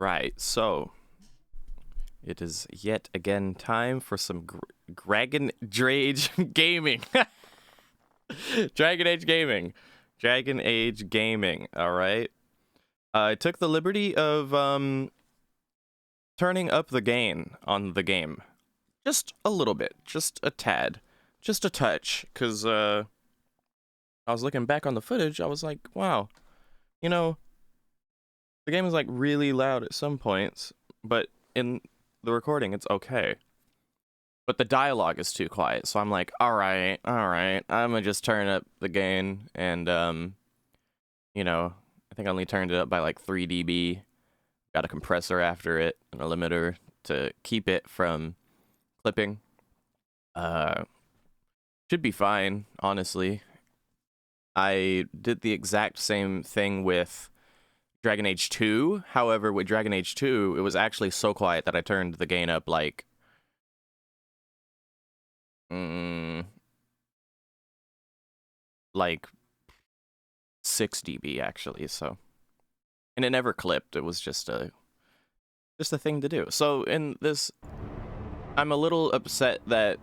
Right, so it is yet again time for some Dragon Age gaming. Dragon Age gaming. Dragon Age gaming, all right? I took the liberty of turning up the gain on the game. Just a little bit, just a tad, just a touch, because I was looking back on the footage, I was like, wow, you know, the game is like really loud at some points, but in the recording it's okay. But the dialogue is too quiet, so I'm like, all right, I'm gonna just turn up the gain, and you know, I think I only turned it up by like 3 dB. Got a compressor after it and a limiter to keep it from clipping. Should be fine, honestly. I did the exact same thing with Dragon Age 2. However, with Dragon Age 2, it was actually so quiet that I turned the gain up like like 6 dB actually, so. And it never clipped. It was just a thing to do. So in this, I'm a little upset that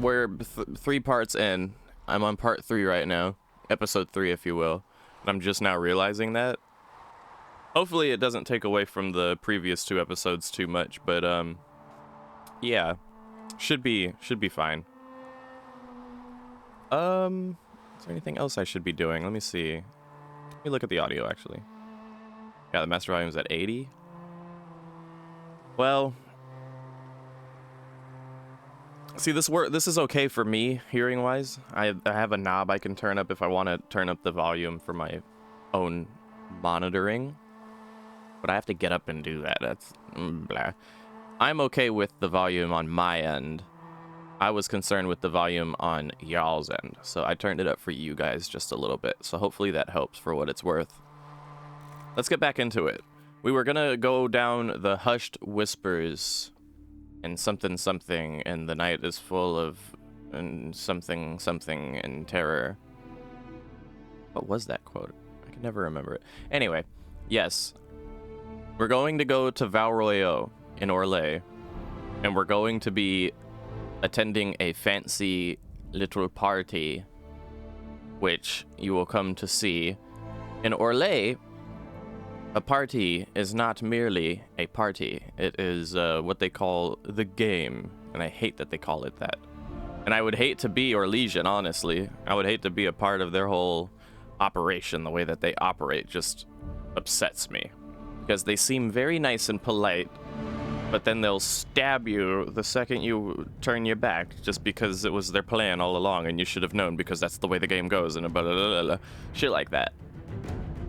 we're 3 parts in. I'm on part 3 right now, episode 3 if you will. And I'm just now realizing that. Hopefully it doesn't take away from the previous 2 episodes too much, but yeah, should be fine. Is there anything else I should be doing? Let me see. Let me look at the audio actually. Yeah, the master volume's at 80. Well, see, this is okay for me hearing wise. I have a knob I can turn up if I want to turn up the volume for my own monitoring, but I have to get up and do that. That's blah. I'm okay with the volume on my end. I was concerned with the volume on y'all's end, so I turned it up for you guys just a little bit. So hopefully that helps for what it's worth. Let's get back into it. We were gonna go down the hushed whispers and something something, and the night is full of and something something and terror. What was that quote? I can never remember it. Anyway, yes. We're going to go to Val Royeaux in Orlais, and we're going to be attending a fancy little party, which you will come to see. In Orlais, a party is not merely a party. It is what they call the game, and I hate that they call it that. And I would hate to be Orlesian, honestly. I would hate to be a part of their whole operation. The way that they operate just upsets me. Because they seem very nice and polite, but then they'll stab you the second you turn your back, just because it was their plan all along, and you should have known because that's the way the game goes, and blah, blah, blah, blah, shit like that.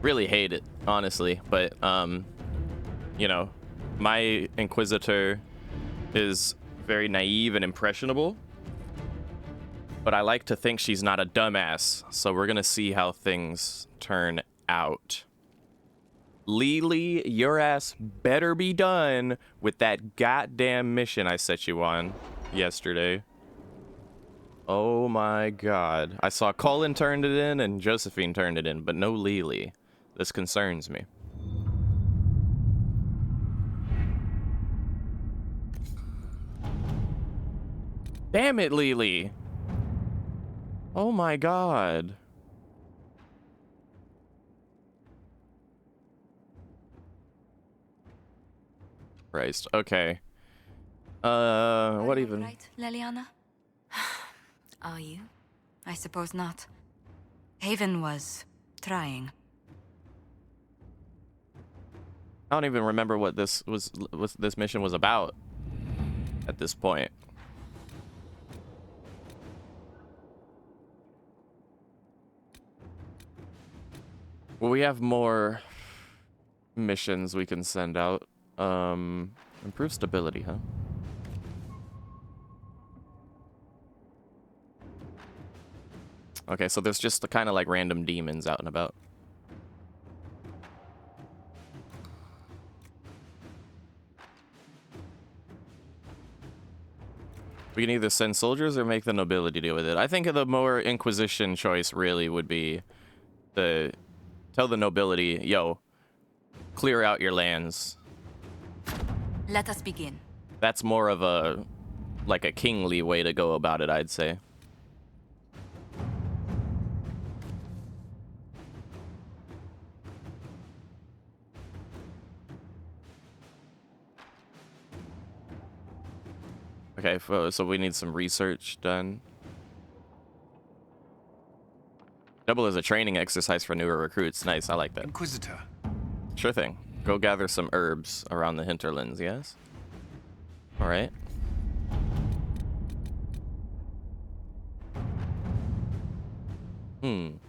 Really hate it, honestly, but you know, my Inquisitor is very naive and impressionable, but I like to think she's not a dumbass, so we're gonna see how things turn out. Lily, your ass better be done with that goddamn mission I set you on yesterday. Oh my god. I saw Colin turned it in and Josephine turned it in, but no Lily. This concerns me. Damn it, Lily! Oh my god. Christ. Okay. What even? Right, Leliana? Are you? I suppose not. Haven was trying. I don't even remember what this mission was about at this point. Well, we have more missions we can send out. Improve stability, huh? Okay, so there's just the kind of like random demons out and about. We can either send soldiers or make the nobility deal with it. I think the more Inquisition choice really would be to tell the nobility, yo, clear out your lands. Let us begin. That's more of a, like a kingly way to go about it, I'd say. Okay, so we need some research done. Double as a training exercise for newer recruits. Nice, I like that. Inquisitor. Sure thing. Go gather some herbs around the hinterlands, yes? Alright. An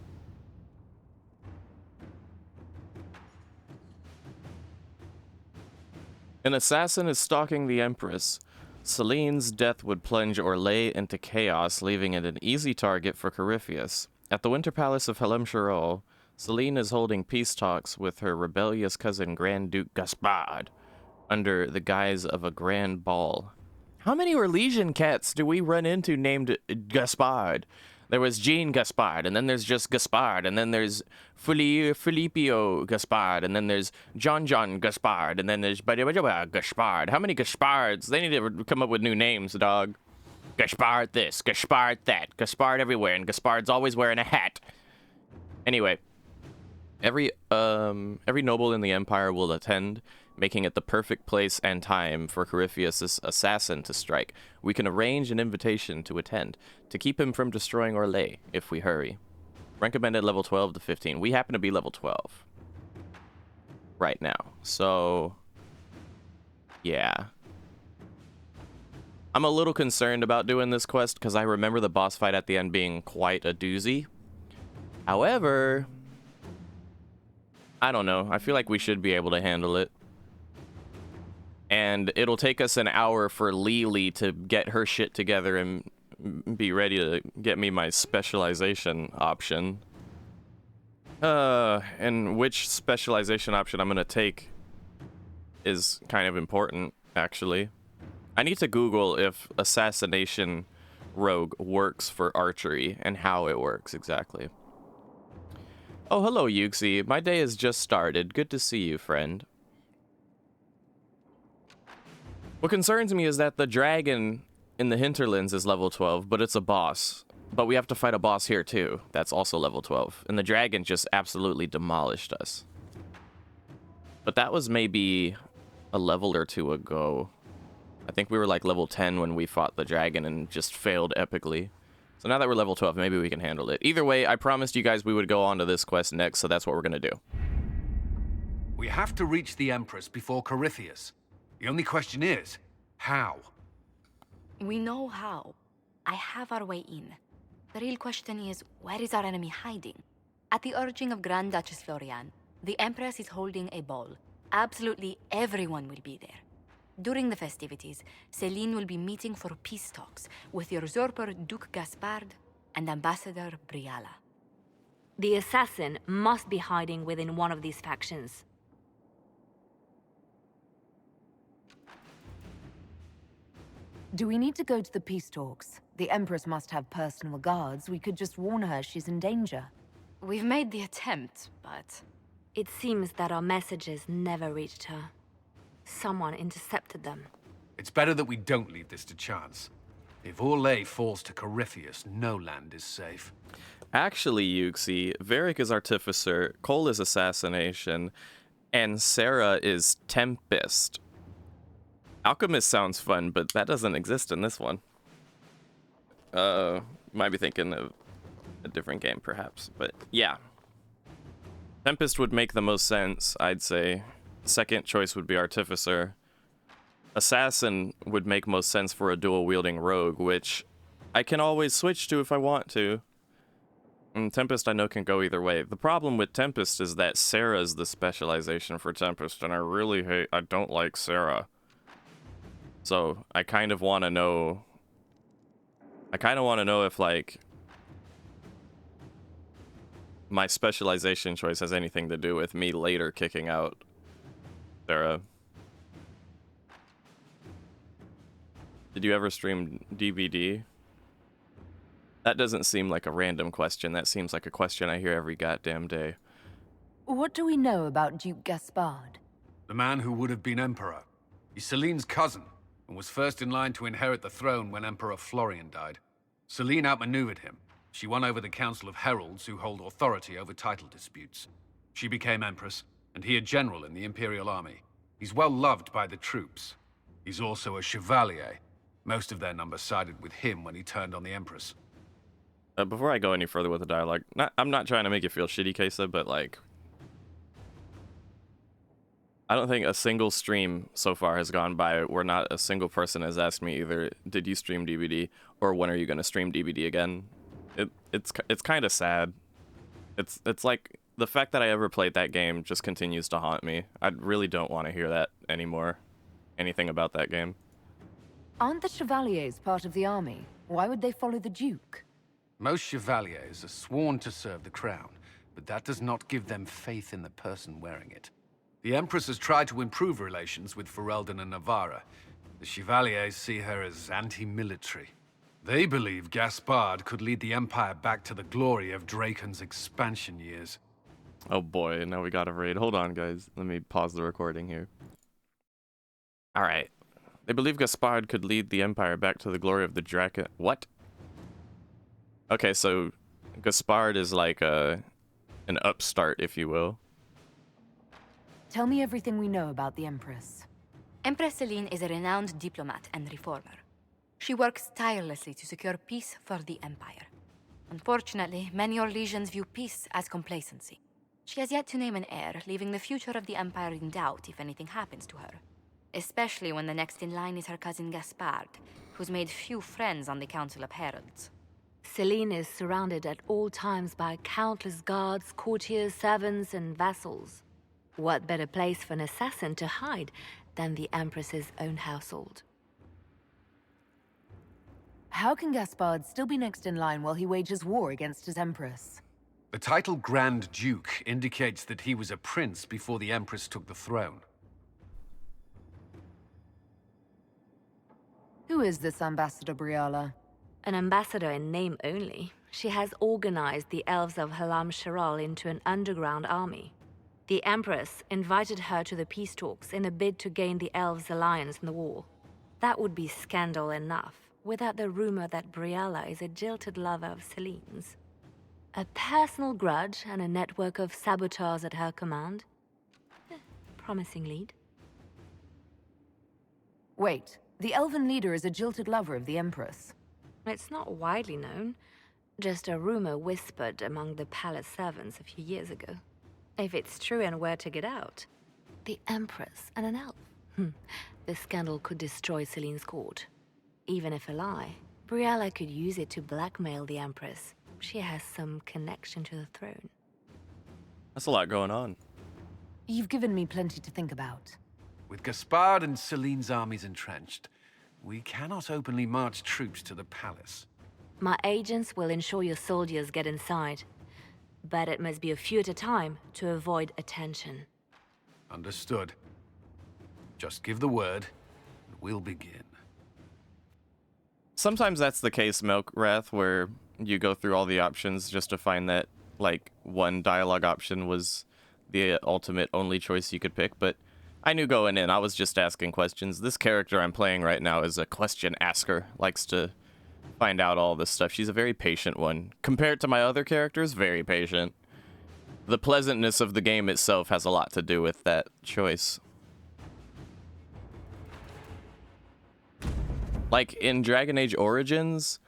assassin is stalking the Empress. Celine's death would plunge Orlais into chaos, leaving it an easy target for Corypheus. At the Winter Palace of Helem-Shirol, Celine is holding peace talks with her rebellious cousin Grand Duke Gaspard under the guise of a grand ball. How many Orlesian cats do we run into named Gaspard? There was Jean Gaspard, and then there's just Gaspard, and then there's Filippo Gaspard, and then there's John Gaspard, and then there's Gaspard. How many Gaspards? They need to come up with new names, dog. Gaspard this, Gaspard that, Gaspard everywhere, and Gaspard's always wearing a hat. Anyway, every noble in the Empire will attend, making it the perfect place and time for Corypheus' assassin to strike. We can arrange an invitation to attend, to keep him from destroying Orlais, if we hurry. Recommended level 12 to 15. We happen to be level 12 right now, so yeah. I'm a little concerned about doing this quest because I remember the boss fight at the end being quite a doozy. However, I don't know. I feel like we should be able to handle it. And it'll take us an hour for Lily to get her shit together and be ready to get me my specialization option. And which specialization option I'm gonna take is kind of important, actually. I need to Google if assassination rogue works for archery and how it works exactly. Oh, hello, Yuxi. My day has just started. Good to see you, friend. What concerns me is that the dragon in the hinterlands is level 12, but it's a boss. But we have to fight a boss here, too. That's also level 12. And the dragon just absolutely demolished us. But that was maybe a level or two ago. I think we were like level 10 when we fought the dragon and just failed epically. So now that we're level 12, maybe we can handle it. Either way, I promised you guys we would go on to this quest next, so that's what we're going to do. We have to reach the Empress before Corypheus. The only question is, how? We know how. I have our way in. The real question is, where is our enemy hiding? At the urging of Grand Duchess Florian, the Empress is holding a ball. Absolutely everyone will be there. During the festivities, Celine will be meeting for peace talks with usurper Duke Gaspard and Ambassador Briala. The assassin must be hiding within one of these factions. Do we need to go to the peace talks? The Empress must have personal guards. We could just warn her she's in danger. We've made the attempt, but... It seems that our messages never reached her. Someone intercepted them. It's better that we don't leave this to chance. If Orlais falls to Corypheus, no land is safe. Actually, Yuxi, Varric is Artificer, Cole is Assassination, and Sarah is Tempest. Alchemist sounds fun, but that doesn't exist in this one. Might be thinking of a different game, perhaps, but yeah. Tempest would make the most sense, I'd say. Second choice would be Artificer. Assassin would make most sense for a dual-wielding rogue, which I can always switch to if I want to. And Tempest I know can go either way. The problem with Tempest is that Sarah's the specialization for Tempest, and I don't like Sarah. So I kind of want to know if, like, my specialization choice has anything to do with me later kicking out Sarah. Did you ever stream DVD? That doesn't seem like a random question. That seems like a question I hear every goddamn day. What do we know about Duke Gaspard? The man who would have been Emperor. He's Celine's cousin, and was first in line to inherit the throne when Emperor Florian died. Celine outmaneuvered him. She won over the Council of Heralds, who hold authority over title disputes. She became Empress, and he a general in the Imperial Army. He's well loved by the troops. He's also a Chevalier. Most of their number sided with him when he turned on the Empress. Before I go any further with the dialogue, I'm not trying to make you feel shitty, Kesa, but like, I don't think a single stream so far has gone by where not a single person has asked me either, did you stream DVD, or when are you going to stream DVD again? It's kind of sad. It's like, the fact that I ever played that game just continues to haunt me. I really don't want to hear that anymore. Anything about that game. Aren't the Chevaliers part of the army? Why would they follow the Duke? Most Chevaliers are sworn to serve the crown, but that does not give them faith in the person wearing it. The Empress has tried to improve relations with Ferelden and Navarra. The Chevaliers see her as anti-military. They believe Gaspard could lead the Empire back to the glory of Draken's expansion years. Oh boy, now we got a raid. Hold on, guys. Let me pause the recording here. Alright. They believe Gaspard could lead the Empire back to the glory of the Draken. What? Okay, so Gaspard is like an upstart, if you will. Tell me everything we know about the Empress. Empress Celine is a renowned diplomat and reformer. She works tirelessly to secure peace for the Empire. Unfortunately, many Orlesians view peace as complacency. She has yet to name an heir, leaving the future of the Empire in doubt if anything happens to her. Especially when the next in line is her cousin Gaspard, who's made few friends on the Council of Heralds. Celine is surrounded at all times by countless guards, courtiers, servants, and vassals. What better place for an assassin to hide than the Empress's own household? How can Gaspard still be next in line while he wages war against his Empress? The title Grand Duke indicates that he was a prince before the Empress took the throne. Who is this Ambassador Briala? An ambassador in name only, she has organized the elves of Halam Sharal into an underground army. The Empress invited her to the peace talks in a bid to gain the elves' alliance in the war. That would be scandal enough, without the rumor that Briala is a jilted lover of Celine's. A personal grudge and a network of saboteurs at her command. Promising lead. Wait, the elven leader is a jilted lover of the Empress. It's not widely known, just a rumor whispered among the palace servants a few years ago. If it's true and were to get out, the Empress and an elf. The scandal could destroy Celine's court. Even if a lie, Briala could use it to blackmail the Empress. She has some connection to the throne. That's a lot going on. You've given me plenty to think about. With Gaspard and Celine's armies entrenched, we cannot openly march troops to the palace. My agents will ensure your soldiers get inside. But it must be a few at a time to avoid attention. Understood. Just give the word, and we'll begin. Sometimes that's the case, Milkwrath, where you go through all the options just to find that, like, one dialogue option was the ultimate only choice you could pick, but I knew going in, I was just asking questions. This character I'm playing right now is a question asker, likes to find out all this stuff. She's a very patient one. Compared to my other characters, very patient. The pleasantness of the game itself has a lot to do with that choice. Like, in Dragon Age Origins,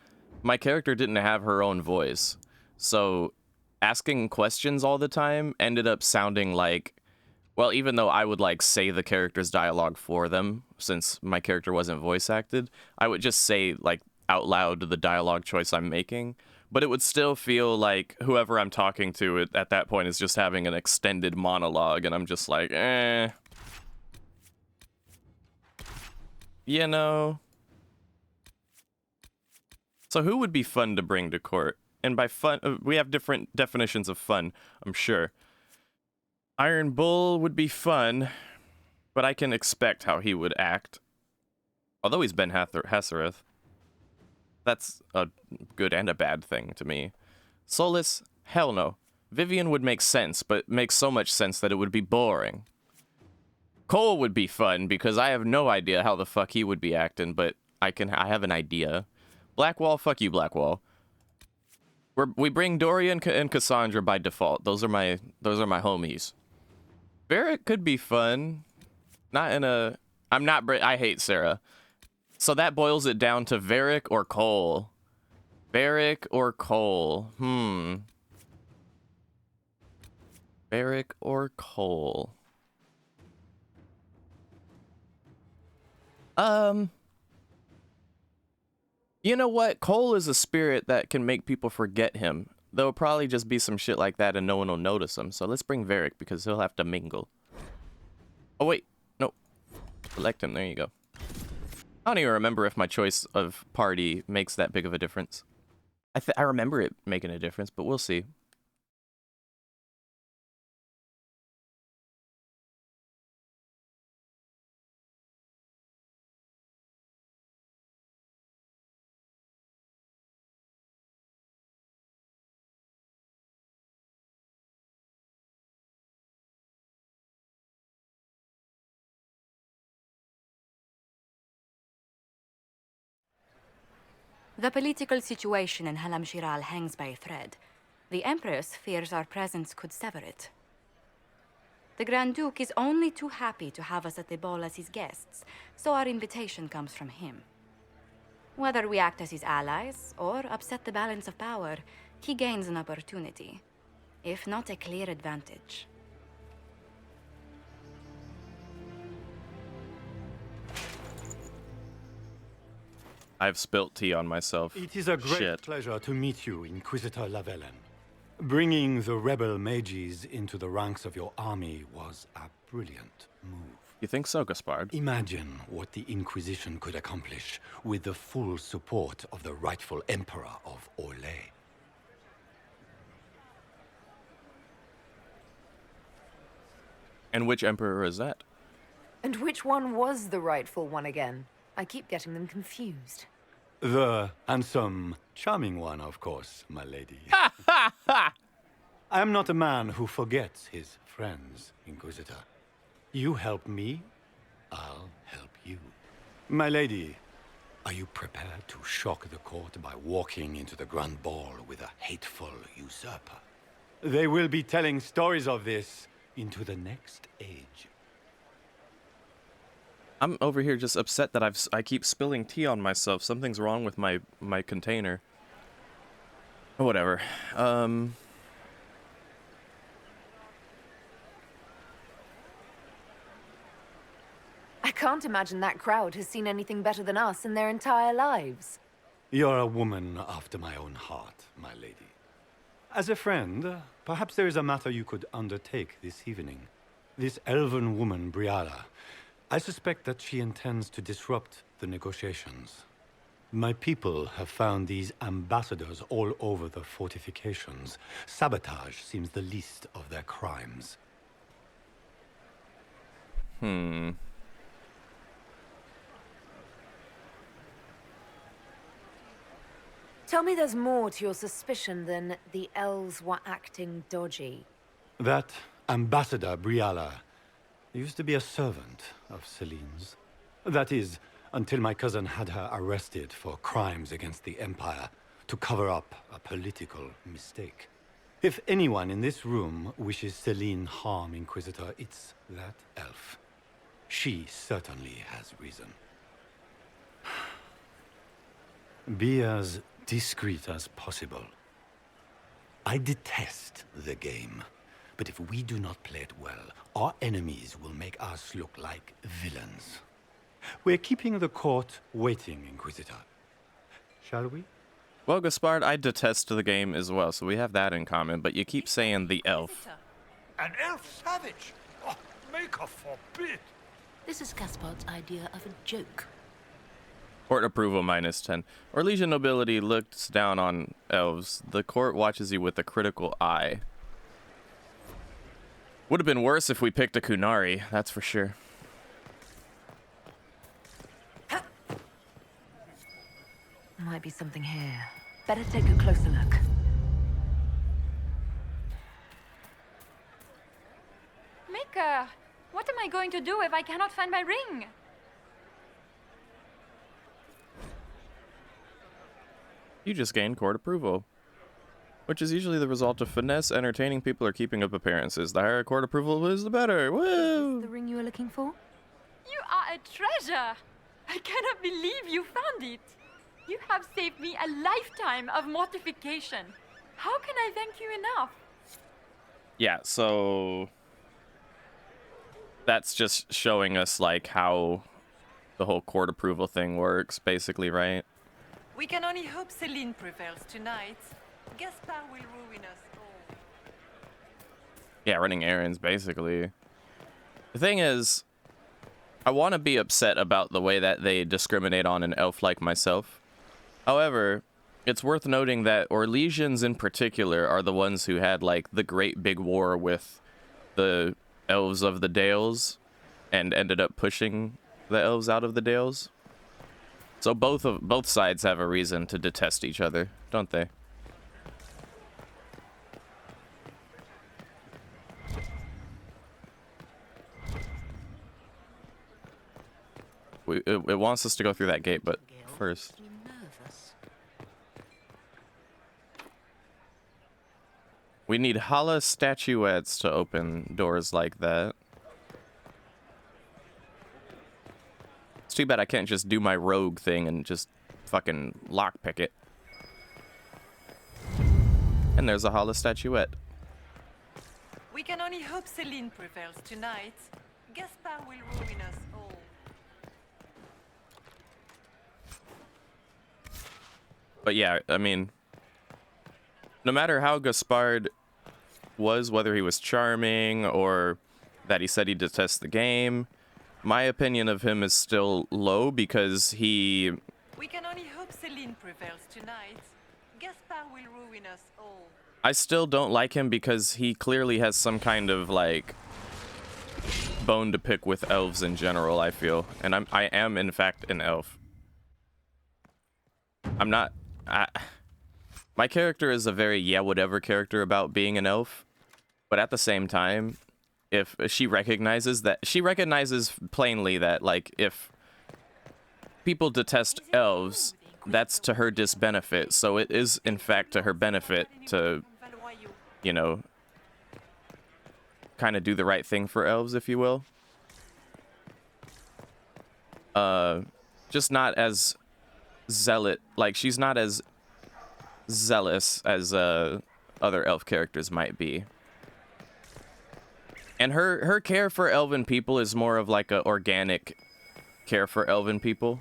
my character didn't have her own voice. So, asking questions all the time ended up sounding like, well, even though I would, like, say the character's dialogue for them, since my character wasn't voice acted, I would just say, like, out loud the dialogue choice I'm making, but it would still feel like whoever I'm talking to at that point is just having an extended monologue, and I'm just like, you know. So who would be fun to bring to court? And by fun, we have different definitions of fun, I'm sure. Iron Bull would be fun, but I can expect how he would act. Although he's Ben Hassereth. That's a good and a bad thing to me. Solus, hell no. Vivian would make sense, but makes so much sense that it would be boring. Cole would be fun because I have no idea how the fuck he would be acting, but I have an idea. Blackwall, fuck you, Blackwall. We bring Dorian and Cassandra by default. Those are my homies. Varric could be fun. Not in a... I hate Sarah. So that boils it down to Varric or Cole. Varric or Cole. Varric or Cole. You know what? Cole is a spirit that can make people forget him. There'll probably just be some shit like that and no one will notice him. So let's bring Varric because he'll have to mingle. Oh, wait. No. Select him. There you go. I don't even remember if my choice of party makes that big of a difference. I remember it making a difference, but we'll see. The political situation in Halam Shiral hangs by a thread. The Empress fears our presence could sever it. The Grand Duke is only too happy to have us at the ball as his guests, so our invitation comes from him. Whether we act as his allies or upset the balance of power, he gains an opportunity, if not a clear advantage. I've spilt tea on myself. It is a great pleasure to meet you, Inquisitor Lavellen. Bringing the rebel mages into the ranks of your army was a brilliant move. You think so, Gaspard? Imagine what the Inquisition could accomplish with the full support of the rightful Emperor of Orlais. And which Emperor is that? And which one was the rightful one again? I keep getting them confused. The handsome, charming one, of course, my lady. I am not a man who forgets his friends, Inquisitor. You help me, I'll help you. My lady, are you prepared to shock the court by walking into the Grand Ball with a hateful usurper? They will be telling stories of this into the next age. I'm over here just upset that I keep spilling tea on myself. Something's wrong with my container. Whatever. I can't imagine that crowd has seen anything better than us in their entire lives. You're a woman after my own heart, my lady. As a friend, perhaps there is a matter you could undertake this evening. This elven woman, Briala, I suspect that she intends to disrupt the negotiations. My people have found these ambassadors all over the fortifications. Sabotage seems the least of their crimes. Tell me there's more to your suspicion than the elves were acting dodgy. That ambassador, Briala, used to be a servant of Celine's. That is, until my cousin had her arrested for crimes against the Empire to cover up a political mistake. If anyone in this room wishes Celine harm, Inquisitor, it's that elf. She certainly has reason. Be as discreet as possible. I detest the game. But if we do not play it well, our enemies will make us look like villains. We're keeping the court waiting, Inquisitor. Shall we? Well, Gaspard, I detest the game as well, so we have that in common, but you keep saying the elf. An elf savage? Oh, Maker forbid! This is Gaspard's idea of a joke. Court approval -10. Orlesian nobility looks down on elves. The court watches you with a critical eye. Would have been worse if we picked a Kunari, that's for sure. Might be something here. Better take a closer look. Joker! What am I going to do if I cannot find my ring? You just gained court approval, which is usually the result of finesse, entertaining people, or keeping up appearances. The higher court approval is, the better. Woo! Is this the ring you were looking for? You are a treasure! I cannot believe you found it! You have saved me a lifetime of mortification. How can I thank you enough? Yeah, so that's just showing us like how the whole court approval thing works, basically, right? We can only hope Celine prevails tonight. Gaspard will ruin us all. Yeah, running errands, basically. The thing is, I want to be upset about the way that they discriminate on an elf like myself. However, it's worth noting that Orlesians in particular are the ones who had like the great big war with the elves of the Dales and ended up pushing the elves out of the Dales. So both sides have a reason to detest each other, don't they? It wants us to go through that gate, but first. We need Hala statuettes to open doors like that. It's too bad I can't just do my rogue thing and just fucking lockpick it. And there's a Hala statuette. We can only hope Celine prevails tonight. Gaspard will ruin us all. But yeah, I mean, no matter how Gaspard was, whether he was charming or that he said he detests the game, my opinion of him is still low because he... We can only hope Celine prevails tonight. Gaspard will ruin us all. I still don't like him because he clearly has some kind of, like, bone to pick with elves in general, I feel. And I am, in fact, an elf. I'm not... my character is a very yeah-whatever character about being an elf. But at the same time, if she recognizes that... She recognizes plainly that, like, if people detest elves, that's to her disbenefit. So it is, in fact, to her benefit to, you know, kind of do the right thing for elves, if you will. Just not as zealot. Like, she's not as zealous as other elf characters might be. And her care for elven people is more of like a organic care for elven people.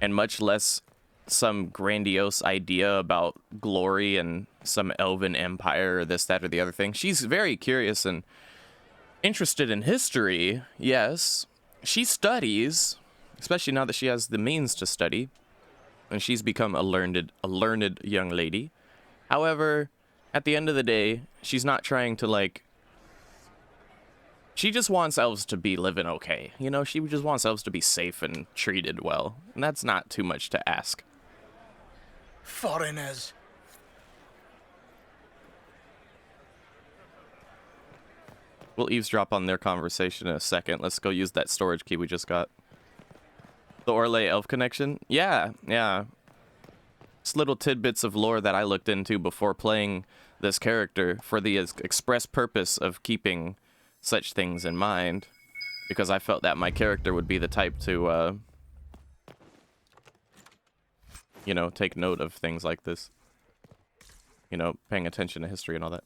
And much less some grandiose idea about glory and some elven empire or this, that, or the other thing. She's very curious and interested in history, yes. She studies, especially now that she has the means to study. And she's become a learned young lady. However, at the end of the day, she's not trying to, like... She just wants elves to be living okay. You know, she just wants elves to be safe and treated well. And that's not too much to ask. Foreigners. We'll eavesdrop on their conversation in a second. Let's go use that storage key we just got. The Orlais elf connection? Yeah. Just little tidbits of lore that I looked into before playing this character for the express purpose of keeping such things in mind, because I felt that my character would be the type to, you know, take note of things like this. You know, paying attention to history and all that.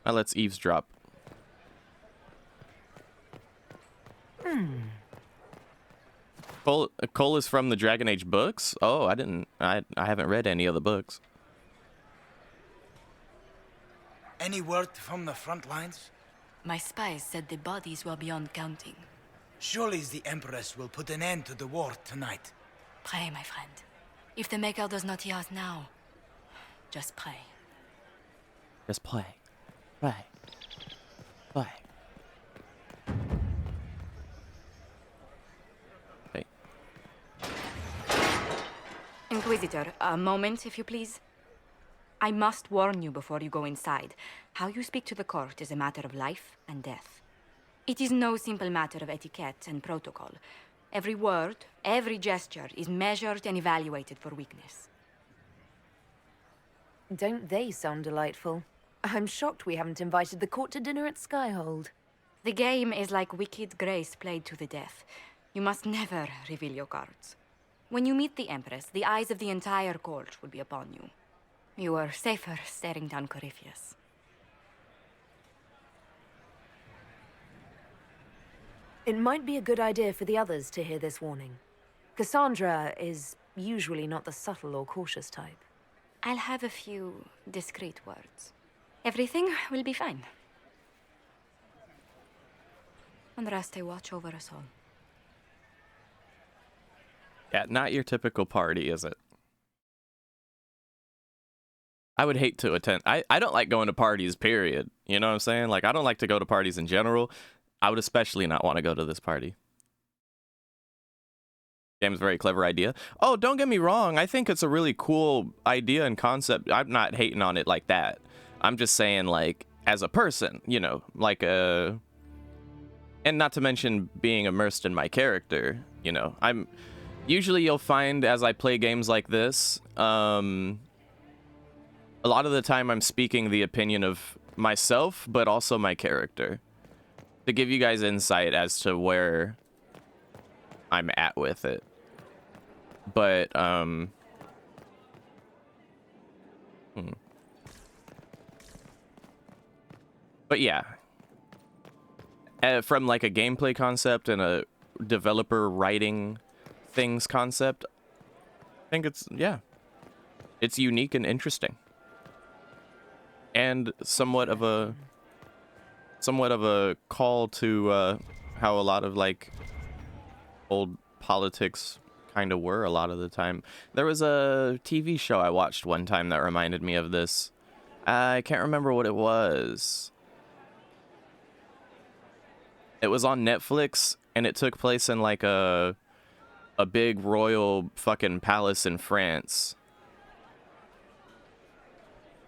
Now let's eavesdrop. Cole is from the Dragon Age books? Oh, I haven't read any of the books. Any word from the front lines? My spies said the bodies were beyond counting. Surely the Empress will put an end to the war tonight. Pray, my friend. If the Maker does not hear us now, just pray. Just play. Play. Play. Hey. Inquisitor, a moment, if you please. I must warn you before you go inside. How you speak to the court is a matter of life and death. It is no simple matter of etiquette and protocol. Every word, every gesture is measured and evaluated for weakness. Don't they sound delightful? I'm shocked we haven't invited the court to dinner at Skyhold. The game is like Wicked Grace played to the death. You must never reveal your cards. When you meet the Empress, the eyes of the entire court will be upon you. You are safer staring down Corypheus. It might be a good idea for the others to hear this warning. Cassandra is usually not the subtle or cautious type. I'll have a few discreet words. Everything will be fine. Andraste, watch over us all. Yeah, not your typical party, is it? I would hate to attend. I don't like going to parties, period. You know what I'm saying? Like, I don't like to go to parties in general. I would especially not want to go to this party. Game's a very clever idea. Oh, don't get me wrong. I think it's a really cool idea and concept. I'm not hating on it like that. I'm just saying, like, as a person, you know, like and not to mention being immersed in my character, you know. Usually you'll find as I play games like this, a lot of the time I'm speaking the opinion of myself, but also my character, to give you guys insight as to where I'm at with it. But but yeah, from like a gameplay concept and a developer writing things concept, I think it's unique and interesting, and somewhat of a call to how a lot of like old politics kind of were a lot of the time. There was a TV show I watched one time that reminded me of this. I can't remember what it was. It was on Netflix, and it took place in like a big royal fucking palace in France.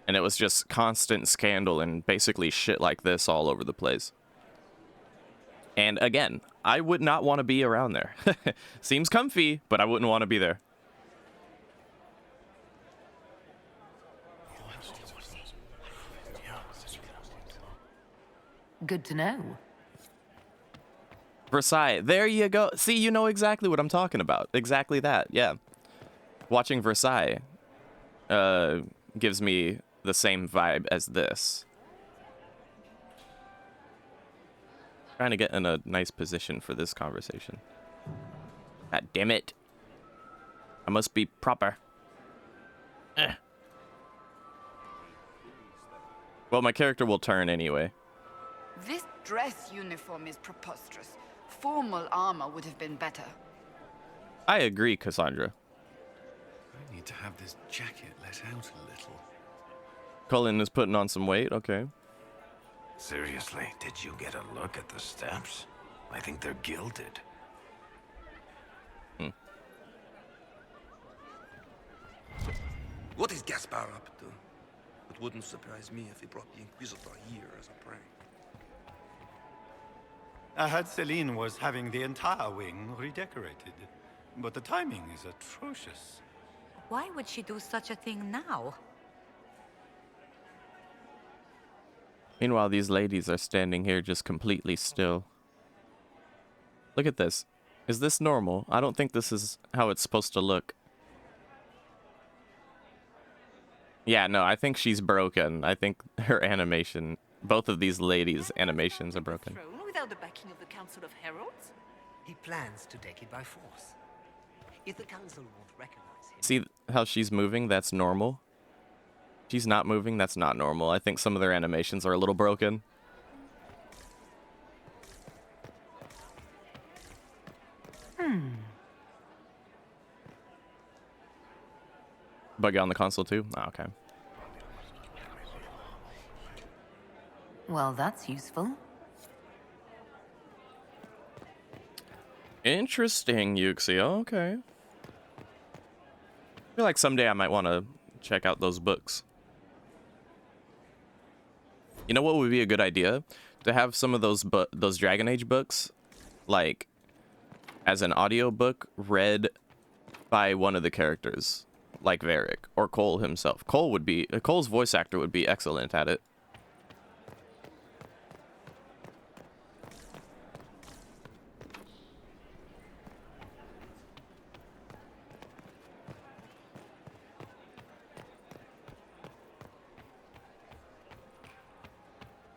And it was just constant scandal and basically shit like this all over the place. And again, I would not want to be around there. Seems comfy, but I wouldn't want to be there. Good to know. Versailles, there you go. See, you know exactly what I'm talking about. Exactly that, yeah. Watching Versailles gives me the same vibe as this. Trying to get in a nice position for this conversation. God damn it. I must be proper. Well, my character will turn anyway. This dress uniform is preposterous. Formal armor would have been better. I agree, Cassandra. I need to have this jacket let out a little. Cullen is putting on some weight, okay. Seriously, did you get a look at the steps? I think they're gilded. What is Gaspar up to? It wouldn't surprise me if he brought the Inquisitor here as a prank. I heard Celine was having the entire wing redecorated, but the timing is atrocious. Why would she do such a thing now? Meanwhile, these ladies are standing here just completely still. Look at this. Is this normal? I don't think this is how it's supposed to look. Yeah, no, I think she's broken. I think her animation, both of these ladies' animations are broken. Without the backing of the Council of Heralds? He plans to take it by force. If the council won't recognize him... See how she's moving? That's normal. She's not moving? That's not normal. I think some of their animations are a little broken. Buggy on the console too? Oh, okay. Well, that's useful. Interesting, Yuxi. Okay. feel like someday I might want to check out those books. You know what would be a good idea? To have some of those Dragon Age books, like, as an audio book read by one of the characters, like Varric or Cole himself. Cole's voice actor would be excellent at it.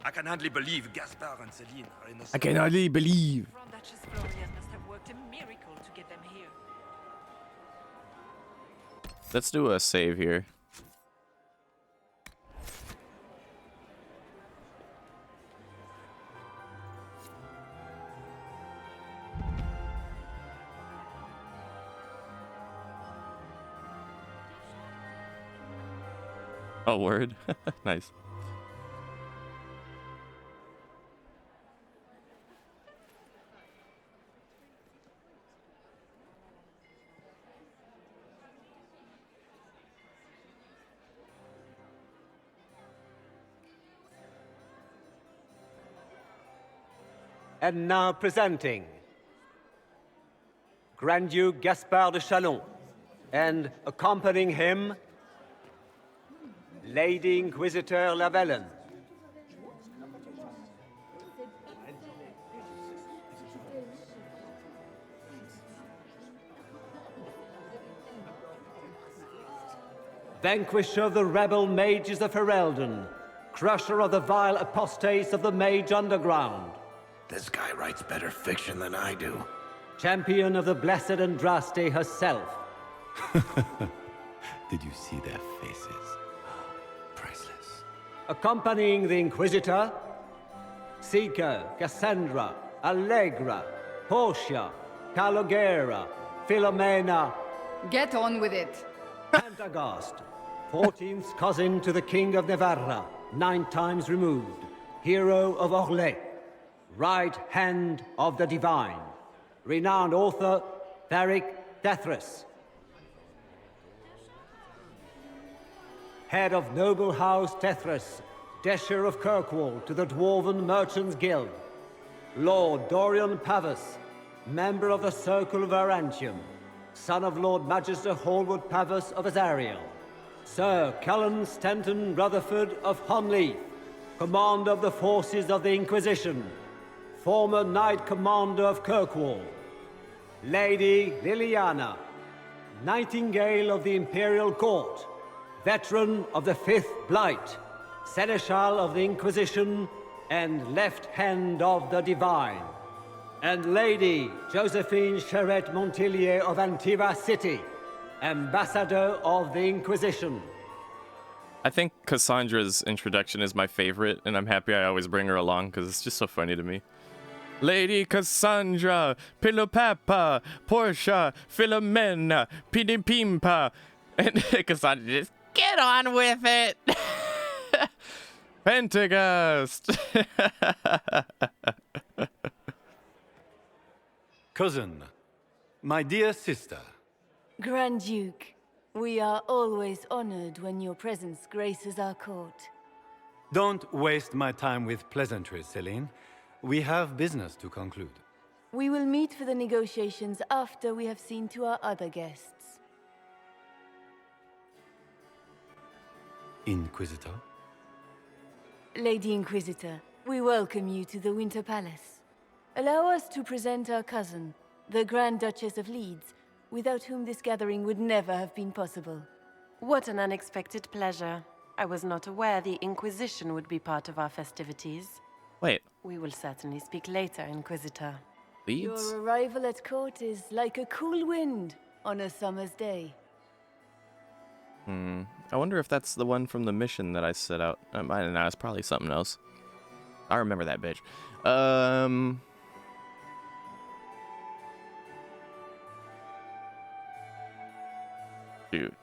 I can hardly believe Gaspard and Celine are in the... I can hardly believe. Duchess Florian must have worked a miracle to get them here. Let's do a save here. Oh, word. Nice. And now presenting Grand Duke Gaspard de Chalon, and accompanying him, Lady Inquisitor Lavellen. Vanquisher of the rebel mages of Ferelden, crusher of the vile apostates of the Mage Underground. This guy writes better fiction than I do. Champion of the Blessed Andraste herself. Did you see their faces? Priceless. Accompanying the Inquisitor, Seeker, Cassandra, Allegra, Portia, Calogera, Philomena. Get on with it. Antagast, 14th cousin to the King of Navarra, 9 times removed, hero of Orlais, right hand of the divine, renowned author Varric Dethras, head of noble house Dethras, Desher of Kirkwall to the Dwarven Merchants Guild, Lord Dorian Pavus, member of the Circle of Arantium, son of Lord Magister Hallward Pavus of Azariel, Sir Callan Stanton Rutherford of Hunleaf, commander of the forces of the Inquisition, former Knight Commander of Kirkwall, Lady Liliana, Nightingale of the Imperial Court, veteran of the Fifth Blight, Seneschal of the Inquisition, and left hand of the Divine, and Lady Josephine Charette Montillier of Antiva City, Ambassador of the Inquisition. I think Cassandra's introduction is my favorite, and I'm happy I always bring her along because it's just so funny to me. Lady Cassandra, Pilopapa, Portia, Philomena, Pidipimpa, and Cassandra just get on with it. Pentagast. Cousin, my dear sister. Grand Duke, we are always honored when your presence graces our court. Don't waste my time with pleasantries, Celine. We have business to conclude. We will meet for the negotiations after we have seen to our other guests. Inquisitor? Lady Inquisitor, we welcome you to the Winter Palace. Allow us to present our cousin, the Grand Duchess of Leeds, without whom this gathering would never have been possible. What an unexpected pleasure. I was not aware the Inquisition would be part of our festivities. Wait. We will certainly speak later, Inquisitor. Leeds? Your arrival at court is like a cool wind on a summer's day. I wonder if that's the one from the mission that I set out. I don't know, it's probably something else. I remember that bitch. Shoot.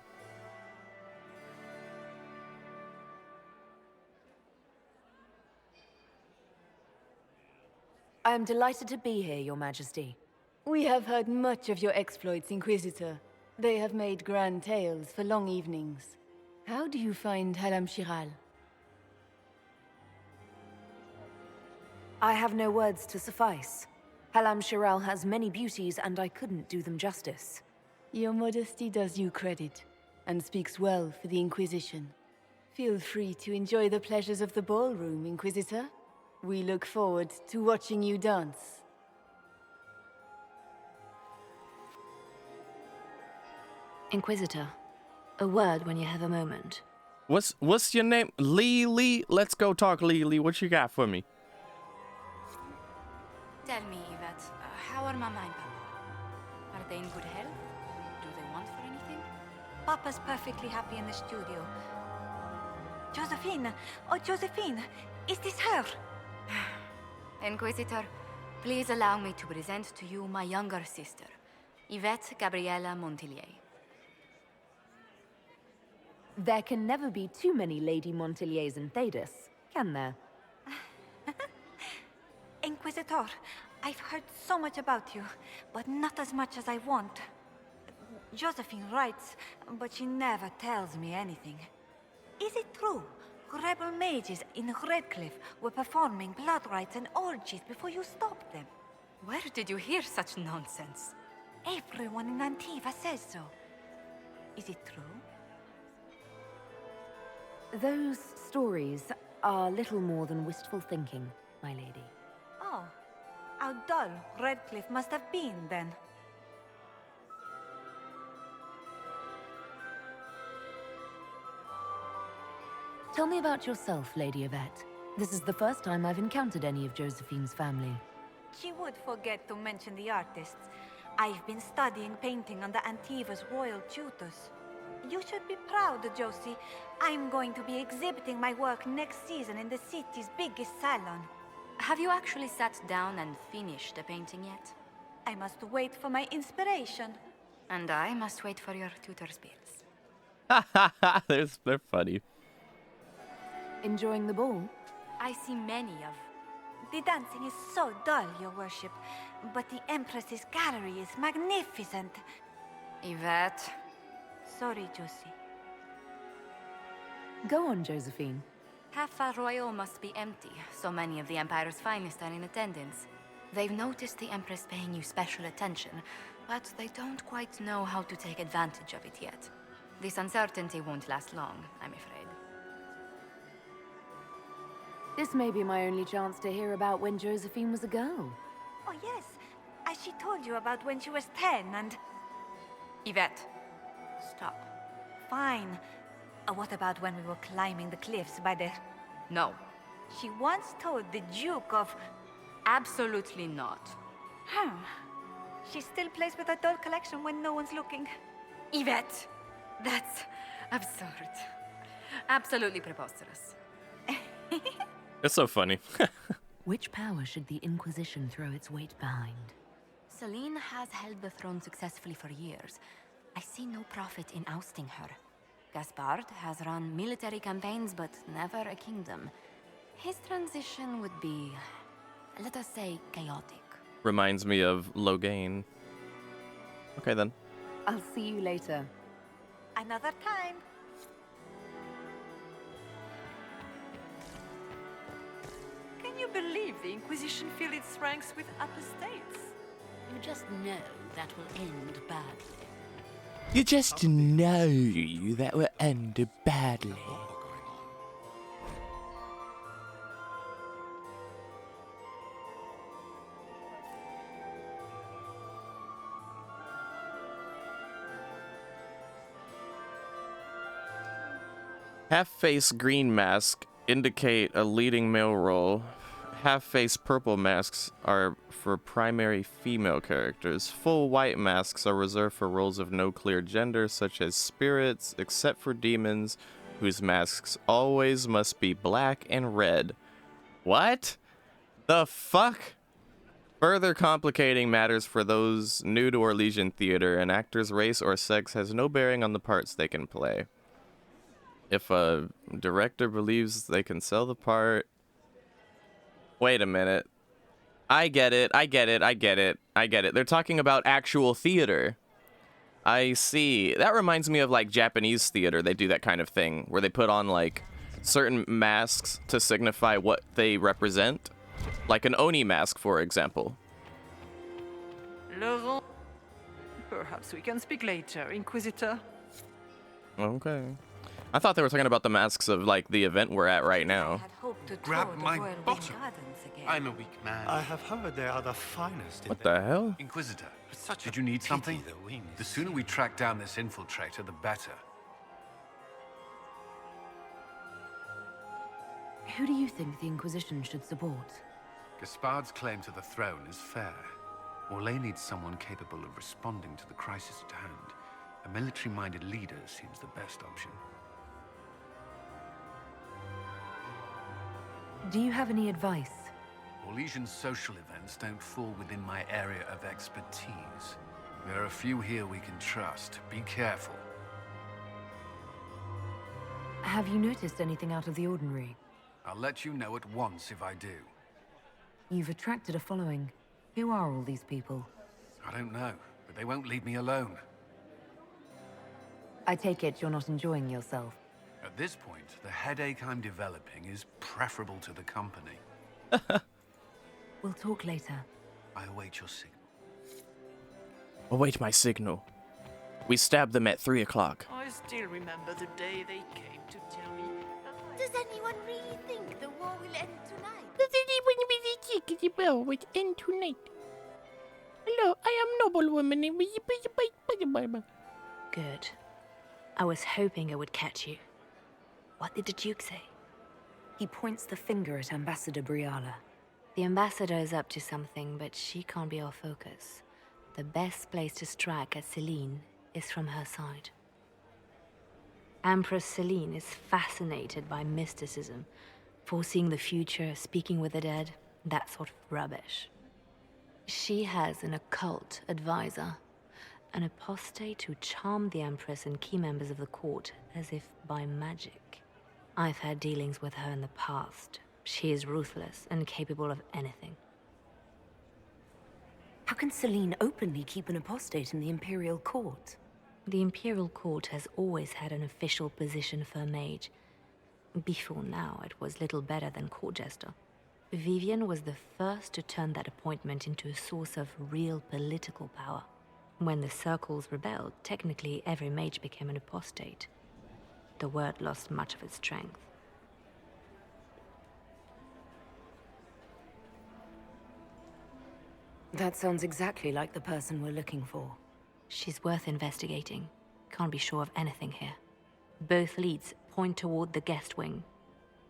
I am delighted to be here, Your Majesty. We have heard much of your exploits, Inquisitor. They have made grand tales for long evenings. How do you find Halam Shiral? I have no words to suffice. Halam Shiral has many beauties, and I couldn't do them justice. Your modesty does you credit, and speaks well for the Inquisition. Feel free to enjoy the pleasures of the ballroom, Inquisitor. We look forward to watching you dance. Inquisitor, a word when you have a moment. What's your name? Lee? Let's go talk, Lee. What you got for me? Tell me, Yvette, how are Mama and Papa? Are they in good health? Do they want for anything? Papa's perfectly happy in the studio. Josephine! Oh, Josephine! Is this her? Inquisitor, please allow me to present to you my younger sister, Yvette Gabriella Montillier. There can never be too many Lady Montilliers in Thedas, can there? Inquisitor, I've heard so much about you, but not as much as I want. Josephine writes, but she never tells me anything. Is it true? Rebel mages in Redcliffe were performing blood rites and orgies before you stopped them. Where did you hear such nonsense? Everyone in Antiva says so. Is it true? Those stories are little more than wistful thinking, my lady. Oh, how dull Redcliffe must have been then. Tell me about yourself, Lady Yvette. This is the first time I've encountered any of Josephine's family. She would forget to mention the artists. I've been studying painting under Antiva's royal tutors. You should be proud, Josie. I'm going to be exhibiting my work next season in the city's biggest salon. Have you actually sat down and finished the painting yet? I must wait for my inspiration. And I must wait for your tutor's bills. They're funny. Enjoying the ball? I see many of... The dancing is so dull, your worship. But the Empress's gallery is magnificent. Yvette... Sorry, Josie. Go on, Josephine. Half Royal must be empty. So many of the Empire's finest are in attendance. They've noticed the Empress paying you special attention, but they don't quite know how to take advantage of it yet. This uncertainty won't last long, I'm afraid. This may be my only chance to hear about when Josephine was a girl. Oh, yes. As she told you about when she was 10 and... Yvette. Stop. Fine. What about when we were climbing the cliffs by the... No. She once told the Duke of... Absolutely not. She still plays with her doll collection when no one's looking. Yvette! That's absurd. Absolutely preposterous. It's so funny. Which power should the Inquisition throw its weight behind? Celine has held the throne successfully for years. I see no profit in ousting her. Gaspard has run military campaigns, but never a kingdom. His transition would be, let us say, chaotic. Reminds me of Logain. Okay, then. I'll see you later. Another time. Can you believe the Inquisition filled its ranks with apostates? You just know that will end badly. You just know that will end badly. Half-face green mask indicate a leading male role. Half-face purple masks are for primary female characters. Full white masks are reserved for roles of no clear gender, such as spirits, except for demons, whose masks always must be black and red. What the fuck? Further complicating matters for those new to Orlesian theater, an actor's race or sex has no bearing on the parts they can play. If a director believes they can sell the part... Wait a minute. I get it. They're talking about actual theater. I see. That reminds me of like Japanese theater. They do that kind of thing where they put on like certain masks to signify what they represent. Like an Oni mask, for example. Laurent, perhaps we can speak later, Inquisitor. Okay. I thought they were talking about the masks of like the event we're at right now. Grab my bottom. I'm a weak man. I have heard they are the finest. What the hell? Inquisitor, did you need something? The sooner we track down this infiltrator, the better. Who do you think the Inquisition should support? Gaspard's claim to the throne is fair. Orlais needs someone capable of responding to the crisis at hand. A military-minded leader seems the best option. Do you have any advice? Orlesian social events don't fall within my area of expertise. There are a few here we can trust. Be careful. Have you noticed anything out of the ordinary? I'll let you know at once if I do. You've attracted a following. Who are all these people? I don't know, but they won't leave me alone. I take it you're not enjoying yourself. At this point, the headache I'm developing is preferable to the company. We'll talk later. I await your signal. Await my signal. We stabbed them at 3 o'clock. I still remember the day they came to tell me. Does anyone really think the war will end tonight? Does anyone really think the war will end tonight? Hello, I am noblewoman. Good. I was hoping it would catch you. What did the Duke say? He points the finger at Ambassador Briala. The ambassador is up to something, but she can't be our focus. The best place to strike at Celine is from her side. Empress Celine is fascinated by mysticism, foreseeing the future, speaking with the dead, that sort of rubbish. She has an occult advisor, an apostate who charmed the Empress and key members of the court as if by magic. I've had dealings with her in the past. She is ruthless and capable of anything. How can Celine openly keep an apostate in the Imperial Court? The Imperial Court has always had an official position for a mage. Before now, it was little better than court jester. Vivian was the first to turn that appointment into a source of real political power. When the circles rebelled, technically every mage became an apostate. The word lost much of its strength. That sounds exactly like the person we're looking for. She's worth investigating. Can't be sure of anything here. Both leads point toward the guest wing.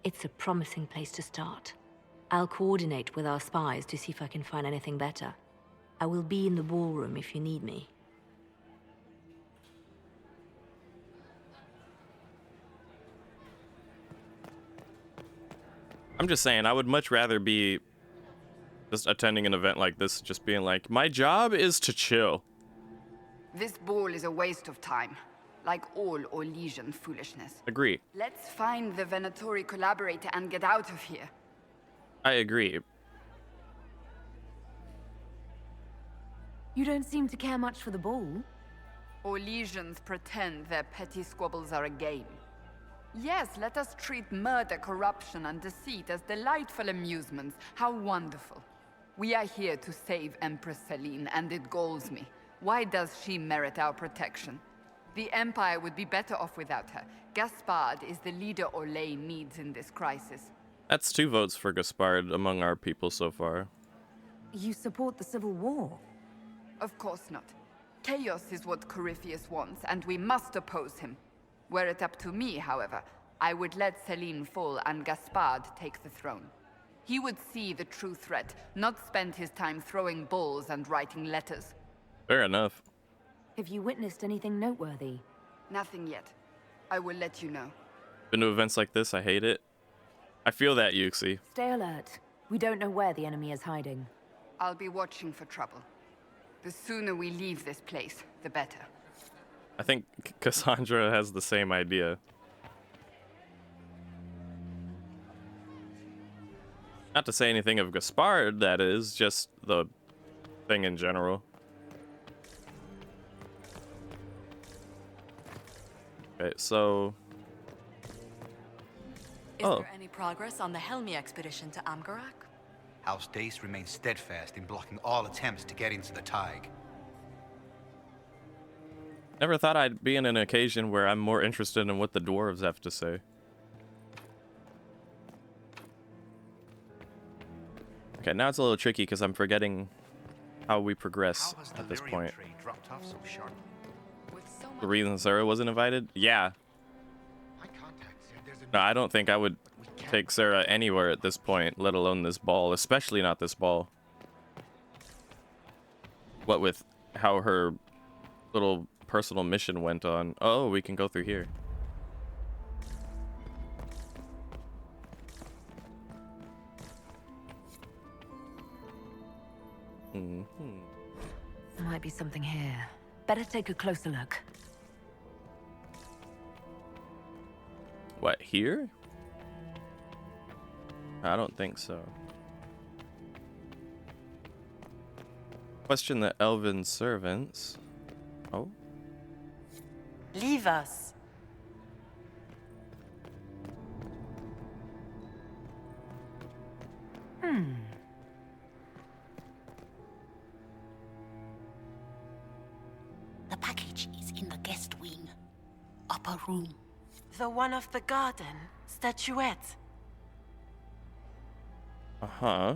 It's a promising place to start. I'll coordinate with our spies to see if I can find anything better. I will be in the ballroom if you need me. I'm just saying, I would much rather be just attending an event like this, just being like, my job is to chill. This ball is a waste of time, like all Orlesian foolishness. Agree. Let's find the Venatori collaborator and get out of here. I agree. You don't seem to care much for the ball. Orlesians pretend their petty squabbles are a game. Yes, let us treat murder, corruption, and deceit as delightful amusements. How wonderful. We are here to save Empress Celine, and it galls me. Why does she merit our protection? The Empire would be better off without her. Gaspard is the leader Orlais needs in this crisis. That's 2 votes for Gaspard among our people so far. You support the Civil War? Of course not. Chaos is what Corypheus wants, and we must oppose him. Were it up to me, however, I would let Celine fall and Gaspard take the throne. He would see the true threat, not spend his time throwing balls and writing letters. Fair enough. Have you witnessed anything noteworthy? Nothing yet. I will let you know. Been to events like this, I hate it. I feel that, Yuxi. Stay alert. We don't know where the enemy is hiding. I'll be watching for trouble. The sooner we leave this place, the better. I think Cassandra has the same idea. Not to say anything of Gaspard, that is, just the thing in general. Okay, so... Is there any progress on the Helmi expedition to Amgarak? House Dace remains steadfast in blocking all attempts to get into the Tig. Never thought I'd be in an occasion where I'm more interested in what the dwarves have to say. Okay, now it's a little tricky because I'm forgetting how we progress at this point. The reason Sarah wasn't invited? Yeah. No, I don't think I would take Sarah anywhere at this point, let alone this ball, especially not this ball. What with how her little personal mission went on. Oh, we can go through here. Might be something here. Better take a closer look. What, here? I don't think so. Question the elven servants. Oh? Leave us. The package is in the guest wing. Upper room. The one of the garden. Statuette. Uh-huh.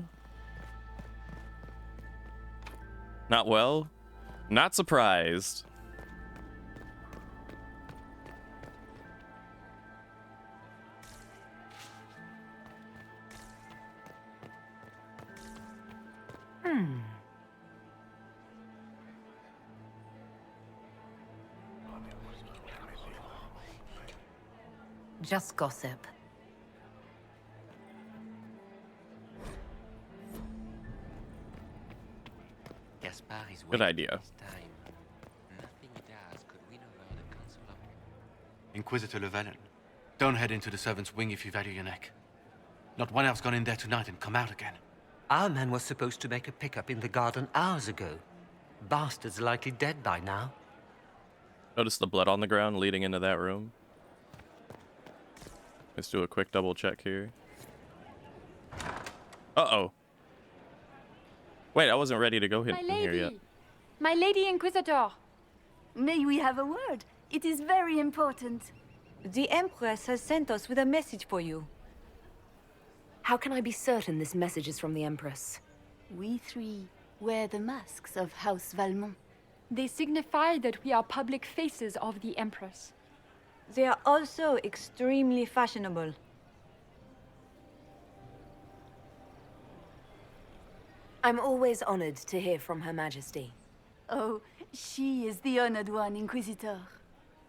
Not well. Not surprised. Just gossip. Gaspar is Good idea. Nothing he does could win over the Council of... Inquisitor Llewellyn, don't head into the servants' wing if you value your neck. Not one elf's gone in there tonight and come out again. Our man was supposed to make a pickup in the garden hours ago. Bastard's likely dead by now. Notice the blood on the ground leading into that room. Let's do a quick double check here. Uh-oh. Wait, I wasn't ready to go in here yet. My Lady Inquisitor! May we have a word? It is very important. The Empress has sent us with a message for you. How can I be certain this message is from the Empress? We three wear the masks of House Valmont. They signify that we are public faces of the Empress. They are also extremely fashionable. I'm always honored to hear from Her Majesty. Oh, she is the honored one, Inquisitor.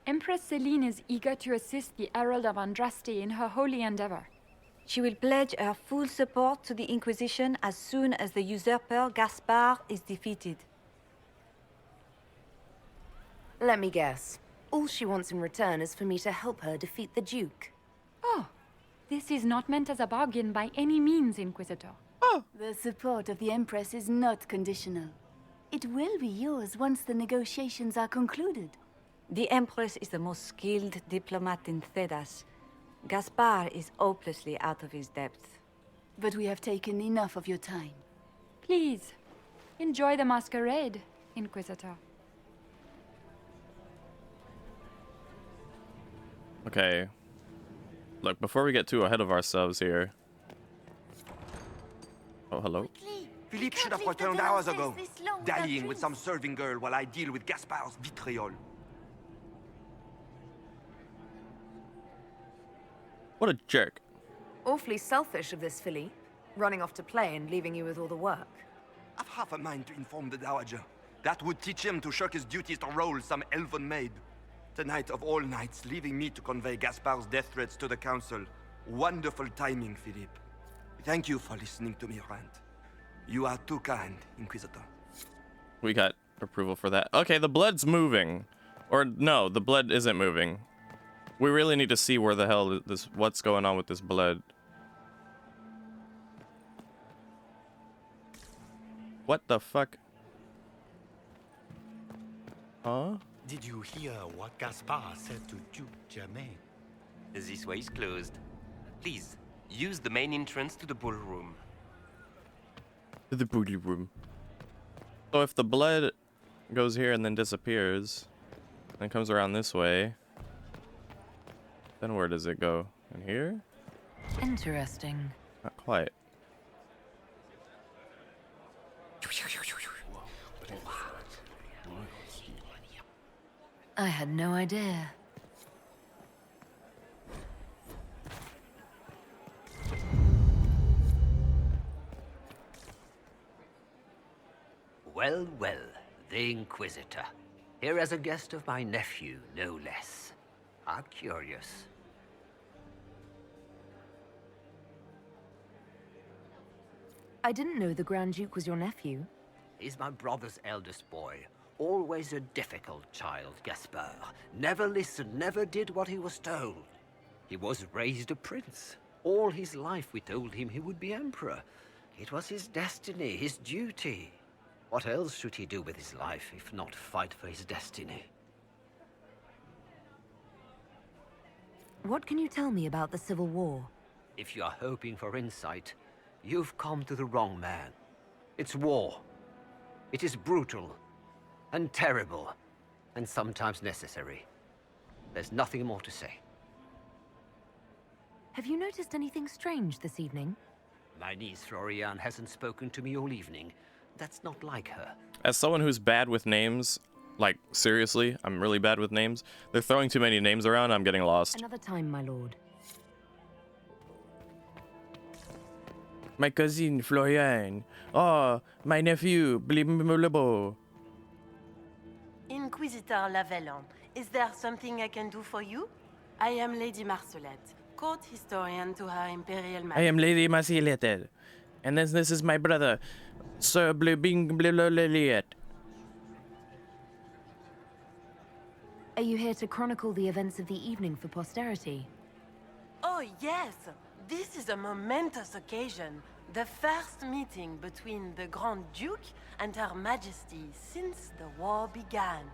Empress Celine is eager to assist the Herald of Andraste in her holy endeavor. She will pledge her full support to the Inquisition as soon as the usurper Gaspar is defeated. Let me guess. All she wants in return is for me to help her defeat the Duke. Oh, this is not meant as a bargain by any means, Inquisitor. The support of the Empress is not conditional. It will be yours once the negotiations are concluded. The Empress is the most skilled diplomat in Thedas. Gaspar is hopelessly out of his depth. But we have taken enough of your time. Please, enjoy the masquerade, Inquisitor. Okay. Look, before we get too ahead of ourselves here. Oh, hello. Philippe should have returned hours ago, dallying with some serving girl while I deal with Gaspar's vitriol. What a jerk. Awfully selfish of this Philippe, running off to play and leaving you with all the work. I've half a mind to inform the Dowager. That would teach him to shirk his duties to roll some elven maid. Tonight of all nights, leaving me to convey Gaspar's death threats to the Council. Wonderful timing, Philippe. Thank you for listening to me rant. You are too kind, Inquisitor. We got approval for that. Okay, the blood's moving. Or no, the blood isn't moving. We really need to see where the hell what's going on with this blood. What the fuck? Huh? Did you hear what Gaspard said to Duke Germain? This way is closed. Please, use the main entrance to the ballroom. The ballroom. So if the blood goes here and then disappears, then comes around this way, then where does it go? In here? Interesting. Not quite. I had no idea. Well, well, the Inquisitor. Here as a guest of my nephew, no less. How curious. I didn't know the Grand Duke was your nephew. He's my brother's eldest boy. Always a difficult child, Gaspard. Never listened, never did what he was told. He was raised a prince. All his life we told him he would be emperor. It was his destiny, his duty. What else should he do with his life if not fight for his destiny? What can you tell me about the Civil War? If you are hoping for insight, you've come to the wrong man. It's war. It is brutal, and terrible, and sometimes necessary. There's nothing more to say. Have you noticed anything strange this evening? My niece Florian hasn't spoken to me all evening. That's not like her. As someone who's bad with names, like seriously, I'm really bad with names. They're throwing too many names around, I'm getting lost. Another time, my lord. My cousin Florian. Oh, my nephew. Inquisitor Lavellan, is there something I can do for you? I am Lady Marcelette, court historian to Her Imperial Majesty. I am Lady Marcelette. And this is my brother, Sir Blibing. Are you here to chronicle the events of the evening for posterity? Oh, yes. This is a momentous occasion. The first meeting between the Grand Duke and Her Majesty since the war began.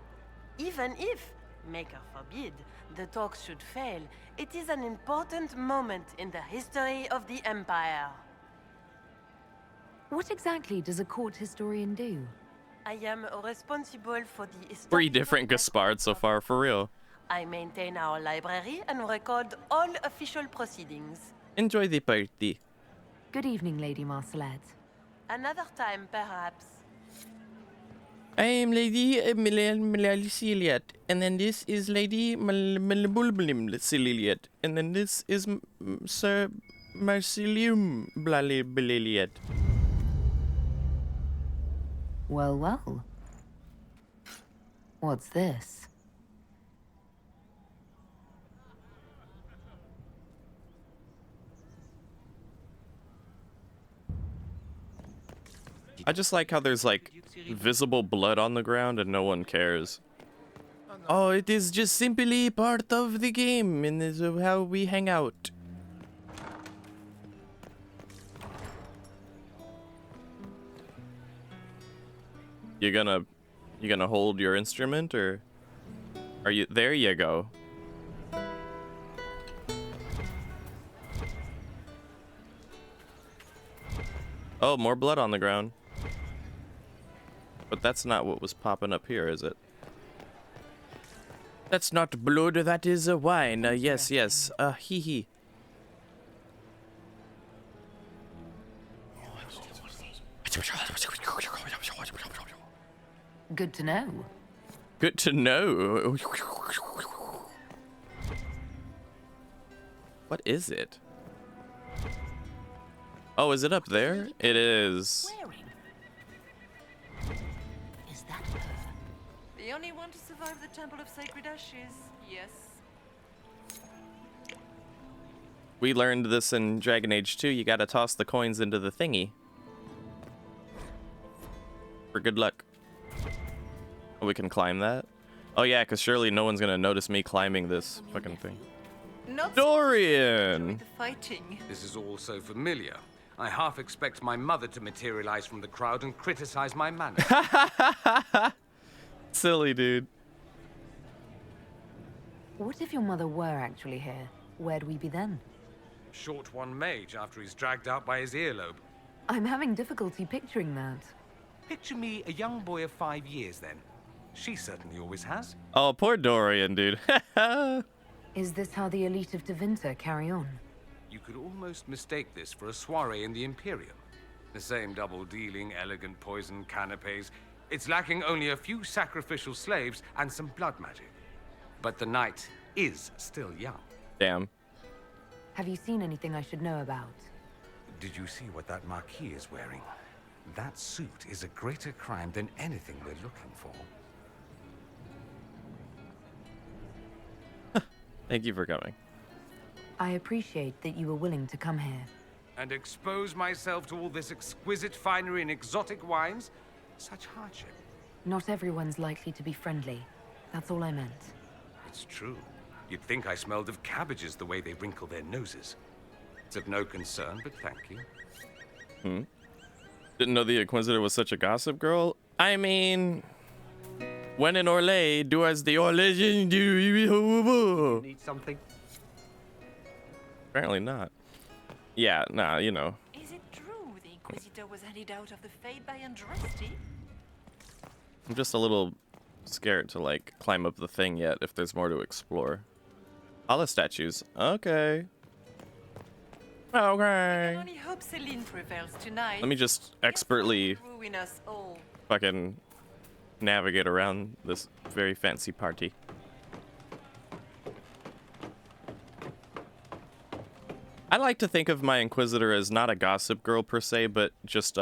Even if, Maker forbid, the talks should fail, it is an important moment in the history of the Empire. What exactly does a court historian do? I am responsible for the... 3 different Gaspards so far, for real. I maintain our library and record all official proceedings. Enjoy the party. Good evening, Lady Marcelette. Another time, perhaps. I am Lady Marcelette, and then this is Lady Marcelette, and then this is Sir Marcelium Blaliet. Well, well. What's this? I just like how there's like visible blood on the ground and no one cares. Oh, it is just simply part of the game and this is how we hang out. You gonna hold your instrument, or are you? There you go. Oh, more blood on the ground. But that's not what was popping up here, is it? That's not blood, that is a wine. Yes, yes. Hee hee. Good to know. Good to know. What is it? Oh, is it up there? It is. Is that her? The only one to survive the Temple of Sacred Ashes, yes. We learned this in Dragon Age 2. You gotta toss the coins into the thingy. For good luck. Oh, we can climb that? Oh yeah, because surely no one's gonna notice me climbing this fucking thing. Not Dorian! the fighting. This is all so familiar. I half expect my mother to materialize from the crowd and criticize my manners. Silly, dude. What if your mother were actually here? Where'd we be then? Short one mage after he's dragged out by his earlobe. I'm having difficulty picturing that. Picture me a young boy of 5 years then. She certainly always has. Oh, poor Dorian, dude. Is this how the elite of Tevinter carry on? You could almost mistake this for a soiree in the Imperium. The same double-dealing, elegant poison canapes. It's lacking only a few sacrificial slaves and some blood magic. But the night is still young. Damn. Have you seen anything I should know about? Did you see what that Marquis is wearing? That suit is a greater crime than anything we're looking for. Thank you for coming. I appreciate that you were willing to come here. And expose myself to all this exquisite finery and exotic wines? Such hardship. Not everyone's likely to be friendly. That's all I meant. It's true. You'd think I smelled of cabbages the way they wrinkle their noses. It's of no concern, but thank you. Didn't know the Inquisitor was such a gossip girl? I mean, when in Orlais, do as the Orlesians do. Need something? Apparently not. Yeah, nah, you know. Is it true the Inquisitor was headed out of the Fade by Andraste? I'm just a little scared to, like, climb up the thing yet if there's more to explore. Hala statues. Okay. I Okay. can only hope Celine prevails tonight. Let me just expertly Ruin us all. fucking navigate around this very fancy party. I like to think of my Inquisitor as not a gossip girl per se, but just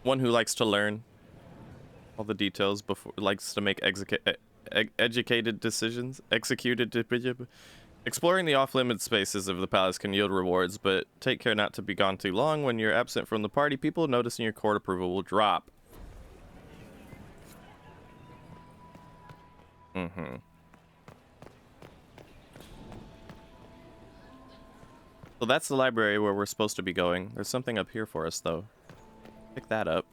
one who likes to learn all the details before, likes to make educated decisions, Exploring the off-limit spaces of the palace can yield rewards, but take care not to be gone too long. When you're absent from the party, people noticing your court approval will drop. So that's the library where we're supposed to be going. There's something up here for us, though. Pick that up.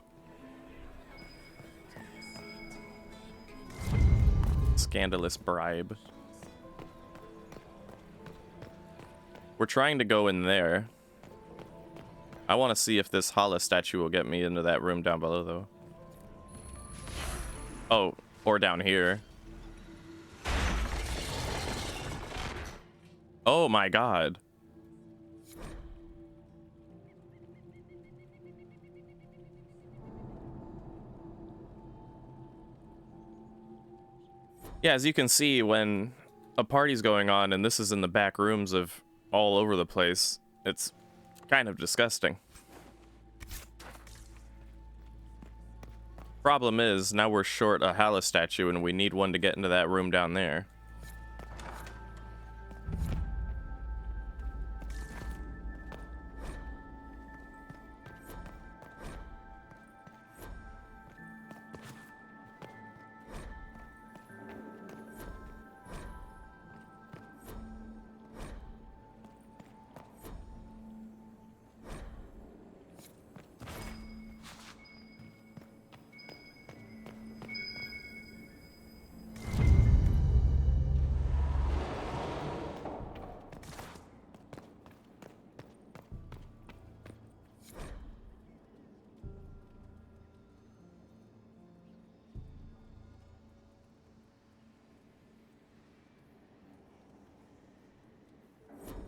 Scandalous bribe. We're trying to go in there. I want to see if this Hala statue will get me into that room down below, though. Oh, or down here. Oh my god. Yeah, as you can see, when a party's going on and this is in the back rooms of all over the place, it's kind of disgusting. Problem is, now we're short a Hala statue and we need one to get into that room down there.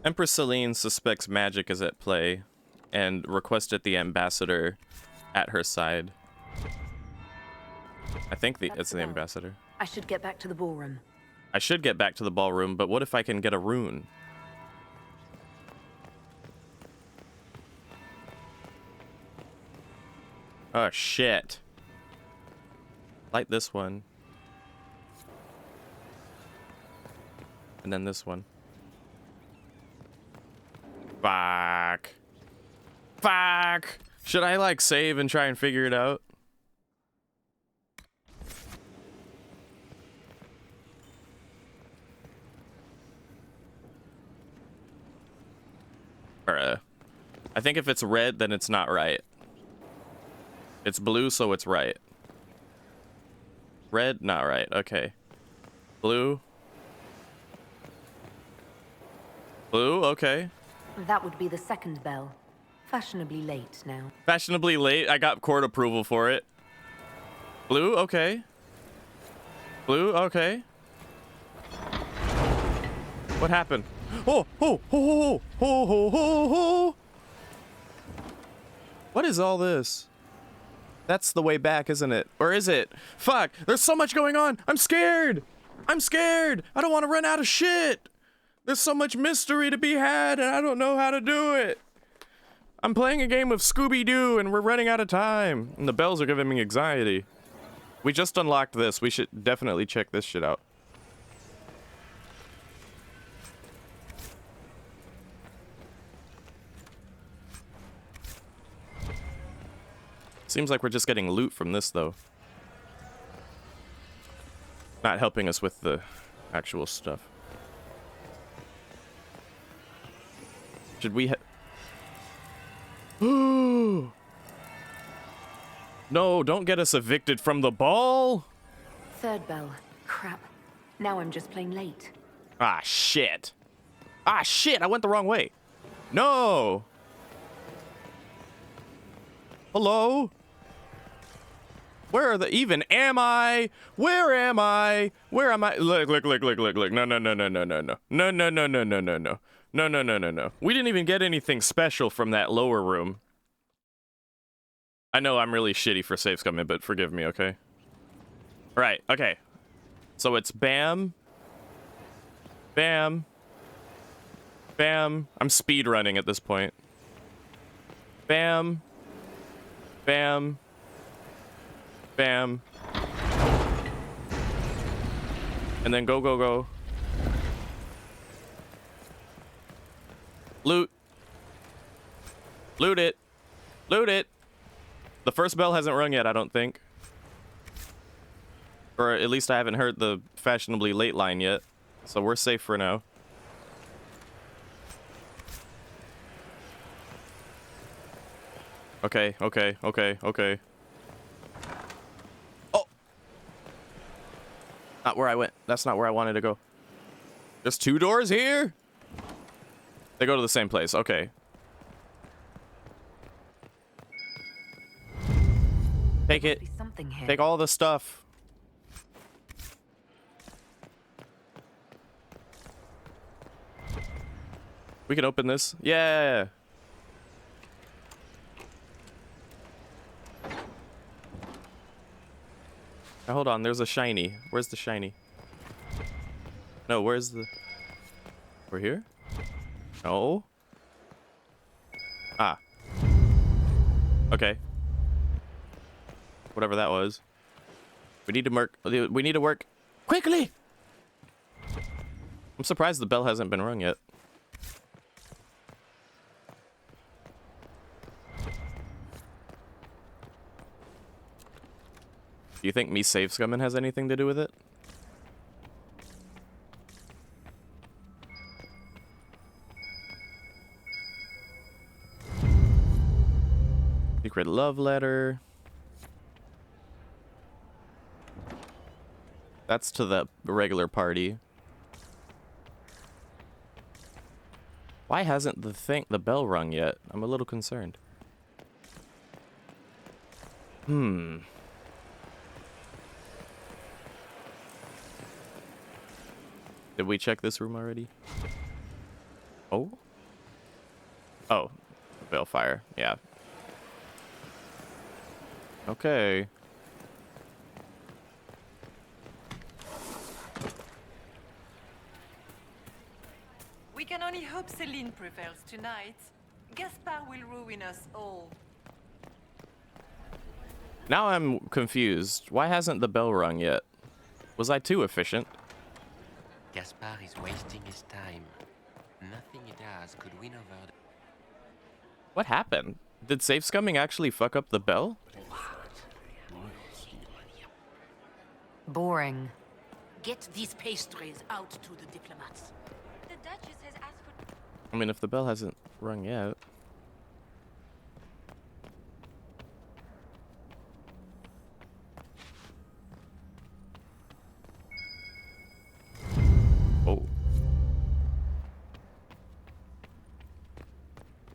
Empress Celine suspects magic is at play and requested the ambassador at her side. I think it's the ambassador. I should get back to the ballroom. I should get back to the ballroom, but what if I can get a rune? Oh, shit. Light this one. And then this one. Fuck. Fuck. Should I, like, save and try and figure it out? Or, I think if it's red, then it's not right. It's blue, so it's right. Red? Not right. Okay. Blue? Blue? Okay. That would be the second bell. Fashionably late now. Fashionably late? I got court approval for it. Blue? Okay. Blue? Okay. What happened? Oh! Oh! Oh! Oh! Oh! Oh! Oh! Oh! What is all this? That's the way back, isn't it? Or is it? Fuck! There's so much going on! I'm scared! I'm scared! I don't want to run out of shit! There's so much mystery to be had, and I don't know how to do it! I'm playing a game of Scooby-Doo, and we're running out of time. And the bells are giving me anxiety. We just unlocked this. We should definitely check this shit out. Seems like we're just getting loot from this, though. Not helping us with the actual stuff. Should we No, don't get us evicted from the ball! Third bell. Crap. Now I'm just plain late. Ah, shit. Ah, shit, I went the wrong way. No! Hello? Where are the even am I? Where am I? Where am I? Look. No. No. We didn't even get anything special from that lower room. I know I'm really shitty for safe scumming, but forgive me, okay? Right, okay. So it's bam. Bam. Bam. I'm speed running at this point. Bam. Bam. Bam. And then go. Loot. Loot it. Loot it. The first bell hasn't rung yet, I don't think. Or at least I haven't heard the fashionably late line yet. So we're safe for now. Okay. Not where I went. That's not where I wanted to go. There's 2 doors here? They go to the same place. Okay. Take it. Take all the stuff. We can open this. Yeah. Now, hold on, there's a shiny. Where's the shiny? No, where's the... We're here? No. Ah. Okay. Whatever that was. We need to work quickly! I'm surprised the bell hasn't been rung yet. Do you think me safe scumming has anything to do with it? Secret love letter. That's to the regular party. Why hasn't the bell rung yet? I'm a little concerned. Did we check this room already? Oh? Oh. Balefire. Yeah. Okay. We can only hope Celine prevails tonight. Gaspard will ruin us all. Now I'm confused. Why hasn't the bell rung yet? Was I too efficient? Gaspard is wasting his time. Nothing he does could win over the... What happened? Did safe scumming actually fuck up the bell? Boring. Get these pastries out to the diplomats. The Duchess has asked for... I mean, if the bell hasn't rung yet.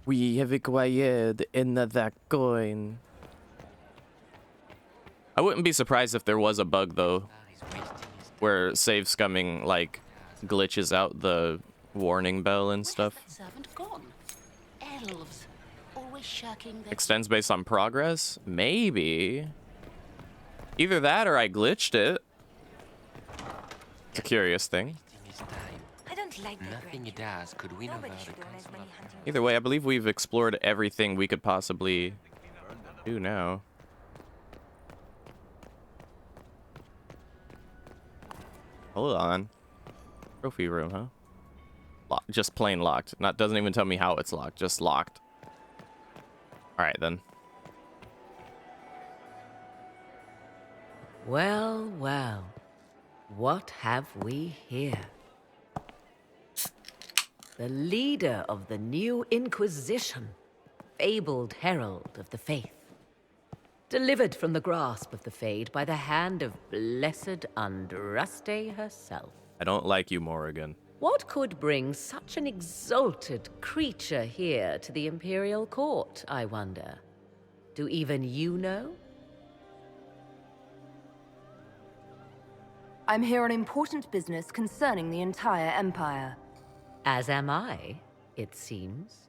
We have acquired another coin. I wouldn't be surprised if there was a bug, though, where save scumming, like, glitches out the warning bell and stuff. Servant gone. Elves, always shirking their... Extends based on progress? Maybe. Either that or I glitched it. It's a curious thing. I don't like that. Nothing it does could win over the council of... Either way, I believe we've explored everything we could possibly do now. Hold on. Trophy room, huh? Just plain locked. Doesn't even tell me how it's locked. Just locked. Alright, then. Well, well. What have we here? The leader of the new Inquisition, fabled herald of the faith. Delivered from the grasp of the Fade by the hand of blessed Andraste herself. I don't like you, Morrigan. What could bring such an exalted creature here to the Imperial Court, I wonder? Do even you know? I'm here on important business concerning the entire Empire. As am I, it seems.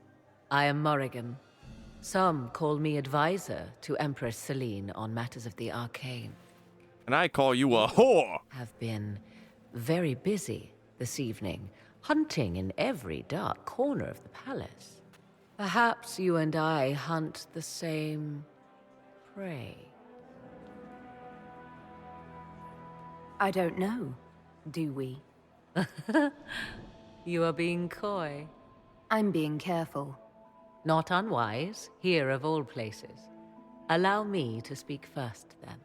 I am Morrigan. Some call me advisor to Empress Celine on matters of the arcane. And I call you a whore! Have been very busy this evening, hunting in every dark corner of the palace. Perhaps you and I hunt the same prey. I don't know. Do we? You are being coy. I'm being careful. Not unwise, here of all places. Allow me to speak first, then.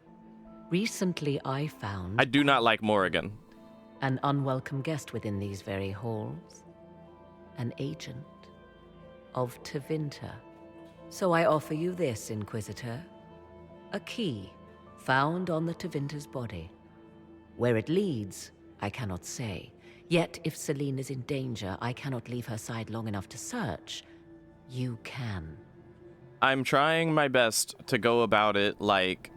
Recently I found... I do not like Morrigan. An unwelcome guest within these very halls. An agent of Tevinter. So I offer you this, Inquisitor. A key found on the Tevinter's body. Where it leads, I cannot say. Yet, if Celine is in danger, I cannot leave her side long enough to search. You can. I'm trying my best to go about it like...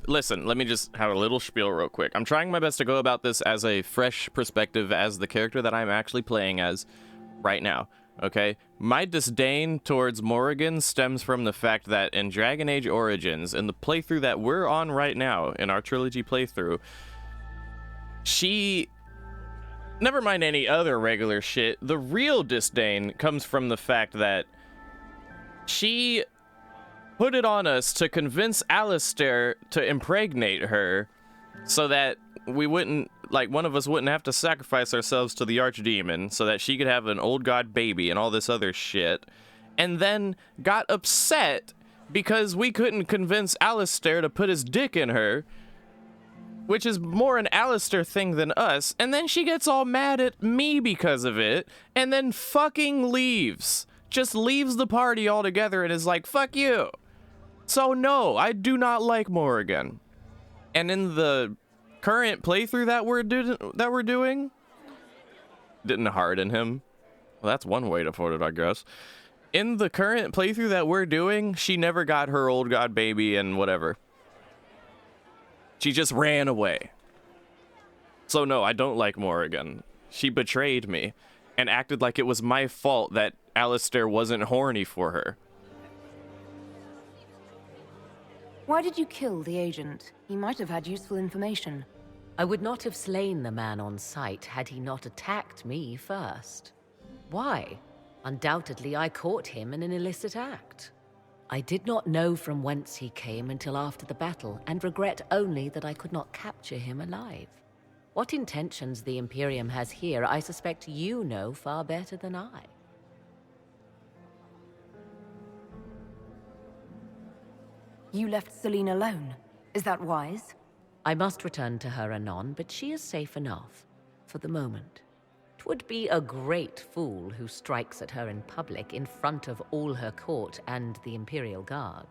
Listen, let me just have a little spiel real quick. I'm trying my best to go about this as a fresh perspective as the character that I'm actually playing as right now, okay? My disdain towards Morrigan stems from the fact that in Dragon Age Origins, in the playthrough that we're on right now, in our trilogy playthrough, she... Never mind any other regular shit, the real disdain comes from the fact that she put it on us to convince Alistair to impregnate her so that we wouldn't, like, one of us wouldn't have to sacrifice ourselves to the archdemon so that she could have an old god baby and all this other shit, and then got upset because we couldn't convince Alistair to put his dick in her, which is more an Alistair thing than us, and then she gets all mad at me because of it, and then fucking leaves. Just leaves the party altogether and is like, fuck you. So no, I do not like Morrigan. And in the current playthrough that we're doing, didn't harden him. Well, that's one way to put it, I guess. In the current playthrough that we're doing, she never got her old god baby and whatever. She just ran away. So no, I don't like Morrigan. She betrayed me and acted like it was my fault that Alistair wasn't horny for her. Why did you kill the agent? He might have had useful information. I would not have slain the man on sight had he not attacked me first. Why? Undoubtedly, I caught him in an illicit act. I did not know from whence he came until after the battle, and regret only that I could not capture him alive. What intentions the Imperium has here, I suspect you know far better than I. You left Celine alone. Is that wise? I must return to her anon, but she is safe enough, for the moment. 'Twould be a great fool who strikes at her in public in front of all her court and the Imperial Guard.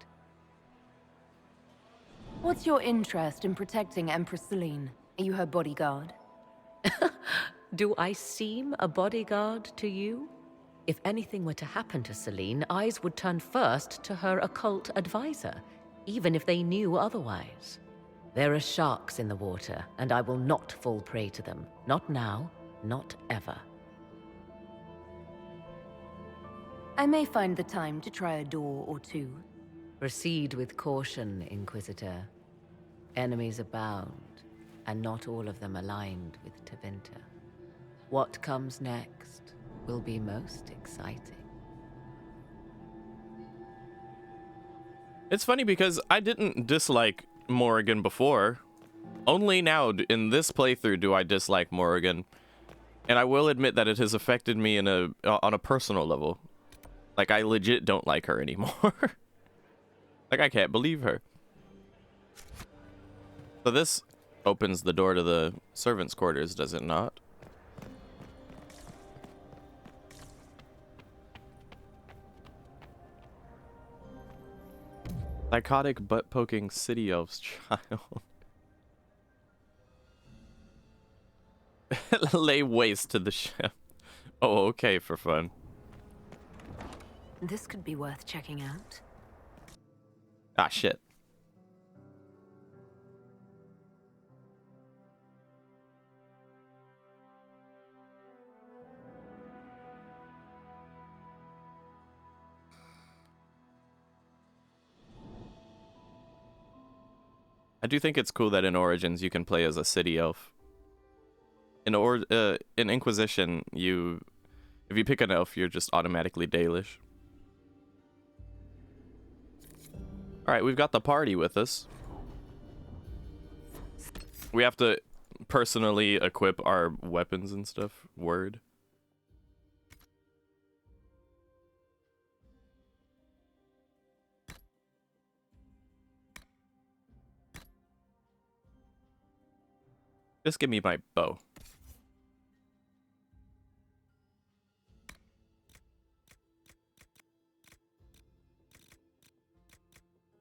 What's your interest in protecting Empress Celine? Are you her bodyguard? Do I seem a bodyguard to you? If anything were to happen to Celine, eyes would turn first to her occult advisor, even if they knew otherwise. There are sharks in the water, and I will not fall prey to them. Not now, not ever. I may find the time to try a door or two. Proceed with caution, Inquisitor. Enemies abound, and not all of them aligned with Tevinter. What comes next will be most exciting. It's funny because I didn't dislike Morrigan before. Only now in this playthrough do I dislike Morrigan. And I will admit that it has affected me in on a personal level. Like, I legit don't like her anymore. Like, I can't believe her. So this opens the door to the servants' quarters, does it not? Psychotic butt-poking city elf's child. Lay waste to the ship. Oh, okay, for fun. This could be worth checking out. Ah, shit. I do think it's cool that in Origins you can play as a city elf. In Inquisition, if you pick an elf, you're just automatically Dalish. All right, we've got the party with us. We have to personally equip our weapons and stuff. Word. Just give me my bow.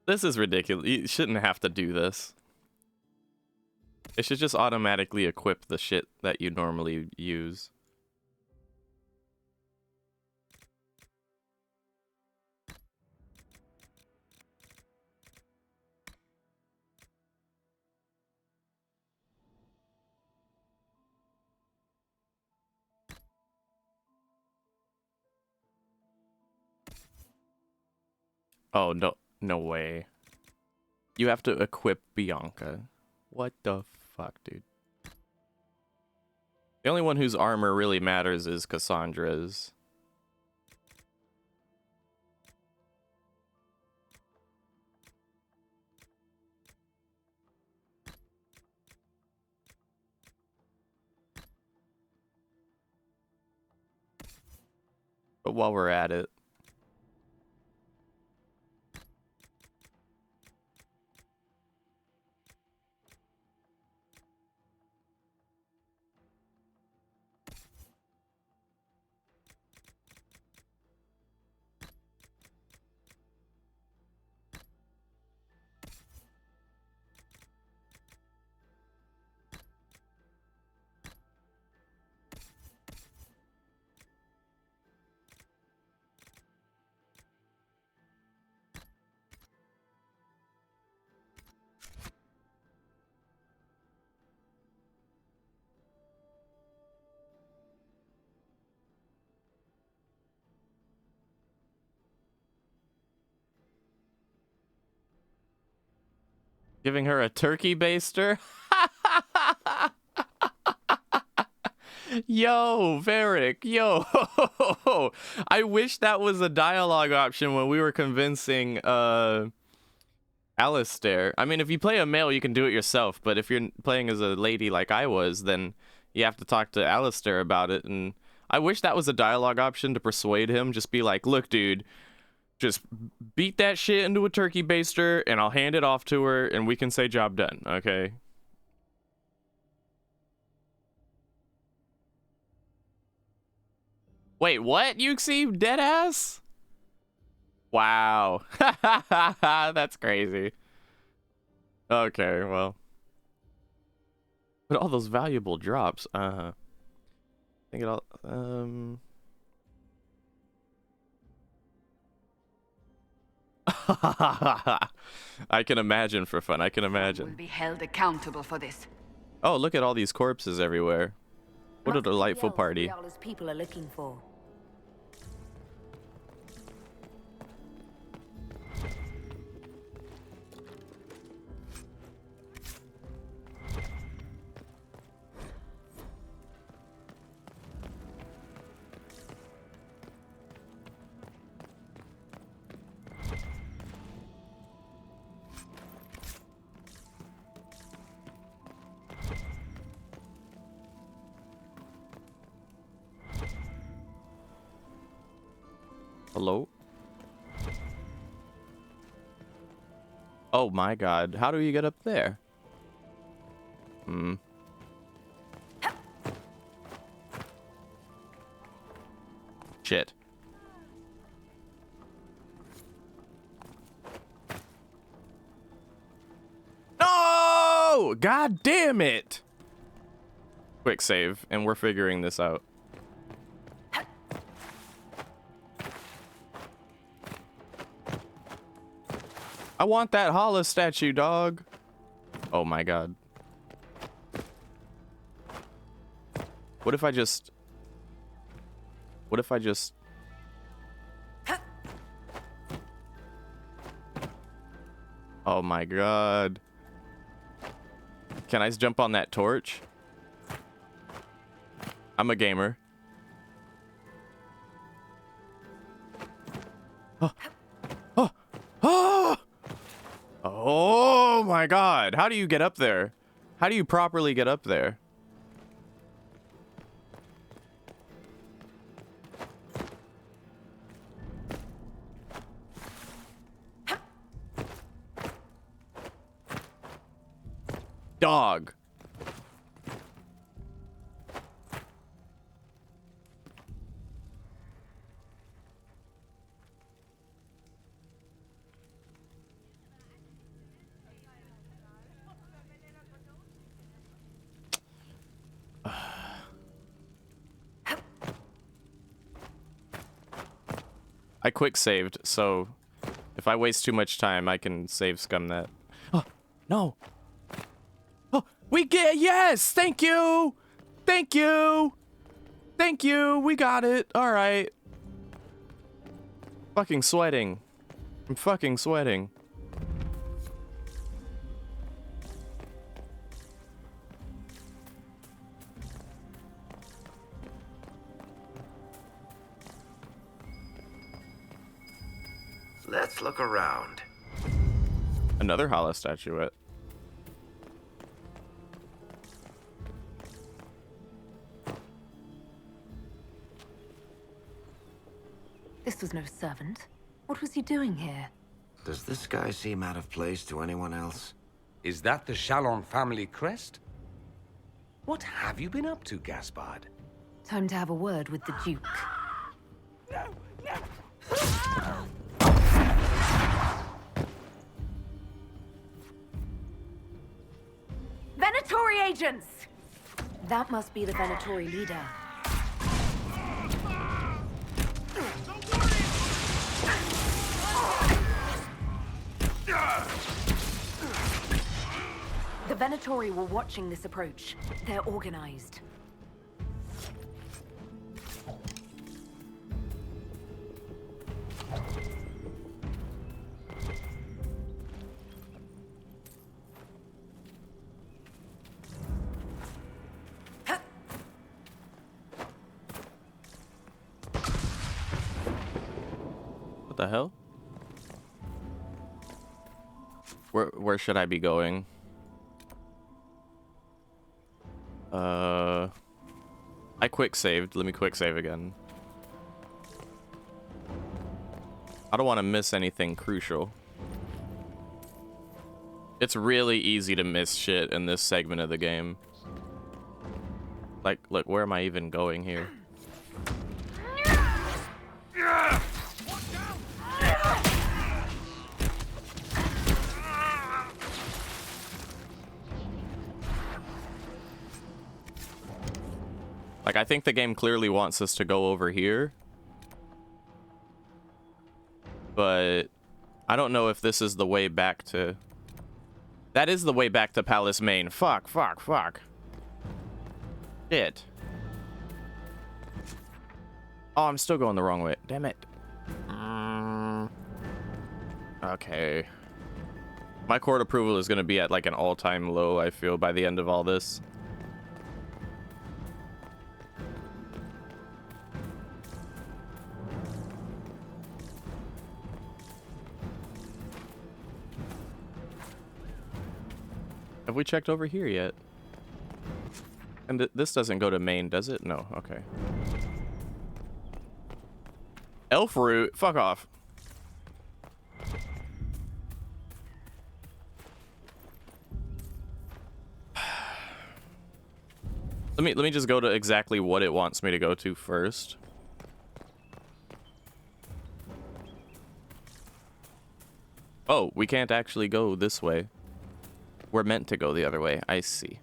This is ridiculous. You shouldn't have to do this. It should just automatically equip the shit that you normally use. Oh, no way. You have to equip Bianca. What the fuck, dude? The only one whose armor really matters is Cassandra's. But while we're at it, giving her a turkey baster? Yo, Varric, yo. I wish that was a dialogue option when we were convincing Alistair. I mean, if you play a male, you can do it yourself, but if you're playing as a lady like I was, then you have to talk to Alistair about it. And I wish that was a dialogue option to persuade him. Just be like, look, dude, just beat that shit into a turkey baster and I'll hand it off to her and we can say job done, okay? Wait, what? Yuxi? Deadass? Wow. That's crazy. Okay, well. But all those valuable drops, I think it all, I can imagine for fun. I can Will imagine. be held accountable for this. Oh, look at all these corpses everywhere. What a Must be the delightful elves party. Riala's people are looking for. Hello? Oh my god. How do you get up there? Shit. No! God damn it! Quick save, and we're figuring this out. I want that Hala statue, dog. Oh my god. What if I just... Oh my god. Can I jump on that torch? I'm a gamer. Oh my god. How do you get up there? How do you properly get up there? Dog. I quick saved, so if I waste too much time, I can save scum that. Oh, no. Oh, we get, yes, thank you. Thank you. Thank you. We got it. All right. Fucking sweating. I'm fucking sweating. Let's look around. Another Hala statuette. This was no servant. What was he doing here? Does this guy seem out of place to anyone else? Is that the Chalon family crest? What have you been up to, Gaspard? Time to have a word with the Duke. Venatori agents! That must be the Venatori leader. The Venatori were watching this approach. They're organized. What the hell? Where should I be going? I quick saved. Let me quick save again. I don't want to miss anything crucial. It's really easy to miss shit in this segment of the game. Like, look, where am I even going here? Like, I think the game clearly wants us to go over here. But I don't know if this is the way back to... That is the way back to Palace Main. Fuck. Shit. Oh, I'm still going the wrong way. Damn it. Okay. My court approval is going to be at like an all-time low, I feel, by the end of all this. Have we checked over here yet? And this doesn't go to main, does it? No, okay. Elf root? Fuck off. Let me just go to exactly what it wants me to go to first. Oh, we can't actually go this way. We're meant to go the other way. I see.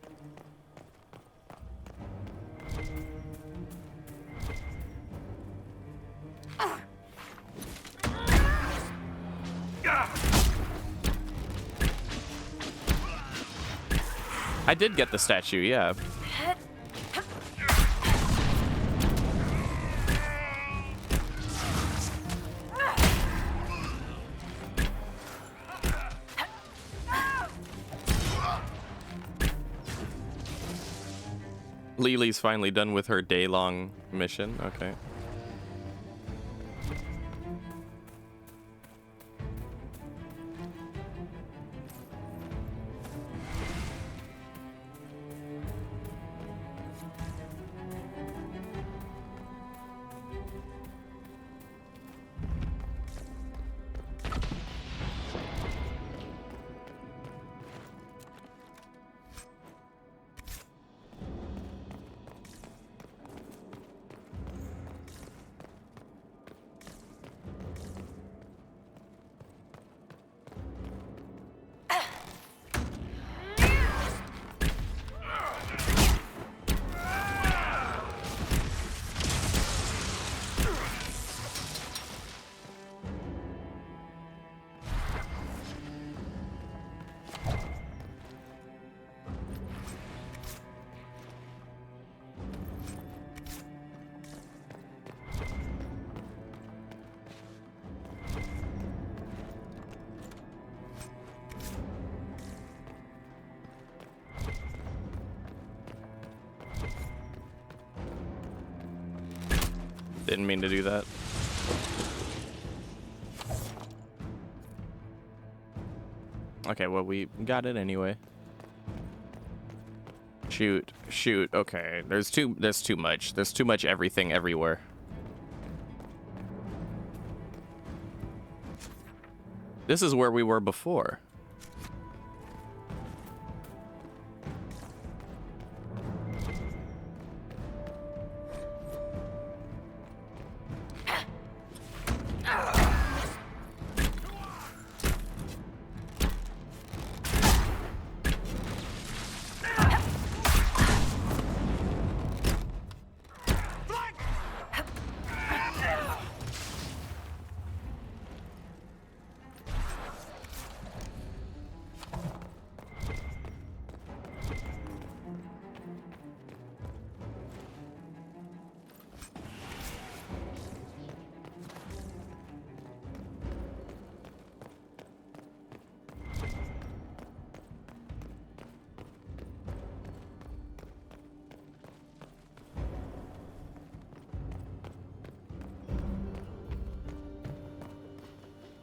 I did get the statue, yeah. Lily's finally done with her day-long mission. Okay. Didn't mean to do that. Okay, well, we got it anyway. Shoot. Okay, there's too much. There's too much everything everywhere. This is where we were before.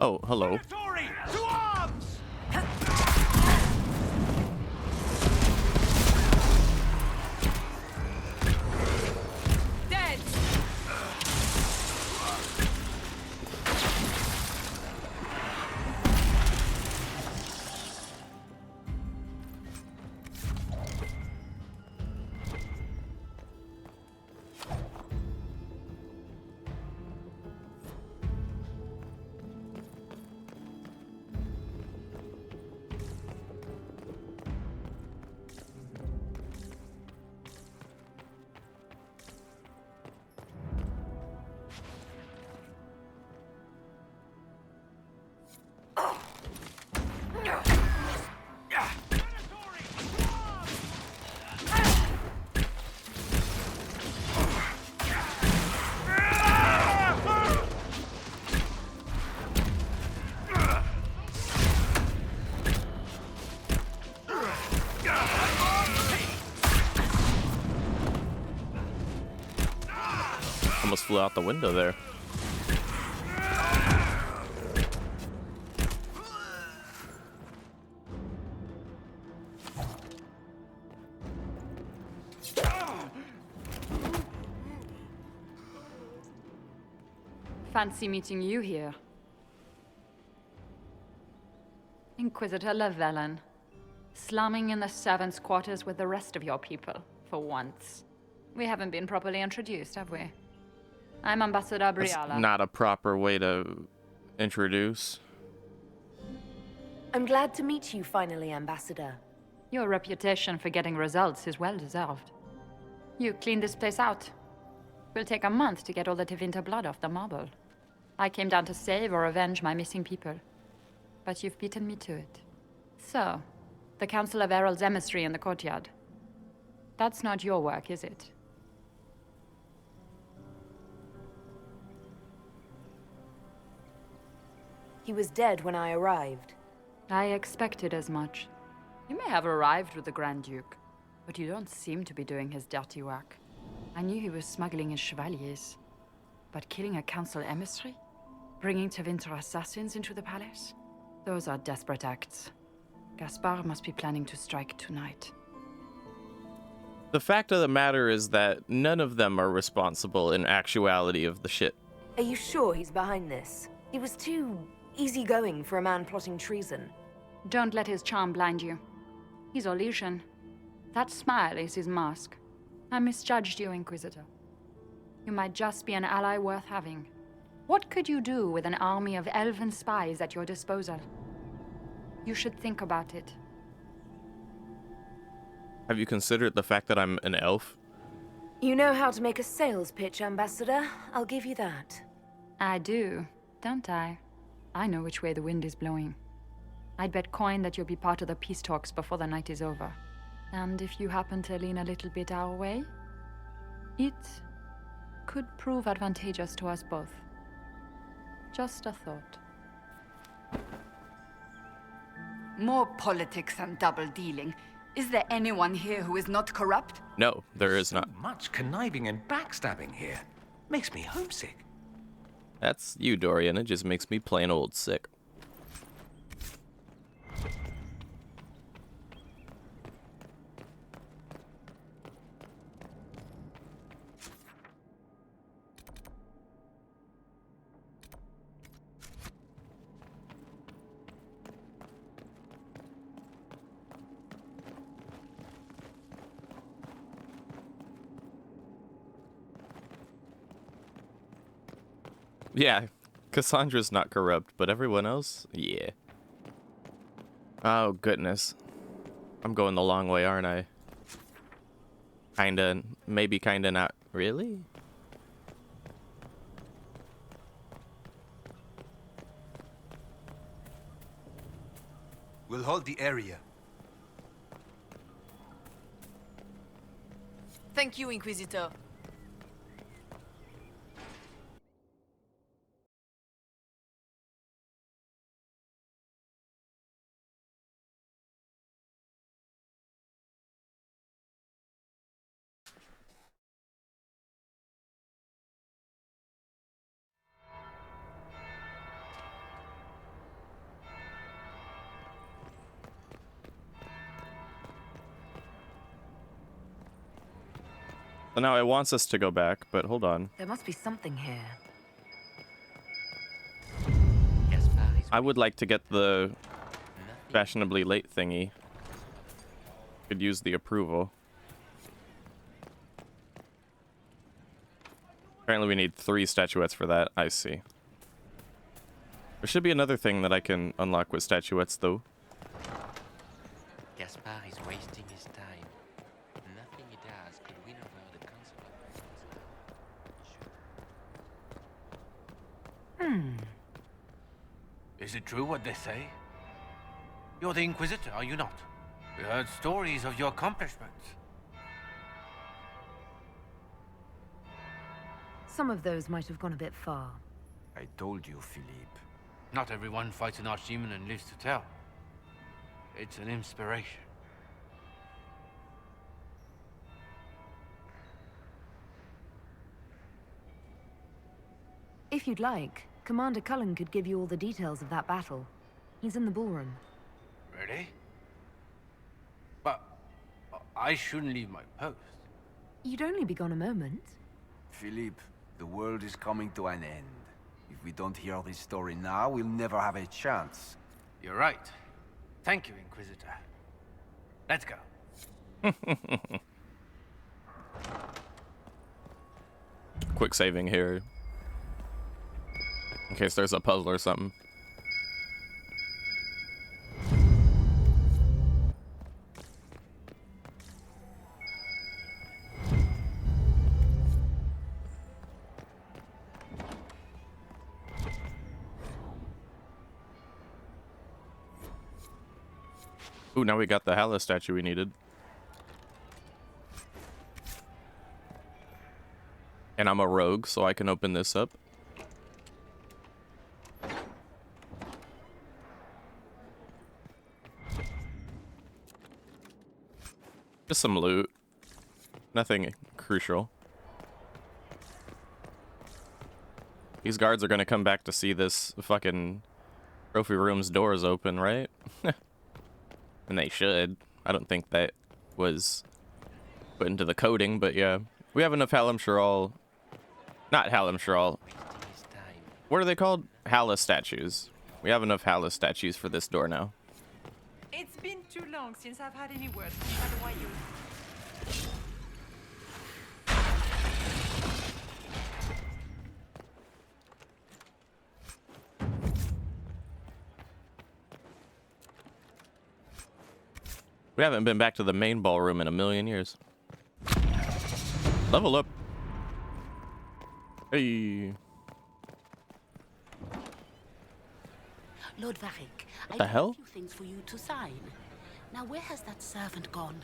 Oh, hello. To arms! Dead! Almost flew out the window there. Fancy meeting you here. Inquisitor Llewellyn. Slumming in the servants' quarters with the rest of your people, for once. We haven't been properly introduced, have we? I'm Ambassador That's Briala. not a proper way to introduce. I'm glad to meet you finally, Ambassador. Your reputation for getting results is well deserved. You cleaned this place out. Will take a month to get all the Tevinter blood off the marble. I came down to save or avenge my missing people. But you've beaten me to it. So, the Council of Herald's emissary in the courtyard. That's not your work, is it? He was dead when I arrived. I expected as much. You may have arrived with the Grand Duke, but you don't seem to be doing his dirty work. I knew he was smuggling his chevaliers. But killing a council emissary? Bringing Tevinter assassins into the palace? Those are desperate acts. Gaspard must be planning to strike tonight. The fact of the matter is that none of them are responsible in actuality of the shit. Are you sure he's behind this? He was too easygoing for a man plotting treason. Don't let his charm blind you. He's Orlesian. That smile is his mask. I misjudged you, Inquisitor. You might just be an ally worth having. What could you do with an army of elven spies at your disposal? You should think about it. Have you considered the fact that I'm an elf? You know how to make a sales pitch, Ambassador. I'll give you that. I do, don't I? I know which way the wind is blowing. I'd bet coin that you'll be part of the peace talks before the night is over. And if you happen to lean a little bit our way, it could prove advantageous to us both. Just a thought. More politics and double-dealing. Is there anyone here who is not corrupt? No, there is not. Much conniving and backstabbing here. Makes me homesick. That's you, Dorian. It just makes me plain old sick. Yeah, Cassandra's not corrupt, but everyone else, yeah. Oh, goodness. I'm going the long way, aren't I? Kinda, maybe kinda not. Really? We'll hold the area. Thank you, Inquisitor. So now it wants us to go back, but hold on. There must be something here. I would like to get the fashionably late thingy. Could use the approval. Apparently we need 3 statuettes for that. I see. There should be another thing that I can unlock with statuettes, though. Gaspard is wasting his time. Nothing he does could win over the council. Is it true what they say? You're the Inquisitor, are you not? We heard stories of your accomplishments. Some of those might have gone a bit far. I told you, Philippe. Not everyone fights an archdemon and lives to tell. It's an inspiration. If you'd like, Commander Cullen could give you all the details of that battle. He's in the ballroom. Really? But I shouldn't leave my post. You'd only be gone a moment. Philippe, the world is coming to an end. If we don't hear this story now, we'll never have a chance. You're right. Thank you, Inquisitor. Let's go. Quick saving here. In case there's a puzzle or something. Ooh, now we got the Hala statue we needed. And I'm a rogue, so I can open this up. Just some loot. Nothing crucial. These guards are gonna come back to see this fucking trophy room's doors open, right? And they should. I don't think that was put into the coding, but yeah. We have enough Halimshiral. Not Halimshiral. What are they called? Hala statues. We have enough Hala statues for this door now. It's been too long since I've had any words from Shadowwayu. We haven't been back to the main ballroom in a million years. Level up. Hey. Lord Varric, I The have hell? a few things for you to sign. Now, where has that servant gone?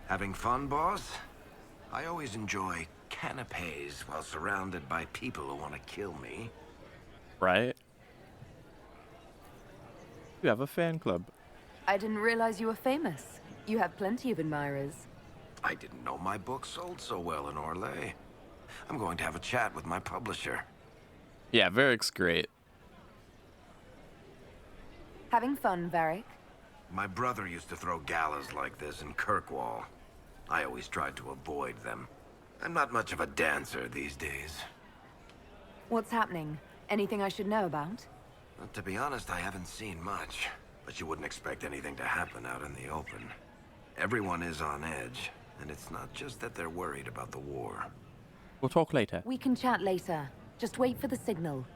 Having fun, boss? I always enjoy canapes while surrounded by people who want to kill me. Right? You have a fan club. I didn't realize you were famous. You have plenty of admirers. I didn't know my book sold so well in Orlais. I'm going to have a chat with my publisher. Yeah, Varric's great. Having fun, Varric? My brother used to throw galas like this in Kirkwall. I always tried to avoid them. I'm not much of a dancer these days. What's happening? Anything I should know about? Well, to be honest, I haven't seen much. But you wouldn't expect anything to happen out in the open. Everyone is on edge, and it's not just that they're worried about the war. We'll talk later. We can chat later. Just wait for the signal.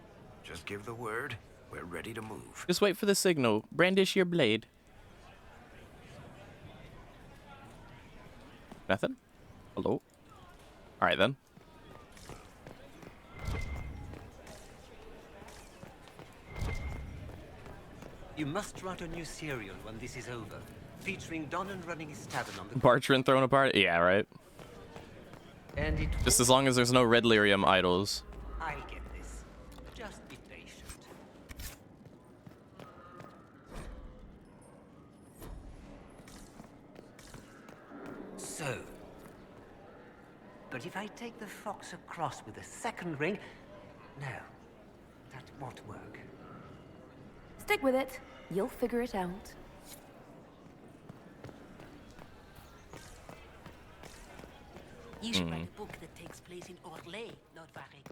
Just give the word. We're ready to move. Just wait for the signal. Brandish your blade. Nothing? Hello? Alright then. You must write a new serial when this is over, featuring Donnan running his tavern on the... Bartran thrown apart? Yeah, right. And it... Just as long as there's no red lyrium idols. I'll get this. Just be patient. So... But if I take the fox across with a second ring... No, that won't work. Stick with it. You'll figure it out. You should write a book that takes place in Orlais, Lord Varric.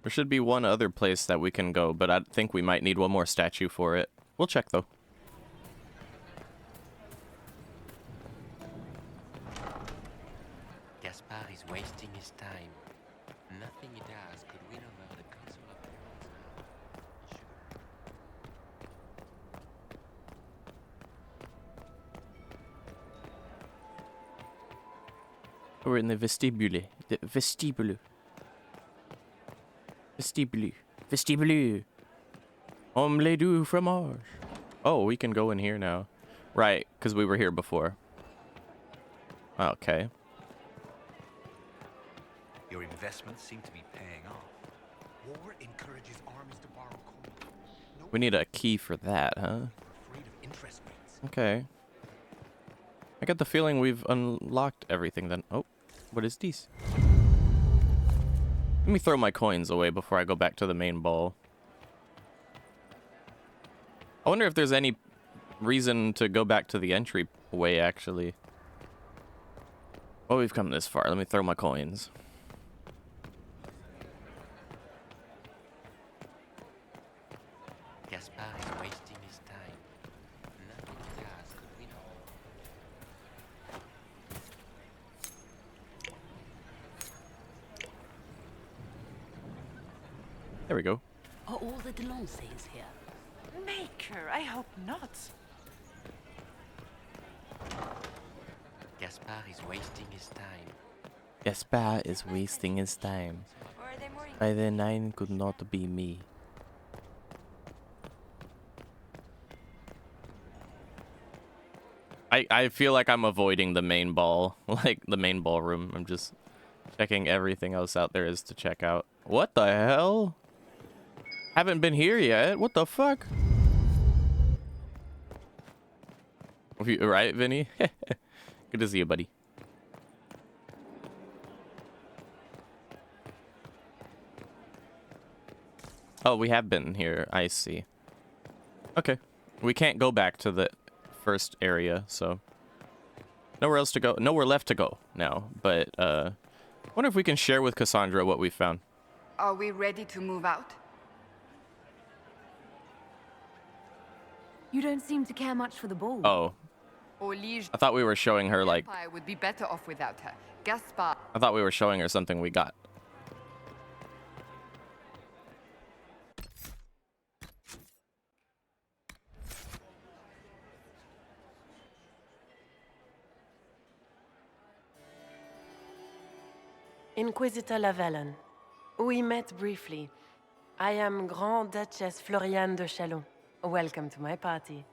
There should be one other place that we can go, but I think we might need one more statue for it. We'll check though. Gaspar is wasting his time. Nothing he does could win over the Council of Heralds. We're in the vestibule. The vestibule. Vestibule. Vestibule. Omelette du fromage. Oh, we can go in here now. Right, because we were here before. Okay. Your investments seem to be paying off. War encourages armies to borrow coin. We need a key for that, huh? Afraid of interest rates. Okay. I get the feeling we've unlocked everything then. Oh, what is this? Let me throw my coins away before I go back to the main ball. I wonder if there's any reason to go back to the entryway, actually. Oh, we've come this far. Let me throw my coins. Gaspar is wasting his time. Nothing he does could win over. There we go. Are all the Delancés here? Maker, I hope not. Gaspar is wasting his time. Gaspar is wasting his time. By the 9 could not be me. I feel like I'm avoiding the main ball, like the main ballroom. I'm just checking everything else out there is to check out. What the hell? Haven't been here yet. What the fuck? Right, Vinny? Good to see you, buddy. Oh, we have been here. I see. Okay. We can't go back to the first area, so nowhere else to go. Nowhere left to go now. But wonder if we can share with Cassandra what we found. Are we ready to move out? You don't seem to care much for the ball. Oh. I thought we were showing her like. I would be better off without her. Gaspar. I thought we were showing her something we got. Inquisitor Lavalin. We met briefly. I am Grand Duchess Floriane de Chalon. Welcome to my party.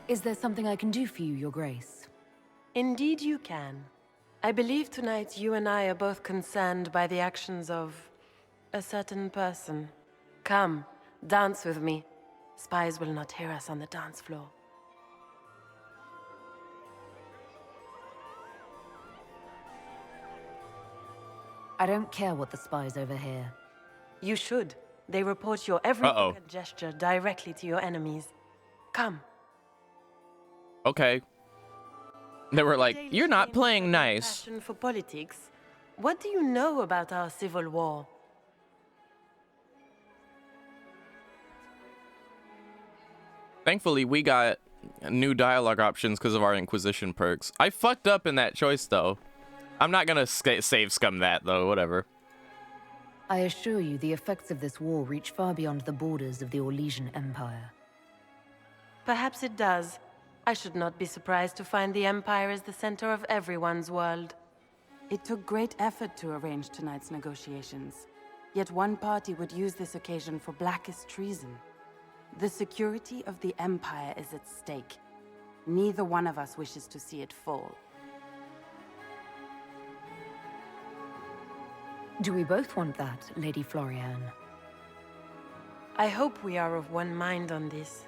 Is there something I can do for you, Your Grace? Indeed you can. I believe tonight you and I are both concerned by the actions of a certain person. Come, dance with me. Spies will not hear us on the dance floor. I don't care what the spies overhear. You should. They report your every look and gesture directly to your enemies. Come. Okay. They were like, you're not playing nice. Passion for politics. What do you know about our civil war? Thankfully, we got new dialogue options because of our Inquisition perks. I fucked up in that choice, though. I'm not gonna save scum that, though. Whatever. I assure you, the effects of this war reach far beyond the borders of the Orlesian Empire. Perhaps it does. I should not be surprised to find the Empire is the center of everyone's world. It took great effort to arrange tonight's negotiations. Yet one party would use this occasion for blackest treason. The security of the Empire is at stake. Neither one of us wishes to see it fall. Do we both want that, Lady Floriane? I hope we are of one mind on this.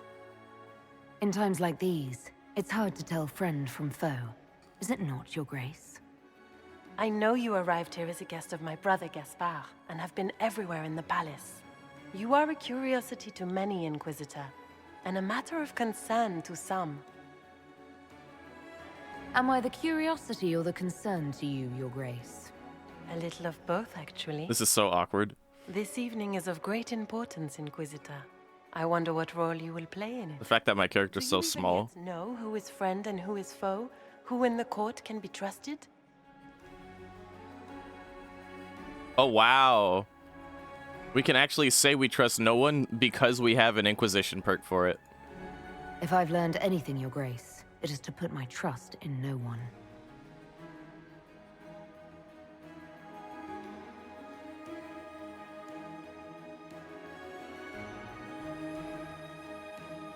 In times like these, it's hard to tell friend from foe. Is it not, Your Grace? I know you arrived here as a guest of my brother Gaspar, and have been everywhere in the palace. You are a curiosity to many, Inquisitor, and a matter of concern to some. Am I the curiosity or the concern to you, Your Grace? A little of both, actually. This is so awkward. This evening is of great importance, Inquisitor. I wonder what role you will play in it. The fact that my character's so small. Do you even yet know who is friend and who is foe? Who in the court can be trusted? Oh, wow. We can actually say we trust no one because we have an Inquisition perk for it. If I've learned anything, Your Grace, it is to put my trust in no one.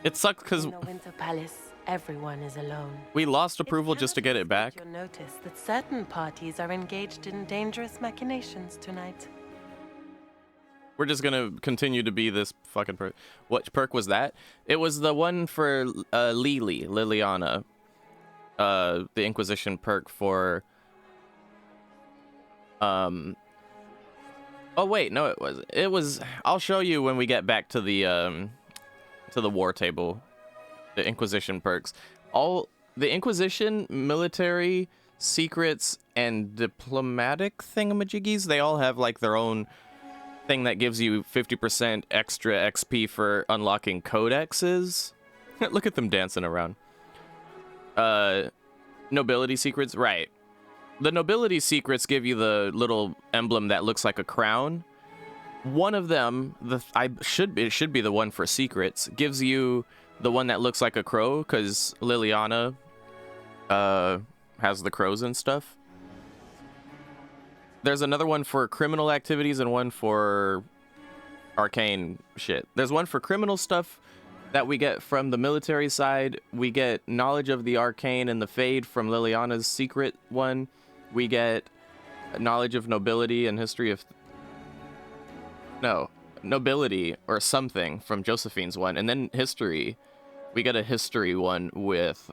It sucks because in the Winter Palace, everyone is alone. we lost approval just to get it back. You'll notice that certain parties are engaged in dangerous machinations tonight. We're just gonna continue to be this fucking perk. What perk was that? It was the one for Liliana. The Inquisition perk for... Oh wait, no it was. It was... I'll show you when we get back to the war table. The Inquisition perks. All... The Inquisition, military, secrets, and diplomatic thingamajiggies, they all have like their own thing that gives you 50% extra XP for unlocking codexes. Look at them dancing around. Nobility secrets, right. The nobility secrets give you the little emblem that looks like a crown. One of them, it should be the one for secrets, gives you the one that looks like a crow, because Liliana has the crows and stuff. There's another one for criminal activities and one for arcane shit. There's one for criminal stuff that we get from the military side. We get knowledge of the arcane and the fade from Liliana's secret one. We get knowledge of nobility and history of... No, nobility or something from Josephine's one. And then history. We get a history one with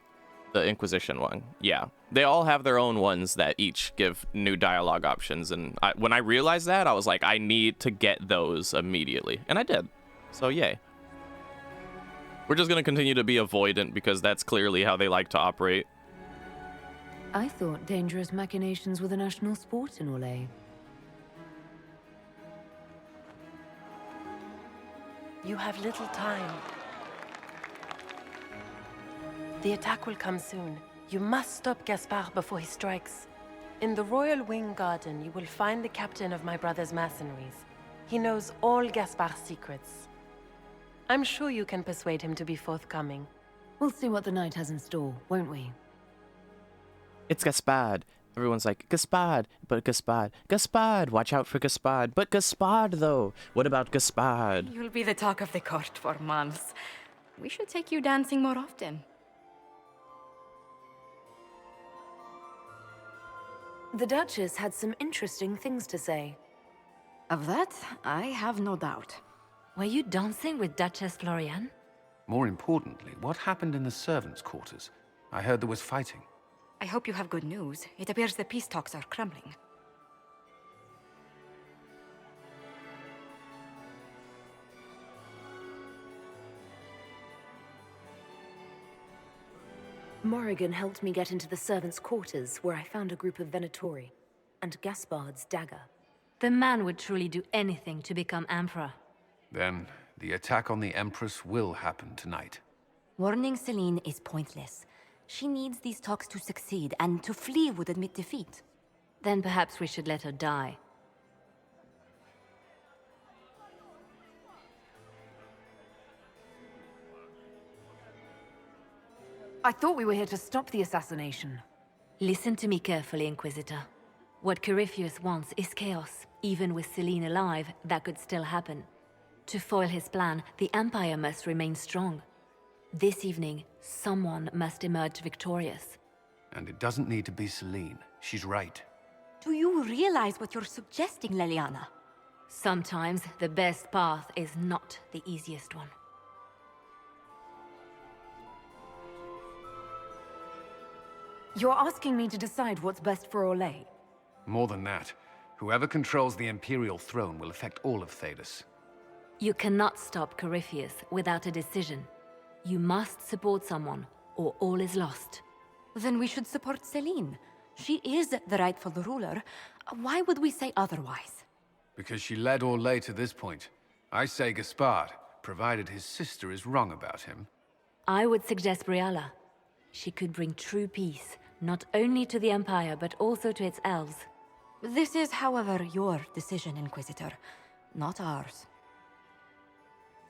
the Inquisition one. Yeah. They all have their own ones that each give new dialogue options. And when I realized that, I was like, I need to get those immediately. And I did. So yay. We're just going to continue to be avoidant because that's clearly how they like to operate. I thought dangerous machinations were the national sport in Orlais. You have little time. The attack will come soon. You must stop Gaspard before he strikes. In the Royal Wing Garden, you will find the captain of my brother's mercenaries. He knows all Gaspard's secrets. I'm sure you can persuade him to be forthcoming. We'll see what the night has in store, won't we? It's Gaspard. Everyone's like, Gaspard, but Gaspard. Gaspard, watch out for Gaspard. But Gaspard, though. What about Gaspard? You'll be the talk of the court for months. We should take you dancing more often. The Duchess had some interesting things to say. Of that, I have no doubt. Were you dancing with Duchess Florian? More importantly, what happened in the servants' quarters? I heard there was fighting. I hope you have good news. It appears the peace talks are crumbling. Morrigan helped me get into the servants' quarters, where I found a group of Venatori, and Gaspard's dagger. The man would truly do anything to become Emperor. Then, the attack on the Empress will happen tonight. Warning Celine is pointless. She needs these talks to succeed, and to flee would admit defeat. Then perhaps we should let her die. I thought we were here to stop the assassination. Listen to me carefully, Inquisitor. What Corypheus wants is chaos. Even with Celine alive, that could still happen. To foil his plan, the Empire must remain strong. This evening, someone must emerge victorious. And it doesn't need to be Celine. She's right. Do you realize what you're suggesting, Liliana? Sometimes the best path is not the easiest one. You're asking me to decide what's best for Orlais? More than that, whoever controls the Imperial throne will affect all of Thedas. You cannot stop Corypheus without a decision. You must support someone, or all is lost. Then we should support Celine. She is the rightful ruler. Why would we say otherwise? Because she led Orlais to this point. I say Gaspard, provided his sister is wrong about him. I would suggest Briala. She could bring true peace, not only to the Empire, but also to its elves. This is, however, your decision, Inquisitor, not ours.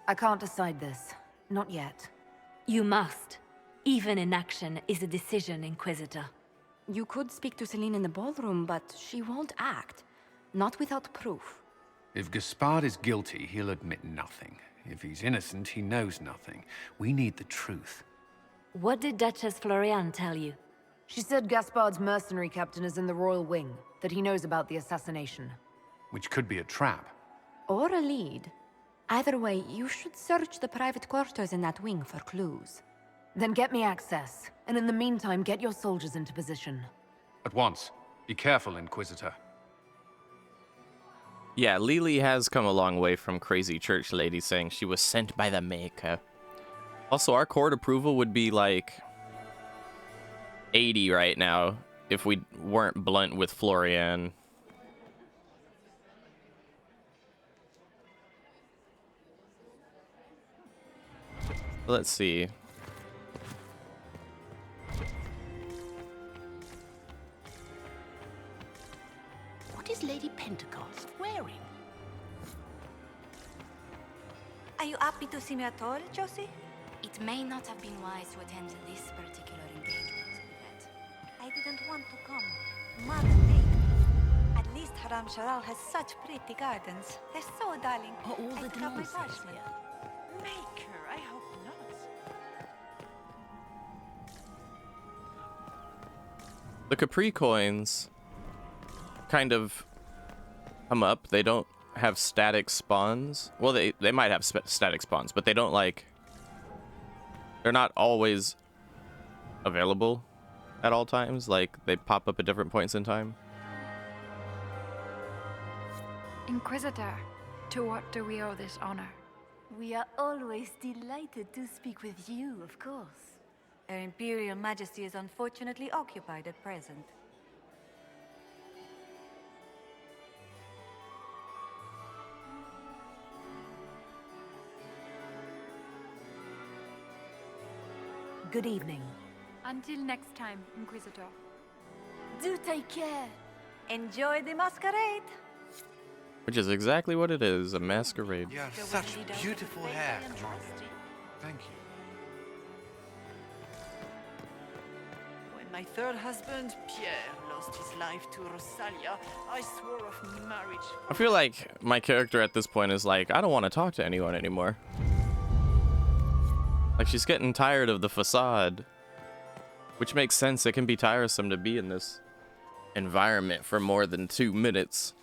I can't decide this. Not yet. You must. Even inaction is a decision, Inquisitor. You could speak to Celine in the ballroom, but she won't act. Not without proof. If Gaspard is guilty, he'll admit nothing. If he's innocent, he knows nothing. We need the truth. What did Duchess Florian tell you? She said Gaspard's mercenary captain is in the Royal Wing, that he knows about the assassination. Which could be a trap. Or a lead. Either way, you should search the private quarters in that wing for clues. Then get me access, and in the meantime, get your soldiers into position. At once. Be careful, Inquisitor. Yeah, Lily has come a long way from crazy church lady saying she was sent by the Maker. Also, our court approval would be like 80 right now if we weren't blunt with Florian. Let's see. What is Lady Pentecost wearing? Are you happy to see me at all, Josie? It may not have been wise to attend this particular engagement, Yvette. I didn't want to come. Mother made me. At least Haram Sharal has such pretty gardens. They're so darling. Are all the took out my Gnolls parchment. here? Maker, I hope not. The Capri coins kind of come up. They don't have static spawns. Well, they might have static spawns, but they don't like... They're not always available at all times. Like, they pop up at different points in time. Inquisitor, to what do we owe this honor? We are always delighted to speak with you, of course. Her Imperial Majesty is unfortunately occupied at present. Good evening. Until next time, Inquisitor. Do take care. Enjoy the masquerade. Which is exactly what it is, a masquerade. You have such beautiful hair, Marley. Thank you. When my third husband, Pierre, lost his life to Rosalia, I swore off marriage. I feel like my character at this point is like, I don't want to talk to anyone anymore. Like, she's getting tired of the facade. Which makes sense, it can be tiresome to be in this environment for more than 2 minutes.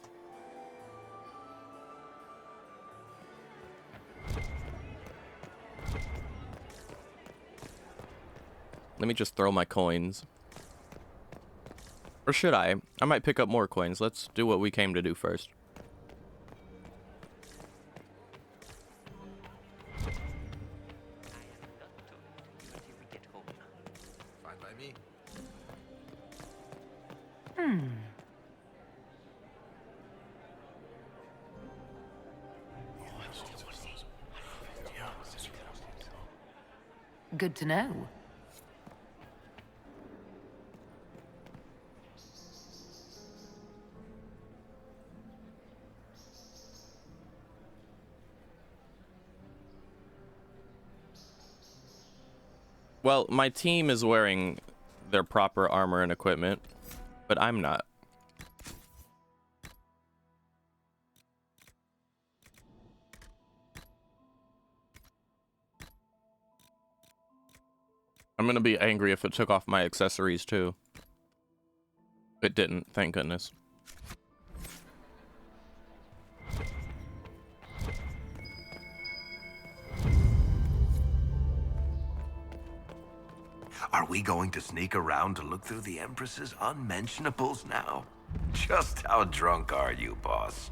Let me just throw my coins. Or should I? I might pick up more coins. Let's do what we came to do first. Fine by me. Good to know. Well, my team is wearing their proper armor and equipment, but I'm not. I'm gonna be angry if it took off my accessories too. It didn't, thank goodness. Are we going to sneak around to look through the Empress's unmentionables now? Just how drunk are you, boss?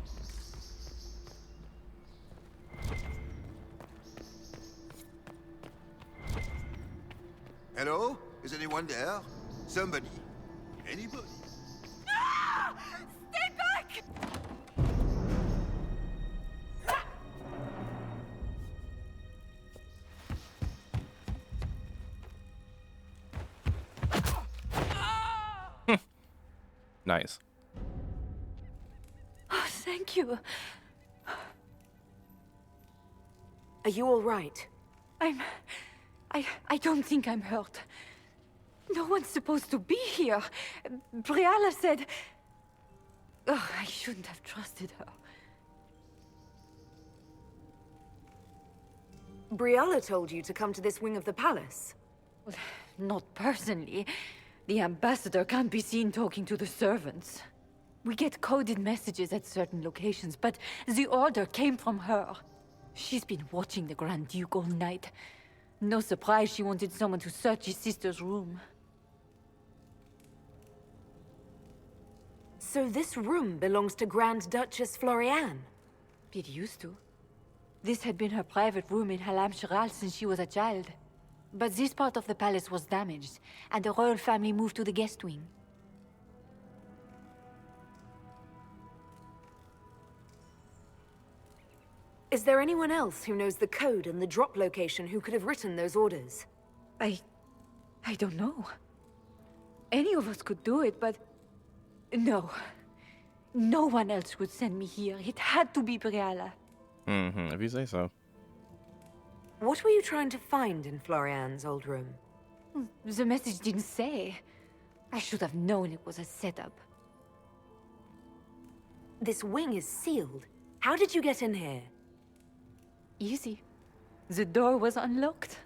Hello? Is anyone there? Somebody? Anybody? Ah! Stay back! Nice. Oh, thank you. Are you all right? I don't think I'm hurt. No one's supposed to be here. Briala said... Oh, I shouldn't have trusted her. Briala told you to come to this wing of the palace. Well, not personally. The ambassador can't be seen talking to the servants. We get coded messages at certain locations, but the order came from her. She's been watching the Grand Duke all night. No surprise she wanted someone to search his sister's room. So this room belongs to Grand Duchess Floriane? It used to. This had been her private room in Halam Shiral since she was a child. But this part of the palace was damaged, and the royal family moved to the guest wing. Is there anyone else who knows the code and the drop location who could have written those orders? I don't know. Any of us could do it, but... No. No one else would send me here. It had to be Briala. If you say so. What were you trying to find in Floriane's old room? The message didn't say. I should have known it was a setup. This wing is sealed. How did you get in here? Easy. The door was unlocked.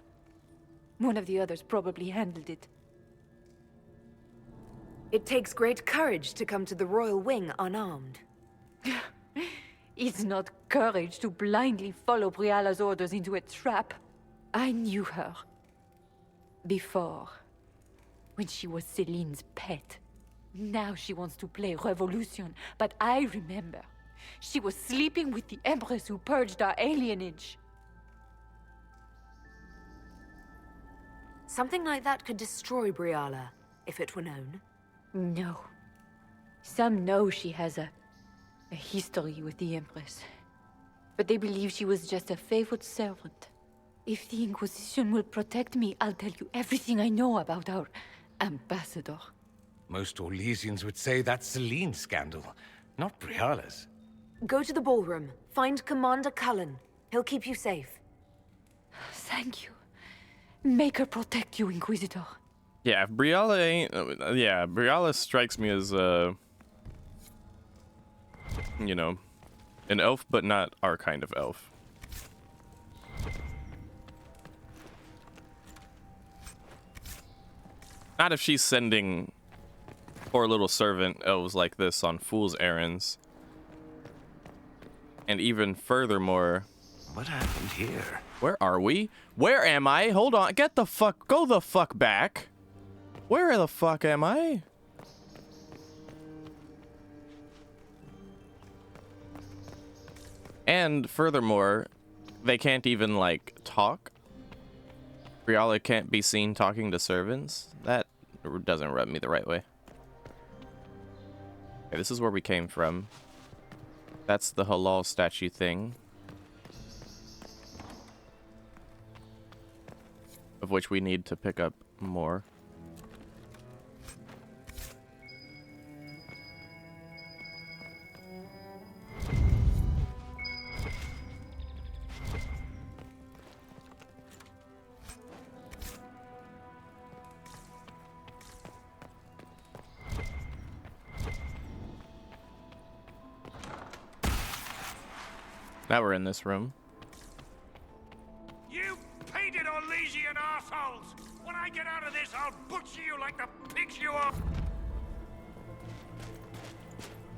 One of the others probably handled it. It takes great courage to come to the royal wing unarmed. It's not courage to blindly follow Briala's orders into a trap. I knew her. Before. When she was Celine's pet. Now she wants to play revolution, but I remember. She was sleeping with the Empress who purged our alienage. Something like that could destroy Briala, if it were known. No. Some know she has a history with the Empress. But they believe she was just a favored servant. If the Inquisition will protect me, I'll tell you everything I know about our ambassador. Most Orlesians would say that's Celine's scandal, not Briala's. Go to the ballroom. Find Commander Cullen. He'll keep you safe. Thank you. Make her protect you, Inquisitor. Yeah, if Briala ain't... yeah, Briala strikes me as, you know, an elf, but not our kind of elf. Not if she's sending poor little servant elves like this on fool's errands. And even furthermore... What happened here? Where are we? Where am I? Hold on. Get the fuck... Go the fuck back. Where the fuck am I? And furthermore, they can't even, like, talk. Briala can't be seen talking to servants. That doesn't rub me the right way. Okay, this is where we came from. That's the halal statue thing. Of which we need to pick up more. Now we're in this room. You painted Orlesian assholes! When I get out of this, I'll butcher you like the pigs you are!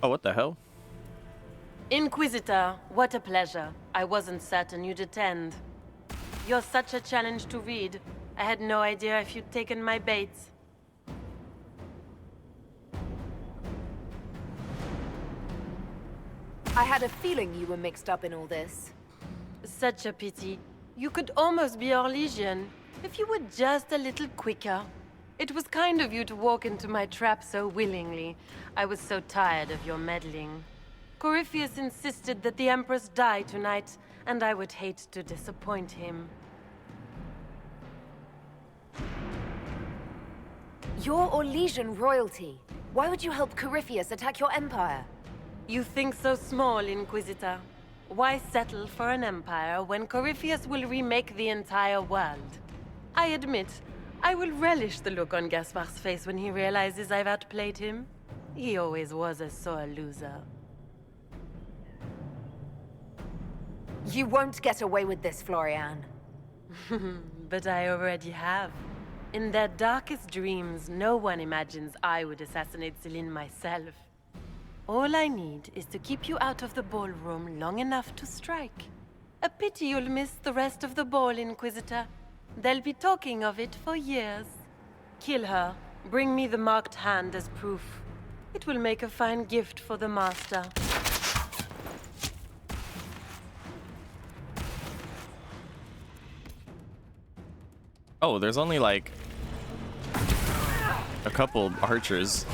Oh, what the hell? Inquisitor, what a pleasure. I wasn't certain you'd attend. You're such a challenge to read. I had no idea if you'd taken my bait. I had a feeling you were mixed up in all this. Such a pity. You could almost be Orlesian, if you were just a little quicker. It was kind of you to walk into my trap so willingly. I was so tired of your meddling. Corypheus insisted that the Empress die tonight, and I would hate to disappoint him. You're Orlesian royalty. Why would you help Corypheus attack your empire? You think so small, Inquisitor. Why settle for an empire when Corypheus will remake the entire world? I admit, I will relish the look on Gaspar's face when he realizes I've outplayed him. He always was a sore loser. You won't get away with this, Floriane. But I already have. In their darkest dreams, no one imagines I would assassinate Celine myself. All I need is to keep you out of the ballroom long enough to strike. A pity you'll miss the rest of the ball, Inquisitor. They'll be talking of it for years. Kill her. Bring me the marked hand as proof. It will make a fine gift for the Master. Oh, there's only like a couple archers.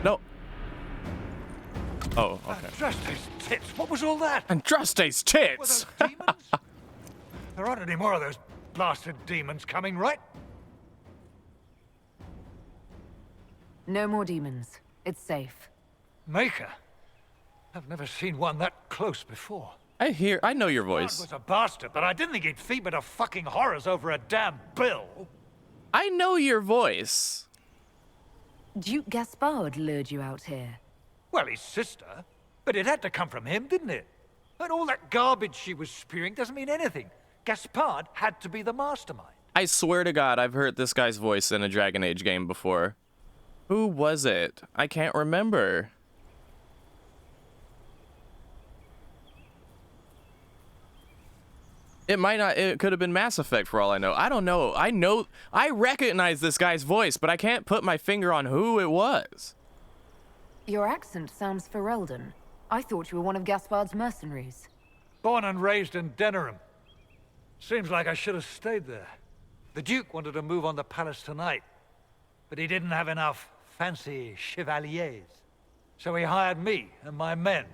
No. Oh, okay. Andraste's tits! What was all that? Andraste's tits! Were those demons? There aren't any more of those blasted demons coming, right? No more demons. It's safe. Maker? I've never seen one that close before. I know your God voice. was a bastard, but I didn't think he'd feed me to fucking horrors over a damn bill. I know your voice. Duke Gaspard lured you out here. Well, his sister. But it had to come from him, didn't it? And all that garbage she was spewing doesn't mean anything. Gaspard had to be the mastermind. I swear to God, I've heard this guy's voice in a Dragon Age game before. Who was it? I can't remember. It might not, it could have been Mass Effect for all I know. I don't know. I recognize this guy's voice, but I can't put my finger on who it was. Your accent sounds Ferelden. I thought you were one of Gaspard's mercenaries. Born and raised in Denerim. Seems like I should have stayed there. The Duke wanted to move on the palace tonight, but he didn't have enough fancy chevaliers. So he hired me and my men.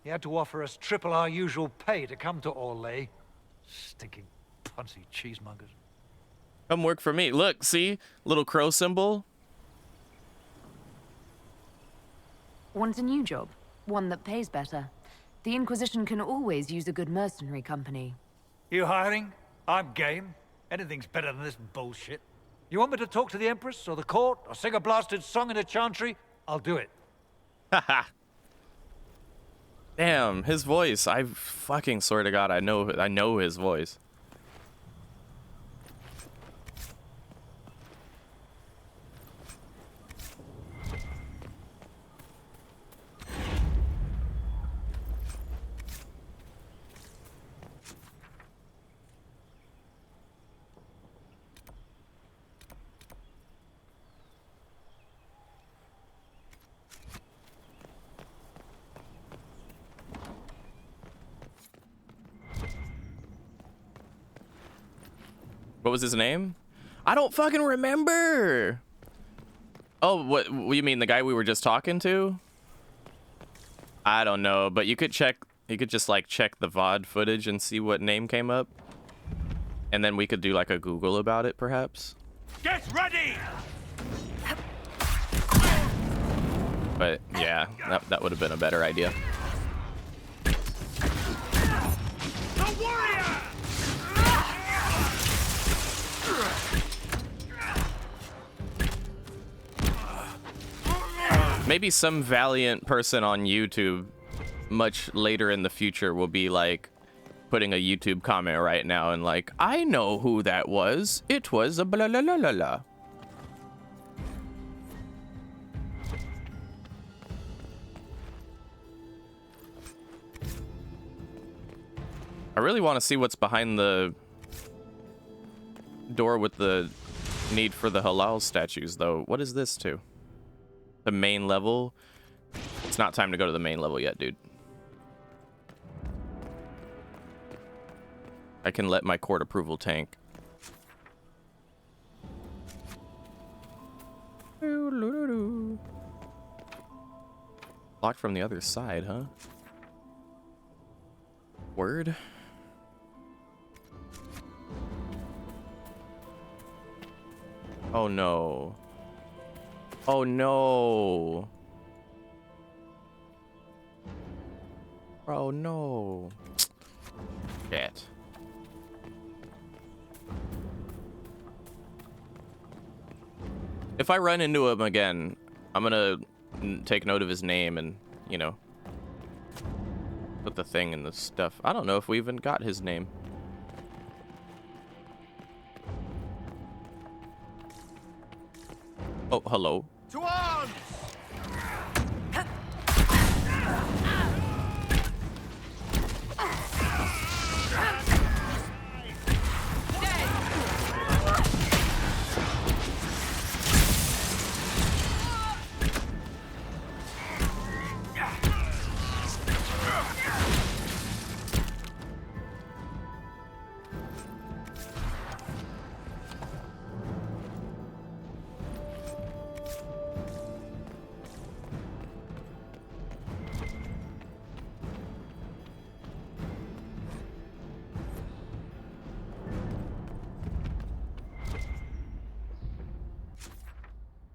He had to offer us triple our usual pay to come to Orlais. Stinking punsy cheesemongers. Come work for me. Look, see? Little crow symbol. Want a new job? One that pays better. The Inquisition can always use a good mercenary company. You hiring? I'm game. Anything's better than this bullshit. You want me to talk to the Empress or the court or sing a blasted song in a chantry? I'll do it. Haha. Damn, his voice. I fucking swear to God, I know his voice. What was his name? I don't fucking remember. Oh, what you mean, the guy we were just talking to? I don't know, but you could check, you could just like check the VOD footage and see what name came up. And then we could do like a Google about it, perhaps. Get ready! But yeah, that would have been a better idea. The warrior! Maybe some valiant person on YouTube much later in the future will be like, putting a YouTube comment right now and like, I know who that was. It was a blah la la la la. I really want to see what's behind the door with the need for the halal statues, though. What is this to? The main level? It's not time to go to the main level yet, dude. I can let my court approval tank. Locked from the other side, huh? Word. Oh no. Oh no. Oh no. Shit. If I run into him again, I'm gonna take note of his name and, you know, put the thing in the stuff. I don't know if we even got his name. Oh, hello. To arms!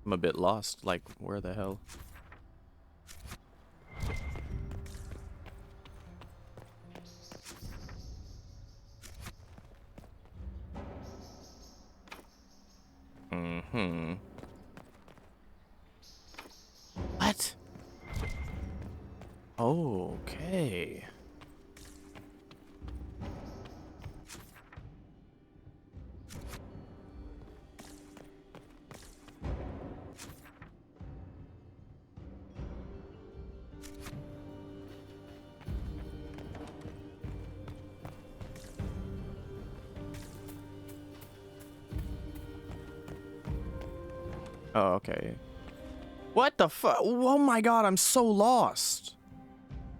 I'm a bit lost. Like, where the hell? Mm-hmm. What? Okay. Oh, okay. What the fuck? Oh my god, I'm so lost.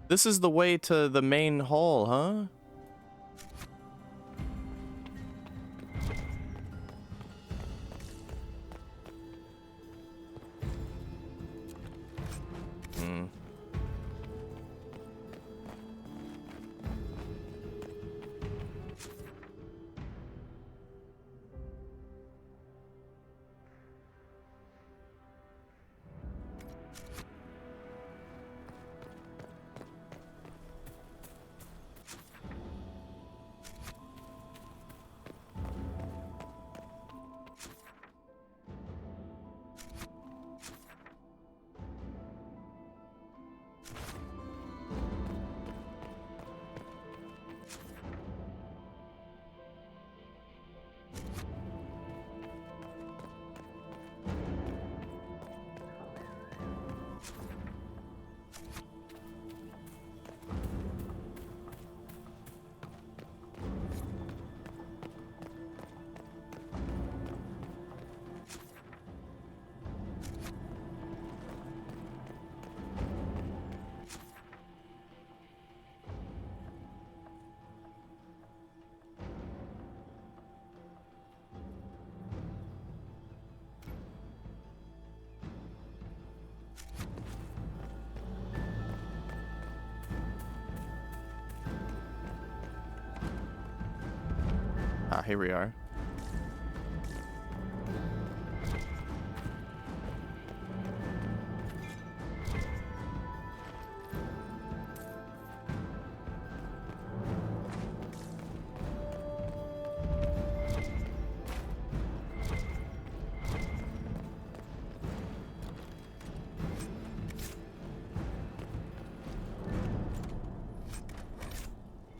This is the way to the main hall, huh? Hmm. Ah, here we are.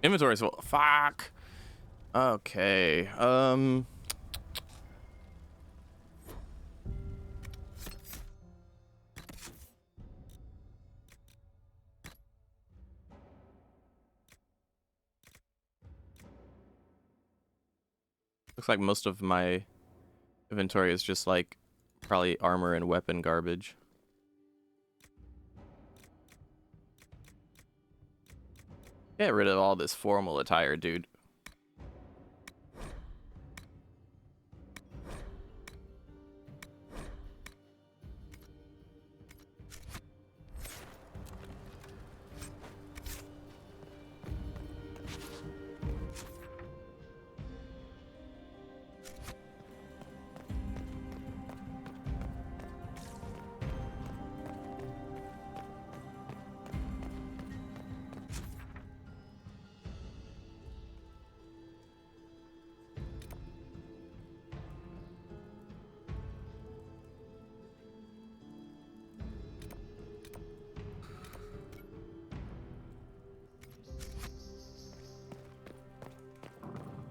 Inventory's full. Fuck. Okay. Looks like most of my inventory is just like probably armor and weapon garbage. Get rid of all this formal attire, dude.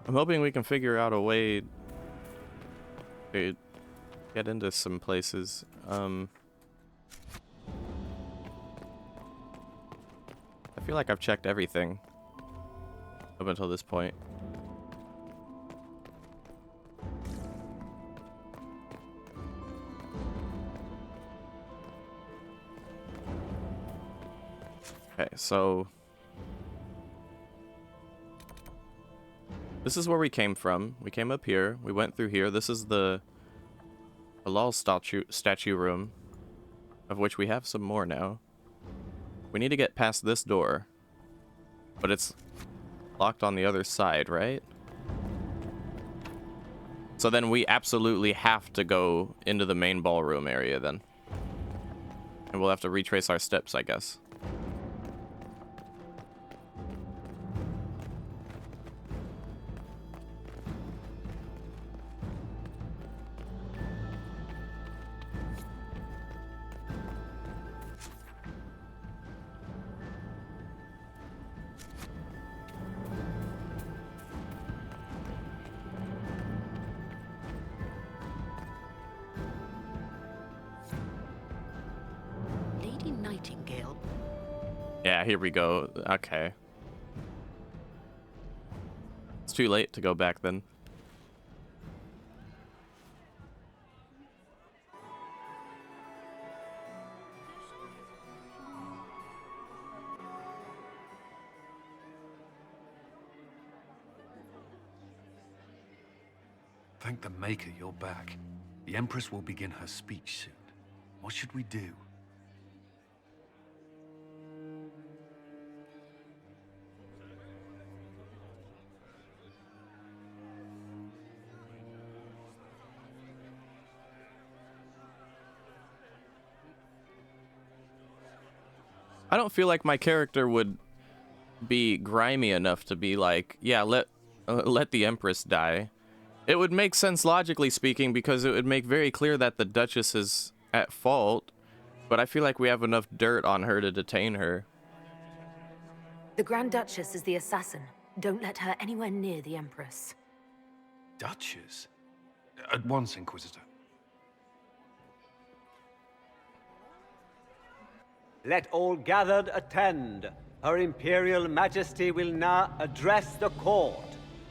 I'm hoping we can figure out a way to get into some places. I feel like I've checked everything up until this point. Okay, so this is where we came from. We came up here. We went through here. This is the Halal statue room, of which we have some more now. We need to get past this door, but it's locked on the other side, right? So then we absolutely have to go into the main ballroom area then. And we'll have to retrace our steps, I guess. Yeah, here we go. Okay. It's too late to go back then. Thank the Maker you're back. The Empress will begin her speech soon. What should we do? I don't feel like my character would be grimy enough to be like, yeah, let the Empress die. It would make sense logically speaking because it would make very clear that the Duchess is at fault, but I feel like we have enough dirt on her to detain her. The Grand Duchess is the assassin. Don't let her anywhere near the Empress. Duchess? At once, Inquisitor. Let all gathered attend. Her Imperial Majesty will now address the court.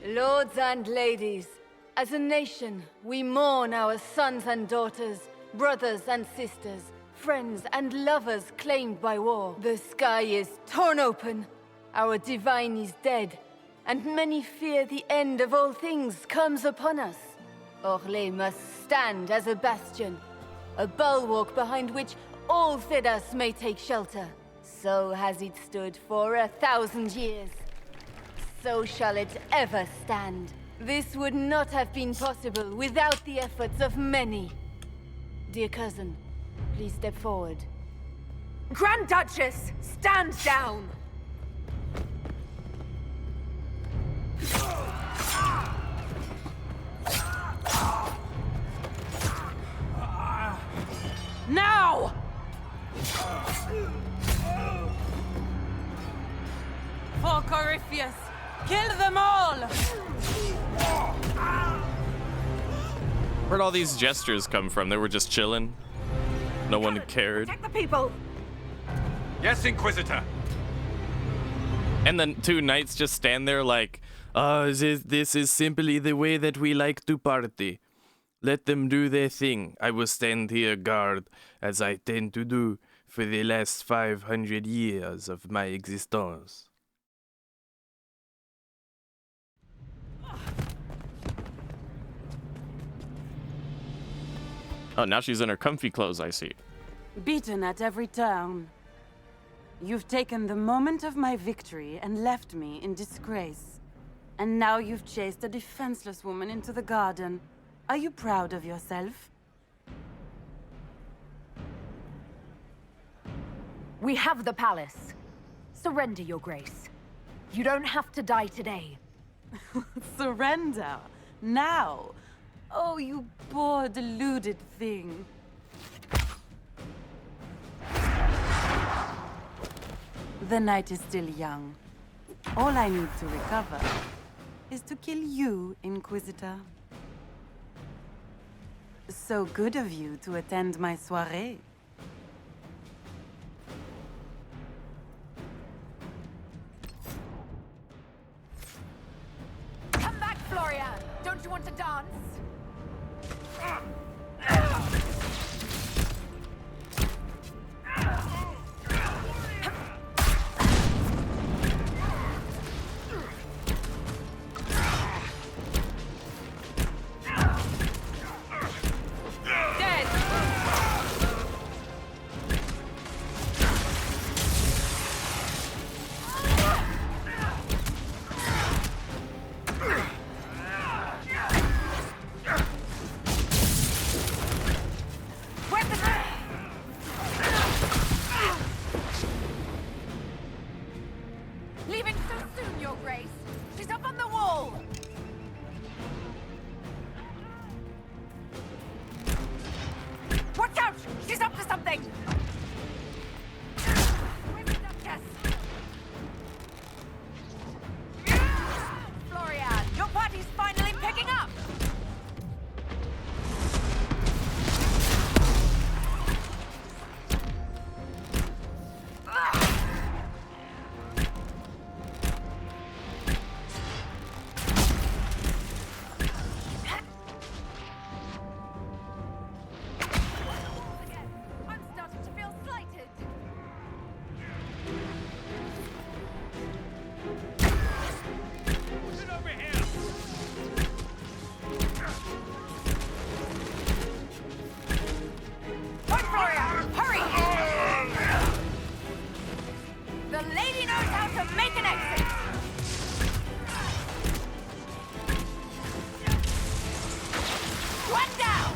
Lords and ladies, as a nation, we mourn our sons and daughters, brothers and sisters, friends and lovers claimed by war. The sky is torn open, our divine is dead, and many fear the end of all things comes upon us. Orlais must stand as a bastion, a bulwark behind which all Thedas may take shelter. So has it stood for 1,000 years. So shall it ever stand. This would not have been possible without the efforts of many. Dear cousin, please step forward. Grand Duchess, stand down! Now! For Corypheus, Kill them all! Where'd all these gestures come from? They were just chilling. No one cared. Protect the people! Yes, Inquisitor. And then two knights just stand there like, this is simply the way that we like to party. Let them do their thing. I will stand here guard, as I tend to do for the last 500 years of my existence. Oh, now she's in her comfy clothes, I see. Beaten at every turn. You've taken the moment of my victory and left me in disgrace. And now you've chased a defenseless woman into the garden. Are you proud of yourself? We have the palace. Surrender, Your Grace. You don't have to die today. Surrender? Now? Oh, you poor, deluded thing. The night is still young. All I need to recover is to kill you, Inquisitor. So good of you to attend my soirée. Come back, Florian! Don't you want to dance? Leaving so soon, Your Grace. She's up on the wall. Watch out! She's up to something! Where's the Duchess? Florian, your party's finally picking up! I'm starting to feel slighted. Get over here! Point, Florian! Hurry! The lady knows how to make an exit! One down!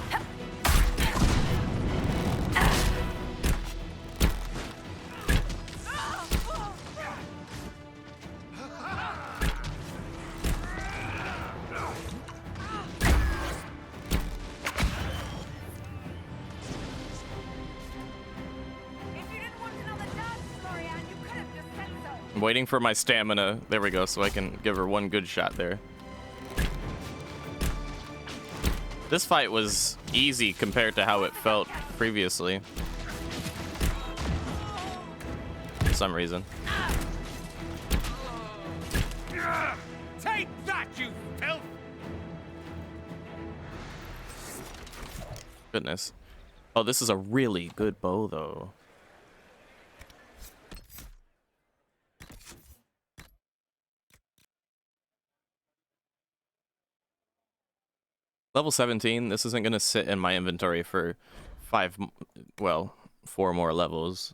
I'm waiting for my stamina. There we go, so I can give her one good shot there. This fight was easy compared to how it felt previously. For some reason. Take that, you filth! Goodness. Oh, this is a really good bow, though. Level 17, this isn't going to sit in my inventory for 4 more levels.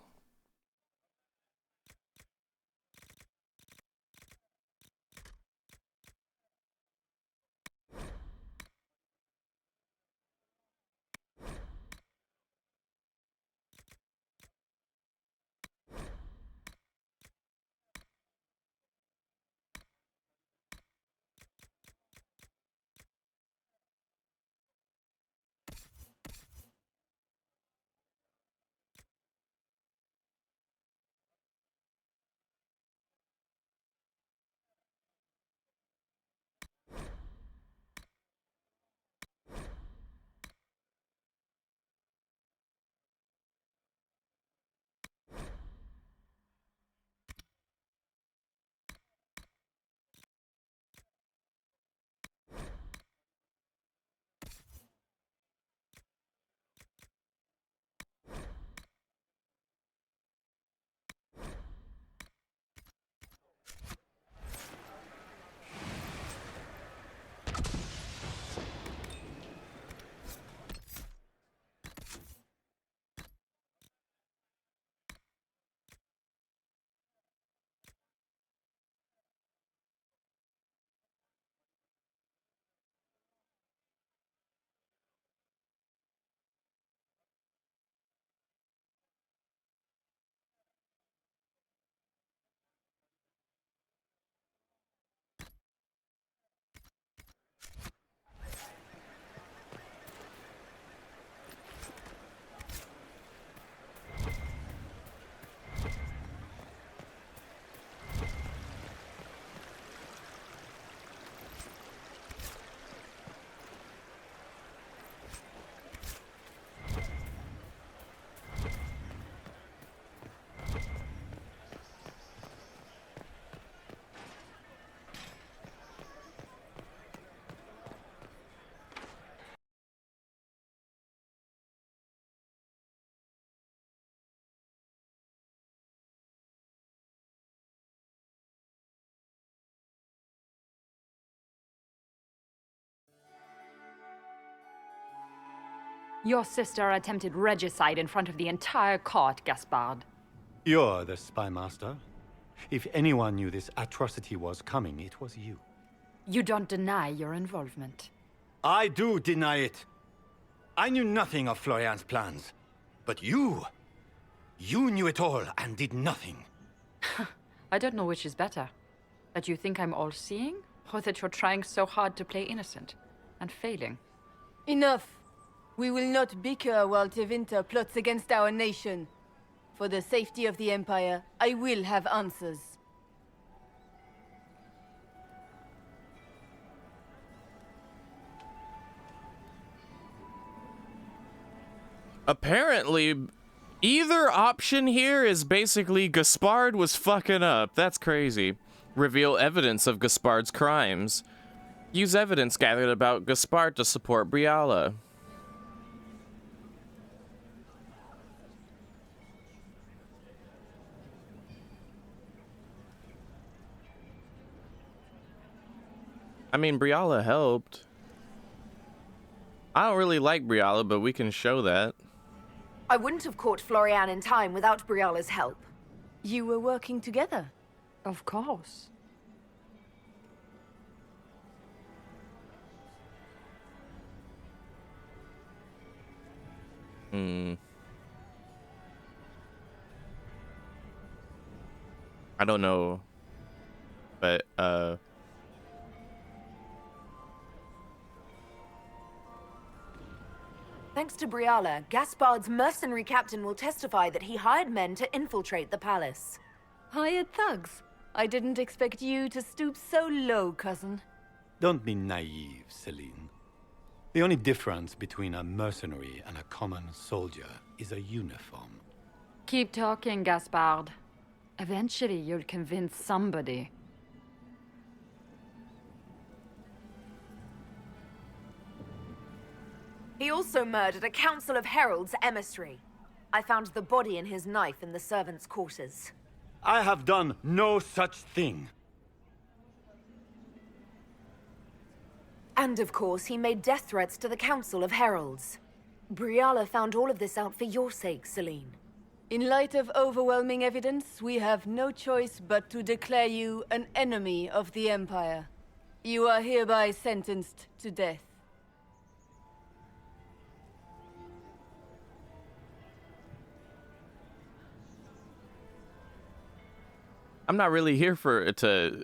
Your sister attempted regicide in front of the entire court, Gaspard. You're the spy master. If anyone knew this atrocity was coming, it was you. You don't deny your involvement. I do deny it. I knew nothing of Florian's plans. But you knew it all and did nothing. I don't know which is better. That you think I'm all-seeing, or that you're trying so hard to play innocent and failing. Enough. We will not bicker while Tevinter plots against our nation. For the safety of the Empire, I will have answers. Apparently, either option here is basically Gaspard was fucking up. That's crazy. Reveal evidence of Gaspard's crimes. Use evidence gathered about Gaspard to support Briala. I mean, Briala helped. I don't really like Briala, but we can show that. I wouldn't have caught Florian in time without Briala's help. You were working together? Of course. I don't know. But, Thanks to Briala, Gaspard's mercenary captain will testify that he hired men to infiltrate the palace. Hired thugs? I didn't expect you to stoop so low, cousin. Don't be naive, Celine. The only difference between a mercenary and a common soldier is a uniform. Keep talking, Gaspard. Eventually, you'll convince somebody. He also murdered a council of heralds emissary. I found the body and his knife in the servants' quarters. I have done no such thing. And of course, he made death threats to the council of heralds. Briala found all of this out for your sake, Celine. In light of overwhelming evidence, we have no choice but to declare you an enemy of the Empire. You are hereby sentenced to death. I'm not really here for it to...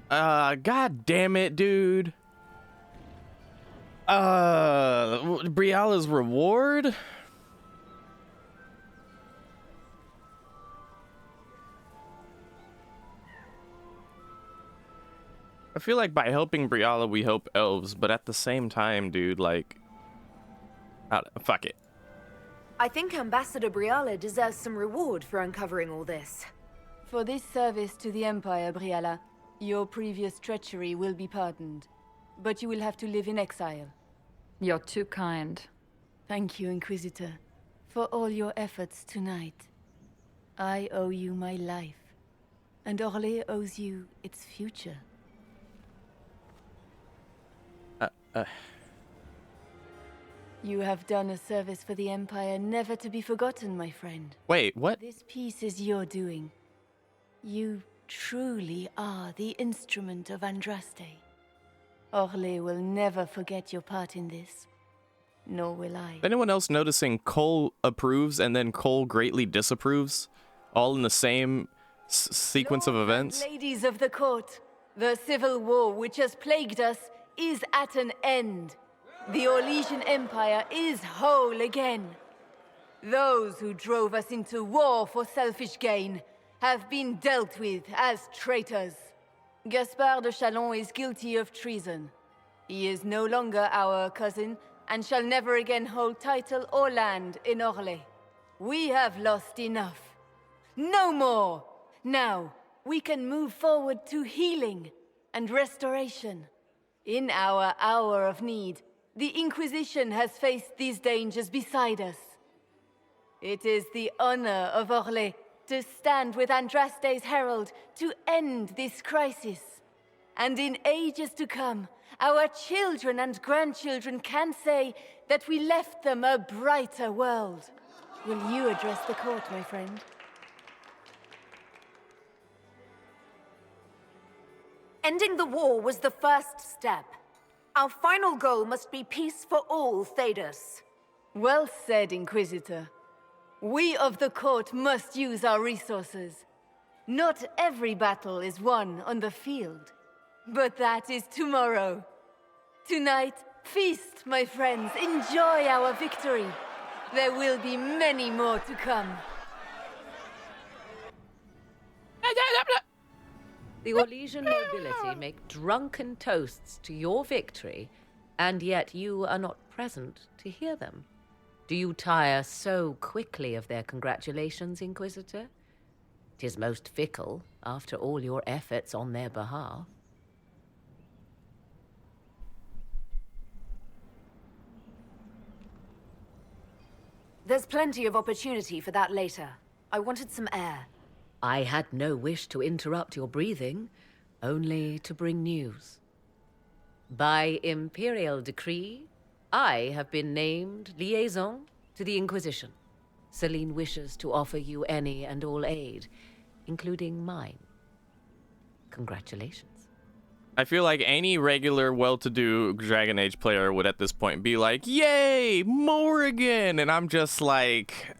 God damn it, dude. Briala's reward? I feel like by helping Briala, we help elves, but at the same time, dude, like... fuck it. I think Ambassador Briala deserves some reward for uncovering all this. For this service to the Empire, Briala, your previous treachery will be pardoned. But you will have to live in exile. You're too kind. Thank you, Inquisitor, for all your efforts tonight. I owe you my life, and Orlais owes you its future. You have done a service for the Empire never to be forgotten, my friend. Wait, what? This piece is your doing. You truly are the instrument of Andraste. Orlais will never forget your part in this. Nor will I. Anyone else noticing Cole approves and then Cole greatly disapproves? All in the same sequence of events? Ladies of the court, the civil war which has plagued us is at an end. The Orlesian Empire is whole again. Those who drove us into war for selfish gain have been dealt with as traitors. Gaspard de Chalon is guilty of treason. He is no longer our cousin and shall never again hold title or land in Orlais. We have lost enough. No more! Now, we can move forward to healing and restoration. In our hour of need, the Inquisition has faced these dangers beside us. It is the honor of Orlais to stand with Andraste's herald to end this crisis. And in ages to come, our children and grandchildren can say that we left them a brighter world. Will you address the court, my friend? Ending the war was the first step. Our final goal must be peace for all Thedas. Well said, Inquisitor. We of the court must use our resources. Not every battle is won on the field, but that is tomorrow. Tonight, feast, my friends. Enjoy our victory. There will be many more to come. The Orlesian nobility make drunken toasts to your victory, and yet you are not present to hear them. Do you tire so quickly of their congratulations, Inquisitor? 'Tis most fickle, after all your efforts on their behalf. There's plenty of opportunity for that later. I wanted some air. I had no wish to interrupt your breathing, only to bring news. By imperial decree, I have been named liaison to the Inquisition. Celine wishes to offer you any and all aid, including mine. Congratulations. I feel like any regular, well-to-do Dragon Age player would at this point be like, "Yay, Morrigan!" And I'm just like,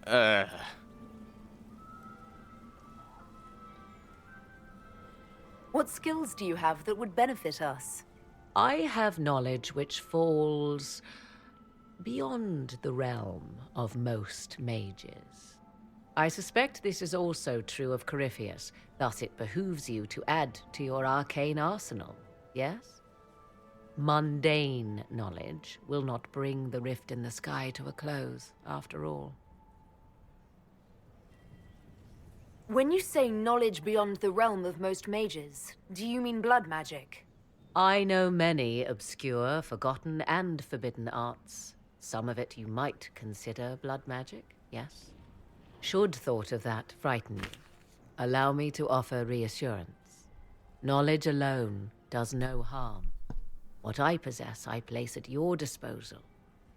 What skills do you have that would benefit us? I have knowledge which falls beyond the realm of most mages. I suspect this is also true of Corypheus, thus it behooves you to add to your arcane arsenal, yes? Mundane knowledge will not bring the rift in the sky to a close, after all. When you say knowledge beyond the realm of most mages, do you mean blood magic? I know many obscure, forgotten, and forbidden arts. Some of it you might consider blood magic, yes? Should thought of that frighten you, allow me to offer reassurance. Knowledge alone does no harm. What I possess, I place at your disposal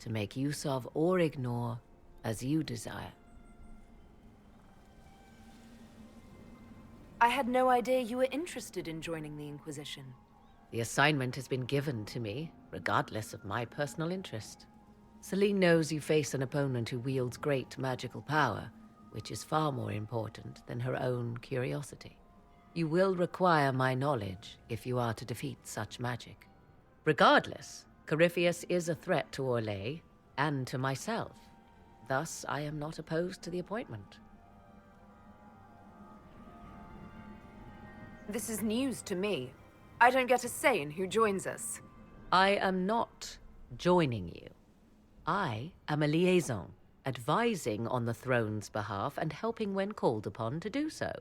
to make use of or ignore as you desire. I had no idea you were interested in joining the Inquisition. The assignment has been given to me, regardless of my personal interest. Celine knows you face an opponent who wields great magical power, which is far more important than her own curiosity. You will require my knowledge if you are to defeat such magic. Regardless, Corypheus is a threat to Orlais and to myself. Thus, I am not opposed to the appointment. This is news to me. I don't get a say in who joins us. I am not joining you. I am a liaison, advising on the throne's behalf and helping when called upon to do so.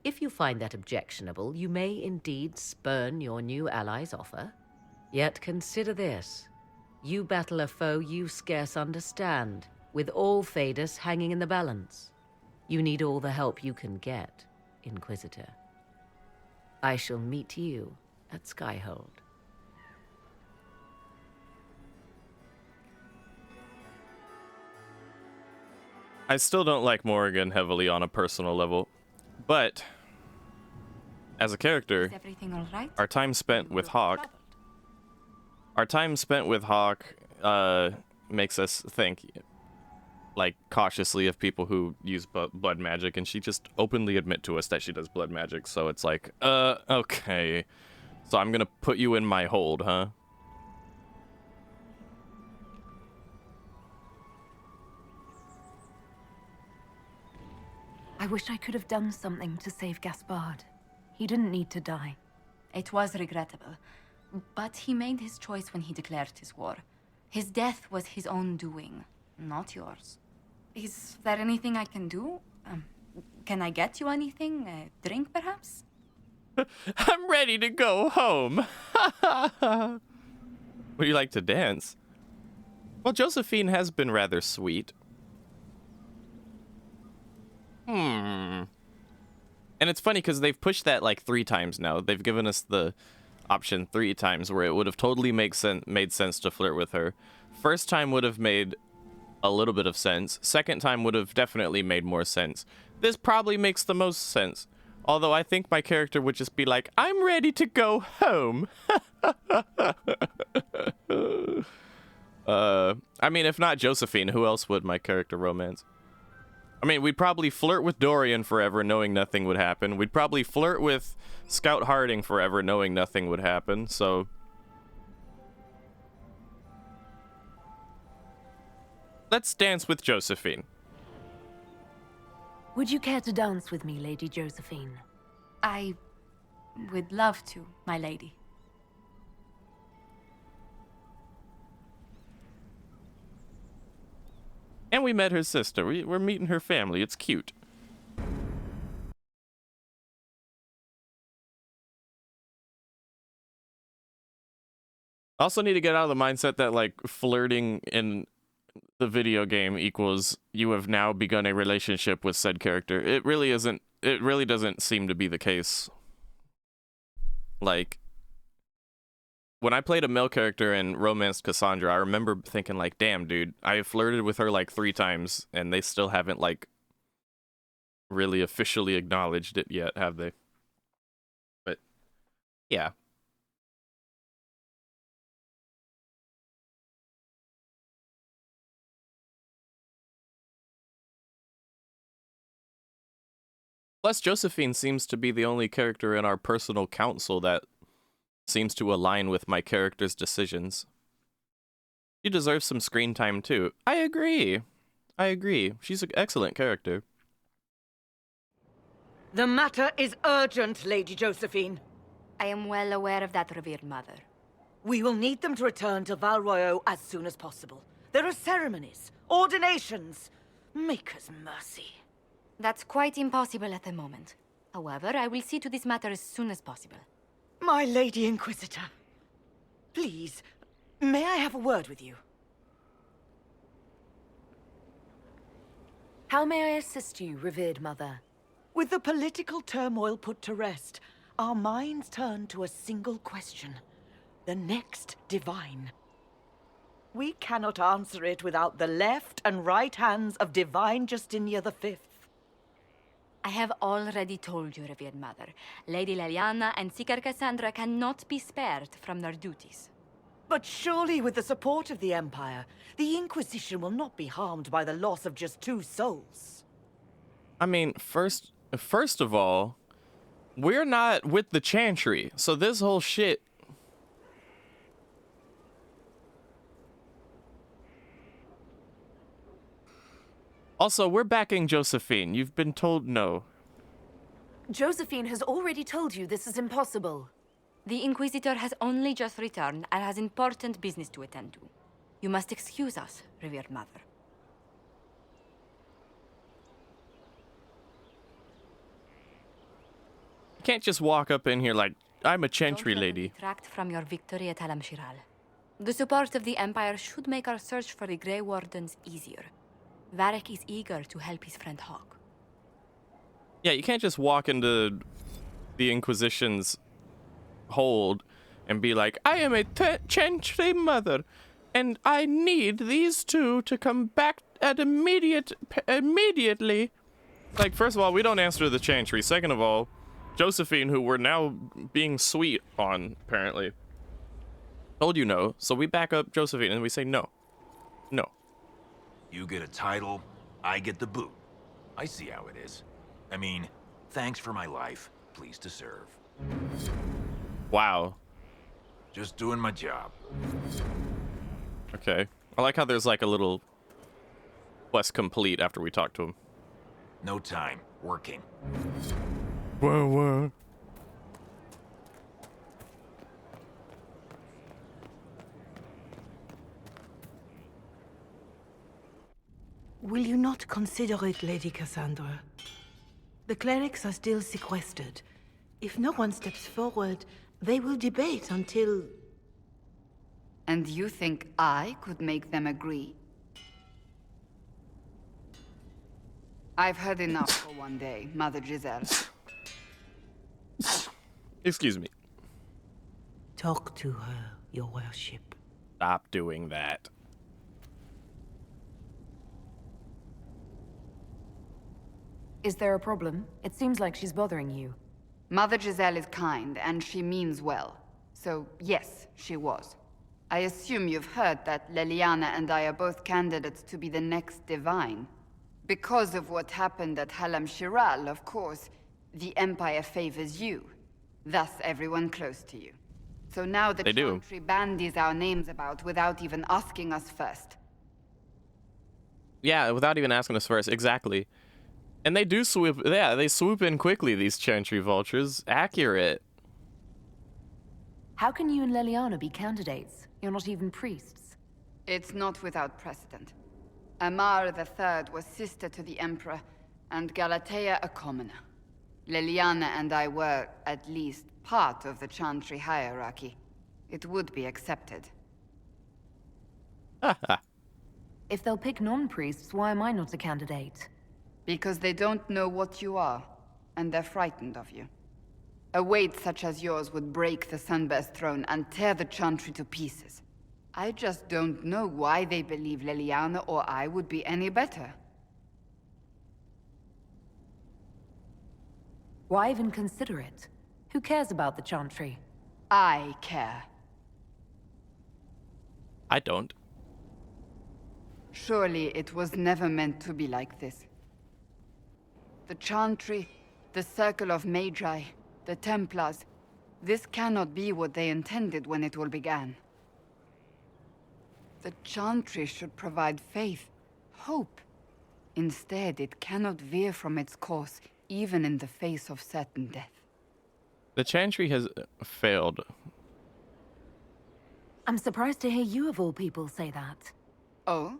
If you find that objectionable, you may indeed spurn your new ally's offer. Yet consider this. You battle a foe you scarce understand, with all Thedas hanging in the balance. You need all the help you can get, Inquisitor. I shall meet you at Skyhold. I still don't like Morrigan heavily on a personal level, but as a character, Is everything all right? our time spent with Hawk makes us think like cautiously of people who use blood magic, and she just openly admit to us that she does blood magic, so it's like, okay. So I'm gonna put you in my hold, huh? I wish I could have done something to save Gaspard. He didn't need to die. It was regrettable, but he made his choice when he declared his war. His death was his own doing, not yours. Is there anything I can do? Can I get you anything? A drink, perhaps? I'm ready to go home. Would you like to dance? Well, Josephine has been rather sweet. And it's funny because they've pushed that like 3 times now. They've given us the option 3 times where it would have totally made sense to flirt with her. First time would have made a little bit of sense. Second time would have definitely made more sense. This probably makes the most sense. Although I think my character would just be like, I'm ready to go home. I mean, if not Josephine, who else would my character romance? I mean, we'd probably flirt with Dorian forever, knowing nothing would happen. We'd probably flirt with Scout Harding forever, knowing nothing would happen, so... Let's dance with Josephine. Would you care to dance with me, Lady Josephine? I would love to, my lady. And we met her sister. We're meeting her family. It's cute. Also need to get out of the mindset that, like, flirting in the video game equals you have now begun a relationship with said character. It really isn't. It really doesn't seem to be the case. Like, when I played a male character and romanced Cassandra, I remember thinking, like, damn, dude, I flirted with her like 3 times and they still haven't, like, really officially acknowledged it yet, have they? But yeah. Plus, Josephine seems to be the only character in our personal council that seems to align with my character's decisions. She deserves some screen time, too. I agree. I agree. She's an excellent character. The matter is urgent, Lady Josephine. I am well aware of that, revered mother. We will need them to return to Val Royeaux as soon as possible. There are ceremonies, ordinations. Maker's mercy. That's quite impossible at the moment. However, I will see to this matter as soon as possible. My Lady Inquisitor. Please, may I have a word with you? How may I assist you, revered mother? With the political turmoil put to rest, our minds turn to a single question. The next divine. We cannot answer it without the left and right hands of Divine Justinia V. I have already told you, revered mother. Lady Leliana and Seeker Cassandra cannot be spared from their duties. But surely with the support of the Empire, the Inquisition will not be harmed by the loss of just 2 souls. I mean, first of all, we're not with the Chantry, so this whole shit... Also, we're backing Josephine. You've been told no. Josephine has already told you this is impossible. The Inquisitor has only just returned and has important business to attend to. You must excuse us, revered mother. You can't just walk up in here like, I'm a Chantry lady. Detract from your victory at Alam-Shiral. The support of the Empire should make our search for the Grey Wardens easier. Varric is eager to help his friend Hawk. Yeah, you can't just walk into the Inquisition's hold and be like, I am a Chantry mother, and I need these 2 to come back at immediately. Like, first of all, we don't answer the Chantry. Second of all, Josephine, who we're now being sweet on, apparently, told you no, so we back up Josephine and we say no. No. You get a title, I get the boot. I see how it is. I mean, thanks for my life. Pleased to serve. Wow. Just doing my job. Okay. I like how there's like a little quest complete after we talk to him. No time. Working. Whoa, whoa. Will you not consider it, Lady Cassandra? The clerics are still sequestered. If no one steps forward, they will debate until... And you think I could make them agree? I've heard enough for one day, Mother Giselle. Excuse me. Talk to her, your worship. Stop doing that. Is there a problem? It seems like she's bothering you. Mother Giselle is kind, and she means well. So, yes, she was. I assume you've heard that Leliana and I are both candidates to be the next Divine. Because of what happened at Halam Shiral, of course, the Empire favors you. Thus, everyone close to you. So now the Chantry bandies our names about without even asking us first. Yeah, without even asking us first, exactly. And they do swoop, yeah, they swoop in quickly, these Chantry vultures. Accurate. How can you and Leliana be candidates? You're not even priests. It's not without precedent. Amar III was sister to the Emperor, and Galatea a commoner. Leliana and I were, at least, part of the Chantry hierarchy. It would be accepted. If they'll pick non-priests, why am I not a candidate? Because they don't know what you are, and they're frightened of you. A weight such as yours would break the Sunburst throne and tear the Chantry to pieces. I just don't know why they believe Leliana or I would be any better. Why even consider it? Who cares about the Chantry? I care. I don't. Surely it was never meant to be like this. The Chantry, the Circle of Magi, the Templars, this cannot be what they intended when it all began. The Chantry should provide faith, hope. Instead, it cannot veer from its course, even in the face of certain death. The Chantry has failed. I'm surprised to hear you of all people say that. Oh?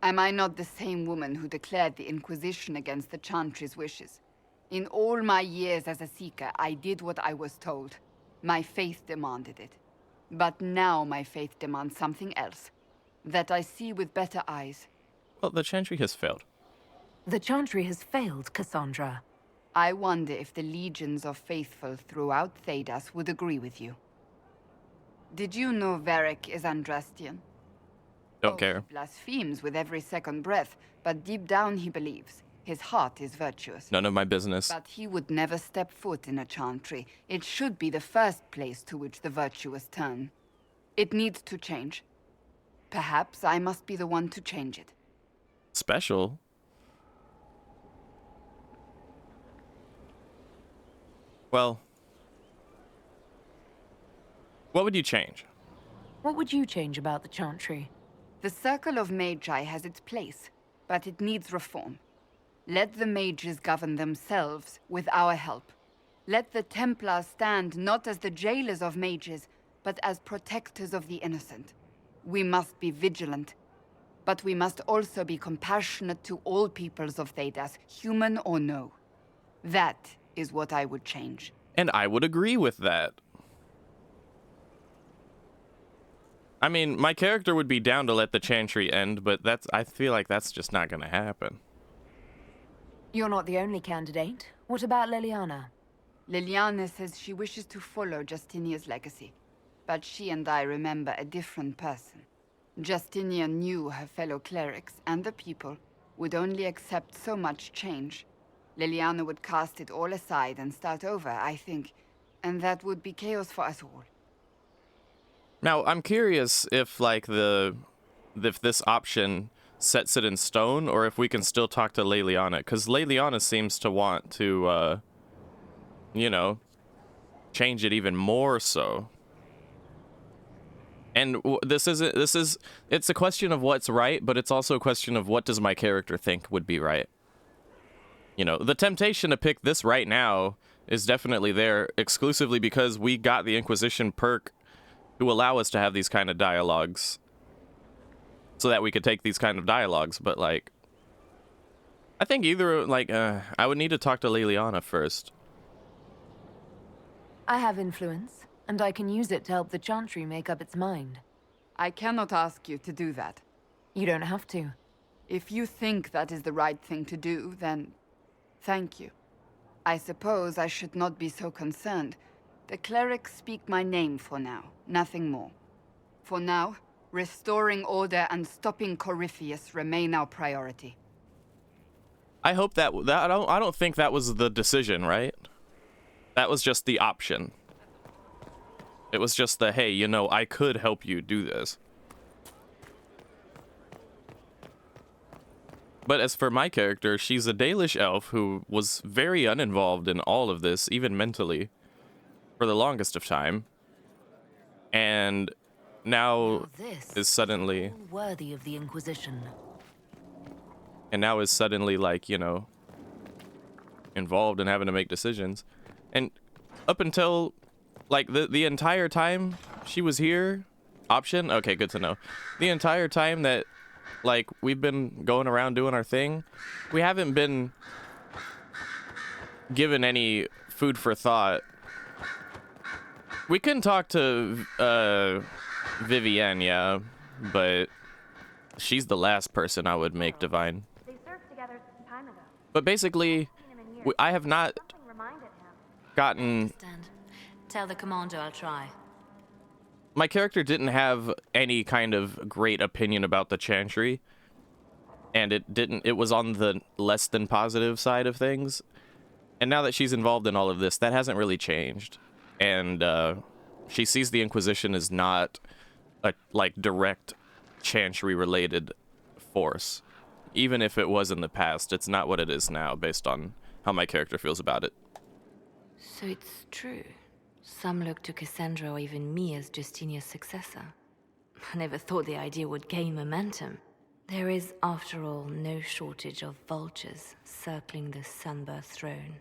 Am I not the same woman who declared the Inquisition against the Chantry's wishes? In all my years as a Seeker, I did what I was told. My faith demanded it. But now my faith demands something else. That I see with better eyes. Well, the Chantry has failed. The Chantry has failed, Cassandra. I wonder if the legions of faithful throughout Thedas would agree with you. Did you know Varric is Andrastian? Don't care. He blasphemes with every second breath, but deep down he believes. His heart is virtuous. None of my business. But he would never step foot in a Chantry. It should be the first place to which the virtuous turn. It needs to change. Perhaps I must be the one to change it. Special? Well, what would you change? What would you change about the Chantry? The Circle of Magi has its place, but it needs reform. Let the mages govern themselves with our help. Let the Templars stand not as the jailers of mages, but as protectors of the innocent. We must be vigilant, but we must also be compassionate to all peoples of Thedas, human or no. That is what I would change. And I would agree with that. I mean, my character would be down to let the Chantry end, but I feel like that's just not gonna happen. You're not the only candidate. What about Leliana? Leliana says she wishes to follow Justinia's legacy, but she and I remember a different person. Justinia knew her fellow clerics and the people would only accept so much change. Leliana would cast it all aside and start over, I think, and that would be chaos for us all. Now, I'm curious if, like, if this option sets it in stone, or if we can still talk to Leliana, because Leliana seems to want to, you know, change it even more so. And it's a question of what's right, but it's also a question of what does my character think would be right. You know, the temptation to pick this right now is definitely there, exclusively because we got the Inquisition perk to allow us to have these kind of dialogues, so that we could take these kind of dialogues. But, like, I think either, like, I would need to talk to Leliana first. I have influence, and I can use it to help the Chantry make up its mind. I cannot ask you to do that. You don't have to. If you think that is the right thing to do, then thank you. I suppose I should not be so concerned. The clerics speak my name for now, nothing more. For now, restoring order and stopping Corypheus remain our priority. I hope that I don't think that was the decision, right? That was just the option. It was just the, hey, you know, I could help you do this. But as for my character, she's a Dalish elf who was very uninvolved in all of this, even mentally, for the longest of time. And now is suddenly worthy of the Inquisition. And now is suddenly, like, you know, involved in having to make decisions. And up until, like, the entire time she was here, option? Okay, good to know. The entire time that, like, we've been going around doing our thing, we haven't been given any food for thought. We can talk to Vivienne, yeah, but she's the last person I would make divine. They served together some time ago. But basically, I have not gotten... Tell the commander I'll try. My character didn't have any kind of great opinion about the Chantry, and it was on the less than positive side of things. And now that she's involved in all of this, that hasn't really changed. And she sees the Inquisition as not a, like, direct Chantry-related force. Even if it was in the past, it's not what it is now, based on how my character feels about it. So it's true. Some look to Cassandra or even me as Justinia's successor. I never thought the idea would gain momentum. There is, after all, no shortage of vultures circling the Sunburst throne.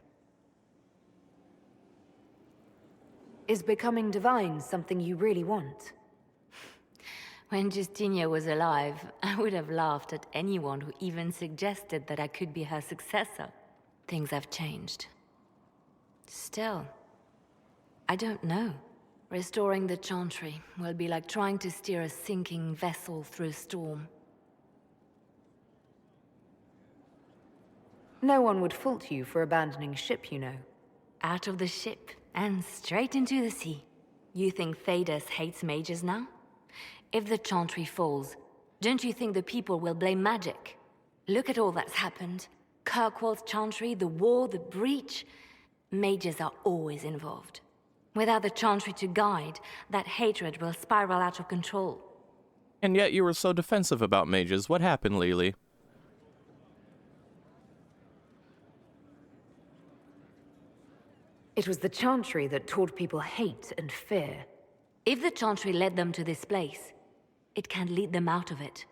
Is becoming divine something you really want? When Justinia was alive, I would have laughed at anyone who even suggested that I could be her successor. Things have changed. Still, I don't know. Restoring the Chantry will be like trying to steer a sinking vessel through a storm. No one would fault you for abandoning ship, you know. Out of the ship and straight into the sea. You think Thedas hates mages now? If the Chantry falls, don't you think the people will blame magic? Look at all that's happened. Kirkwall's Chantry, the war, the breach. Mages are always involved. Without the Chantry to guide, that hatred will spiral out of control. And yet you were so defensive about mages. What happened, Lily? It was the Chantry that taught people hate and fear. If the Chantry led them to this place, it can lead them out of it.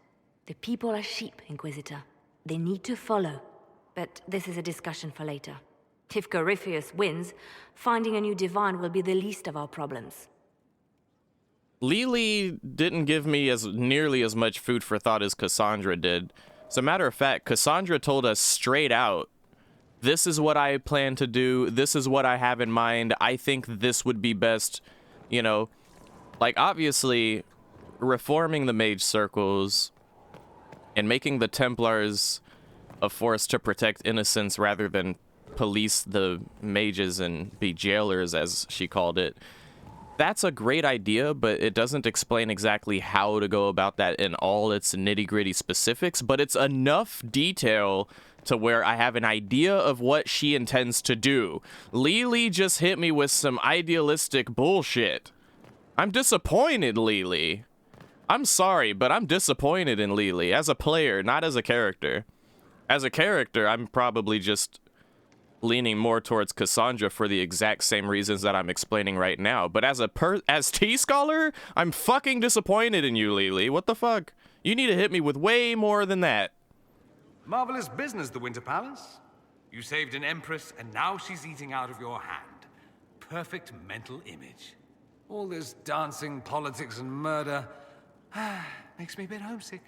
The people are sheep, Inquisitor. They need to follow. But this is a discussion for later. If Corypheus wins, finding a new divine will be the least of our problems. Lily didn't give me nearly as much food for thought as Cassandra did. As a matter of fact, Cassandra told us straight out, this is what I plan to do, this is what I have in mind, I think this would be best, you know. Like, obviously, reforming the mage circles and making the Templars a force to protect innocents rather than police the mages and be jailers, as she called it. That's a great idea, but it doesn't explain exactly how to go about that in all its nitty-gritty specifics, but it's enough detail to where I have an idea of what she intends to do. Lily just hit me with some idealistic bullshit. I'm disappointed, Lily. I'm sorry, but I'm disappointed in Lily as a player, not as a character. As a character, I'm probably just leaning more towards Cassandra for the exact same reasons that I'm explaining right now. But as T-Scholar, I'm fucking disappointed in you, Lily. What the fuck? You need to hit me with way more than that. Marvelous business, the Winter Palace. You saved an empress, and now she's eating out of your hand. Perfect mental image. All this dancing, politics, and murder makes me a bit homesick.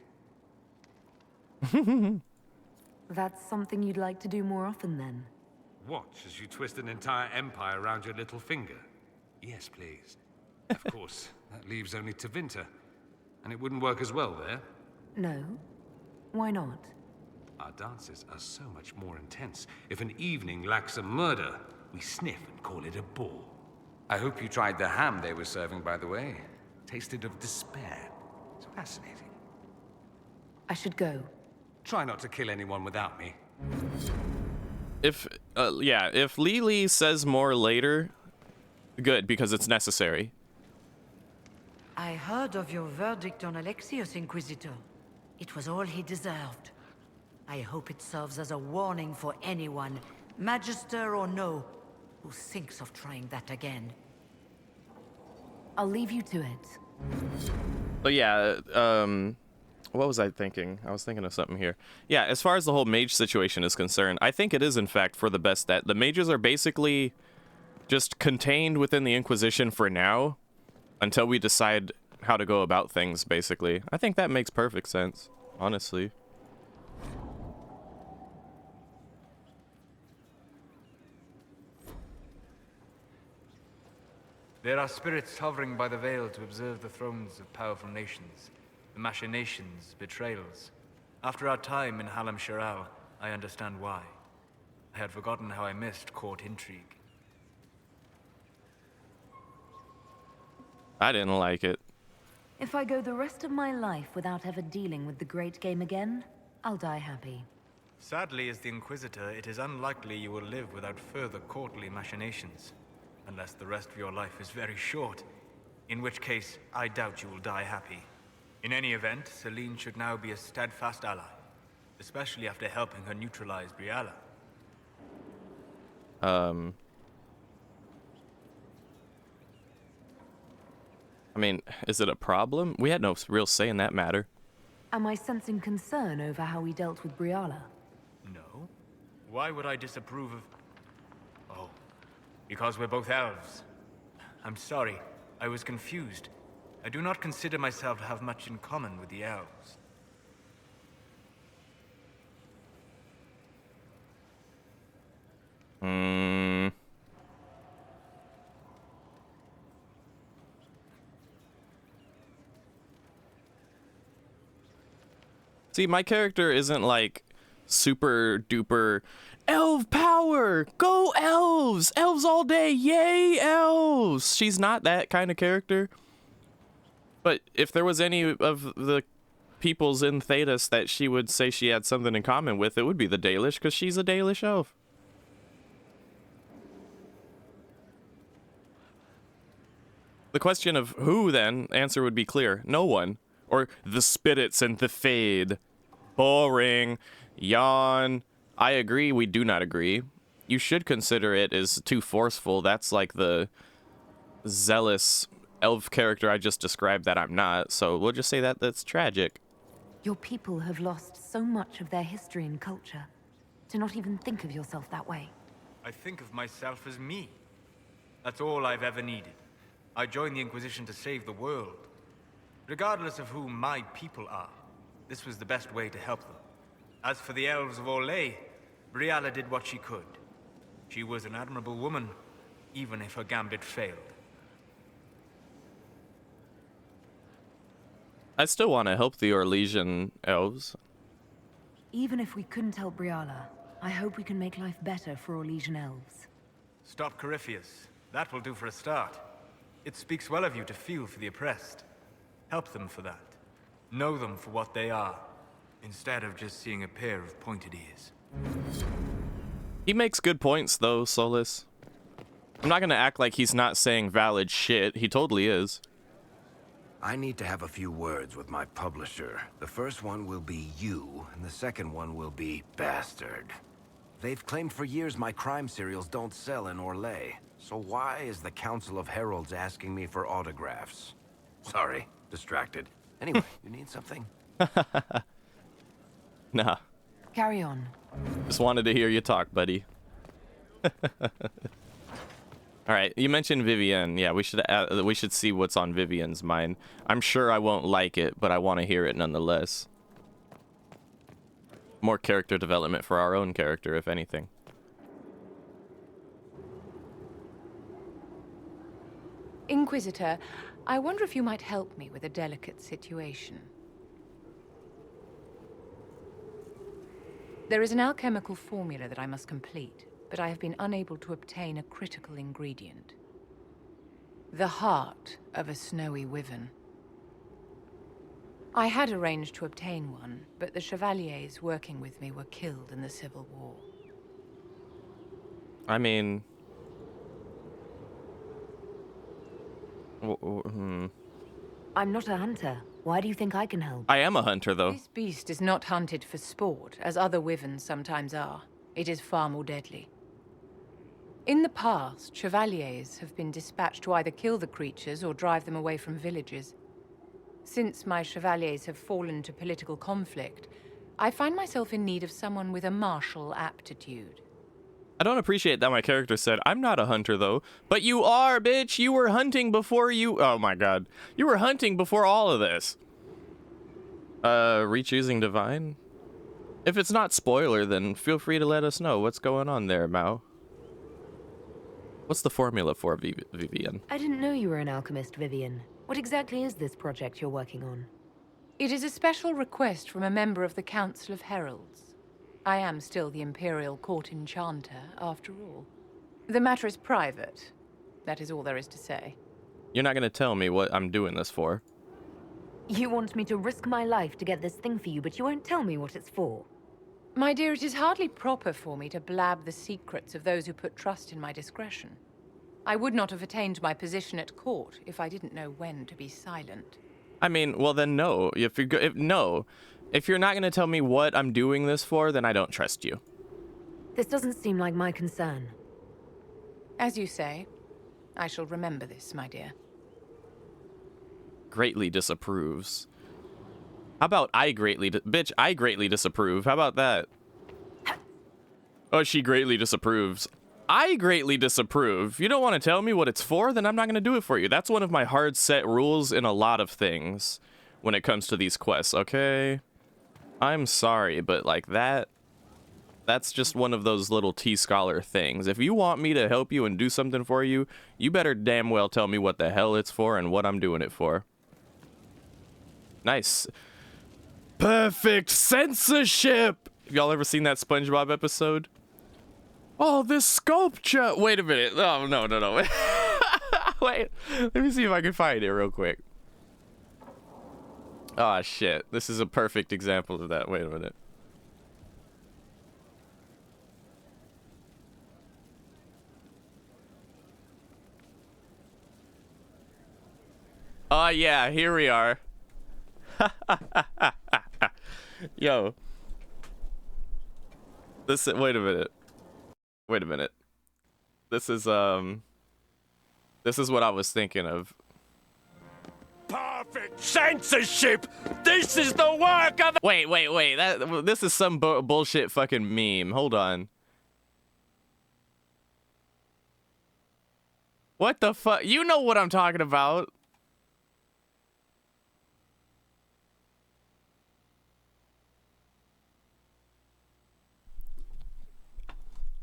That's something you'd like to do more often, then? Watch as you twist an entire empire around your little finger. Yes, please. Of course, that leaves only Tevinter. And it wouldn't work as well there. No. Why not? Our dances are so much more intense. If an evening lacks a murder, we sniff and call it a ball. I hope you tried the ham they were serving, by the way. Tasted of despair. It's fascinating. I should go. Try not to kill anyone without me. If, yeah, if Lily says more later, good, because it's necessary. I heard of your verdict on Alexius, Inquisitor. It was all he deserved. I hope it serves as a warning for anyone, Magister or no, who thinks of trying that again. I'll leave you to it. But yeah, what was I thinking? I was thinking of something here. Yeah, as far as the whole mage situation is concerned, I think it is in fact for the best that the mages are basically just contained within the Inquisition for now, until we decide how to go about things, basically. I think that makes perfect sense, honestly. There are spirits hovering by the veil to observe the thrones of powerful nations, the machinations, betrayals. After our time in Halam Shiral, I understand why. I had forgotten how I missed court intrigue. I didn't like it. If I go the rest of my life without ever dealing with the Great Game again, I'll die happy. Sadly, as the Inquisitor, it is unlikely you will live without further courtly machinations. Unless the rest of your life is very short, in which case, I doubt you will die happy. In any event, Celine should now be a steadfast ally, especially after helping her neutralize Briala. I mean, is it a problem? We had no real say in that matter. Am I sensing concern over how we dealt with Briala? No. Why would I disapprove of... Oh, because we're both elves. I'm sorry, I was confused. I do not consider myself to have much in common with the elves. See, my character isn't like super duper elf power, go elves, elves all day, yay elves. She's not that kind of character. But if there was any of the peoples in Thedas that she would say she had something in common with, it would be the Dalish, because she's a Dalish elf. The question of who, then, answer would be clear. No one. Or the spirits and the fade. Boring. Yawn. I agree, we do not agree. You should consider it as too forceful. That's like the zealous elf character I just described that I'm not. So we'll just say that that's tragic. Your people have lost so much of their history and culture. To not even think of yourself that way. I think of myself as me. That's all I've ever needed. I joined the Inquisition to save the world. Regardless of who my people are, this was the best way to help them. As for the elves of Orlais, Briala did what she could. She was an admirable woman, even if her gambit failed. I still want to help the Orlesian elves. Even if we couldn't help Briala, I hope we can make life better for Orlesian elves. Stop Corypheus. That will do for a start. It speaks well of you to feel for the oppressed. Help them for that. Know them for what they are, instead of just seeing a pair of pointed ears. He makes good points, though, Solus. I'm not gonna act like he's not saying valid shit. He totally is. I need to have a few words with my publisher. The first one will be you, and the second one will be Bastard. They've claimed for years my crime serials don't sell in Orlais. So why is the Council of Heralds asking me for autographs? Sorry, distracted. Anyway, you need something? Nah. Carry on. Just wanted to hear you talk, buddy. All right, you mentioned Vivienne. Yeah, we should see what's on Vivienne's mind. I'm sure I won't like it, but I want to hear it nonetheless. More character development for our own character, if anything. Inquisitor, I wonder if you might help me with a delicate situation. There is an alchemical formula that I must complete, but I have been unable to obtain a critical ingredient. The heart of a snowy wyvern. I had arranged to obtain one, but the chevaliers working with me were killed in the Civil War. I mean... I'm not a hunter. Why do you think I can help? I am a hunter, though. This beast is not hunted for sport, as other wyverns sometimes are. It is far more deadly. In the past, chevaliers have been dispatched to either kill the creatures or drive them away from villages. Since my chevaliers have fallen to political conflict, I find myself in need of someone with a martial aptitude. I don't appreciate that my character said, I'm not a hunter, though. But you are, bitch! You were hunting before you... Oh my god. You were hunting before all of this. Rechoosing Divine? If it's not spoiler, then feel free to let us know what's going on there, Mao. What's the formula for Vivian? I didn't know you were an alchemist, Vivian. What exactly is this project you're working on? It is a special request from a member of the Council of Heralds. I am still the Imperial Court Enchanter, after all. The matter is private. That is all there is to say. You're not gonna tell me what I'm doing this for. You want me to risk my life to get this thing for you, but you won't tell me what it's for. My dear, it is hardly proper for me to blab the secrets of those who put trust in my discretion. I would not have attained my position at court if I didn't know when to be silent. I mean, well then no. If you're not gonna tell me what I'm doing this for, then I don't trust you. This doesn't seem like my concern. As you say, I shall remember this, my dear. Greatly disapproves. How about I greatly disapprove. How about that? Oh, she greatly disapproves. I greatly disapprove. You don't want to tell me what it's for, then I'm not going to do it for you. That's one of my hard set rules in a lot of things when it comes to these quests, okay? I'm sorry, but like that's just one of those little T-Scholar things. If you want me to help you and do something for you, you better damn well tell me what the hell it's for and what I'm doing it for. Nice. Perfect censorship! Have y'all ever seen that SpongeBob episode? Oh, this sculpture! Wait a minute. Oh, no. Wait. Let me see if I can find it real quick. Oh, shit. This is a perfect example of that. Wait a minute. Oh, yeah. Here we are. Yo. Wait a minute. This is what I was thinking of. Perfect censorship! This is the work of... Wait. This is some bullshit fucking meme. Hold on. What the fuck? You know what I'm talking about.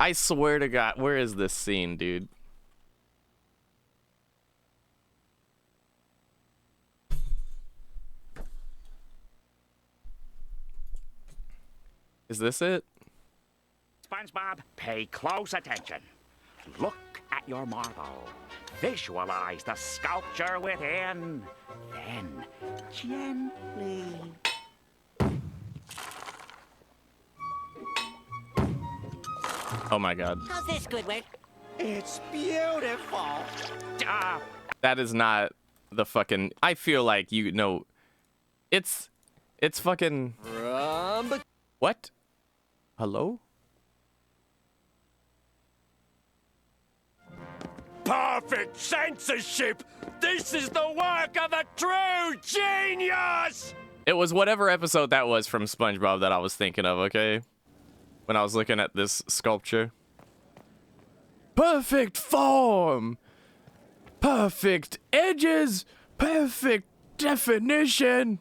I swear to God, where is this scene, dude? Is this it? SpongeBob, pay close attention. Look at your marble. Visualize the sculpture within. Then, gently... Oh my God. How's this, Squidward? It's beautiful. That is not the fucking... I feel like you know... It's fucking... What? Hello? Perfect censorship! This is the work of a true genius! It was whatever episode that was from SpongeBob that I was thinking of, okay? When I was looking at this sculpture. Perfect form! Perfect edges! Perfect definition!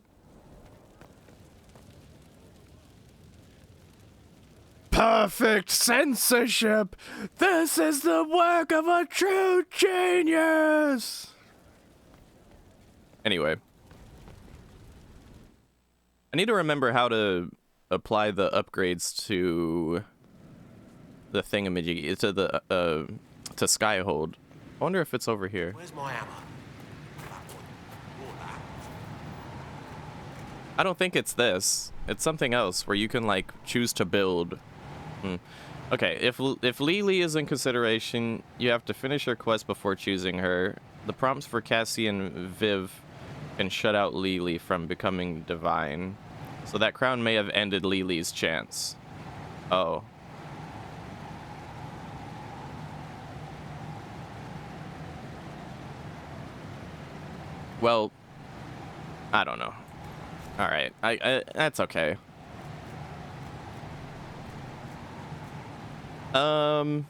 Perfect censorship! This is the work of a true genius! Anyway. I need to remember how to apply the upgrades to the thingamajiggy, to the to Skyhold. I wonder if it's over here. Where's my hammer? I don't think it's this. It's something else where you can like choose to build. Okay, if Lily is in consideration, you have to finish your quest before choosing her. The prompts for Cassie and Viv can shut out Lily from becoming divine. So that crown may have ended Lily's chance. Oh. Well, I don't know. All right, I that's okay. Hmm.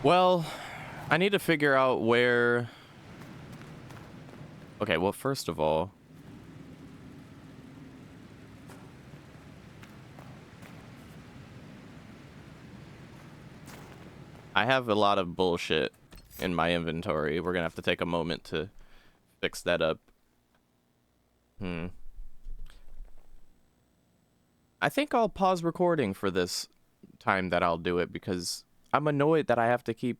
Well, I need to figure out where... Okay, well, first of all... I have a lot of bullshit in my inventory. We're gonna have to take a moment to fix that up. I think I'll pause recording for this time that I'll do it because I'm annoyed that I have to keep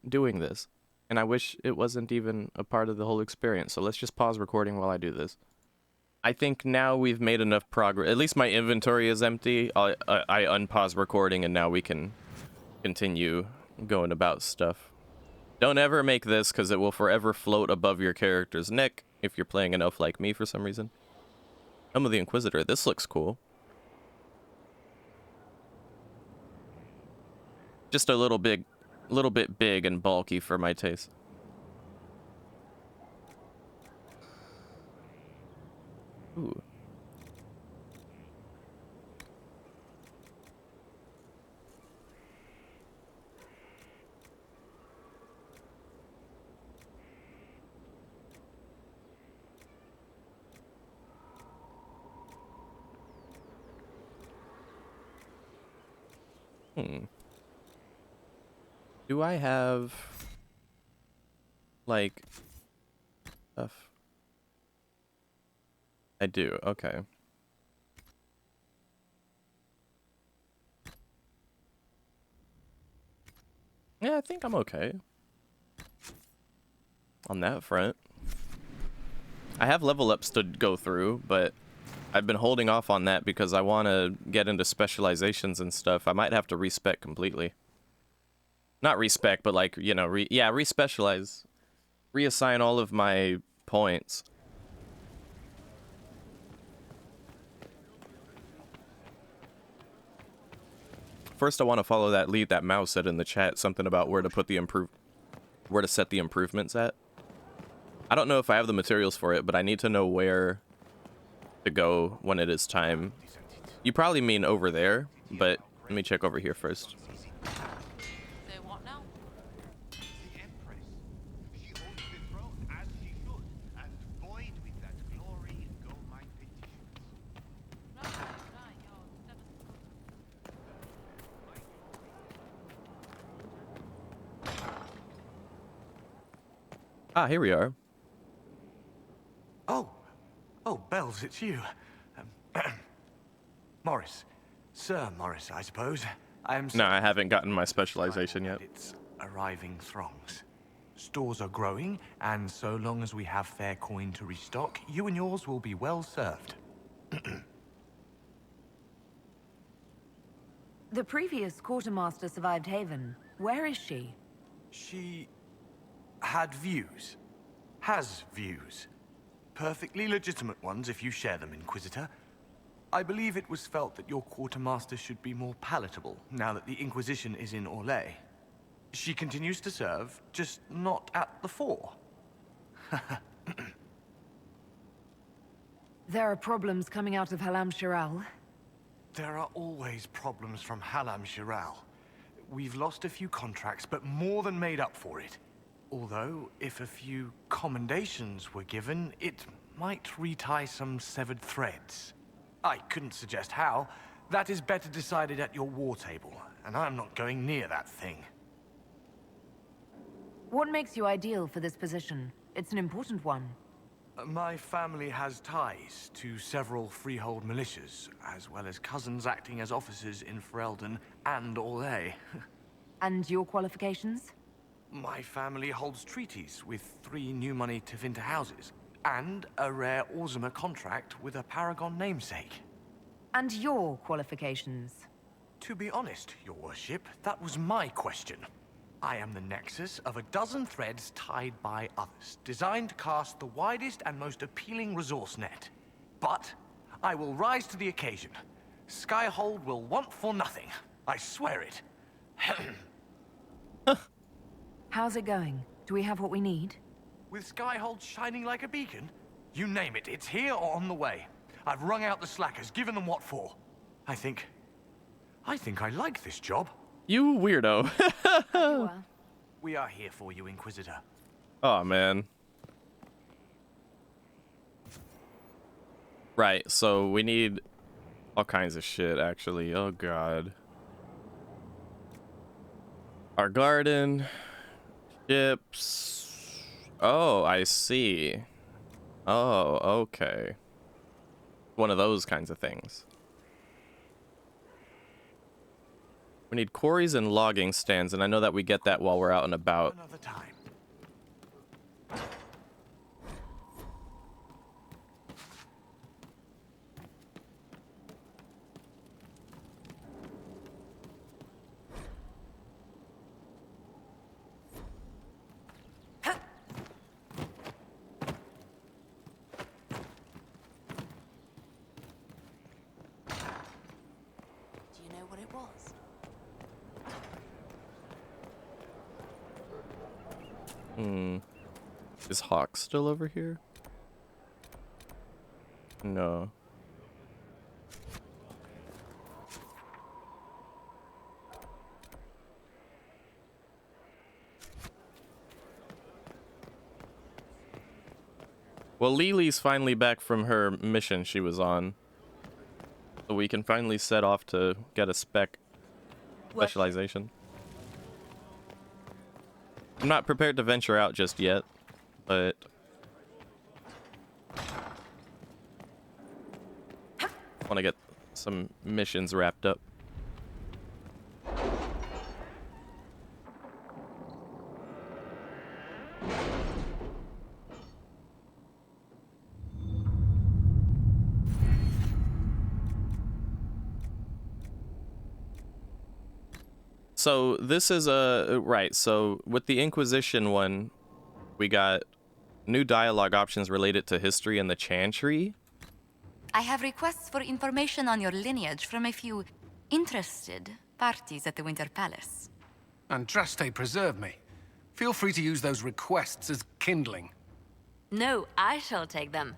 doing this. And I wish it wasn't even a part of the whole experience. So let's just pause recording while I do this. I think now we've made enough progress. At least my inventory is empty. I unpause recording and now we can continue going about stuff. Don't ever make this because it will forever float above your character's neck if you're playing an elf like me for some reason. Helm of the Inquisitor. This looks cool. Just a little bit big and bulky for my taste. Ooh. Do I have like stuff? I do. Okay. Yeah, I think I'm okay on that front. I have level ups to go through, but I've been holding off on that because I want to get into specializations and stuff. I might have to respec completely. Not respec, but like, you know, respecialize. Reassign all of my points. First, I want to follow that lead that Mouse said in the chat, something about where to put the where to set the improvements at. I don't know if I have the materials for it, but I need to know where to go when it is time. You probably mean over there, but let me check over here first. Ah, here we are. Oh, Bells, it's you. Morris. Sir Morris, I suppose. No, I haven't gotten my specialization yet. It's arriving throngs. Stores are growing, and so long as we have fair coin to restock, you and yours will be well served. The previous quartermaster survived Haven. Where is she? She had views. Has views. Perfectly legitimate ones if you share them, Inquisitor. I believe it was felt that your quartermaster should be more palatable now that the Inquisition is in Orlais. She continues to serve, just not at the fore. There are problems coming out of Halam Shiral. There are always problems from Halam Shiral. we've lost a few contracts, but more than made up for it. Although, if a few commendations were given, it might retie some severed threads. I couldn't suggest how. That is better decided at your war table, and I'm not going near that thing. What makes you ideal for this position? It's an important one. My family has ties to several freehold militias, as well as cousins acting as officers in Ferelden and Orlais. And your qualifications? My family holds treaties with 3 new money Tevinter houses, and a rare Orzuma contract with a Paragon namesake. And your qualifications? To be honest, your worship, that was my question. I am the nexus of a dozen threads tied by others, designed to cast the widest and most appealing resource net. But I will rise to the occasion. Skyhold will want for nothing. I swear it. How's it going? Do we have what we need? With Skyhold shining like a beacon? You name it, it's here or on the way. I've wrung out the slackers, given them what for. I think I like this job. You weirdo. We are here for you, Inquisitor. Oh, man. Right, so we need all kinds of shit, actually. Oh, God. Our garden. Ships. Oh, I see. Oh, okay. One of those kinds of things. We need quarries and logging stands, and I know that we get that while we're out and about. Another time. Do you know what it was? Is Hawk still over here? No. Well, Lily's finally back from her mission she was on. So we can finally set off to get a specialization. I'm not prepared to venture out just yet, but I want to get some missions wrapped up. So this is right, so with the Inquisition one, we got new dialogue options related to history and the Chantry. I have requests for information on your lineage from a few interested parties at the Winter Palace. Andraste preserve me. Feel free to use those requests as kindling. No, I shall take them.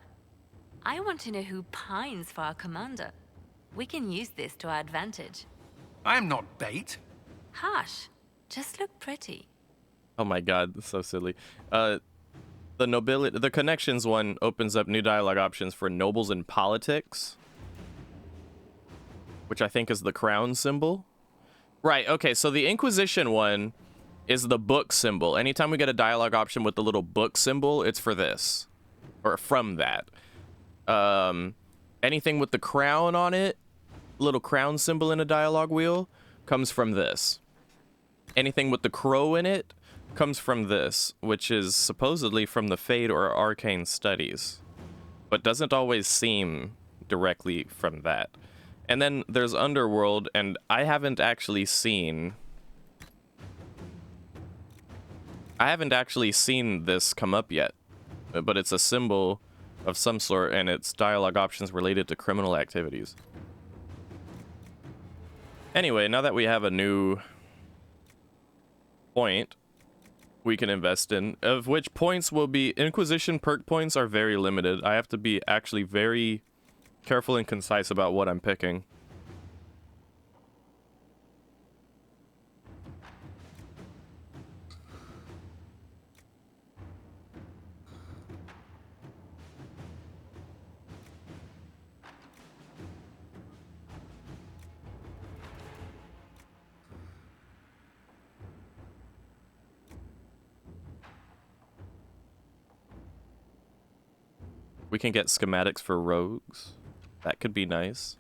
I want to know who pines for our commander. We can use this to our advantage. I am not bait. Hush. Just look pretty. Oh my god, so silly. The nobility, the connections one opens up new dialogue options for nobles in politics, which I think is the crown symbol. Right, okay, so the Inquisition one is the book symbol. Anytime we get a dialogue option with the little book symbol, it's for this. Or from that. Anything with the crown on it, little crown symbol in a dialogue wheel, comes from this. Anything with the crow in it comes from this, which is supposedly from the Fade or Arcane Studies, but doesn't always seem directly from that. And then there's Underworld, and I haven't actually seen this come up yet, but it's a symbol of some sort, and it's dialogue options related to criminal activities. Anyway, now that we have a new point we can invest in, of which points will be Inquisition perk points are very limited. I have to be actually very careful and concise about what I'm picking. We can get schematics for rogues. That could be nice.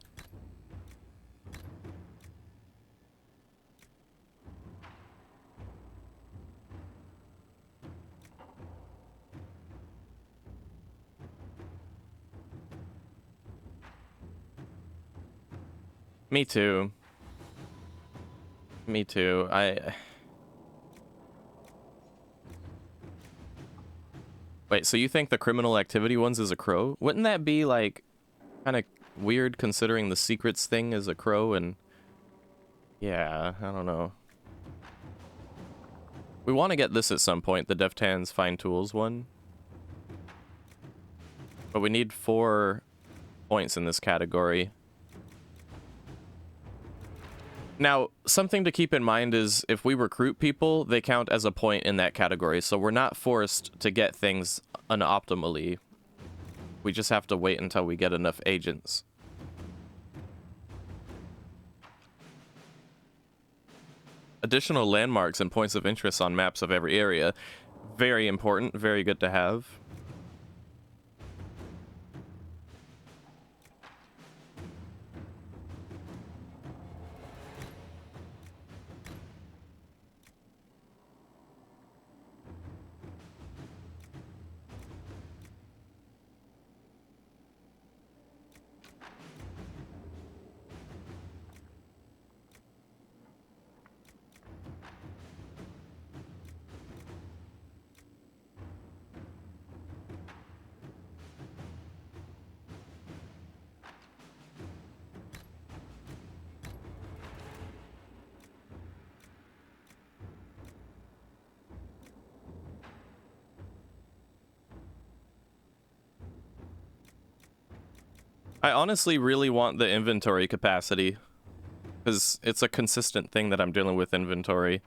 Me too. Me too. Wait, so you think the criminal activity ones is a crow? Wouldn't that be, like, kind of weird considering the secrets thing is a crow and... Yeah, I don't know. We want to get this at some point, the Deft Hands Fine Tools one. But we need 4 points in this category. Now, something to keep in mind is if we recruit people, they count as a point in that category. So we're not forced to get things unoptimally. We just have to wait until we get enough agents. Additional landmarks and points of interest on maps of every area. Very important, very good to have. I honestly really want the inventory capacity, because it's a consistent thing that I'm dealing with inventory,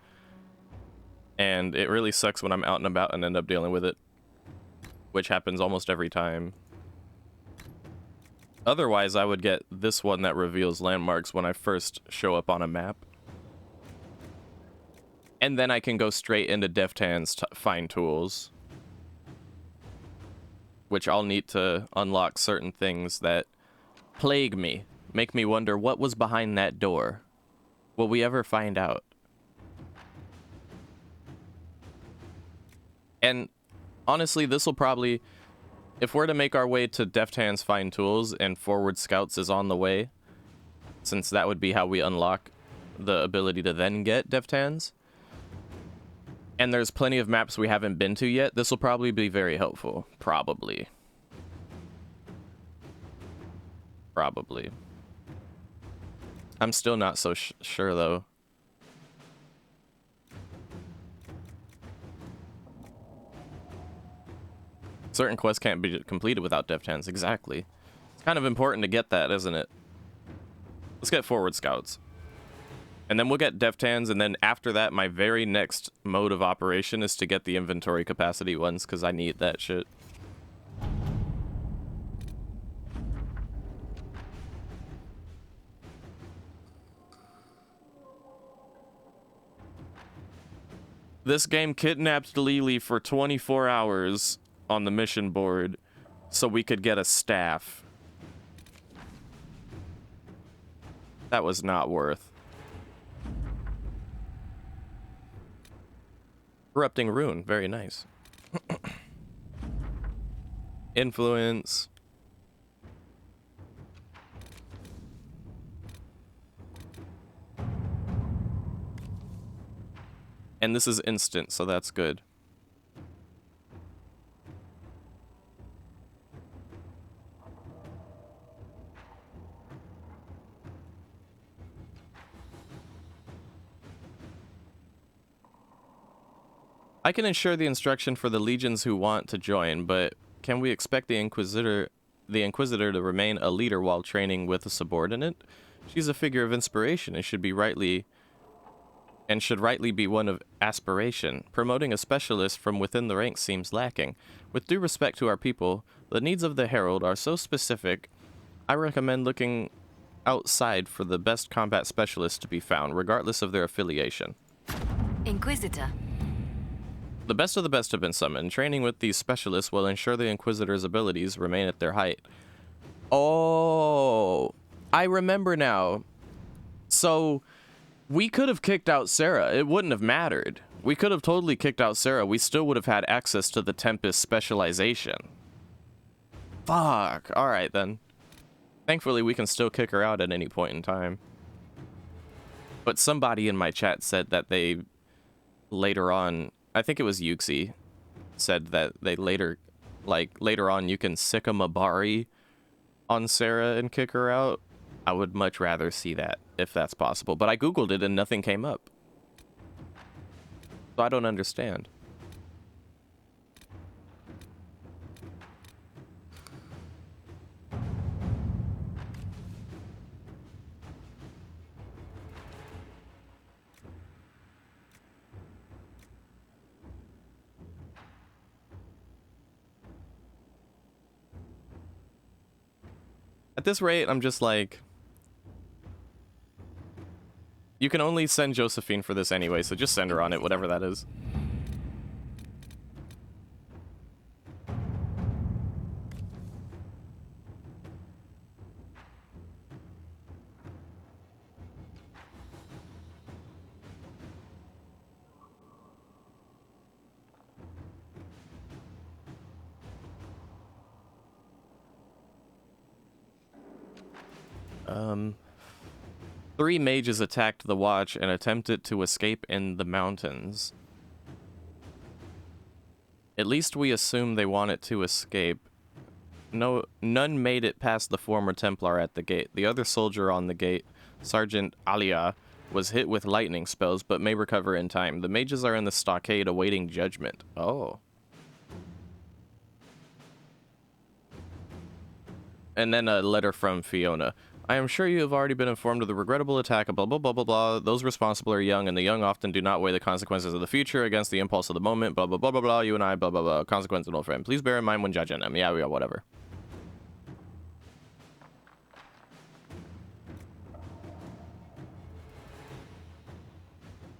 and it really sucks when I'm out and about and end up dealing with it, which happens almost every time. Otherwise, I would get this one that reveals landmarks when I first show up on a map. And then I can go straight into Deft Hands Fine Tools, which I'll need to unlock certain things that plague me, make me wonder what was behind that door. Will we ever find out? And honestly, this will probably, if we're to make our way to Deft Hands Fine Tools and Forward Scouts is on the way, since that would be how we unlock the ability to then get Deft Hands, and there's plenty of maps we haven't been to yet, this will probably be very helpful. Probably. Probably. I'm still not so sure, though. Certain quests can't be completed without Deft Hands. Exactly. It's kind of important to get that, isn't it? Let's get Forward Scouts. And then we'll get Deft Hands, and then after that, my very next mode of operation is to get the inventory capacity ones, because I need that shit. This game kidnapped Lily for 24 hours on the mission board so we could get a staff. That was not worth. Corrupting Rune, very nice. Influence. And this is instant, so that's good. I can ensure the instruction for the legions who want to join, but can we expect the Inquisitor to remain a leader while training with a subordinate? She's a figure of inspiration and should rightly be one of aspiration. Promoting a specialist from within the ranks seems lacking. With due respect to our people, the needs of the Herald are so specific, I recommend looking outside for the best combat specialists to be found, regardless of their affiliation. Inquisitor. The best of the best have been summoned. Training with these specialists will ensure the Inquisitor's abilities remain at their height. Oh, I remember now. So, we could have kicked out Sarah. It wouldn't have mattered. We could have totally kicked out Sarah. We still would have had access to the Tempest specialization. Fuck. Alright, then. Thankfully, we can still kick her out at any point in time. But somebody in my chat said that they later on, I think it was Yuxi, said that they later on you can sick a Mabari on Sarah and kick her out. I would much rather see that, if that's possible. But I googled it and nothing came up. So I don't understand. At this rate, I'm just like... You can only send Josephine for this anyway, so just send her on it, whatever that is. Three mages attacked the watch and attempted to escape in the mountains. At least we assume they wanted to escape. None made it past the former Templar at the gate. The other soldier on the gate, Sergeant Alia, was hit with lightning spells, but may recover in time. The mages are in the stockade awaiting judgment. Oh. And then a letter from Fiona. I am sure you have already been informed of the regrettable attack of blah blah blah blah blah. Those responsible are young, and the young often do not weigh the consequences of the future against the impulse of the moment. Blah blah blah blah blah. You and I, blah blah blah. Consequence of no friend. Please bear in mind when judging them. Yeah, whatever.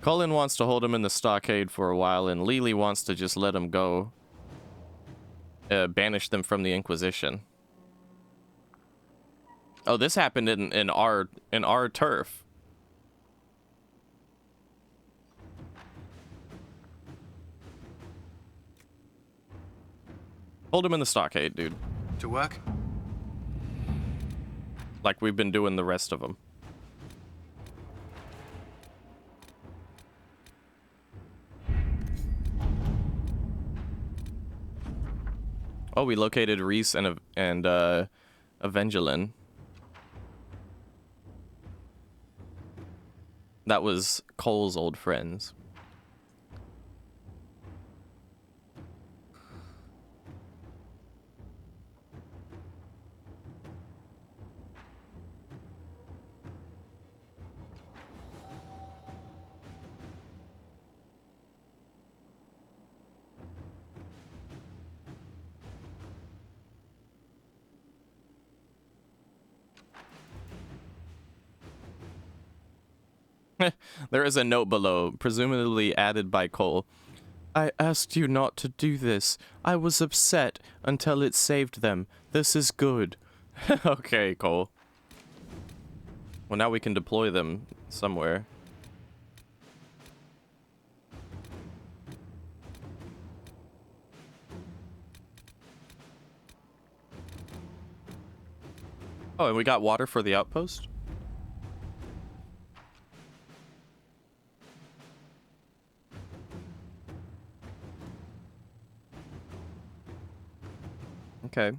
Cullen wants to hold him in the stockade for a while, and Lily wants to just let him go. Banish them from the Inquisition. Oh, this happened in our turf. Hold him in the stockade, dude. To work? Like we've been doing the rest of them. Oh, we located Reese and Evangeline. That was Cole's old friends. There is a note below, presumably added by Cole. I asked you not to do this. I was upset until it saved them. This is good. Okay, Cole. Well, now we can deploy them somewhere. Oh, and we got water for the outpost? Okay.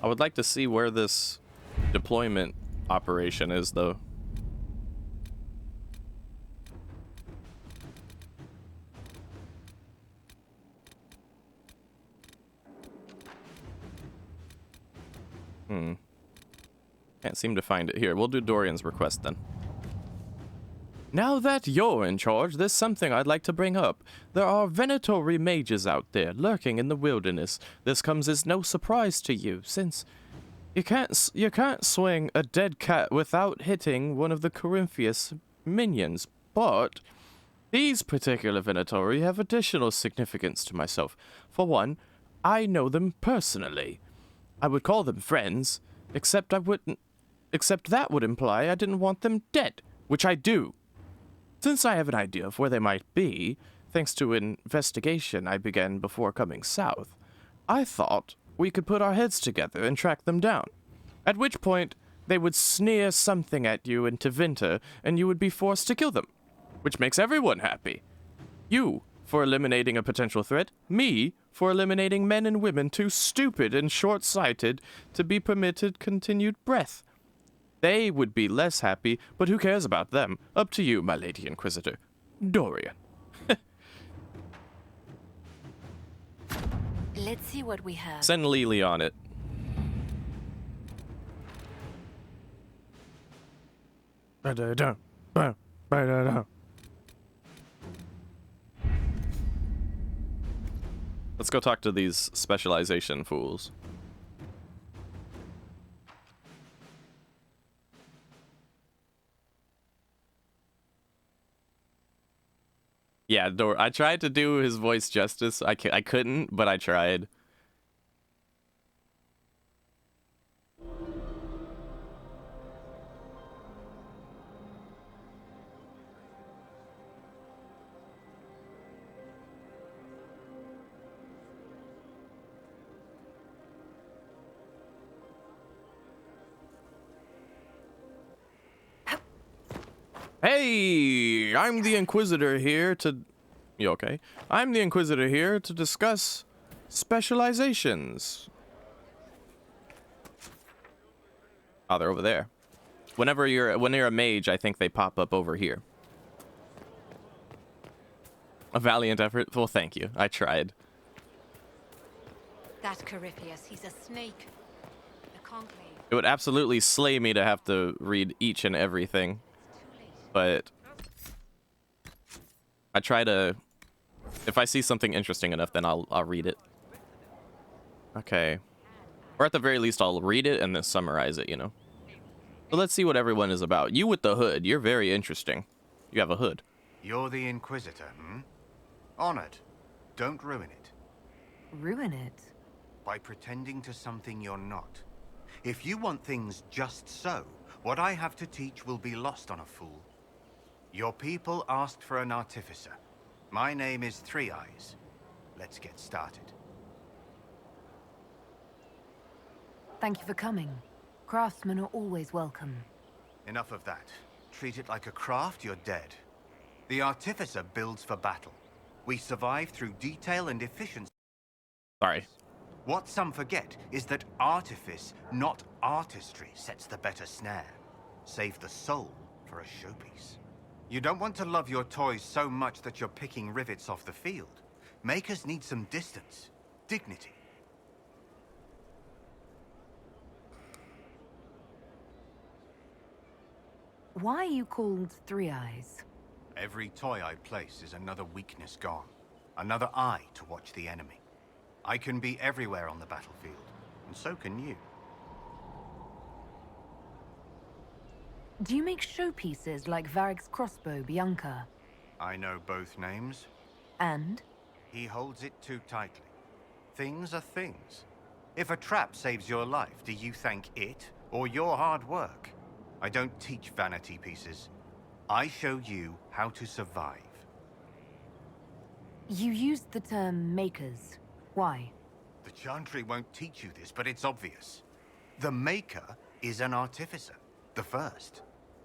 I would like to see where this deployment operation is, though. Can't seem to find it here. We'll do Dorian's request then. Now that you're in charge, there's something I'd like to bring up. There are Venatori mages out there, lurking in the wilderness. This comes as no surprise to you, since you can't swing a dead cat without hitting one of the Corypheus minions, but these particular Venatori have additional significance to myself. For one, I know them personally. I would call them friends, except that would imply I didn't want them dead, which I do. Since I have an idea of where they might be, thanks to an investigation I began before coming south, I thought we could put our heads together and track them down. At which point, they would sneer something at you in Tevinter, and you would be forced to kill them, which makes everyone happy. You, for eliminating a potential threat, me, for eliminating men and women too stupid and short-sighted to be permitted continued breath. They would be less happy, but who cares about them? Up to you, my Lady Inquisitor. Dorian. Let's see what we have. Send Lily on it. Let's go talk to these specialization fools. Yeah, I tried to do his voice justice. I couldn't, but I tried. Hey, I'm the Inquisitor here to... You okay? I'm the Inquisitor here to discuss specializations. Oh, they're over there. When you're a mage, I think they pop up over here. A valiant effort. Well, thank you. I tried. That Corypheus, he's a snake. The conclave. It would absolutely slay me to have to read each and everything. But I try to, if I see something interesting enough, then I'll read it. Okay. Or at the very least, I'll read it and then summarize it, you know. So let's see what everyone is about. You with the hood, you're very interesting. You have a hood. You're the Inquisitor, hmm? Honored. Don't ruin it. Ruin it? By pretending to something you're not. If you want things just so, what I have to teach will be lost on a fool. Your people asked for an artificer. My name is Three Eyes. Let's get started. Thank you for coming. Craftsmen are always welcome. Enough of that. Treat it like a craft, you're dead. The artificer builds for battle. We survive through detail and efficiency. Sorry. What some forget is that artifice, not artistry, sets the better snare. Save the soul for a showpiece. You don't want to love your toys so much that you're picking rivets off the field. Makers need some distance, dignity. Why are you called Three Eyes? Every toy I place is another weakness gone. Another eye to watch the enemy. I can be everywhere on the battlefield, and so can you. Do you make showpieces like Varric's crossbow, Bianca? I know both names. And? He holds it too tightly. Things are things. If a trap saves your life, do you thank it or your hard work? I don't teach vanity pieces. I show you how to survive. You used the term makers. Why? The Chantry won't teach you this, but it's obvious. The Maker is an artificer. The first.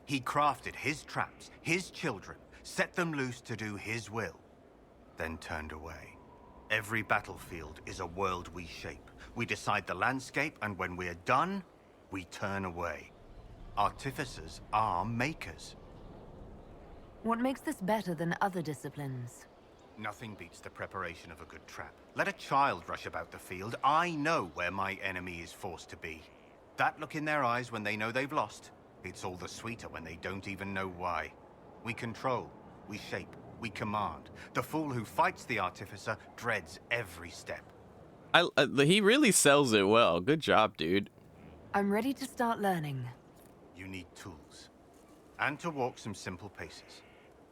He crafted his traps, his children, set them loose to do his will, then turned away. Every battlefield is a world we shape. We decide the landscape, and when we're done, we turn away. Artificers are makers. What makes this better than other disciplines? Nothing beats the preparation of a good trap. Let a child rush about the field. I know where my enemy is forced to be. That look in their eyes when they know they've lost, it's all the sweeter when they don't even know why. We control, we shape, we command. The fool who fights the artificer dreads every step. He really sells it well. Good job, dude. I'm ready to start learning. You need tools. And to walk some simple paces.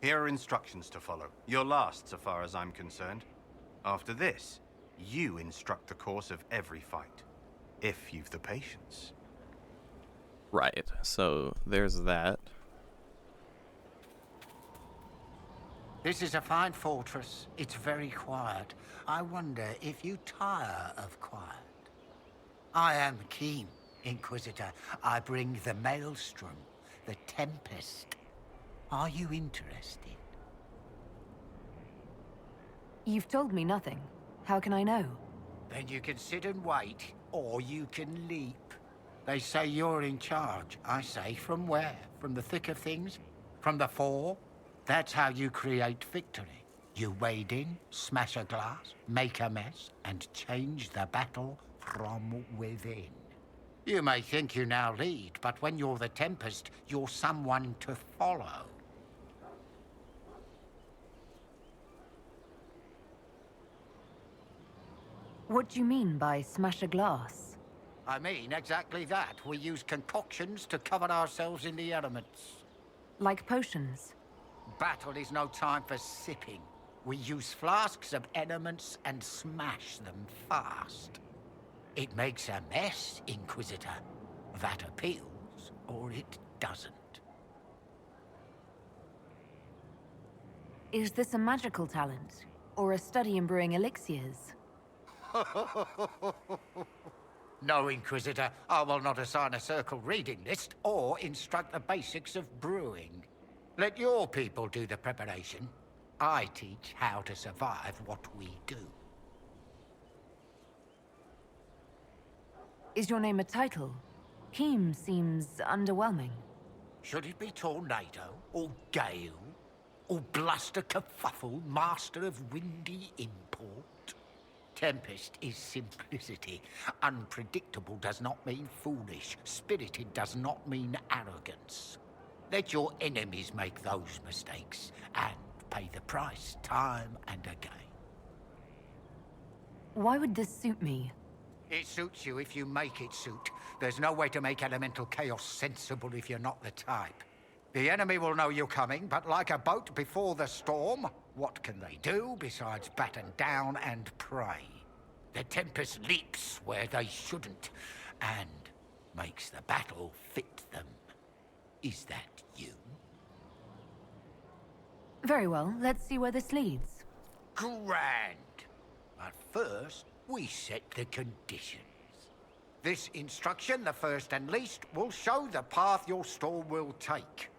Here are instructions to follow. Your last, so far as I'm concerned. After this, you instruct the course of every fight. If you've the patience. Right, so there's that. This is a fine fortress. It's very quiet. I wonder if you tire of quiet. I am keen, Inquisitor. I bring the Maelstrom, the Tempest. Are you interested? You've told me nothing. How can I know? Then you can sit and wait, or you can leap. They say you're in charge. I say, from where? From the thick of things? From the fore? That's how you create victory. You wade in, smash a glass, make a mess, and change the battle from within. You may think you now lead, but when you're the Tempest, you're someone to follow. What do you mean by smash a glass? I mean exactly that. We use concoctions to cover ourselves in the elements. Like potions? Battle is no time for sipping. We use flasks of elements and smash them fast. It makes a mess, Inquisitor. That appeals, or it doesn't. Is this a magical talent? Or a study in brewing elixirs? No, Inquisitor. I will not assign a circle reading list or instruct the basics of brewing. Let your people do the preparation. I teach how to survive what we do. Is your name a title? Keem seems underwhelming. Should it be Tornado, or Gale, or Bluster Kerfuffle, Master of Windy Import? Tempest is simplicity. Unpredictable does not mean foolish. Spirited does not mean arrogance. Let your enemies make those mistakes, and pay the price time and again. Why would this suit me? It suits you if you make it suit. There's no way to make elemental chaos sensible if you're not the type. The enemy will know you're coming, but like a boat before the storm, what can they do besides batten down and pray? The Tempest leaps where they shouldn't, and makes the battle fit them. Is that you? Very well, let's see where this leads. Grand! But first, we set the conditions. This instruction, the first and least, will show the path your storm will take.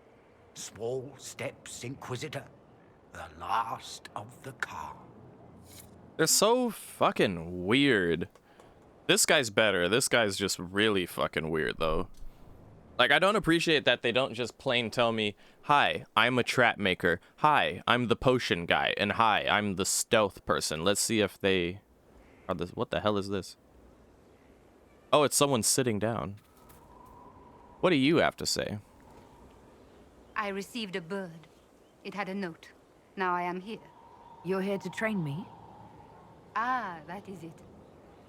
Small steps, Inquisitor. The last of the calm. They're so fucking weird. This guy's better. This guy's just really fucking weird, though. Like, I don't appreciate that they don't just plain tell me, hi, I'm a trap maker. Hi, I'm the potion guy. And hi, I'm the stealth person. Let's see if they are this. What the hell is this? Oh, it's someone sitting down. What do you have to say? I received a bird. It had a note. Now I am here. You're here to train me? Ah, that is it.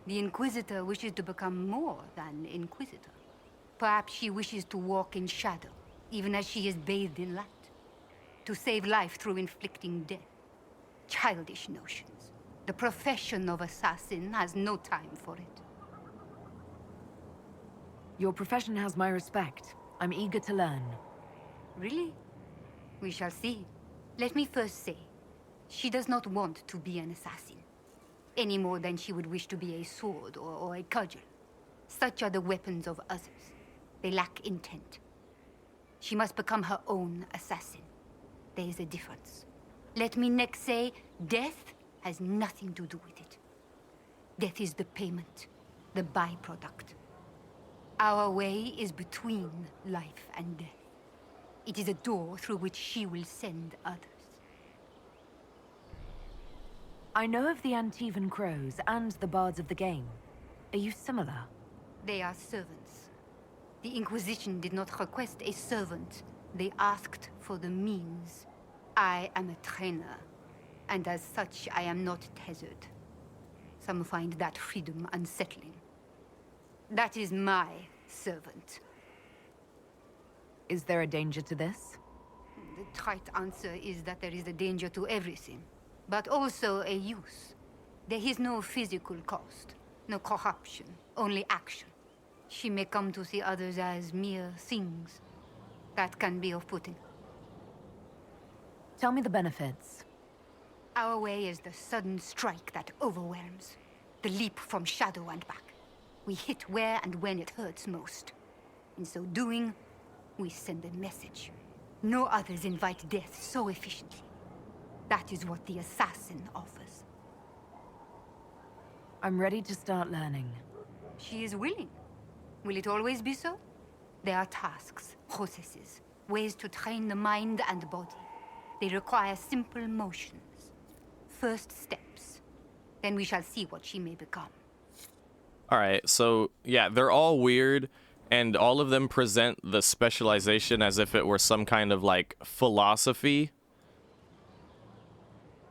The Inquisitor wishes to become more than Inquisitor. Perhaps she wishes to walk in shadow, even as she is bathed in light. To save life through inflicting death. Childish notions. The profession of assassin has no time for it. Your profession has my respect. I'm eager to learn. Really? We shall see. Let me first say, she does not want to be an assassin. Any more than she would wish to be a sword or a cudgel. Such are the weapons of others. They lack intent. She must become her own assassin. There is a difference. Let me next say, death has nothing to do with it. Death is the payment, the byproduct. Our way is between life and death. It is a door through which she will send others. I know of the Antivan Crows and the Bards of the Game. Are you similar? They are servants. The Inquisition did not request a servant. They asked for the means. I am a trainer, and as such, I am not tethered. Some find that freedom unsettling. That is my servant. Is there a danger to this? The trite answer is that there is a danger to everything, but also a use. There is no physical cost, no corruption, only action. She may come to see others as mere things. That can be off-putting. Tell me the benefits. Our way is the sudden strike that overwhelms. The leap from shadow and back. We hit where and when it hurts most. In so doing, we send a message. No others invite death so efficiently. That is what the assassin offers. I'm ready to start learning. She is willing. Will it always be so? There are tasks, processes, ways to train the mind and body. They require simple motions. First steps. Then we shall see what she may become. Alright, so yeah, they're all weird, and all of them present the specialization as if it were some kind of like philosophy.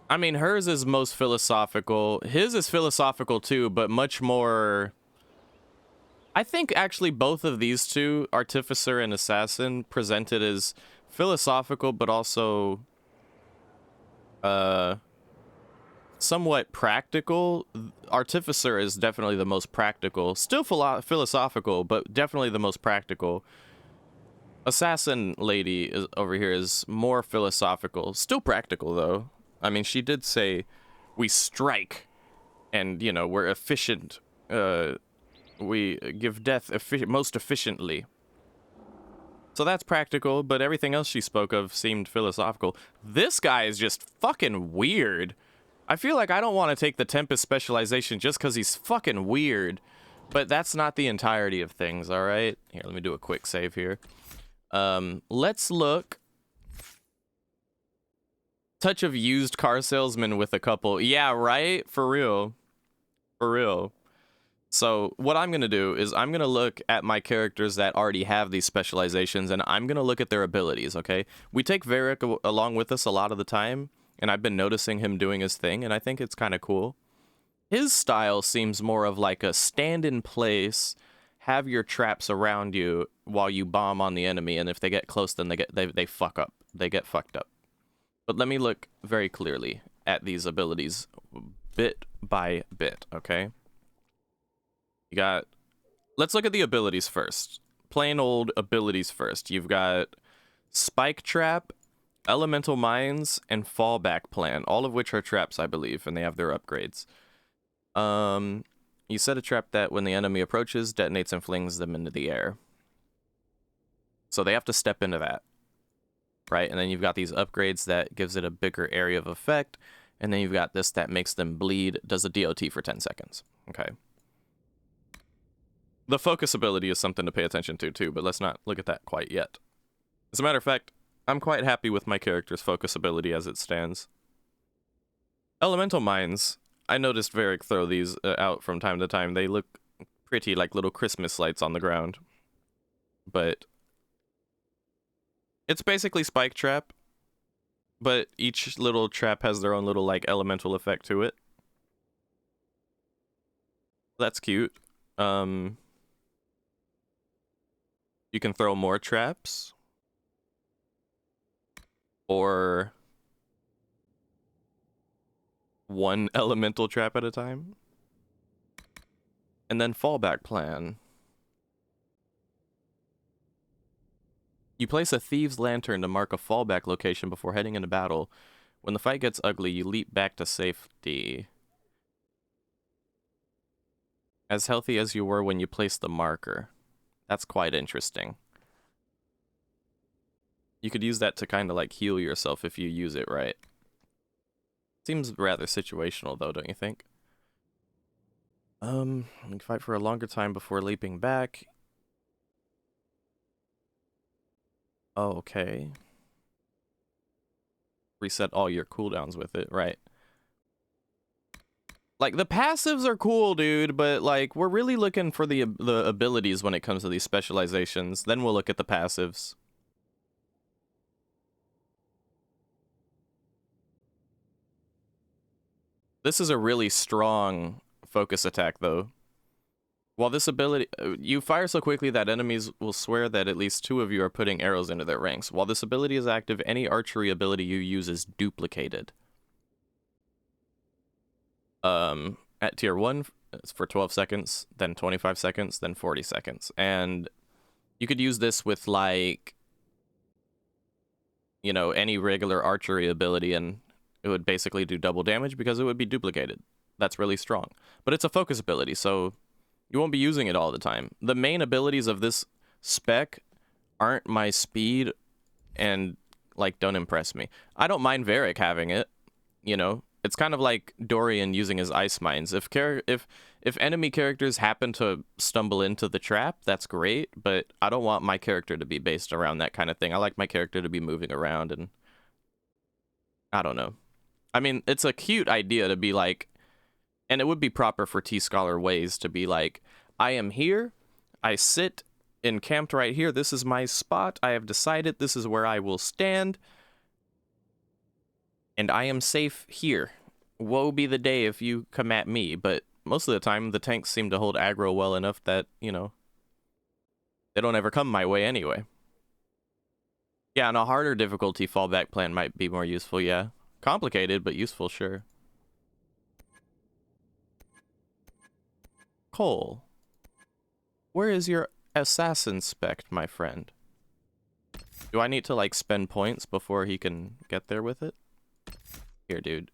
I mean, hers is most philosophical. His is philosophical too, but much more... I think actually both of these two, Artificer and Assassin, presented as philosophical, but also somewhat practical. Artificer is definitely the most practical. Still philosophical, but definitely the most practical. Assassin lady is over here is more philosophical. Still practical, though. I mean, she did say we strike and, you know, we're efficient. We give death most efficiently. So that's practical, but everything else she spoke of seemed philosophical. This guy is just fucking weird. I feel like I don't want to take the Tempest specialization just because he's fucking weird. But that's not the entirety of things, alright? Here, let me do a quick save here. Let's look. Touch of used car salesman with a couple. Yeah, right? For real. For real. So what I'm going to do is I'm going to look at my characters that already have these specializations, and I'm going to look at their abilities, okay? We take Varric along with us a lot of the time, and I've been noticing him doing his thing, and I think it's kind of cool. His style seems more of like a stand in place, have your traps around you while you bomb on the enemy, and if they get close, then they fuck up. They get fucked up. But let me look very clearly at these abilities bit by bit, okay? You got... Let's look at the abilities first. Plain old abilities first. You've got Spike Trap, Elemental Mines, and Fallback Plan, all of which are traps, I believe, and they have their upgrades. You set a trap that when the enemy approaches, detonates and flings them into the air. So they have to step into that, right? And then you've got these upgrades that gives it a bigger area of effect, and then you've got this that makes them bleed, does a DOT for 10 seconds. Okay. The focus ability is something to pay attention to too, but let's not look at that quite yet. As a matter of fact, I'm quite happy with my character's focus ability as it stands. Elemental Mines, I noticed Varric throw these out from time to time. They look pretty like little Christmas lights on the ground. But it's basically Spike Trap, but each little trap has their own little like elemental effect to it. That's cute. You can throw more traps, or one elemental trap at a time. And then Fallback Plan. You place a Thieves' Lantern to mark a fallback location before heading into battle. When the fight gets ugly, you leap back to safety. As healthy as you were when you placed the marker. That's quite interesting. You could use that to kind of like heal yourself if you use it right. Seems rather situational though, don't you think? You can fight for a longer time before leaping back. Oh, okay. Reset all your cooldowns with it, right? Like, the passives are cool, dude, but, like, we're really looking for the abilities when it comes to these specializations. Then we'll look at the passives. This is a really strong focus attack, though. While this ability, you fire so quickly that enemies will swear that at least 2 of you are putting arrows into their ranks. While this ability is active, any archery ability you use is duplicated. At tier 1, it's for 12 seconds, then 25 seconds, then 40 seconds. And you could use this with, like, you know, any regular archery ability, and it would basically do double damage because it would be duplicated. That's really strong. But it's a focus ability, so you won't be using it all the time. The main abilities of this spec aren't my speed and, like, don't impress me. I don't mind Varric having it, you know. It's kind of like Dorian using his ice mines. If enemy characters happen to stumble into the trap, that's great, but I don't want my character to be based around that kind of thing. I like my character to be moving around, and I don't know. I mean, it's a cute idea to be like, and it would be proper for T-Scholar ways to be like, I am here, I sit encamped right here, this is my spot, I have decided this is where I will stand, and I am safe here. Woe be the day if you come at me, but most of the time the tanks seem to hold aggro well enough that, you know, they don't ever come my way anyway. Yeah, and a harder difficulty fallback plan might be more useful, yeah. Complicated, but useful, sure. Cole, where is your assassin spec, my friend? Do I need to, like, spend points before he can get there with it? Here, dude.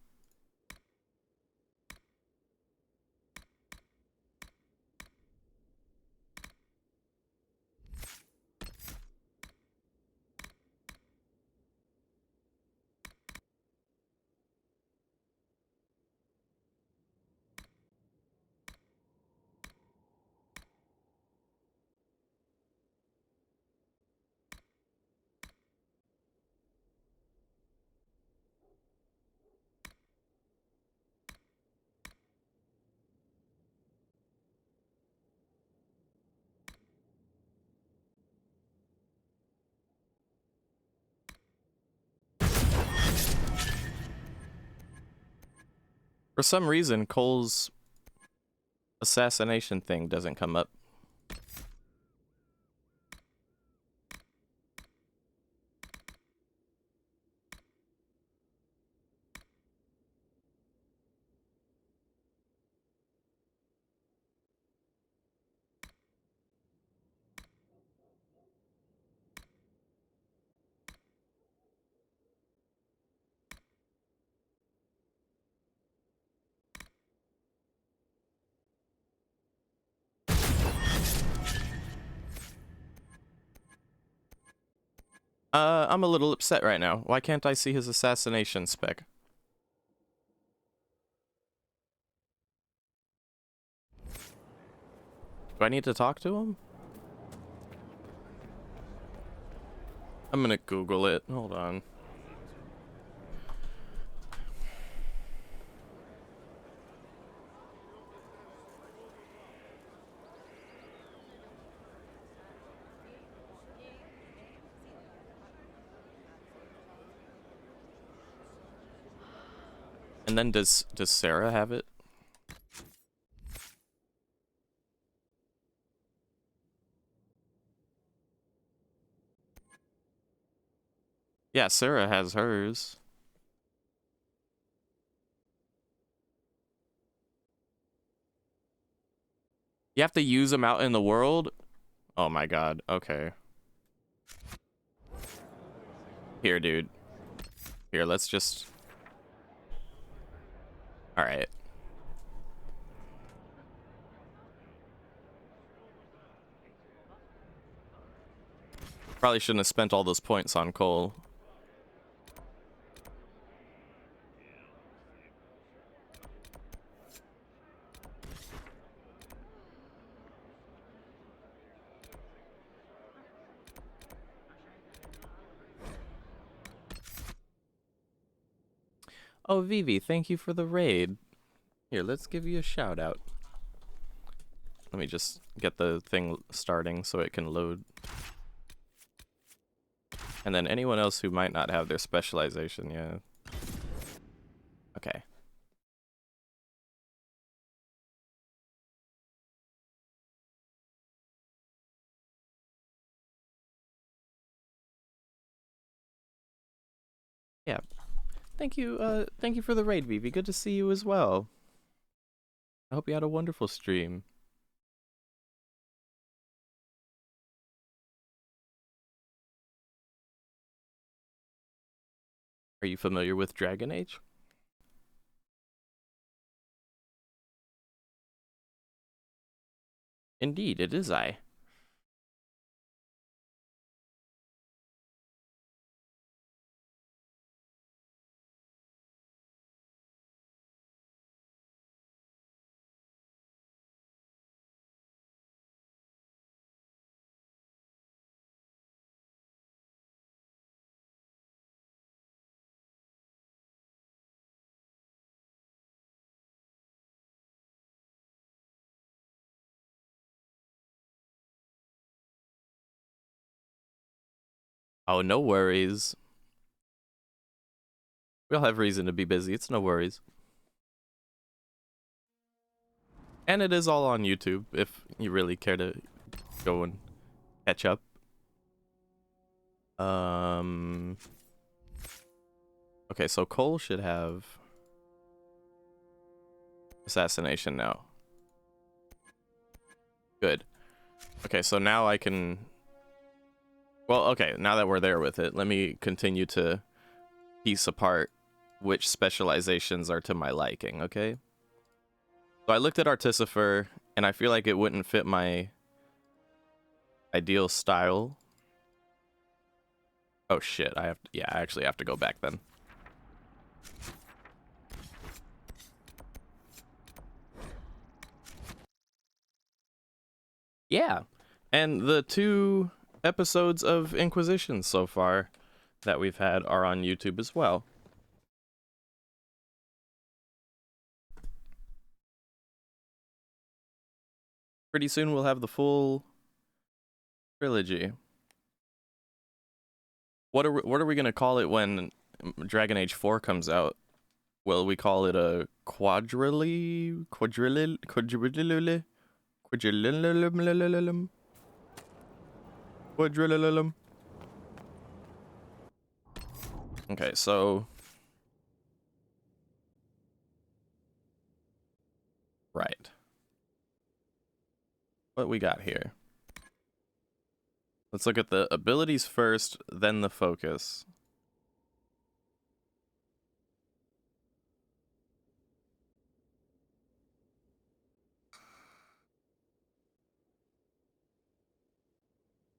For some reason, Cole's assassination thing doesn't come up. I'm a little upset right now. Why can't I see his assassination spec? Do I need to talk to him? I'm gonna Google it. Hold on. And then does Sarah have it? Yeah, Sarah has hers. You have to use them out in the world? Oh my god, okay. Here, dude. Here, let's just... Alright. Probably shouldn't have spent all those points on Cole. Oh, Vivi, thank you for the raid. Here, let's give you a shout out. Let me just get the thing starting so it can load. And then anyone else who might not have their specialization, yeah. Okay. Thank you for the raid, Vivi. Good to see you as well. I hope you had a wonderful stream. Are you familiar with Dragon Age? Indeed, it is I. Oh, no worries. We all have reason to be busy. It's no worries. And it is all on YouTube if you really care to go and catch up. Okay, so Cole should have assassination now. Good. Okay, so now I can... Well, okay, now that we're there with it, let me continue to piece apart which specializations are to my liking, okay? So I looked at Artificer, and I feel like it wouldn't fit my ideal style. Oh shit, I actually have to go back then. Yeah, and the 2 episodes of Inquisition so far that we've had are on YouTube as well. Pretty soon we'll have the full trilogy. What are we gonna call it when Dragon Age 4 comes out? Will we call it a quadrillium? Okay, so right. What we got here? Let's look at the abilities first, then the focus.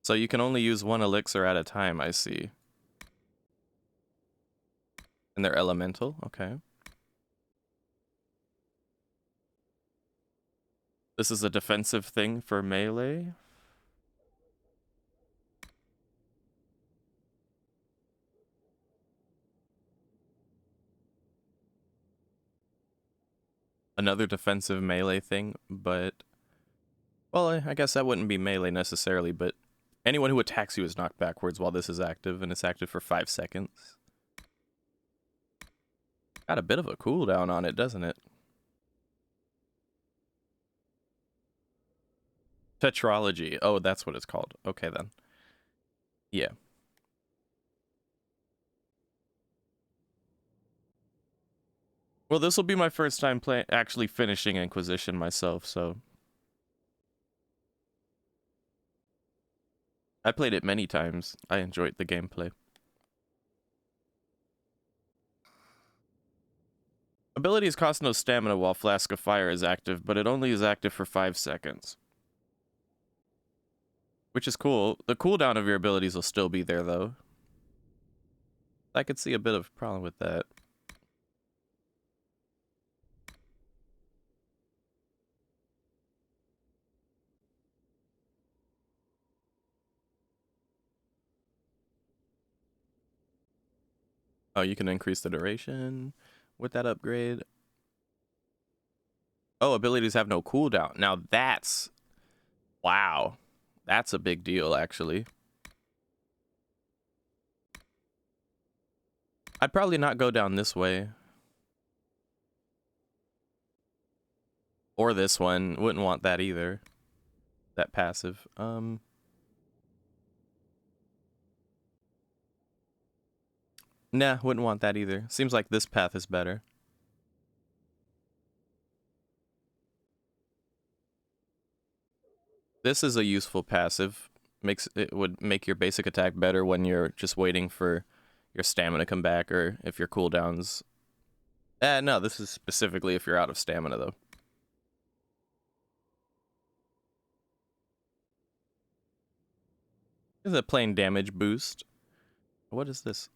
So you can only use 1 elixir at a time, I see. And they're elemental, okay. This is a defensive thing for melee. Another defensive melee thing, but... Well, I guess that wouldn't be melee necessarily, but anyone who attacks you is knocked backwards while this is active, and it's active for 5 seconds. Got a bit of a cooldown on it, doesn't it? Tetralogy. Oh, that's what it's called. Okay, then. Yeah. Well, this will be my first time actually finishing Inquisition myself, so... I played it many times. I enjoyed the gameplay. Abilities cost no stamina while Flask of Fire is active, but it only is active for 5 seconds. Which is cool. The cooldown of your abilities will still be there, though. I could see a bit of a problem with that. Oh, you can increase the duration with that upgrade. Oh, abilities have no cooldown. Now that's... Wow. That's a big deal, actually. I'd probably not go down this way. Or this one. Wouldn't want that either. That passive. Nah, wouldn't want that either. Seems like this path is better. This is a useful passive. It would make your basic attack better when you're just waiting for your stamina to come back, or if your cooldowns. No, this is specifically if you're out of stamina though. This is a plain damage boost. What is this?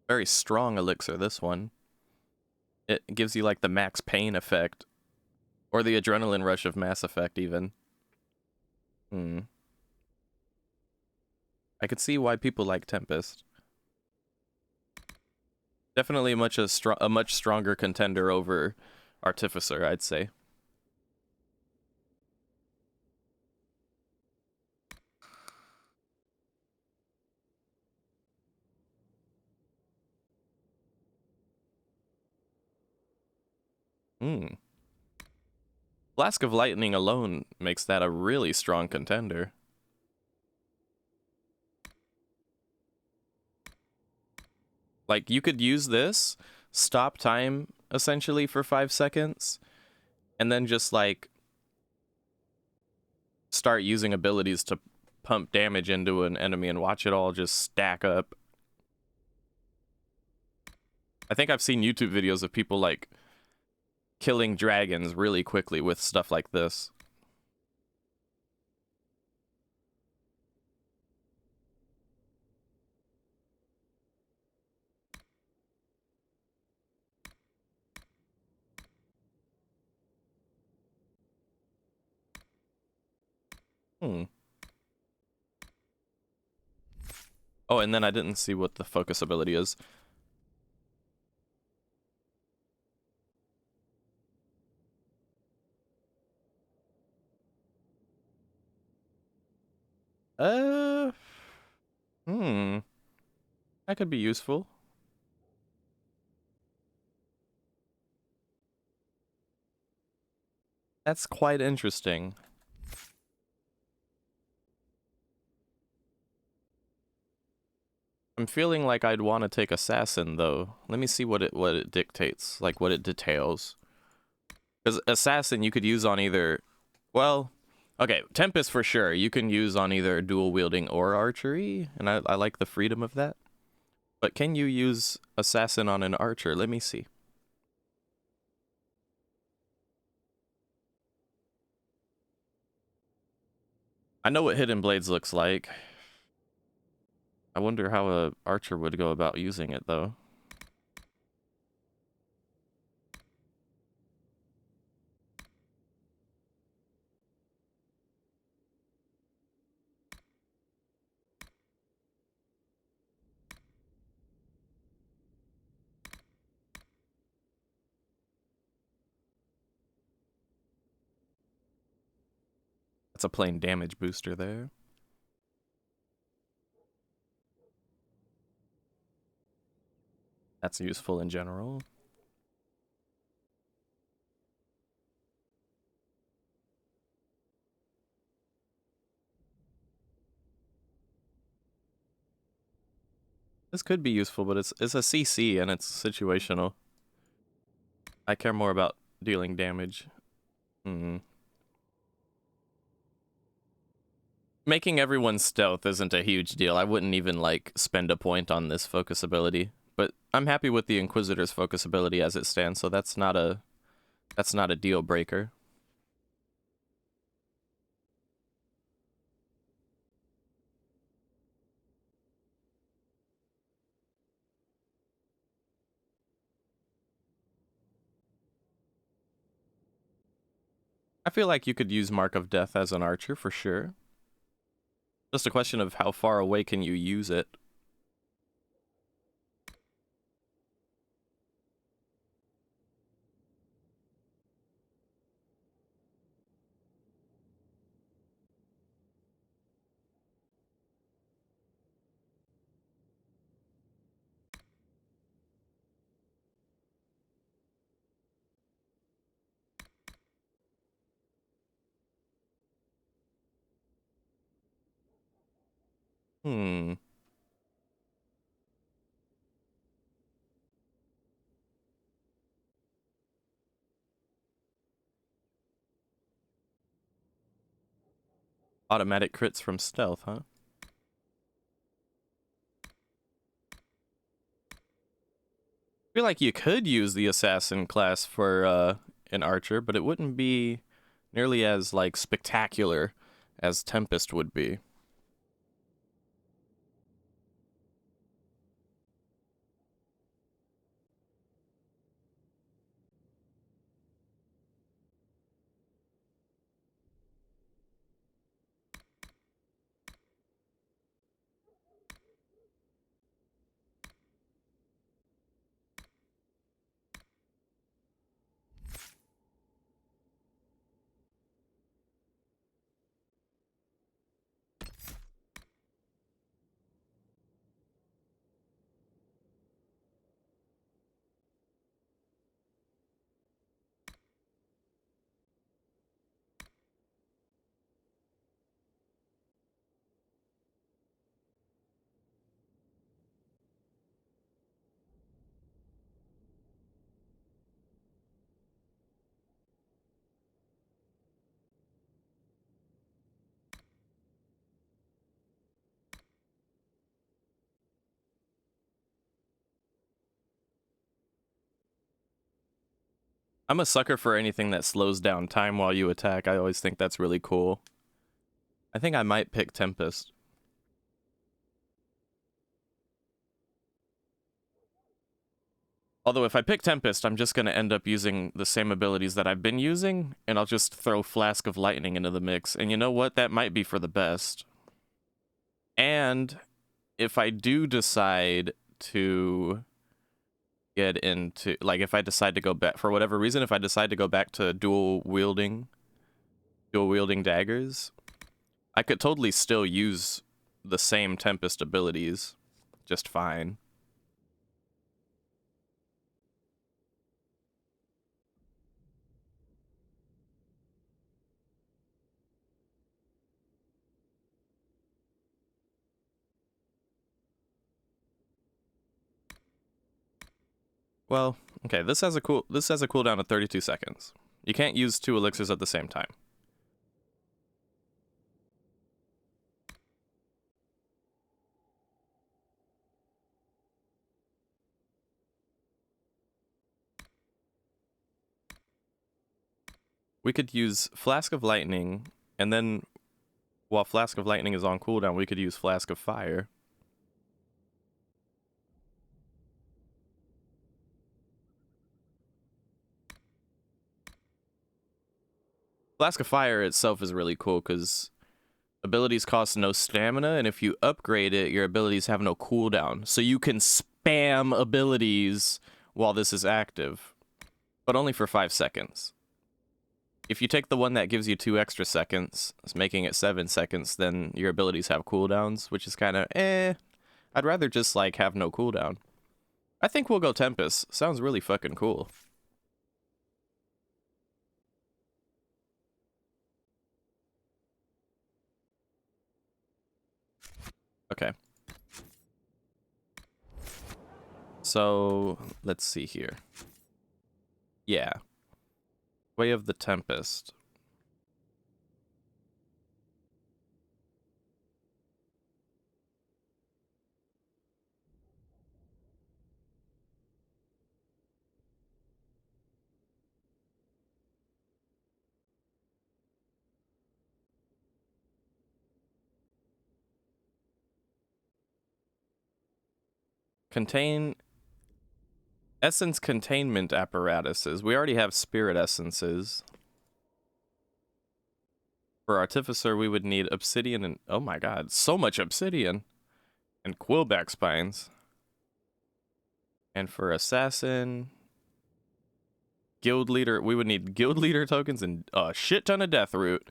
Very strong elixir, this one. It gives you like the max pain effect. Or the adrenaline rush of Mass Effect even. I could see why people like Tempest. Definitely a much stronger contender over Artificer, I'd say. Flask of Lightning alone makes that a really strong contender. Like, you could use this, stop time, essentially, for 5 seconds, and then just, like, start using abilities to pump damage into an enemy and watch it all just stack up. I think I've seen YouTube videos of people, like, killing dragons really quickly with stuff like this. Oh, and then I didn't see what the focus ability is. That could be useful. That's quite interesting. I'm feeling like I'd want to take Assassin, though. Let me see what it dictates, like what it details. Because Assassin you could use on either... Well, okay, Tempest for sure. You can use on either dual wielding or archery, and I like the freedom of that. But can you use Assassin on an archer? Let me see. I know what Hidden Blades looks like. I wonder how a archer would go about using it, though. That's a plain damage booster there. That's useful in general. This could be useful, but it's a CC and it's situational. I care more about dealing damage. Making everyone stealth isn't a huge deal. I wouldn't even, like, spend a point on this focus ability. But I'm happy with the Inquisitor's focus ability as it stands, so that's not a deal breaker. I feel like you could use Mark of Death as an archer for sure. Just a question of how far away can you use it. Hmm. Automatic crits from stealth, huh? I feel like you could use the assassin class for an archer, but it wouldn't be nearly as like spectacular as Tempest would be. I'm a sucker for anything that slows down time while you attack. I always think that's really cool. I think I might pick Tempest. Although if I pick Tempest, I'm just going to end up using the same abilities that I've been using, and I'll just throw Flask of Lightning into the mix. And you know what? That might be for the best. And if I do decide to get into, like, if I decide to go back, for whatever reason, if I decide to go back to dual wielding daggers, I could totally still use the same Tempest abilities just fine. Well, okay, this has a cooldown of 32 seconds. You can't use 2 elixirs at the same time. We could use Flask of Lightning, and then while Flask of Lightning is on cooldown, we could use Flask of Fire. Flask of Fire itself is really cool because abilities cost no stamina, and if you upgrade it, your abilities have no cooldown. So you can spam abilities while this is active, but only for 5 seconds. If you take the one that gives you 2 extra seconds, making it 7 seconds, then your abilities have cooldowns, which is kind of I'd rather just, like, have no cooldown. I think we'll go Tempest. Sounds really fucking cool. Okay. So, let's see here. Yeah. Way of the Tempest. Contain essence containment apparatuses. We already have spirit essences. For Artificer, we would need obsidian and... Oh my god, so much obsidian! And quillback spines. And for Assassin... Guild Leader, we would need Guild Leader tokens and a shit ton of Death Root.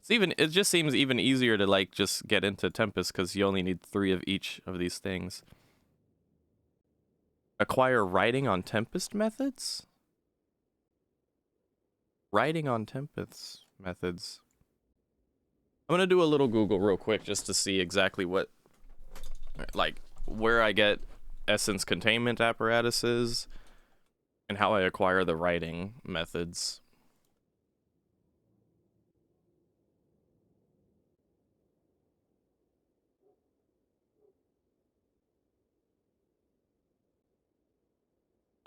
It just seems even easier to, like, just get into Tempest because you only need 3 of each of these things. Acquire writing on Tempest methods? Writing on Tempest methods. I'm gonna do a little Google real quick just to see exactly what like where I get essence containment apparatuses and how I acquire the writing methods.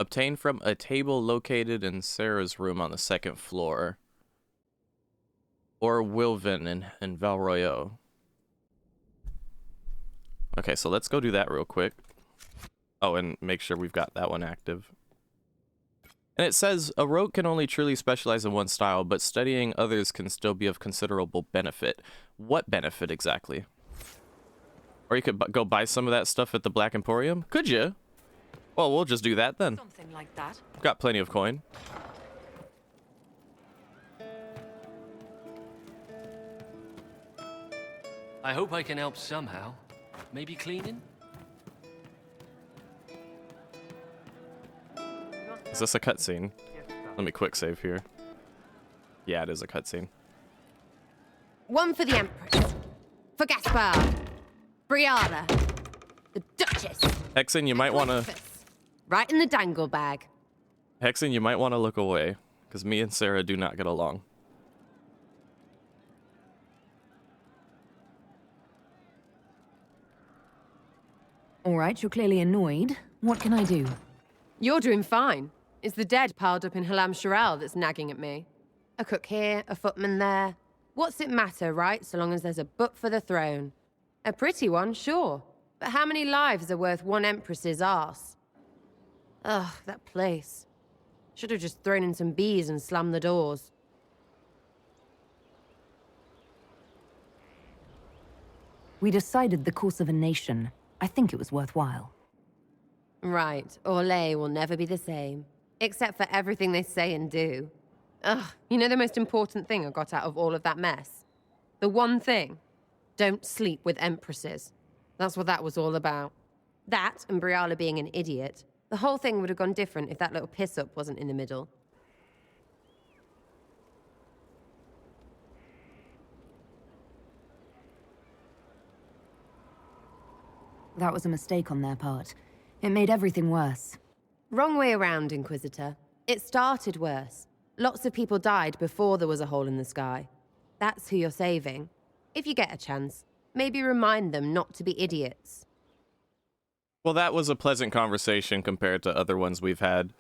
Obtained from a table located in Sarah's room on the 2nd floor. Or Wilvin in Valroyo. Okay, so let's go do that real quick. Oh, and make sure we've got that one active. And it says, a rogue can only truly specialize in one style, but studying others can still be of considerable benefit. What benefit exactly? Or you could go buy some of that stuff at the Black Emporium? Could you? Well, we'll just do that then. Something like that. Got plenty of coin. I hope I can help somehow. Maybe cleaning? Is this a cutscene? Let me quick save here. Yeah, it is a cutscene. One for the Empress. For Gaspard. Brianna. The Duchess. Hexen, you might want to... Right in the dangle bag. Hexen, you might want to look away, because me and Sarah do not get along. All right, you're clearly annoyed. What can I do? You're doing fine. It's the dead piled up in Halam Shirel that's nagging at me. A cook here, a footman there. What's it matter, right, so long as there's a butt for the throne? A pretty one, sure. But how many lives are worth one empress's arse? Ugh, that place. Should have just thrown in some bees and slammed the doors. We decided the course of a nation. I think it was worthwhile. Right, Orlais will never be the same. Except for everything they say and do. Ugh, you know the most important thing I got out of all of that mess? The one thing. Don't sleep with empresses. That's what that was all about. That, and Briala being an idiot. The whole thing would have gone different if that little piss-up wasn't in the middle. That was a mistake on their part. It made everything worse. Wrong way around, Inquisitor. It started worse. Lots of people died before there was a hole in the sky. That's who you're saving. If you get a chance, maybe remind them not to be idiots. Well, that was a pleasant conversation compared to other ones we've had.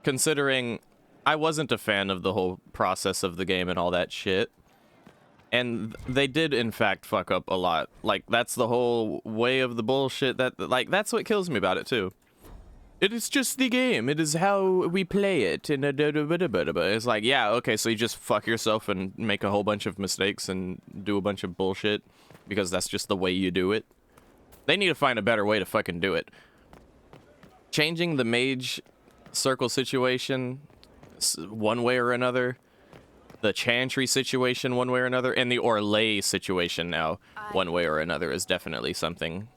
Considering I wasn't a fan of the whole process of the game and all that shit. And they did, in fact, fuck up a lot. Like, that's the whole way of the bullshit that, like, that's what kills me about it, too. It is just the game. It is how we play it. And it's like, yeah, okay, so you just fuck yourself and make a whole bunch of mistakes and do a bunch of bullshit because that's just the way you do it. They need to find a better way to fucking do it. Changing the mage circle situation one way or another, the Chantry situation one way or another, and the Orlais situation now one way or another is definitely something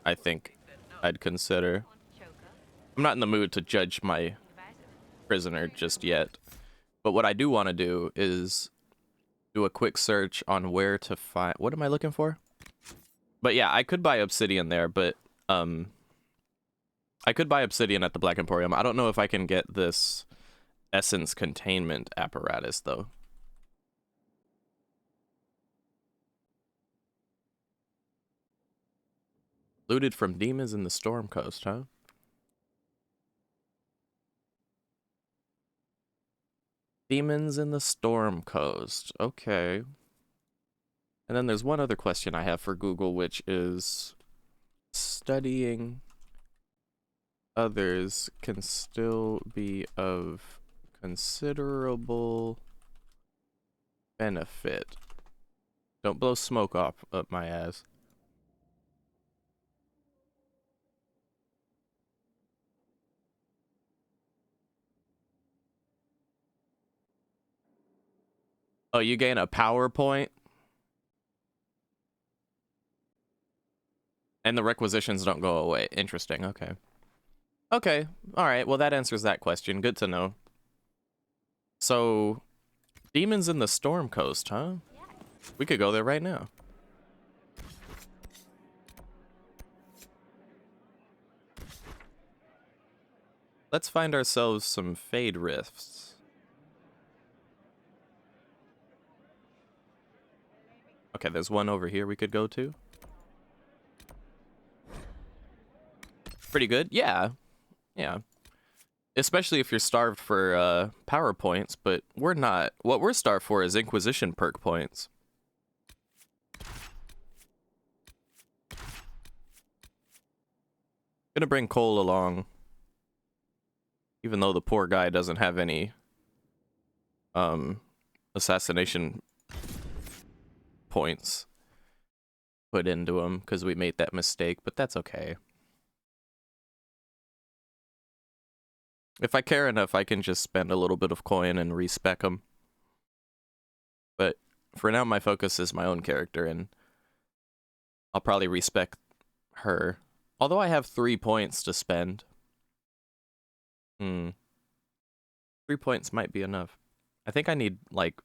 I think I'd consider. I'm not in the mood to judge my prisoner just yet, but what I do want to do is do a quick search on where to find... What am I looking for? But yeah, I could buy obsidian there, but I could buy obsidian at the Black Emporium. I don't know if I can get this essence containment apparatus, though. Looted from demons in the Storm Coast, huh? Demons in the Storm Coast. Okay. And then there's one other question I have for Google, which is studying others can still be of considerable benefit. Don't blow smoke up my ass. Oh, you gain a PowerPoint? And the requisitions don't go away. Interesting, okay. Okay, alright, well that answers that question. Good to know. So, demons in the Storm Coast, huh? We could go there right now. Let's find ourselves some Fade Rifts. Okay, there's one over here we could go to. Pretty good. Yeah. Yeah. Especially if you're starved for power points, but we're not. What we're starved for is Inquisition perk points. Gonna bring Cole along. Even though the poor guy doesn't have any assassination points put into him because we made that mistake, but that's okay. If I care enough, I can just spend a little bit of coin and respec him. But for now, my focus is my own character, and I'll probably respec her. Although I have 3 points to spend. 3 points might be enough. I think I need, like,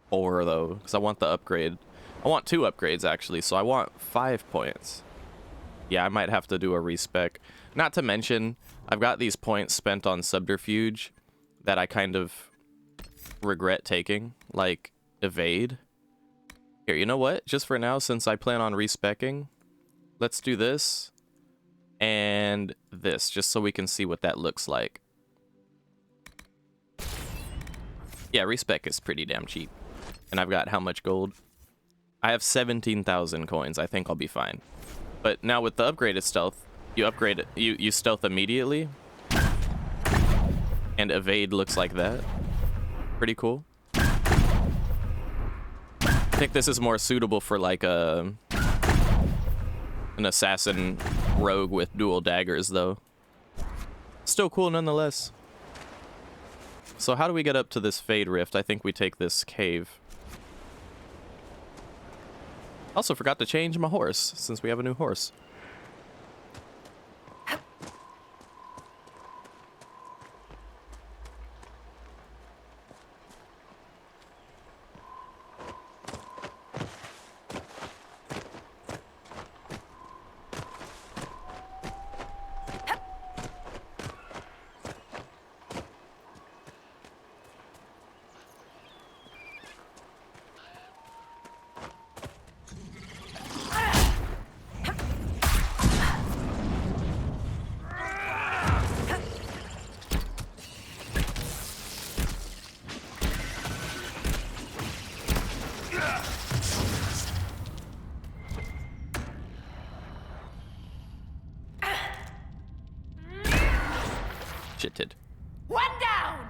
4, though, because I want the upgrade. I want 2 upgrades, actually, so I want 5 points. Yeah, I might have to do a respec. Not to mention, I've got these points spent on subterfuge that I kind of regret taking, like evade. Here, you know what? Just for now, since I plan on respecking, let's do this and this, just so we can see what that looks like. Yeah, respec is pretty damn cheap. And I've got how much gold? I have 17,000 coins. I think I'll be fine. But now with the upgraded stealth, you upgrade it, you stealth immediately. And evade looks like that. Pretty cool. I think this is more suitable for like an assassin rogue with dual daggers though. Still cool nonetheless. So how do we get up to this Fade Rift? I think we take this cave. Also forgot to change my horse since we have a new horse. Shitted. One down!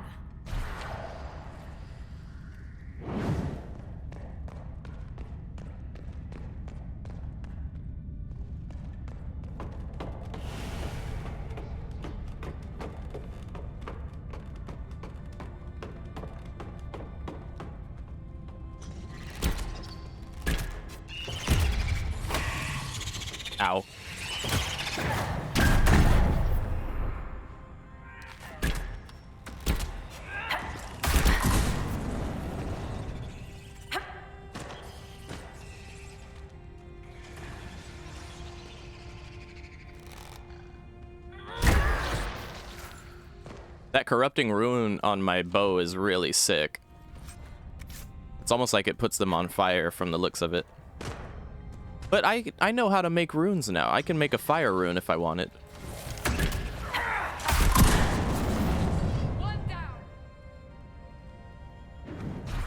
Ow. That corrupting rune on my bow is really sick. It's almost like it puts them on fire from the looks of it. But I know how to make runes now. I can make a fire rune if I want it.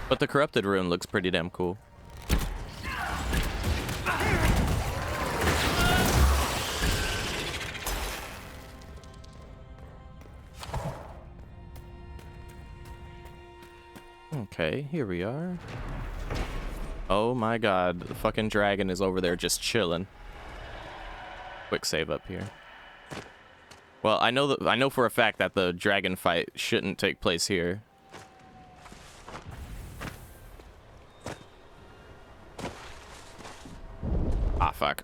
But the corrupted rune looks pretty damn cool. Okay, here we are. Oh my god, the fucking dragon is over there just chilling. Quick save up here. Well, I know for a fact that the dragon fight shouldn't take place here. Ah, fuck.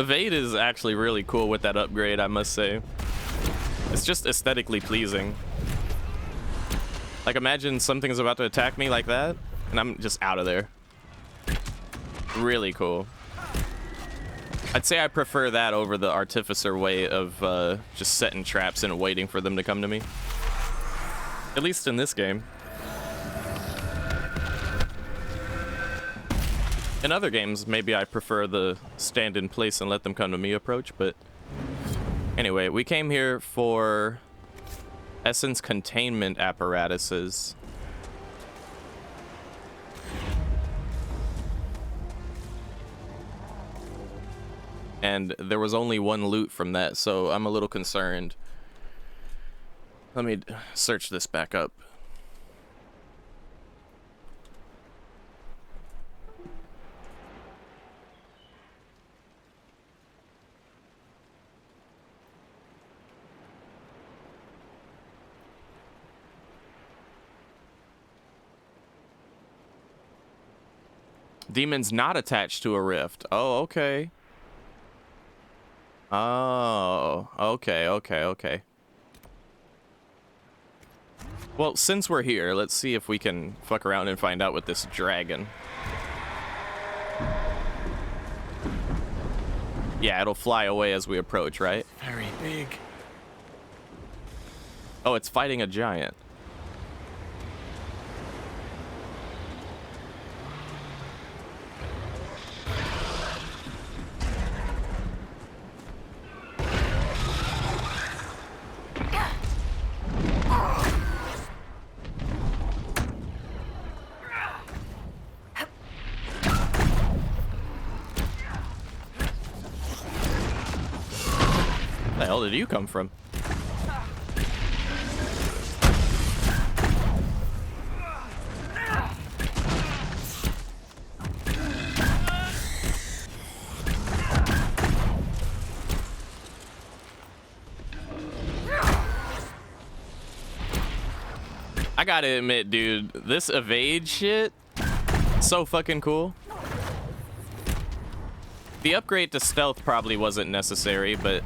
Evade is actually really cool with that upgrade, I must say. It's just aesthetically pleasing. Like, imagine something's about to attack me like that, and I'm just out of there. Really cool. I'd say I prefer that over the Artificer way of just setting traps and waiting for them to come to me. At least in this game. In other games, maybe I prefer the stand in place and let them come to me approach, but anyway, we came here for essence containment apparatuses. And there was only one loot from that, so I'm a little concerned. Let me search this back up. Demons not attached to a rift. Oh, okay. Oh, okay. Well, since we're here, let's see if we can fuck around and find out with this dragon. Yeah, it'll fly away as we approach, right? Very big. Oh, it's fighting a giant. Where the hell did you come from? I gotta admit, dude, this evade shit, so fucking cool. The upgrade to stealth probably wasn't necessary, but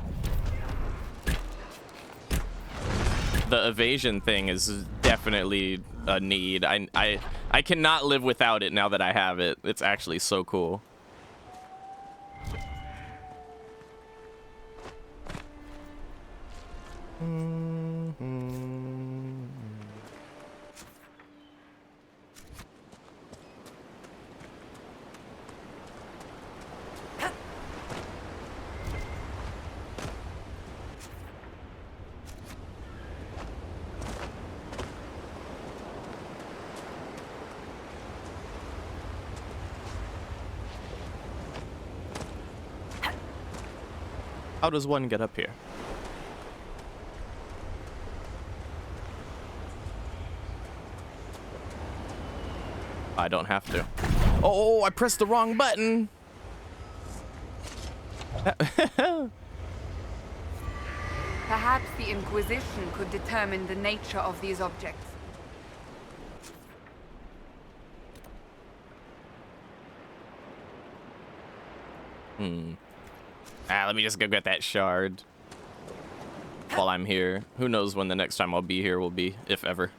the evasion thing is definitely a need. I cannot live without it now that I have it. It's actually so cool. How does one get up here? I don't have to. Oh, I pressed the wrong button. Perhaps the Inquisition could determine the nature of these objects. Let me just go get that shard while I'm here. Who knows when the next time I'll be here will be, if ever.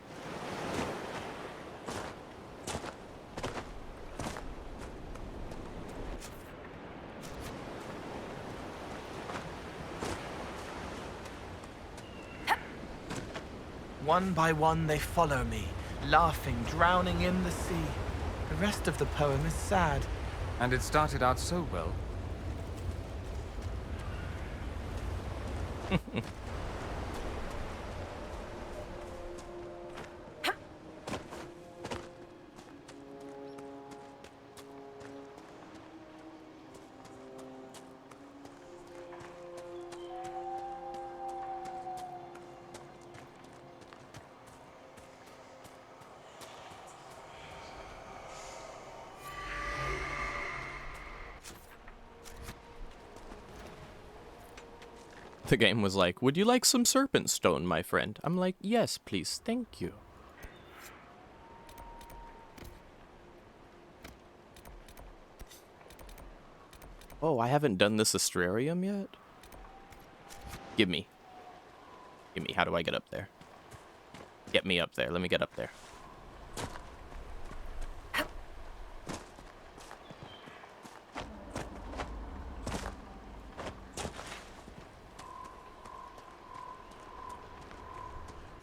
One by one they follow me, laughing, drowning in the sea. The rest of the poem is sad. And it started out so well. The game was like, would you like some serpent stone, my friend? I'm like, yes, please, thank you. Oh, I haven't done this astrarium yet? Give me. Give me. How do I get up there? Get me up there. Let me get up there.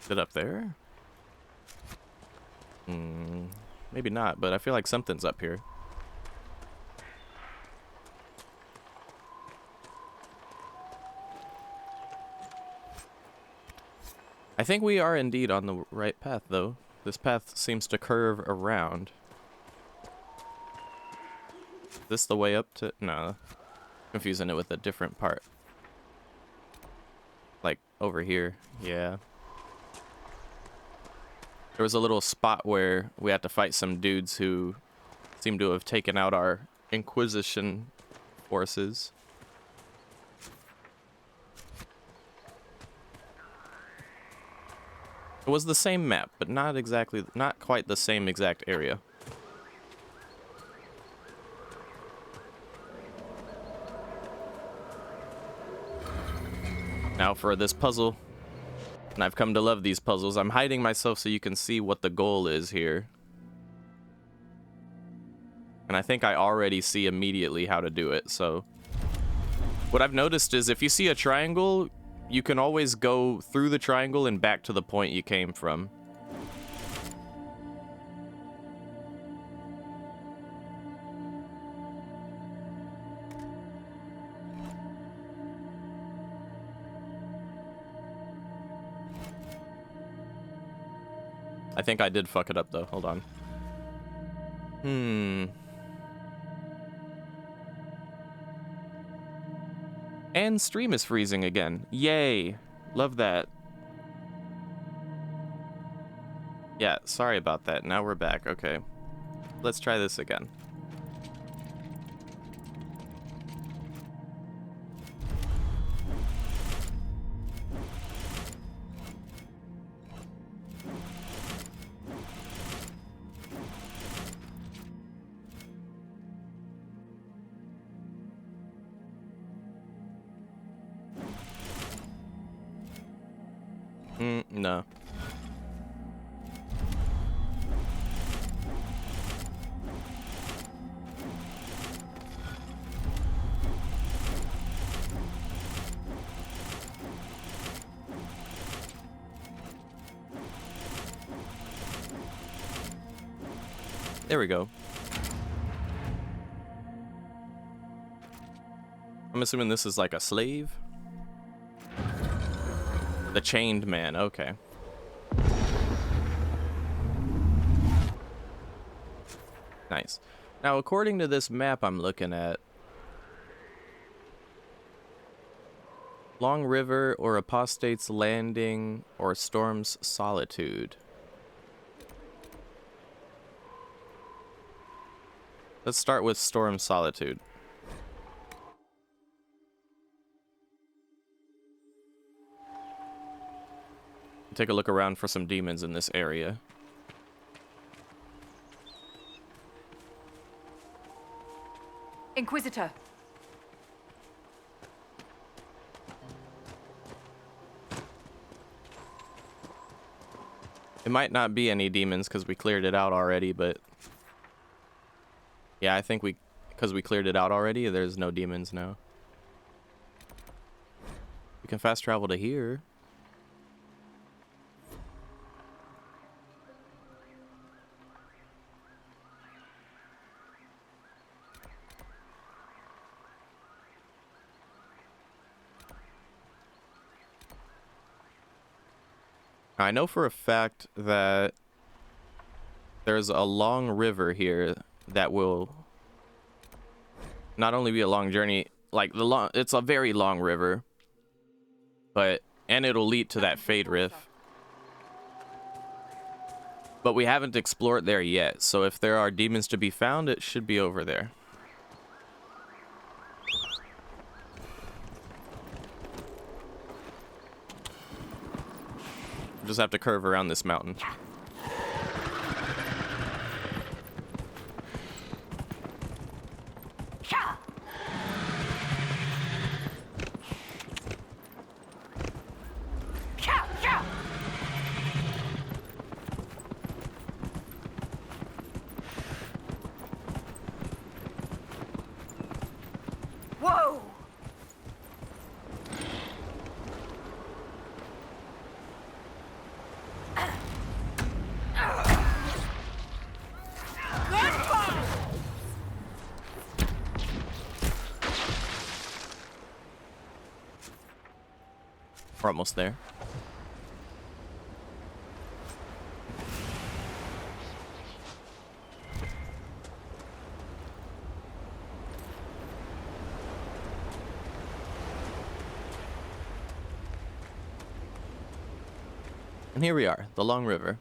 Is it up there? Maybe not, but I feel like something's up here. I think we are indeed on the right path, though. This path seems to curve around. Is this the way up to... No. Confusing it with a different part. Like, over here. Yeah. There was a little spot where we had to fight some dudes who seem to have taken out our Inquisition forces. It was the same map, but not quite the same exact area. Now for this puzzle. And I've come to love these puzzles. I'm hiding myself so you can see what the goal is here. And I think I already see immediately how to do it, so... What I've noticed is if you see a triangle, you can always go through the triangle and back to the point you came from. I think I did fuck it up, though. Hold on. And stream is freezing again. Yay. Love that. Yeah, sorry about that. Now we're back. Okay. Let's try this again. No. There we go. I'm assuming this is like a slave? The chained man, okay. Nice. Now, according to this map I'm looking at, Long River or Apostate's Landing or Storm's Solitude. Let's start with Storm's Solitude. Take a look around for some demons in this area. Inquisitor. It might not be any demons because we cleared it out already, but... Yeah, I think because we cleared it out already, there's no demons now. We can fast travel to here. I know for a fact that there's a long river here that will not only be a long journey, like it's a very long river, and it'll lead to that Fade Rift. But we haven't explored there yet, so if there are demons to be found, it should be over there. Just have to curve around this mountain. We're almost there. And here we are, the Long River.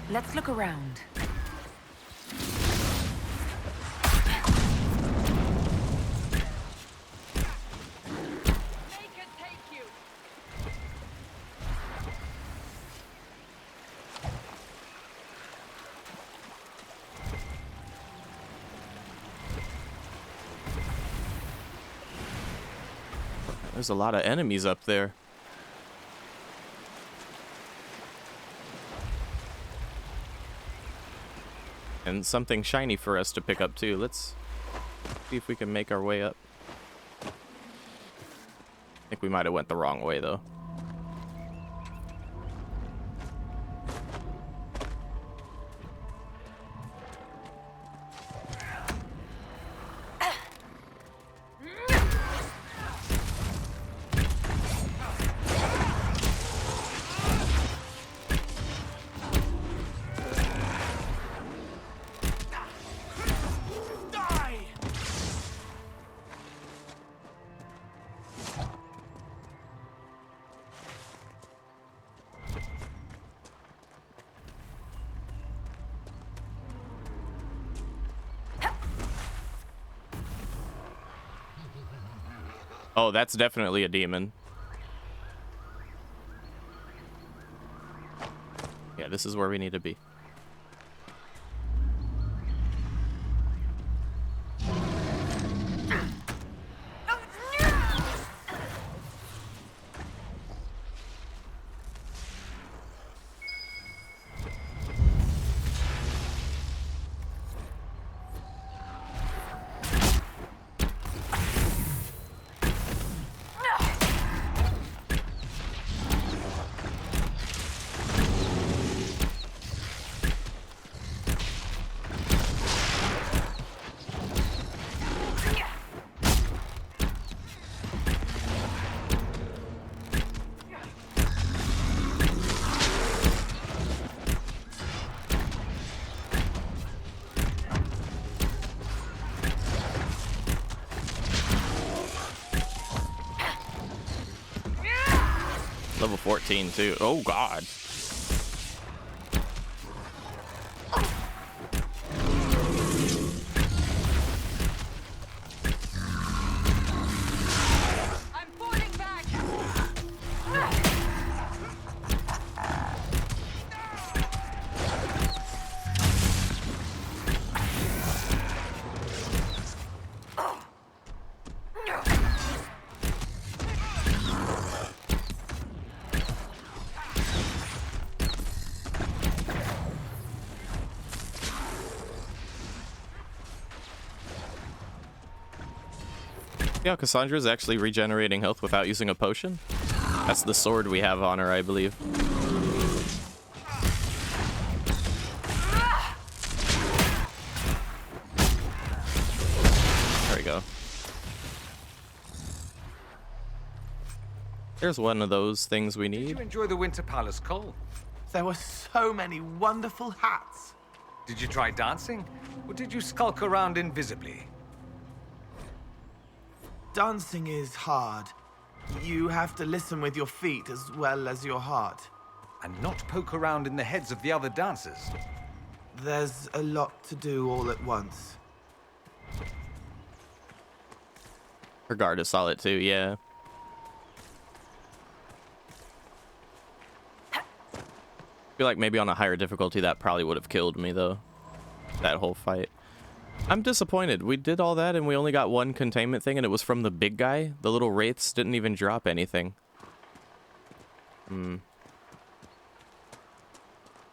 Let's look around. There's a lot of enemies up there. And something shiny for us to pick up too. Let's see if we can make our way up. I think we might have went the wrong way though. Oh, that's definitely a demon. Yeah, this is where we need to be. Level 14 too. Oh God. Yeah, Cassandra's actually regenerating health without using a potion. That's the sword we have on her, I believe. There we go. There's one of those things we need. Did you enjoy the Winter Palace, Cole? There were so many wonderful hats. Did you try dancing? Or did you skulk around invisibly? Dancing is hard. You have to listen with your feet as well as your heart. And not poke around in the heads of the other dancers. There's a lot to do all at once. Her guard is solid too, yeah. I feel like maybe on a higher difficulty that probably would have killed me though. That whole fight. I'm disappointed. We did all that and we only got one containment thing and it was from the big guy. The little wraiths didn't even drop anything.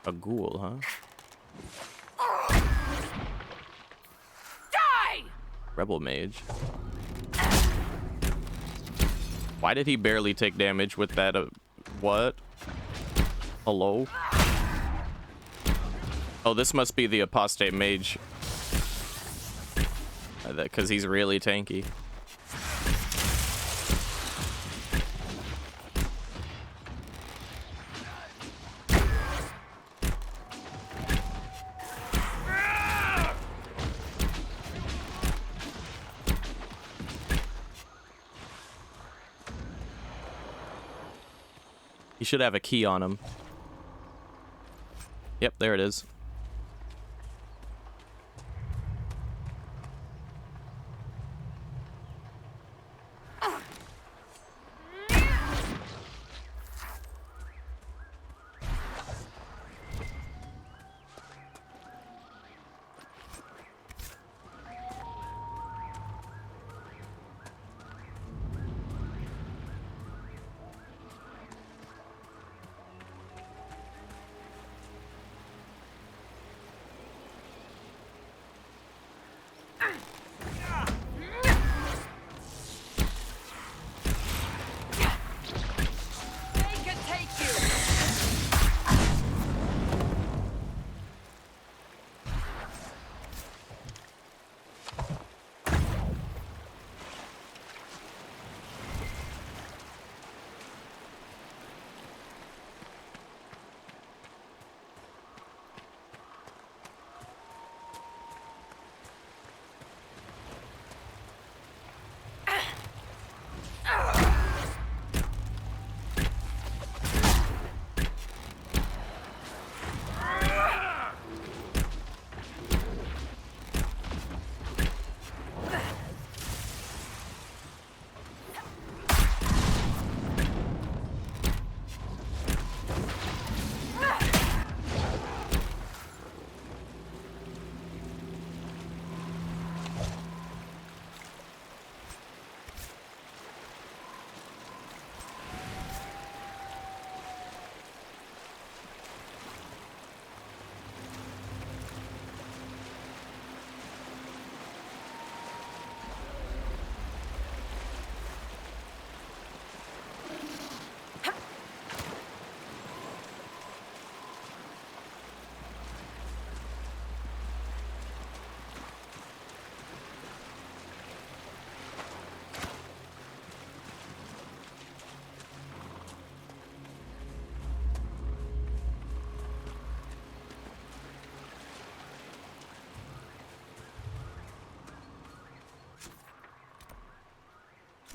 A ghoul, huh? Die! Rebel mage. Why did he barely take damage with that? What? Hello? Oh, this must be the apostate mage. Because he's really tanky. He should have a key on him. Yep, there it is.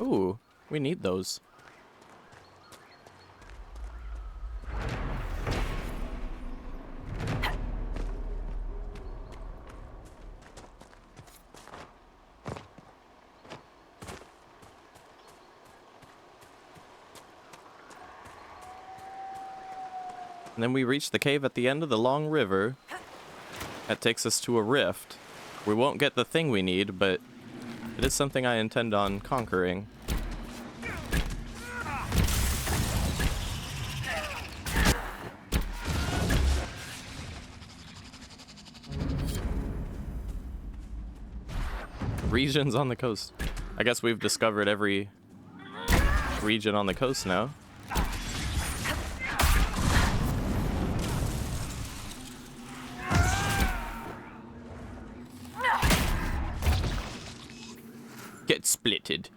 Ooh, we need those. And then we reach the cave at the end of the long river. That takes us to a rift. We won't get the thing we need, but it is something I intend on conquering. Regions on the coast. I guess we've discovered every region on the coast now. Get splitted.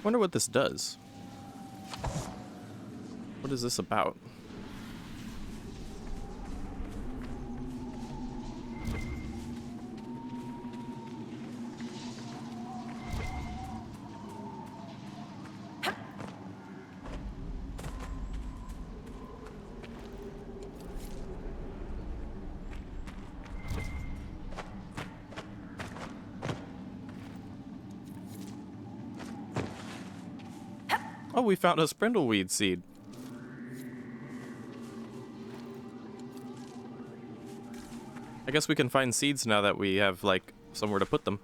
Wonder what this does. What is this about? Oh, we found a spindleweed seed. I guess we can find seeds now that we have, like, somewhere to put them.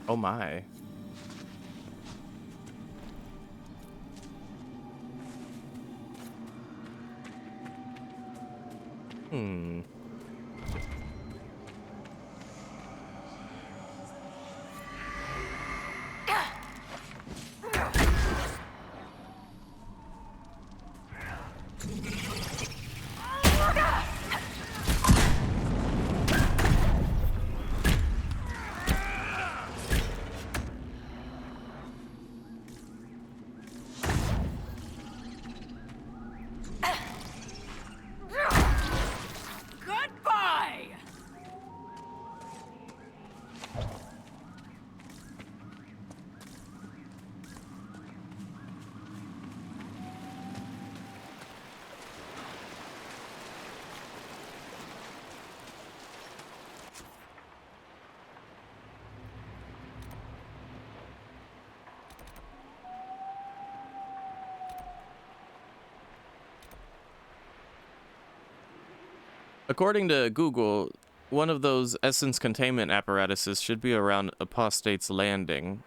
Oh my. Hmm. Goodbye! According to Google, one of those essence containment apparatuses should be around Apostate's Landing.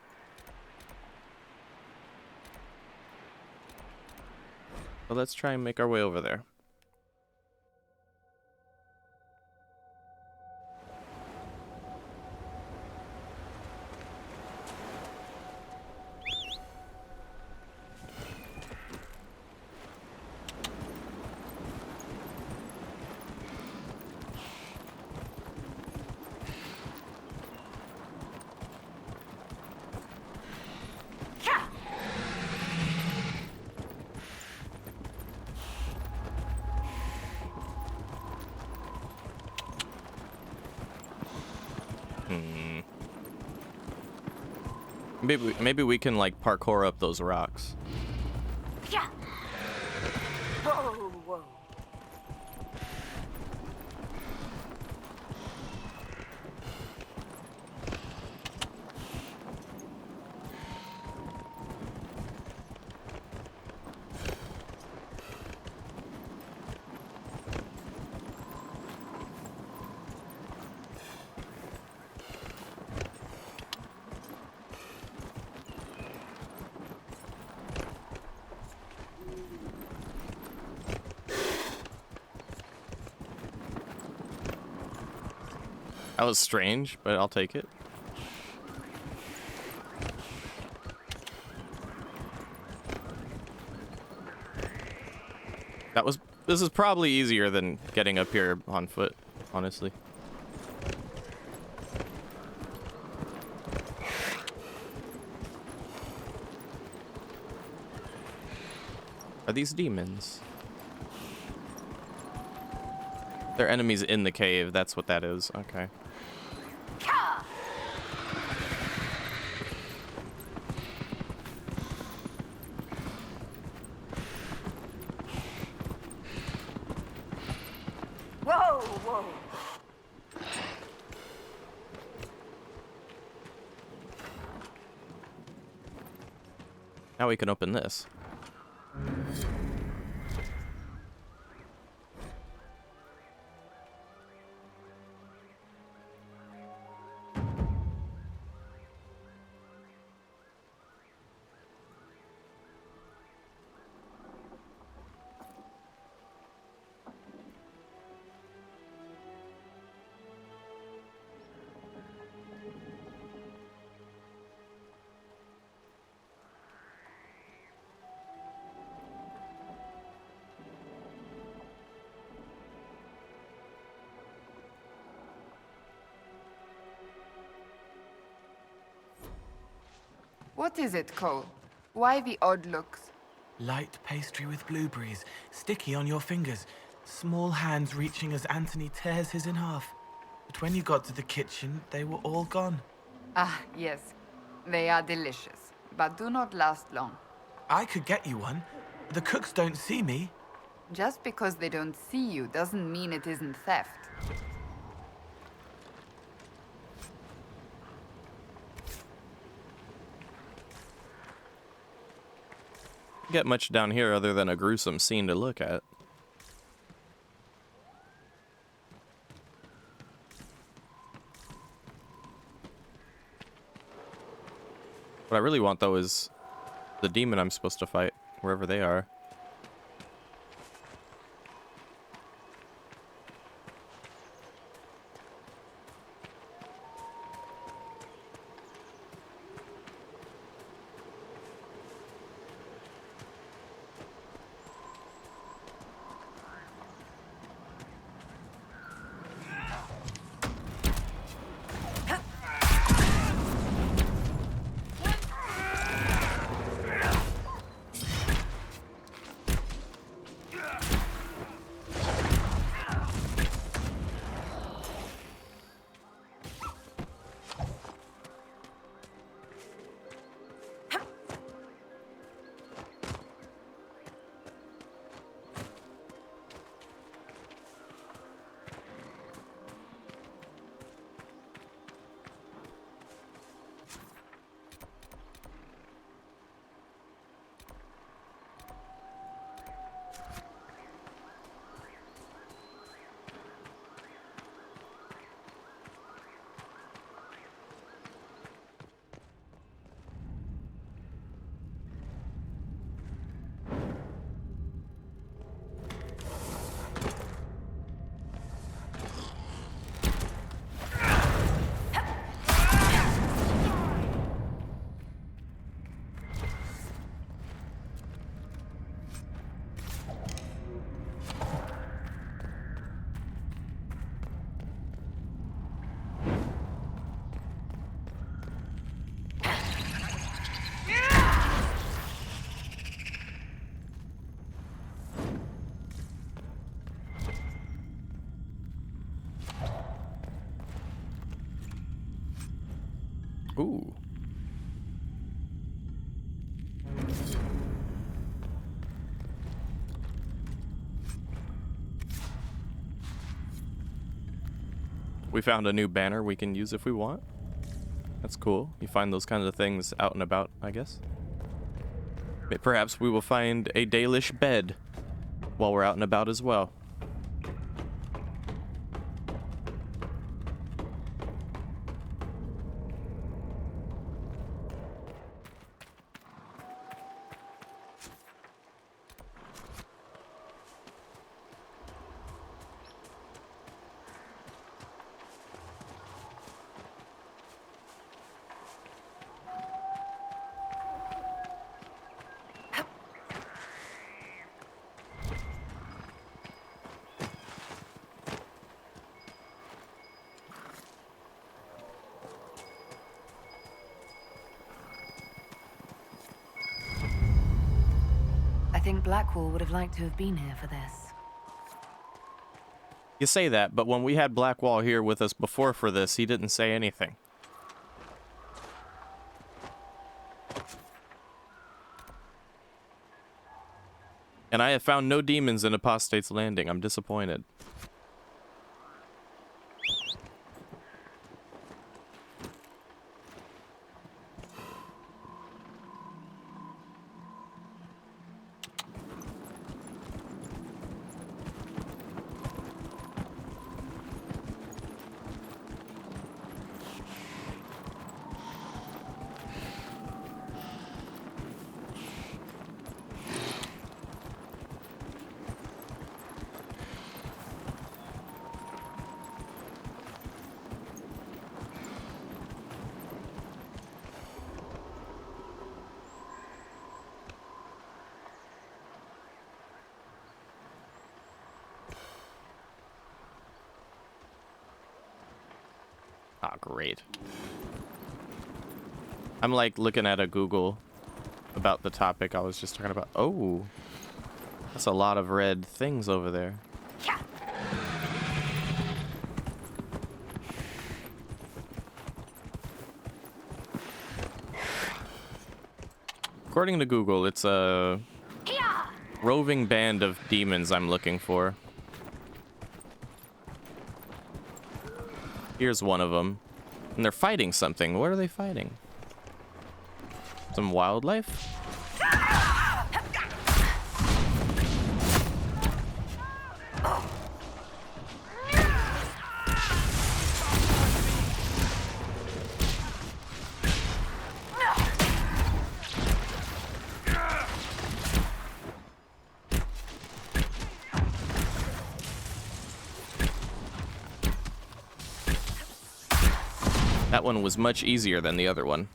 So let's try and make our way over there. Maybe we can like parkour up those rocks. Yeah. Whoa, whoa. That was strange, but I'll take it. This is probably easier than getting up here on foot, honestly. Are these demons? They're enemies in the cave, that's what that is. Okay. Whoa, whoa. Now we can open this. What is it, Cole? Why the odd looks? Light pastry with blueberries, sticky on your fingers, small hands reaching as Anthony tears his in half. But when you got to the kitchen, they were all gone. Ah, yes. They are delicious, but do not last long. I could get you one. The cooks don't see me. Just because they don't see you doesn't mean it isn't theft. Get much down here other than a gruesome scene to look at. What I really want though is the demon I'm supposed to fight, wherever they are. Ooh. We found a new banner we can use if we want. That's cool. You find those kinds of things out and about, I guess. Perhaps we will find a Dalish bed while we're out and about as well. I think Blackwall would have liked to have been here for this. You say that, but when we had Blackwall here with us before for this, he didn't say anything. And I have found no demons in Apostate's Landing. I'm disappointed. Ah, great. I'm like looking at a Google about the topic I was just talking about. Oh, that's a lot of red things over there. According to Google, it's a roving band of demons I'm looking for. Here's one of them. And they're fighting something. What are they fighting? Some wildlife? That one was much easier than the other one.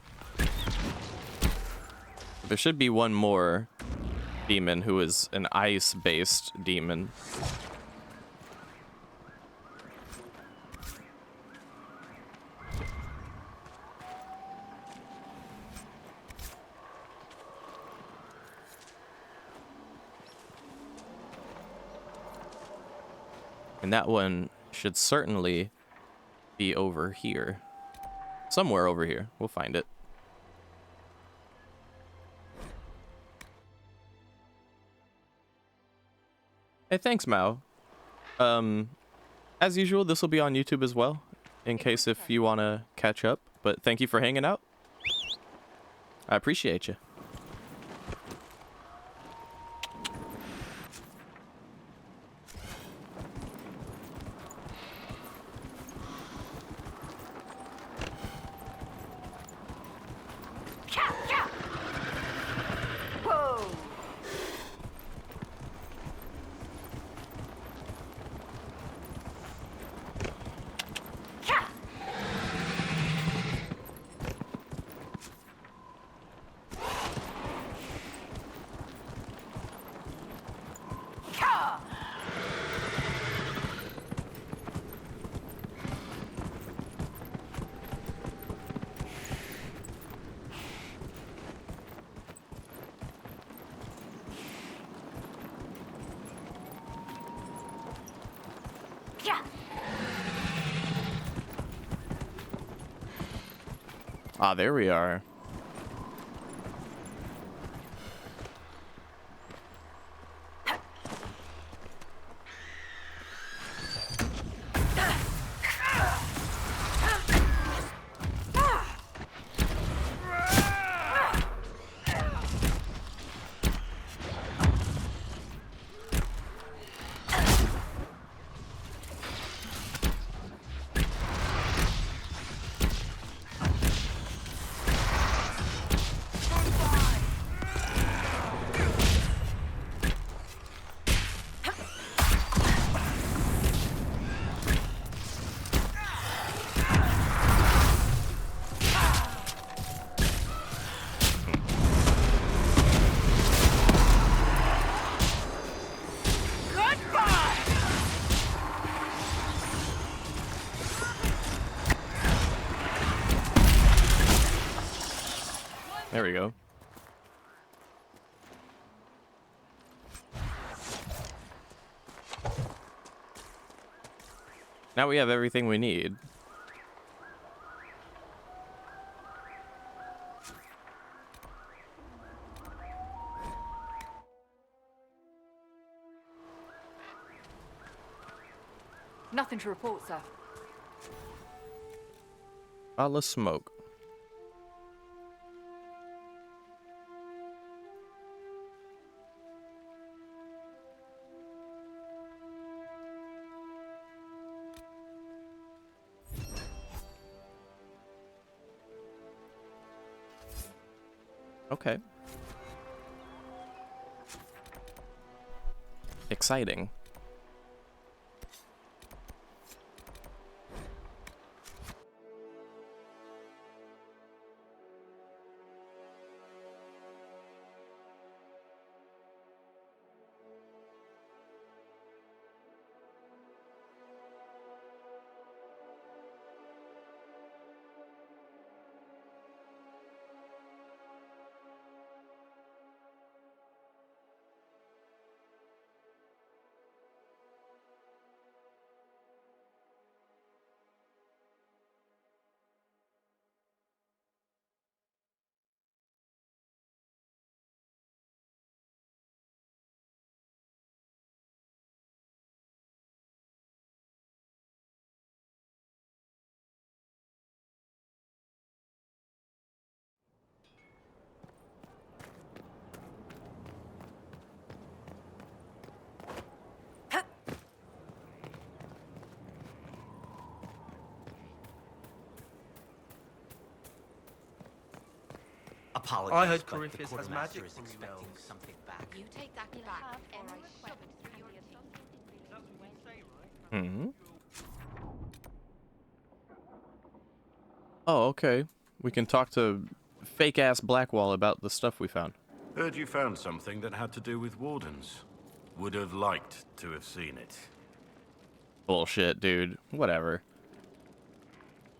There should be one more demon who is an ice-based demon. And that one should certainly be over here. Somewhere over here. We'll find it. Hey, thanks, Mao. As usual, this will be on YouTube as well, in case if you want to catch up. But thank you for hanging out. I appreciate you. Ah, there we are. There we go. Now we have everything we need. Nothing to report, sir. Bottle of smoke. Okay. Exciting. Apologies. I heard but the Corypheus has quartermaster magic is for expecting spells. something back. You take that back, or I shove it through your teeth. Hmm. Oh, okay. We can talk to fake-ass Blackwall about the stuff we found. Heard you found something that had to do with wardens. Would have liked to have seen it. Bullshit, dude. Whatever.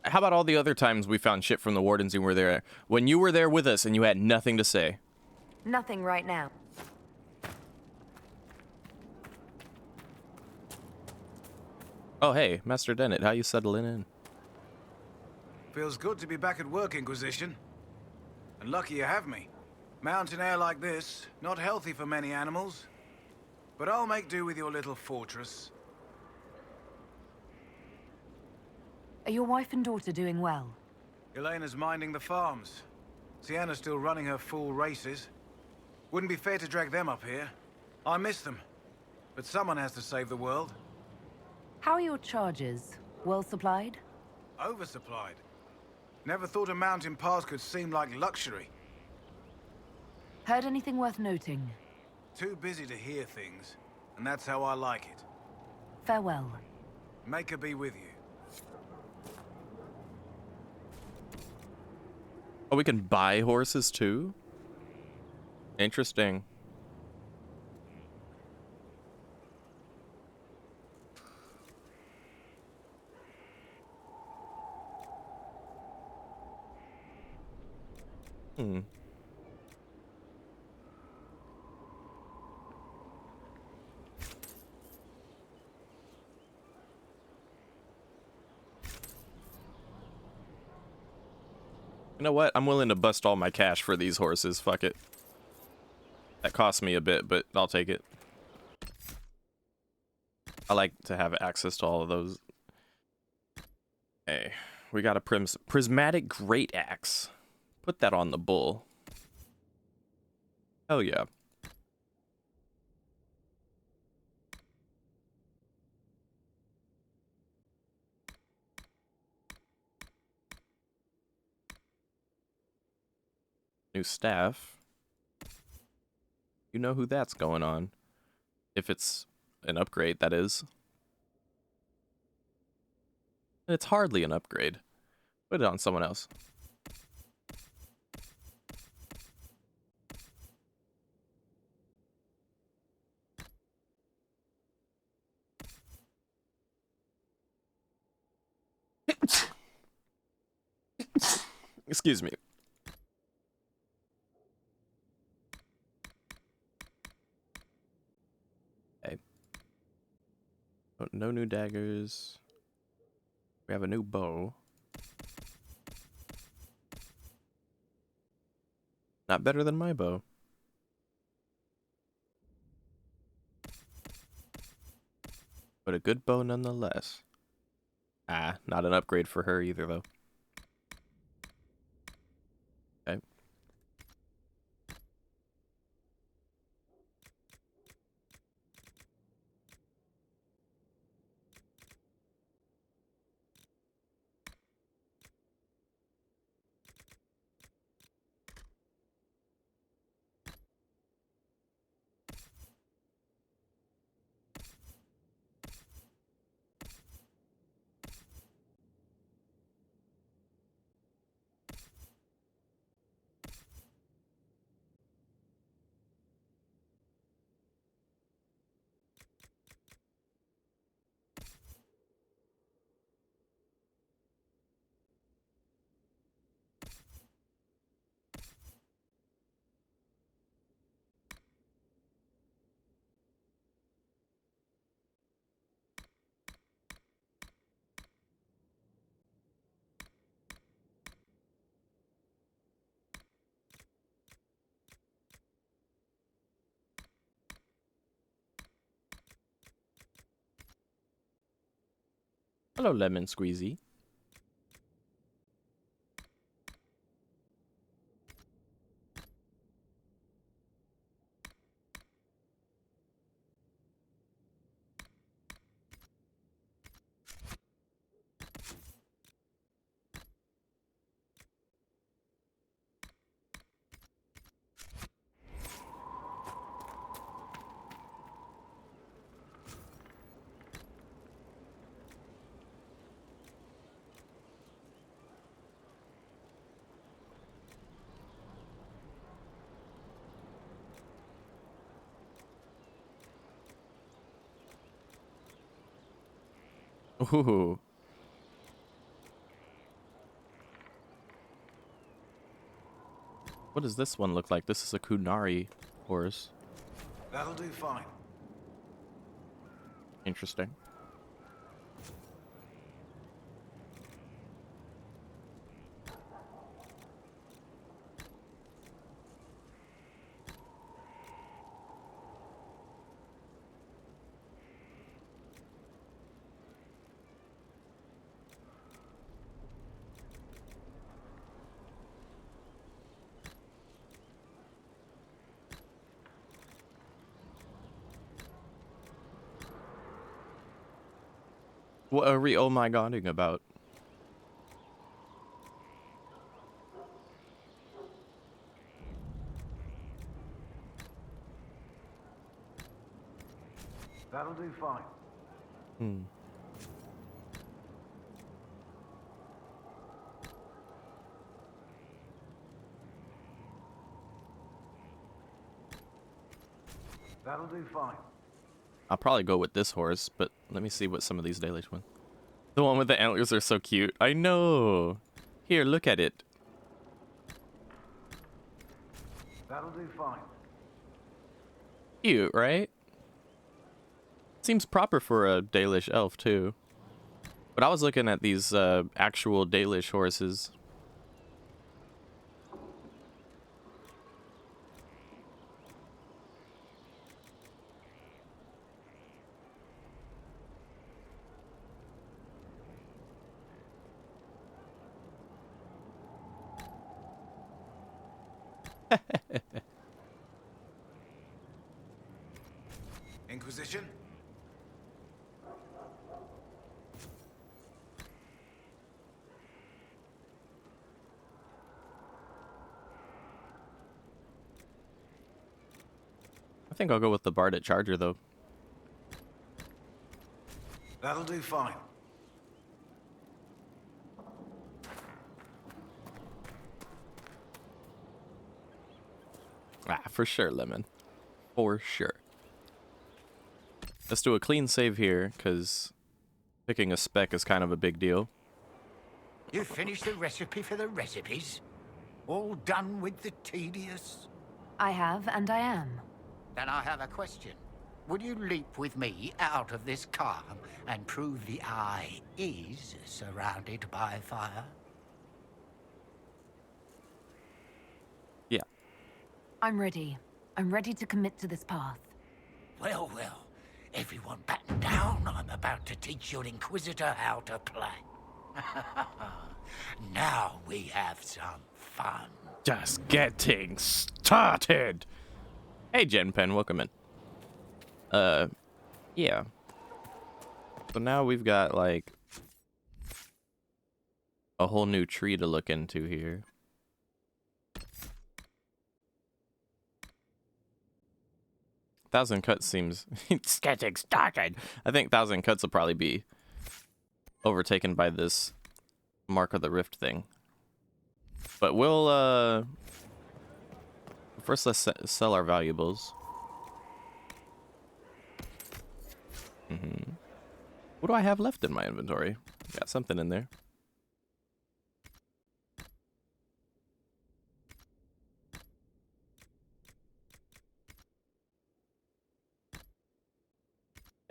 How about all the other times we found shit from the wardens and were there? When you were there with us and you had nothing to say. Nothing right now. Oh, hey, Master Dennett, how you settling in? Feels good to be back at work, Inquisition. And lucky you have me. Mountain air like this, not healthy for many animals. But I'll make do with your little fortress. Are your wife and daughter doing well? Elena's minding the farms. Sienna's still running her fool races. Wouldn't be fair to drag them up here. I miss them. But someone has to save the world. How are your charges? Well supplied? Oversupplied. Never thought a mountain pass could seem like luxury. Heard anything worth noting? Too busy to hear things, and that's how I like it. Farewell. Make her be with you. Oh, we can buy horses too? Interesting. Hmm. You know what? I'm willing to bust all my cash for these horses. Fuck it. That cost me a bit, but I'll take it. I like to have access to all of those. Hey, we got a prismatic great axe. Put that on the bull. Hell yeah. New staff. You know who that's going on. If it's an upgrade, that is. It's hardly an upgrade. Put it on someone else. Excuse me. Okay. Oh, no new daggers. We have a new bow. Not better than my bow. But a good bow nonetheless. Ah, not an upgrade for her either, though. Okay. Hello, Lemon Squeezy. Ooh. What does this one look like? This is a Kunari horse. That'll do fine. Interesting. What are we oh my godding about? That'll do fine. Hmm. That'll do fine. I'll probably go with this horse, but let me see what some of these Dalish ones. The one with the antlers are so cute. I know. Here, look at it. That'll do fine. Cute, right? Seems proper for a Dalish elf, too. But I was looking at these actual Dalish horses. Inquisition? I think I'll go with the Bardet Charger, though. That'll do fine. Ah, for sure, Lemon. For sure. Let's do a clean save here, because picking a spec is kind of a big deal. You finished the recipe for the recipes? All done with the tedious? I have, and I am. Then I have a question. Would you leap with me out of this calm and prove the eye is surrounded by fire? Yeah. I'm ready. I'm ready to commit to this path. Well, well. Everyone batten down. I'm about to teach your Inquisitor how to play. Now we have some fun. Just getting started. Hey, Genpen, welcome in. Yeah. So now we've got, like, a whole new tree to look into here. Thousand Cuts seems... it's getting started. I think Thousand Cuts will probably be overtaken by this Mark of the Rift thing. But we'll, first let's sell our valuables. What do I have left in my inventory? Got something in there.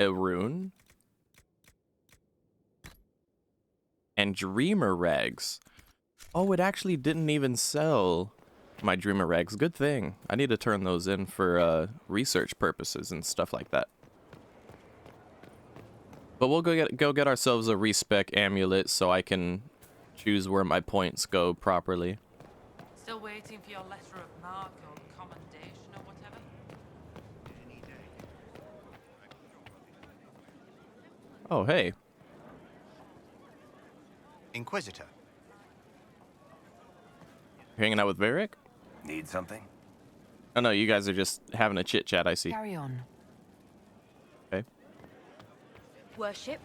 A rune. And Dreamer Rags. Oh, it actually didn't even sell my Dreamer Rags. Good thing. I need to turn those in for research purposes and stuff like that. But we'll go get ourselves a respec amulet so I can choose where my points go properly. Still waiting for your letter of marque or commendation or whatever? Oh, hey. Inquisitor. You're hanging out with Varric? Need something? Oh no, you guys are just having a chit chat, I see. Carry on. Okay. Worship.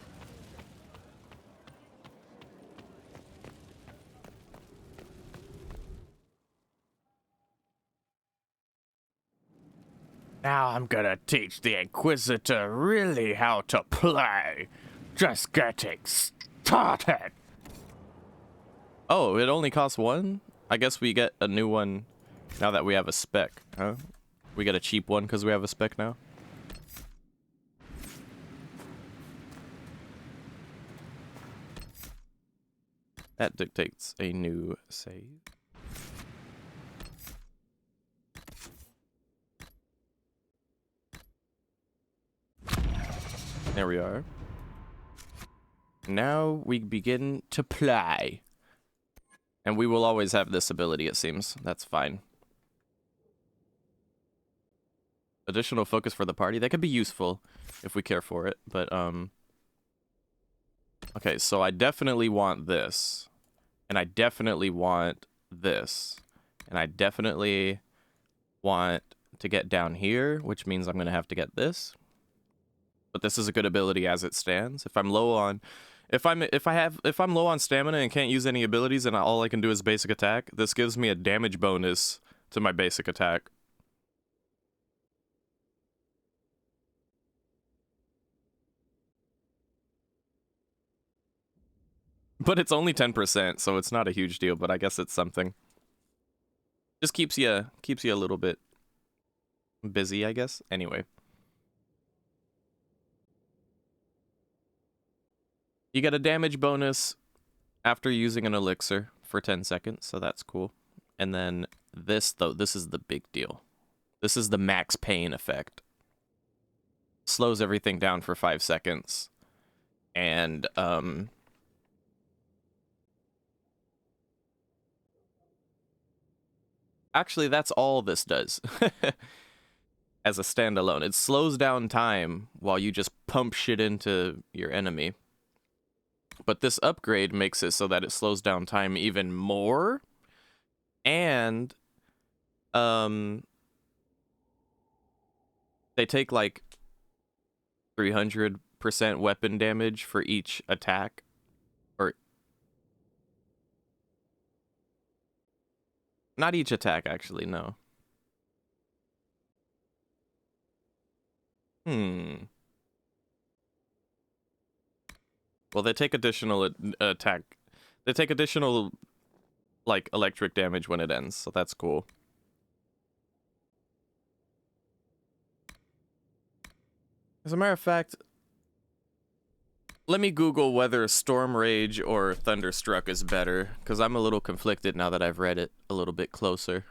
Now I'm gonna teach the Inquisitor really how to play. Just getting started. Oh, it only costs one? I guess we get a new one now that we have a spec, huh? We get a cheap one because we have a spec now? That dictates a new save. There we are. Now we begin to play. And we will always have this ability, it seems. That's fine. Additional focus for the party. That could be useful if we care for it, but, okay, so I definitely want this. And I definitely want this. And I definitely want to get down here, which means I'm going to have to get this. But this is a good ability as it stands. If I'm low on... If I'm low on stamina and can't use any abilities and all I can do is basic attack, this gives me a damage bonus to my basic attack. But it's only 10%, so it's not a huge deal, but I guess it's something. Just keeps you a little bit busy, I guess. Anyway. You get a damage bonus after using an elixir for 10 seconds, so that's cool. And then this, though, this is the big deal. This is the max pain effect. Slows everything down for 5 seconds. And, actually, that's all this does. As a standalone. It slows down time while you just pump shit into your enemy. But this upgrade makes it so that it slows down time even more. And, they take, like, 300% weapon damage for each attack. Or... Not each attack, actually, no. Well, they take additional attack. They take additional, like, electric damage when it ends, so that's cool. As a matter of fact, let me Google whether Storm Rage or Thunderstruck is better, because I'm a little conflicted now that I've read it a little bit closer.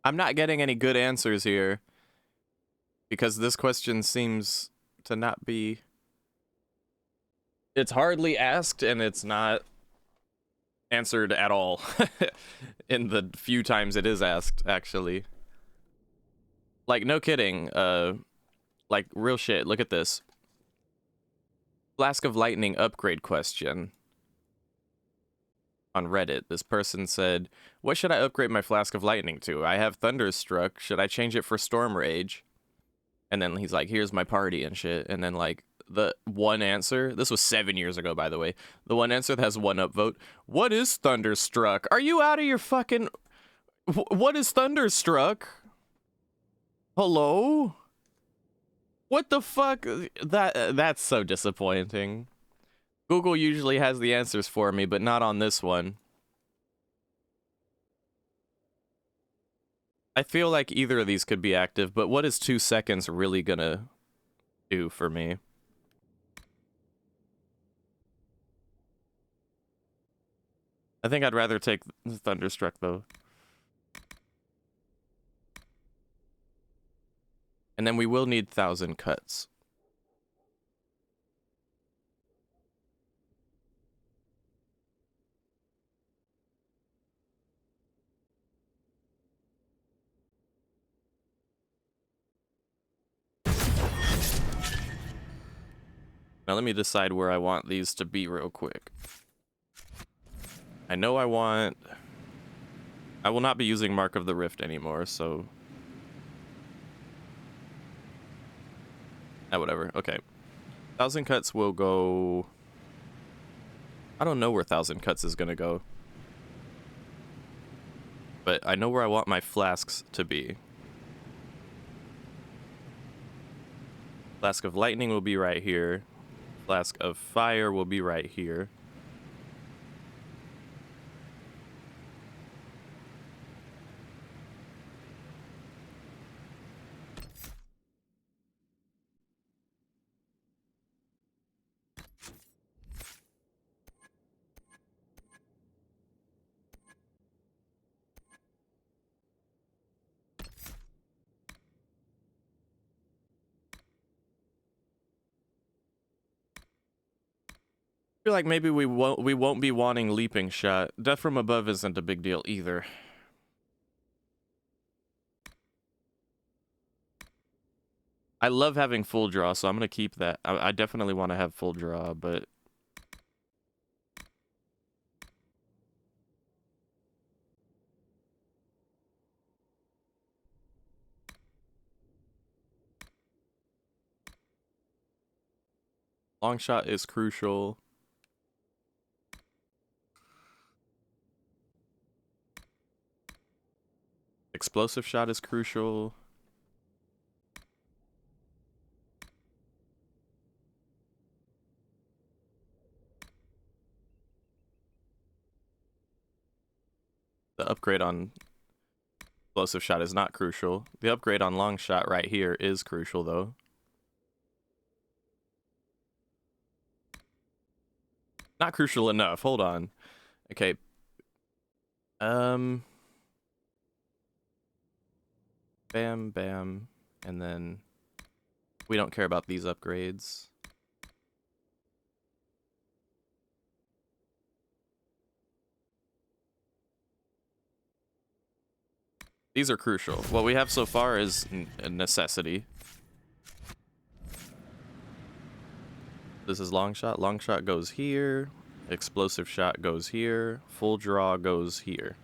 I'm not getting any good answers here because this question seems to not be... It's hardly asked and it's not answered at all in the few times it is asked, actually. Like, no kidding. Like, real shit. Look at this. Flask of Lightning upgrade question. On Reddit, this person said, what should I upgrade my Flask of Lightning to? I have Thunderstruck. Should I change it for Storm Rage? And then he's like, here's my party and shit. And then, like, the one answer, this was 7 years ago, by the way. The one answer that has one upvote. What is Thunderstruck? Are you out of your fucking... What is Thunderstruck? Hello? What the fuck? That's so disappointing. Google usually has the answers for me, but not on this one. I feel like either of these could be active, but what is 2 seconds really gonna do for me? I think I'd rather take Thunderstruck, though. And then we will need 1,000 cuts. Now let me decide where I want these to be real quick. I know I will not be using Mark of the Rift anymore, so... whatever. Okay. 1,000 cuts will go... I don't know where 1,000 cuts is gonna go. But I know where I want my flasks to be. Flask of Lightning will be right here. Flask of Fire will be right here. I feel like maybe we won't be wanting Leaping Shot. Death from above isn't a big deal either. I love having full draw, so I'm gonna keep that. I definitely want to have full draw, but long shot is crucial. Explosive shot is crucial. The upgrade on explosive shot is not crucial. The upgrade on long shot right here is crucial, though. Not crucial enough. Hold on. Okay. Bam, bam, and then we don't care about these upgrades. These are crucial. What we have so far is a necessity. This is long shot. Long shot goes here. Explosive shot goes here. Full draw goes here.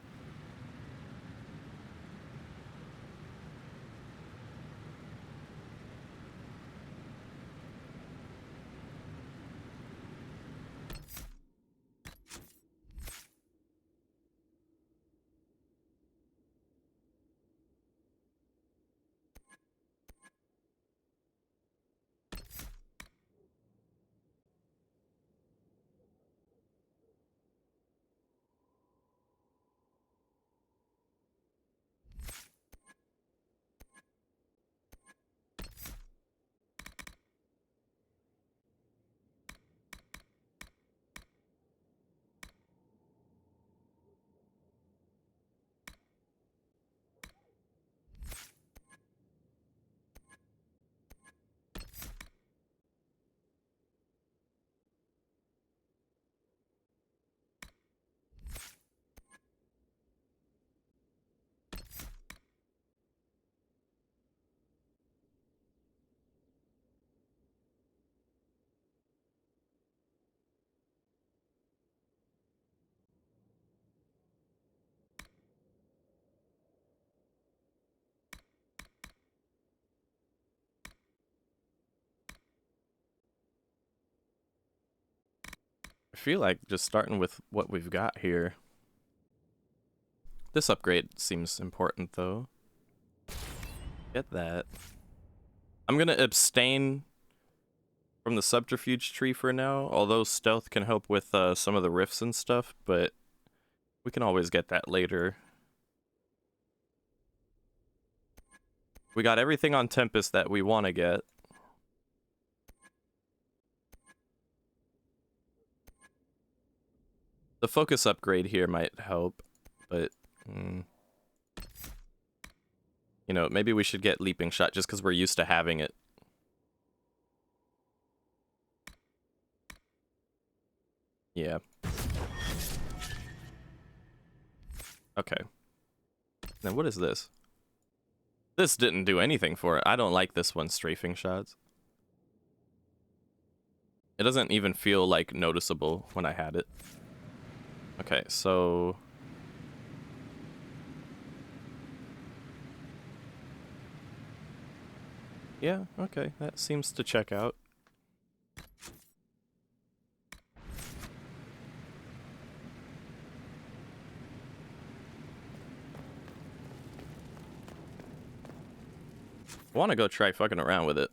I feel like just starting with what we've got here. This upgrade seems important, though. Get that. I'm gonna abstain from the subterfuge tree for now, although stealth can help with some of the rifts and stuff, but we can always get that later. We got everything on Tempest that we want to get. The focus upgrade here might help, but you know, maybe we should get Leaping Shot just because we're used to having it. Yeah. Okay. Now what is this? This didn't do anything for it. I don't like this one, Strafing Shots. It doesn't even feel like noticeable when I had it. Okay, so yeah, okay, that seems to check out. I want to go try fucking around with it.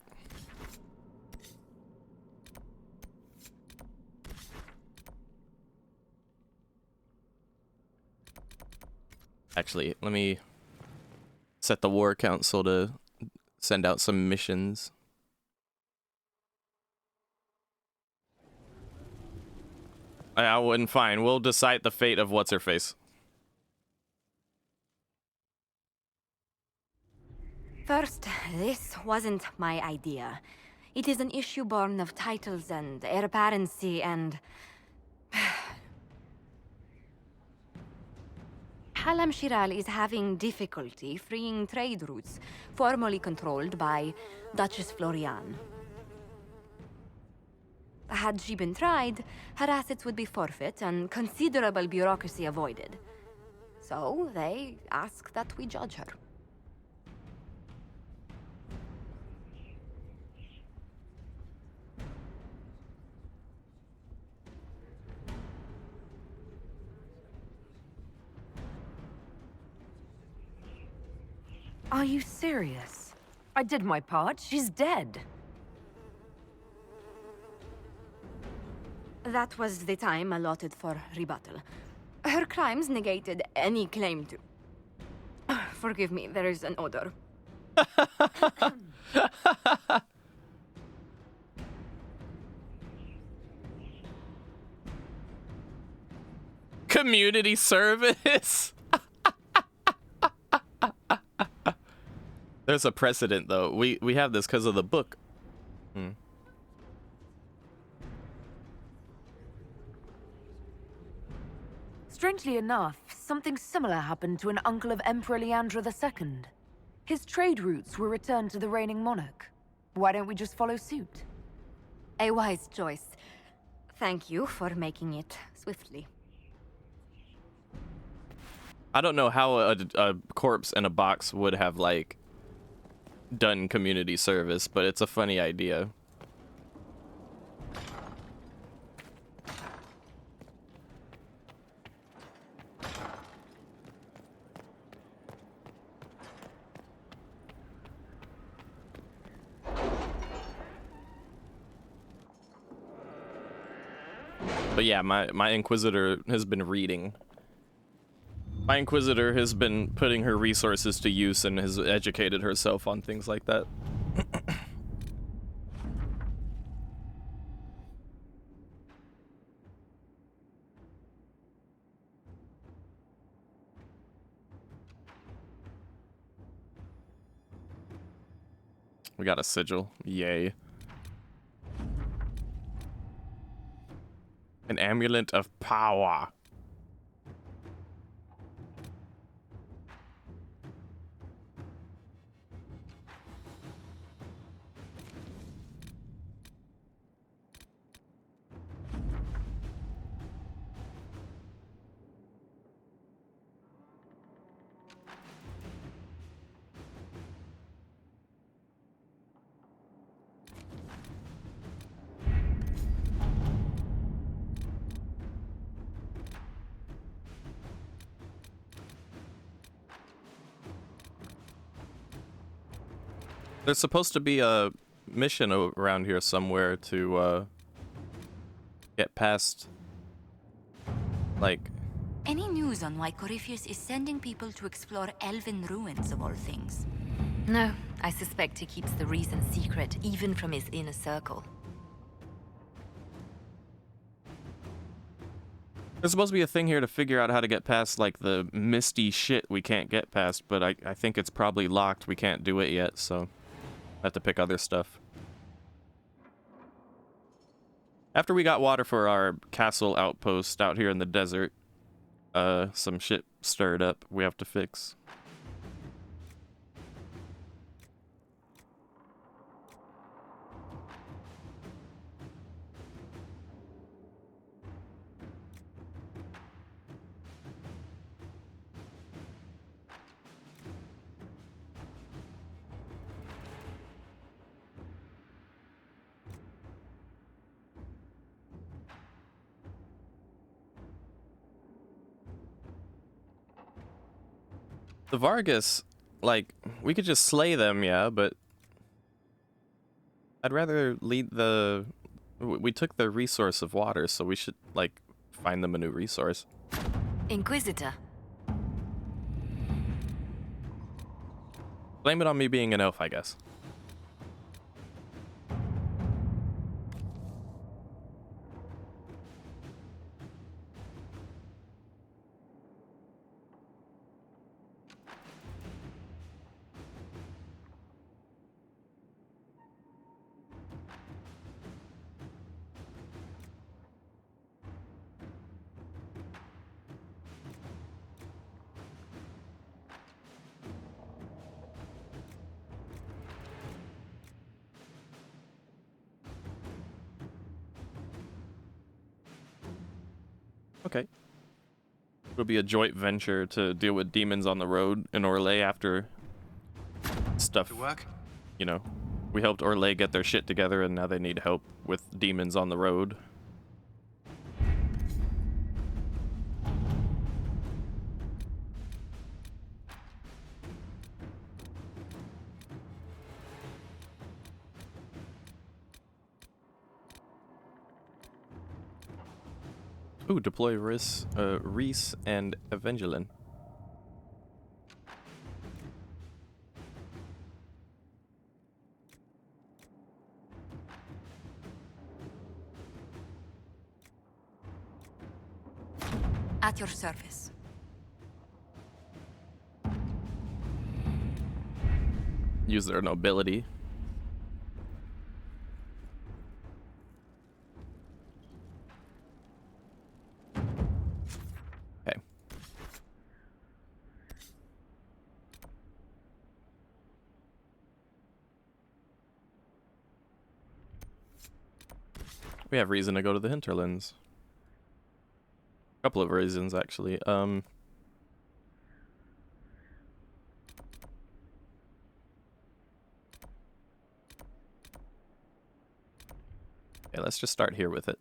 Actually, let me set the War Council to send out some missions. I wouldn't fine. We'll decide the fate of what's-her-face. First, this wasn't my idea. It is an issue born of titles and heir apparency and... Halam Shiral is having difficulty freeing trade routes formerly controlled by Duchess Florian. Had she been tried, her assets would be forfeit and considerable bureaucracy avoided. So they ask that we judge her. Are you serious? I did my part. She's dead. That was the time allotted for rebuttal. Her crimes negated any claim to... Forgive me, there is an odor. Community service. There's a precedent, though. We have this because of the book. Strangely enough, something similar happened to an uncle of Emperor Leandra II. His trade routes were returned to the reigning monarch. Why don't we just follow suit? A wise choice. Thank you for making it swiftly. I don't know how a corpse in a box would have, like, done community service, but it's a funny idea. But yeah, my Inquisitor has been reading. My Inquisitor has been putting her resources to use and has educated herself on things like that. We got a sigil. Yay. An amulet of power. There's supposed to be a mission around here somewhere to get past, like... Any news on why Corypheus is sending people to explore elven ruins of all things? No, I suspect he keeps the reason secret, even from his inner circle. There's supposed to be a thing here to figure out how to get past, like, the misty shit we can't get past, but I think it's probably locked. We can't do it yet, so I have to pick other stuff. After we got water for our castle outpost out here in the desert, some shit stirred up we have to fix. The Vargas, like, we could just slay them, yeah, but I'd rather lead the... We took the resource of water, so we should, like, find them a new resource. Inquisitor. Blame it on me being an elf, I guess. Okay. It'll be a joint venture to deal with demons on the road in Orlais after stuff. To work? You know, we helped Orlais get their shit together and now they need help with demons on the road. Ooh, deploy Reese and Evangeline. At your service. Use their nobility. Okay. We have reason to go to the hinterlands. A couple of reasons, actually. Okay, let's just start here with it.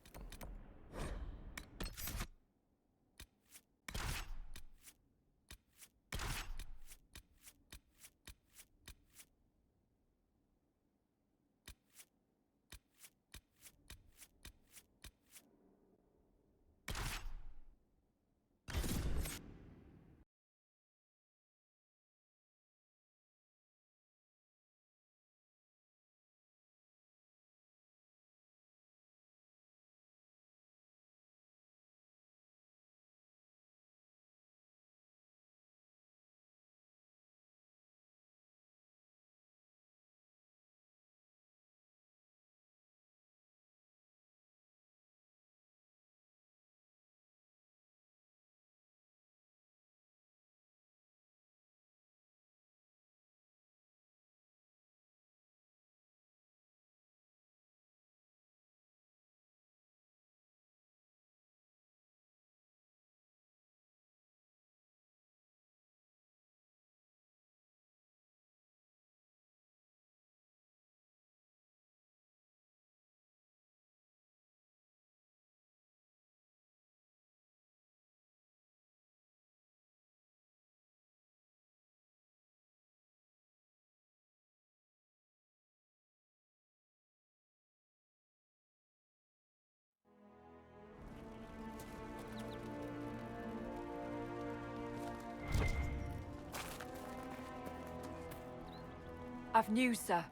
I've news, sir.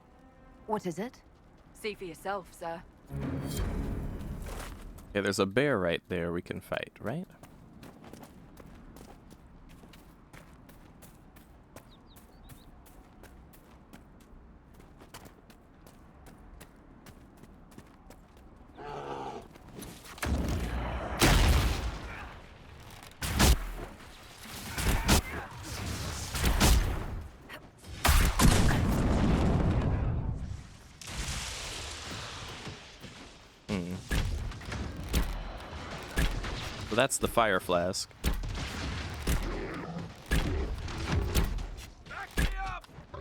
What is it? See for yourself, sir. Okay, there's a bear right there we can fight, right? So that's the fire flask.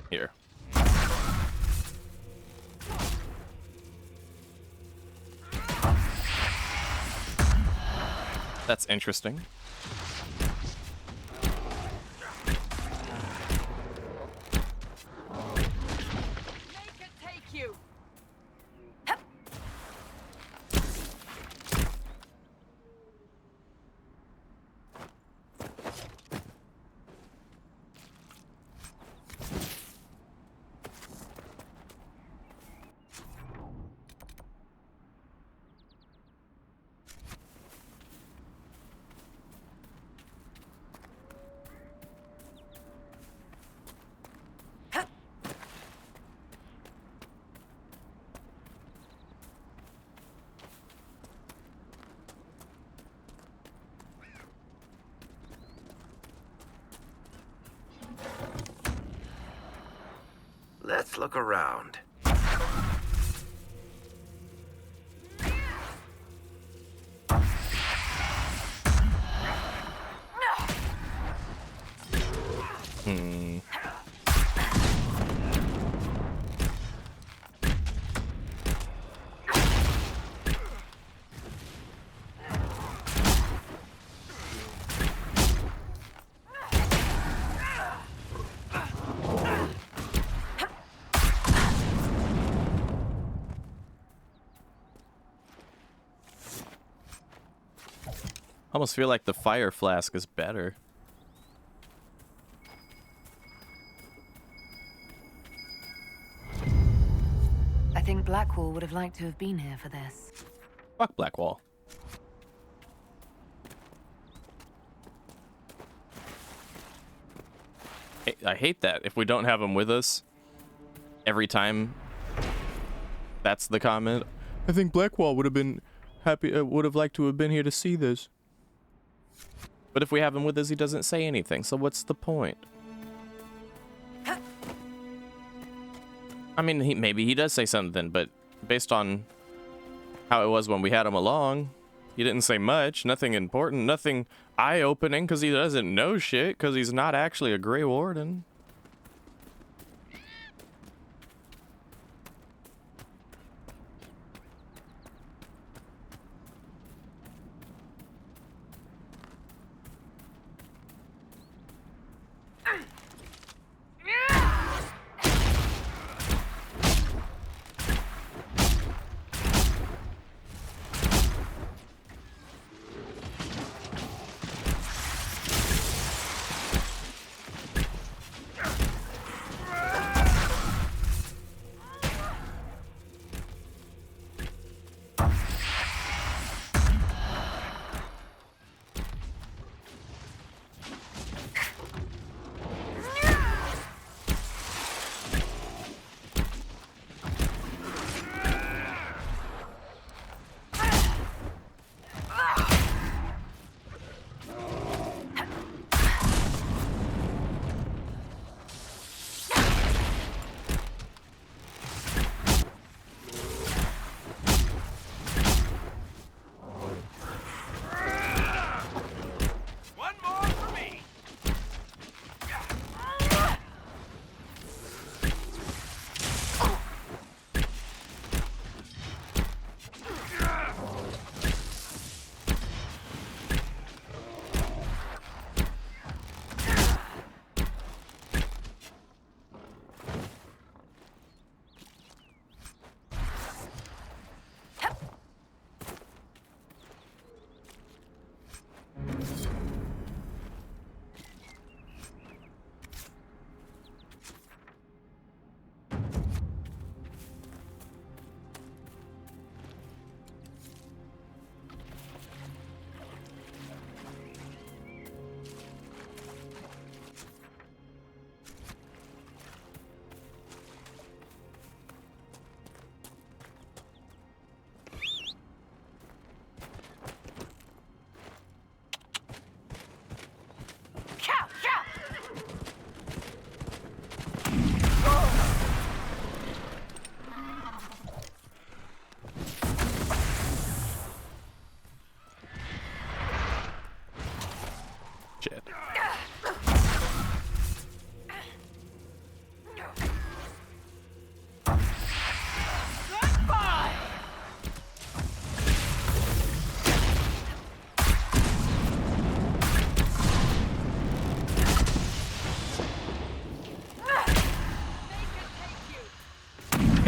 Here. That's interesting. Take you. Let's look around. I almost feel like the fire flask is better. I think Blackwall would have liked to have been here for this. Fuck Blackwall. I hate that. If we don't have him with us, every time that's the comment. I think Blackwall would have been happy, would have liked to have been here to see this. But if we have him with us, he doesn't say anything, so what's the point? I mean, maybe he does say something, but based on how it was when we had him along, he didn't say much, nothing important, nothing eye-opening, because he doesn't know shit, because he's not actually a Grey Warden.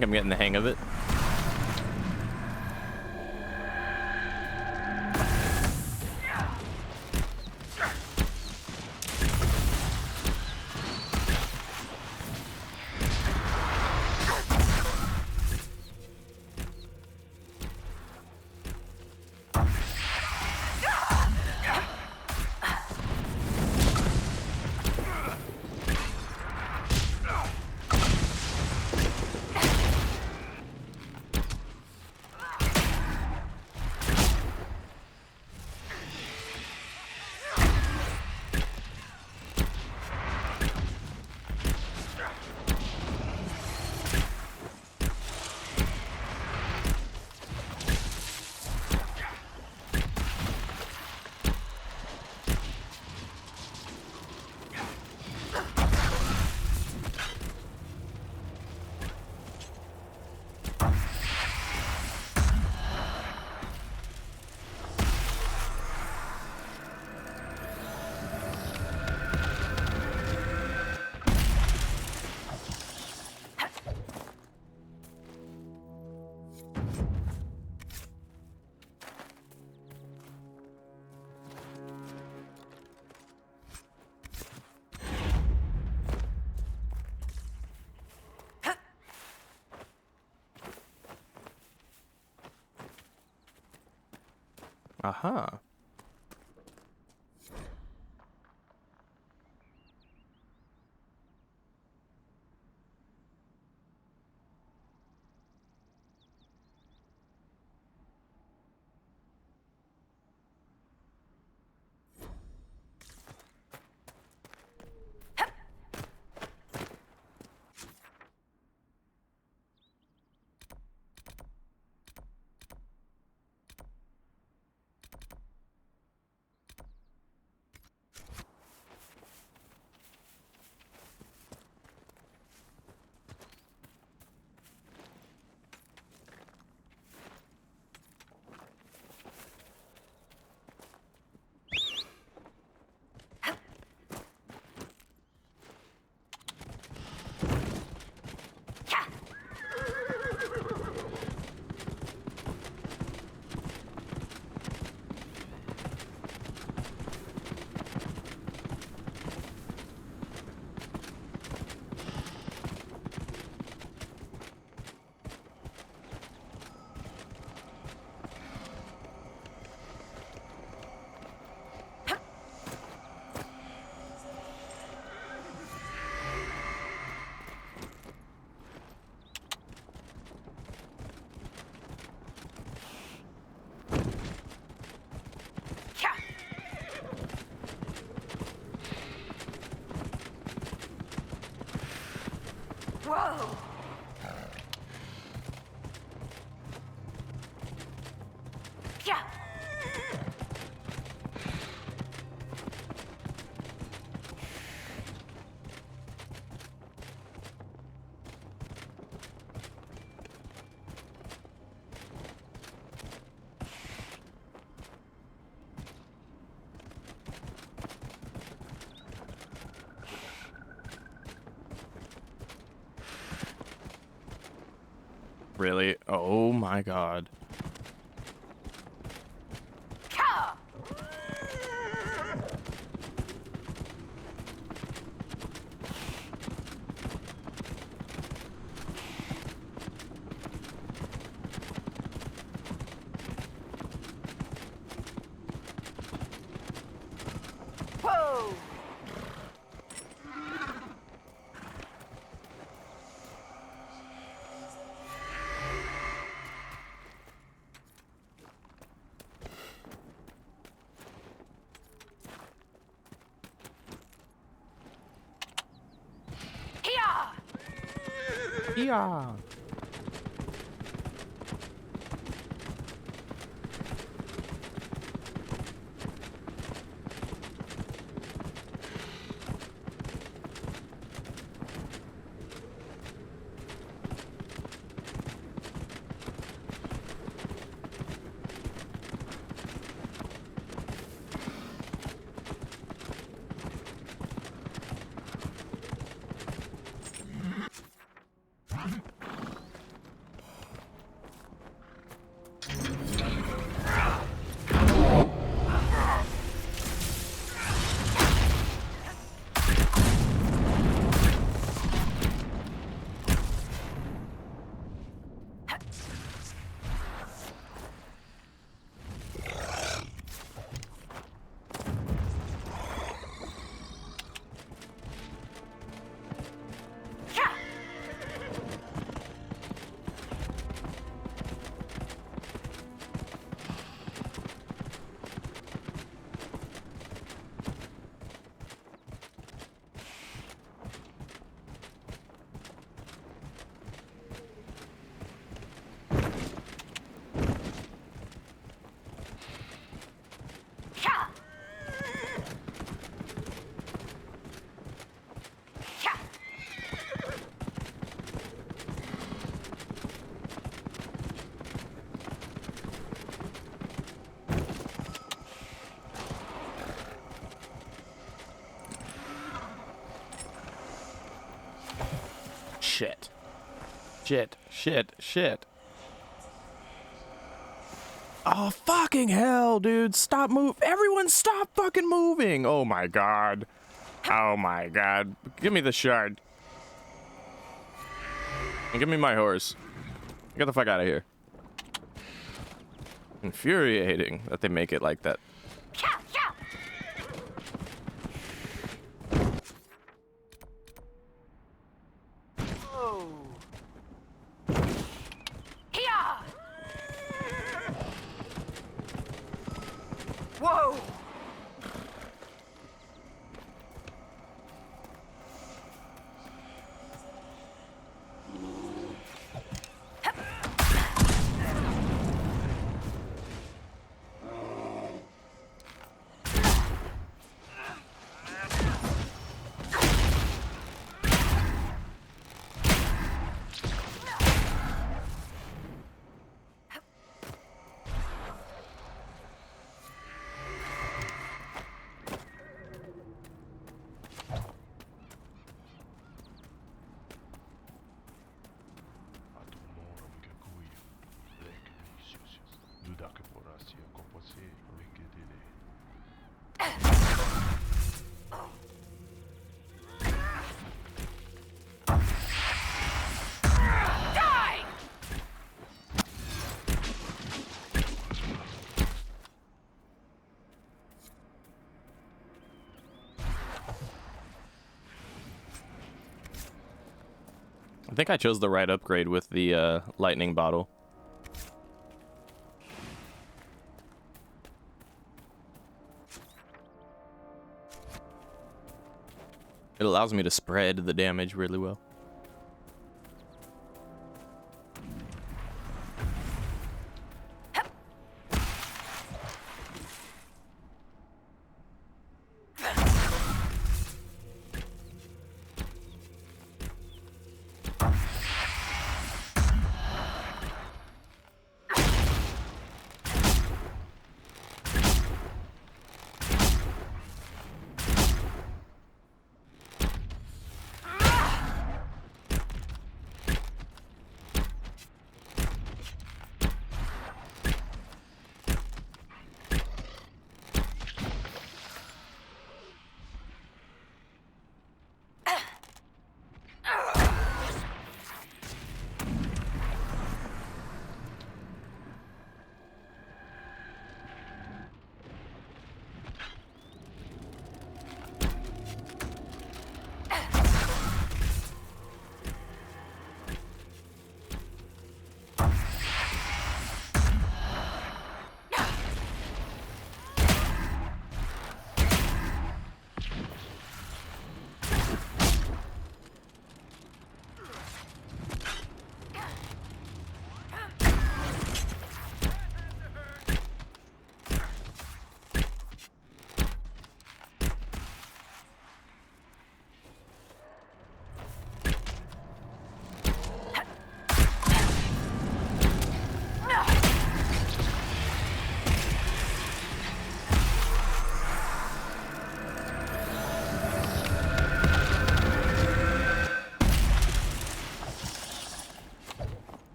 think I'm getting the hang of it. Aha. Whoa! Yeah. Really? Oh my god. Whoa! Yeah. Shit. Oh, fucking hell, dude. Stop Everyone stop fucking moving. Oh my god. Oh my god. Give me the shard. And give me my horse. Get the fuck out of here. Infuriating that they make it like that. Whoa! I think I chose the right upgrade with the lightning bottle. It allows me to spread the damage really well.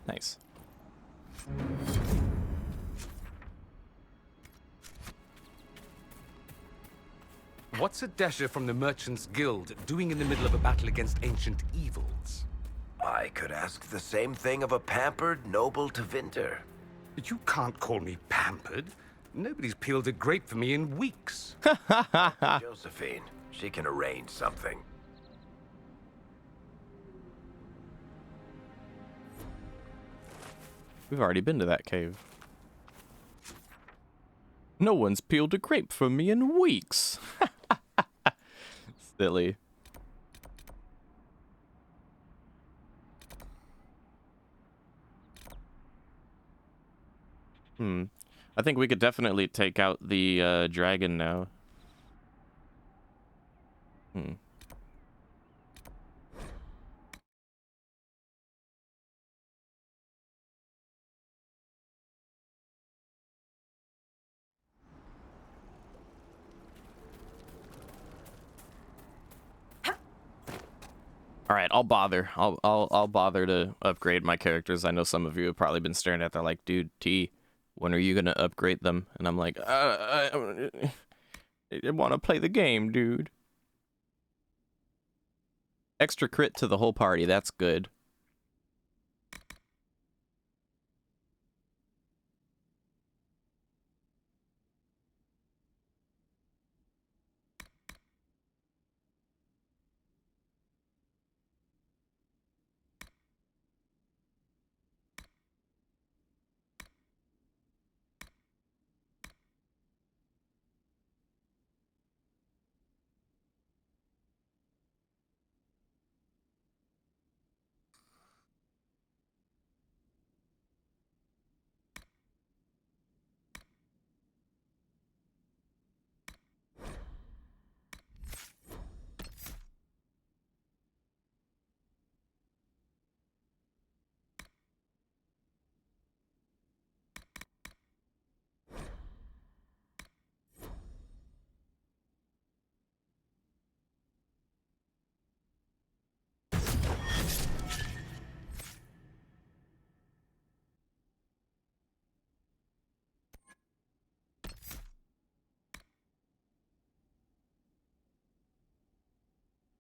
Nice. What's a dasher from the Merchants Guild doing in the middle of a battle against ancient evils? I could ask the same thing of a pampered noble Tevinter. You can't call me pampered. Nobody's peeled a grape for me in weeks. Josephine, she can arrange something. We've already been to that cave. No one's peeled a grape for me in weeks. Silly. I think we could definitely take out the dragon now. All right, I'll bother. I'll bother to upgrade my characters. I know some of you have probably been staring at. They're like, dude, T, when are you gonna upgrade them? And I'm like, I want to play the game, dude. Extra crit to the whole party. That's good.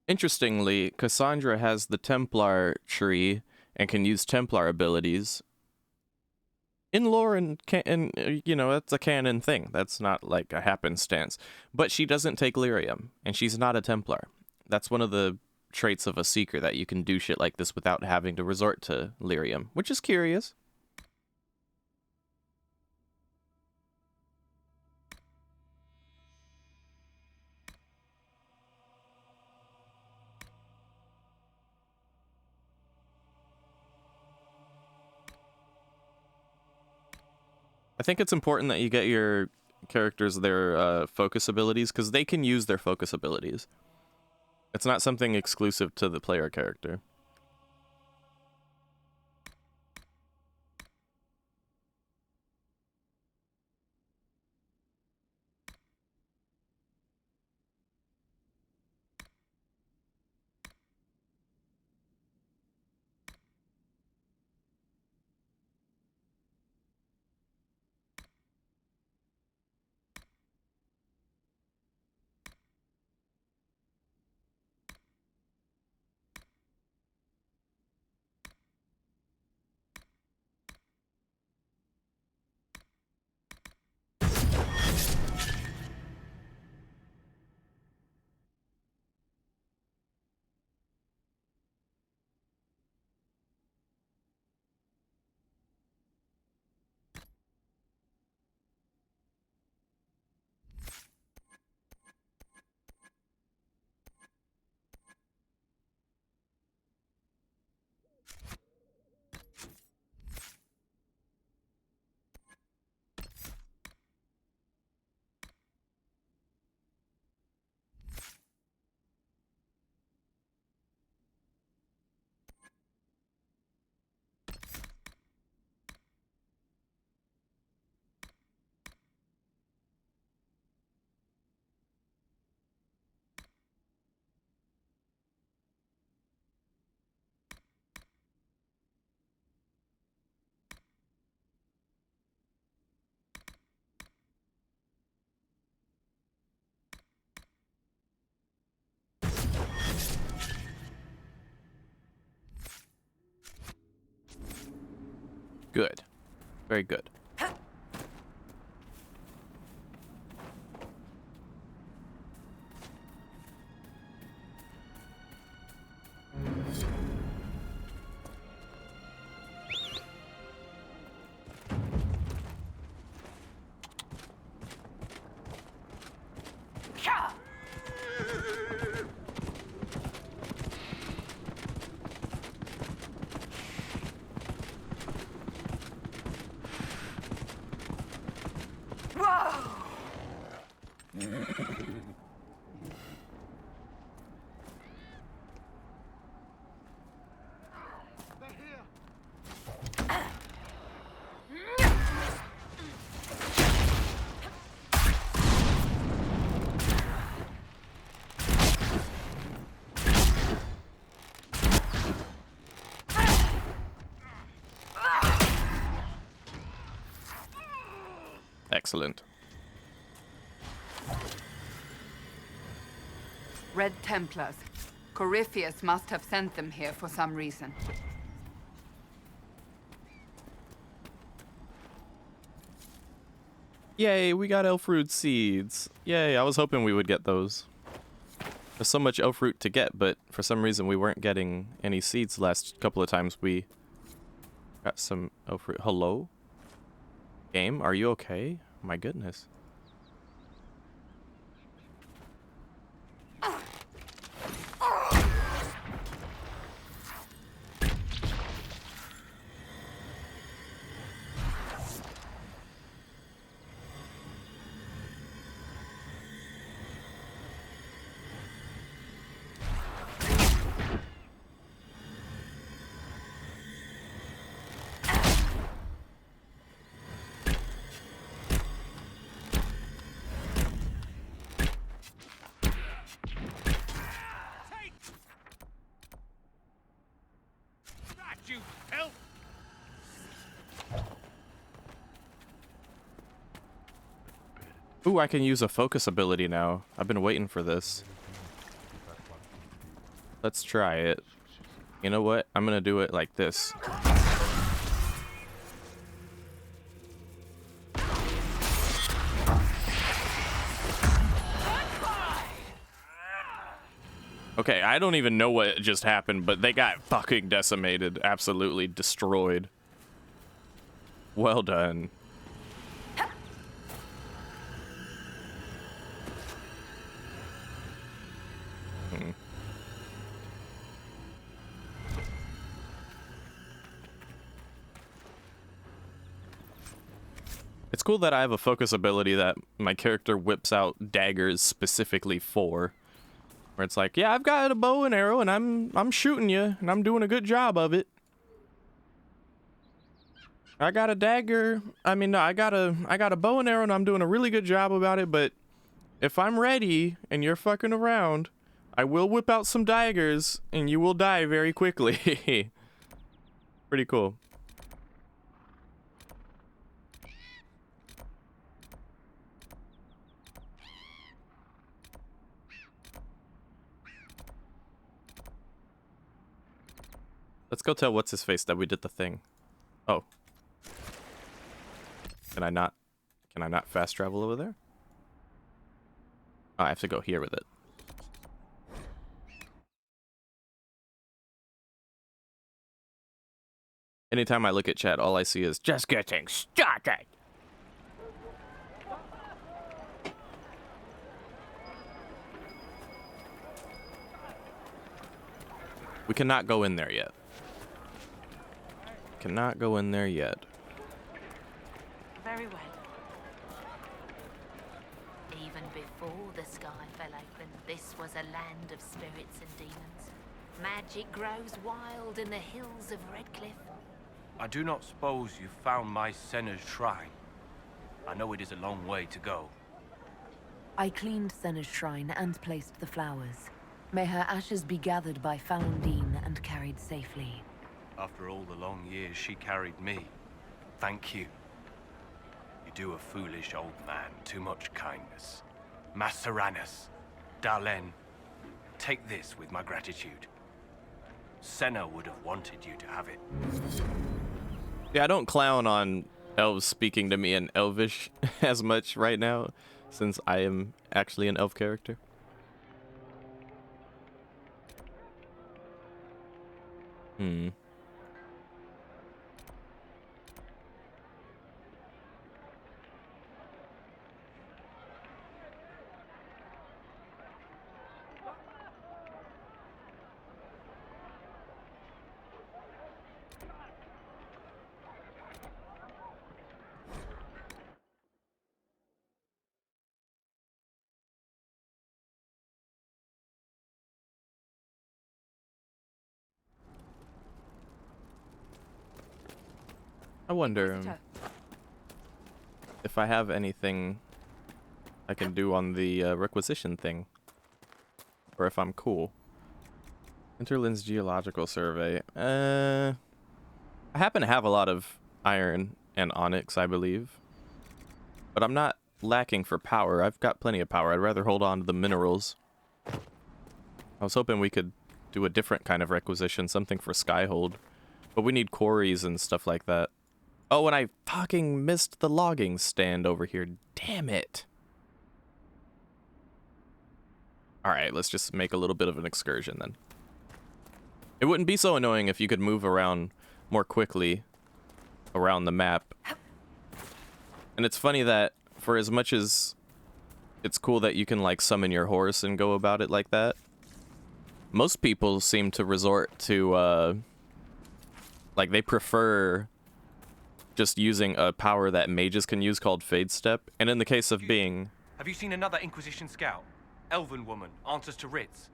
Interestingly, Cassandra has the Templar tree and can use Templar abilities. In lore and you know, that's a canon thing. That's not like a happenstance. But she doesn't take lyrium, and she's not a Templar. That's one of the traits of a Seeker, that you can do shit like this without having to resort to lyrium, which is curious. I think it's important that you get your characters their focus abilities, because they can use their focus abilities. It's not something exclusive to the player character. Good. Very good. Excellent. Red Templars. Corypheus must have sent them here for some reason. Yay, we got elf root seeds. Yay, I was hoping we would get those. There's so much elf root to get, but for some reason we weren't getting any seeds last couple of times we got some elf root. Hello? Game, are you okay? My goodness. You help! Ooh, I can use a focus ability now. I've been waiting for this. Let's try it. You know what? I'm gonna do it like this. Okay, I don't even know what just happened, but they got fucking decimated. Absolutely destroyed. Well done. It's cool that I have a focus ability that my character whips out daggers specifically for. Where it's like, yeah, I've got a bow and arrow and I'm shooting you and I'm doing a good job of it. I got a dagger. I mean, no, I got a bow and arrow and I'm doing a really good job about it, but if I'm ready and you're fucking around, I will whip out some daggers and you will die very quickly. Pretty cool. Let's go tell what's his face that we did the thing. Oh. Can I not fast travel over there? Oh, I have to go here with it. Anytime I look at chat, all I see is just getting started. We cannot go in there yet. Cannot go in there yet. Very well. Even before the sky fell open, this was a land of spirits and demons. Magic grows wild in the hills of Redcliffe. I do not suppose you found my Senna's shrine. I know it is a long way to go. I cleaned Senna's shrine and placed the flowers. May her ashes be gathered by Falundine and carried safely. After all the long years she carried me, thank you. You do a foolish old man too much kindness. Maceranus, Dalen, take this with my gratitude. Senna would have wanted you to have it. Yeah, I don't clown on elves speaking to me in Elvish as much right now, since I am actually an elf character. I wonder if I have anything I can do on the requisition thing, or if I'm cool. Interland's geological survey. I happen to have a lot of iron and onyx, I believe. But I'm not lacking for power. I've got plenty of power. I'd rather hold on to the minerals. I was hoping we could do a different kind of requisition, something for Skyhold. But we need quarries and stuff like that. Oh, and I fucking missed the logging stand over here. Damn it. Alright, let's just make a little bit of an excursion then. It wouldn't be so annoying if you could move around more quickly around the map. And it's funny that for as much as it's cool that you can like summon your horse and go about it like that, most people seem to resort to like they prefer just using a power that mages can use called Fade Step. And in the case of being... Have you seen another Inquisition scout? Elven woman, answers to writs.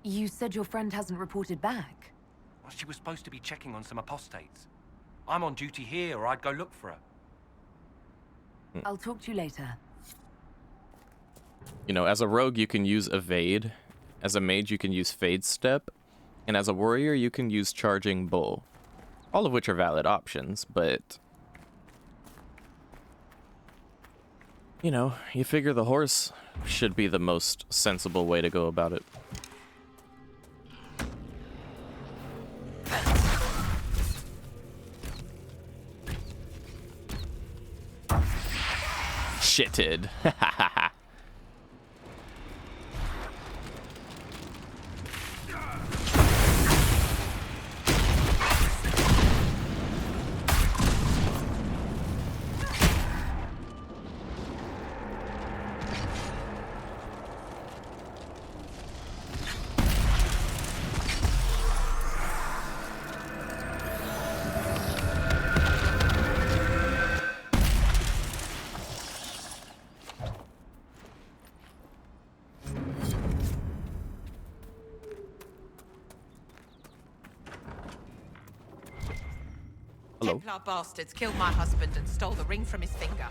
You said your friend hasn't reported back. Well, she was supposed to be checking on some apostates. I'm on duty here, or I'd go look for her. I'll talk to you later. You know, as a rogue, you can use Evade. As a mage, you can use Fade Step. And as a warrior, you can use Charging Bull. All of which are valid options, but... you know, you figure the horse should be the most sensible way to go about it. Shitted. Templar bastards killed my husband and stole the ring from his finger.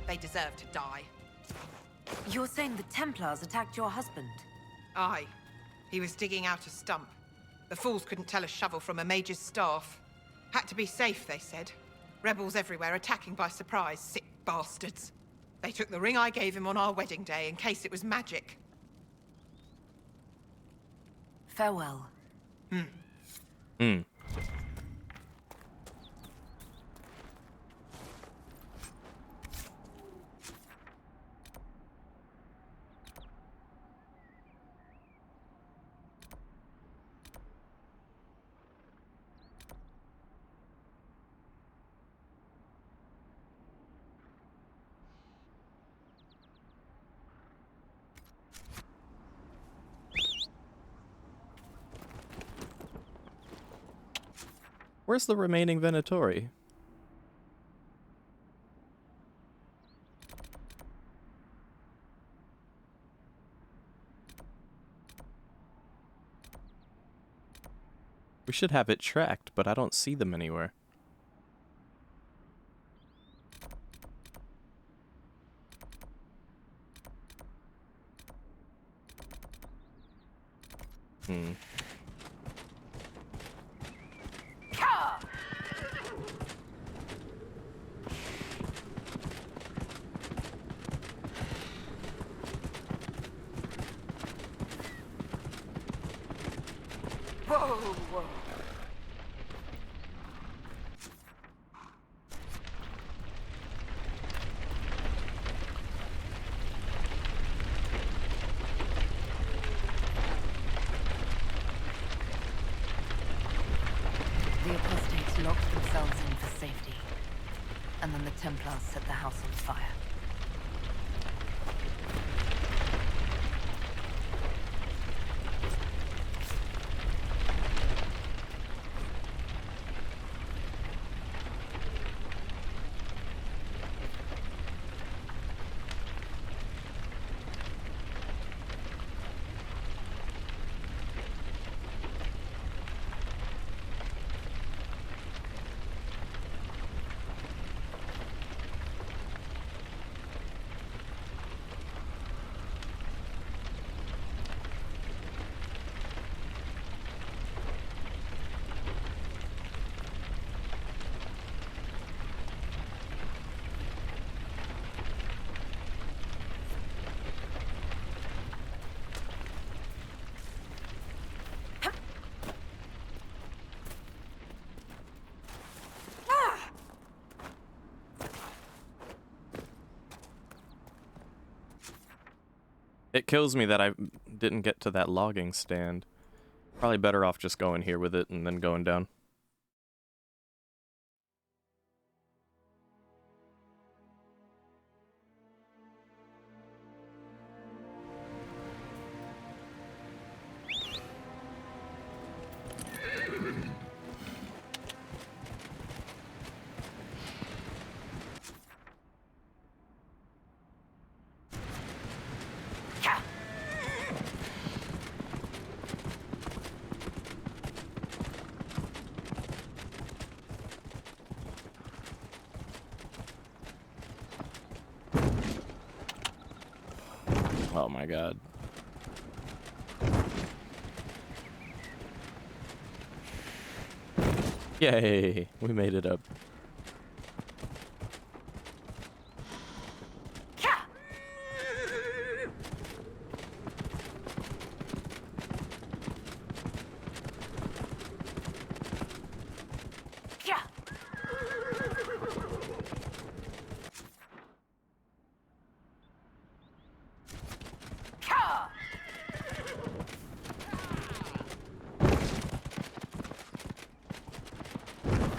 They deserve to die. You're saying the Templars attacked your husband? Aye. He was digging out a stump. The fools couldn't tell a shovel from a mage's staff. Had to be safe, they said. Rebels everywhere attacking by surprise, sick bastards. They took the ring I gave him on our wedding day in case it was magic. Farewell. Hmm. Where's the remaining Venatori? We should have it tracked, but I don't see them anywhere. Hmm. Whoa. The apostates locked themselves in for safety, and then the Templars set the house on fire. It kills me that I didn't get to that logging stand. Probably better off just going here with it and then going down. Oh my god. Yay! We made it up.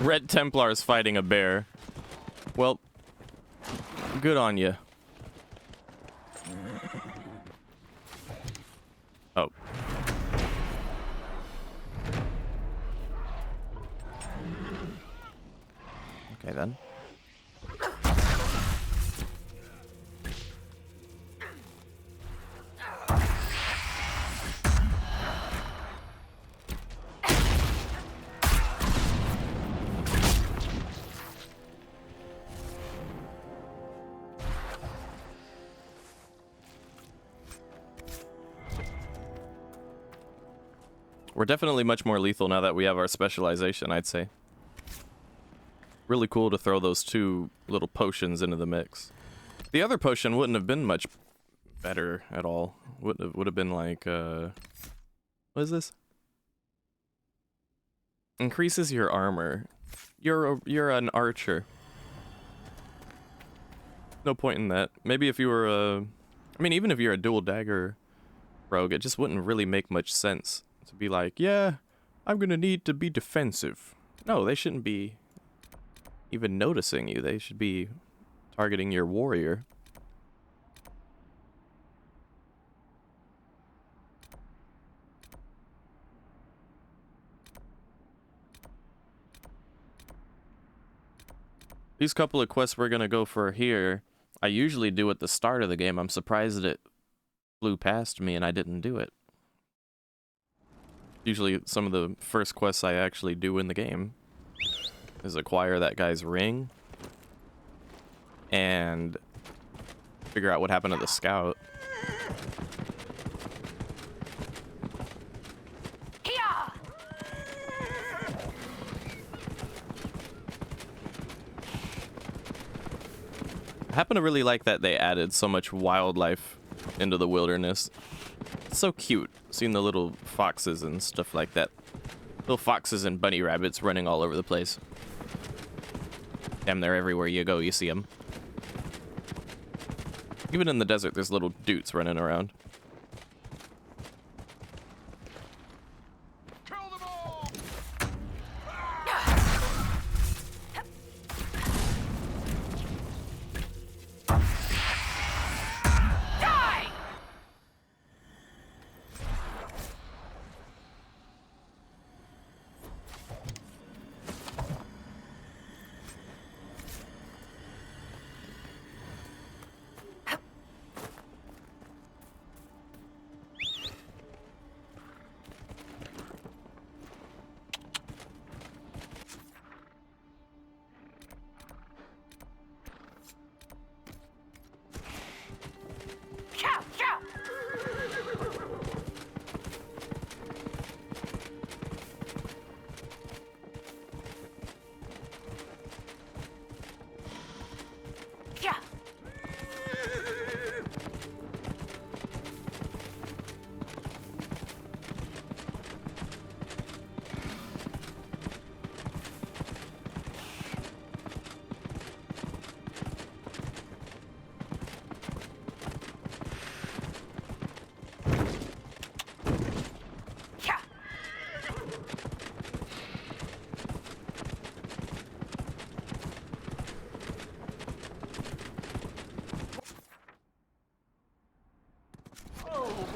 Red Templars fighting a bear. Well, good on you. Oh. Okay then. We're definitely much more lethal now that we have our specialization, I'd say. Really cool to throw those two little potions into the mix. The other potion wouldn't have been much better at all. Would have been like, what is this? Increases your armor. You're an archer. No point in that. Maybe if you were I mean, even if you're a dual dagger rogue, it just wouldn't really make much sense to be like, yeah, I'm gonna need to be defensive. No, they shouldn't be even noticing you. They should be targeting your warrior. These couple of quests we're gonna go for here, I usually do at the start of the game. I'm surprised that it flew past me and I didn't do it. Usually some of the first quests I actually do in the game is acquire that guy's ring and figure out what happened to the scout. I happen to really like that they added so much wildlife into the wilderness. It's so cute, seeing the little foxes and stuff like that. Little foxes and bunny rabbits running all over the place. Damn, they're everywhere you go, you see them. Even in the desert, there's little dutes running around.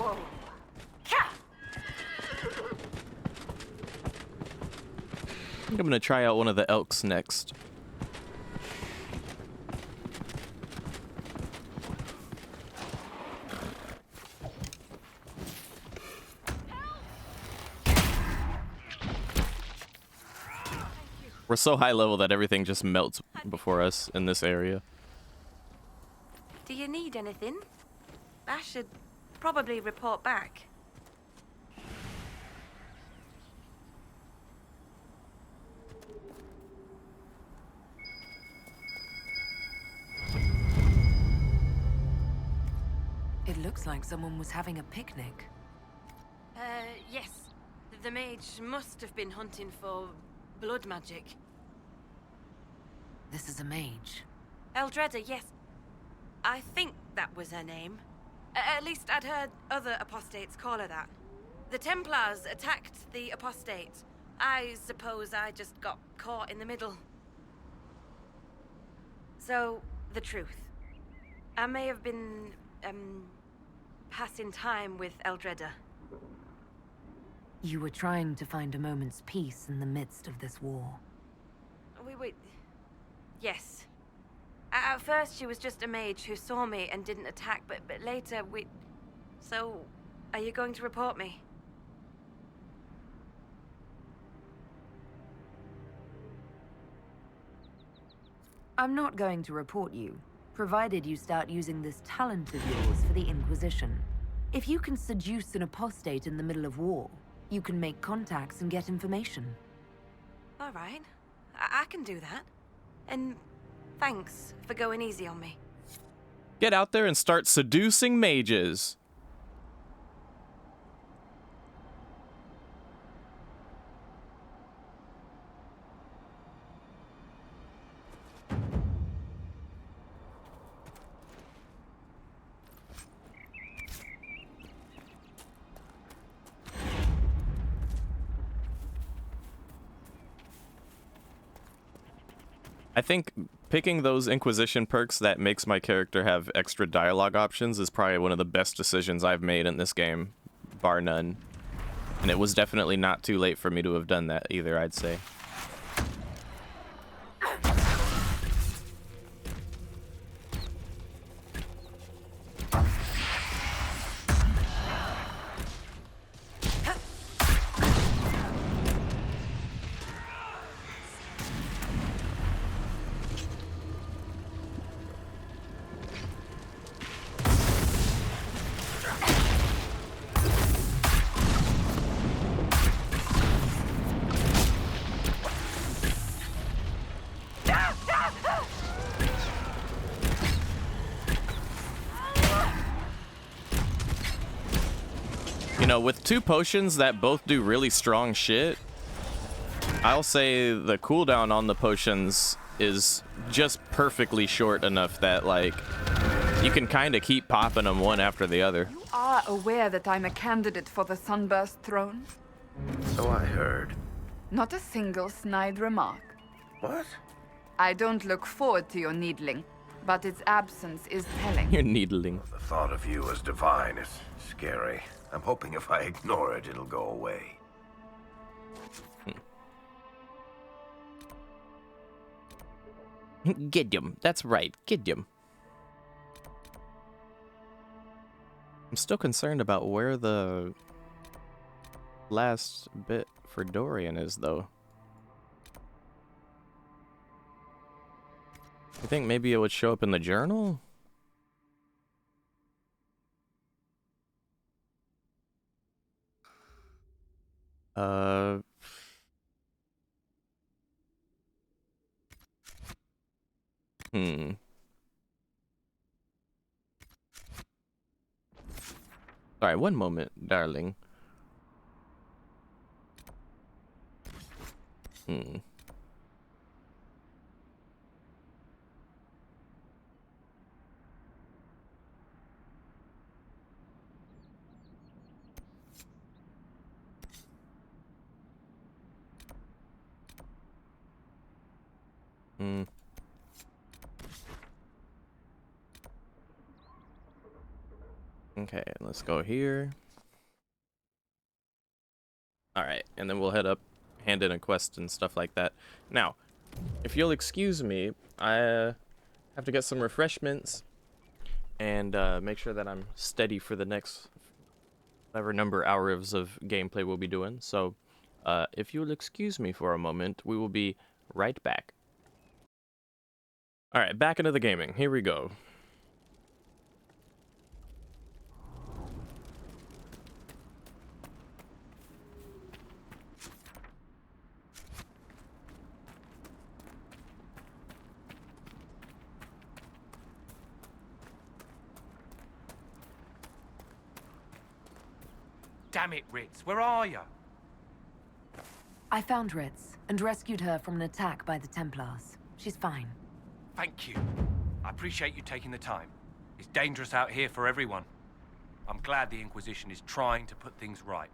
Whoa. I think I'm gonna try out one of the elks next. We're so high level that everything just melts before us in this area. Do you need anything? I should probably report back. It looks like someone was having a picnic. Yes. The mage must have been hunting for blood magic. This is a mage. Eldreda, yes. I think that was her name. At least I'd heard other apostates call her that. The Templars attacked the apostate. I suppose I just got caught in the middle. So, the truth. I may have been, passing time with Eldreda. You were trying to find a moment's peace in the midst of this war. Wait. Yes. At first, she was just a mage who saw me and didn't attack, but later we... So, are you going to report me? I'm not going to report you, provided you start using this talent of yours for the Inquisition. If you can seduce an apostate in the middle of war, you can make contacts and get information. All right. I can do that. And thanks for going easy on me. Get out there and start seducing mages. I think picking those Inquisition perks that makes my character have extra dialogue options is probably one of the best decisions I've made in this game, bar none. And it was definitely not too late for me to have done that either, I'd say. You know, with two potions that both do really strong shit, I'll say the cooldown on the potions is just perfectly short enough that, like, you can kind of keep popping them one after the other. You are aware that I'm a candidate for the Sunburst throne? So I heard. Not a single snide remark. What? I don't look forward to your needling, but its absence is telling. You're needling. The thought of you as divine is scary. I'm hoping if I ignore it, it'll go away. Get him. That's right. Get him. I'm still concerned about where the last bit for Dorian is, though. I think maybe it would show up in the journal? Alright, one moment, darling. Okay, let's go here. Alright, and then we'll head up, hand in a quest and stuff like that. Now, if you'll excuse me, I have to get some refreshments and make sure that I'm steady for the next whatever number hours of gameplay we'll be doing. So, if you'll excuse me for a moment, we will be right back. Alright, back into the gaming. Here we go. Damn it, Ritz, where are you? I found Ritz and rescued her from an attack by the Templars. She's fine. Thank you. I appreciate you taking the time. It's dangerous out here for everyone. I'm glad the Inquisition is trying to put things right.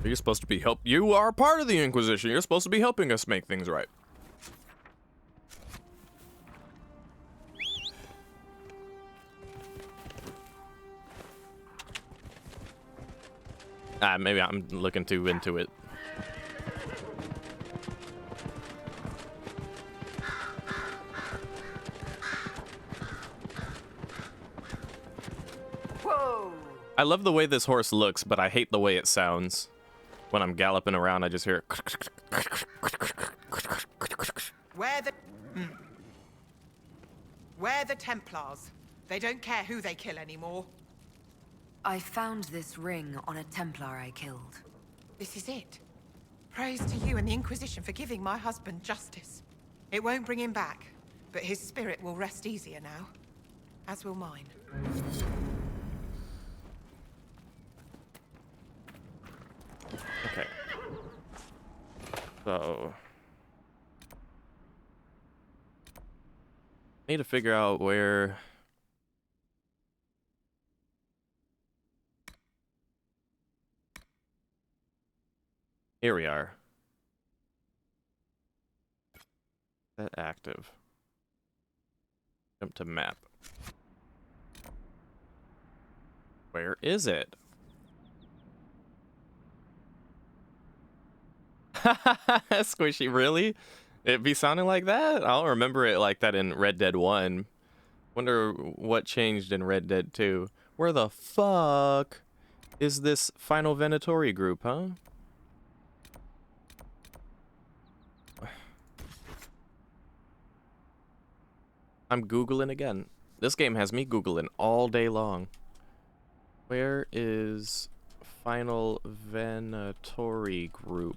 You're supposed to be You are part of the Inquisition. You're supposed to be helping us make things right. Maybe I'm looking too into it. Whoa! I love the way this horse looks, but I hate the way it sounds. When I'm galloping around, I just hear Where the Templars? They don't care who they kill anymore. I found this ring on a Templar I killed. This is it. Praise to you and the Inquisition for giving my husband justice. It won't bring him back, but his spirit will rest easier now. As will mine. Okay. So... need to figure out where... Here we are. Set active. Jump to map. Where is it? Squishy, really? It be sounding like that? I don't remember it like that in Red Dead 1. Wonder what changed in Red Dead 2. Where the fuck is this Final Venatori group, huh? I'm Googling again. This game has me Googling all day long. Where is Final Venatori group?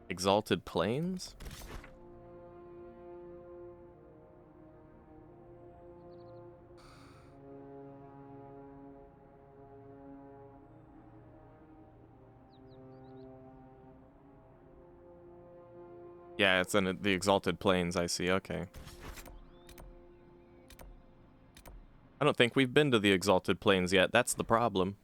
Exalted Plains? Yeah, it's in the Exalted Plains, I see, okay. I don't think we've been to the Exalted Plains yet, that's the problem.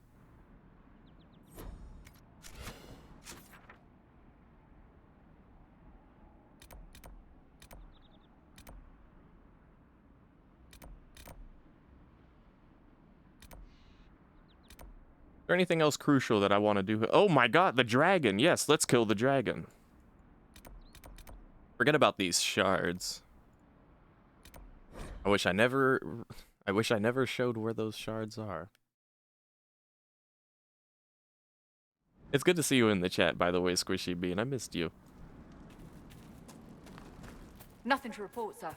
Is there anything else crucial that I want to do? Oh my god, the dragon! Yes, let's kill the dragon. Forget about these shards. I wish I never showed where those shards are. It's good to see you in the chat, by the way, Squishy Bean. I missed you. Nothing to report, sir.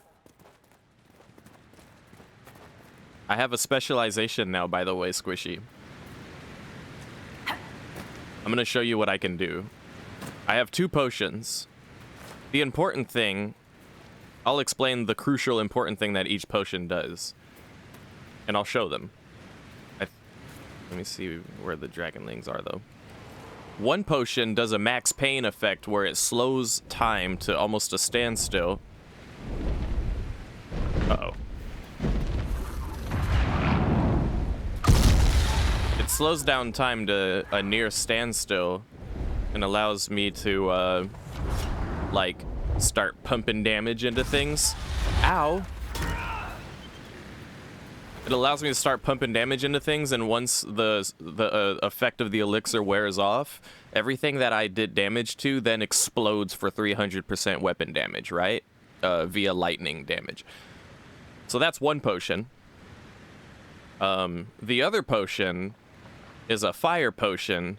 I have a specialization now, by the way, Squishy. I'm gonna show you what I can do. I have 2 potions. The important thing, I'll explain the crucial important thing that each potion does. And I'll show them. Let me see where the dragonlings are, though. 1 potion does a max pain effect where it slows time to almost a standstill. Uh-oh. It slows down time to a near standstill and allows me to, like, start pumping damage into things. Ow. It allows me to start pumping damage into things, and once the effect of the elixir wears off, everything that I did damage to then explodes for 300% weapon damage, right? Via lightning damage. So that's one potion. The other potion is a fire potion,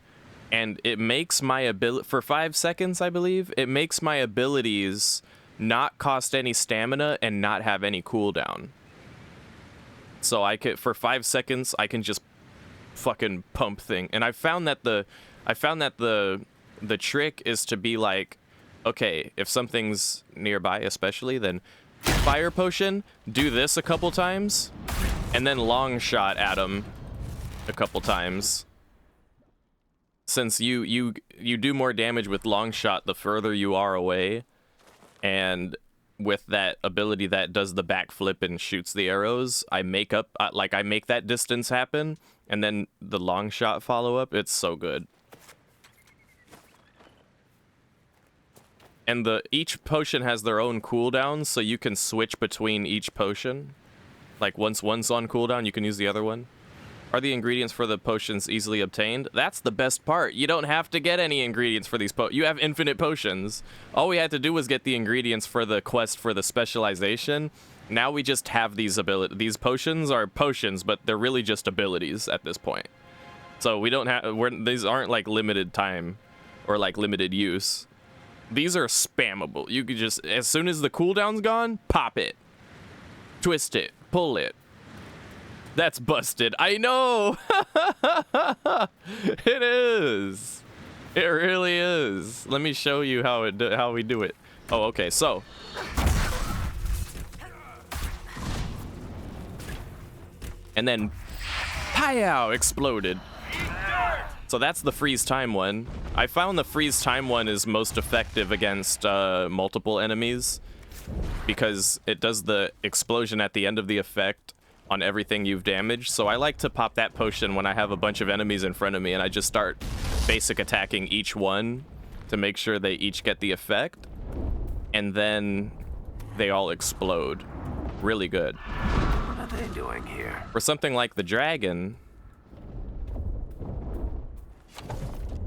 and it makes my ability, for 5 seconds, I believe, it makes my abilities not cost any stamina and not have any cooldown. So I could, for 5 seconds, I can just fucking pump thing. And I found that the trick is to be like, okay, if something's nearby, especially, then fire potion, do this a couple times, and then long shot at them a couple times. Since you do more damage with long shot the further you are away, and with that ability that does the backflip and shoots the arrows, I make up, I make that distance happen, and then the long shot follow up. It's so good. And each potion has their own cooldown, so you can switch between each potion. Like once one's on cooldown, you can use the other one. Are the ingredients for the potions easily obtained? That's the best part. You don't have to get any ingredients for these you have infinite potions. All we had to do was get the ingredients for the quest for the specialization. Now we just have these abilities. These potions are potions, but they're really just abilities at this point. So we don't have, these aren't like limited time or like limited use. These are spammable. You could just, as soon as the cooldown's gone, pop it, twist it, pull it. That's busted. I know. It is. It really is. Let me show you how we do it. Oh, okay. So, and then, pow! Exploded. So that's the freeze time one. I found the freeze time one is most effective against multiple enemies because it does the explosion at the end of the effect on everything you've damaged. So I like to pop that potion when I have a bunch of enemies in front of me and I just start basic attacking each one to make sure they each get the effect, and then they all explode. Really good. What are they doing here? For something like the dragon,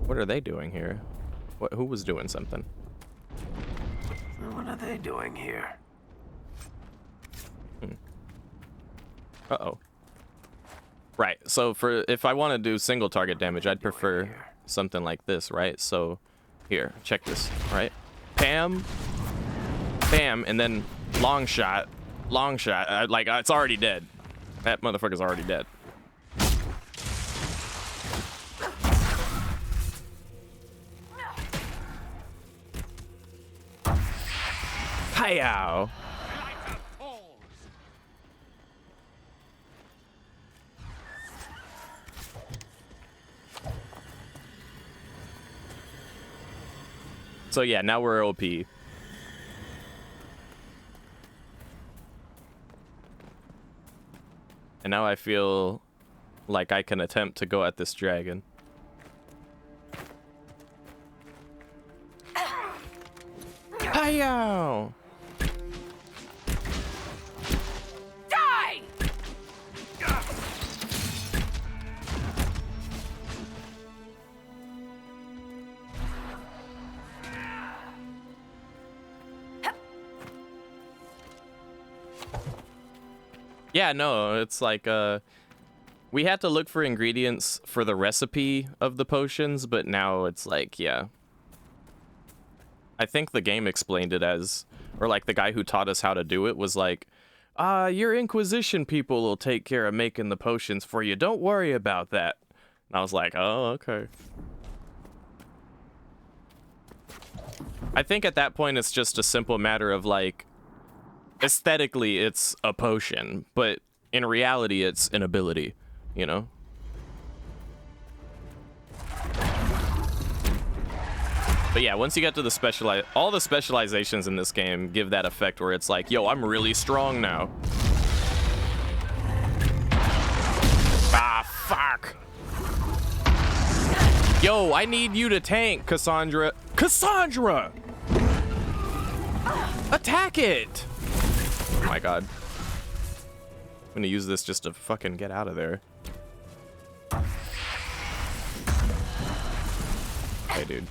what are they doing here? Who was doing something? What are they doing here? Uh-oh. Right, so if I want to do single target damage, I'd prefer something like this, right? So, here, check this, right? Bam, bam, and then long shot, it's already dead. That motherfucker's already dead. Hi-yow. So yeah, now we're OP. And now I feel like I can attempt to go at this dragon. Hi-yow! Die! Yeah, no, it's like, we had to look for ingredients for the recipe of the potions, but now it's like, yeah. I think the game explained it as, or like the guy who taught us how to do it was like, your Inquisition people will take care of making the potions for you. Don't worry about that. And I was like, oh, okay. I think at that point it's just a simple matter of like, aesthetically it's a potion, but in reality it's an ability, you know? But yeah, once you get to the all the specializations in this game give that effect where it's like, yo, I'm really strong now. Ah, fuck. Yo, I need you to tank, Cassandra. Cassandra! Attack it! Oh my god. I'm gonna use this just to fucking get out of there. Hey, dude.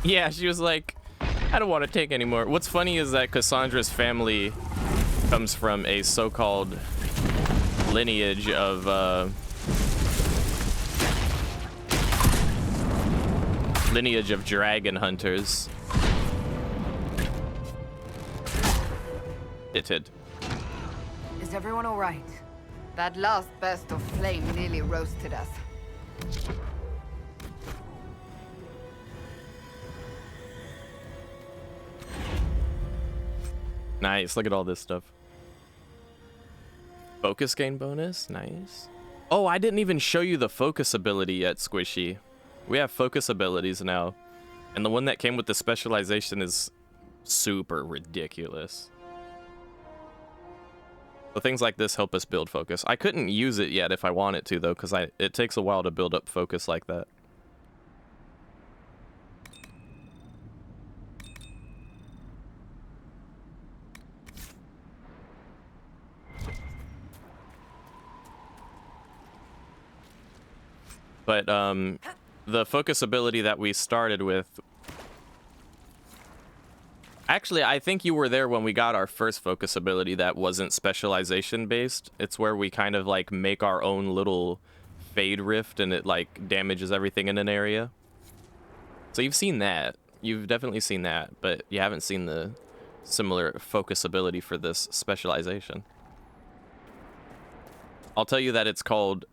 Yeah, she was like, I don't want to take anymore. What's funny is that Cassandra's family comes from a so-called lineage of dragon hunters. It did. Is everyone all right? That last burst of flame nearly roasted us. Nice, look at all this stuff. Focus gain bonus, nice. Oh, I didn't even show you the focus ability yet, Squishy. We have focus abilities now. And the one that came with the specialization is super ridiculous. So things like this help us build focus. I couldn't use it yet if I wanted to though, because it takes a while to build up focus like that. But the focus ability that we started with, actually I think you were there when we got our first focus ability that wasn't specialization based. It's where we kind of like make our own little fade rift and it like damages everything in an area. So you've seen that. You've definitely seen that, but you haven't seen the similar focus ability for this specialization. I'll tell you that it's called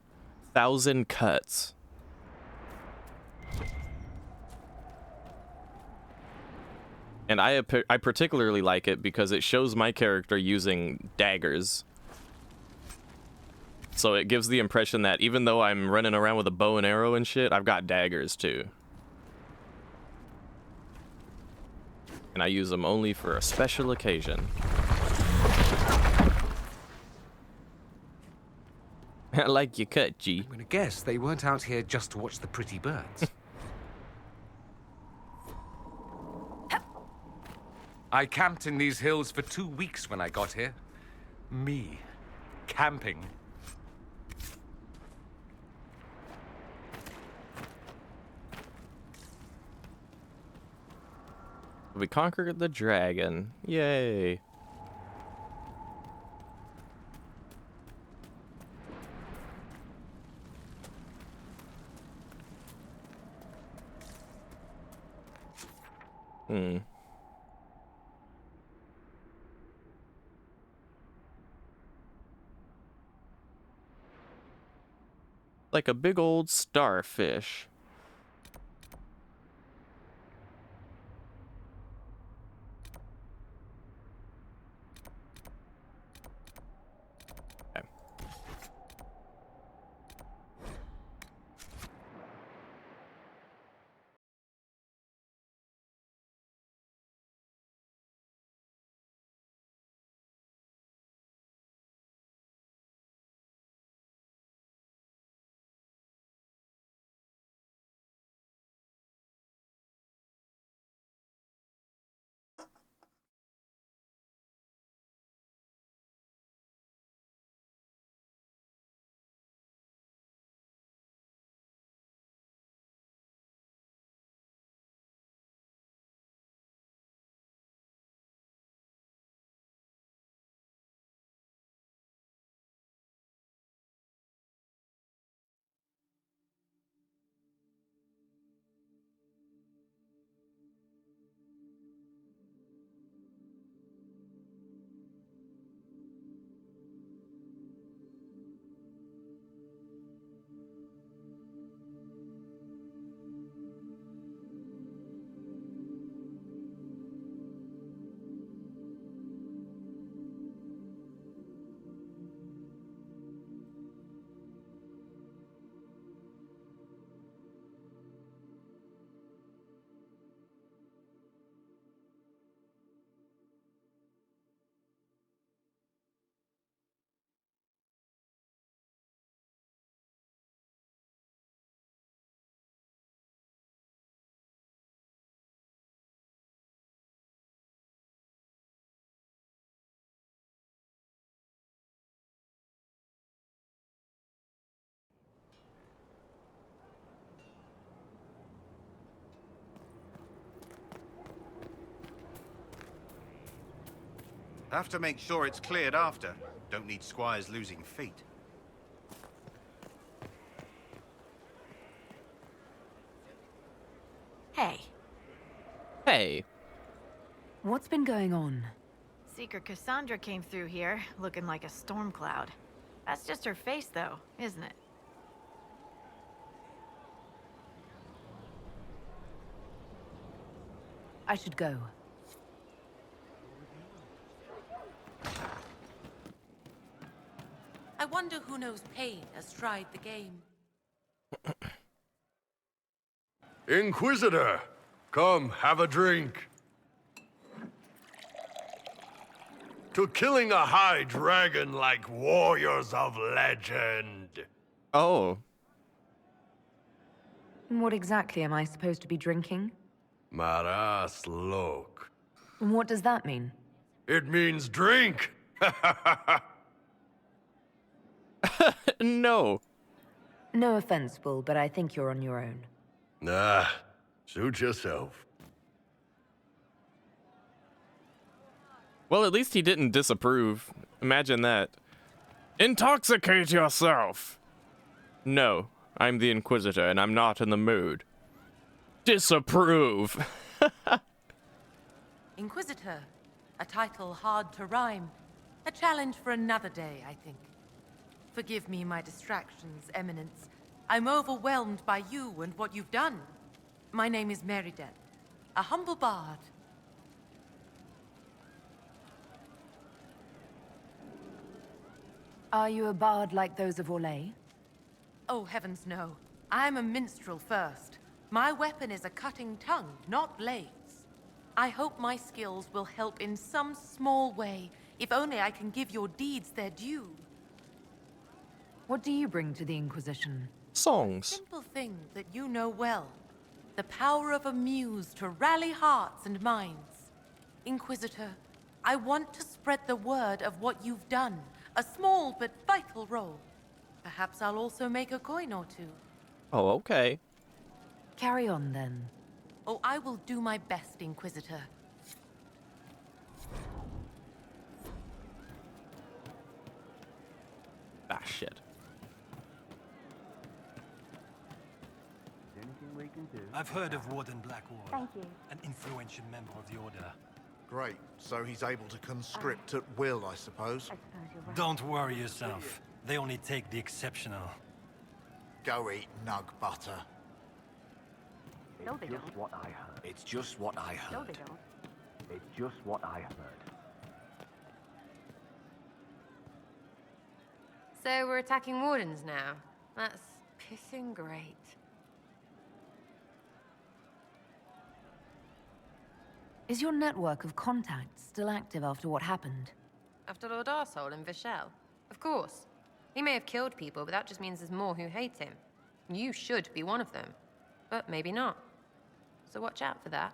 1,000 Cuts. And I particularly like it because it shows my character using daggers. So it gives the impression that even though I'm running around with a bow and arrow and shit, I've got daggers too. And I use them only for a special occasion. I like your cut, G. I'm gonna guess they weren't out here just to watch the pretty birds. I camped in these hills for 2 weeks when I got here. Me, camping. We conquered the dragon. Yay. Like a big old starfish. Have to make sure it's cleared after. Don't need squires losing feet. Hey. Hey. What's been going on? Seeker Cassandra came through here, looking like a storm cloud. That's just her face, though, isn't it? I should go. I wonder who knows pain has tried the game. Inquisitor, come have a drink. To killing a high dragon like warriors of legend. Oh. What exactly am I supposed to be drinking? Maras lok. What does that mean? It means drink. No. No offense, Bull, but I think you're on your own. Nah, suit yourself. Well, at least he didn't disapprove. Imagine that. Intoxicate yourself! No, I'm the Inquisitor, and I'm not in the mood. Disapprove! Inquisitor. A title hard to rhyme. A challenge for another day, I think. Forgive me my distractions, Eminence. I'm overwhelmed by you and what you've done. My name is Merideth, a humble bard. Are you a bard like those of Orlais? Oh, heavens no. I'm a minstrel first. My weapon is a cutting tongue, not blades. I hope my skills will help in some small way, if only I can give your deeds their due. What do you bring to the Inquisition? Songs. Simple thing that you know well. The power of a muse to rally hearts and minds. Inquisitor, I want to spread the word of what you've done. A small but vital role. Perhaps I'll also make a coin or two. Oh, okay. Carry on, then. Oh, I will do my best, Inquisitor. Ah, shit. I've heard of Warden Blackwater. Thank you. An influential member of the Order. Great. So he's able to conscript at will, I suppose. Don't worry yourself. They only take the exceptional. Go eat nug butter. No, they don't. What I heard. It's just what I heard. No, they don't. It's just what I heard. So we're attacking wardens now. That's pissing great. Is your network of contacts still active after what happened? After Lord Arsehole in Vishel? Of course. He may have killed people, but that just means there's more who hate him. You should be one of them. But maybe not. So watch out for that.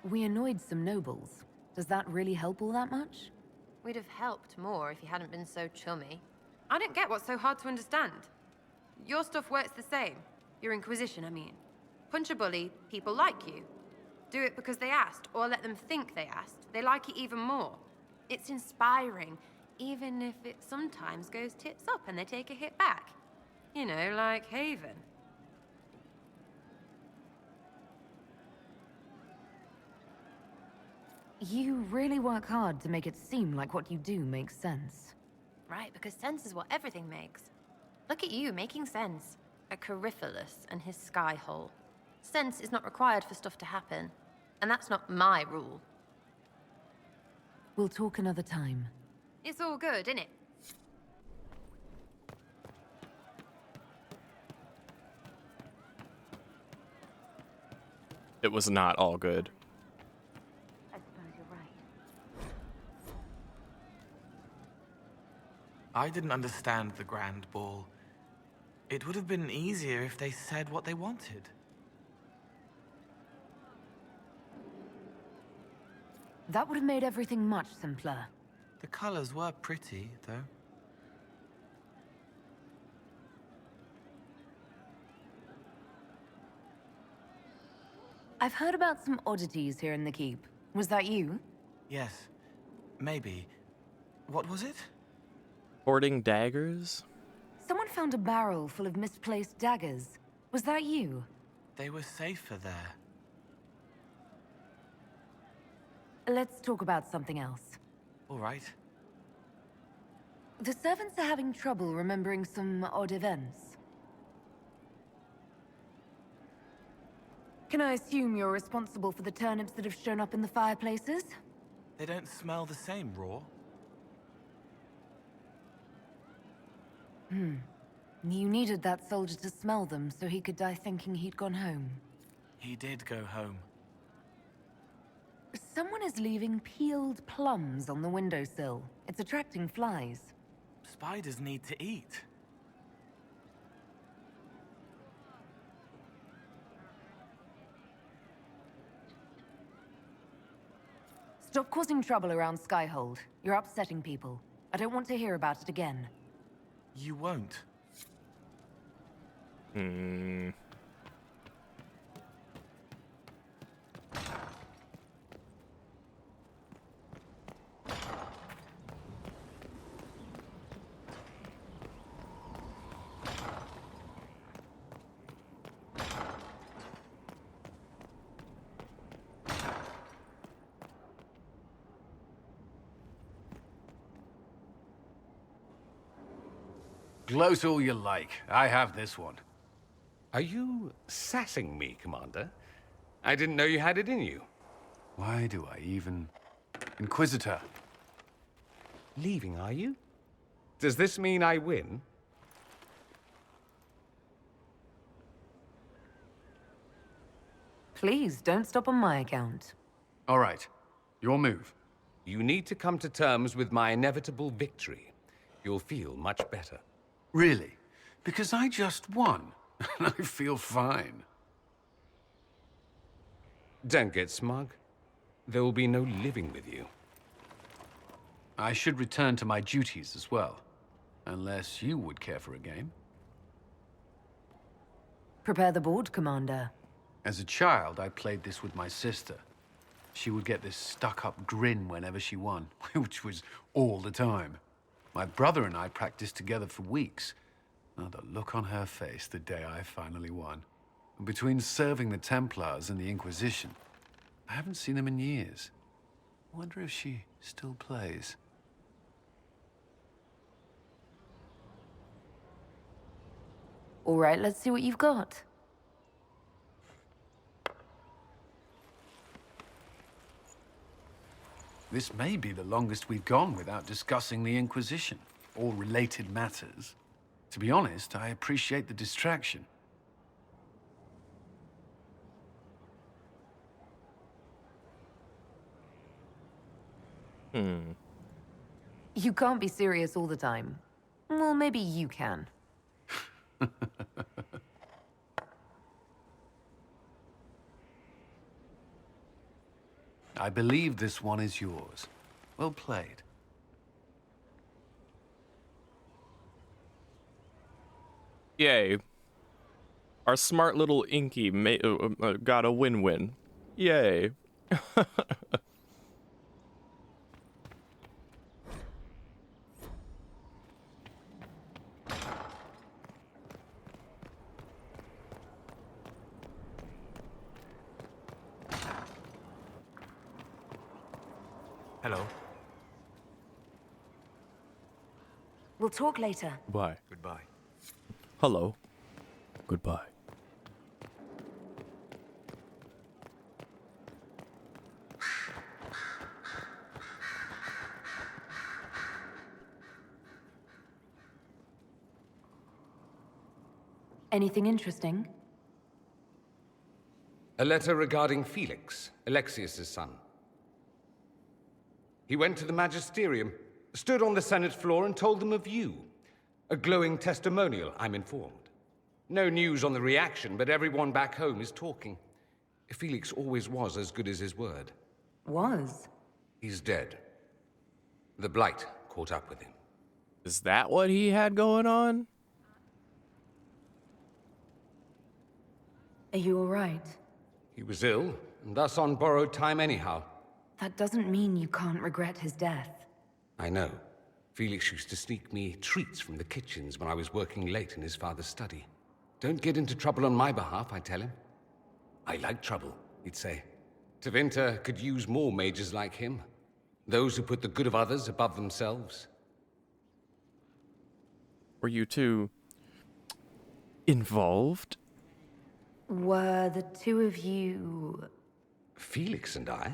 We annoyed some nobles. Does that really help all that much? We'd have helped more if you hadn't been so chummy. I don't get what's so hard to understand. Your stuff works the same. Your Inquisition, I mean. Punch a bully, people like you. Do it because they asked, or let them think they asked. They like it even more. It's inspiring, even if it sometimes goes tits up and they take a hit back. You know, like Haven. You really work hard to make it seem like what you do makes sense. Right, because sense is what everything makes. Look at you, making sense. A Coryphilus and his sky hole. Sense is not required for stuff to happen. And that's not my rule. We'll talk another time. It's all good, innit? It was not all good. I suppose you're right. I didn't understand the Grand Ball. It would have been easier if they said what they wanted. That would have made everything much simpler. The colors were pretty, though. I've heard about some oddities here in the keep. Was that you? Yes. Maybe. What was it? Hoarding daggers? Someone found a barrel full of misplaced daggers. Was that you? They were safer there. Let's talk about something else. All right. The servants are having trouble remembering some odd events. Can I assume you're responsible for the turnips that have shown up in the fireplaces? They don't smell the same raw. You needed that soldier to smell them so he could die thinking he'd gone home. He did go home. Someone is leaving peeled plums on the windowsill. It's attracting flies. Spiders need to eat. Stop causing trouble around Skyhold. You're upsetting people. I don't want to hear about it again. You won't. Gloat all you like. I have this one. Are you sassing me, Commander? I didn't know you had it in you. Why do I even... Inquisitor. Leaving, are you? Does this mean I win? Please, don't stop on my account. All right. Your move. You need to come to terms with my inevitable victory. You'll feel much better. Really? Because I just won, and I feel fine. Don't get smug. There will be no living with you. I should return to my duties as well. Unless you would care for a game. Prepare the board, Commander. As a child, I played this with my sister. She would get this stuck-up grin whenever she won, which was all the time. My brother and I practiced together for weeks. Oh, the look on her face the day I finally won. And between serving the Templars and the Inquisition, I haven't seen them in years. I wonder if she still plays. All right, let's see what you've got. This may be the longest we've gone without discussing the Inquisition, or related matters. To be honest, I appreciate the distraction. You can't be serious all the time. Well, maybe you can. I believe this one is yours. Well played. Yay. Our smart little Inky got a win-win. Yay. Hello. We'll talk later. Bye. Goodbye. Hello. Goodbye. Anything interesting? A letter regarding Felix, Alexius's son. He went to the Magisterium, stood on the Senate floor and told them of you. A glowing testimonial, I'm informed. No news on the reaction, but everyone back home is talking. Felix always was as good as his word. Was? He's dead. The Blight caught up with him. Is that what he had going on? Are you all right? He was ill, and thus on borrowed time anyhow. That doesn't mean you can't regret his death. I know. Felix used to sneak me treats from the kitchens when I was working late in his father's study. Don't get into trouble on my behalf, I tell him. I like trouble, he'd say. Tevinter could use more mages like him. Those who put the good of others above themselves. Were you two involved? Were the two of you... Felix and I?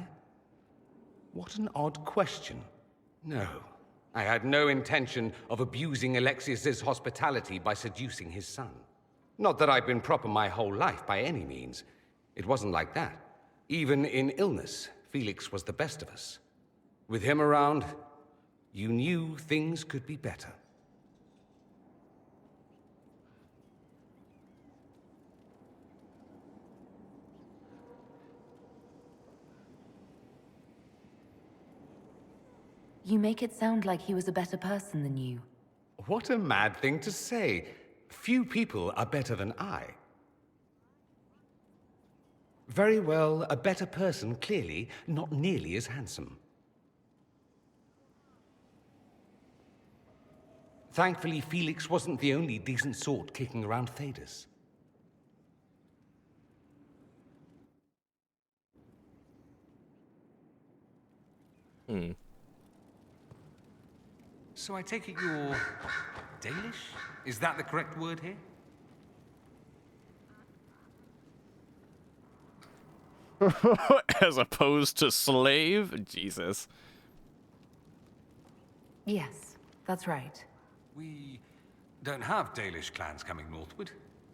What an odd question. No, I had no intention of abusing Alexius's hospitality by seducing his son. Not that I've been proper my whole life, by any means. It wasn't like that. Even in illness, Felix was the best of us. With him around, you knew things could be better. You make it sound like he was a better person than you. What a mad thing to say. Few people are better than I. Very well, a better person, clearly, not nearly as handsome. Thankfully, Felix wasn't the only decent sort kicking around Thedas. So I take it you're Dalish? Is that the correct word here? As opposed to slave? Jesus. Yes, that's right. We don't have Dalish clans coming northward,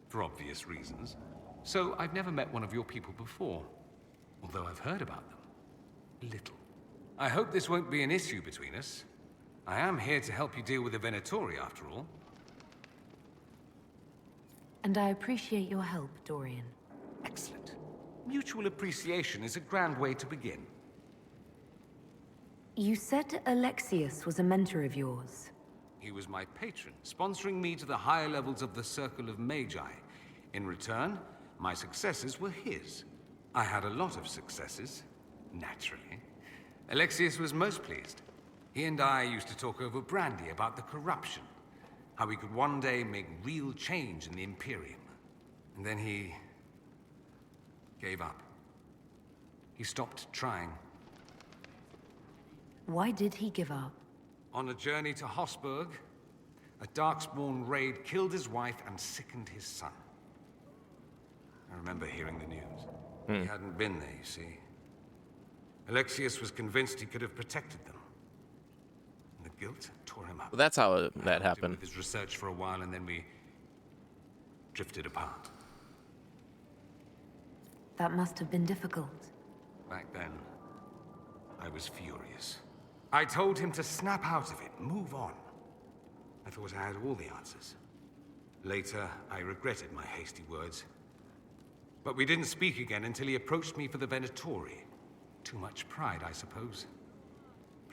for obvious reasons. So I've never met one of your people before, although I've heard about them. Little. I hope this won't be an issue between us. I am here to help you deal with the Venatori, after all. And I appreciate your help, Dorian. Excellent. Mutual appreciation is a grand way to begin. You said Alexius was a mentor of yours. He was my patron, sponsoring me to the higher levels of the Circle of Magi. In return, my successes were his. I had a lot of successes, naturally. Alexius was most pleased. He and I used to talk over brandy about the corruption, how we could one day make real change in the Imperium. And then he gave up. He stopped trying. Why did he give up? On a journey to Hosburg, a Darkspawn raid killed his wife and sickened his son. I remember hearing the news. He hadn't been there, you see. Alexius was convinced he could have protected them. And the guilt tore him up. Well, that's how that happened. With his research for a while, and then we drifted apart. That must have been difficult. Back then, I was furious. I told him to snap out of it, move on. I thought I had all the answers. Later, I regretted my hasty words. But we didn't speak again until he approached me for the Venatori. Too much pride, I suppose.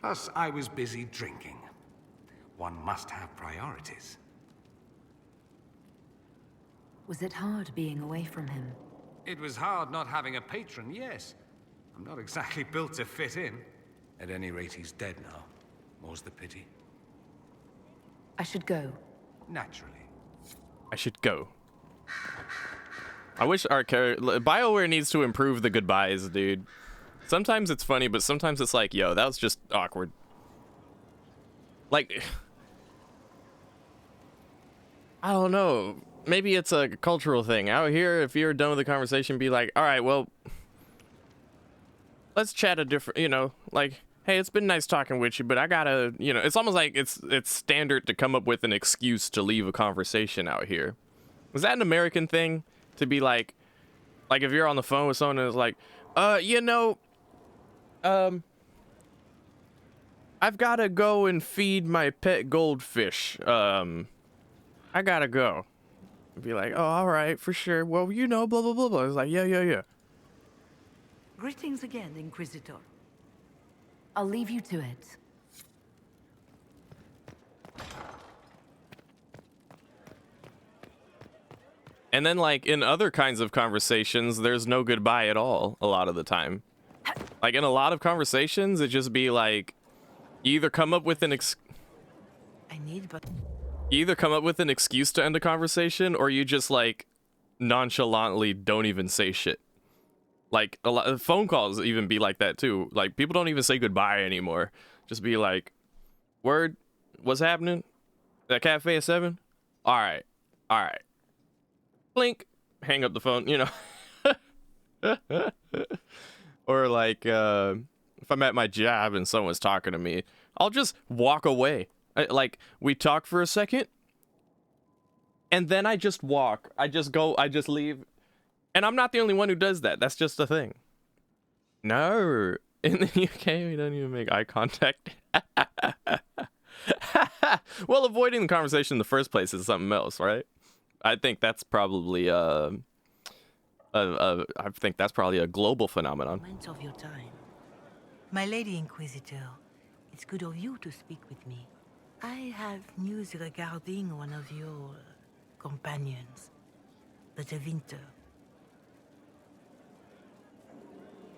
Plus, I was busy drinking. One must have priorities. Was it hard being away from him? It was hard not having a patron, yes. I'm not exactly built to fit in. At any rate, he's dead now. More's the pity. I should go. Naturally. I should go. I wish our character... BioWare needs to improve the goodbyes, dude. Sometimes it's funny, but sometimes it's like, yo, that was just awkward. Like... I don't know. Maybe it's a cultural thing. Out here, if you're done with the conversation, be like, all right, well... let's chat a different... You know, like... hey, it's been nice talking with you, but I gotta... You know, it's almost like it's standard to come up with an excuse to leave a conversation out here. Is that an American thing? To be like if you're on the phone with someone and it's like, you know, I've gotta go and feed my pet goldfish. I gotta go. Be like, oh, all right, for sure. Well, you know, blah, blah, blah, blah. It's like, yeah. Greetings again, Inquisitor. I'll leave you to it. And then, like, in other kinds of conversations, there's no goodbye at all a lot of the time. Like, in a lot of conversations, it just be like, you either come up with an you either come up with an excuse to end a conversation, or you just, like, nonchalantly don't even say shit. Like, a lot of phone calls even be like that, too. Like, people don't even say goodbye anymore. Just be like, word, what's happening? That cafe at 7? All right. Blink, hang up the phone, you know. Or like, if I'm at my job and someone's talking to me, I'll just walk away. Like, we talk for a second, and then I just walk. I just leave. And I'm not the only one who does that. That's just a thing. No, in the UK, we don't even make eye contact. Well, avoiding the conversation in the first place is something else, right? I think that's probably I think that's probably a global phenomenon. Moment of your time. My Lady Inquisitor, it's good of you to speak with me. I have news regarding one of your companions, the Tevinter.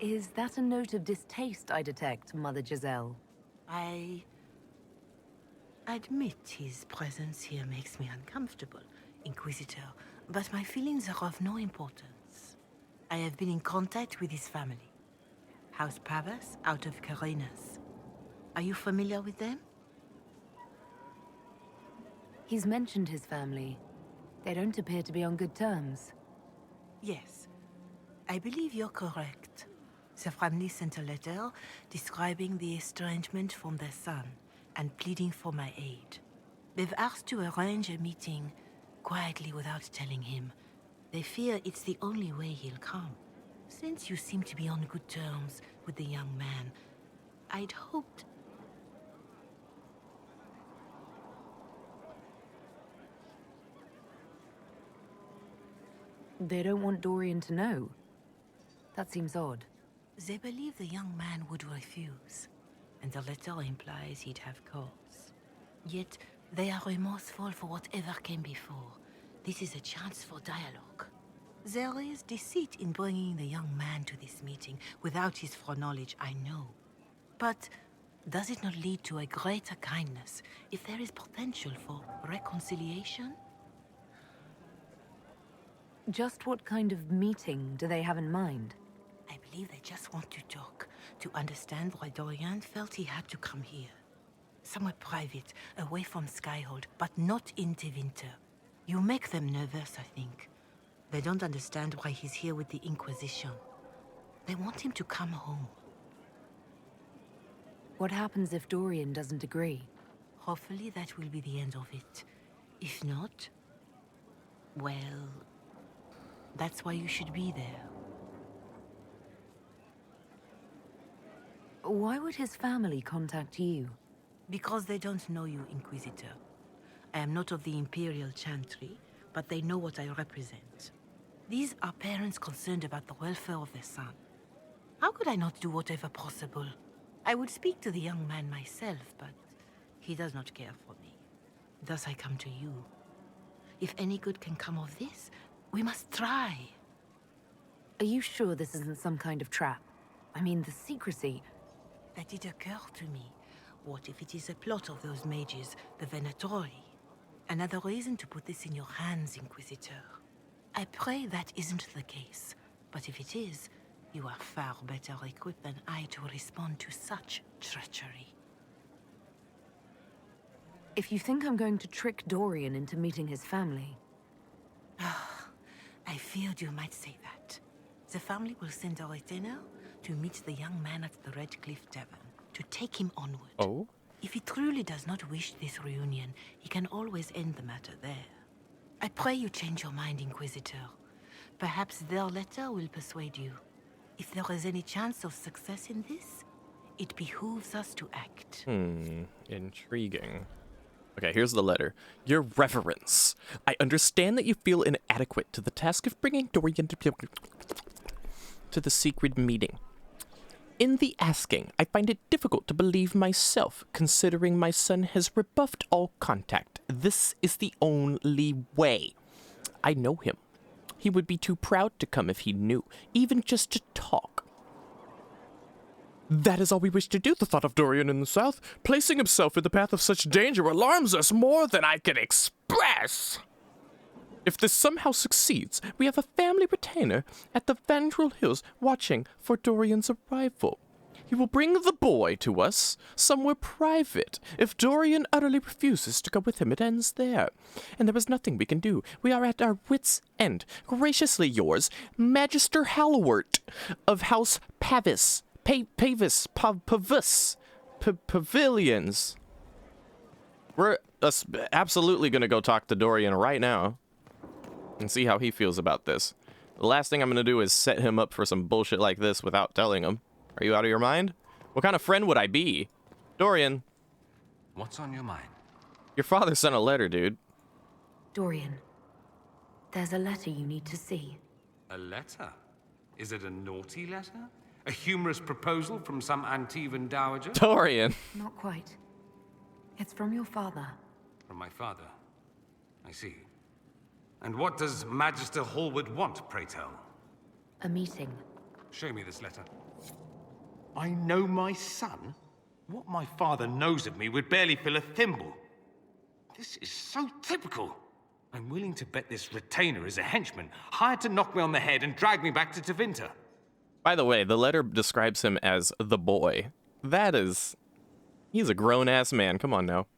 Is that a note of distaste I detect, Mother Giselle? I admit his presence here makes me uncomfortable, Inquisitor, but my feelings are of no importance. I have been in contact with his family. House Pavas out of Carenas. Are you familiar with them? He's mentioned his family. They don't appear to be on good terms. Yes. I believe you're correct. The family sent a letter describing the estrangement from their son and pleading for my aid. They've asked to arrange a meeting quietly without telling him. They fear it's the only way he'll come. Since you seem to be on good terms with the young man, I'd hoped... They don't want Dorian to know. That seems odd. They believe the young man would refuse, and the letter implies he'd have cause. Yet, they are remorseful for whatever came before. This is a chance for dialogue. There is deceit in bringing the young man to this meeting without his foreknowledge, I know. But does it not lead to a greater kindness if there is potential for reconciliation? Just what kind of meeting do they have in mind? I believe they just want to talk, to understand why Dorian felt he had to come here. Somewhere private, away from Skyhold, but not in Tevinter. You make them nervous, I think. They don't understand why he's here with the Inquisition. They want him to come home. What happens if Dorian doesn't agree? Hopefully that will be the end of it. If not, well, that's why you should be there. Why would his family contact you? Because they don't know you, Inquisitor. I am not of the Imperial Chantry, but they know what I represent. These are parents concerned about the welfare of their son. How could I not do whatever possible? I would speak to the young man myself, but he does not care for me. Thus I come to you. If any good can come of this, we must try. Are you sure this isn't some kind of trap? I mean, the secrecy... That did occur to me. What if it is a plot of those mages, the Venatori? Another reason to put this in your hands, Inquisitor. I pray that isn't the case. But if it is, you are far better equipped than I to respond to such treachery. If you think I'm going to trick Dorian into meeting his family... I feared you might say that. The family will send a retainer to meet the young man at the Red Cliff Tavern, to take him onward. Oh? If he truly does not wish this reunion, he can always end the matter there. I pray you change your mind, Inquisitor. Perhaps their letter will persuade you. If there is any chance of success in this, it behooves us to act. Intriguing. Okay, here's the letter. Your Reverence, I understand that you feel inadequate to the task of bringing Dorian to the secret meeting. In the asking, I find it difficult to believe myself, considering my son has rebuffed all contact. This is the only way. I know him. He would be too proud to come if he knew, even just to talk. That is all we wish to do. The thought of Dorian in the south, placing himself in the path of such danger, alarms us more than I can express. If this somehow succeeds, we have a family retainer at the Vandrel Hills watching for Dorian's arrival. He will bring the boy to us somewhere private. If Dorian utterly refuses to go with him, it ends there. And there is nothing we can do. We are at our wits' end. Graciously yours, Magister Halwart of House Pavilions. We're absolutely going to go talk to Dorian right now and see how he feels about this. The last thing I'm going to do is set him up for some bullshit like this without telling him. Are you out of your mind? What kind of friend would I be? Dorian. What's on your mind? Your father sent a letter, dude. Dorian, there's a letter you need to see. A letter? Is it a naughty letter? A humorous proposal from some Antivan dowager? Dorian. Not quite. It's from your father. From my father. I see. And what does Magister Hallward want, pray tell? A meeting. Show me this letter. I know my son? What my father knows of me would barely fill a thimble. This is so typical. I'm willing to bet this retainer is a henchman, hired to knock me on the head and drag me back to Tevinter. By the way, the letter describes him as the boy. That is... He's a grown-ass man. Come on now.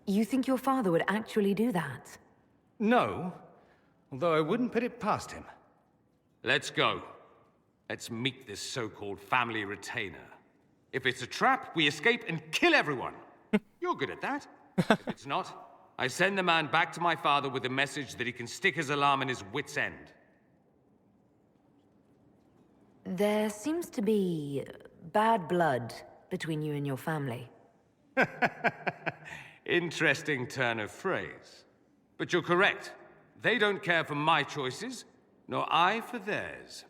You think your father would actually do that? No, although I wouldn't put it past him. Let's go. Let's meet this so-called family retainer. If it's a trap, we escape and kill everyone. You're good at that. If it's not, I send the man back to my father with a message that he can stick his alarm in his wit's end. There seems to be bad blood between you and your family. Interesting turn of phrase. But you're correct. They don't care for my choices, nor I for theirs.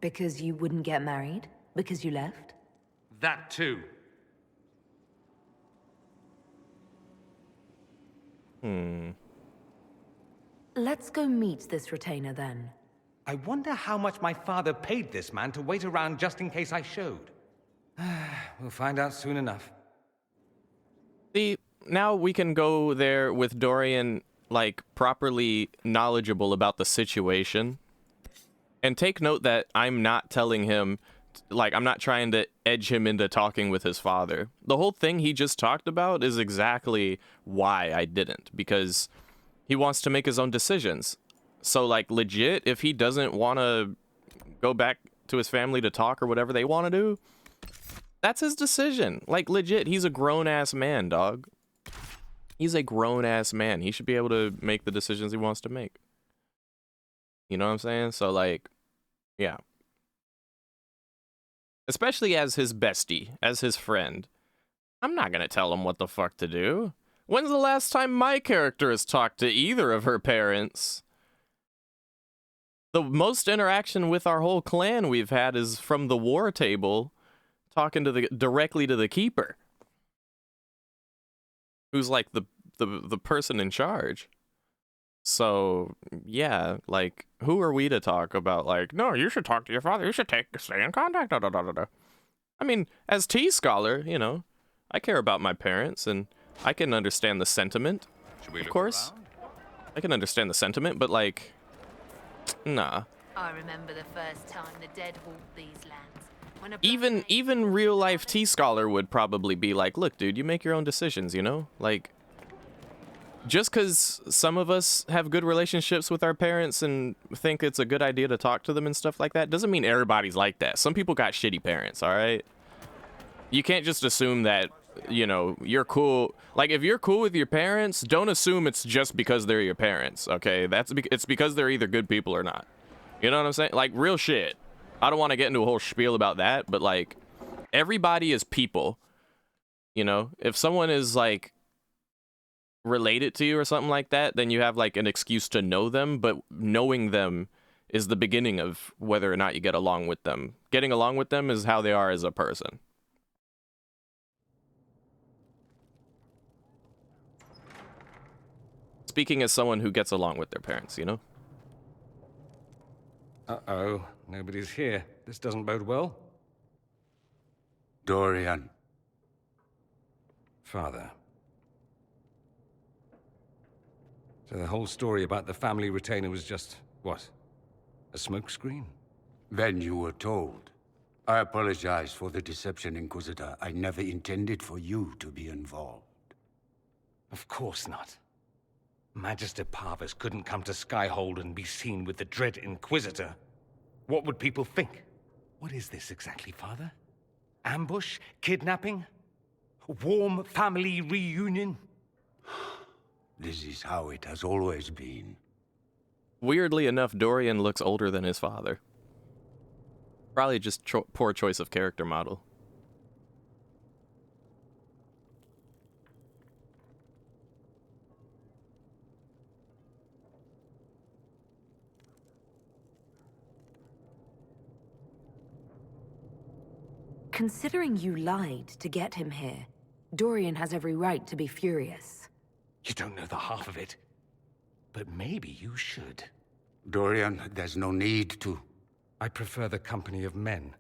Because you wouldn't get married? Because you left? That too. Let's go meet this retainer then. I wonder how much my father paid this man to wait around just in case I showed. We'll find out soon enough. See, now we can go there with Dorian, like, properly knowledgeable about the situation. And take note that I'm not telling him, like, I'm not trying to edge him into talking with his father. The whole thing he just talked about is exactly why I didn't, because he wants to make his own decisions. So, like, legit, if he doesn't want to go back to his family to talk or whatever they want to do, that's his decision. Like, legit, he's a grown-ass man, dog. He's a grown-ass man. He should be able to make the decisions he wants to make. You know what I'm saying? So, like, yeah. Especially as his bestie, as his friend. I'm not going to tell him what the fuck to do. When's the last time my character has talked to either of her parents? The most interaction with our whole clan we've had is from the war table, talking to directly to the keeper, who's like the person in charge. So yeah, like, who are we to talk about, like, no, you should talk to your father, you should stay in contact, da, da, da, da, da. I mean, as T scholar, you know, I care about my parents and I can understand the sentiment. Of course, I can understand the sentiment, but like, nah. I remember the first time the dead walked these lands. When a Even real life T scholar would probably be like, look, dude, you make your own decisions, you know? Like, just because some of us have good relationships with our parents and think it's a good idea to talk to them and stuff like that, doesn't mean everybody's like that. Some people got shitty parents, all right? You can't just assume that, you know, you're cool. Like, if you're cool with your parents, don't assume it's just because they're your parents, okay? It's because they're either good people or not. You know what I'm saying? Like, real shit. I don't want to get into a whole spiel about that, but, like, everybody is people, you know? If someone is, like, related to you or something like that, then you have, like, an excuse to know them, but knowing them is the beginning of whether or not you get along with them. Getting along with them is how they are as a person. speaking as someone who gets along with their parents, you know? Uh-oh, nobody's here. This doesn't bode well. Dorian. Father. So the whole story about the family retainer was just, what? A smokescreen? Then you were told. I apologize for the deception, Inquisitor. I never intended for you to be involved. Of course not. Magister Parvus couldn't come to Skyhold and be seen with the dread Inquisitor. What would people think? What is this exactly, Father? Ambush? Kidnapping? Warm family reunion? This is how it has always been. Weirdly enough, Dorian looks older than his father. Probably just poor choice of character model. Considering you lied to get him here, Dorian has every right to be furious. You don't know the half of it. But maybe you should. Dorian, there's no need to. I prefer the company of men.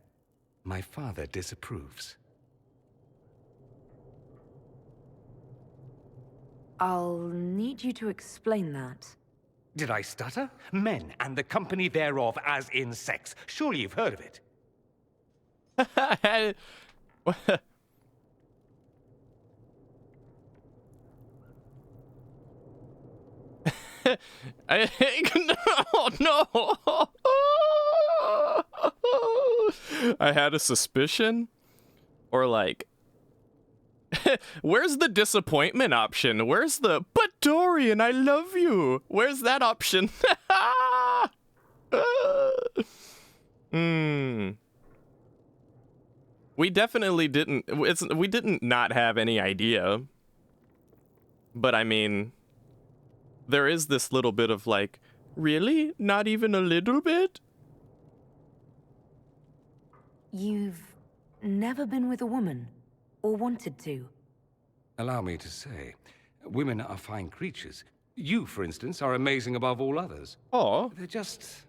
My father disapproves. I'll need you to explain that. Did I stutter? Men and the company thereof as in sex. Surely you've heard of it. Oh no! I had a suspicion, or like, where's the disappointment option? Where's the but Dorian, I love you? Where's that option? We definitely didn't. We didn't not have any idea. But I mean, there is this little bit of like, really? Not even a little bit? You've never been with a woman, or wanted to? Allow me to say, women are fine creatures. You, for instance, are amazing above all others. Oh. They're just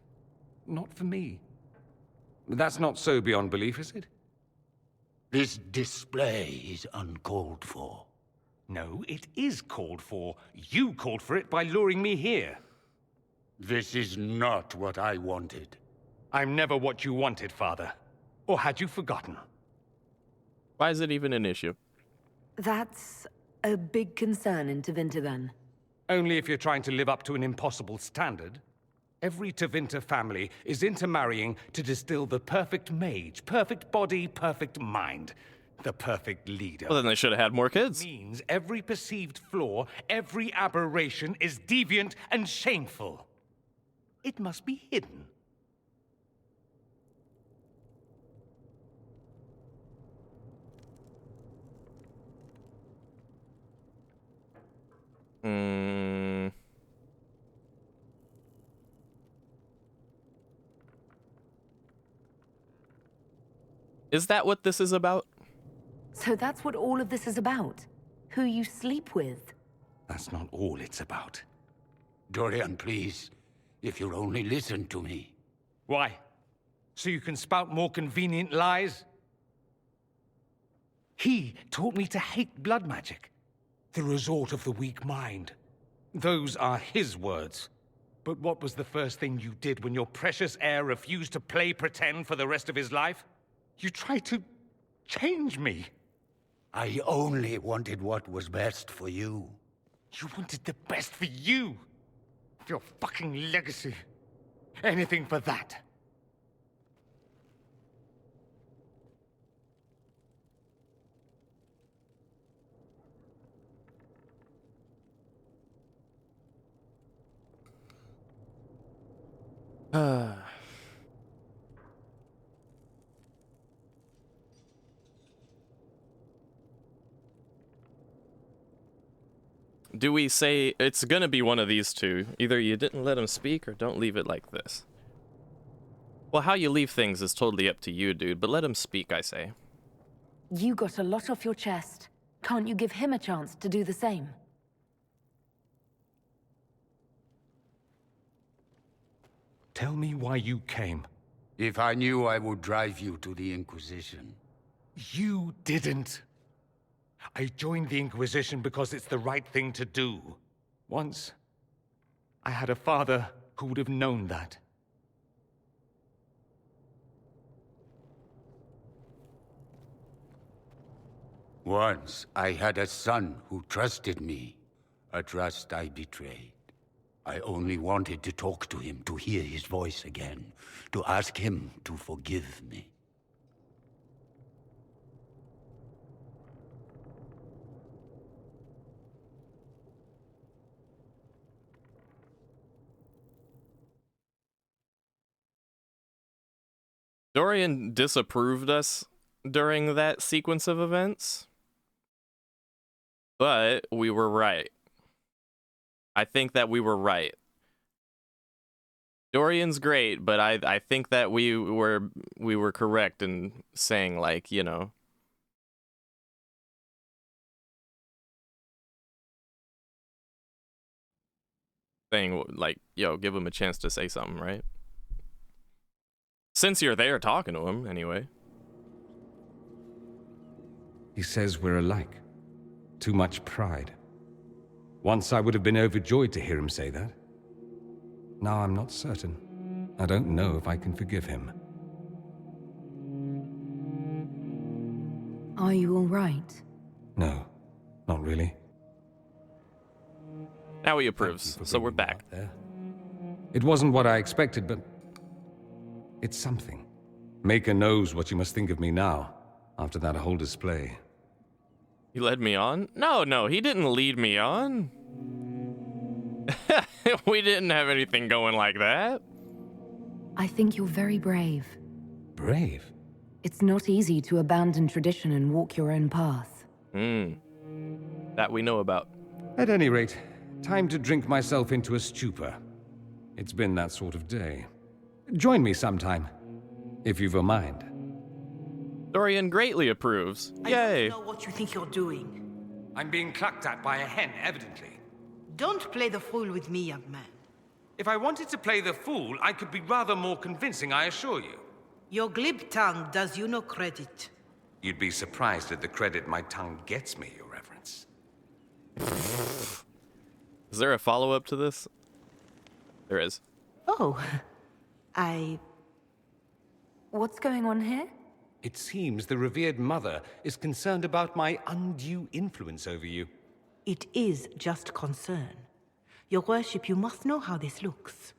not for me. That's not so beyond belief, is it? This display is uncalled for. No, it is called for. You called for it by luring me here. This is not what I wanted. I'm never what you wanted, Father. Or had you forgotten? Why is it even an issue? That's a big concern in Tevinter, then. Only if you're trying to live up to an impossible standard. Every Tevinter family is intermarrying to distill the perfect mage, perfect body, perfect mind. The perfect leader. Well, then they should have had more kids. Means every perceived flaw, every aberration is deviant and shameful. It must be hidden. Is that what this is about? So that's what all of this is about? Who you sleep with? That's not all it's about. Dorian, please. If you'll only listen to me. Why? So you can spout more convenient lies? He taught me to hate blood magic. The resort of the weak mind. Those are his words. But what was the first thing you did when your precious heir refused to play pretend for the rest of his life? You tried to change me. I only wanted what was best for you. You wanted the best for you. Your fucking legacy. Anything for that. Do we say it's gonna be one of these two? Either you didn't let him speak or don't leave it like this. Well, how you leave things is totally up to you, dude, but let him speak, I say. You got a lot off your chest. Can't you give him a chance to do the same? Tell me why you came. If I knew, I would drive you to the Inquisition. You didn't. I joined the Inquisition because it's the right thing to do. Once, I had a father who would have known that. Once, I had a son who trusted me. A trust I betrayed. I only wanted to talk to him, to hear his voice again, to ask him to forgive me. Dorian disapproved us during that sequence of events, but we were right. I think that we were right. Dorian's great, but I think that we were correct in saying, like, you know, saying like, yo, give him a chance to say something, right? Since you're there talking to him, anyway. He says we're alike. Too much pride. Once I would have been overjoyed to hear him say that. Now I'm not certain. I don't know if I can forgive him. Are you all right? No, not really. Now he approves, so we're back. It wasn't what I expected, but it's something. Maker knows what you must think of me now, after that whole display. He led me on? No, he didn't lead me on. We didn't have anything going like that. I think you're very brave. Brave? It's not easy to abandon tradition and walk your own path. That we know about. At any rate, time to drink myself into a stupor. It's been that sort of day. Join me sometime, if you've a mind. Dorian greatly approves. Yay! I don't know what you think you're doing. I'm being clucked at by a hen, evidently. Don't play the fool with me, young man. If I wanted to play the fool, I could be rather more convincing, I assure you. Your glib tongue does you no credit. You'd be surprised at the credit my tongue gets me, Your Reverence. Is there a follow-up to this? There is. Oh, What's going on here? It seems the revered mother is concerned about my undue influence over you. It is just concern. Your worship, you must know how this looks.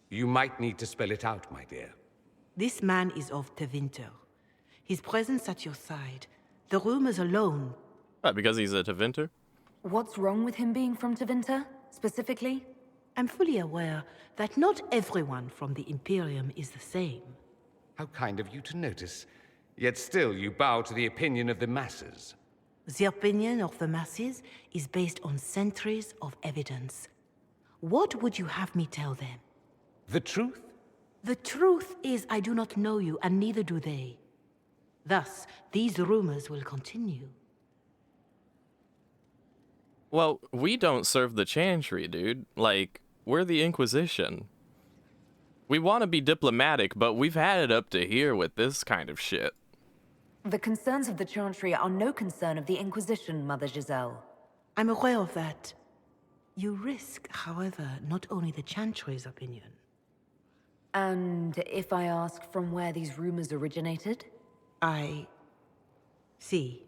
You might need to spell it out, my dear. This man is of Tevinter. His presence at your side, the rumors alone. Because he's a Tevinter? What's wrong with him being from Tevinter, specifically? I'm fully aware that not everyone from the Imperium is the same. How kind of you to notice. Yet still you bow to the opinion of the masses. The opinion of the masses is based on centuries of evidence. What would you have me tell them? The truth? The truth is I do not know you, and neither do they. Thus, these rumors will continue. Well, we don't serve the Chantry, dude. Like, we're the Inquisition. We want to be diplomatic, but we've had it up to here with this kind of shit. The concerns of the Chantry are no concern of the Inquisition, Mother Giselle. I'm aware of that. You risk, however, not only the Chantry's opinion. And if I ask from where these rumors originated? See,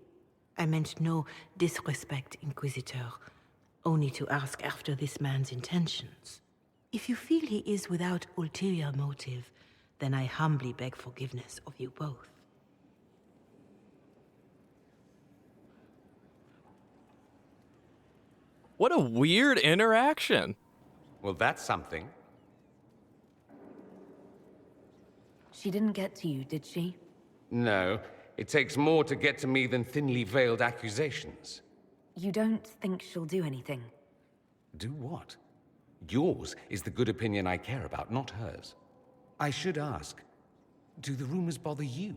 I meant no disrespect, Inquisitor. Only to ask after this man's intentions. If you feel he is without ulterior motive, then I humbly beg forgiveness of you both. What a weird interaction. Well, that's something. She didn't get to you, did she? No, it takes more to get to me than thinly veiled accusations. You don't think she'll do anything? Do what? Yours is the good opinion I care about, not hers. I should ask, do the rumors bother you?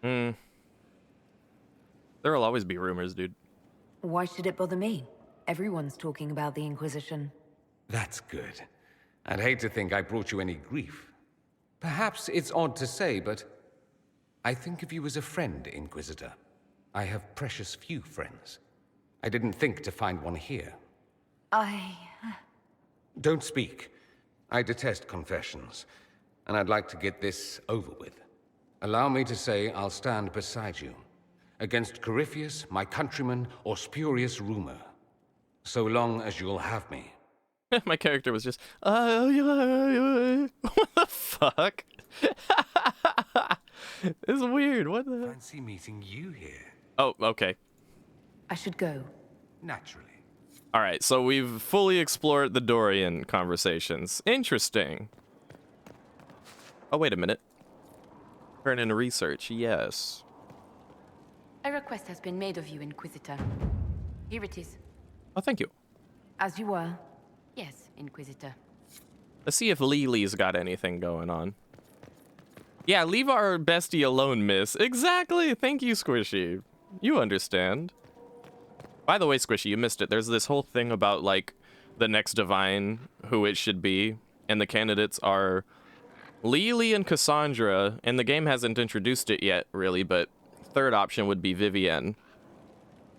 There'll always be rumors, dude. Why should it bother me? Everyone's talking about the Inquisition. That's good. I'd hate to think I brought you any grief. Perhaps it's odd to say, but I think of you as a friend, Inquisitor. I have precious few friends. I didn't think to find one here. Don't speak. I detest confessions, and I'd like to get this over with. Allow me to say I'll stand beside you, against Corypheus, my countryman, or spurious rumor, so long as you'll have me. My character was just, what the fuck? It's weird. What the? Fancy meeting you here. Oh, okay. I should go. Naturally. All right, so we've fully explored the Dorian conversations. Interesting. Oh, wait a minute. Turn in research, yes. A request has been made of you, Inquisitor. Here it is. Oh, thank you. As you were. Yes, Inquisitor. Let's see if Lily's got anything going on. Yeah, leave our bestie alone, miss. Exactly. Thank you, Squishy. You understand. By the way, Squishy, you missed it. There's this whole thing about, like, the next divine, who it should be, and the candidates are Lily and Cassandra, and the game hasn't introduced it yet, really, but third option would be Vivienne.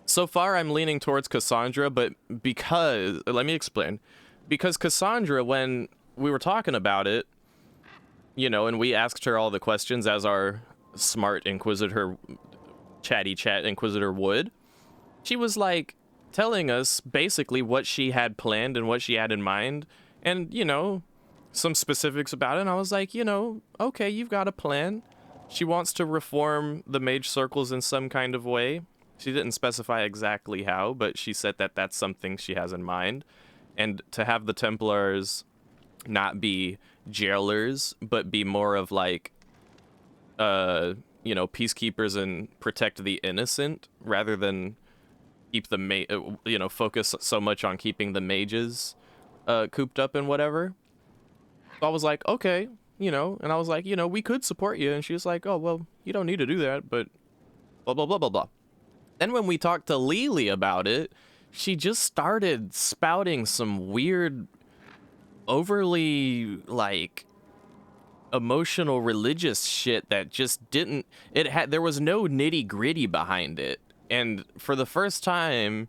So far, I'm leaning towards Cassandra, but because, let me explain. Because Cassandra, when we were talking about it, you know, and we asked her all the questions as our smart Inquisitor, chatty chat Inquisitor would, she was like telling us basically what she had planned and what she had in mind, and, you know, some specifics about it. And I was like, you know, okay, you've got a plan. She wants to reform the mage circles in some kind of way. She didn't specify exactly how, but she said that that's something she has in mind. And to have the Templars not be jailers, but be more of like, you know, peacekeepers and protect the innocent rather than keep the you know, focus so much on keeping the mages cooped up and whatever. So I was like, okay, you know, and I was like, you know, we could support you. And she was like, oh, well, you don't need to do that, but blah, blah, blah, blah, blah. Then when we talked to Lily about it, she just started spouting some weird, overly, like, emotional religious shit that just didn't, there was no nitty gritty behind it. And for the first time,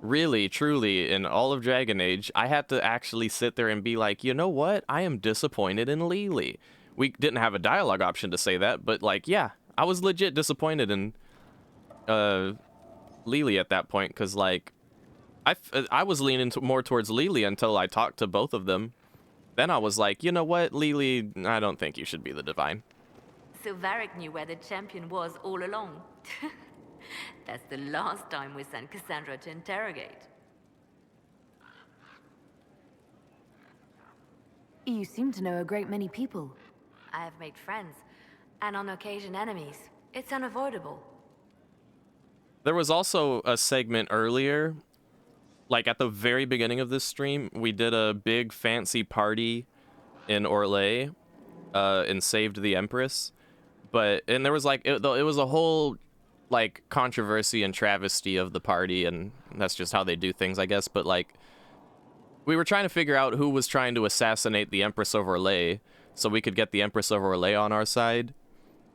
really, truly, in all of Dragon Age, I had to actually sit there and be like, you know what? I am disappointed in Lily. We didn't have a dialogue option to say that, but, like, yeah, I was legit disappointed in Lily at that point, because, like, I was leaning more towards Lily until I talked to both of them. Then I was like, you know what, Lily, I don't think you should be the Divine. So Varric knew where the champion was all along. That's the last time we sent Cassandra to interrogate. You seem to know a great many people. I have made friends, and on occasion enemies. It's unavoidable. There was also a segment earlier, like at the very beginning of this stream, we did a big fancy party in Orlais and saved the Empress. And there was like, it was a whole like controversy and travesty of the party, and that's just how they do things, I guess. But like, we were trying to figure out who was trying to assassinate the Empress of Orlais so we could get the Empress of Orlais on our side.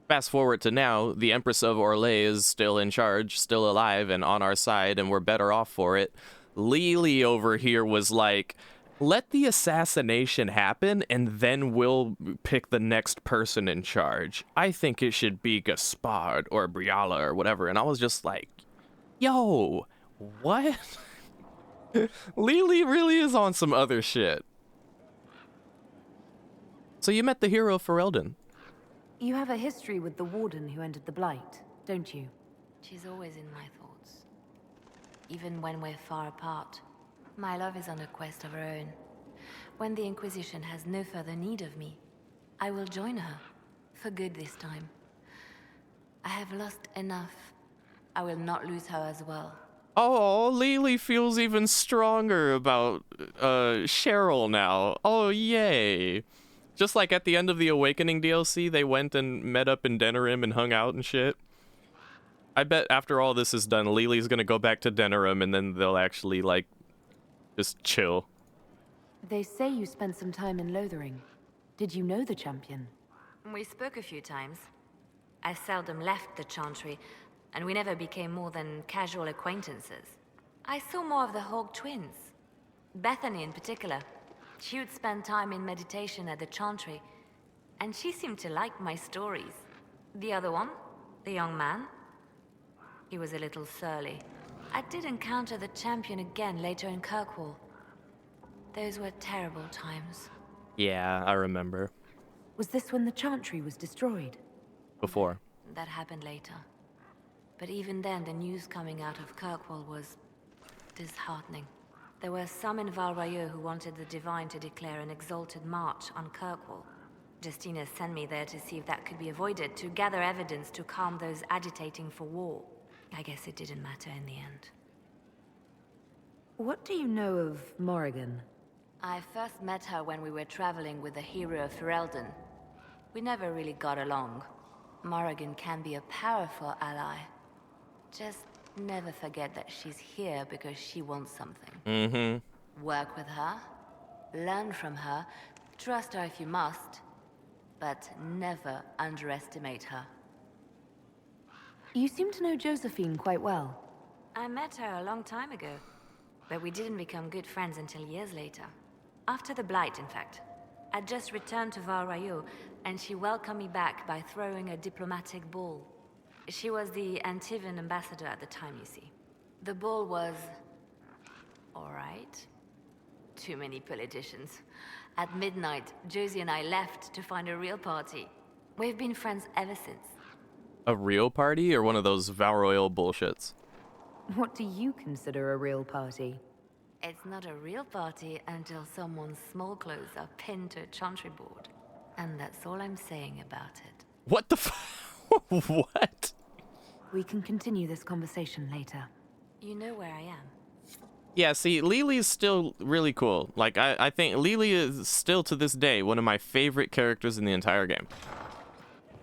Fast forward to now, the Empress of Orlais is still in charge, still alive, and on our side, and we're better off for it. Lily over here was like, let the assassination happen, and then we'll pick the next person in charge. I think it should be Gaspard or Briala or whatever. And I was just like, yo, what? Lily really is on some other shit. So you met the hero Ferelden. You have a history with the Warden who entered the Blight, don't you? She's always in my thoughts. Even when we're far apart. My love is on a quest of her own. When the Inquisition has no further need of me, I will join her. For good this time. I have lost enough. I will not lose her as well. Oh, Lily feels even stronger about Cheryl now. Oh, yay. Just like at the end of the Awakening DLC, they went and met up in Denerim and hung out and shit. I bet after all this is done, Lily's gonna go back to Denerim and then they'll actually, like, just chill. They say you spent some time in Lothering. Did you know the champion? We spoke a few times. I seldom left the Chantry, and we never became more than casual acquaintances. I saw more of the Hawk twins. Bethany in particular. She would spend time in meditation at the Chantry, and she seemed to like my stories. The other one, the young man, he was a little surly. I did encounter the champion again later in Kirkwall. Those were terrible times. Yeah, I remember. Was this when the Chantry was destroyed? Before. That happened later. But even then, the news coming out of Kirkwall was disheartening. There were some in Val Royeaux who wanted the Divine to declare an exalted march on Kirkwall. Justina sent me there to see if that could be avoided, to gather evidence to calm those agitating for war. I guess it didn't matter in the end. What do you know of Morrigan? I first met her when we were traveling with the hero of Ferelden. We never really got along. Morrigan can be a powerful ally. Just never forget that she's here because she wants something. Mm-hmm. Work with her, learn from her, trust her if you must, but never underestimate her. You seem to know Josephine quite well. I met her a long time ago, but we didn't become good friends until years later. After the Blight, in fact. I'd just returned to Val Royeaux, and she welcomed me back by throwing a diplomatic ball. She was the Antivan ambassador at the time, you see. The ball was... alright. Too many politicians. At midnight, Josie and I left to find a real party. We've been friends ever since. A real party or one of those Val Royal bullshits? What do you consider a real party? It's not a real party until someone's small clothes are pinned to a chantry board. And that's all I'm saying about it. What the What? We can continue this conversation later. You know where I am. Yeah, see, Lily's still really cool. Like, I think Lily is still to this day one of my favorite characters in the entire game.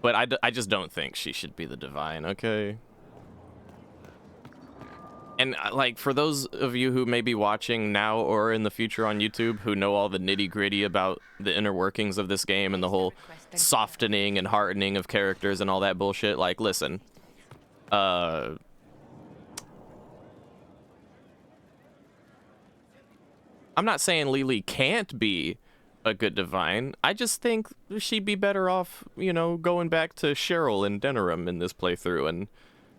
But I just don't think she should be the Divine, okay? And, like, for those of you who may be watching now or in the future on YouTube who know all the nitty-gritty about the inner workings of this game and the whole softening and hardening of characters and all that bullshit, like, listen. I'm not saying Lily can't be a good Divine. I just think she'd be better off, you know, going back to Cheryl and Denerim in this playthrough, and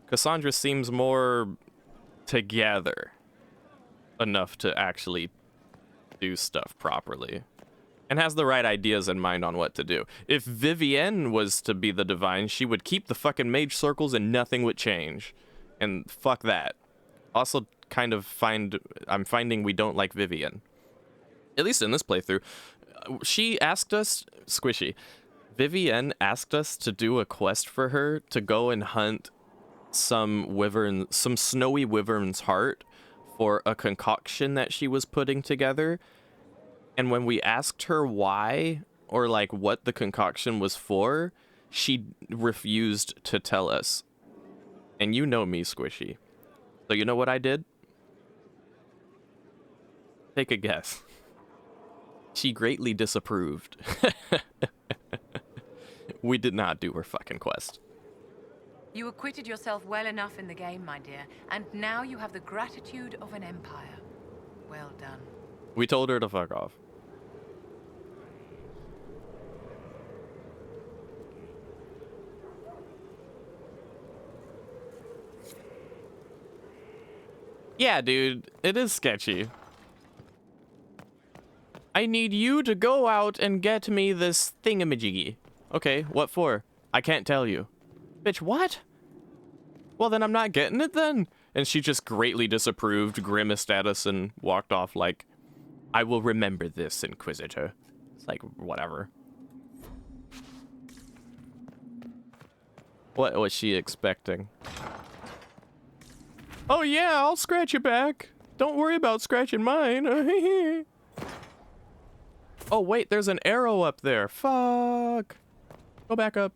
Cassandra seems more together enough to actually do stuff properly and has the right ideas in mind on what to do. If Vivienne was to be the Divine, she would keep the fucking mage circles and nothing would change. And fuck that. Also kind of I'm finding we don't like Vivienne. At least in this playthrough. She asked us, Squishy, Vivienne asked us to do a quest for her to go and hunt some snowy wyvern's heart for a concoction that she was putting together. And when we asked her why or like what the concoction was for, she refused to tell us. And you know me, Squishy. So you know what I did? Take a guess. She greatly disapproved. We did not do her fucking quest. You acquitted yourself well enough in the game, my dear, and now you have the gratitude of an empire. Well done. We told her to fuck off. Yeah, dude, it is sketchy. I need you to go out and get me this thingamajiggy. Okay, what for? I can't tell you. Bitch, what? Well, then I'm not getting it then. And she just greatly disapproved, grimaced at us, and walked off like, I will remember this, Inquisitor. It's like, whatever. What was she expecting? Oh yeah, I'll scratch your back. Don't worry about scratching mine. Oh wait, there's an arrow up there. Fuck. Go back up.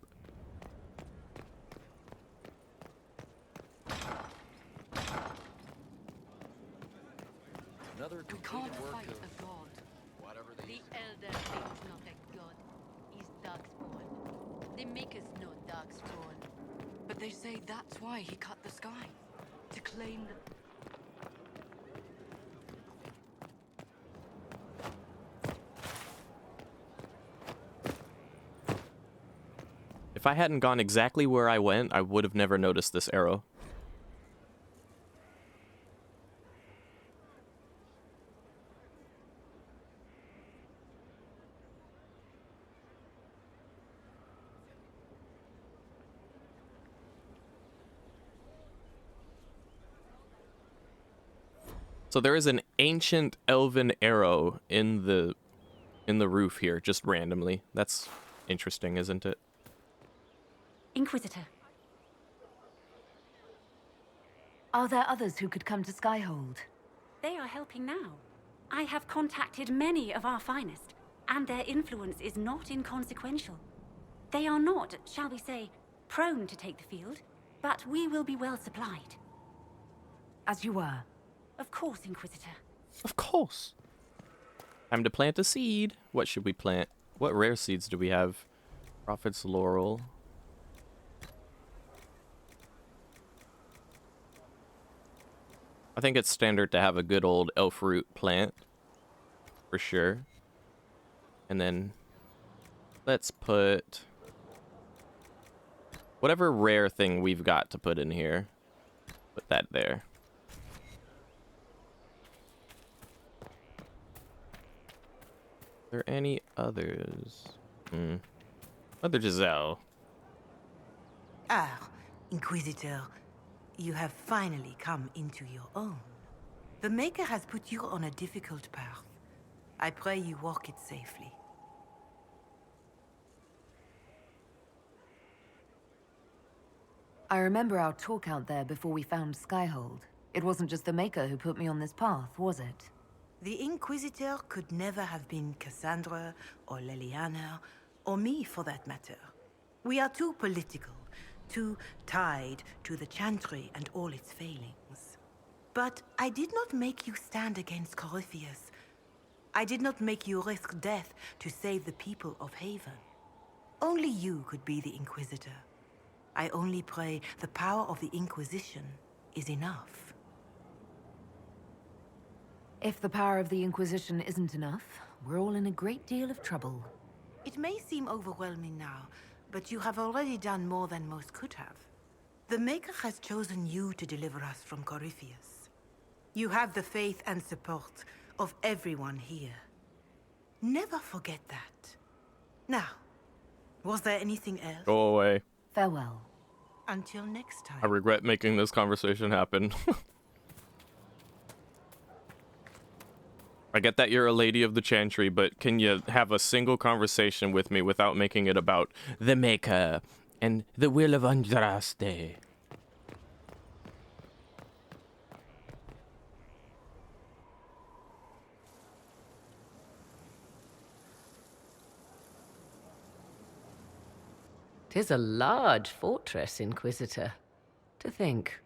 We can't fight a god. thing's not a god. He's darkspawn. They make us no darkspawn. But they say that's why he cut the sky. To claim the... If I hadn't gone exactly where I went, I would have never noticed this arrow. So there is an ancient elven arrow in the roof here, just randomly. That's interesting, isn't it? Inquisitor. Are there others who could come to Skyhold? They are helping now. I have contacted many of our finest, and their influence is not inconsequential. They are not, shall we say, prone to take the field, but we will be well supplied. As you were. Of course, Inquisitor. Of course. Time to plant a seed. What should we plant? What rare seeds do we have? Prophet's Laurel. I think it's standard to have a good old elf root plant. For sure. And then let's put whatever rare thing we've got to put in here. Put that there. Are there any others? Mother Giselle. Ah, Inquisitor, you have finally come into your own. The Maker has put you on a difficult path. I pray you walk it safely. I remember our talk out there before we found Skyhold. It wasn't just the Maker who put me on this path, was it? The Inquisitor could never have been Cassandra, or Leliana, or me for that matter. We are too political, too tied to the Chantry and all its failings. But I did not make you stand against Corypheus. I did not make you risk death to save the people of Haven. Only you could be the Inquisitor. I only pray the power of the Inquisition is enough. If the power of the Inquisition isn't enough, we're all in a great deal of trouble. It may seem overwhelming now, but you have already done more than most could have. The Maker has chosen you to deliver us from Corypheus. You have the faith and support of everyone here. Never forget that. Now, was there anything else? Go away. Farewell. Until next time. I regret making this conversation happen. I get that you're a lady of the Chantry, but can you have a single conversation with me without making it about the Maker and the will of Andraste? "'Tis a large fortress, Inquisitor. To think,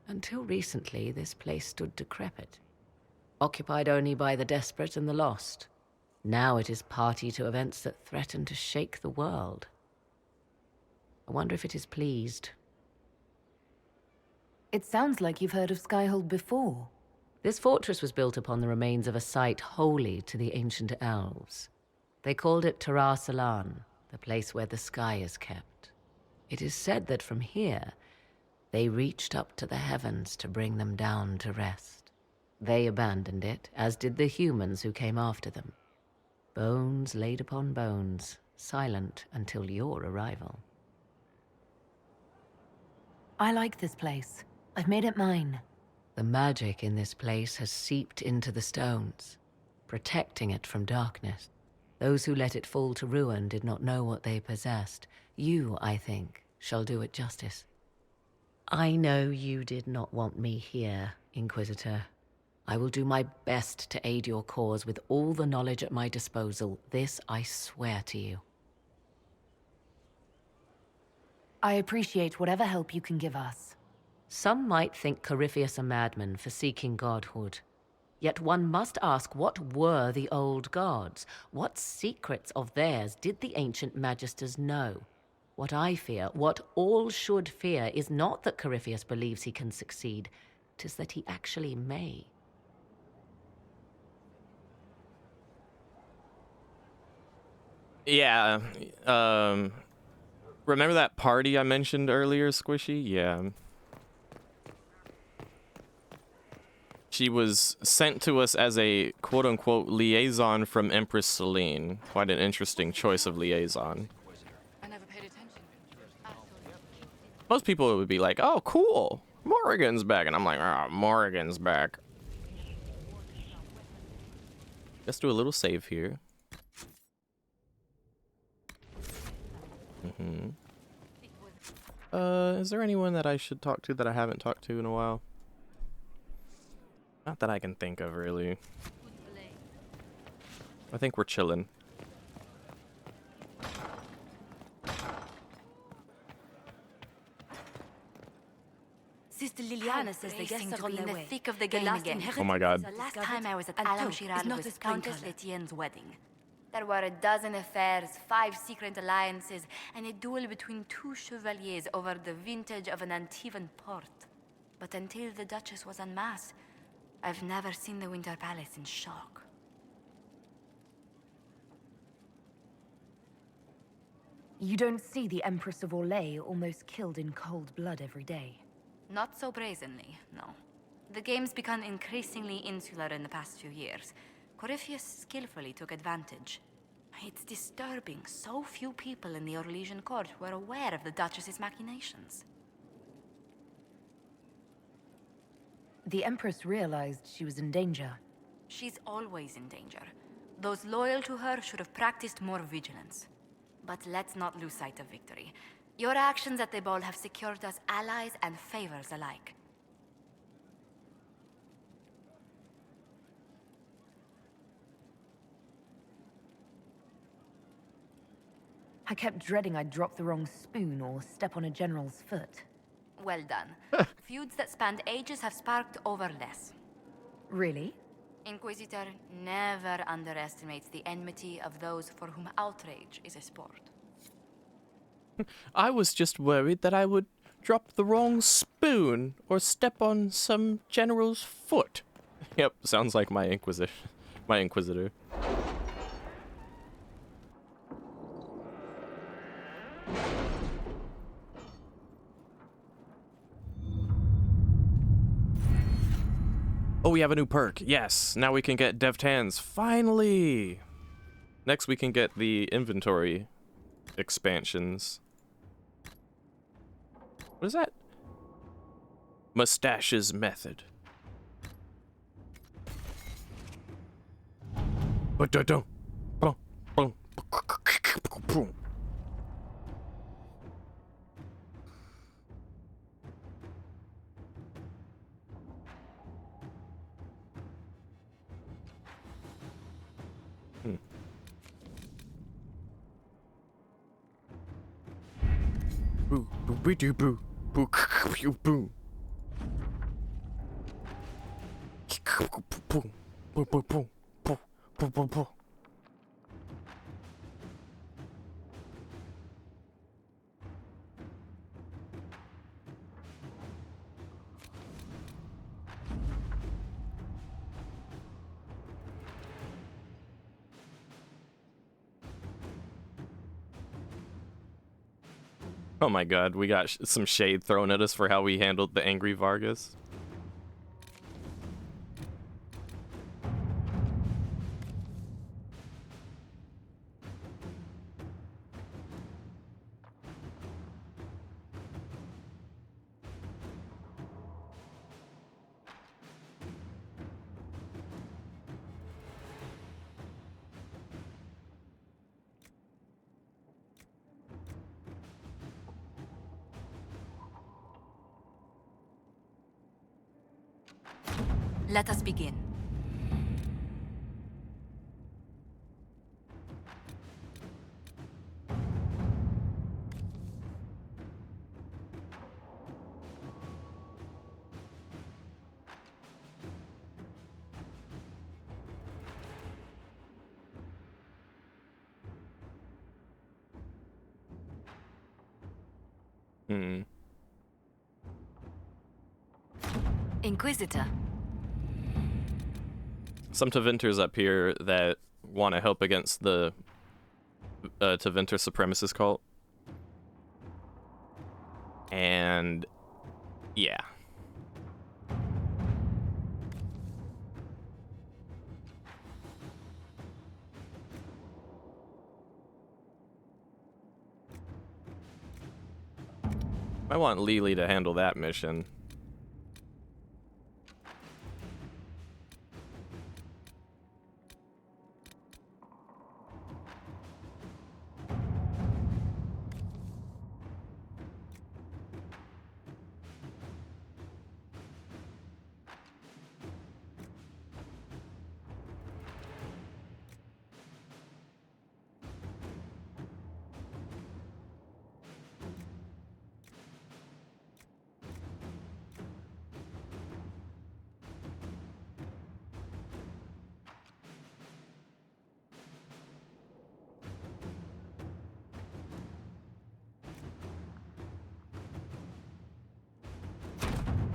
until recently this place stood decrepit, occupied only by the desperate and the lost. Now it is party to events that threaten to shake the world. I wonder if it is pleased." It sounds like you've heard of Skyhold before. This fortress was built upon the remains of a site holy to the ancient elves. They called it Salan, the place where the sky is kept. It is said that from here, they reached up to the heavens to bring them down to rest. They abandoned it, as did the humans who came after them. Bones laid upon bones, silent until your arrival. I like this place. I've made it mine. The magic in this place has seeped into the stones, protecting it from darkness. Those who let it fall to ruin did not know what they possessed. You, I think, shall do it justice. I know you did not want me here, Inquisitor. I will do my best to aid your cause with all the knowledge at my disposal. This I swear to you. I appreciate whatever help you can give us. Some might think Corypheus a madman for seeking godhood. Yet one must ask, what were the old gods? What secrets of theirs did the ancient magisters know? What I fear, what all should fear, is not that Corypheus believes he can succeed. 'Tis that he actually may. Yeah, remember that party I mentioned earlier, Squishy? Yeah. She was sent to us as a quote-unquote liaison from Empress Celine. Quite an interesting choice of liaison. I never paid attention. Most people would be like, oh, cool, Morrigan's back. And I'm like, oh, Morrigan's back. Let's do a little save here. Is there anyone that I should talk to that I haven't talked to in a while? Not that I can think of, really. I think we're chilling. Sister Liliana says the guests are in the thick of the game again. Oh my god. The last time I was at Alam-Shiral was Countess Letienne's wedding. There were a dozen affairs, 5 secret alliances, and a duel between 2 chevaliers over the vintage of an Antivan port. But until the Duchess was unmasked, I've never seen the Winter Palace in shock. You don't see the Empress of Orlais almost killed in cold blood every day. Not so brazenly, no. The game's become increasingly insular in the past few years. Corypheus skillfully took advantage. It's disturbing so few people in the Orlesian court were aware of the Duchess's machinations. The Empress realized she was in danger. She's always in danger. Those loyal to her should have practiced more vigilance. But let's not lose sight of victory. Your actions at the ball have secured us allies and favors alike. I kept dreading I'd drop the wrong spoon or step on a general's foot. Well done. Feuds that spanned ages have sparked over less. Really? Inquisitor never underestimates the enmity of those for whom outrage is a sport. I was just worried that I would drop the wrong spoon or step on some general's foot. Yep, sounds like my Inquisitor. Oh, we have a new perk. Yes, now we can get Deft Hands. Finally! Next we can get the inventory expansions. What is that? Mustache's method. Boo, boo, boo, boo, boo, boo, boo, boo. Boo, boo, boo, boo, boo, boo, boo. Oh my god, we got some shade thrown at us for how we handled the angry Vargas. Let us begin. Inquisitor. Some Tevinters up here that want to help against the Tevinter supremacist cult. And yeah. I want Lily to handle that mission.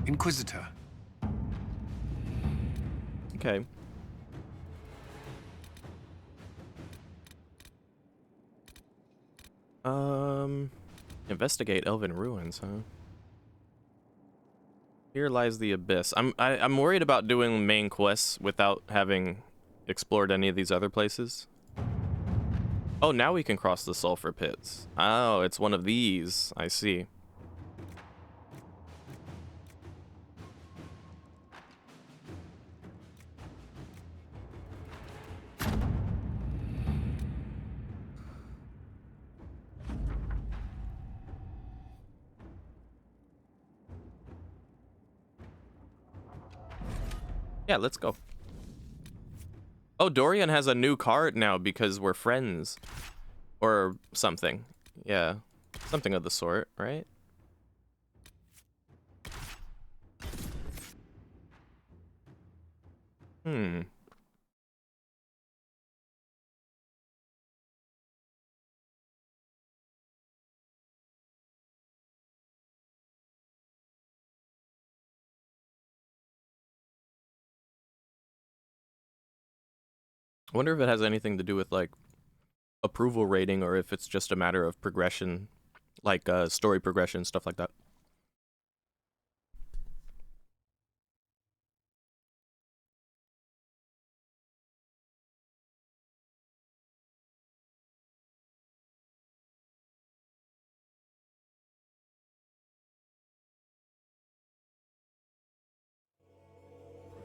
Inquisitor. Okay. Investigate Elven ruins, huh? Here lies the abyss. I'm worried about doing main quests without having explored any of these other places. Oh, now we can cross the sulfur pits. Oh, it's one of these. I see. Yeah, let's go. Oh, Dorian has a new card now because we're friends. Or something. Yeah. Something of the sort, right? Hmm. I wonder if it has anything to do with, like, approval rating, or if it's just a matter of progression, like story progression, stuff like that.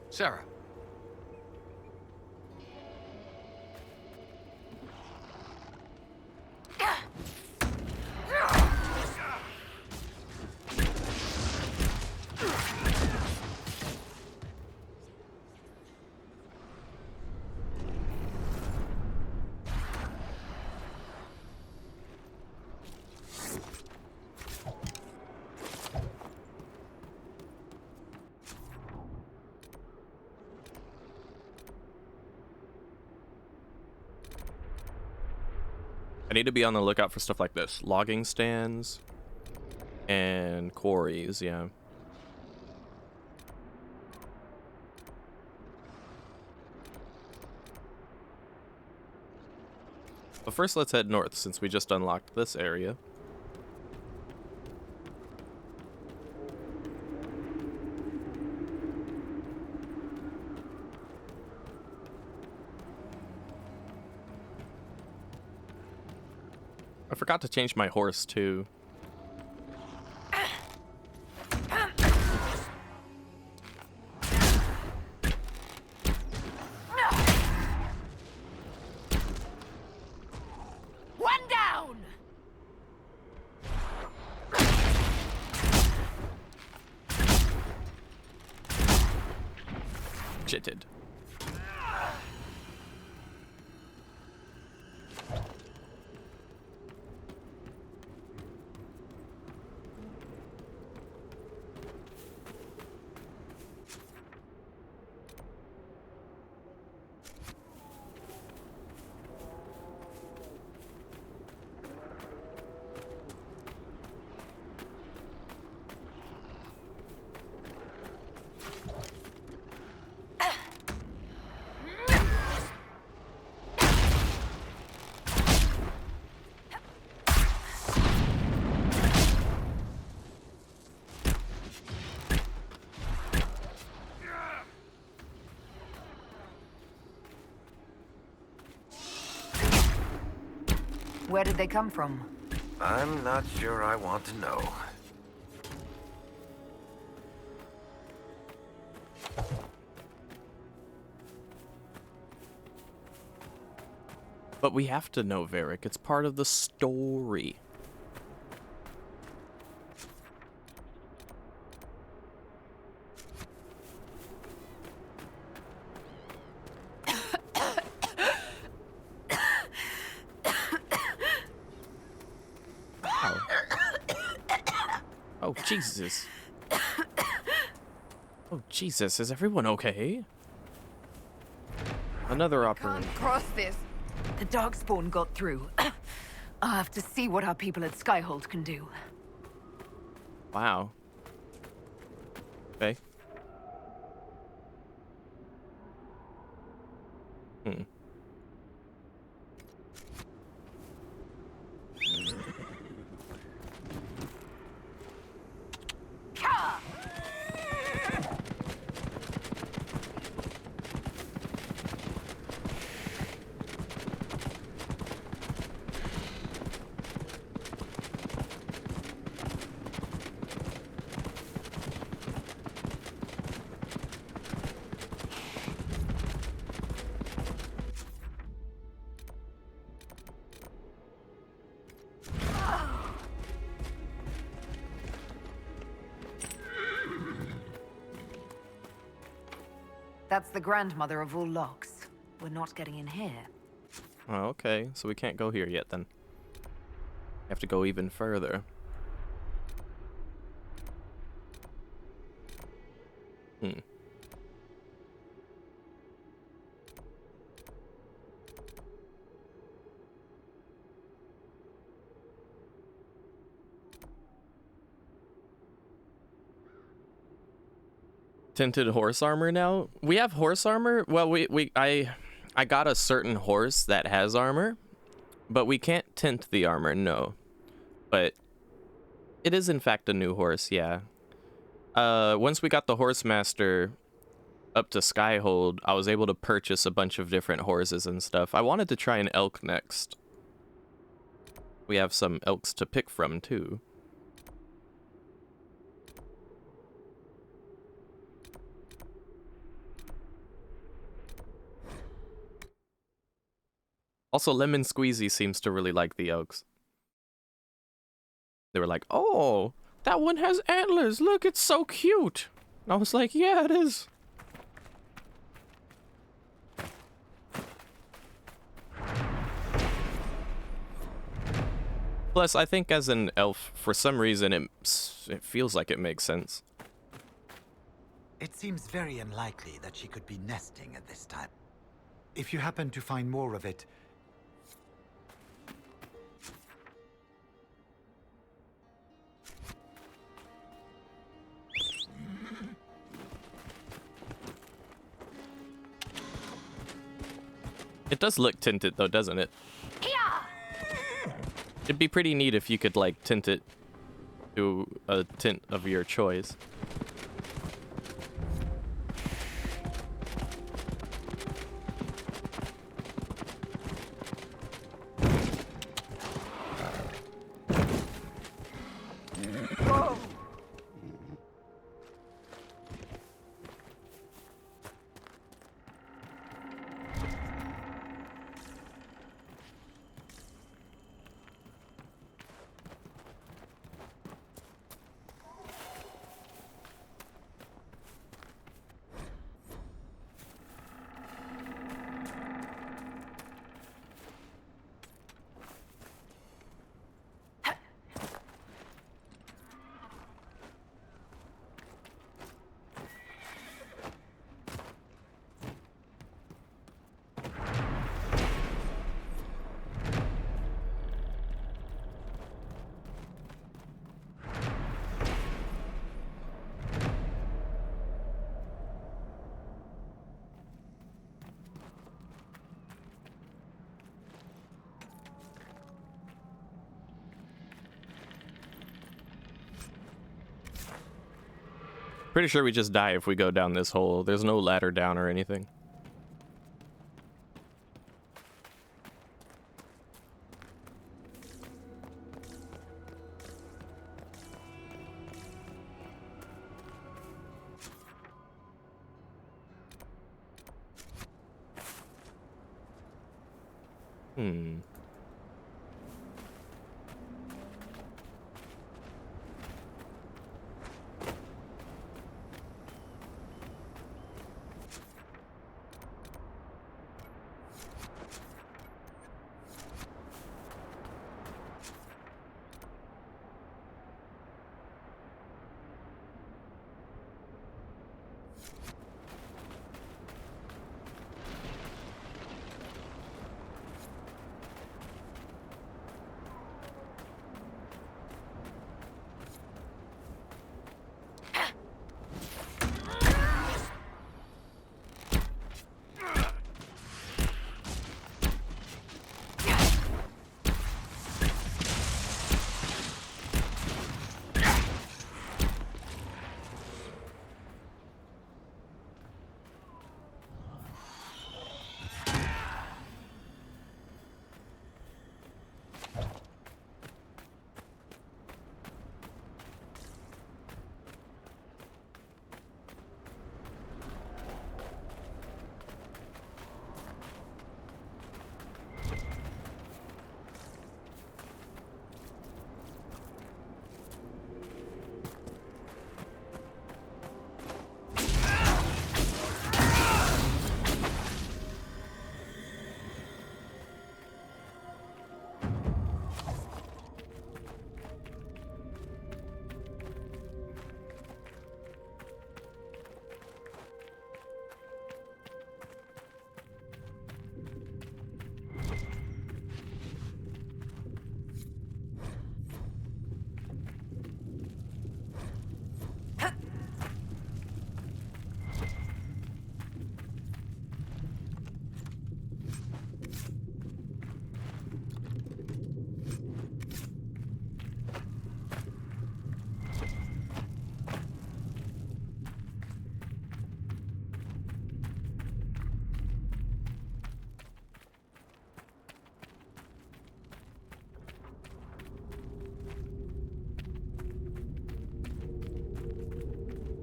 Sarah. I need to be on the lookout for stuff like this. Logging stands and quarries, yeah. But first, let's head north since we just unlocked this area. I forgot to change my horse too. One down! Jitted. Where did they come from? I'm not sure I want to know. But we have to know, Varric. It's part of the story. Ow. Oh, Jesus. Oh, Jesus. Is everyone okay? Another operator. Cross this. The Darkspawn got through. I'll have to see what our people at Skyhold can do. Wow. Okay. That's the grandmother of all locks. We're not getting in here. Oh, okay, so we can't go here yet then. We have to go even further. Tinted horse armor now? We have horse armor? Well, I got a certain horse that has armor, but we can't tint the armor, no. But it is in fact a new horse, yeah. Once we got the horse master up to Skyhold, I was able to purchase a bunch of different horses and stuff. I wanted to try an elk next. We have some elks to pick from too. Also, Lemon Squeezy seems to really like the elks. They were like, oh, that one has antlers. Look, it's so cute. And I was like, yeah, it is. Plus, I think as an elf, for some reason, it feels like it makes sense. It seems very unlikely that she could be nesting at this time. If you happen to find more of it, it does look tinted though, doesn't it? It'd be pretty neat if you could like tint it to a tint of your choice. Pretty sure we just die if we go down this hole. There's no ladder down or anything. Hmm.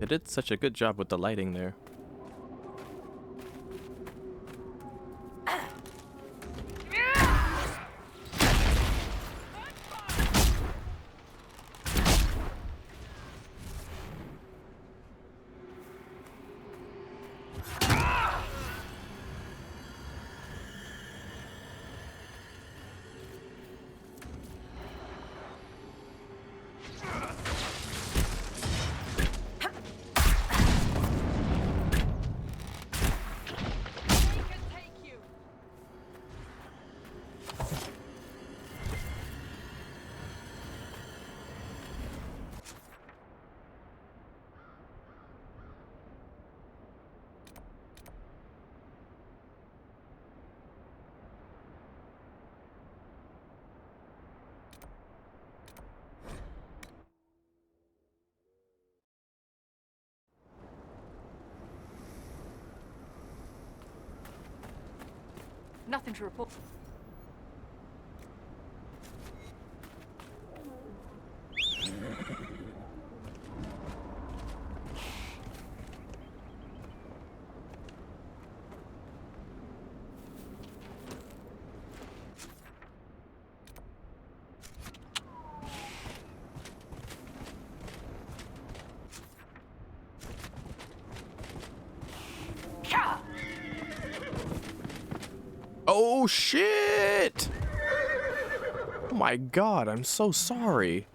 They did such a good job with the lighting there. Nothing to report. Oh shit! Oh my god, I'm so sorry.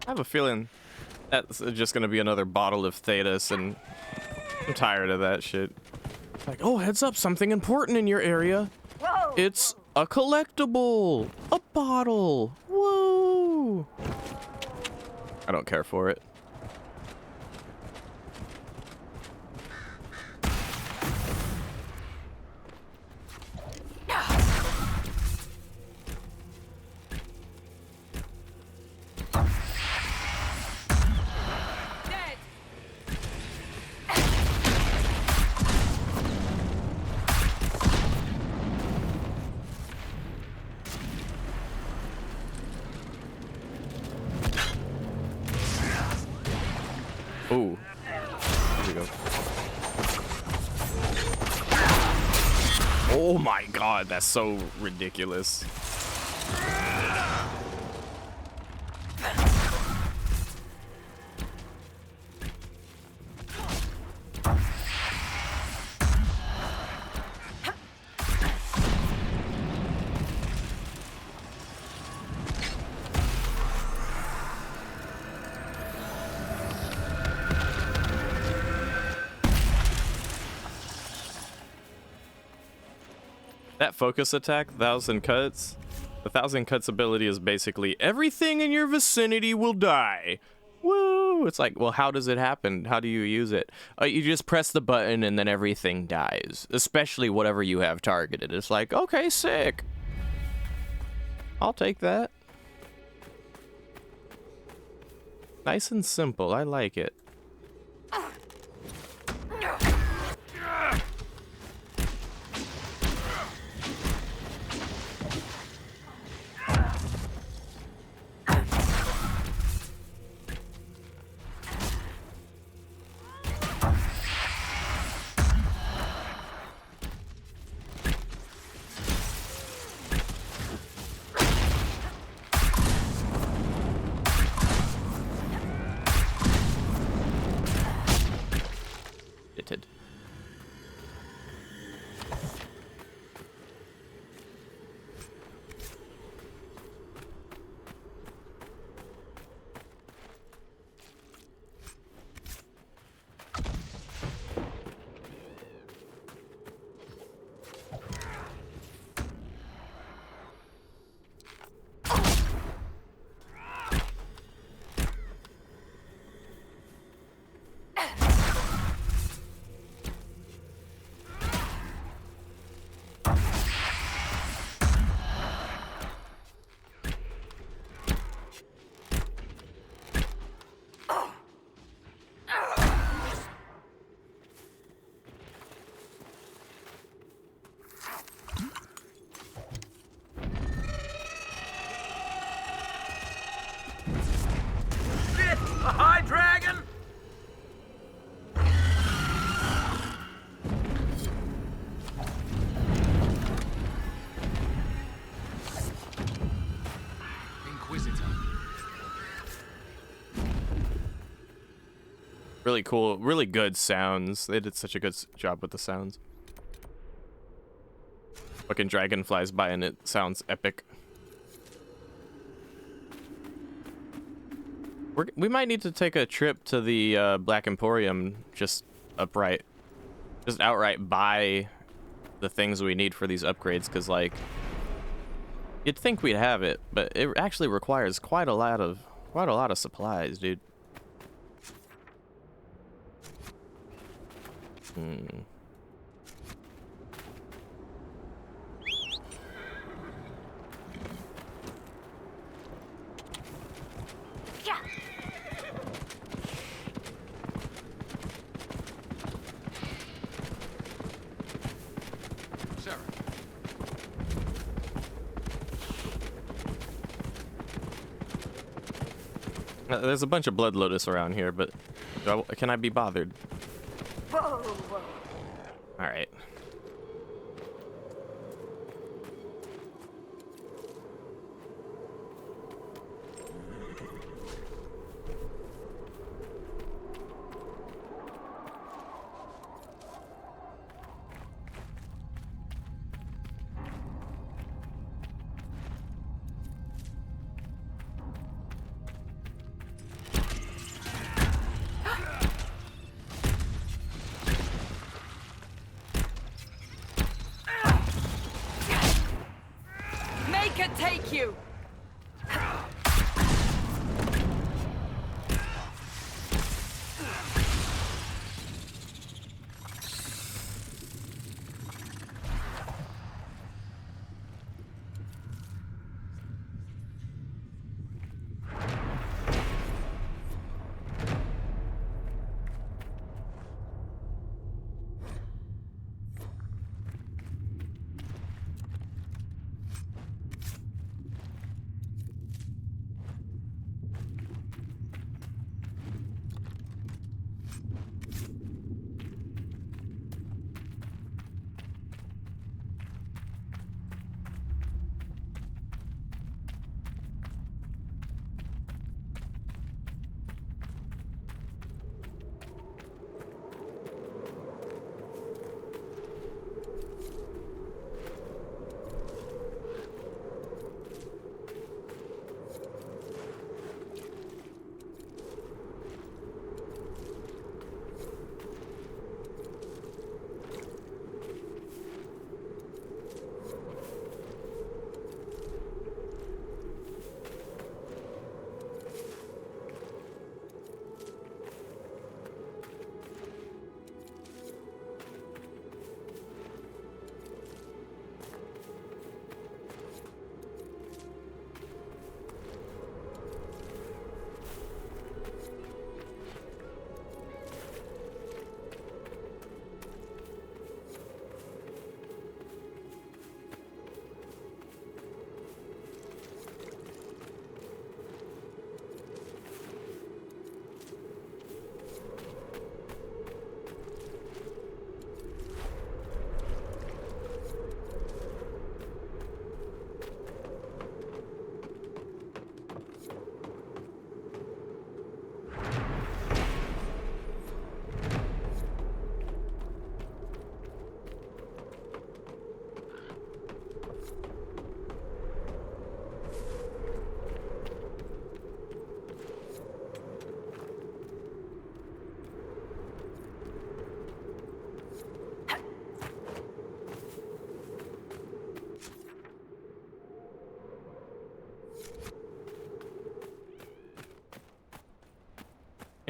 I have a feeling that's just gonna be another bottle of Thetis, and I'm tired of that shit. Like, oh, heads up, something important in your area. Whoa! It's a collectible, a bottle. Woo! I don't care for it. Ooh. Here we go. Oh my god, that's so ridiculous. That focus attack, 1,000 cuts. The 1,000 cuts ability is basically everything in your vicinity will die. Woo! It's like, well, how does it happen? How do you use it? You just press the button and then everything dies. Especially whatever you have targeted. It's like, okay, sick. I'll take that. Nice and simple. I like it. Really cool, really good sounds. They did such a good job with the sounds. Fucking dragon flies by and it sounds epic. We might need to take a trip to the Black Emporium, just outright buy the things we need for these upgrades, because like you'd think we'd have it, but it actually requires quite a lot of supplies, dude. There's a bunch of Blood Lotus around here, but can I be bothered? Whoa, whoa. All right.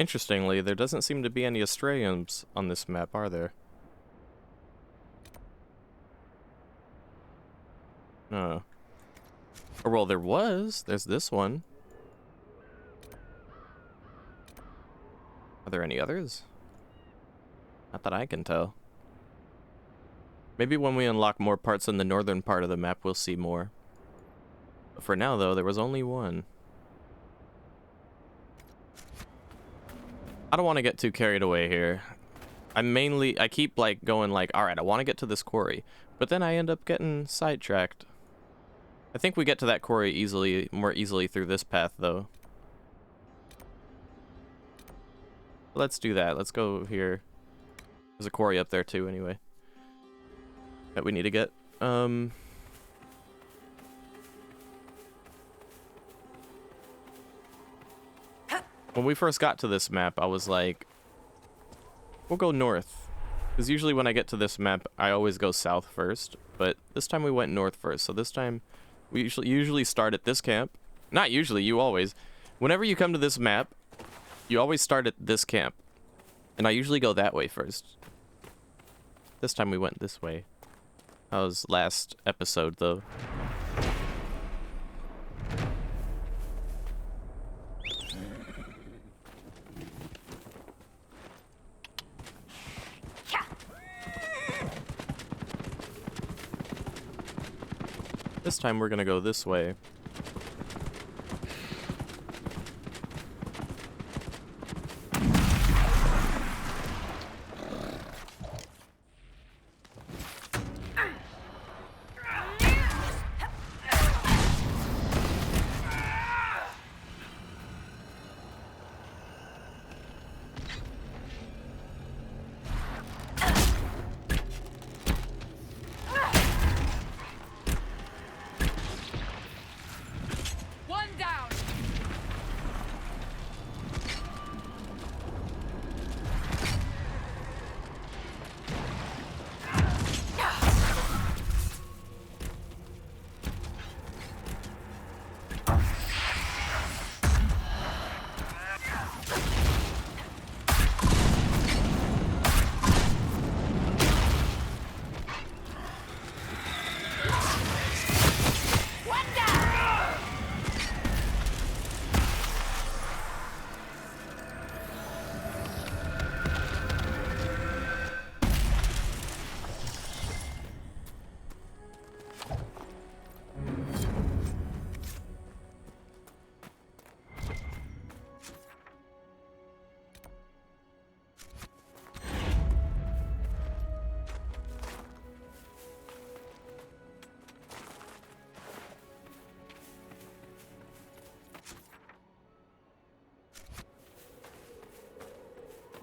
Interestingly, there doesn't seem to be any Astrariums on this map, are there? No. Or, well, there was. There's this one. Are there any others? Not that I can tell. Maybe when we unlock more parts in the northern part of the map, we'll see more. But for now, though, there was only one. I don't want to get too carried away here. I keep like going like, all right, I want to get to this quarry, but then I end up getting sidetracked. I think we get to that quarry more easily through this path, though. Let's do that. Let's go here. There's a quarry up there too, anyway, that we need to get. When we first got to this map, I was like, we'll go north. Because usually when I get to this map, I always go south first. But this time we went north first. So this time, we usually start at this camp. Not usually, you always. Whenever you come to this map, you always start at this camp. And I usually go that way first. This time we went this way. That was last episode, though. This time we're gonna go this way.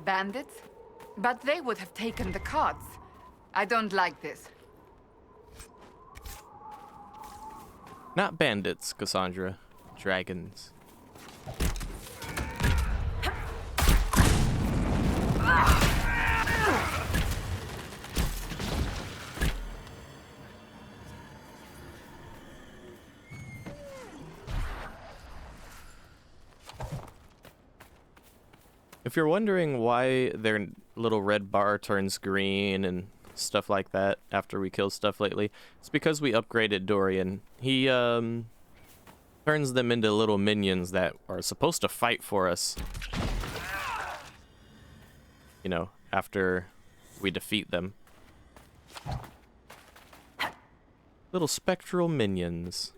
Bandits? But they would have taken the carts. I don't like this. Not bandits, Cassandra. Dragons. If you're wondering why their little red bar turns green and stuff like that after we kill stuff lately, it's because we upgraded Dorian. He turns them into little minions that are supposed to fight for us. You know, after we defeat them. Little spectral minions.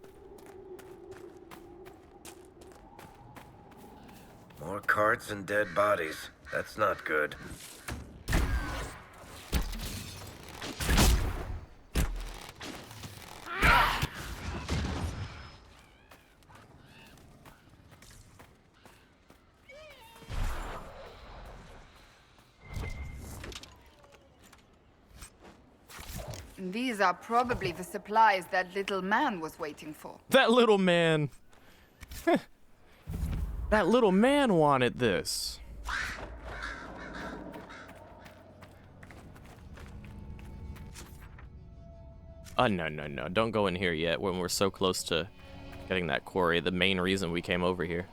More carts and dead bodies. That's not good. These are probably the supplies that little man was waiting for. That little man. That little man wanted this. No. Don't go in here yet when we're so close to getting that quarry. The main reason we came over here.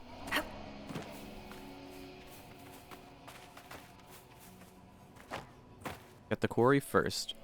Get the quarry first.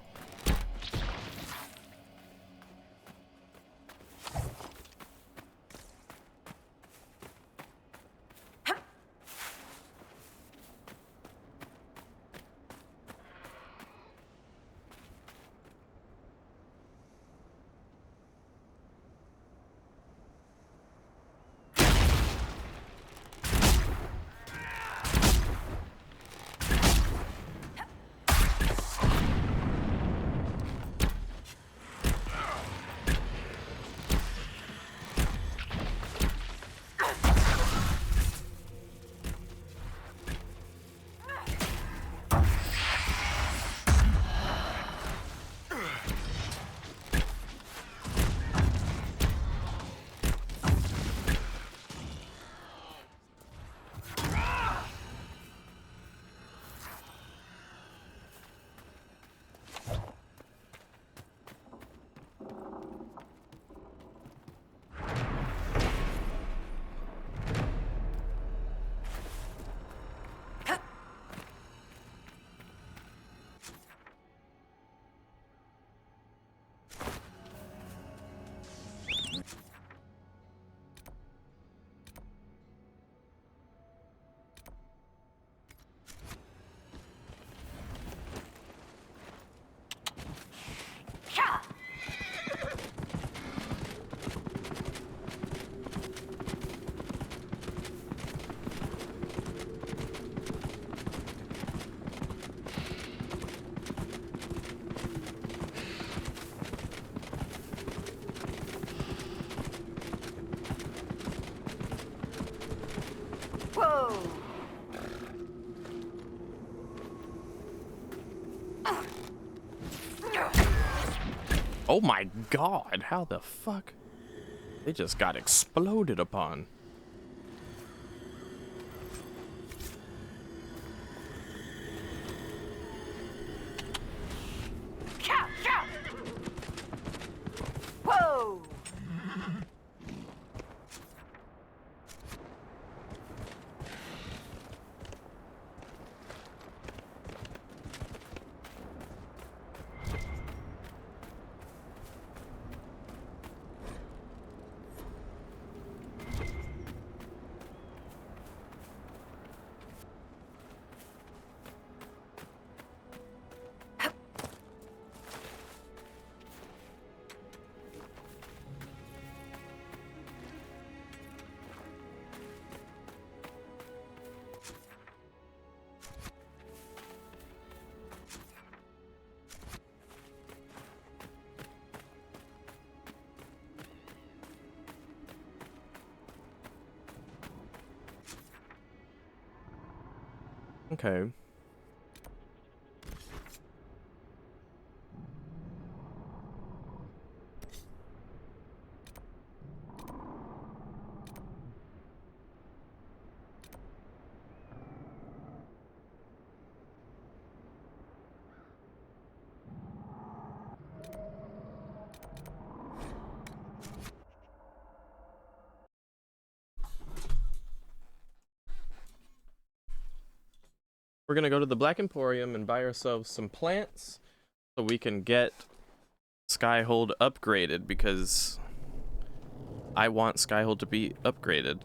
Whoa! Oh my god, how the fuck? They just got exploded upon. Whoa! Okay. We're gonna go to the Black Emporium and buy ourselves some plants so we can get Skyhold upgraded, because I want Skyhold to be upgraded.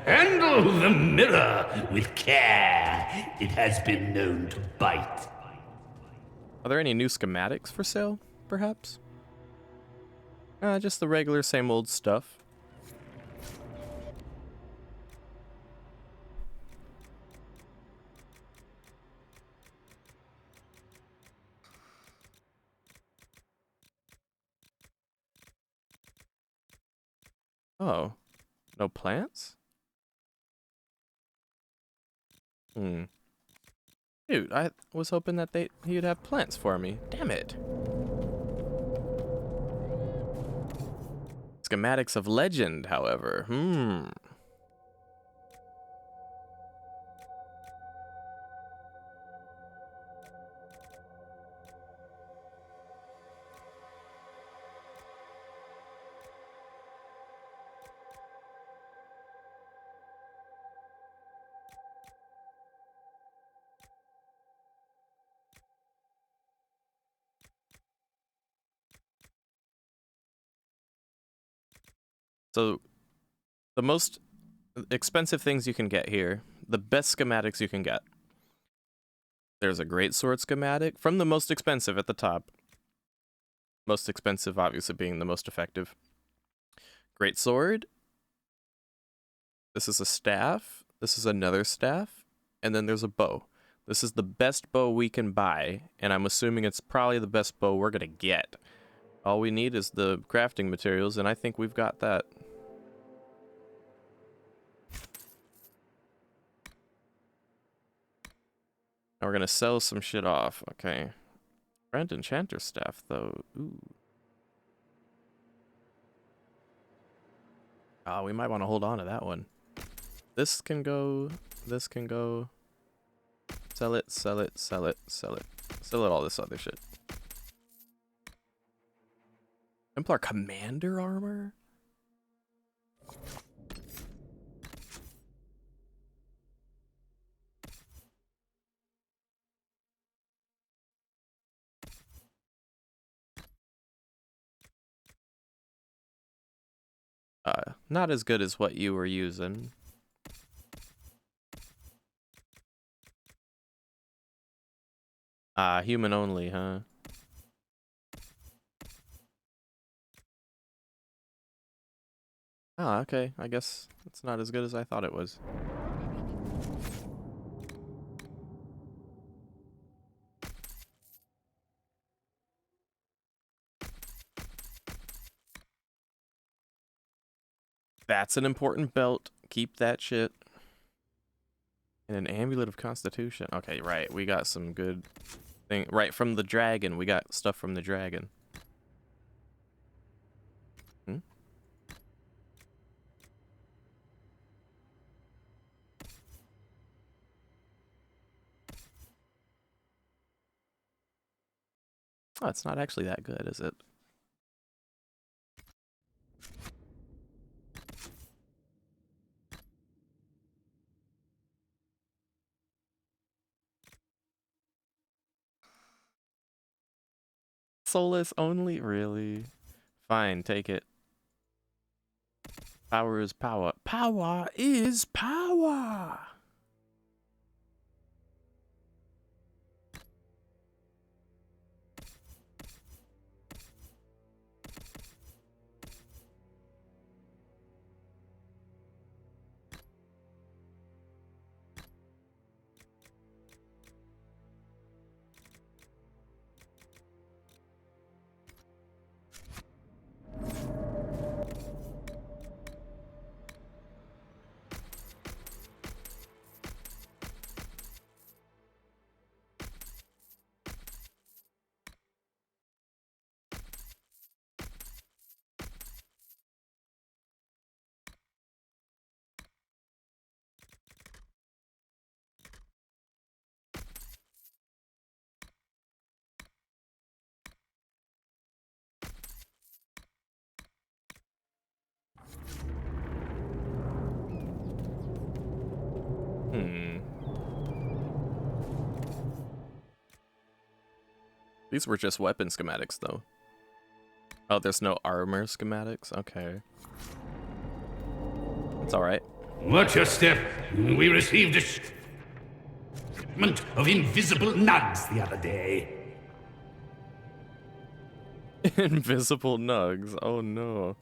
Handle the mirror with care. It has been known to bite. Are there any new schematics for sale, perhaps? Just the regular same old stuff. Oh, no plants? Dude, I was hoping that he'd have plants for me. Damn it. Schematics of Legend, however. So the most expensive things you can get here, the best schematics you can get. There's a greatsword schematic from the most expensive at the top. Most expensive, obviously, being the most effective. Greatsword. This is a staff. This is another staff. And then there's a bow. This is the best bow we can buy, and I'm assuming it's probably the best bow we're gonna get. All we need is the crafting materials, and I think we've got that. Now we're gonna sell some shit off. Okay. Grand Enchanter staff, though. Ooh. Oh, we might want to hold on to that one. This can go. This can go. Sell it, sell it, sell it, sell it. Sell it all this other shit. Templar Commander armor? Not as good as what you were using. Human only, huh? Ah, okay. I guess it's not as good as I thought it was. That's an important belt. Keep that shit. And an amulet of constitution. Okay, right. We got some good thing. Right, from the dragon. We got stuff from the dragon. Hmm? Oh, it's not actually that good, is it? Soulless only? Really? Fine, take it. Power is power. Power is power! These were just weapon schematics, though. Oh, there's no armor schematics? Okay. It's alright. Watch your step. We received a shipment of invisible nugs the other day. Invisible nugs. Oh no.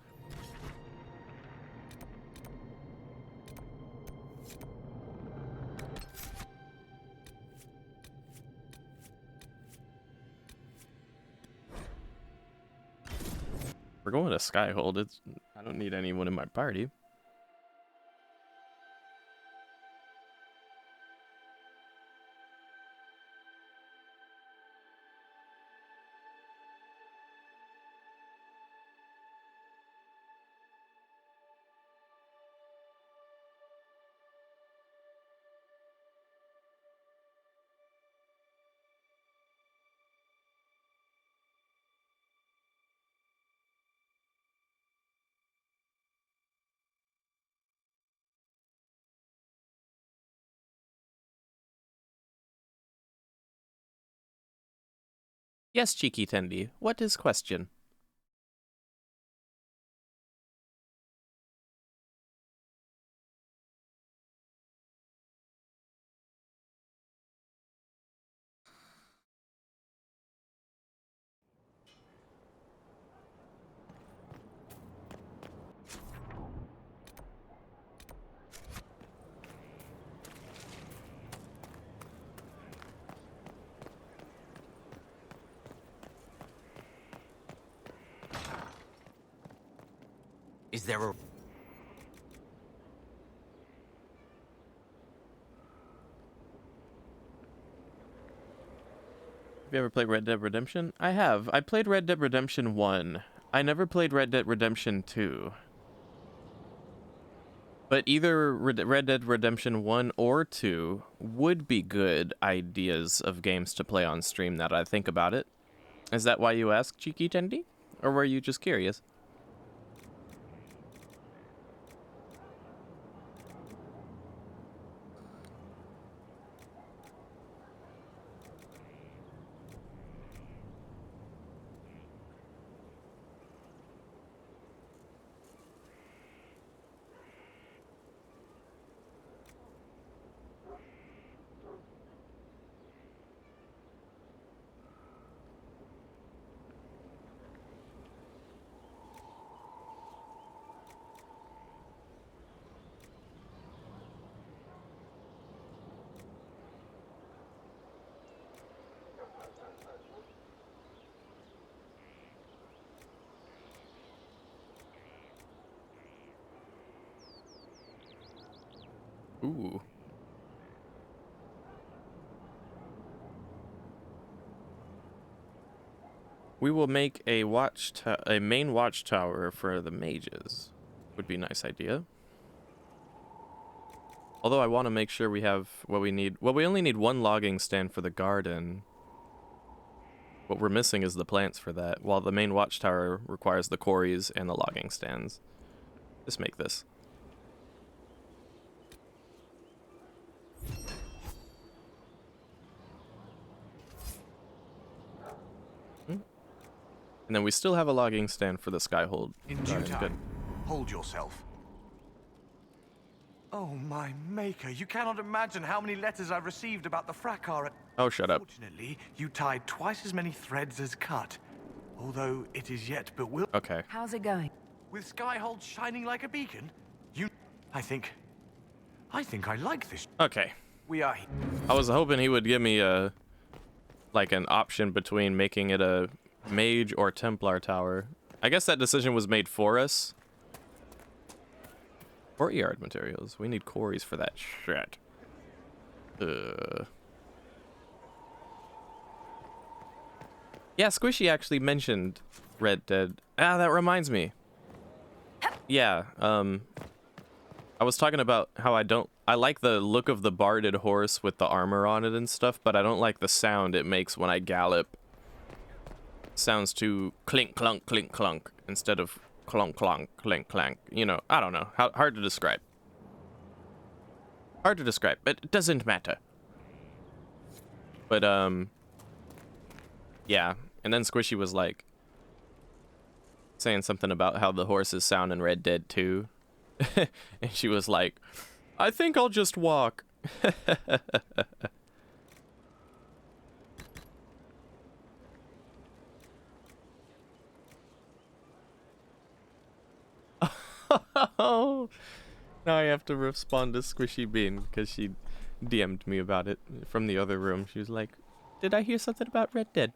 We're going to Skyhold. I don't need anyone in my party. Yes, Cheeky Tendy. What is question? Is there a... Have you ever played Red Dead Redemption? I have. I played Red Dead Redemption 1. I never played Red Dead Redemption 2. But either Red Dead Redemption 1 or 2 would be good ideas of games to play on stream now that I think about it. Is that why you asked, Cheeky Tendy? Or were you just curious? Ooh. We will make a main watchtower for the mages. Would be a nice idea. Although I want to make sure we have what we need. Well, we only need one logging stand for the garden. What we're missing is the plants for that, while the main watchtower requires the quarries and the logging stands. Just make this. And then we still have a logging stand for the skyhold. In due time. Hold yourself. Oh, my maker. You cannot imagine how many letters I've received about the fracas. Oh, shut up. Fortunately, you tied twice as many threads as cut. Although it is yet bewildering. Okay. How's it going? With Skyhold shining like a beacon? I think I like this. Okay. We are... I was hoping he would give me a... like an option between making it a mage or Templar tower. I guess that decision was made for us. Courtyard materials. We need quarries for that shit. Yeah, Squishy actually mentioned Red Dead. Ah, that reminds me. Yeah, I was talking about how I like the look of the barded horse with the armor on it and stuff, but I don't like the sound it makes when I gallop. Sounds too clink clunk instead of clunk clunk clink clank. You know, I don't know. Hard to describe. Hard to describe, but it doesn't matter. But yeah. And then Squishy was like saying something about how the horses sound in Red Dead 2. And she was like, I think I'll just walk. Now I have to respond to Squishy Bean because she DM'd me about it from the other room. She was like, did I hear something about Red Dead?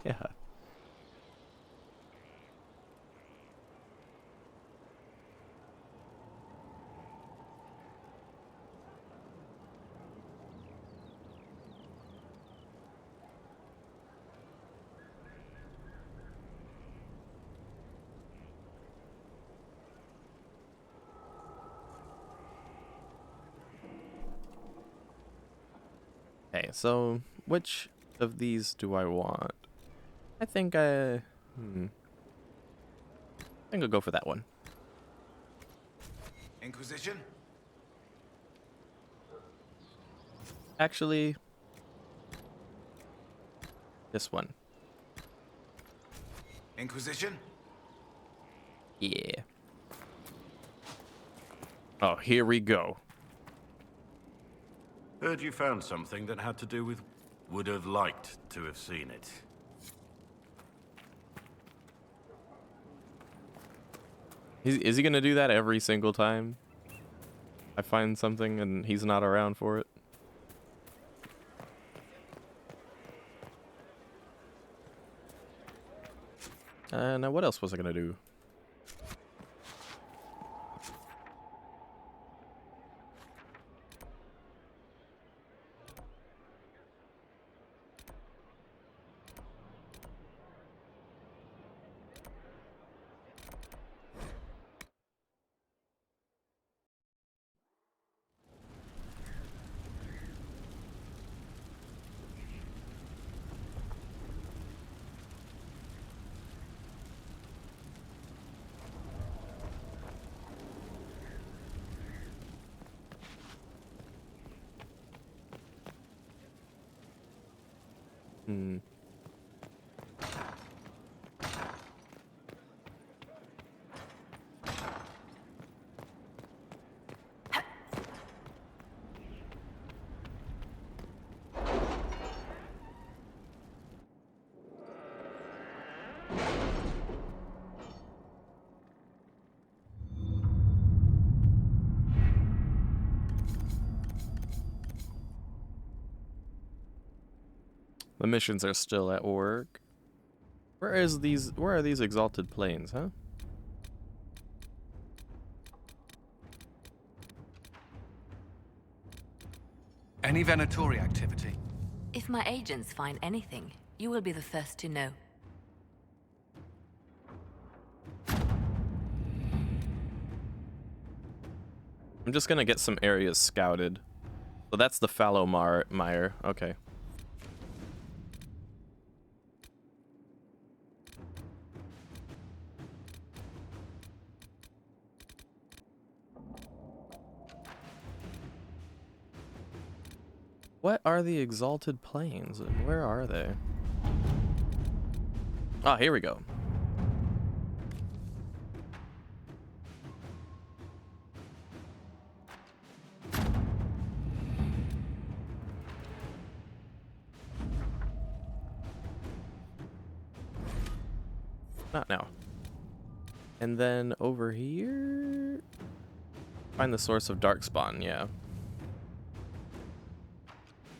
Yeah. Okay, so which of these do I want? I think I think I'll go for that one. Inquisition? Actually, this one. Inquisition? Yeah. Oh, here we go. Heard you found something that had to do with... Would have liked to have seen it. Is he gonna do that every single time I find something and he's not around for it? Now what else was I gonna do? Hmm. The missions are still at work. Where are these exalted planes, huh? Any Venatori activity? If my agents find anything, you will be the first to know. I'm just gonna get some areas scouted. So that's the fallow mire. Okay. What are the exalted planes and where are they? Ah, here we go. Not now. And then over here, find the source of Darkspawn, yeah.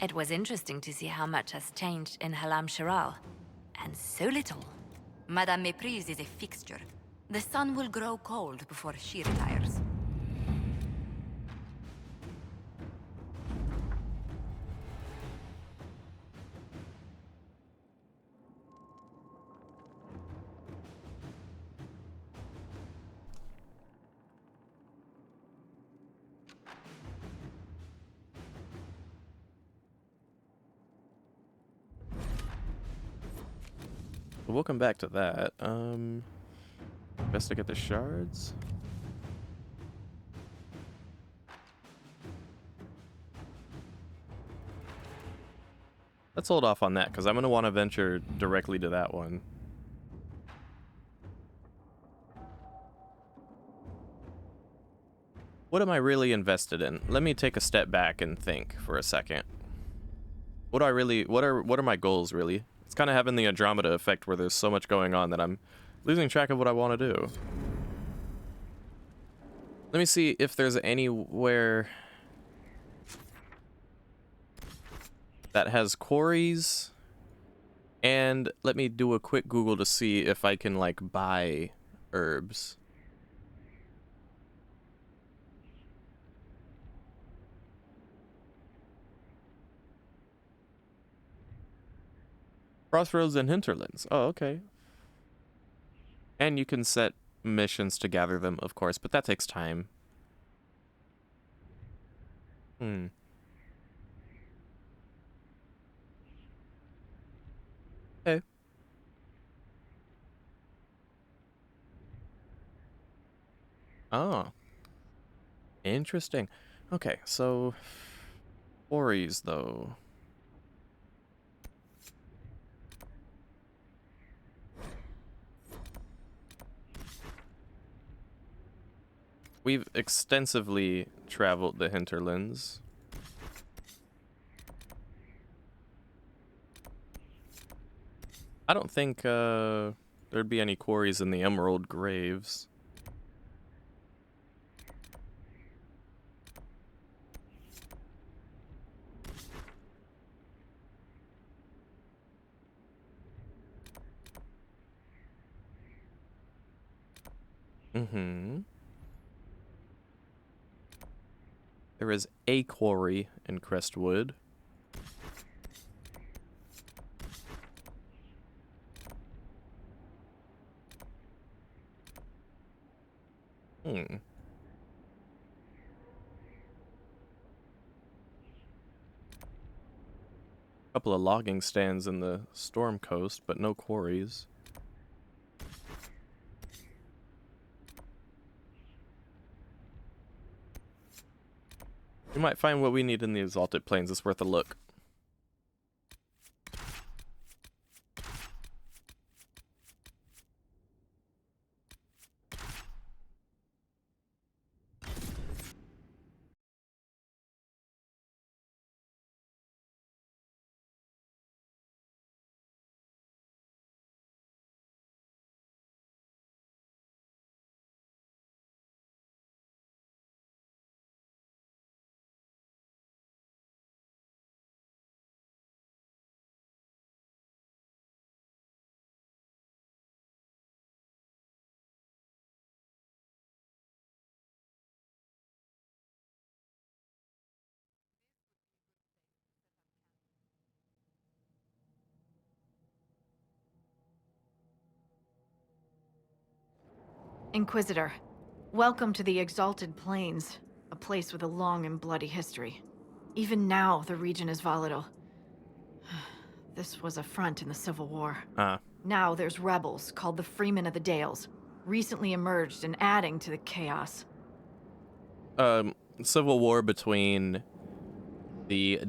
It was interesting to see how much has changed in Halam Shiral. And so little. Madame Méprise is a fixture. The sun will grow cold before she retires. We'll come back to that. Best to get the shards. Let's hold off on that because I'm gonna want to venture directly to that one. What am I really invested in? Let me take a step back and think for a second. What are my goals really? It's kind of having the Andromeda effect where there's so much going on that I'm losing track of what I want to do. Let me see if there's anywhere that has quarries, and let me do a quick Google to see if I can like buy herbs. Crossroads and Hinterlands. Oh, okay. And you can set missions to gather them, of course, but that takes time. Okay. Oh. Interesting. Okay, so quarries though. We've extensively traveled the hinterlands. I don't think there'd be any quarries in the Emerald Graves. There is a quarry in Crestwood. Couple of logging stands in the Storm Coast, but no quarries. We might find what we need in the Exalted Plains. It's worth a look. Inquisitor, welcome to the Exalted Plains, a place with a long and bloody history. Even now, the region is volatile. This was a front in the Civil War. Now there's rebels called the Freemen of the Dales, recently emerged and adding to the chaos. Civil war between the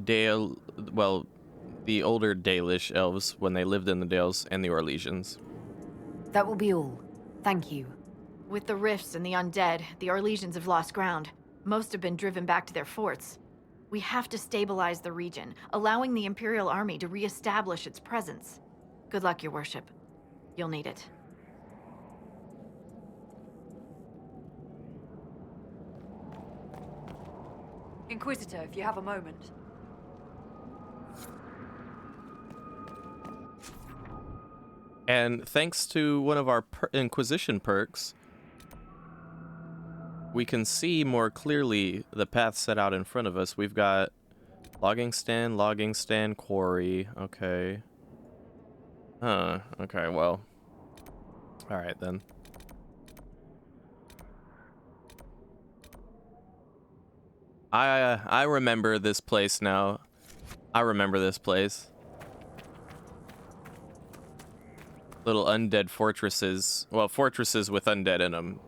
the older Dalish elves when they lived in the Dales and the Orlesians. That will be all. Thank you. With the rifts and the undead, the Orlesians have lost ground. Most have been driven back to their forts. We have to stabilize the region, allowing the Imperial Army to re-establish its presence. Good luck, Your Worship. You'll need it. Inquisitor, if you have a moment. And thanks to one of our Inquisition perks, we can see more clearly the path set out in front of us. We've got logging stand, quarry. Okay. Okay, well. Alright then. I remember this place now. I remember this place. Little undead fortresses. Well, fortresses with undead in them.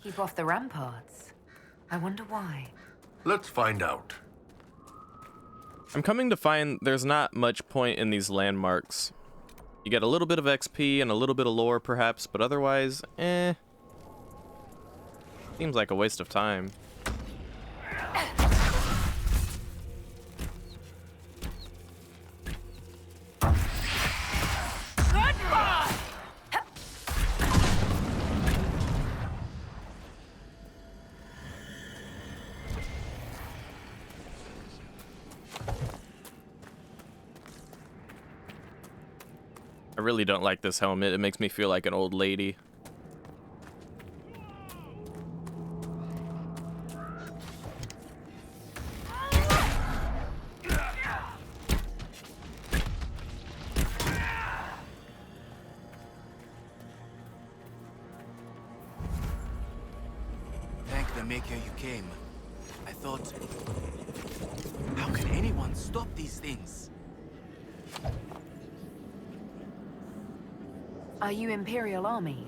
Keep off the ramparts. I wonder why. Let's find out. I'm coming to find there's not much point in these landmarks. You get a little bit of XP and a little bit of lore, perhaps, but otherwise, seems like a waste of time. I really don't like this helmet. It makes me feel like an old lady. Thank the Maker you came. I thought, how can anyone stop these things? Are you Imperial Army?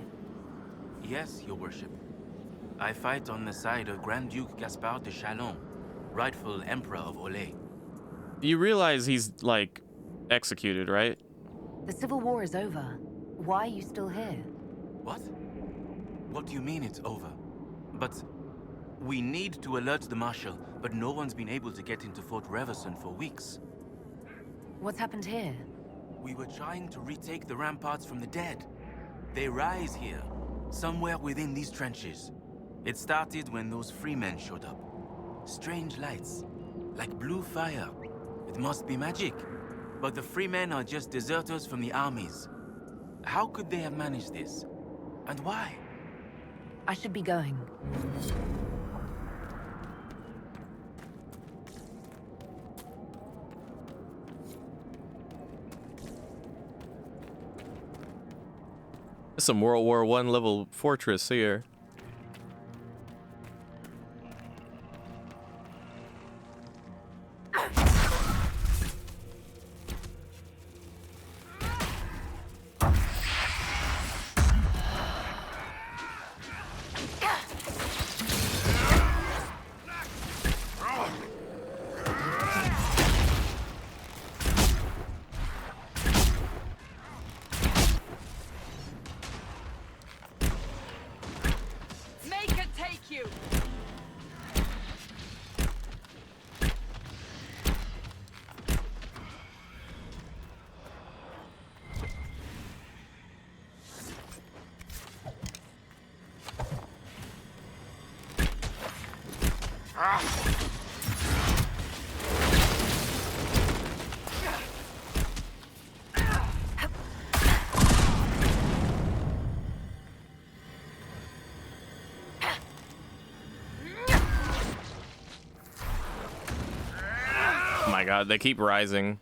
Yes, Your Worship. I fight on the side of Grand Duke Gaspard de Chalon, rightful Emperor of Olay. You realize he's, like, executed, right? The Civil War is over. Why are you still here? What? What do you mean it's over? But we need to alert the Marshal, but no one's been able to get into Fort Reverson for weeks. What's happened here? We were trying to retake the ramparts from the dead. They rise here, somewhere within these trenches. It started when those freemen showed up. Strange lights, like blue fire. It must be magic. But the freemen are just deserters from the armies. How could they have managed this? And why? I should be going. Some World War I level fortress here. Oh my god, they keep rising.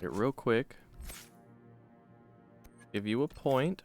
Get real quick. Give you a point.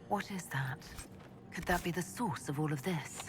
What is that? Could that be the source of all of this?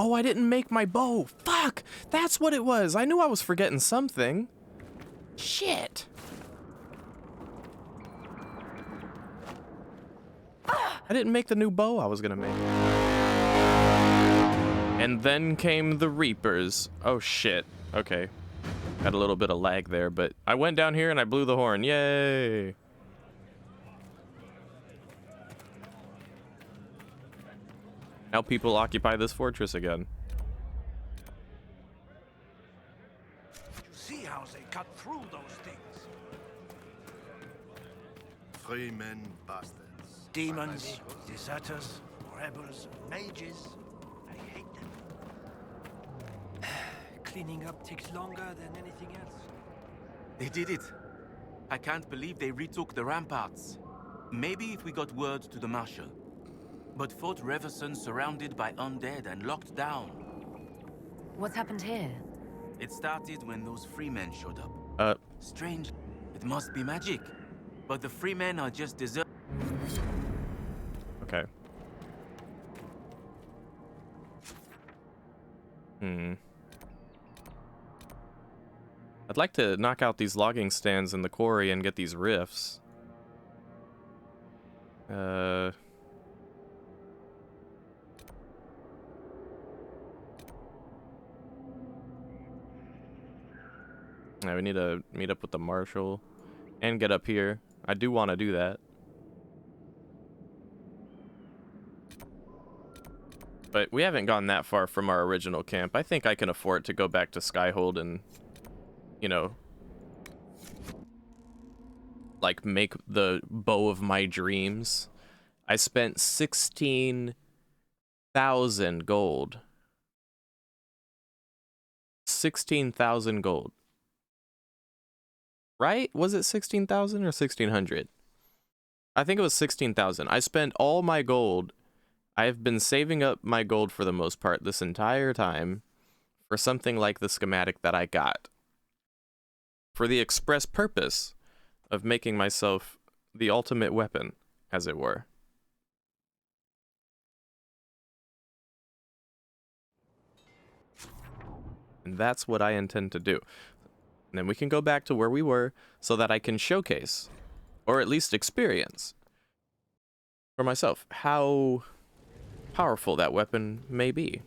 Oh, I didn't make my bow. Fuck! That's what it was. I knew I was forgetting something. Shit. I didn't make the new bow I was gonna make. And then came the Reapers. Oh shit. Okay. Had a little bit of lag there, but I went down here and I blew the horn. Yay! Now people occupy this fortress again. You see how they cut through those things? Free men bastards. Demons, deserters, rebels, mages. I hate them. Cleaning up takes longer than anything else. They did it. I can't believe they retook the ramparts. Maybe if we got word to the Marshal. But Fort Reverson surrounded by undead and locked down. What's happened here? It started when those freemen showed up. Strange. It must be magic. But the freemen are just desert. Okay. I'd like to knock out these logging stands in the quarry and get these rifts. Yeah, we need to meet up with the Marshal and get up here. I do want to do that. But we haven't gone that far from our original camp. I think I can afford to go back to Skyhold and, you know, like make the bow of my dreams. I spent 16,000 gold. 16,000 gold. Right? Was it 16,000 or 1,600? I think it was 16,000. I spent all my gold. I have been saving up my gold for the most part this entire time for something like the schematic that I got. For the express purpose of making myself the ultimate weapon, as it were. And that's what I intend to do. And then we can go back to where we were so that I can showcase, or at least experience, for myself, how powerful that weapon may be.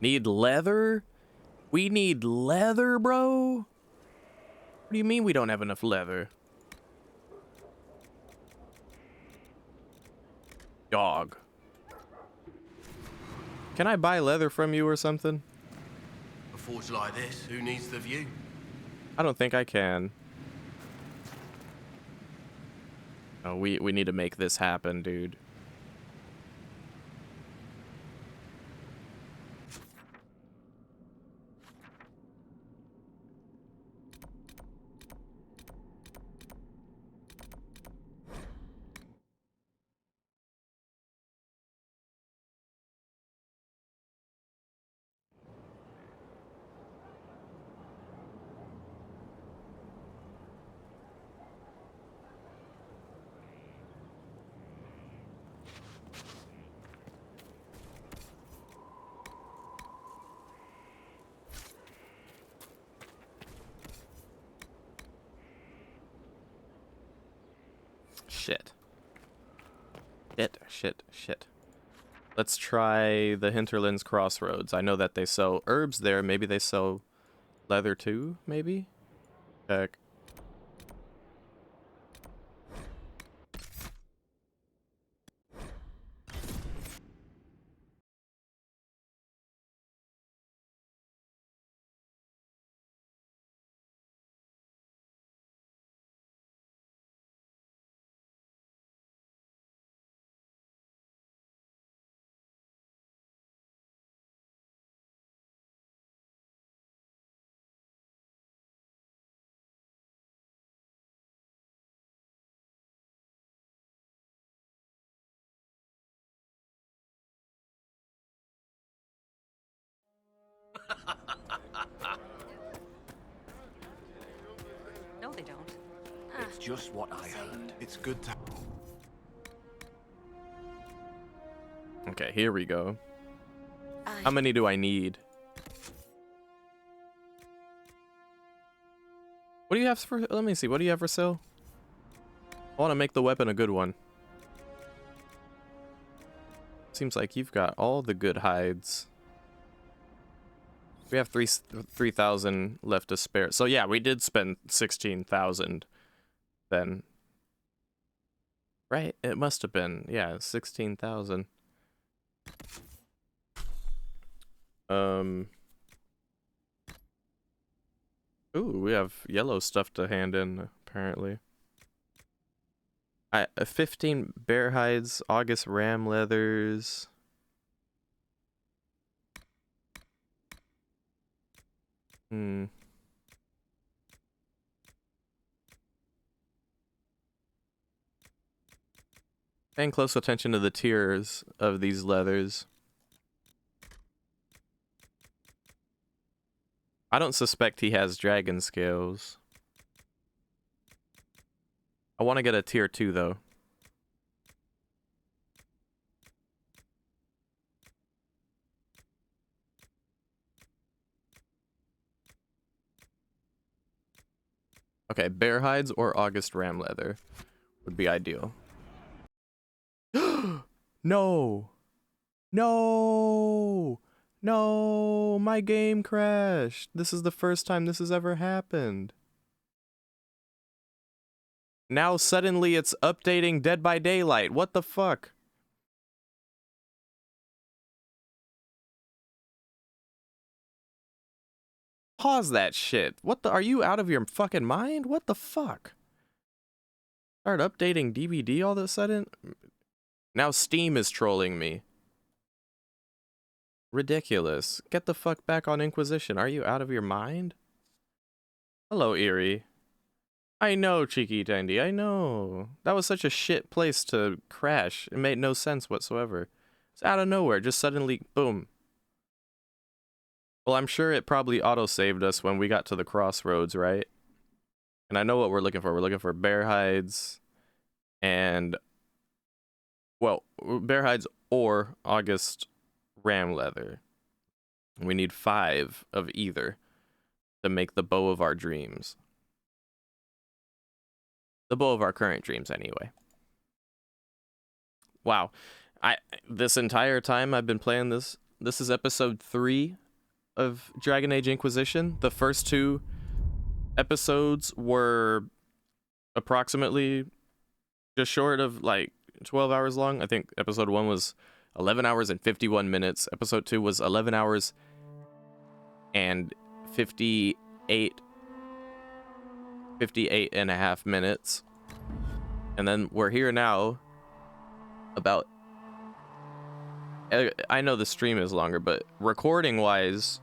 Need leather? We need leather, bro? What do you mean we don't have enough leather? Dog. Can I buy leather from you or something? A forge like this, who needs the view? I don't think I can. Oh, we need to make this happen, dude. Shit. Shit. Let's try the Hinterlands Crossroads. I know that they sell herbs there. Maybe they sell leather too, maybe? Check. No, they don't. It's just what I heard. It's good to... Okay, here we go. How many do I need? What do you have for... Let me see. What do you have for sale? I want to make the weapon a good one. Seems like you've got all the good hides. We have 3,000 left to spare. So yeah, we did spend 16,000 then. Right? It must have been. Yeah, 16,000. Ooh, we have yellow stuff to hand in, apparently. 15 bear hides, August ram leathers. Paying close attention to the tiers of these leathers. I don't suspect he has dragon scales. I want to get a tier 2 though. Okay, bear hides or August ram leather would be ideal. No! No! No! My game crashed! This is the first time this has ever happened. Now suddenly it's updating Dead by Daylight. What the fuck? Pause that shit. What the? Are you out of your fucking mind? What the fuck? Start updating DVD all of a sudden? Now Steam is trolling me. Ridiculous. Get the fuck back on Inquisition. Are you out of your mind? Hello, Eerie. I know, Cheeky Dandy, I know. That was such a shit place to crash. It made no sense whatsoever. It's out of nowhere, just suddenly, boom. Well, I'm sure it probably auto-saved us when we got to the crossroads, right? And I know what we're looking for. We're looking for bear hides and... well, bear hides or August ram leather. We need 5 of either to make the bow of our dreams. The bow of our current dreams, anyway. Wow. This entire time I've been playing this is episode 3 of Dragon Age Inquisition. The first 2 episodes were approximately just short of like 12 hours long. I think episode 1 was 11 hours and 51 minutes. Episode 2 was 11 hours and 58 and a half minutes. And then we're here now about... I know the stream is longer, but recording wise,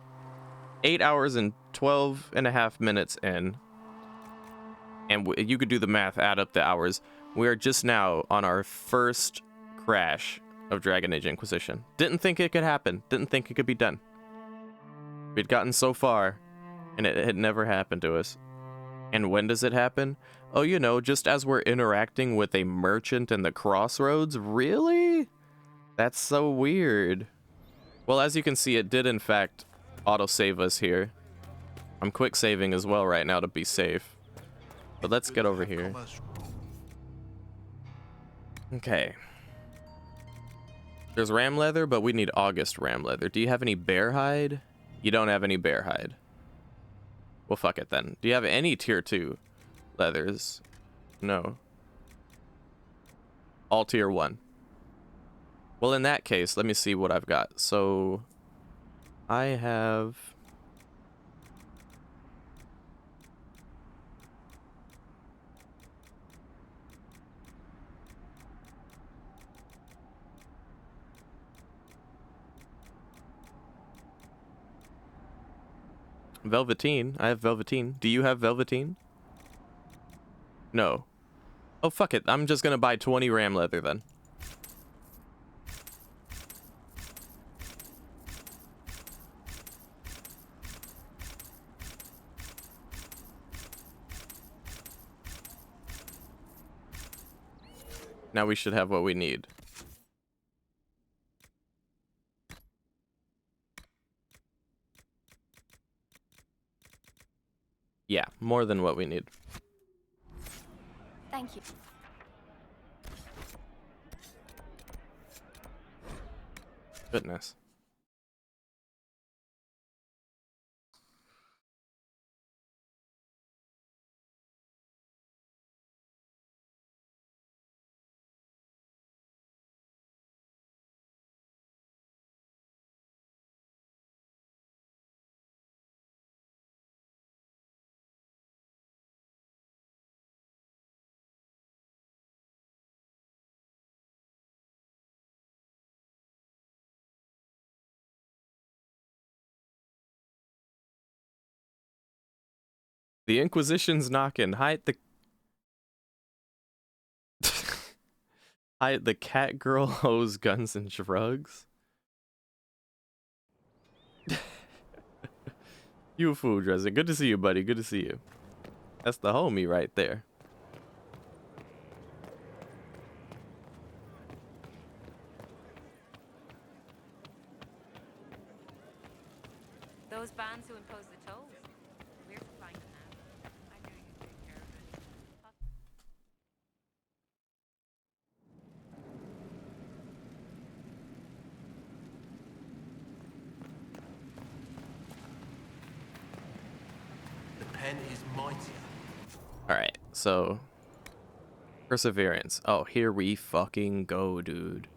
8 hours and 12 and a half minutes in. And you could do the math, add up the hours. We are just now on our first crash of Dragon Age Inquisition. Didn't think it could happen. Didn't think it could be done. We'd gotten so far, and it had never happened to us. And when does it happen? Oh, you know, just as we're interacting with a merchant in the crossroads? Really? That's so weird. Well, as you can see, it did in fact auto-save us here. I'm quick saving as well right now to be safe. But let's get over here. Okay. There's ram leather, but we need August ram leather. Do you have any bear hide? You don't have any bear hide. Well, fuck it then. Do you have any tier 2 leathers? No. All tier 1. Well, in that case, let me see what I've got. So, I have... Velveteen. I have Velveteen. Do you have Velveteen? No. Oh, fuck it. I'm just gonna buy 20 ram leather then. Now we should have what we need. Yeah, more than what we need. Thank you. Goodness. The Inquisition's knocking. Hide the hide the cat girl hoes guns and drugs. You fool dressing. Good to see you, buddy. Good to see you. That's the homie right there. Those bands who impose the tolls. We're supplying them now. I knew you'd take care of it. The pen is mightier. Alright, so Perseverance. Oh, here we fucking go, dude.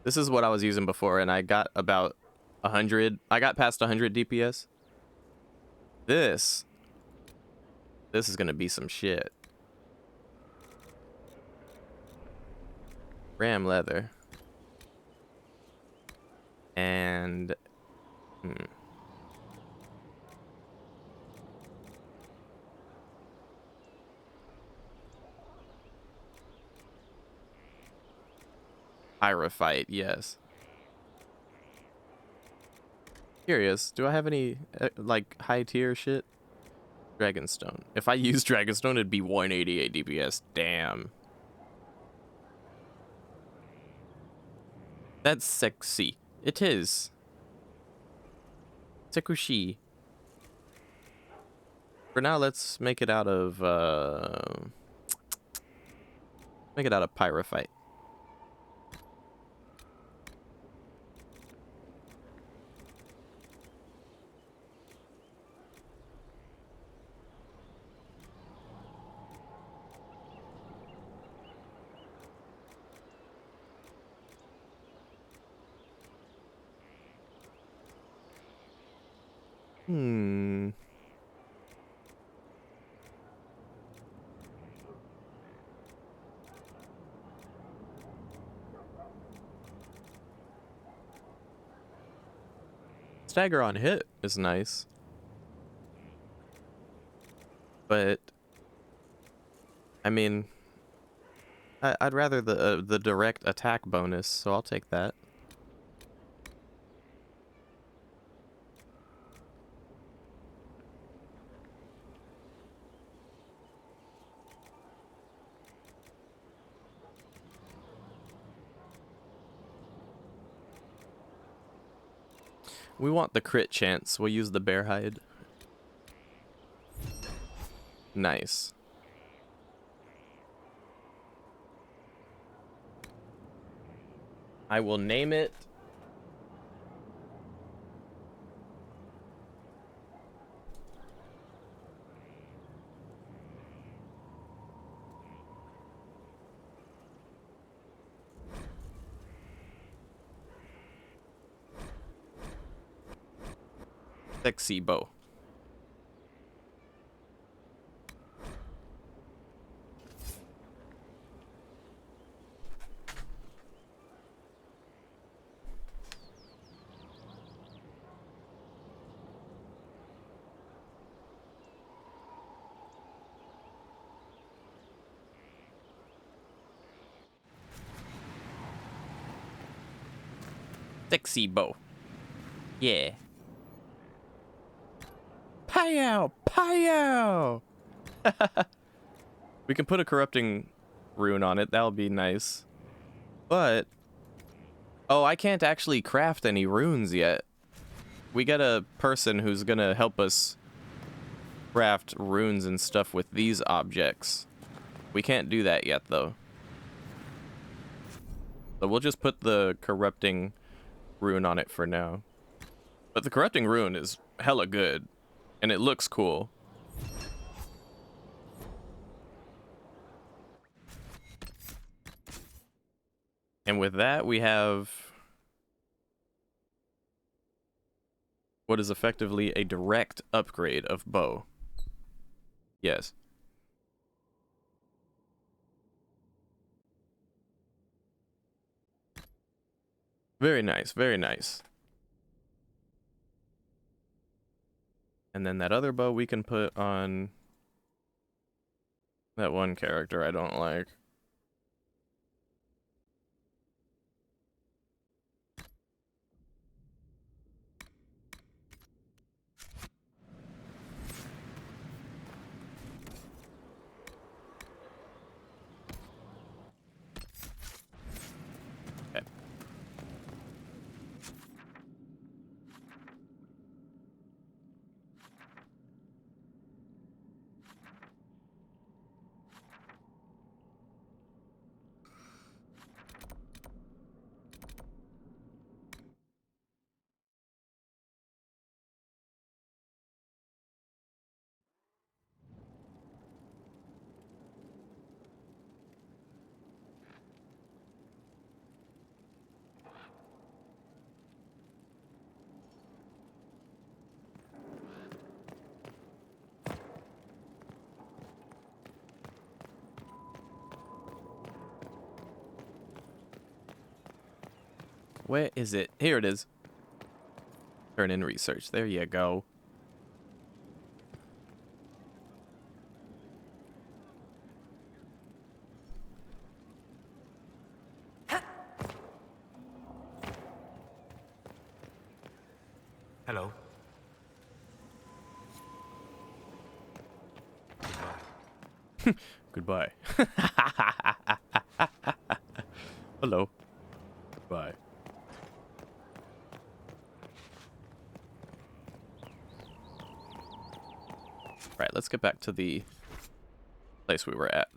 This is what I was using before, and I got about 100. I got past 100 DPS. This is gonna be some shit. Ram leather. And Pyrophyte, yes. Curious, do I have any like high tier shit? Dragonstone. If I use Dragonstone, it'd be 188 DPS. Damn. That's sexy. It is. Sekushi. For now, let's make it out of Pyrophyte. Stagger on hit is nice, but I mean, I'd rather the direct attack bonus, so I'll take that. We want the crit chance. We'll use the bear hide. Nice. I will name it Sexy Bow. Sexy Bow. Yeah. Pow! Pow! We can put a corrupting rune on it. That'll be nice. But oh, I can't actually craft any runes yet. We got a person who's gonna help us craft runes and stuff with these objects. We can't do that yet though. So we'll just put the corrupting rune on it for now. But the corrupting rune is hella good, and it looks cool. And with that, we have what is effectively a direct upgrade of bow. Yes. Very nice, very nice. And then that other bow we can put on that one character I don't like. Okay. Where is it? Here it is. Turn in research. There you go. Hello. Goodbye. Hello. Bye. Right, let's get back to the place we were at.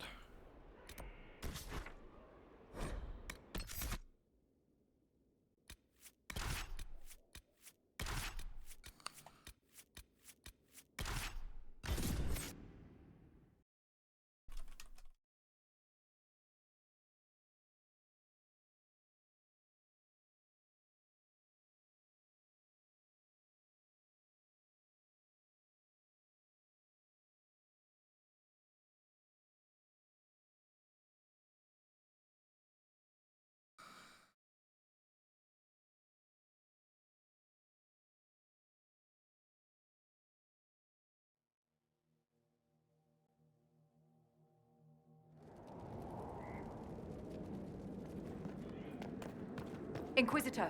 Inquisitor.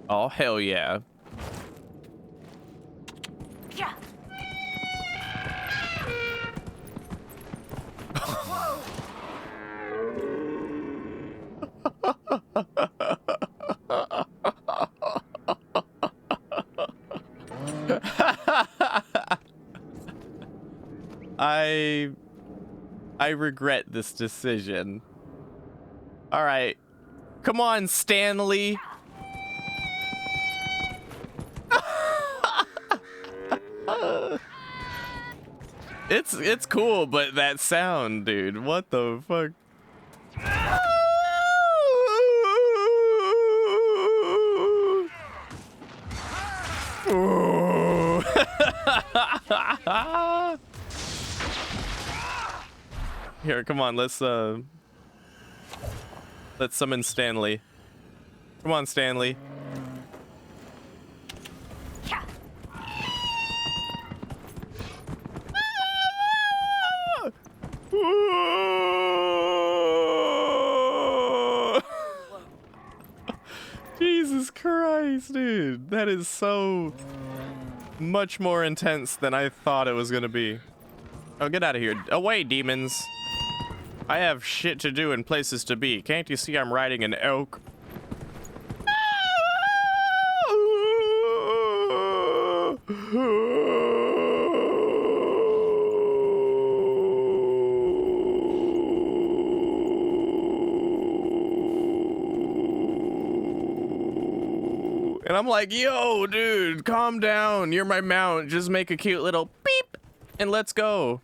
Oh, hell yeah. Yeah. I regret this decision. All right. Come on, Stanley. It's cool, but that sound, dude. What the fuck? Here, come on, let's summon Stanley. Come on, Stanley. Jesus Christ, dude. That is so much more intense than I thought it was gonna be. Oh, get out of here. Away, demons. I have shit to do and places to be. Can't you see I'm riding an elk? And I'm like, yo, dude, calm down. You're my mount. Just make a cute little beep and let's go.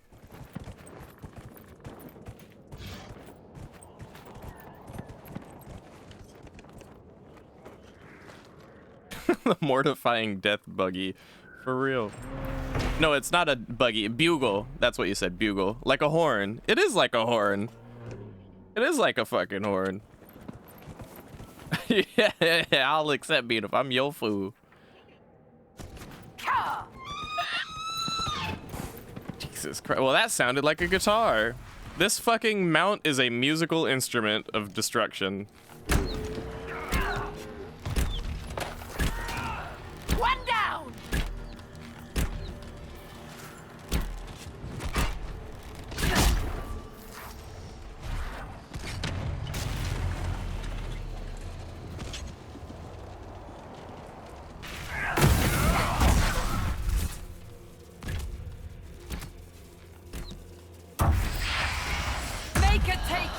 The mortifying death buggy. For real. No, it's not a buggy. Bugle. That's what you said. Bugle. Like a horn. It is like a horn. It is like a fucking horn. Yeah, I'll accept being if I'm Yofu. Jesus Christ. Well, that sounded like a guitar. This fucking mount is a musical instrument of destruction. One down! Make it take!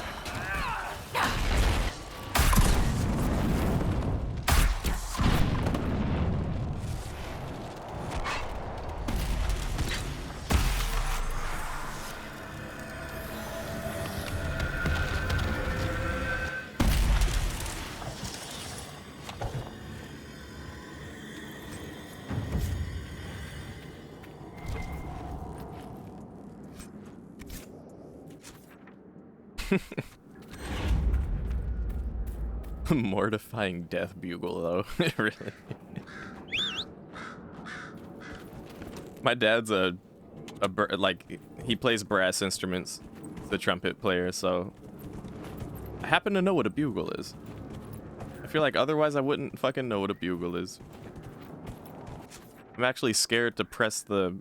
Mortifying death bugle, though. It really. My dad's like, he plays brass instruments. He's a trumpet player, so I happen to know what a bugle is. I feel like otherwise I wouldn't fucking know what a bugle is. I'm actually scared to press the.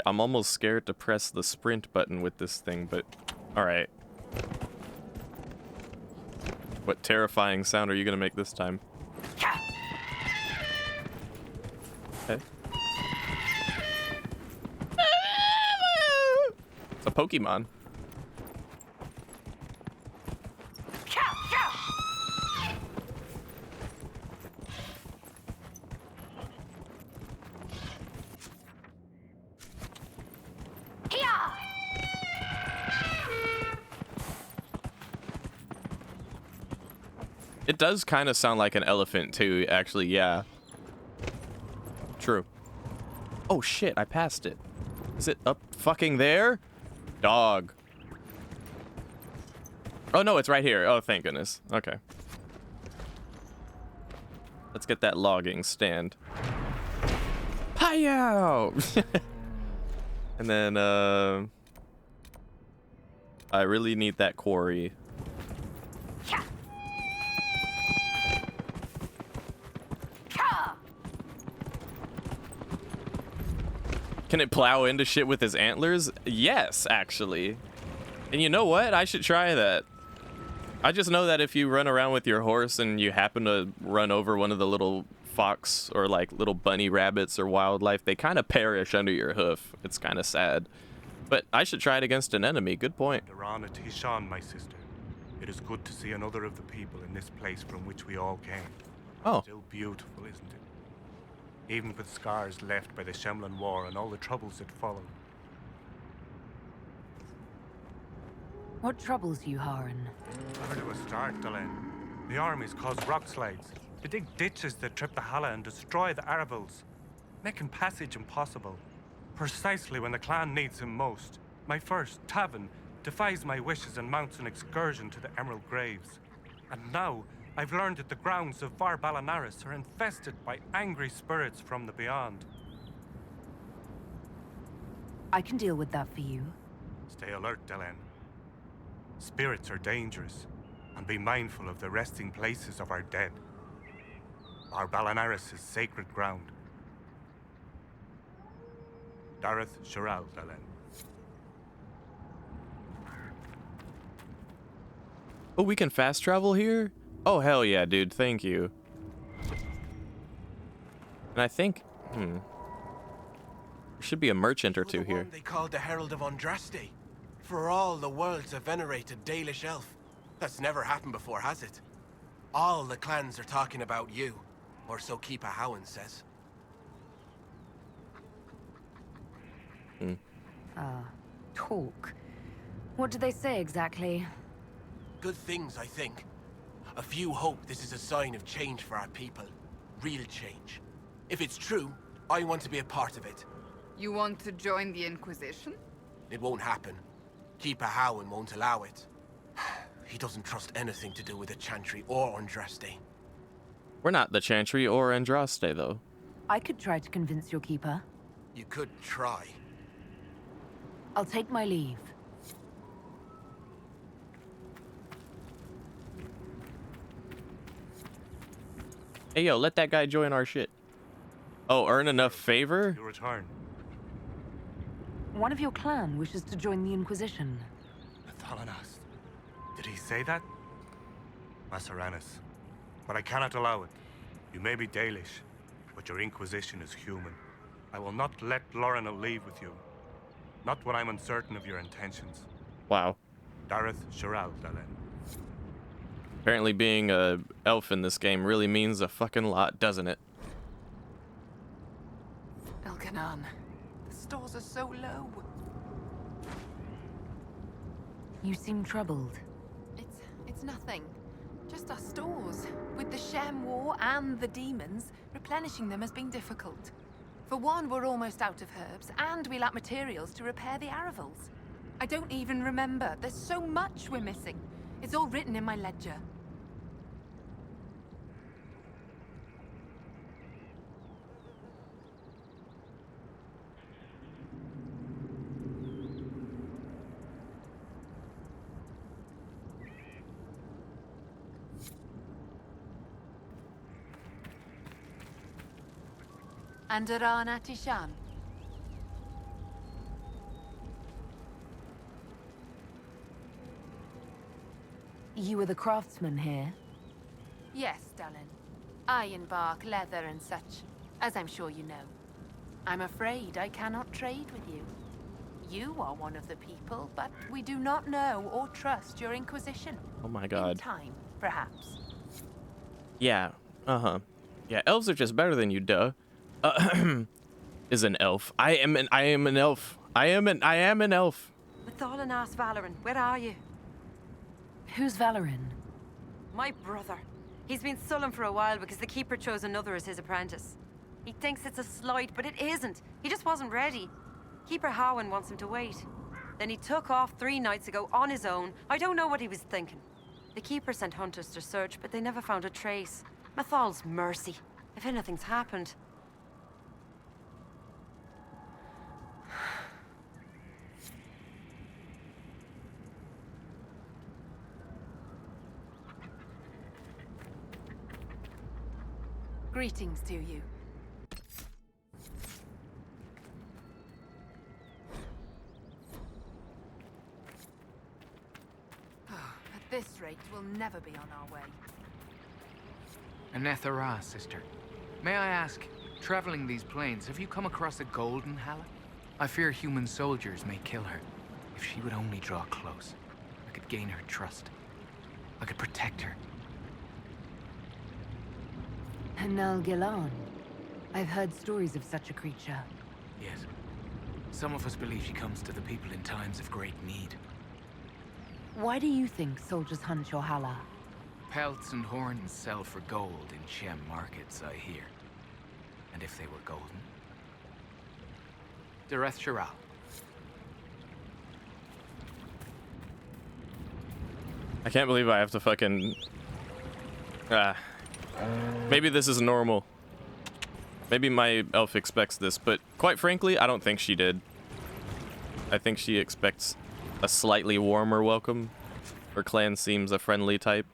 I'm almost scared to press the sprint button with this thing, but all right. What terrifying sound are you gonna make this time? Okay. It's a Pokemon. It does kind of sound like an elephant too, actually, yeah. True. Oh shit, I passed it. Is it up fucking there? Dog. Oh no, it's right here. Oh, thank goodness. Okay. Let's get that logging stand. Hi-yow! And then, I really need that quarry. Can it plow into shit with his antlers? Yes, actually. And you know what? I should try that. I just know that if you run around with your horse and you happen to run over one of the little fox or like little bunny rabbits or wildlife, they kind of perish under your hoof. It's kind of sad. But I should try it against an enemy. Good point. Darana Tishan, my sister. It is good to see another of the people in this place from which we all came. Oh. Still beautiful, isn't it? Even with scars left by the Shemlan War and all the troubles that followed. What troubles you, Haran? Where do I start, Dalen? The armies caused rock slides. They dig ditches that trip the Hala and destroy the Arvils, making passage impossible. Precisely when the clan needs him most. My first, Tavin, defies my wishes and mounts an excursion to the Emerald Graves. And now, I've learned that the grounds of Var Balanaris are infested by angry spirits from the beyond. I can deal with that for you. Stay alert, Delen. Spirits are dangerous, and be mindful of the resting places of our dead. Var Balanaris is sacred ground. Dareth Shiral, Delen. Oh, we can fast travel here? Oh, hell yeah, dude. Thank you. And I think, there should be a merchant or two here. They called the Herald of Andraste. For all the world's a venerated Dalish elf. That's never happened before, has it? All the clans are talking about you. Or so Keeper Howen says. Talk. What do they say exactly? Good things, I think. A few hope this is a sign of change for our people. Real change. If it's true, I want to be a part of it. You want to join the Inquisition? It won't happen. Keeper Howen won't allow it. He doesn't trust anything to do with the Chantry or Andraste. We're not the Chantry or Andraste, though. I could try to convince your keeper. You could try. I'll take my leave. Hey, yo, let that guy join our shit. Oh, earn enough favor? Your return. One of your clan wishes to join the Inquisition. Thalanas. Did he say that? Masseranus. But I cannot allow it. You may be Dalish, but your Inquisition is human. I will not let Lorna leave with you. Not when I'm uncertain of your intentions. Wow. Dareth Shiral Dalen. Apparently being a elf in this game really means a fucking lot, doesn't it? Elkanan, the stores are so low. You seem troubled. It's nothing. Just our stores. With the Shem War and the demons, replenishing them has been difficult. For one, we're almost out of herbs, and we lack materials to repair the Aravals. I don't even remember. There's so much we're missing. It's all written in my ledger. Andaran Atishan. You were the craftsman here? Yes, Dallin. Ironbark, leather and such, as I'm sure you know. I'm afraid I cannot trade with you. You are one of the people, but we do not know or trust your Inquisition. Oh my god. In time, perhaps. Yeah, Yeah, elves are just better than you, duh. Is an elf. I am an elf. I am an elf. Mathalanas Valoran, where are you? Who's Valoran? My brother. He's been sullen for a while because the Keeper chose another as his apprentice. He thinks it's a slight, but it isn't. He just wasn't ready. Keeper Howen wants him to wait. Then he took off 3 nights ago on his own. I don't know what he was thinking. The Keeper sent hunters to search, but they never found a trace. Mathal's mercy. If anything's happened. Greetings to you. At this rate, we'll never be on our way. Anethara, sister. May I ask, traveling these plains, have you come across a golden Halla? I fear human soldiers may kill her. If she would only draw close, I could gain her trust. I could protect her. Hanal Gilan. I've heard stories of such a creature. Yes. Some of us believe she comes to the people in times of great need. Why do you think soldiers hunt your Halla? Pelts and horns sell for gold in Shem markets, I hear. And if they were golden? Dareth Shiral. I can't believe I have to fucking... Maybe this is normal. Maybe my elf expects this, but quite frankly, I don't think she did. I think she expects a slightly warmer welcome. Her clan seems a friendly type,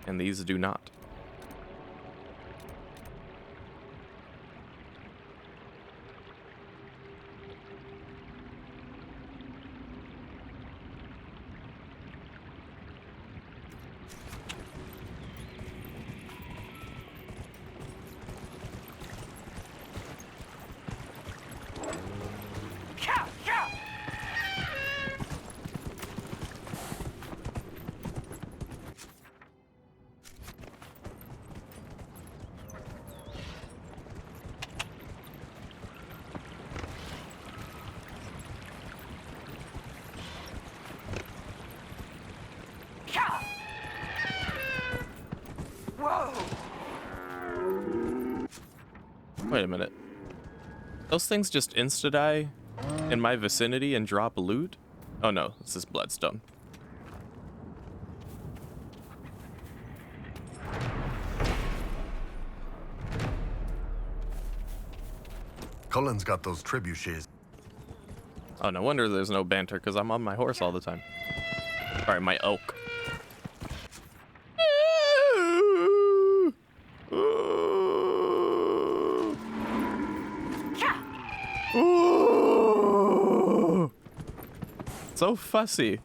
and these do not. Wait a minute. Those things just insta-die in my vicinity and drop loot? Oh no, this is bloodstone. Cullen's got those trebuchets. Oh, no wonder there's no banter, because I'm on my horse all the time. Alright, my oak. Ooh. So fussy.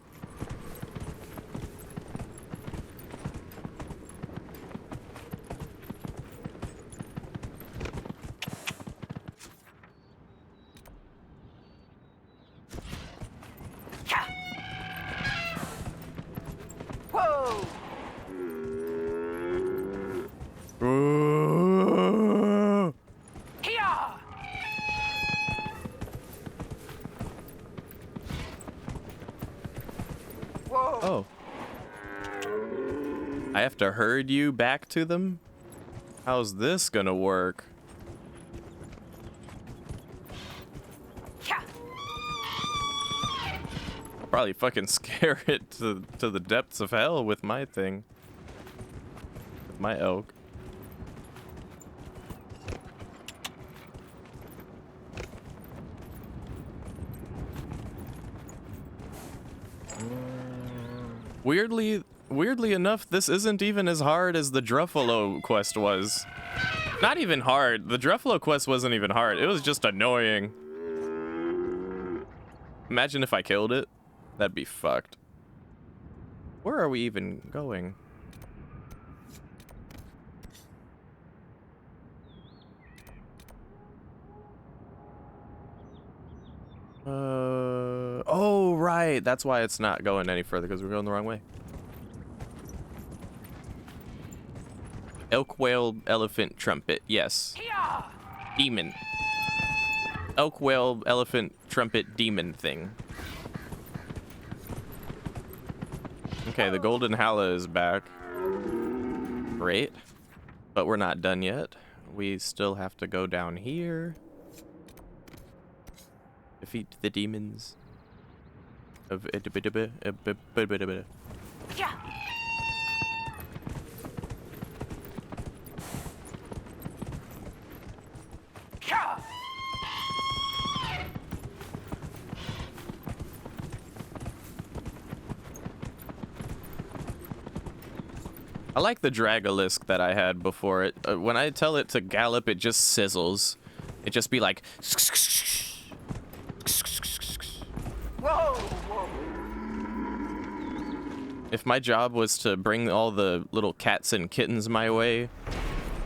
Whoa! Ooh. Here! Whoa! Oh. I have to herd you back to them? How's this gonna work? I'll probably fucking scare it to the depths of hell with my thing. With my elk. Weirdly enough, this isn't even as hard as the Druffalo quest was. Not even hard. The Druffalo quest wasn't even hard. It was just annoying. Imagine if I killed it. That'd be fucked. Where are we even going? Oh, right. That's why it's not going any further, because we're going the wrong way. Elk, whale, elephant, trumpet. Yes. Demon. Elk, whale, elephant, trumpet, demon thing. Okay, the golden hala is back. Great. But we're not done yet. We still have to go down here. Defeat the demons of I like the Dragolisk that I had before it. When I tell it to gallop, it just sizzles. It just be like. Whoa! Whoa! If my job was to bring all the little cats and kittens my way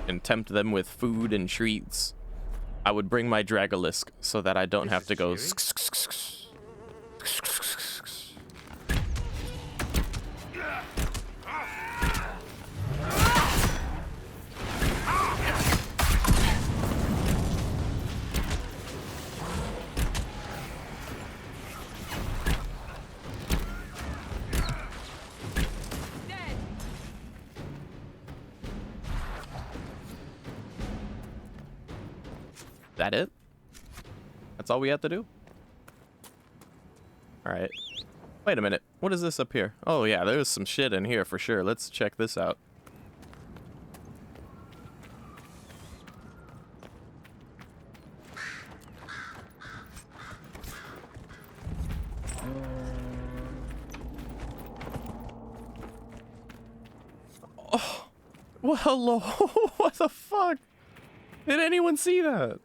and tempt them with food and treats, I would bring my Dragolisk so that I don't have to go. That it? That's all we have to do? Alright. Wait a minute. What is this up here? Oh yeah, there's some shit in here for sure. Let's check this out. Oh, well, hello. What the fuck? Did anyone see that?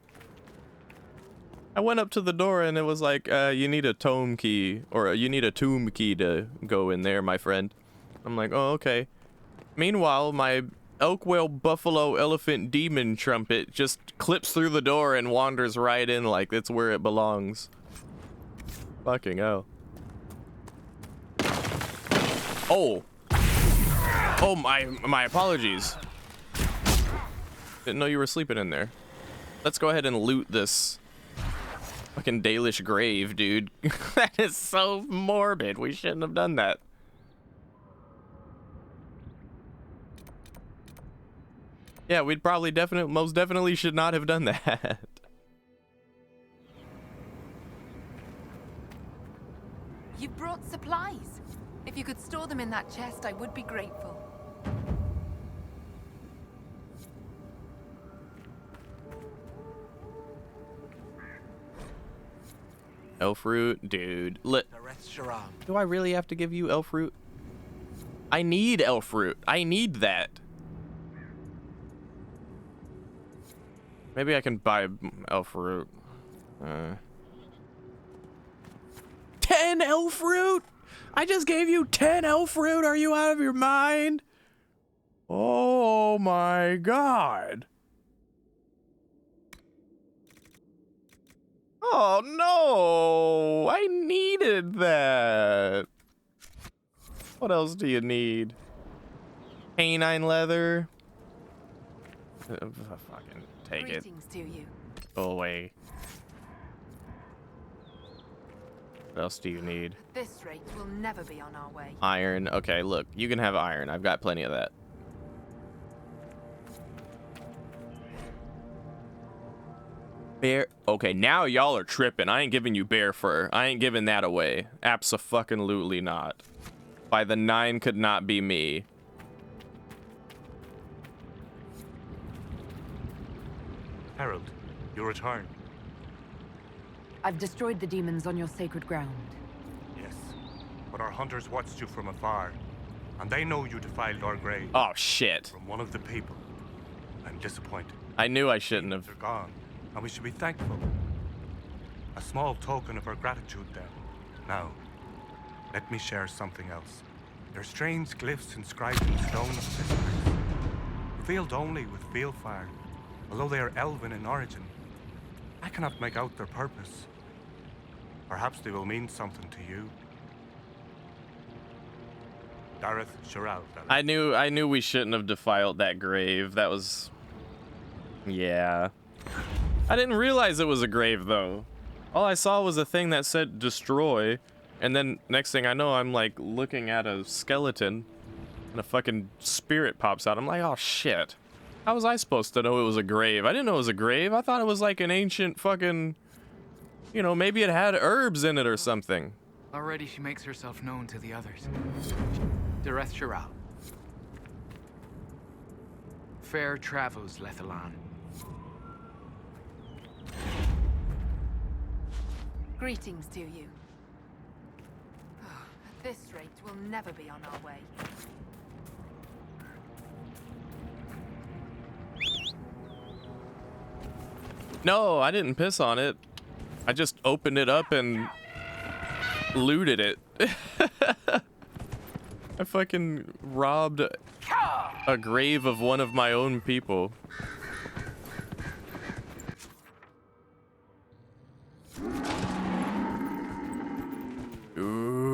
I went up to the door and it was like, you need a tome key, or you need a tomb key to go in there, my friend. I'm like, oh, okay. Meanwhile, my elk, whale, buffalo, elephant, demon trumpet just clips through the door and wanders right in like it's where it belongs. Fucking hell. Oh. Oh, my apologies. Didn't know you were sleeping in there. Let's go ahead and loot this fucking Dalish grave, dude. That is so morbid. We shouldn't have done that. Yeah, we'd probably most definitely should not have done that. You've brought supplies. If you could store them in that chest, I would be grateful. Elf root, dude. Do I really have to give you elf root? I need elf root. I need that. Maybe I can buy elf root. 10 elf root? I just gave you 10 elf root. Are you out of your mind? Oh my god. Oh no, I needed that. What else do you need? Canine leather. Fucking take it. Greetings to you. Go away. What else do you need? At this rate, we'll never be on our way. Iron. Okay, look, you can have iron. I've got plenty of that. Bear. Okay, now y'all are tripping. I ain't giving you bear fur. I ain't giving that away. Abso-fucking-lutely not. By the 9 could not be me. Harold, you return. I've destroyed the demons on your sacred ground. Yes, but our hunters watched you from afar, and they know you defiled our grave. Oh, shit. From one of the people. I'm disappointed. I knew I shouldn't have. They're gone, and we should be thankful. A small token of our gratitude, then. Now, let me share something else. They're strange glyphs inscribed in stone of mysteries, revealed only with field fire, although they are elven in origin. I cannot make out their purpose. Perhaps they will mean something to you. Dareth Shiral. I knew we shouldn't have defiled that grave. That was... Yeah. I didn't realize it was a grave, though. All I saw was a thing that said destroy, and then next thing I know, I'm like looking at a skeleton, and a fucking spirit pops out. I'm like, oh shit. How was I supposed to know it was a grave? I didn't know it was a grave. I thought it was like an ancient fucking... You know, maybe it had herbs in it or something. Already she makes herself known to the others. Dareth Shiral. Fair travels, Lethalan. Greetings to you. At this rate, we'll never be on our way. No, I didn't piss on it. I just opened it up and looted it. I fucking robbed a grave of one of my own people. Ooh.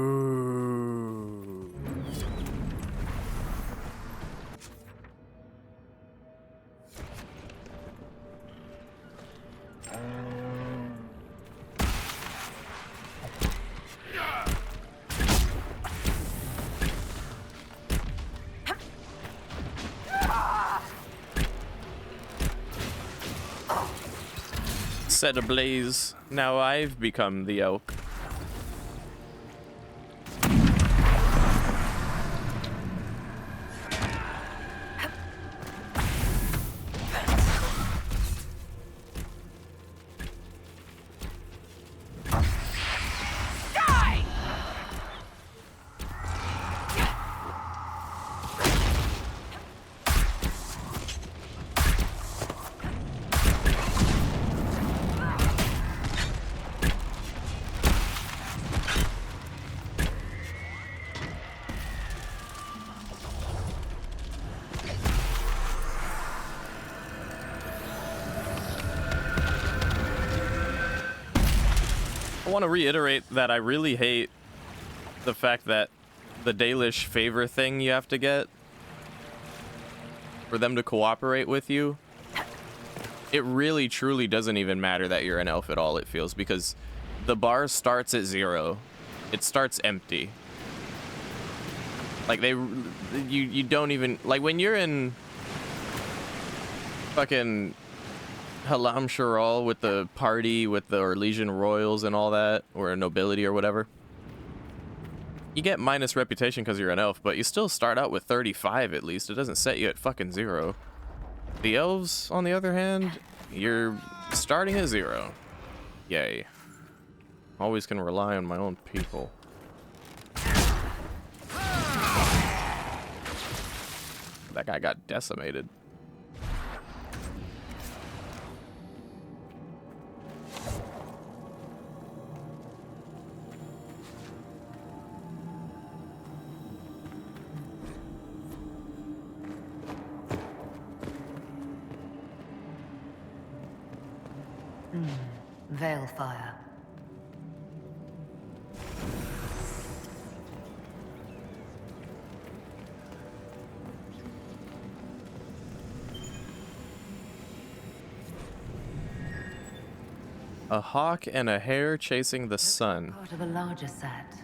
Set ablaze. Now I've become the elk. I want to reiterate that I really hate the fact that the Dalish favor thing you have to get for them to cooperate with you. It really truly doesn't even matter that you're an elf at all, it feels, because the bar starts at 0. It starts empty. Like you don't even, like when you're in fucking Halam Sharal with the party with the Orlesian royals and all that, or a nobility or whatever. You get minus reputation because you're an elf, but you still start out with 35 at least. It doesn't set you at fucking 0. The elves, on the other hand, you're starting at 0. Yay. Always can rely on my own people. That guy got decimated. Veilfire. A hawk and a hare chasing the sun. Part of a larger set.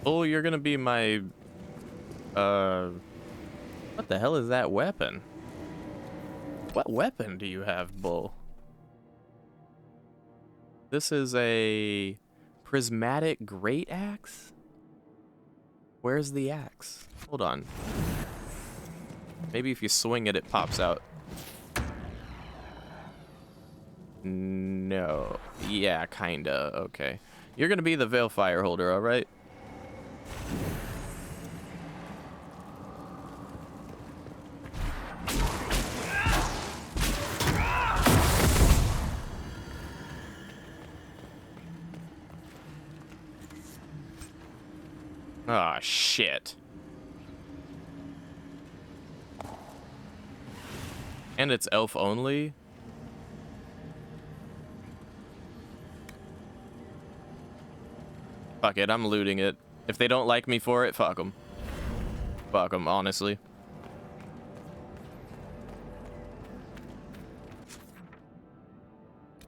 Oh, you're gonna be my... What the hell is that weapon? What weapon do you have, Bull? This is a prismatic great axe? Where's the axe? Hold on. Maybe if you swing it, it pops out. No. Yeah, kinda. Okay. You're gonna be the Veilfire holder, alright? Ah, shit. And it's elf only? Fuck it, I'm looting it. If they don't like me for it, fuck them. Fuck them, honestly.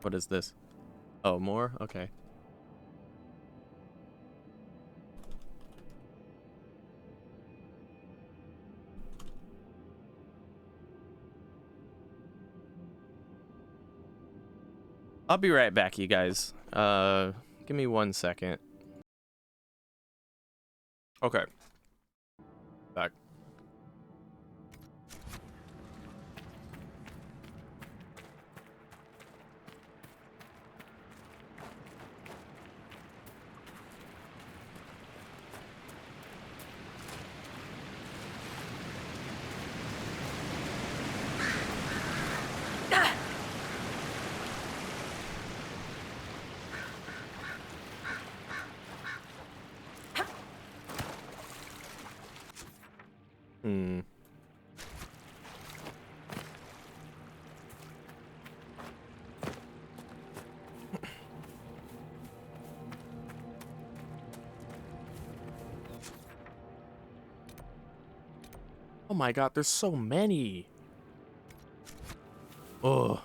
What is this? Oh, more? Okay. I'll be right back, you guys. Give me 1 second. Okay. Back. Oh my god, there's so many. Oh.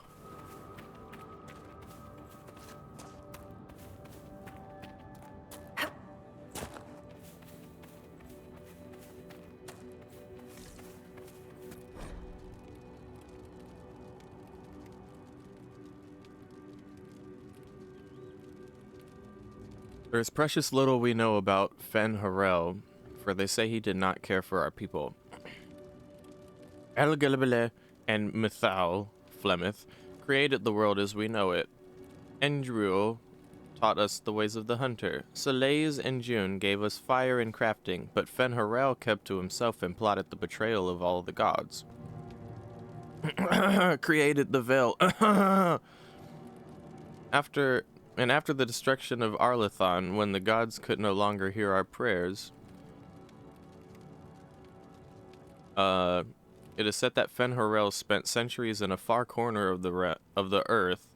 There is precious little we know about Fen Harel, for they say he did not care for our people. Elgalibele and Mythal, Flemeth, created the world as we know it. Endruel taught us the ways of the hunter. Soleil and June gave us fire and crafting, but Fen Harel kept to himself and plotted the betrayal of all the gods. Created the veil. After the destruction of Arlathon, when the gods could no longer hear our prayers, it is said that Fen Harel spent centuries in a far corner of the earth,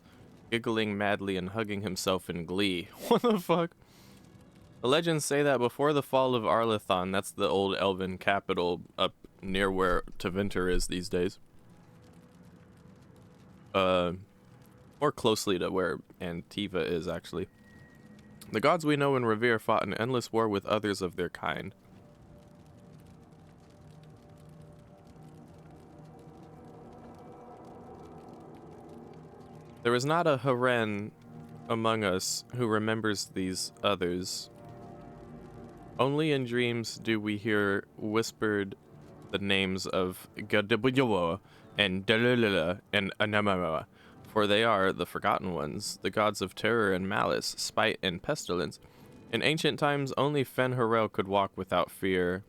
giggling madly and hugging himself in glee. What the fuck? The legends say that before the fall of Arlathon, that's the old elven capital up near where Tevinter is these days, more closely to where Antiva is, actually. The gods we know and revere fought an endless war with others of their kind. There is not a Haren among us who remembers these others. Only in dreams do we hear whispered the names of Gadibyowo and Delilila and Anamara, for they are the Forgotten Ones, the gods of terror and malice, spite and pestilence. In ancient times, only Fen-Harel could walk without fear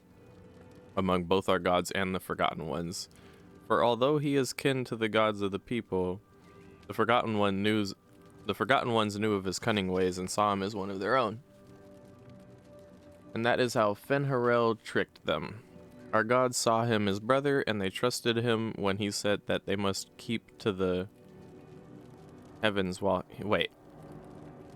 among both our gods and the Forgotten Ones. For although he is kin to the gods of the people, the Forgotten Ones knew of his cunning ways and saw him as one of their own. And that is how Fen-Harel tricked them. Our gods saw him as brother, and they trusted him when he said that they must keep to the heavens while... Wait.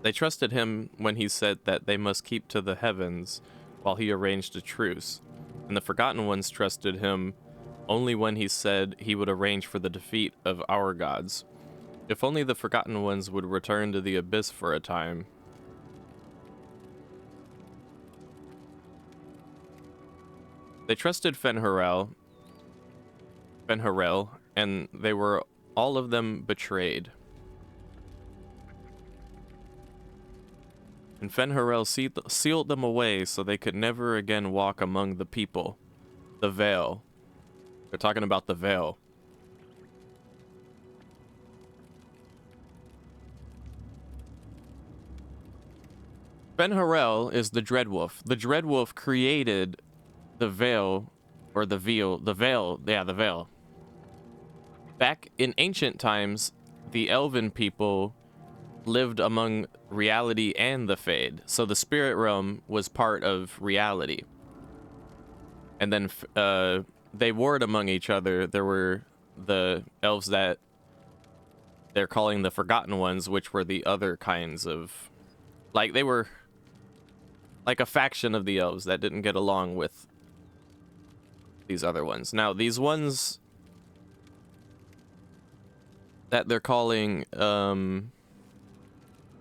They trusted him when he said that they must keep to the heavens while he arranged a truce. And the Forgotten Ones trusted him only when he said he would arrange for the defeat of our gods. If only the Forgotten Ones would return to the Abyss for a time. They trusted Fen-Harel, and they were all of them betrayed. And Fen-Harel sealed them away so they could never again walk among the people. The Veil. They're talking about the Veil. Fen-Harel is the Dreadwolf. The Dreadwolf created the Veil, or the Veil, the Veil. Back in ancient times, the Elven people lived among reality and the Fade, so the spirit realm was part of reality. And then they warred among each other. There were the elves that they're calling the Forgotten Ones, which were the other kinds of... Like, they were like a faction of the elves that didn't get along with these other ones. Now, these ones that they're calling,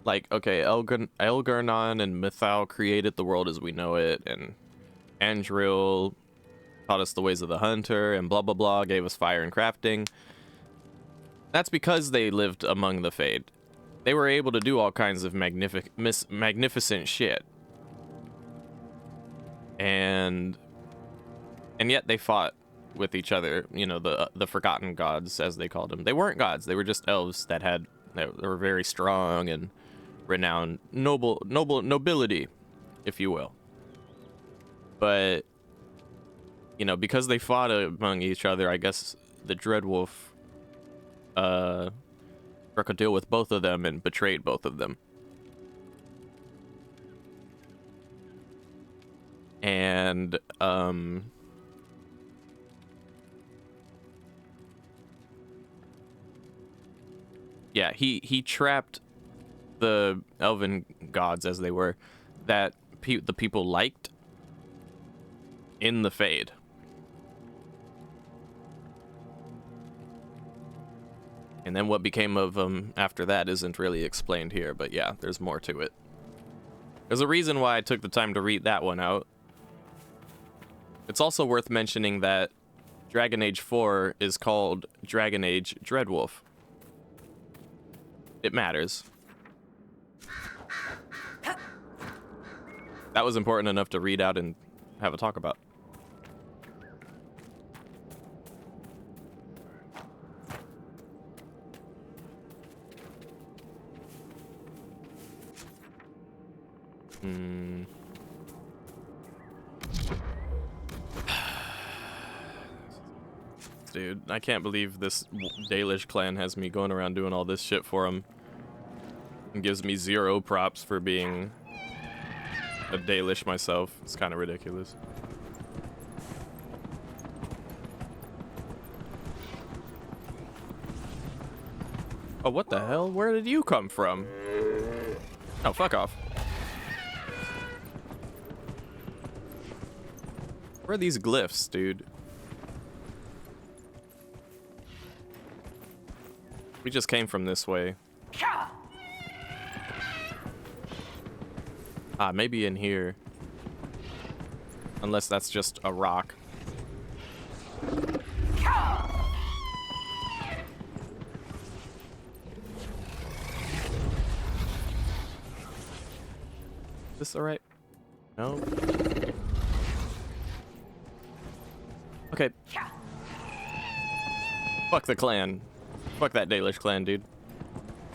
like, okay, Elgar'nan and Mythal created the world as we know it, and Andril taught us the ways of the hunter, and blah, blah, blah, gave us fire and crafting. That's because they lived among the Fade. They were able to do all kinds of magnificent shit. And yet they fought with each other, you know, the Forgotten Gods, as they called them. They weren't gods, they were just elves that were very strong and renowned, nobility, if you will. But, you know, because they fought among each other, I guess the Dreadwolf struck a deal with both of them and betrayed both of them. And yeah, he trapped the elven gods, as they were, that the people liked in the Fade. And then what became of them after that isn't really explained here, but yeah, there's more to it. There's a reason why I took the time to read that one out. It's also worth mentioning that Dragon Age 4 is called Dragon Age Dreadwolf. It matters. That was important enough to read out and have a talk about. Dude, I can't believe this Dalish clan has me going around doing all this shit for them. And gives me 0 props for being a Dalish myself. It's kind of ridiculous. Oh, what the hell? Where did you come from? Oh, fuck off. Where are these glyphs, dude? We just came from this way. Maybe in here. Unless that's just a rock. Is this alright? No? Okay. Fuck the clan. Fuck that Dalish clan, dude.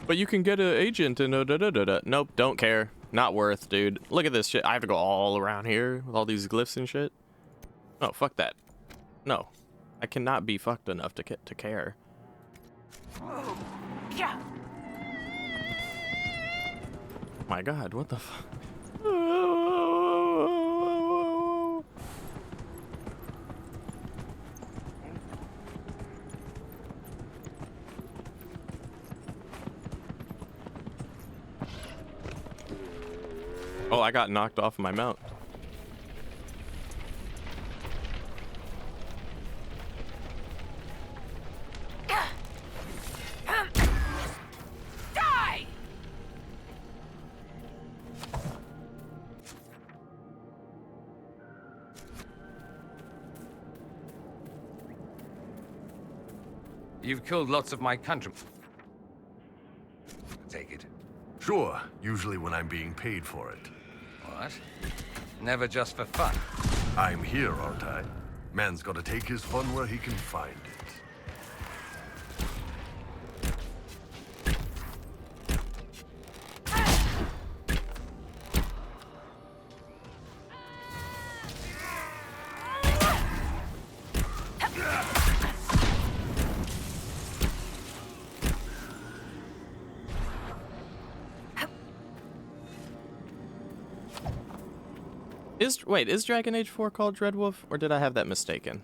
But you can get an agent and da-da-da-da-da. Nope, don't care. Not worth, dude. Look at this shit. I have to go all around here with all these glyphs and shit. No, fuck that. No. I cannot be fucked enough to care. My god, what the fuck? Oh, I got knocked off my mount. Die! You've killed lots of my countrymen. Take it. Sure, usually when I'm being paid for it. What? Never just for fun. I'm here, aren't I? Man's gotta take his fun where he can find it. Wait, is Dragon Age 4 called Dreadwolf, or did I have that mistaken?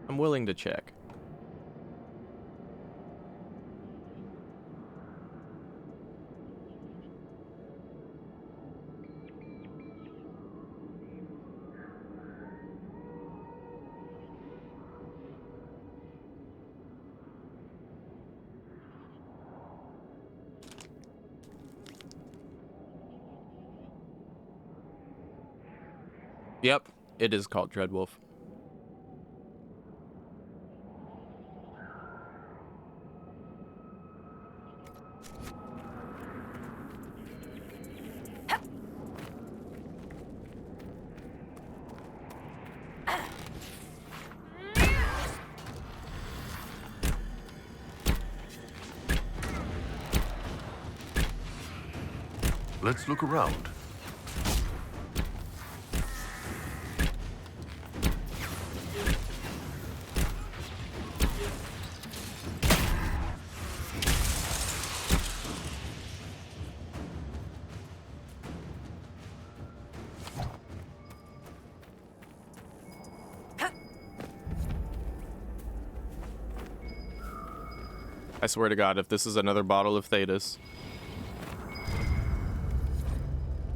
I'm willing to check. Yep, it is called Dreadwolf. Let's look around. I swear to God, if this is another bottle of Thetis.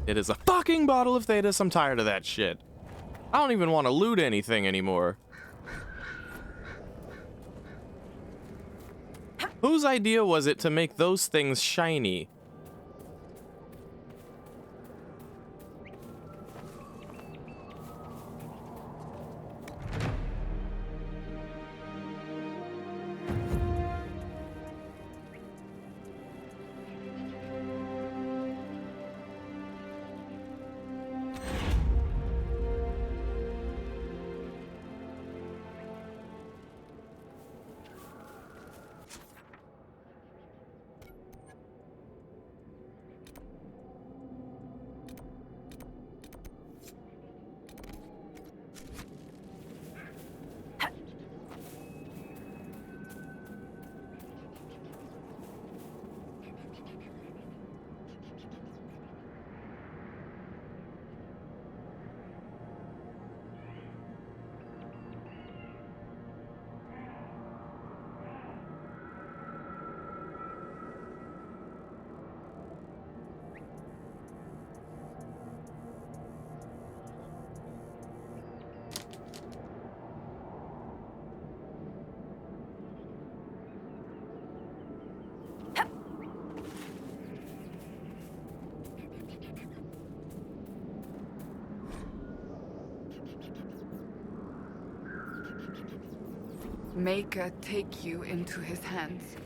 It is a fucking bottle of Thetis. I'm tired of that shit. I don't even want to loot anything anymore. Whose idea was it to make those things shiny? Maker take you into his hands.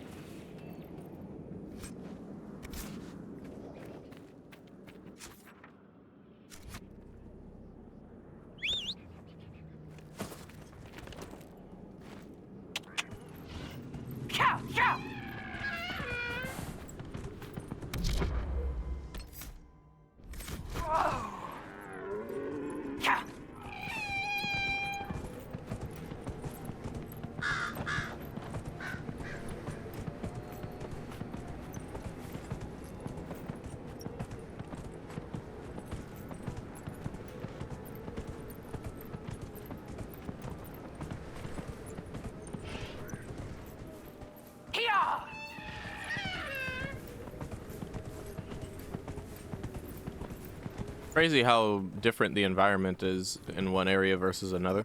Crazy how different the environment is in one area versus another.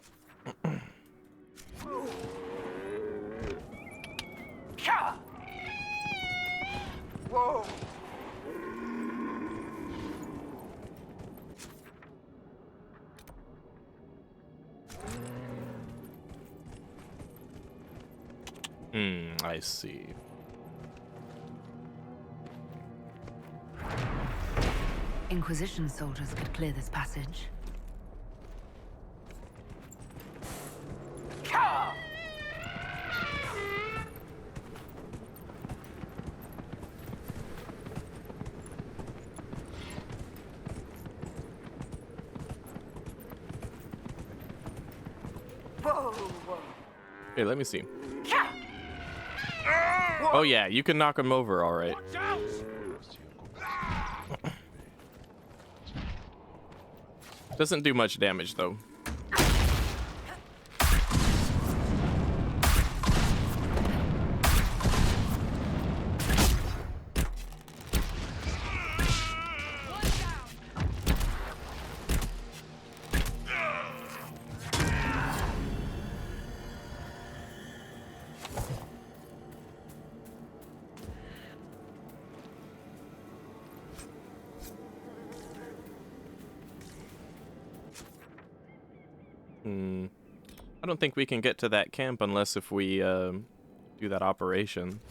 Whoa! I see. Inquisition soldiers could clear this passage. Whoa, whoa. Hey, let me see. Oh yeah, you can knock him over, all right. Doesn't do much damage though. I don't think we can get to that camp unless if we do that operation.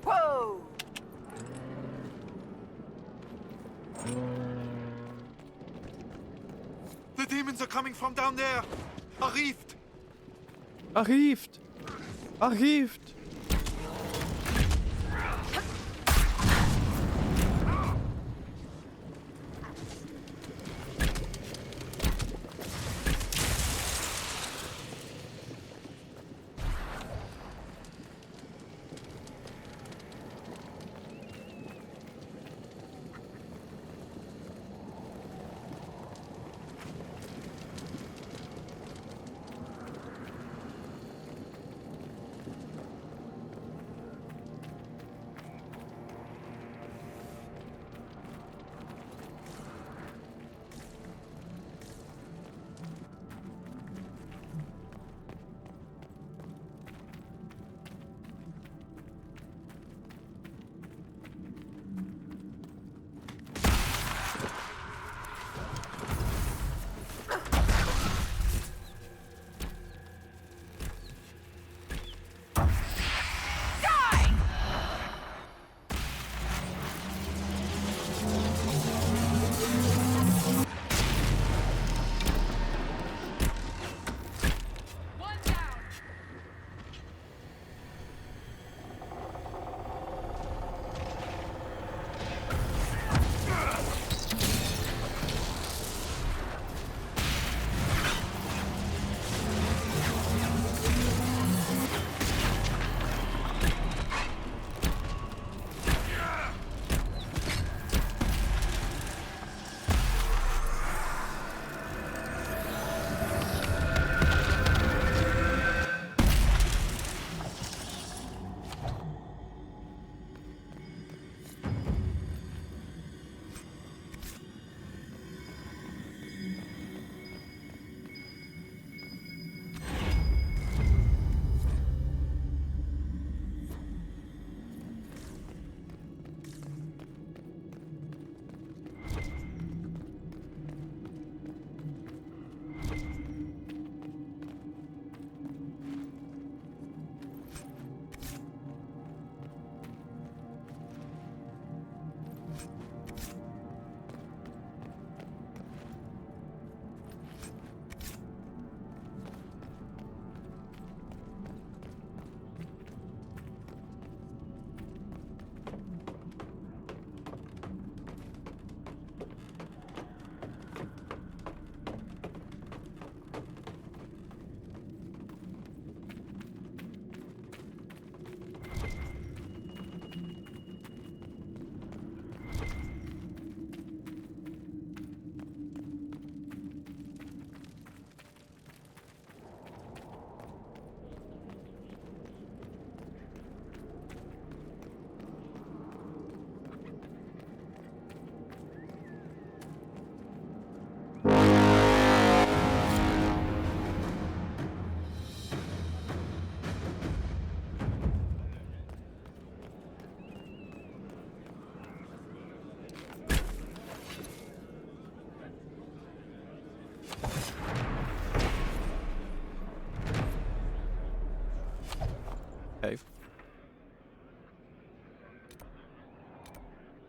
Whoa! The demons are coming from down there! A rift! A rift! A rift!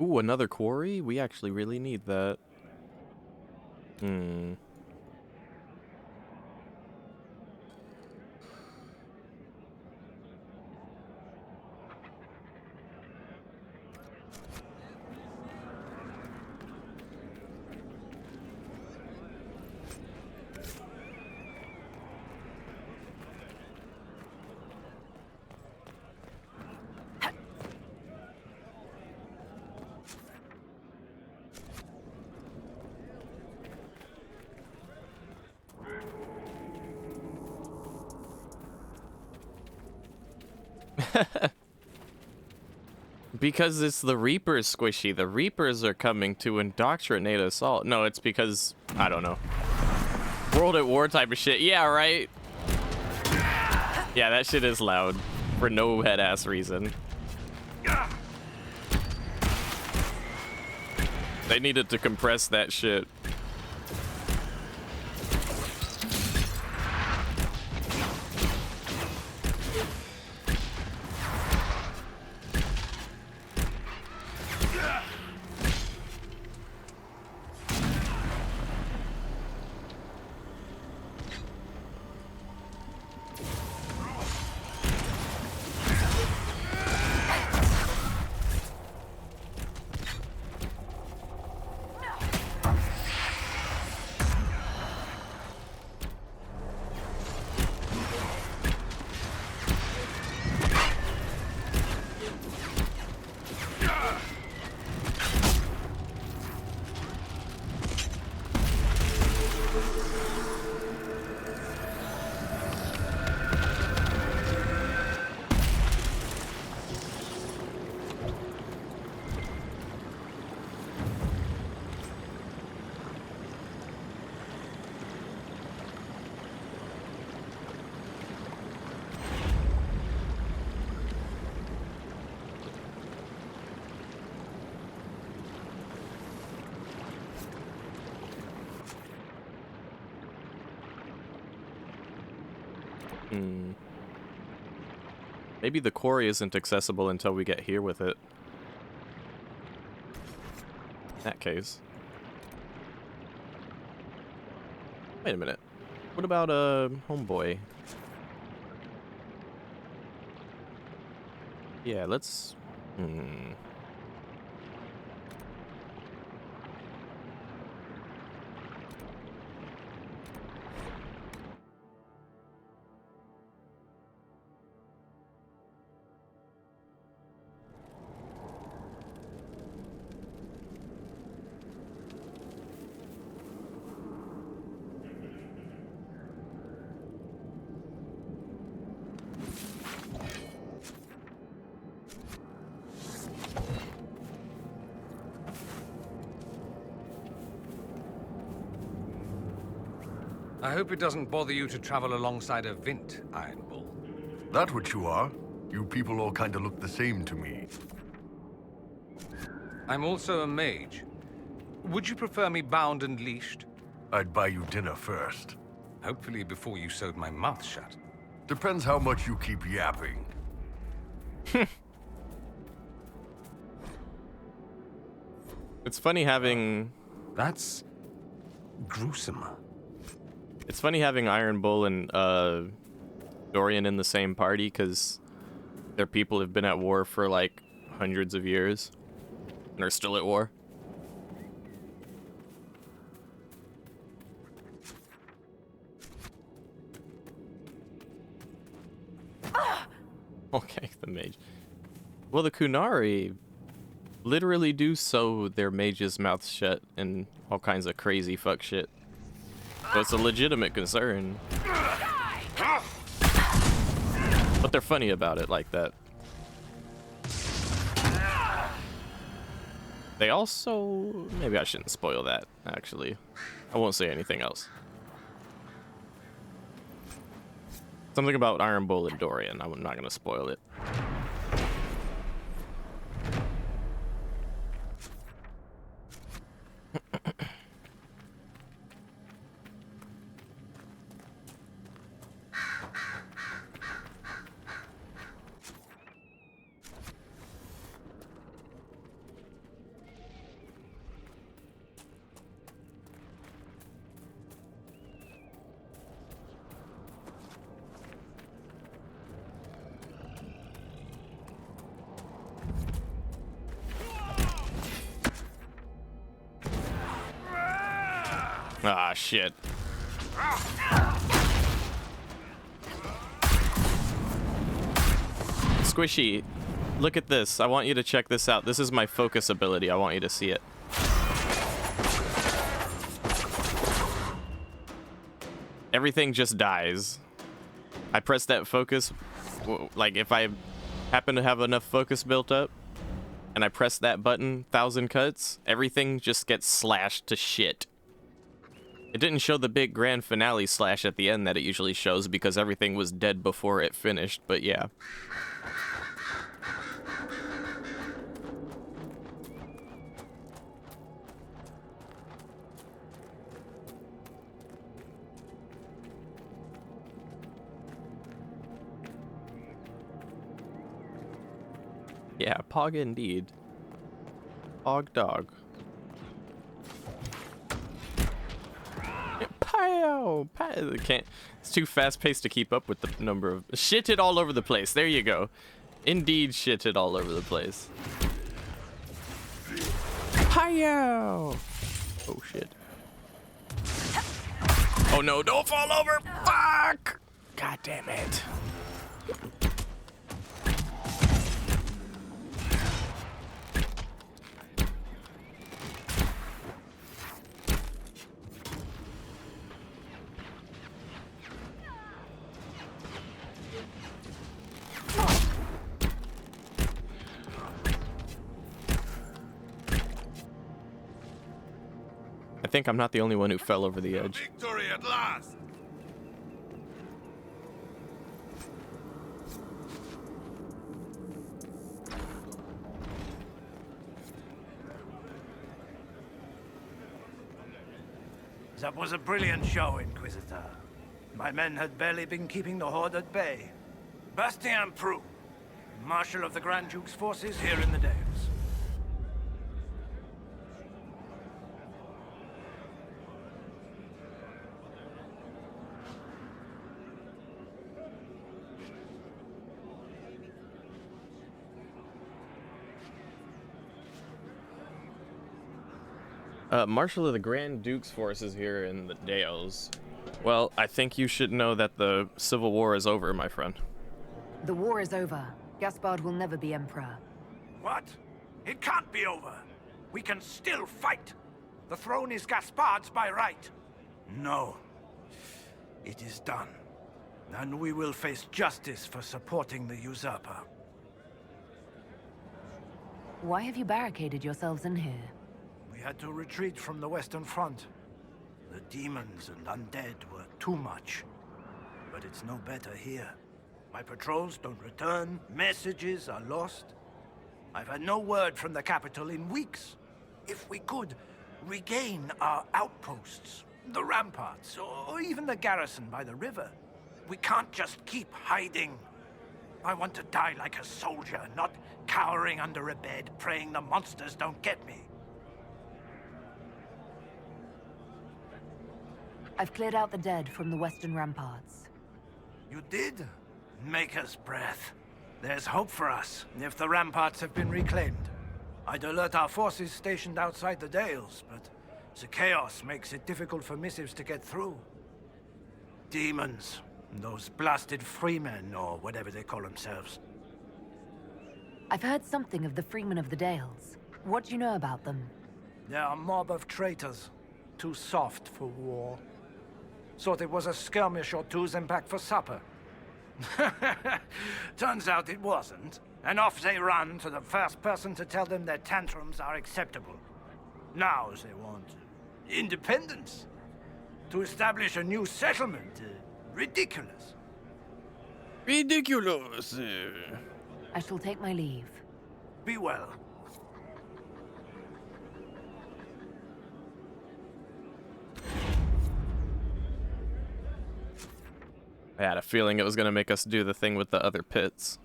Ooh, another quarry? We actually really need that. Because it's the Reapers, Squishy. The Reapers are coming to indoctrinate us all. No, it's because, I don't know. World at War type of shit. Yeah, right? Yeah, that shit is loud. For no head-ass reason. They needed to compress that shit. Maybe the quarry isn't accessible until we get here with it. In that case. Wait a minute. What about homeboy? Yeah, let's... I hope it doesn't bother you to travel alongside a Vint, Iron Bull. That what you are? You people all kinda look the same to me. I'm also a mage. Would you prefer me bound and leashed? I'd buy you dinner first. Hopefully before you sewed my mouth shut. Depends how much you keep yapping. It's funny having... That's... gruesome. It's funny having Iron Bull and Dorian in the same party, because their people have been at war for like hundreds of years and are still at war. Okay, the mage. Well, the Kunari literally do sew their mages' mouths shut and all kinds of crazy fuck shit. So it's a legitimate concern. But they're funny about it like that. They also... Maybe I shouldn't spoil that, actually. I won't say anything else. Something about Iron Bull and Dorian. I'm not going to spoil it. Ah, shit. Squishy, look at this. I want you to check this out. This is my focus ability. I want you to see it. Everything just dies. I press that focus, like if I happen to have enough focus built up, and I press that button, 1,000 cuts, everything just gets slashed to shit. It didn't show the big grand finale slash at the end that it usually shows because everything was dead before it finished, but yeah. Yeah, Pog indeed. Pog dog. Pow! Pow! Can't. It's too fast-paced to keep up with the number of shitted all over the place. There you go. Indeed, shitted all over the place. Pow! Oh shit. Oh no! Don't fall over! Fuck! God damn it. I think I'm not the only one who fell over the edge. Victory at last! That was a brilliant show, Inquisitor. My men had barely been keeping the Horde at bay. Bastien Prou, Marshal of the Grand Duke's forces here in the Dales. Marshal of the Grand Duke's forces here in the Dales. Well, I think you should know that the Civil War is over, my friend. The war is over. Gaspard will never be Emperor. What? It can't be over. We can still fight. The throne is Gaspard's by right. No. It is done. And we will face justice for supporting the usurper. Why have you barricaded yourselves in here? We had to retreat from the Western Front. The demons and undead were too much. But it's no better here. My patrols don't return, messages are lost. I've had no word from the capital in weeks. If we could regain our outposts, the ramparts, or even the garrison by the river, we can't just keep hiding. I want to die like a soldier, not cowering under a bed, praying the monsters don't get me. I've cleared out the dead from the western ramparts. You did? Maker's breath. There's hope for us, if the ramparts have been reclaimed. I'd alert our forces stationed outside the Dales, but the chaos makes it difficult for missives to get through. Demons. Those blasted freemen, or whatever they call themselves. I've heard something of the Freemen of the Dales. What do you know about them? They're a mob of traitors. Too soft for war. Thought it was a skirmish or two, then back for supper. Turns out it wasn't. And off they run to the first person to tell them their tantrums are acceptable. Now they want independence. To establish a new settlement. Ridiculous. Ridiculous. I shall take my leave. Be well. I had a feeling it was going to make us do the thing with the other pits.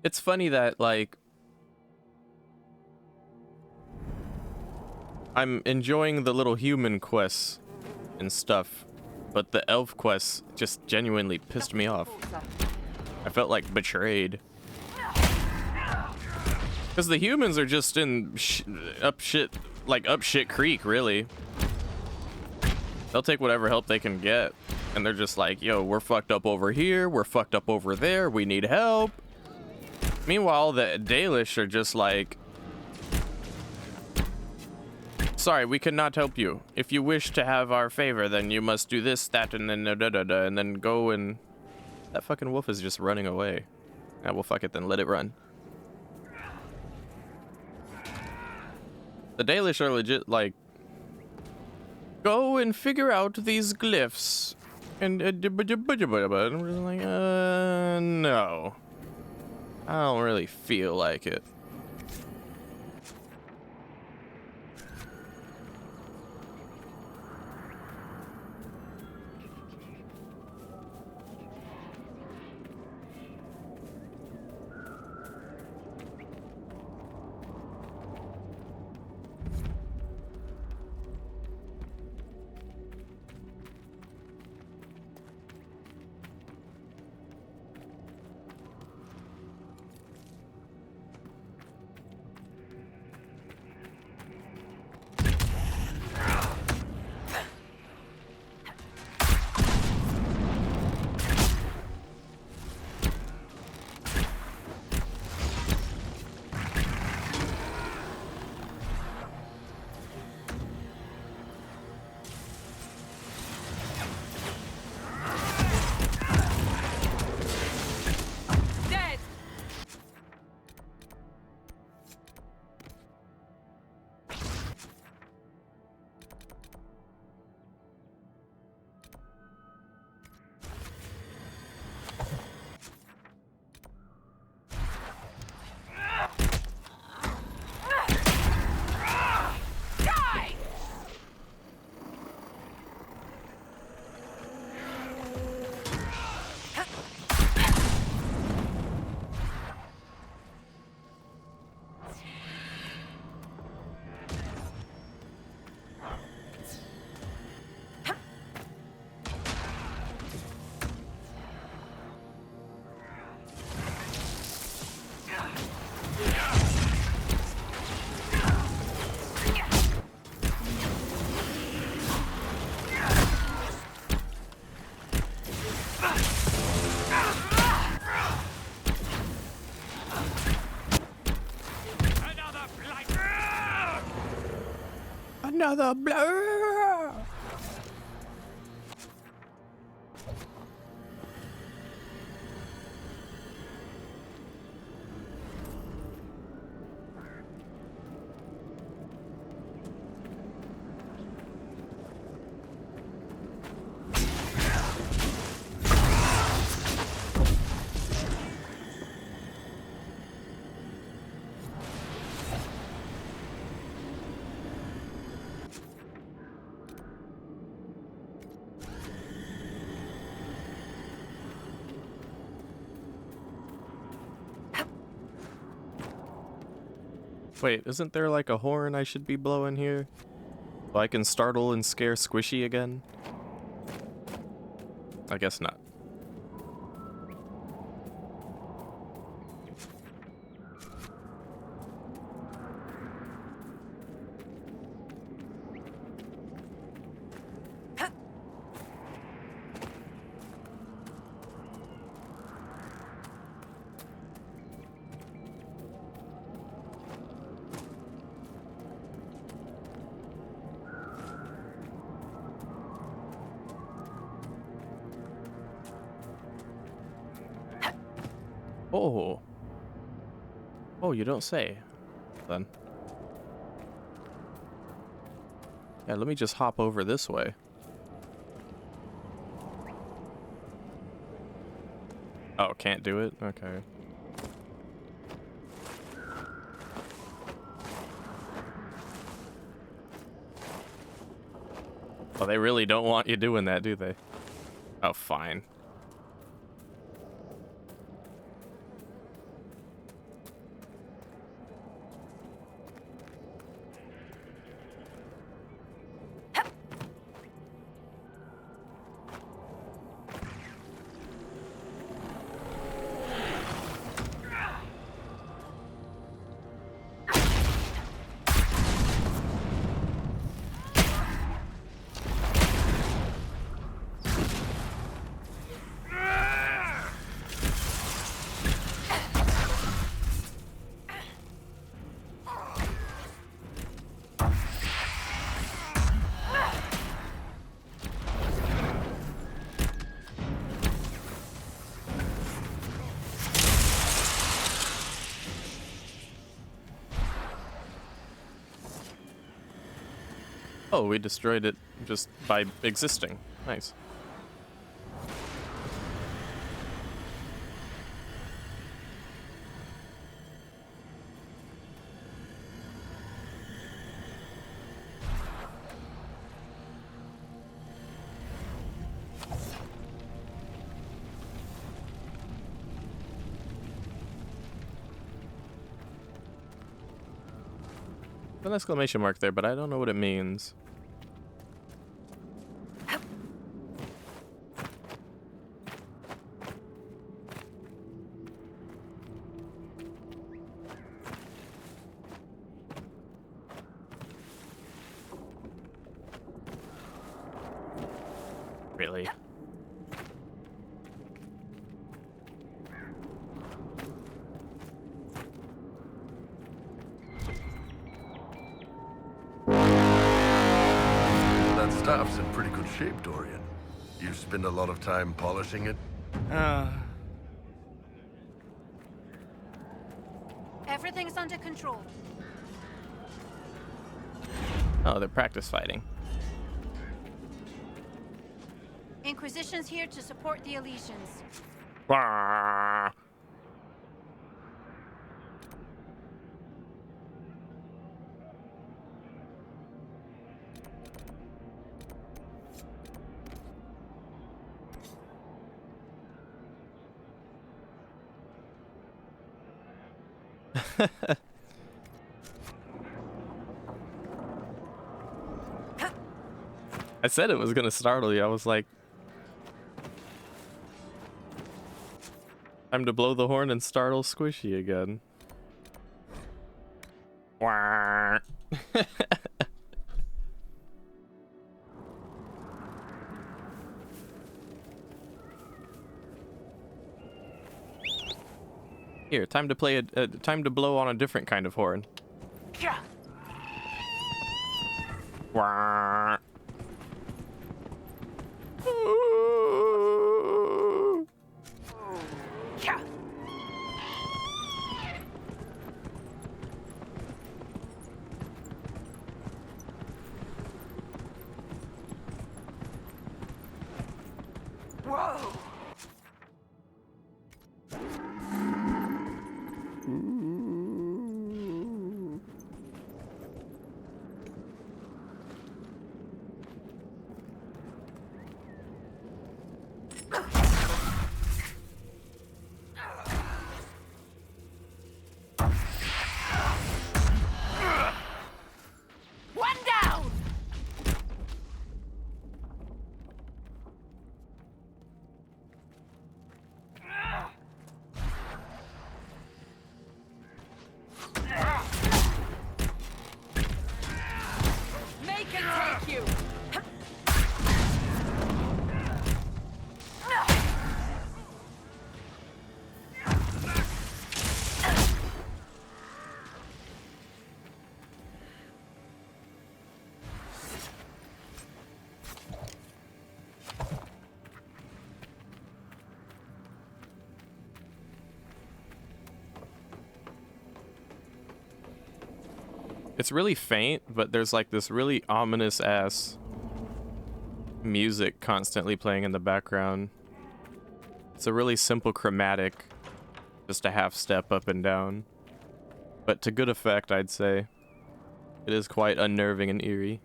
It's funny that, like, I'm enjoying the little human quests and stuff, but the elf quests just genuinely pissed me off. I felt like betrayed. Because the humans are just in up shit creek, really. They'll take whatever help they can get. And they're just like, yo, we're fucked up over here, we're fucked up over there, we need help. Meanwhile, the Dalish are just like, sorry, we cannot help you. If you wish to have our favor, then you must do this, that, and then da-da-da-da, and then go and... That fucking wolf is just running away. Yeah, well, fuck it, then let it run. The Dalish are legit like, go and figure out these glyphs. And I'm really like, no. I don't really feel like it. Another blow. Wait, isn't there like a horn I should be blowing here? So I can startle and scare Squishy again? I guess not. Oh. Oh, you don't say. Then. Yeah, let me just hop over this way. Oh, can't do it? Okay. Oh, they really don't want you doing that, do they? Oh, fine. Oh, we destroyed it just by existing. Nice. An exclamation mark there, but I don't know what it means. Really? That staff's in pretty good shape, Dorian. You spend a lot of time polishing it? Everything's under control. Oh, they're practice fighting. Inquisition's here to support the Elysians. Wah. I said it was gonna startle you. I was like, time to blow the horn and startle Squishy again. Wah. Here, time to play time to blow on a different kind of horn. Yeah. Wah. Yeah. Whoa. One down. Make it take you. It's really faint, but there's like this really ominous ass music constantly playing in the background. It's a really simple chromatic, just a half step up and down. But to good effect, I'd say. It is quite unnerving and eerie.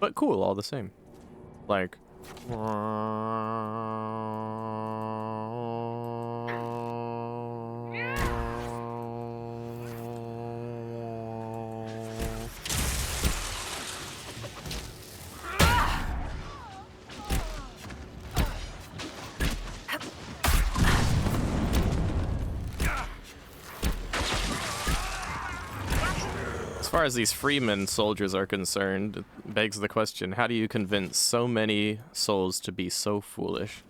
But cool all the same. Like... As far as these freeman soldiers are concerned, it begs the question, how do you convince so many souls to be so foolish?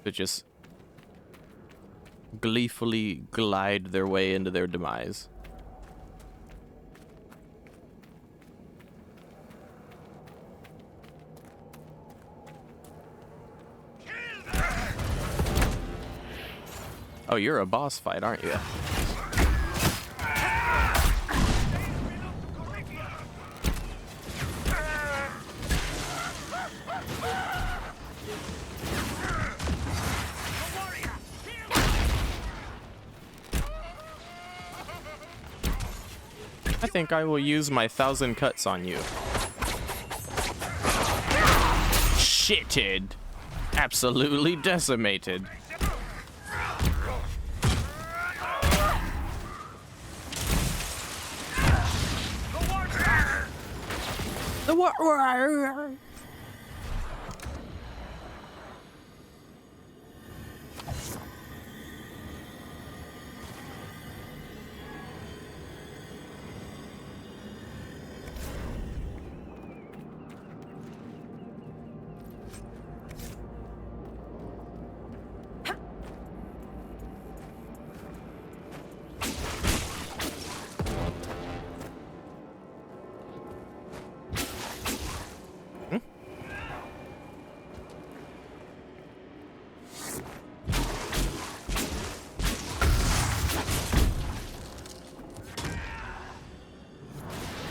To just gleefully glide their way into their demise. Oh, you're a boss fight, aren't you? I think I will use my 1,000 cuts on you. Shitted. Absolutely decimated. The what?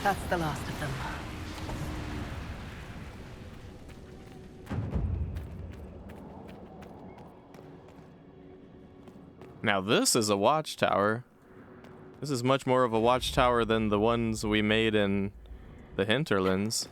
That's the last of them. Now this is a watchtower. This is much more of a watchtower than the ones we made in the hinterlands.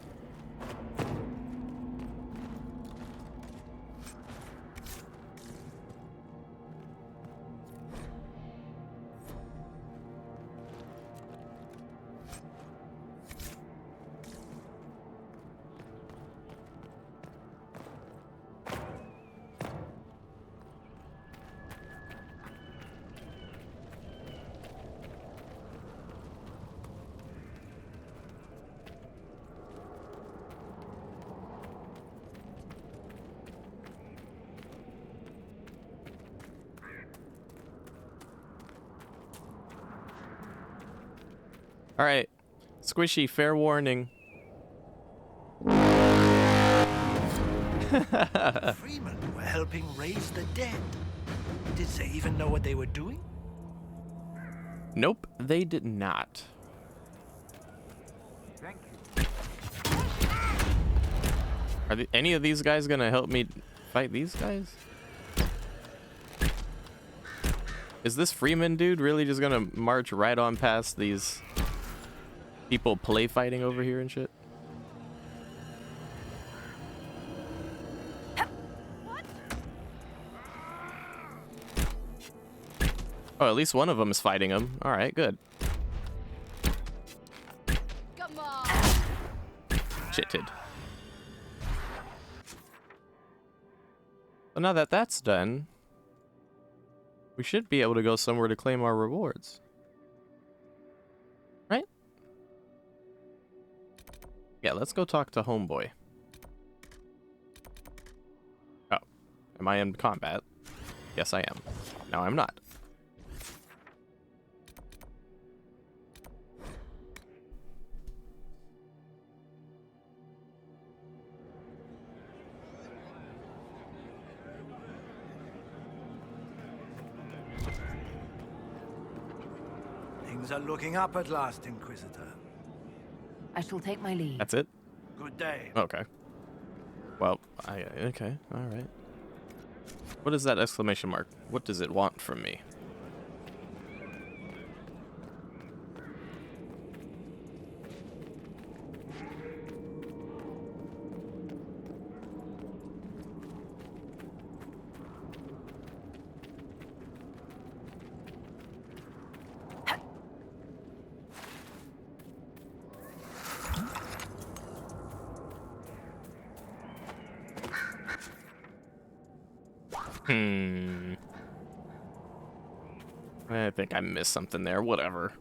All right, Squishy, fair warning. Freemen were helping raise the dead. Did they even know what they were doing? Nope, they did not. Thank you. Are any of these guys gonna help me fight these guys? Is this Freeman dude really just gonna march right on past these people play fighting over here and shit? Oh, at least one of them is fighting him. All right, good. Come on. Shitted. So now that that's done, we should be able to go somewhere to claim our rewards. Right? Yeah, let's go talk to Homeboy. Oh, am I in combat? Yes, I am. No, I'm not. Things are looking up at last, Inquisitor. I shall take my leave. That's it? Good day. Okay. Well, okay, all right. What is that exclamation mark? What does it want from me? I think I missed something there. Whatever.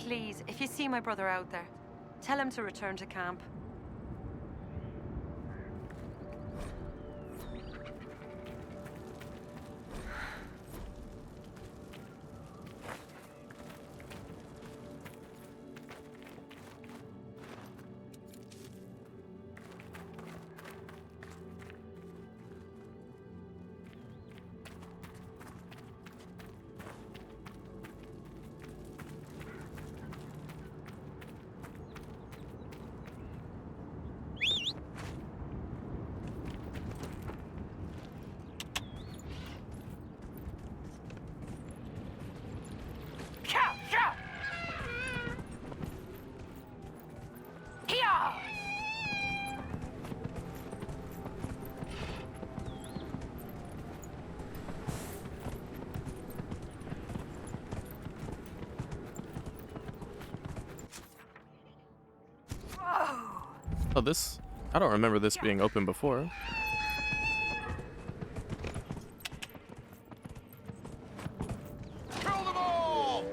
Please, if you see my brother out there, tell him to return to camp. Oh, this... I don't remember this being open before. Kill them all!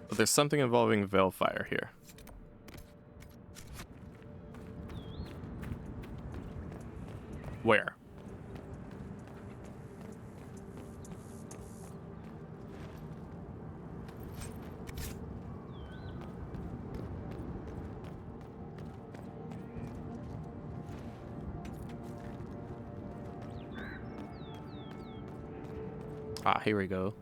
But there's something involving Veilfire here. Where? Ah, here we go.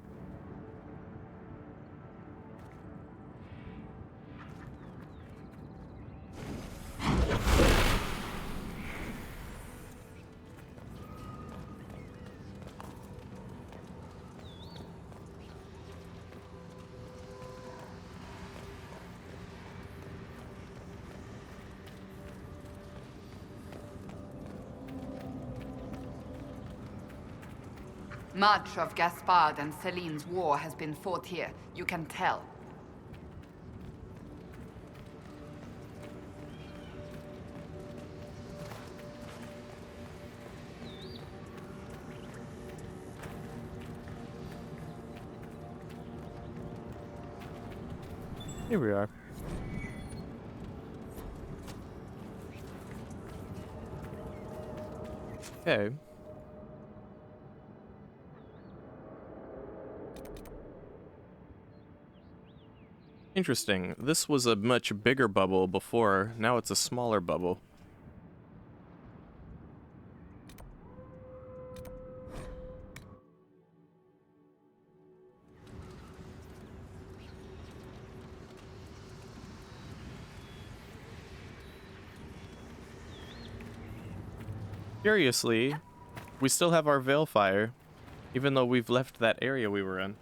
Much of Gaspard and Celine's war has been fought here, you can tell. Here we are. Okay. Interesting. This was a much bigger bubble before. Now it's a smaller bubble. Curiously, we still have our Veilfire Even though we've left that area we were in.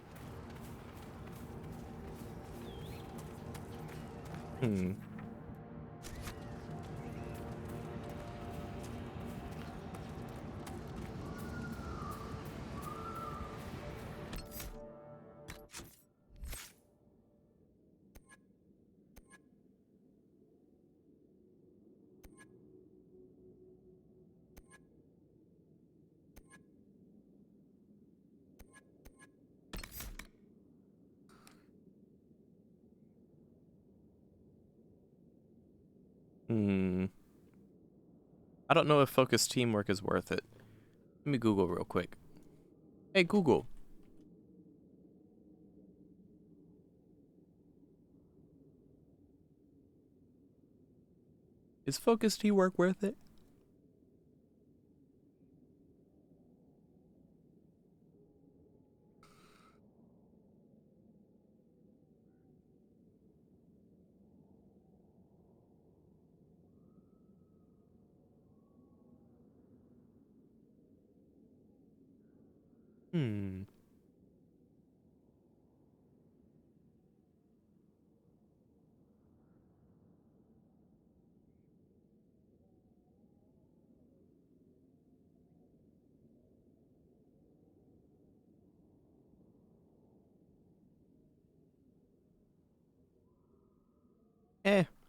I don't know if focused teamwork is worth it. Let me Google real quick. Hey, Google. Is focused teamwork worth it?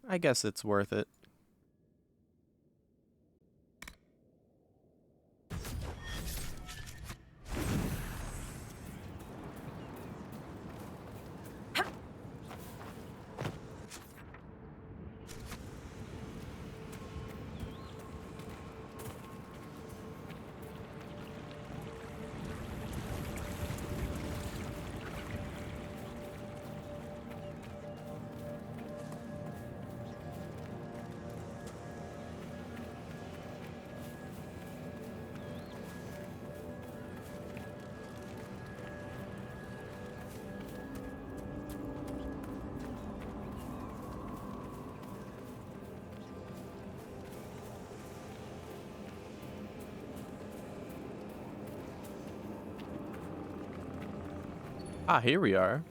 I guess it's worth it. Ah, here we are.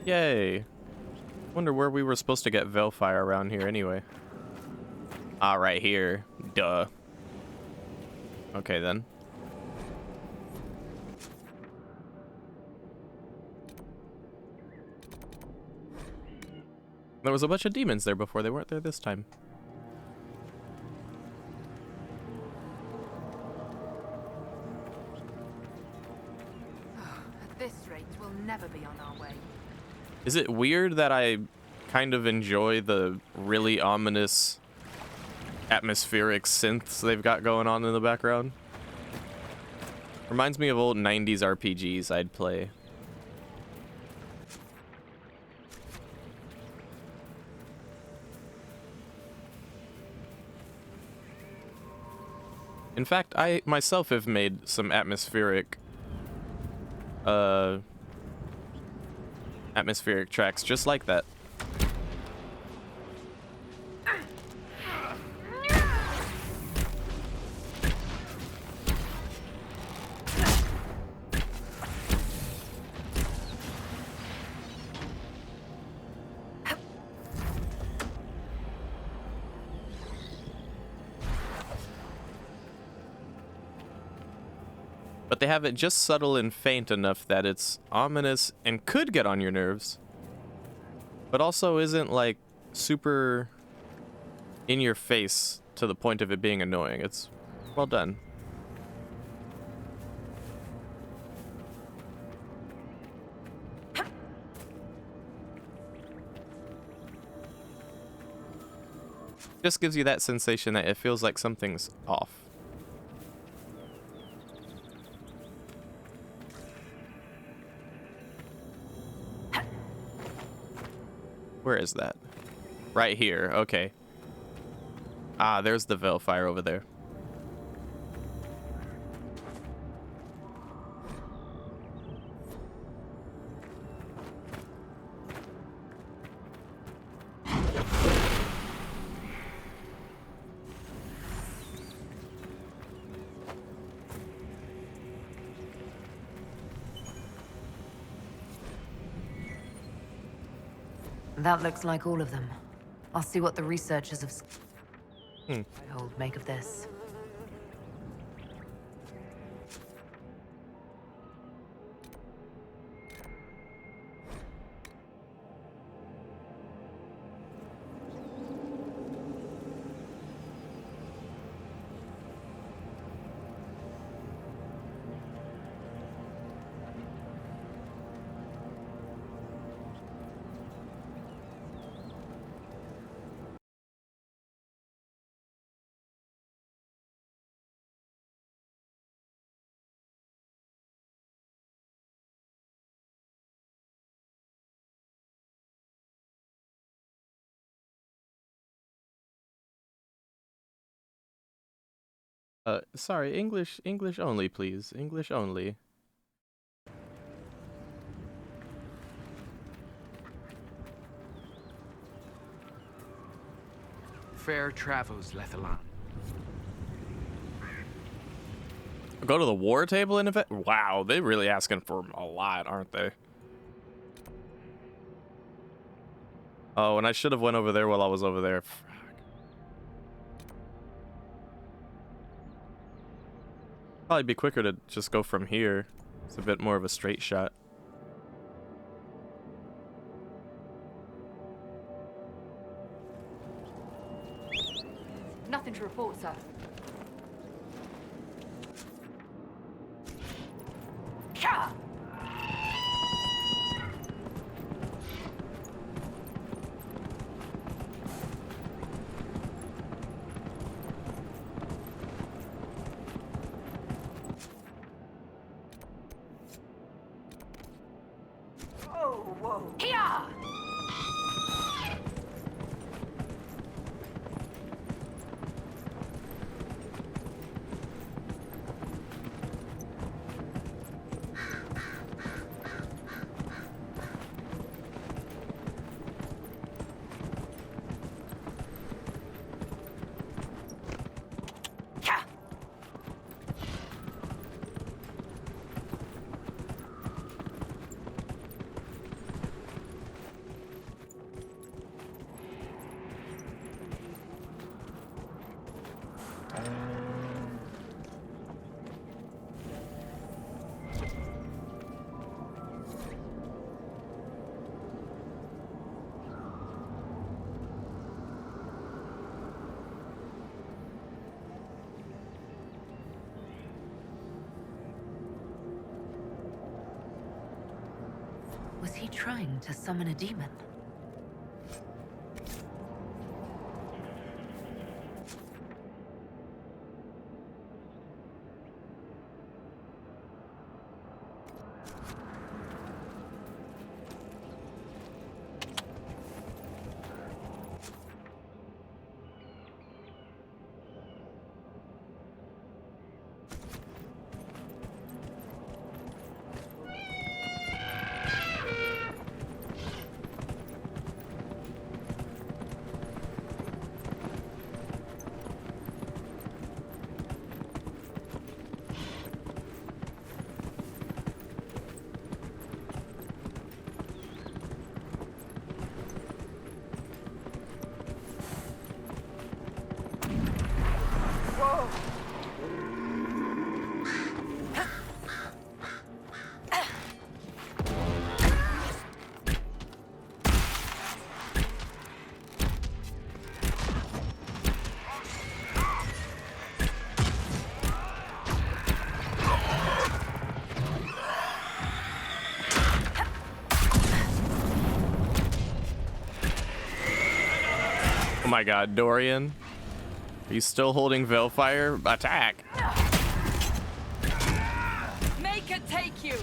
Yay. Wonder where we were supposed to get Veilfire around here anyway. Ah, right here. Duh. Okay, then. There was a bunch of demons there before. They weren't there this time. At this rate, we'll never be on our way. Is it weird that I kind of enjoy the really ominous atmospheric synths they've got going on in the background? Reminds me of old 90s RPGs I'd play. In fact, I myself have made some atmospheric tracks just like that. But they have it just subtle and faint enough that it's ominous and could get on your nerves, but also isn't like super in your face to the point of it being annoying. It's well done. Just gives you that sensation that it feels like something's off. Where is that? Right here. Okay. Ah, there's the Veilfire over there. That looks like all of them. I'll see what the researchers of Hmm. Hold make of this. Sorry, English only, please. English only. Fair travels, Lethalan. Go to the war table and event? Wow, they're really asking for a lot, aren't they? Oh, and I should have went over there while I was over there. Probably be quicker to just go from here. It's a bit more of a straight shot. Nothing to report, sir. Ka! Whoa. Here! Was he trying to summon a demon? Oh my god, Dorian. Are you still holding Veilfire? Attack! Make it take you.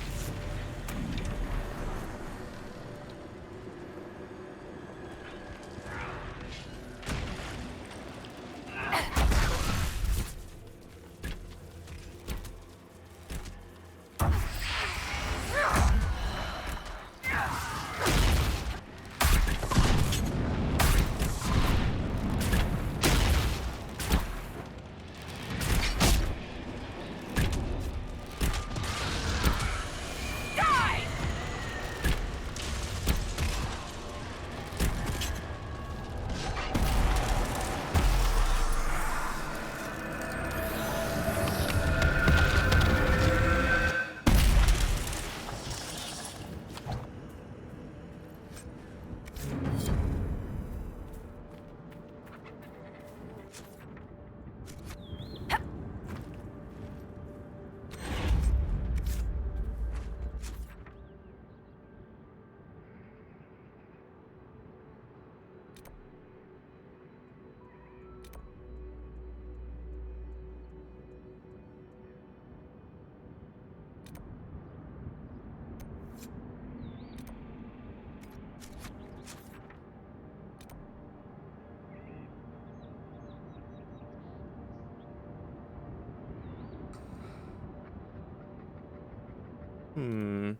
Okay.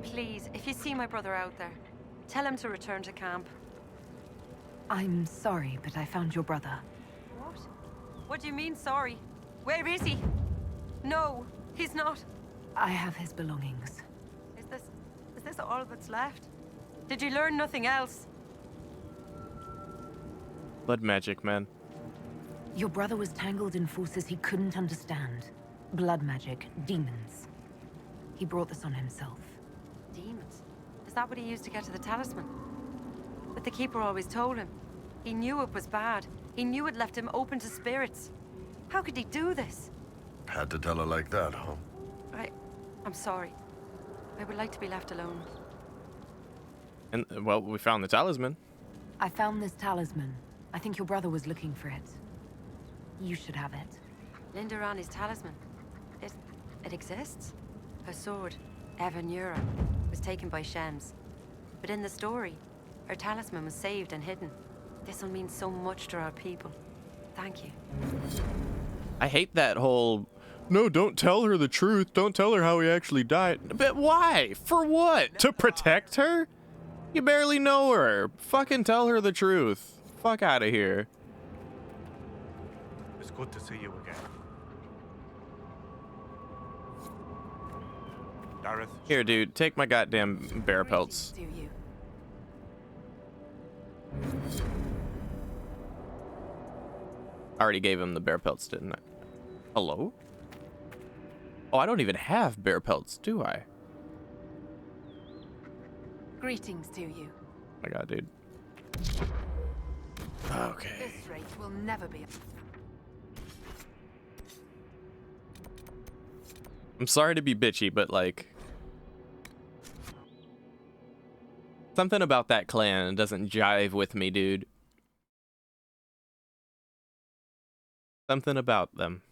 Please, if you see my brother out there, tell him to return to camp. I'm sorry, but I found your brother. What? What do you mean, sorry? Where is he? No, he's not. I have his belongings. Is this all that's left? Did you learn nothing else? Blood magic, man. Your brother was tangled in forces he couldn't understand. Blood magic, demons. He brought this on himself. Demons? Is that what he used to get to the talisman? But the Keeper always told him. He knew it was bad. He knew it left him open to spirits. How could he do this? Had to tell her like that, huh? I'm sorry. I would like to be left alone. And, well, we found the talisman. I found this talisman. I think your brother was looking for it. You should have it. Linda Rani's talisman. It exists? Her sword, Evanura, was taken by Shems. But in the story, her talisman was saved and hidden. This will mean so much to our people. Thank you. I hate that whole, no, don't tell her the truth. Don't tell her how he actually died. But why? For what? To protect her? You barely know her. Fucking tell her the truth. Fuck out of here. It's good to see you again. Dareth. Here, dude, take my goddamn bear pelts. Do you? I already gave him the bear pelts, didn't I? Hello? Oh, I don't even have bear pelts, do I? Greetings to you. Oh my god, dude. Okay. This race will never be. I'm sorry to be bitchy, but like, something about that clan doesn't jive with me, dude. Something about them.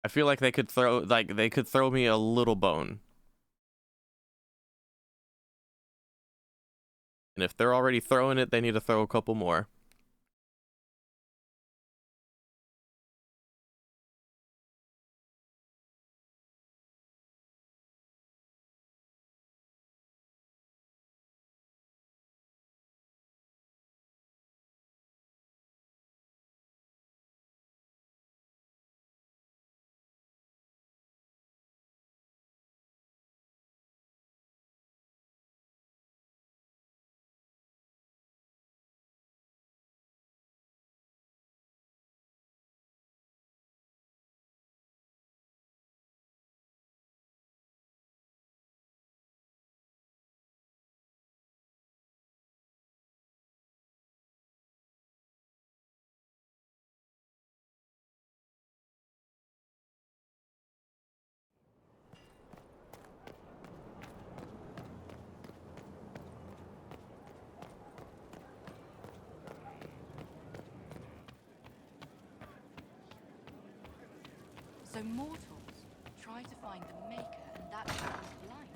I feel like they could throw me a little bone. And if they're already throwing it, they need to throw a couple more. So mortals try to find the Maker, and that is blind.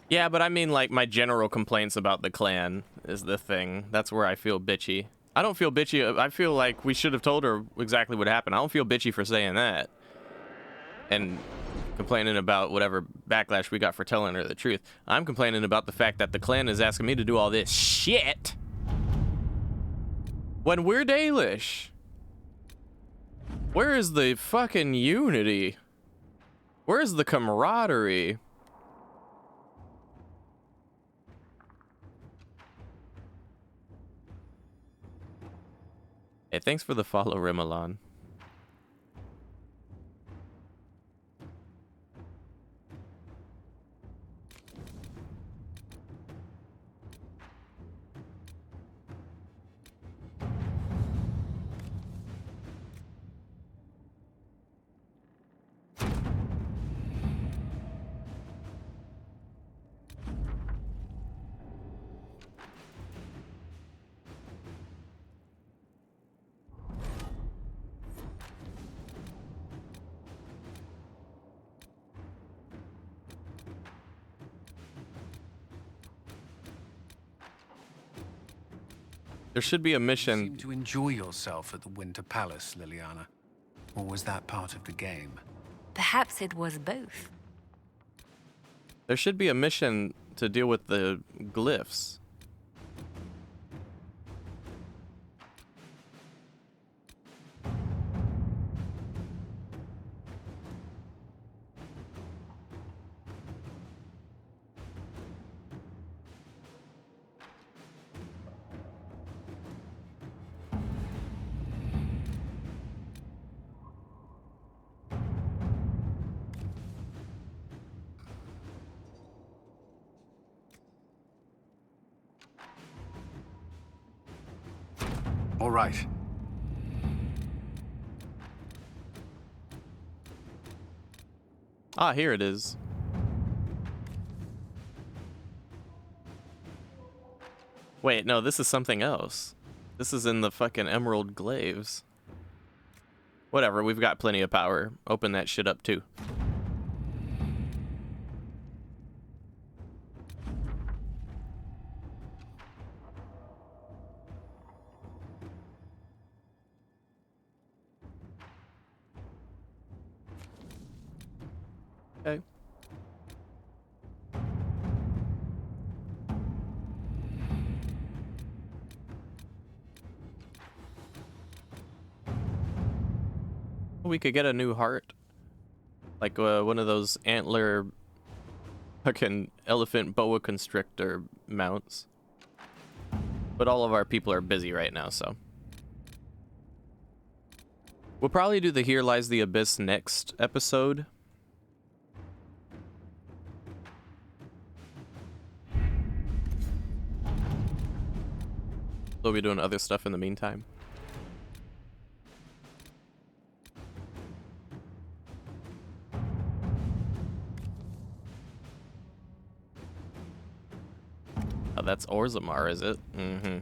Yeah, but I mean, like, my general complaints about the clan is the thing. That's where I feel bitchy. I don't feel bitchy. I feel like we should have told her exactly what happened. I don't feel bitchy for saying that. And complaining about whatever backlash we got for telling her the truth. I'm complaining about the fact that the clan is asking me to do all this shit when we're Dalish. Where is the fucking unity? Where's the camaraderie? Hey, thanks for the follow, Rimalon. There should be a You mission. seem to enjoy yourself at the Winter Palace, Liliana. Or was that part of the game? Perhaps it was both. There should be a mission to deal with the glyphs. All right. Ah, here it is. Wait, no, this is something else. This is in the fucking Emerald Glaives. Whatever, we've got plenty of power. Open that shit up too. Okay. We could get a new heart. Like one of those antler fucking elephant boa constrictor mounts. But all of our people are busy right now, so. We'll probably do the Here Lies the Abyss next episode. We'll be doing other stuff in the meantime. Oh, that's Orzammar, is it? Mm-hmm.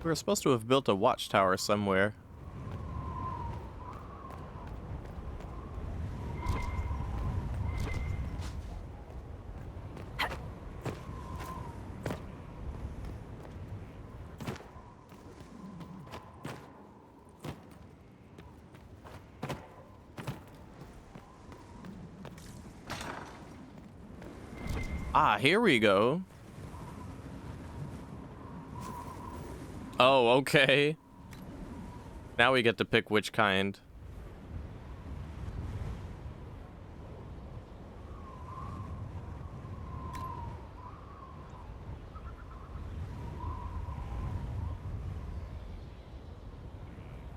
We were supposed to have built a watchtower somewhere. Ah, here we go. Oh, okay. Now we get to pick which kind.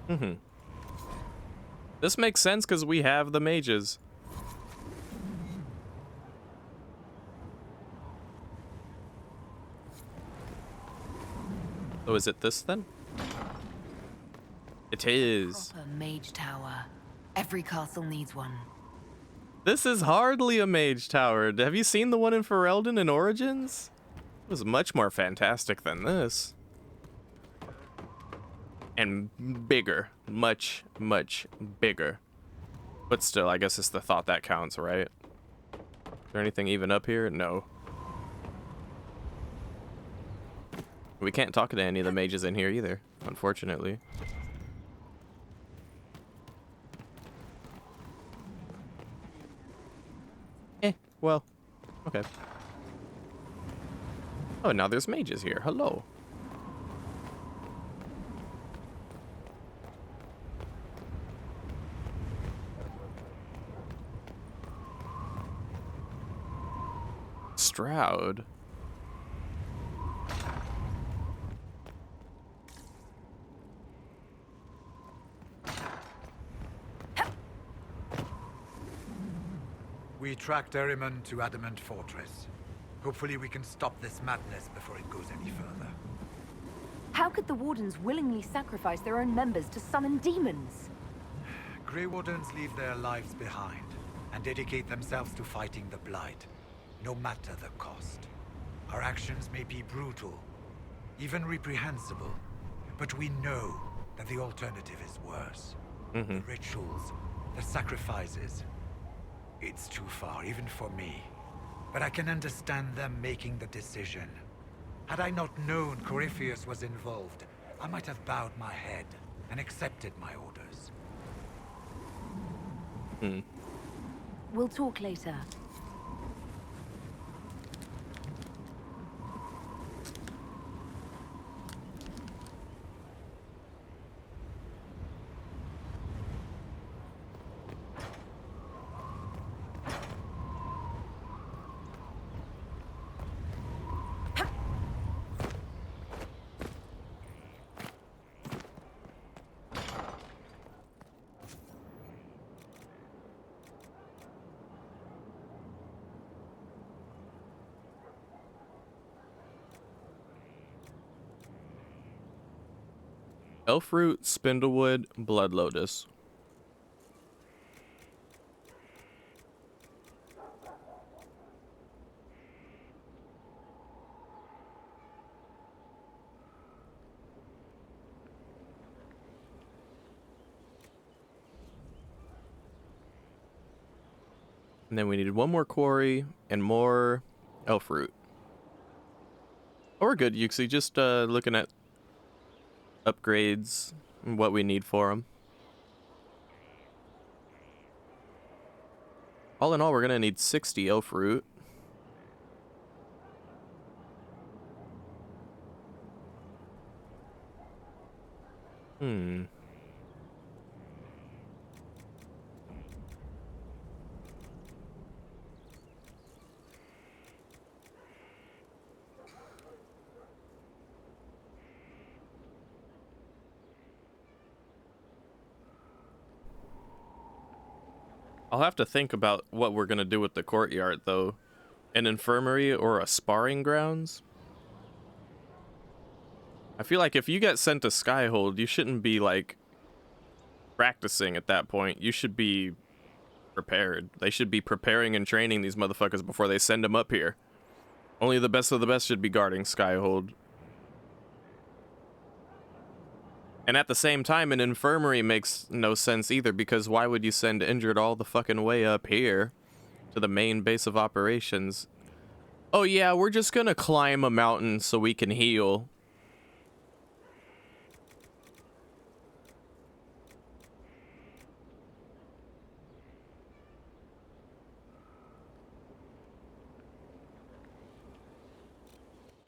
Mm-hmm. This makes sense because we have the mages. So is it this then? It is. Proper mage tower. Every castle needs one. This is hardly a mage tower. Have you seen the one in Ferelden in Origins? It was much more fantastic than this. And bigger. Much, much bigger. But still, I guess it's the thought that counts, right? Is there anything even up here? No. We can't talk to any of the mages in here either, unfortunately. Well, okay. Oh, now there's mages here. Hello. Stroud. We tracked Erimon to Adamant Fortress. Hopefully we can stop this madness before it goes any further. How could the Wardens willingly sacrifice their own members to summon demons? Grey Wardens leave their lives behind and dedicate themselves to fighting the Blight, no matter the cost. Our actions may be brutal, even reprehensible, but we know that the alternative is worse. The rituals, the sacrifices. It's too far, even for me. But I can understand them making the decision. Had I not known Corypheus was involved, I might have bowed my head and accepted my orders. We'll talk later. Elfroot, Spindlewood, Blood Lotus. And then we needed one more quarry and more Elfroot. Oh, we're good, Yuxi. Just looking at upgrades and what we need for them. All in all, we're gonna need 60 Elfroot. I'll have to think about what we're gonna do with the courtyard, though. An infirmary or a sparring grounds? I feel like if you get sent to Skyhold, you shouldn't be, like, practicing at that point. You should be prepared. They should be preparing and training these motherfuckers before they send them up here. Only the best of the best should be guarding Skyhold. And at the same time, an infirmary makes no sense either, because why would you send injured all the fucking way up here to the main base of operations? Oh yeah, we're just gonna climb a mountain so we can heal.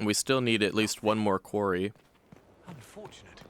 We still need at least one more quarry. Unfortunate.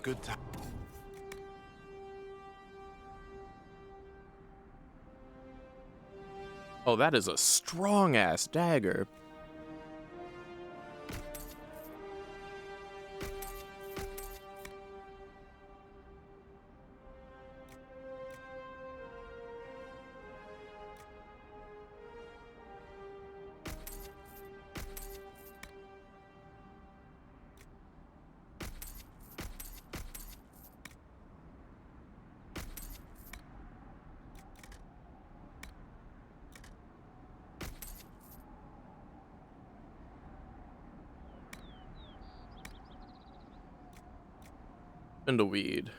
good to... Oh, that is a strong-ass dagger. And a weed.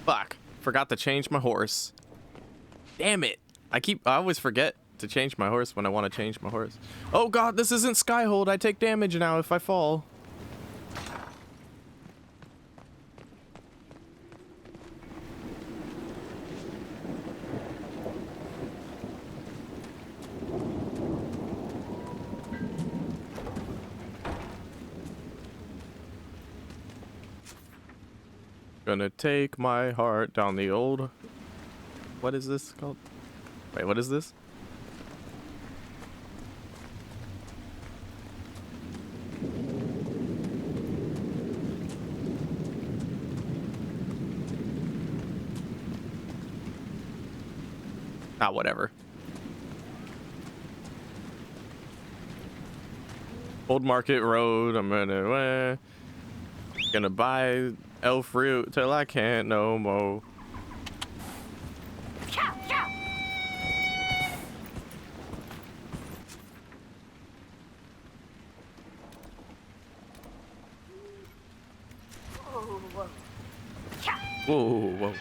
Fuck. Forgot to change my horse. Damn it. I always forget to change my horse when I want to change my horse. Oh god, this isn't Skyhold. I take damage now if I fall. Gonna take my heart down the old... What is this called? Wait, what is this? Ah, whatever. Old Market Road, I'm gonna buy elf fruit till I can't no more. Whoa, whoa.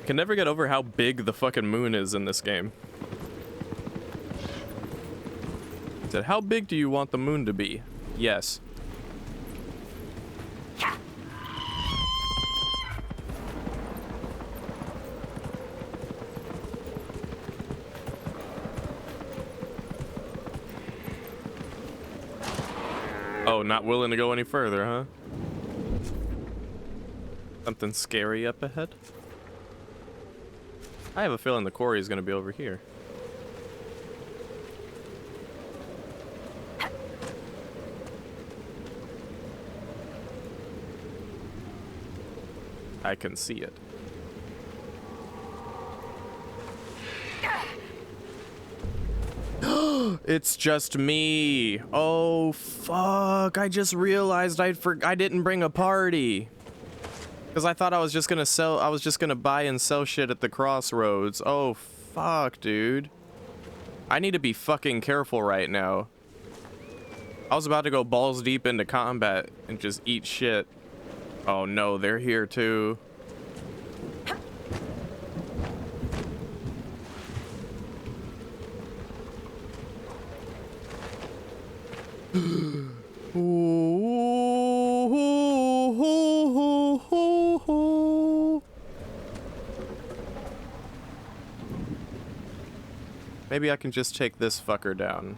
Can never get over how big the fucking moon is in this game. He said, how big do you want the moon to be? Yes. Oh, not willing to go any further, huh? Something scary up ahead? I have a feeling the quarry is going to be over here. I can see it. It's just me. Oh fuck! I just realized I didn't bring a party. Because I thought I was just gonna buy and sell shit at the crossroads. Oh fuck, dude. I need to be fucking careful right now. I was about to go balls deep into combat and just eat shit. Oh no, they're here too. Maybe I can just take this fucker down.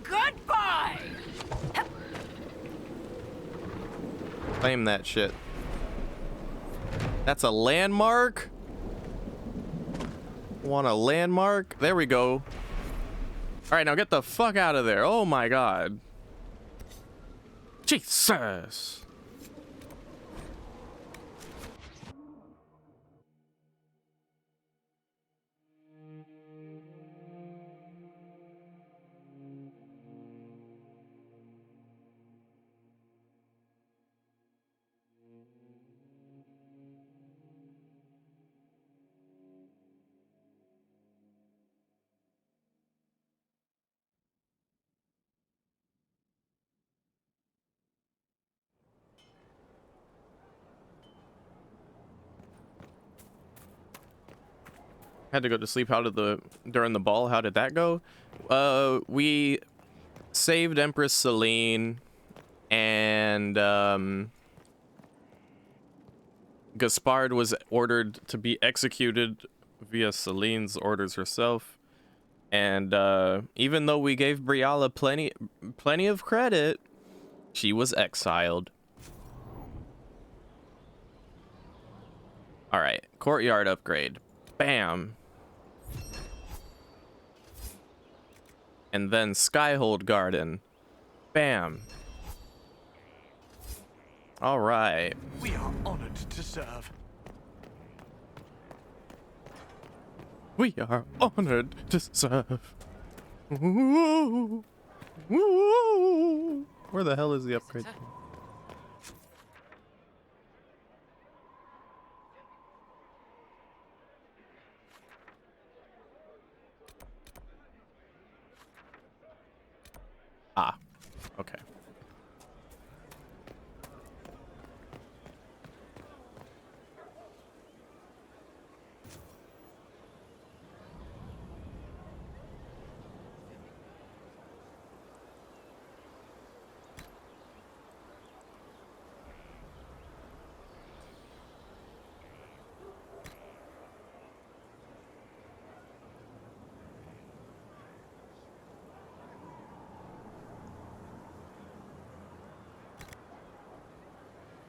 Goodbye! Claim that shit. That's a landmark? Want a landmark? There we go. Alright, now get the fuck out of there. Oh my god. Jesus. Had to go to sleep. During the ball, how did that go? We saved Empress Celine, and Gaspard was ordered to be executed via Celine's orders herself. And even though we gave Briala plenty of credit, she was exiled. All right, courtyard upgrade. Bam. And then Skyhold Garden. Bam. All right. We are honored to serve. We are honored to serve. Ooh. Ooh. Where the hell is the upgrade? Ah, okay.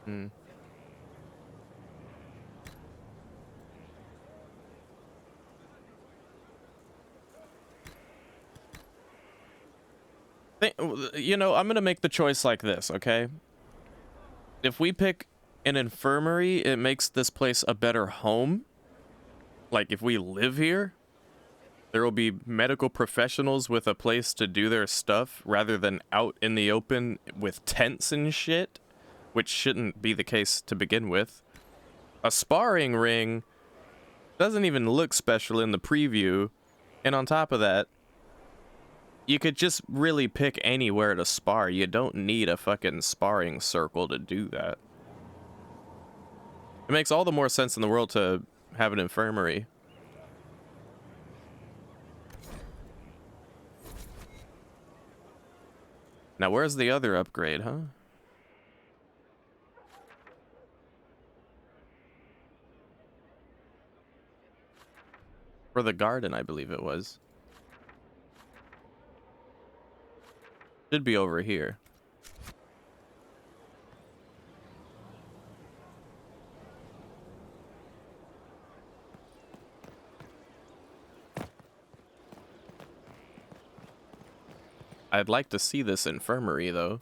Hmm. You know, I'm gonna make the choice like this, okay? If we pick an infirmary, it makes this place a better home. Like, if we live here, there will be medical professionals with a place to do their stuff rather than out in the open with tents and shit, which shouldn't be the case to begin with. A sparring ring doesn't even look special in the preview, and on top of that, you could just really pick anywhere to spar. You don't need a fucking sparring circle to do that. It makes all the more sense in the world to have an infirmary. Now, where's the other upgrade, huh? For the garden, I believe it was. Should be over here. I'd like to see this infirmary, though.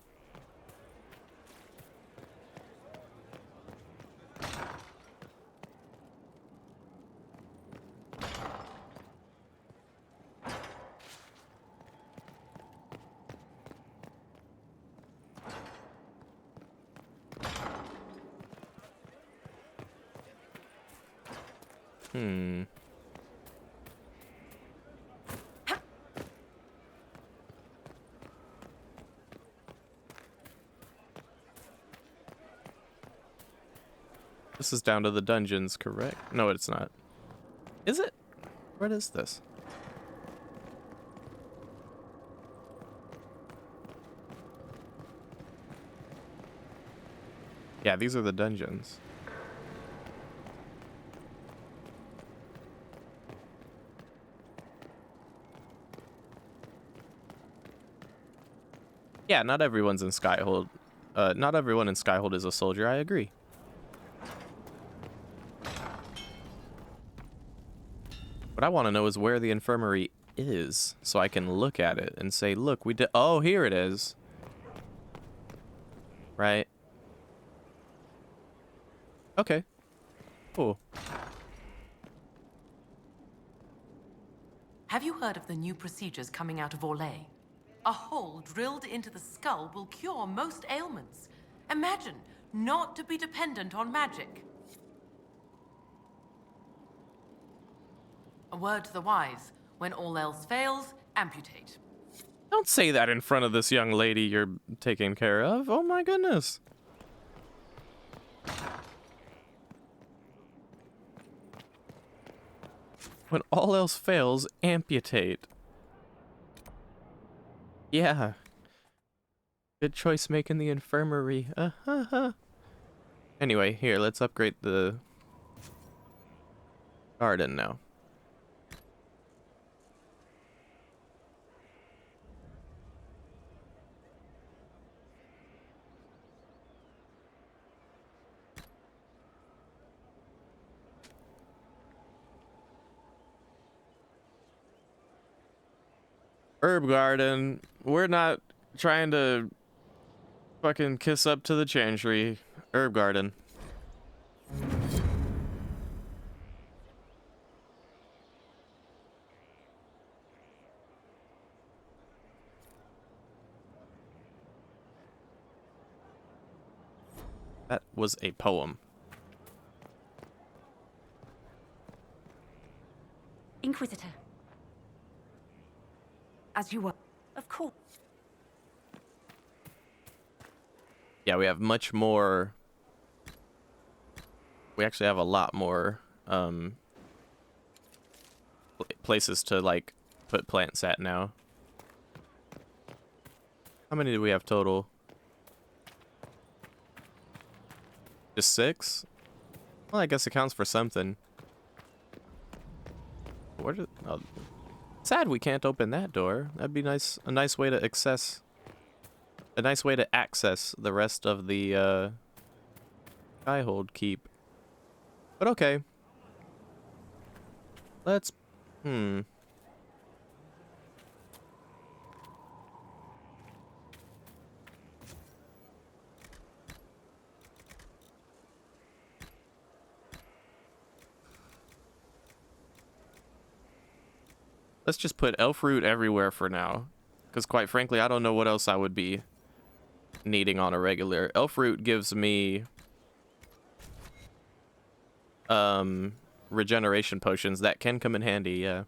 This is down to the dungeons, correct? No, it's not. Is it? What is this? Yeah, these are the dungeons. Yeah, not everyone's in Skyhold. Not everyone in Skyhold is a soldier, I agree. What I want to know is where the infirmary is, so I can look at it and say, look, we did. Oh, here it is. Right. Okay. Cool. Have you heard of the new procedures coming out of Orlais? A hole drilled into the skull will cure most ailments. Imagine not to be dependent on magic. A word to the wise, when all else fails, amputate. Don't say that in front of this young lady you're taking care of. Oh my goodness. When all else fails, amputate. Yeah. Good choice making the infirmary. Anyway, here, let's upgrade the garden now. Herb garden. We're not trying to fucking kiss up to the chantry. Herb garden. That was a poem. Inquisitor. As you were. Of course. Yeah, we have much more. We actually have a lot more places to like put plants at now. How many do we have total? Just 6? Well, I guess it counts for something. Where did? Oh, sad we can't open that door. That'd be nice. A nice way to access. A nice way to access the rest of the Skyhold keep. But okay. Let's. Let's just put elf root everywhere for now. Because quite frankly, I don't know what else I would be needing on a regular. Elf root gives me regeneration potions that can come in handy, yeah.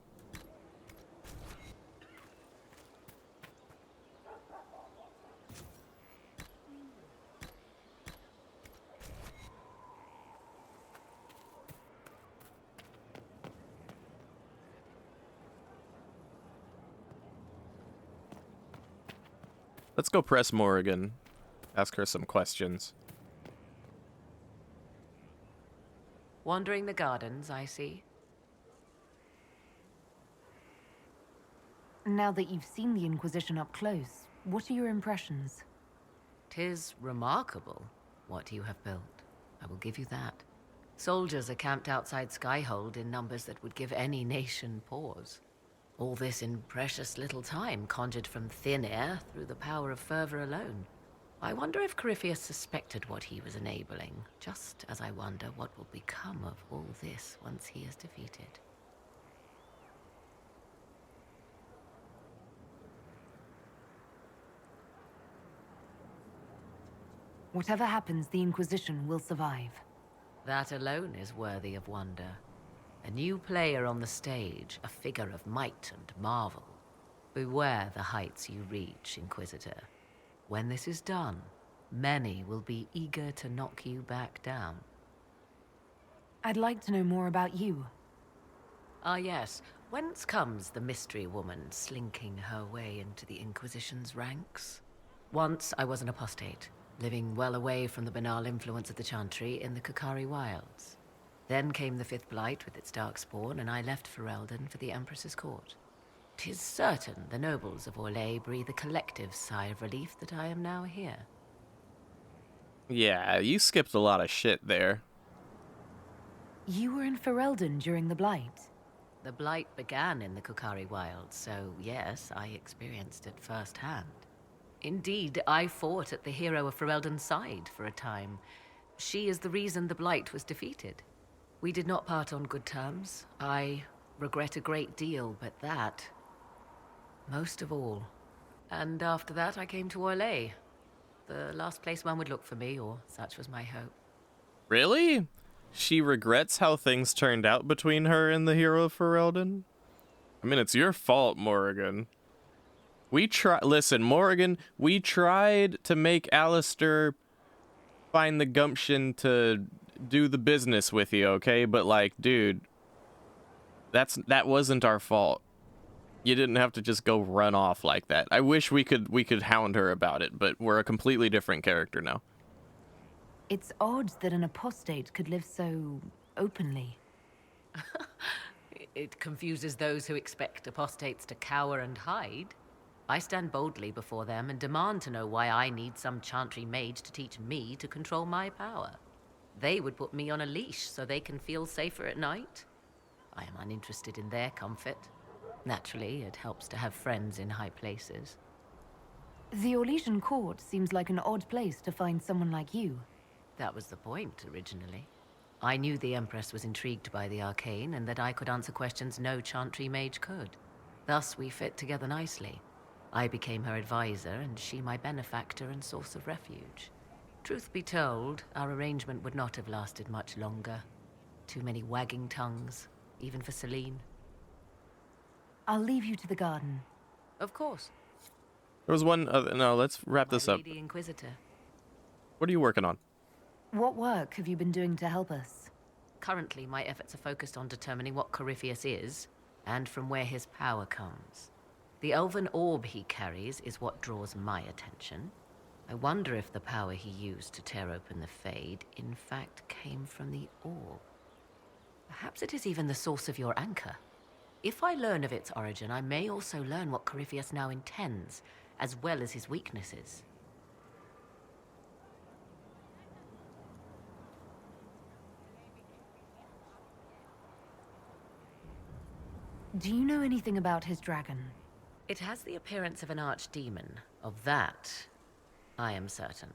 Let's go press Morrigan. Ask her some questions. Wandering the gardens, I see. Now that you've seen the Inquisition up close, what are your impressions? 'Tis remarkable what you have built. I will give you that. Soldiers are camped outside Skyhold in numbers that would give any nation pause. All this in precious little time, conjured from thin air through the power of fervor alone. I wonder if Corypheus suspected what he was enabling, just as I wonder what will become of all this once he is defeated. Whatever happens, the Inquisition will survive. That alone is worthy of wonder. A new player on the stage, a figure of might and marvel. Beware the heights you reach, Inquisitor. When this is done, many will be eager to knock you back down. I'd like to know more about you. Ah yes, whence comes the mystery woman slinking her way into the Inquisition's ranks? Once I was an apostate, living well away from the banal influence of the Chantry in the Kukari Wilds. Then came the Fifth Blight with its darkspawn, and I left Ferelden for the Empress's court. 'Tis certain the nobles of Orlais breathe a collective sigh of relief that I am now here. Yeah, you skipped a lot of shit there. You were in Ferelden during the Blight. The Blight began in the Kukari Wilds, so yes, I experienced it firsthand. Indeed, I fought at the hero of Ferelden's side for a time. She is the reason the Blight was defeated. We did not part on good terms. I regret a great deal, but that, most of all. And after that, I came to Orlais. The last place one would look for me, or such was my hope. Really? She regrets how things turned out between her and the hero of Ferelden? I mean, it's your fault, Morrigan. Listen, Morrigan, we tried to make Alistair find the gumption to do the business with you, okay? But like, dude, that wasn't our fault. You didn't have to just go run off like that. I wish we could hound her about it, but we're a completely different character now. It's odd that an apostate could live so openly. It confuses those who expect apostates to cower and hide. I stand boldly before them and demand to know why I need some Chantry mage to teach me to control my power. They would put me on a leash so they can feel safer at night. I am uninterested in their comfort. Naturally, it helps to have friends in high places. The Orlesian court seems like an odd place to find someone like you. That was the point, originally. I knew the Empress was intrigued by the arcane and that I could answer questions no Chantry mage could. Thus, we fit together nicely. I became her advisor, and she my benefactor and source of refuge. Truth be told, our arrangement would not have lasted much longer. Too many wagging tongues, even for Celine. I'll leave you to the garden. Of course. There was one other... No, let's wrap this up. Lady Inquisitor. What are you working on? What work have you been doing to help us? Currently, my efforts are focused on determining what Corypheus is, and from where his power comes. The elven orb he carries is what draws my attention. I wonder if the power he used to tear open the Fade, in fact, came from the orb. Perhaps it is even the source of your anchor. If I learn of its origin, I may also learn what Corypheus now intends, as well as his weaknesses. Do you know anything about his dragon? It has the appearance of an archdemon. Of that, I am certain.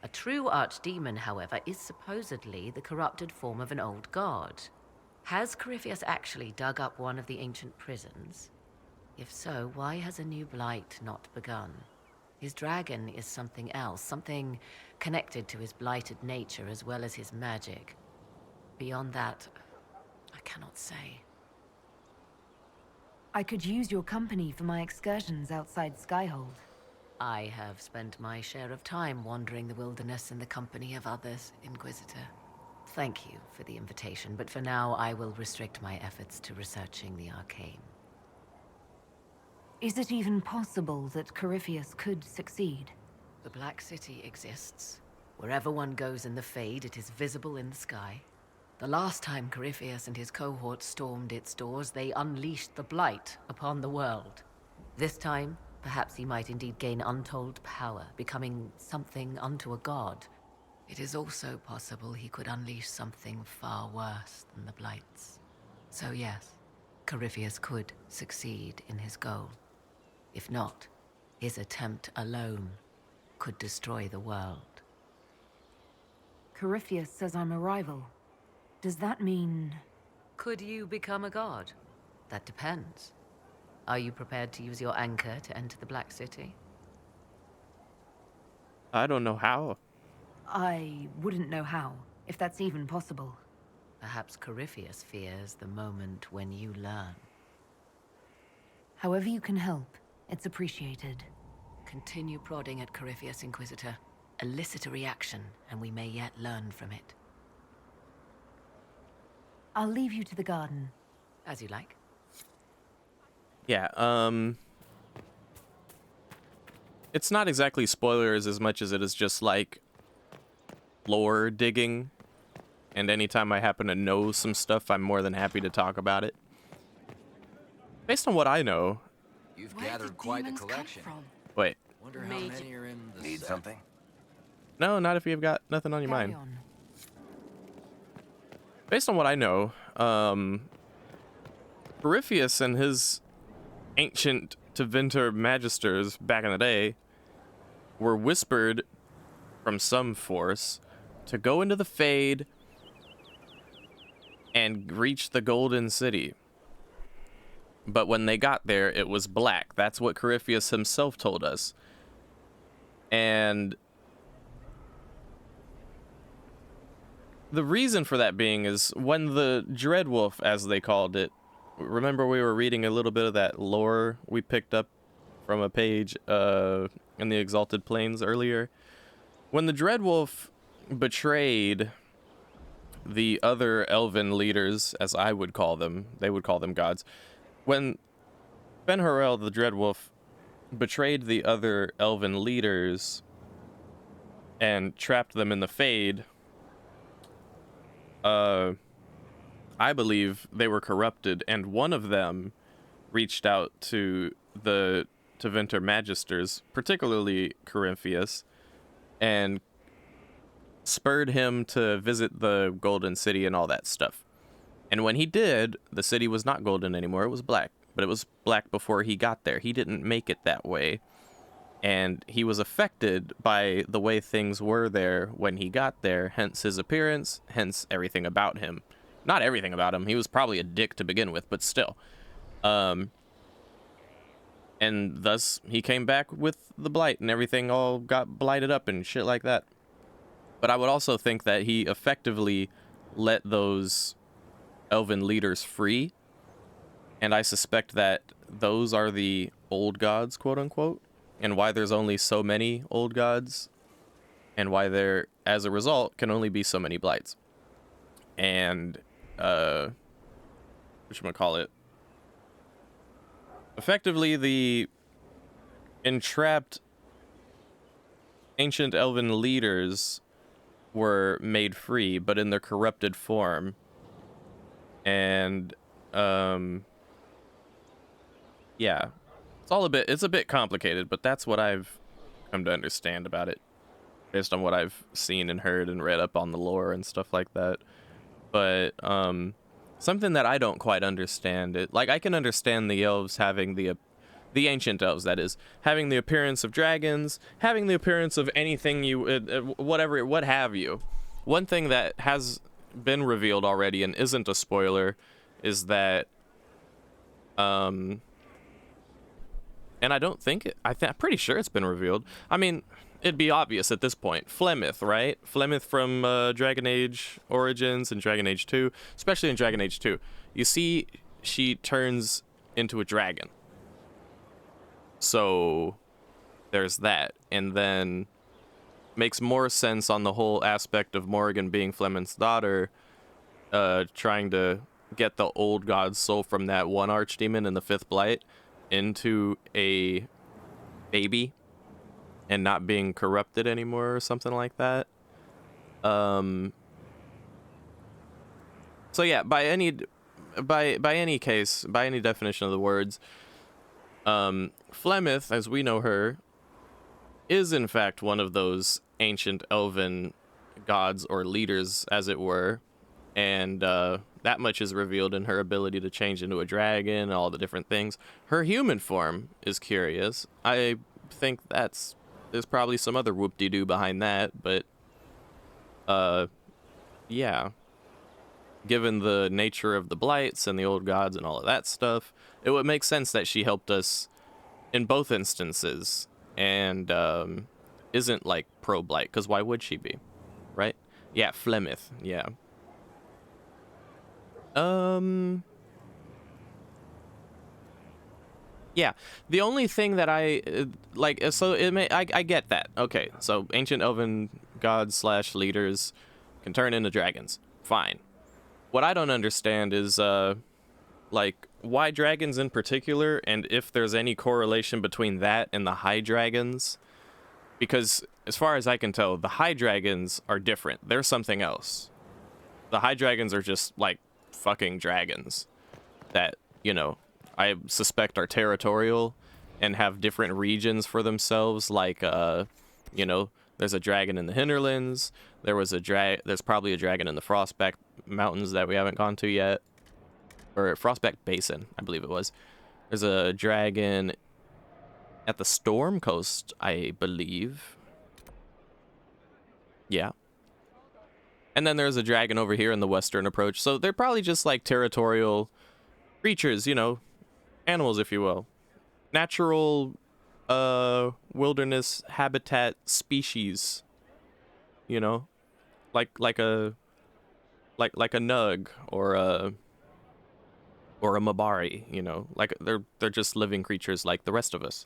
A true archdemon, however, is supposedly the corrupted form of an old god. Has Corypheus actually dug up one of the ancient prisons? If so, why has a new blight not begun? His dragon is something else, something connected to his blighted nature as well as his magic. Beyond that, I cannot say. I could use your company for my excursions outside Skyhold. I have spent my share of time wandering the wilderness in the company of others, Inquisitor. Thank you for the invitation, but for now I will restrict my efforts to researching the arcane. Is it even possible that Corypheus could succeed? The Black City exists. Wherever one goes in the Fade, it is visible in the sky. The last time Corypheus and his cohort stormed its doors, they unleashed the Blight upon the world. This time, perhaps he might indeed gain untold power, becoming something unto a god. It is also possible he could unleash something far worse than the Blights. So yes, Corypheus could succeed in his goal. If not, his attempt alone could destroy the world. Corypheus says I'm a rival. Does that mean... Could you become a god? That depends. Are you prepared to use your anchor to enter the Black City? I don't know how. I wouldn't know how, if that's even possible. Perhaps Corypheus fears the moment when you learn. However you can help, it's appreciated. Continue prodding at Corypheus, Inquisitor. Elicit a reaction, and we may yet learn from it. I'll leave you to the garden. As you like. Yeah, it's not exactly spoilers as much as it is just like lore digging. And anytime I happen to know some stuff, I'm more than happy to talk about it. Based on what I know... You've gathered quite a collection. Wait. Wonder how many are in the Need set. something? No, not if you've got nothing on your mind. Based on what I know, Corypheus and his ancient Tevinter magisters back in the day were whispered from some force to go into the Fade and reach the Golden City. But when they got there, it was black. That's what Corypheus himself told us. And the reason for that being is when the Dreadwolf, as they called it, remember we were reading a little bit of that lore we picked up from a page in the Exalted Plains earlier? When the Dreadwolf betrayed the other elven leaders, as I would call them, they would call them gods. When Ben-Harel, the Dreadwolf, betrayed the other elven leaders and trapped them in the Fade, I believe they were corrupted, and one of them reached out to the Tevinter Magisters, particularly Corypheus, and spurred him to visit the Golden City and all that stuff. And when he did, the city was not golden anymore, it was black. But it was black before he got there. He didn't make it that way. And he was affected by the way things were there when he got there, hence his appearance, hence everything about him. Not everything about him, he was probably a dick to begin with, but still. And thus, he came back with the blight, and everything all got blighted up and shit like that. But I would also think that he effectively let those elven leaders free, and I suspect that those are the old gods, quote unquote, and why there's only so many old gods, and why there, as a result, can only be so many blights. And whatchamacallit, effectively the entrapped ancient elven leaders were made free, but in their corrupted form. And yeah, it's a bit complicated, but that's what I've come to understand about it, based on what I've seen and heard and read up on the lore and stuff like that. But something that I don't quite understand, like I can understand the elves having the ancient elves, that is, having the appearance of dragons, having the appearance of anything what have you. One thing that has been revealed already and isn't a spoiler is that and I don't think I'm pretty sure it's been revealed. I mean, it'd be obvious at this point. Flemeth, right? Flemeth from Dragon Age Origins and Dragon Age 2, especially in Dragon Age 2. You see, she turns into a dragon. So there's that. And then makes more sense on the whole aspect of Morrigan being Flemeth's daughter, trying to get the old god's soul from that one archdemon in the Fifth Blight into a baby and not being corrupted anymore or something like that. So yeah, by any case, by any definition of the words, Flemeth, as we know her, is in fact one of those ancient elven gods or leaders, as it were, and that much is revealed in her ability to change into a dragon, all the different things. Her human form is curious. I think there's probably some other whoop-de-doo behind that, but yeah. Given the nature of the blights and the old gods and all of that stuff, it would make sense that she helped us in both instances, and isn't like pro-blight, because why would she be, right? Yeah, Flemeth, yeah. Yeah, the only thing that I like, so I get that. Okay, so ancient elven gods / leaders can turn into dragons. Fine. What I don't understand is like why dragons in particular, and if there's any correlation between that and the high dragons, because as far as I can tell, the high dragons are different. They're something else. The high dragons are just like fucking dragons that, you know, I suspect are territorial and have different regions for themselves. Like, you know, there's a dragon in the hinterlands. There's probably a dragon in the Frostback Mountains that we haven't gone to yet, or Frostback Basin, I believe it was. There's a dragon at the Storm Coast, I believe. Yeah. And then there's a dragon over here in the Western Approach. So they're probably just like territorial creatures, you know, animals, if you will. Natural wilderness habitat species, you know, like a nug or a Mabari, you know, like they're just living creatures like the rest of us.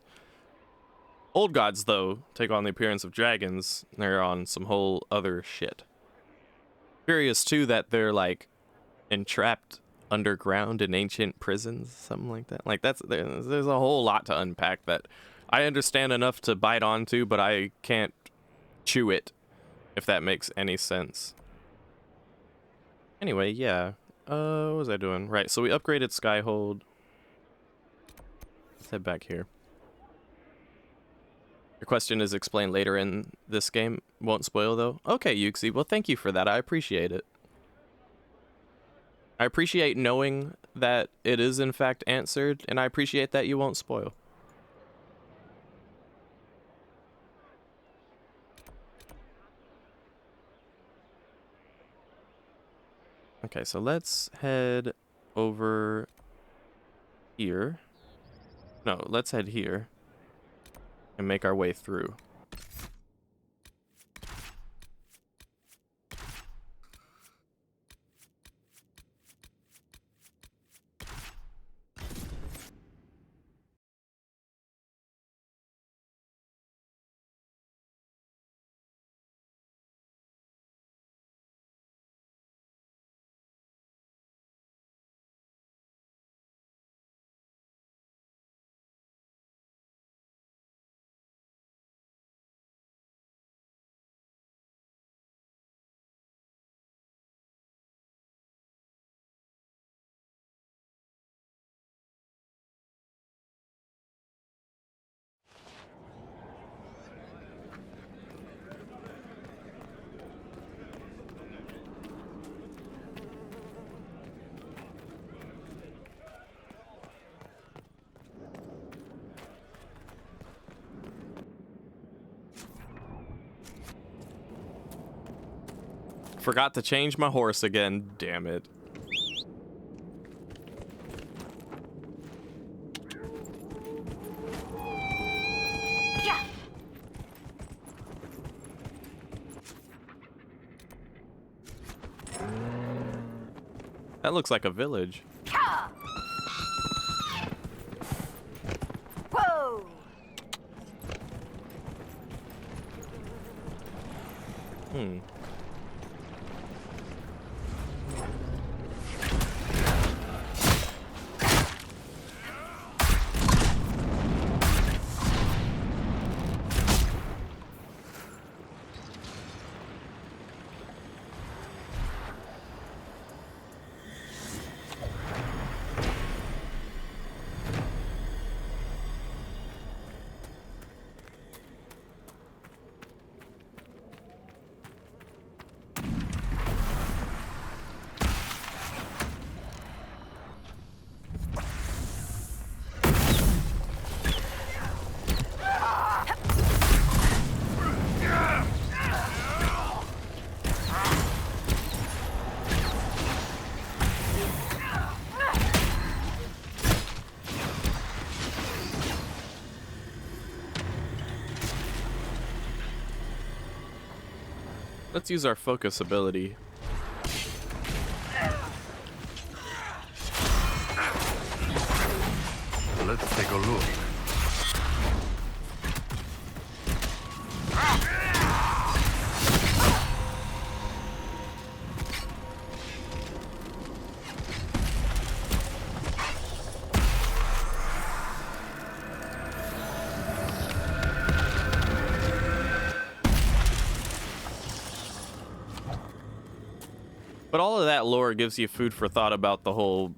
Old gods, though, take on the appearance of dragons. They're on some whole other shit. Curious too that they're like entrapped underground in ancient prisons, something like that. Like there's a whole lot to unpack that I understand enough to bite onto, but I can't chew it, if that makes any sense. Anyway, yeah. What was I doing? Right, so we upgraded Skyhold. Let's head back here. Your question is explained later in this game. Won't spoil, though. Okay, Yuxi. Well, thank you for that. I appreciate it. I appreciate knowing that it is, in fact, answered, and I appreciate that you won't spoil. Okay, so let's head over here. No, let's head here and make our way through. Forgot to change my horse again, damn it. Yeah. That looks like a village. Whoa! Let's use our focus ability. But all of that lore gives you food for thought about the whole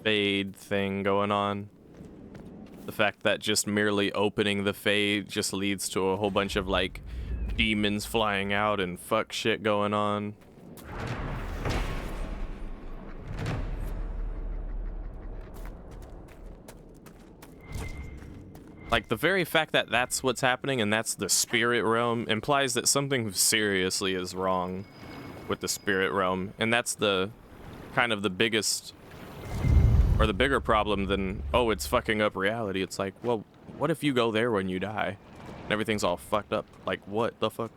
Fade thing going on. The fact that just merely opening the Fade just leads to a whole bunch of, like, demons flying out and fuck shit going on. Like, the very fact that that's what's happening and that's the spirit realm implies that something seriously is wrong with the spirit realm. And that's the kind of the biggest, or the bigger problem than, oh, it's fucking up reality. It's like, well, what if you go there when you die and everything's all fucked up? Like, what the fuck?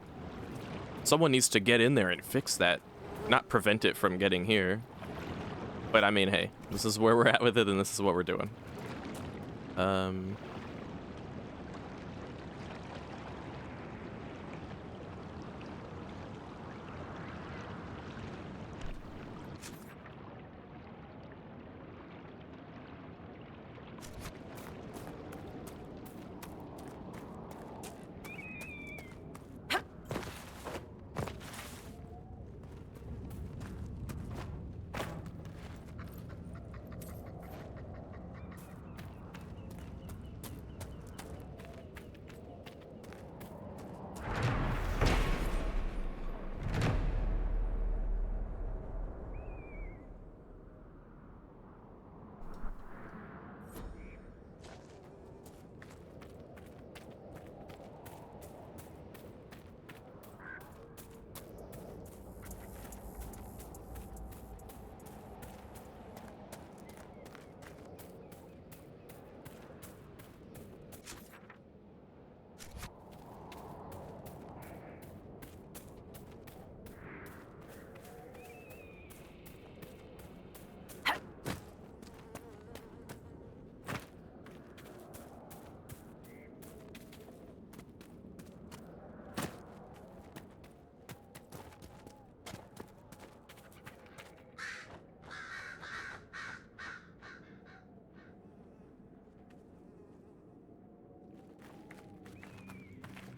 Someone needs to get in there and fix that, not prevent it from getting here. But I mean, hey, this is where we're at with it and this is what we're doing.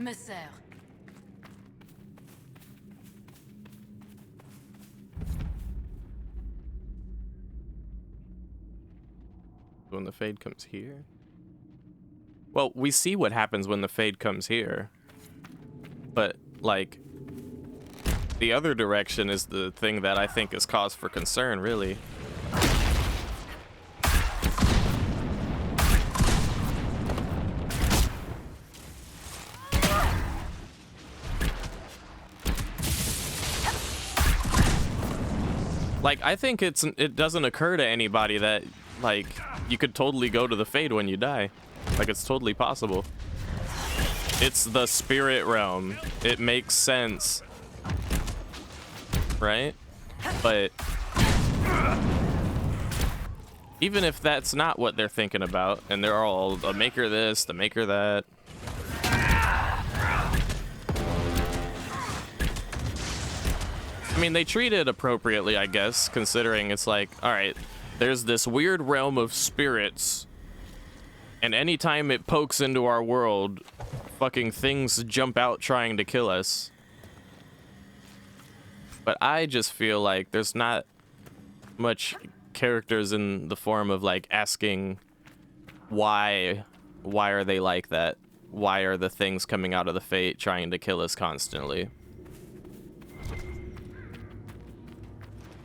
Messer. When the Fade comes here? Well, we see what happens when the Fade comes here. But, like, the other direction is the thing that I think is cause for concern, really. Like, I think it doesn't occur to anybody that, like, you could totally go to the Fade when you die. Like, it's totally possible. It's the spirit realm. It makes sense. Right? But even if that's not what they're thinking about, and they're all the maker this, the maker that. I mean, they treat it appropriately, I guess, considering it's like, all right, there's this weird realm of spirits, and anytime it pokes into our world, fucking things jump out trying to kill us. But I just feel like there's not much characters in the form of, like, asking why are they like that? Why are the things coming out of the Fate trying to kill us constantly?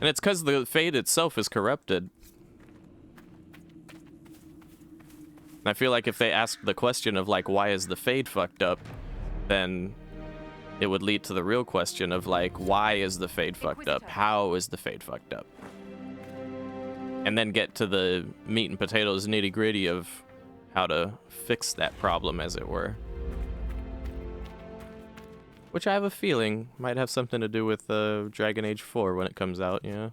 And it's because the Fate itself is corrupted. And I feel like if they asked the question of, like, why is the Fate fucked up, then it would lead to the real question of, like, why is the Fate fucked up? How is the Fate fucked up? And then get to the meat and potatoes nitty-gritty of how to fix that problem, as it were. Which I have a feeling might have something to do with Dragon Age 4 when it comes out, yeah.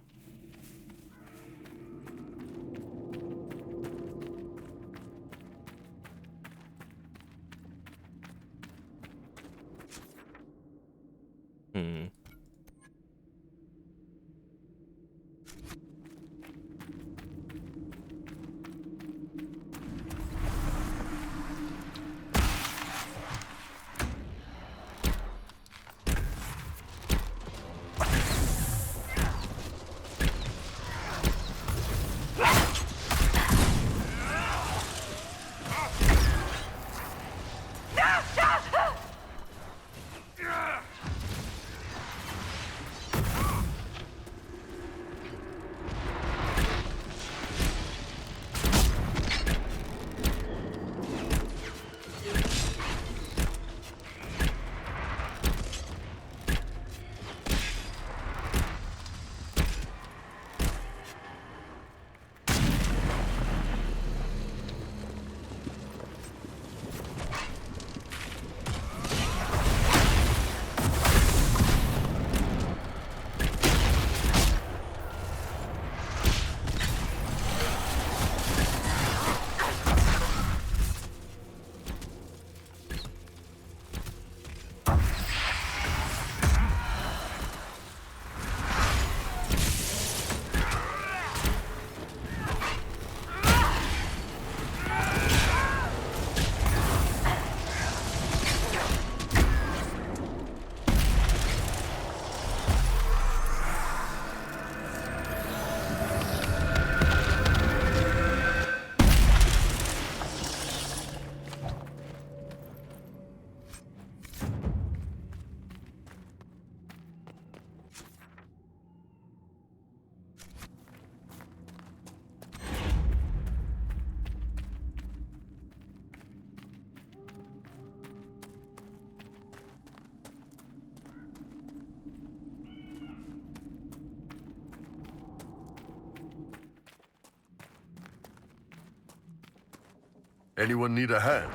Anyone need a hand?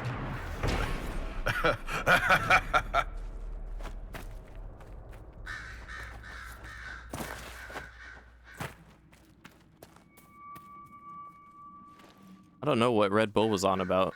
I don't know what Red Bull was on about.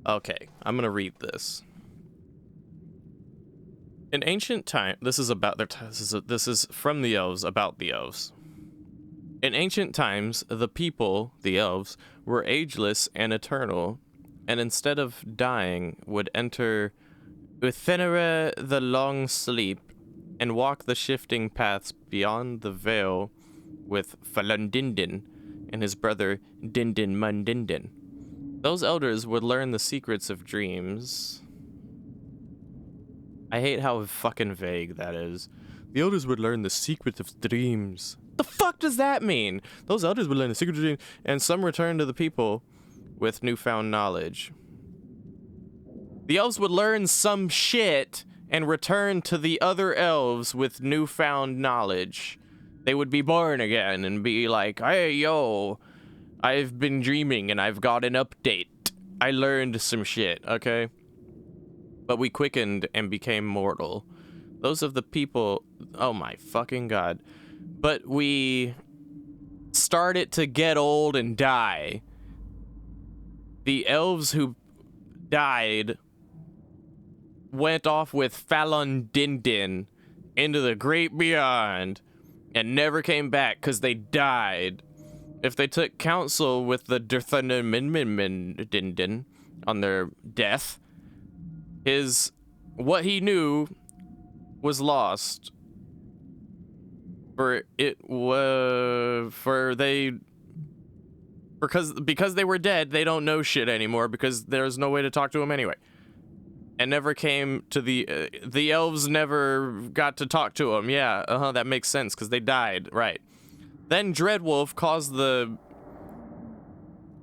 Okay, I'm gonna read this. In ancient time, this is about their. This is from the elves about the elves. In ancient times, the people, the elves, were ageless and eternal, and instead of dying, would enter Uthenera the long sleep, and walk the shifting paths beyond the veil with Falundindin and his brother Dindin Mundindin. Those elders would learn the secrets of dreams. I hate how fucking vague that is. The elders would learn the secrets of dreams. The fuck does that mean? Those elders would learn the secrets of dreams, and some return to the people with newfound knowledge. The elves would learn some shit and return to the other elves with newfound knowledge. They would be born again and be like, hey, yo, I've been dreaming and I've got an update. I learned some shit, okay? But we quickened and became mortal. Those of the people, oh my fucking god. But we started to get old and die. The elves who died went off with Falun Dindin into the great beyond and never came back because they died. If they took counsel with the Dindin on their death, what he knew was lost. Because they were dead, they don't know shit anymore because there's no way to talk to them anyway. And never came to the elves never got to talk to them. Yeah, that makes sense because they died, right? Then Dreadwolf caused the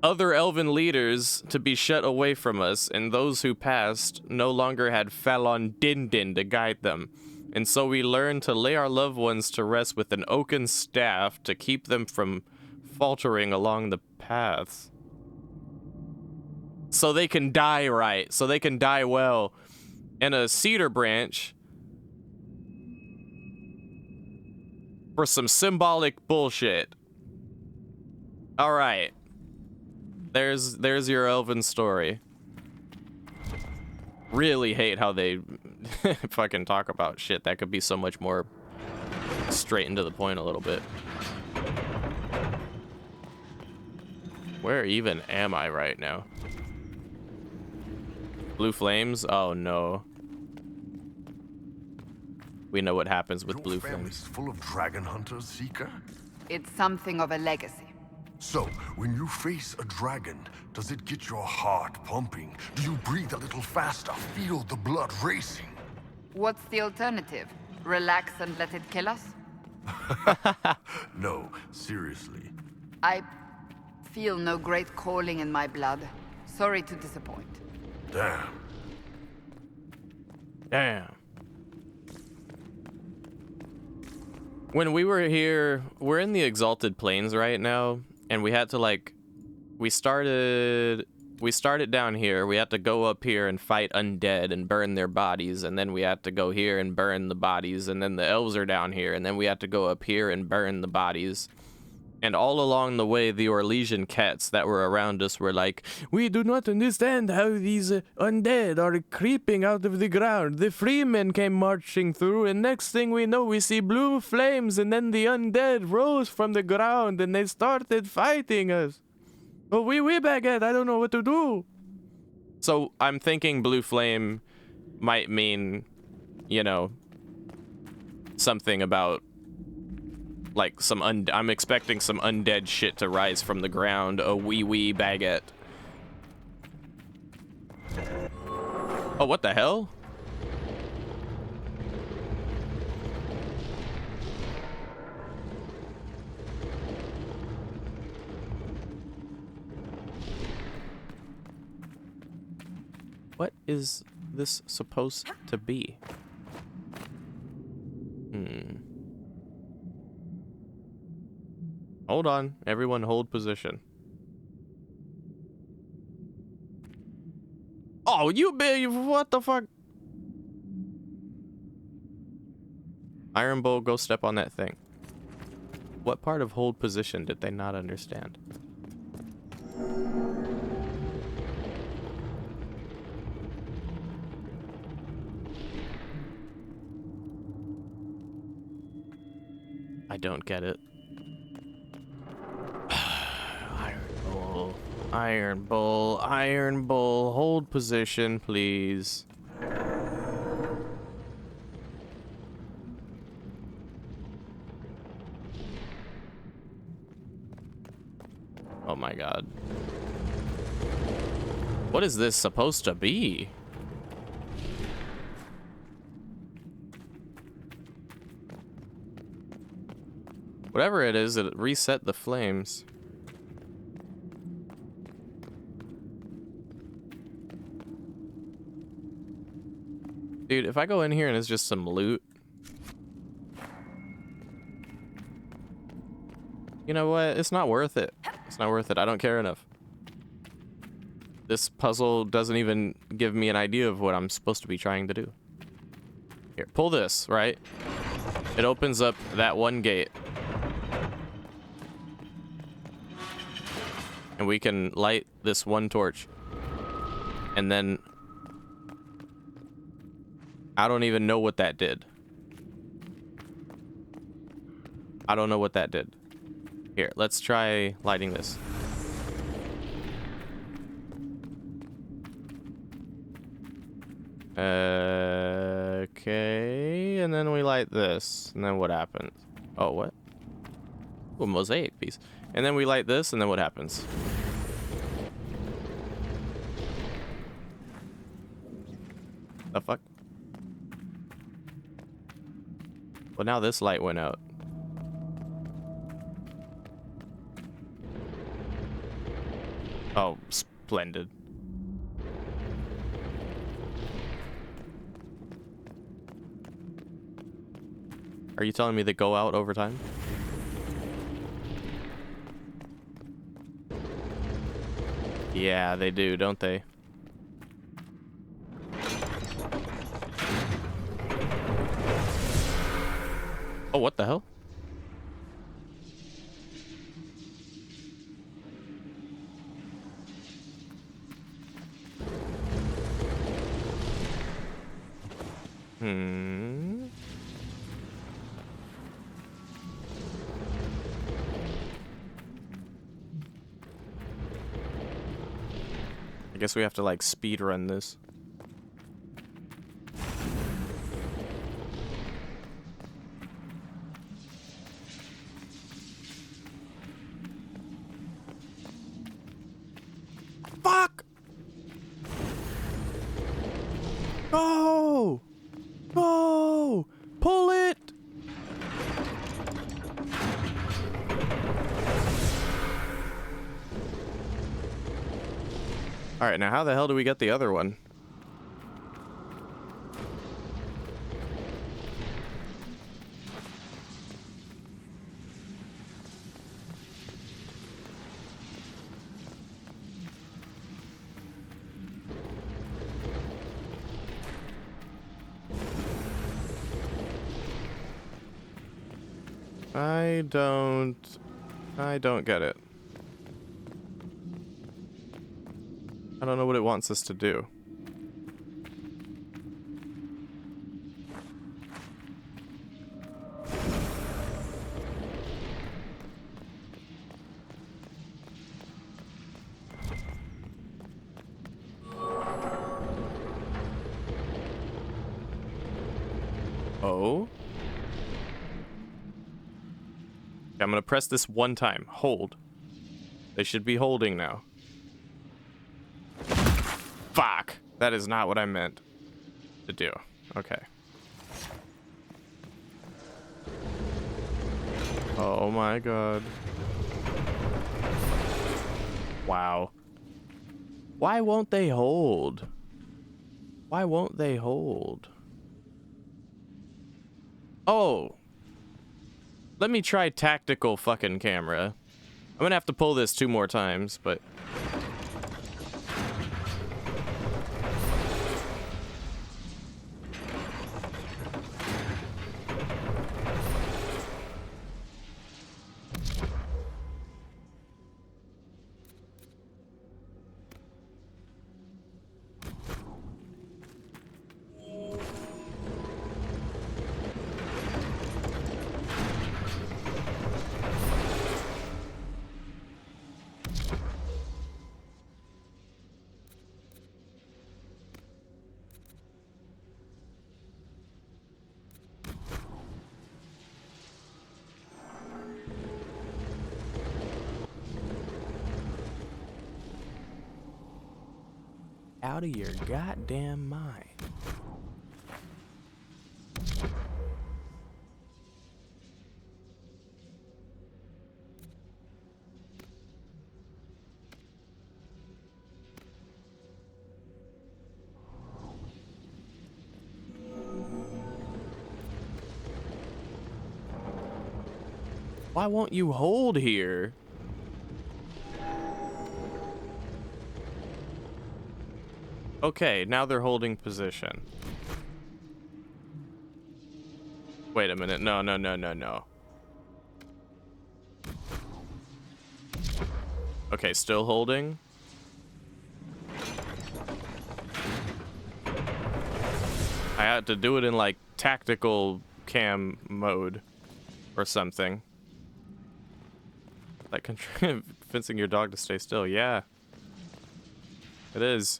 other elven leaders to be shut away from us, and those who passed no longer had Falun Dindin to guide them. And so we learned to lay our loved ones to rest with an oaken staff to keep them from faltering along the paths. So they can die right, so they can die well. And a cedar branch for some symbolic bullshit. All right. There's your elven story. Really hate how they fucking talk about shit that could be so much more straight and to the point a little bit. Where even am I right now? Blue flames? Oh no. We know what happens with blue flames. Full of dragon hunters, Seeker? It's something of a legacy. So, when you face a dragon, does it get your heart pumping? Do you breathe a little faster? Feel the blood racing? What's the alternative? Relax and let it kill us? No, seriously. I feel no great calling in my blood. Sorry to disappoint. Damn. Damn. When we were here, we're in the Exalted Plains right now, and we had to we started we started down here. We had to go up here and fight undead and burn their bodies, and then we had to go here and burn the bodies, and then the elves are down here, and then we had to go up here and burn the bodies. And all along the way, the Orlesian cats that were around us were like, "We do not understand how these undead are creeping out of the ground. The freemen came marching through, and next thing we know, we see blue flames, and then the undead rose from the ground, and they started fighting us. Oh, we baguette, I don't know what to do." So I'm thinking blue flame might mean, you know, something about like some I'm expecting some undead shit to rise from the ground. A wee baguette. Oh, what the hell? What is this supposed to be? Hold on, everyone hold position. Oh, you big, what the fuck? Iron Bull, go step on that thing. What part of hold position did they not understand? I don't get it. Iron Bull, hold position, please. Oh my god. What is this supposed to be? Whatever it is, it reset the flames. Dude, if I go in here and it's just some loot. You know what? It's not worth it. It's not worth it. I don't care enough. This puzzle doesn't even give me an idea of what I'm supposed to be trying to do. Here, pull this, right? It opens up that one gate. And we can light this one torch. And then I don't even know what that did. I don't know what that did. Here, let's try lighting this. Okay, and then we light this, and then what happens? Oh, what? Oh, mosaic piece. And then we light this, and then what happens? The fuck? Well, now this light went out. Oh, splendid. Are you telling me they go out over time? Yeah, they do, don't they? Oh, what the hell? I guess we have to like speed run this. Fuck! Go! Go! Pull it! Alright, now how the hell do we get the other one? I don't get it. I don't know what it wants us to do. Oh? I'm gonna press this one time. Hold. They should be holding now. Fuck! That is not what I meant to do. Okay. Oh my god. Wow. Why won't they hold? Why won't they hold? Oh. Let me try tactical fucking camera. I'm gonna have to pull this 2 more times, but... Out of your goddamn mind. Why won't you hold here? Okay, now they're holding position. Wait a minute. No, no, no, no, no. Okay, still holding. I had to do it in like tactical cam mode or something. Like convincing your dog to stay still. Yeah. It is.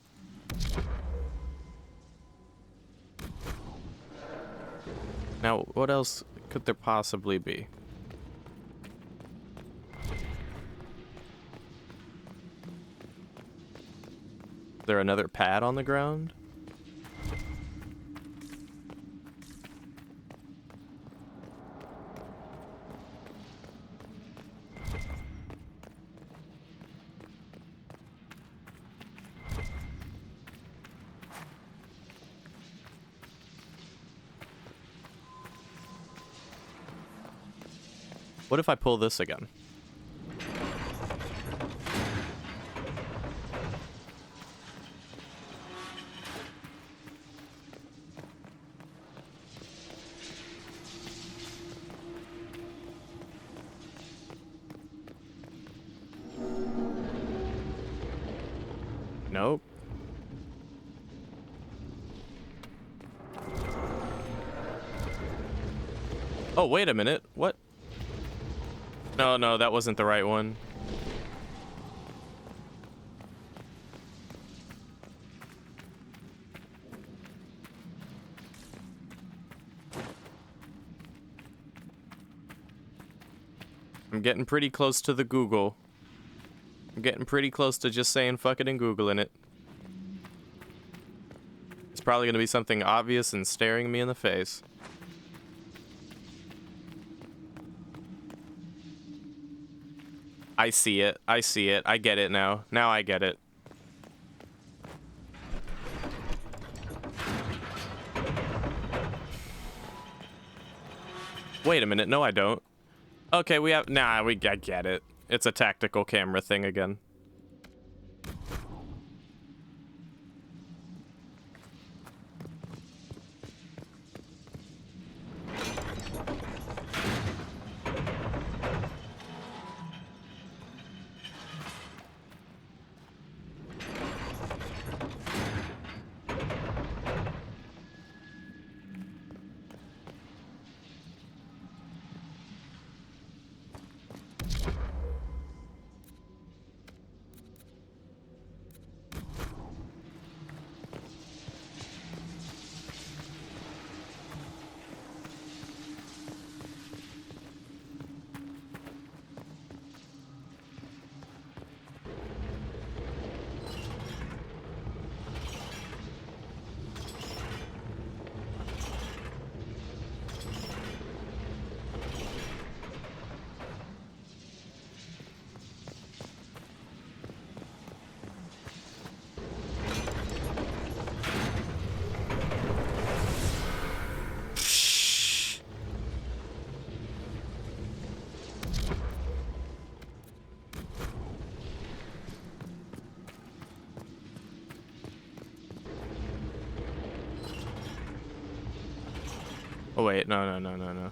Now, what else could there possibly be? Is there another pad on the ground? What if I pull this again? Nope. Oh, wait a minute. What? No, no, that wasn't the right one. I'm getting pretty close to the Google. I'm getting pretty close to just saying fuck it and Googling it. It's probably gonna be something obvious and staring me in the face. I see it. I see it. I get it now. Now I get it. Wait a minute. No, I don't. Okay, we have... Nah, I get it. It's a tactical camera thing again. wait, no.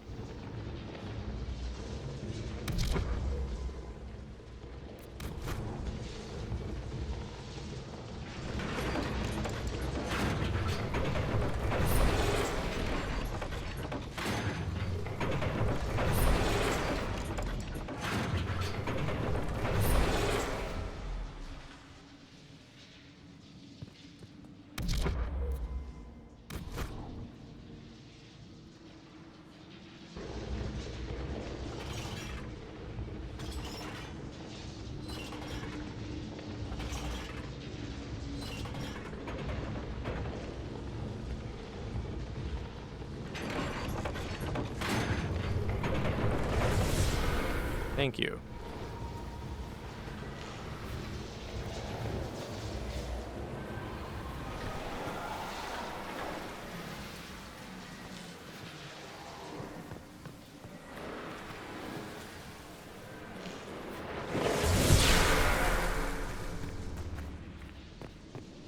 Thank you.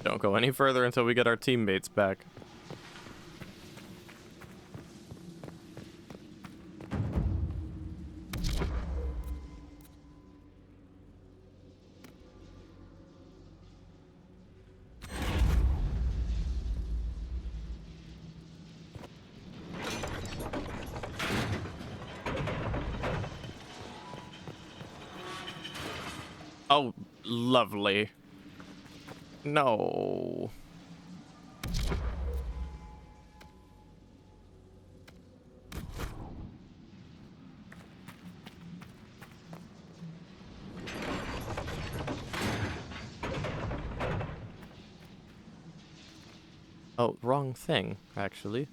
Don't go any further until we get our teammates back. Oh, lovely. No. Oh, wrong thing, actually.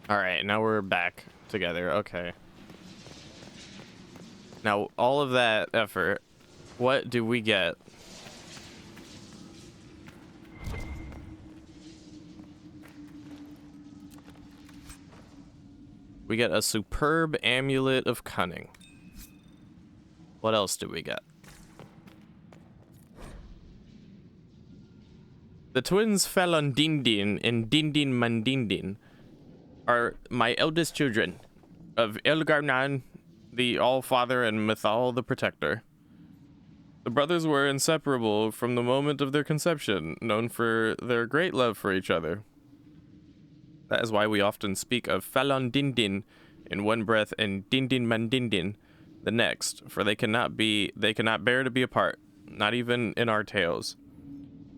All right, now we're back together. Okay. Now, all of that effort, what do we get? We get a superb amulet of cunning. What else do we get? The twins Felon Dindin and Dindin Mandindin are my eldest children of Elgarnan, the All-Father, and Mithal, the Protector. The brothers were inseparable from the moment of their conception, known for their great love for each other. That is why we often speak of Felon Dindin in one breath and Dindin Mandindin the next, for they cannot bear to be apart, not even in our tales.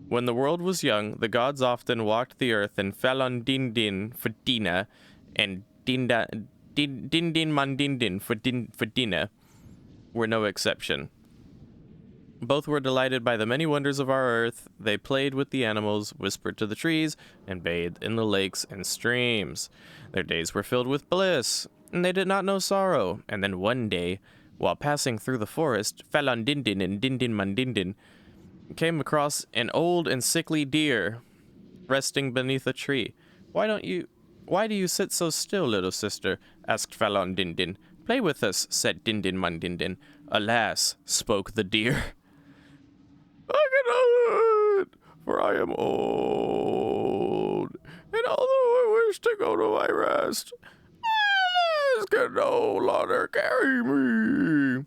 When the world was young, the gods often walked the earth, and Felon Dindin for Dina and Dindin Mandindin for Dina were no exception. Both were delighted by the many wonders of our earth. They played with the animals, whispered to the trees, and bathed in the lakes and streams. Their days were filled with bliss, and they did not know sorrow. And then one day, while passing through the forest, Felon Dindin and Dindin Mandindin came across an old and sickly deer resting beneath a tree. Why do you sit so still, little sister? Asked Felon Dindin. Play with us, said Dindin Mandindin. Alas, spoke the deer. I cannot, for I am old, and although I wish to go to my rest, my legs can no longer carry me.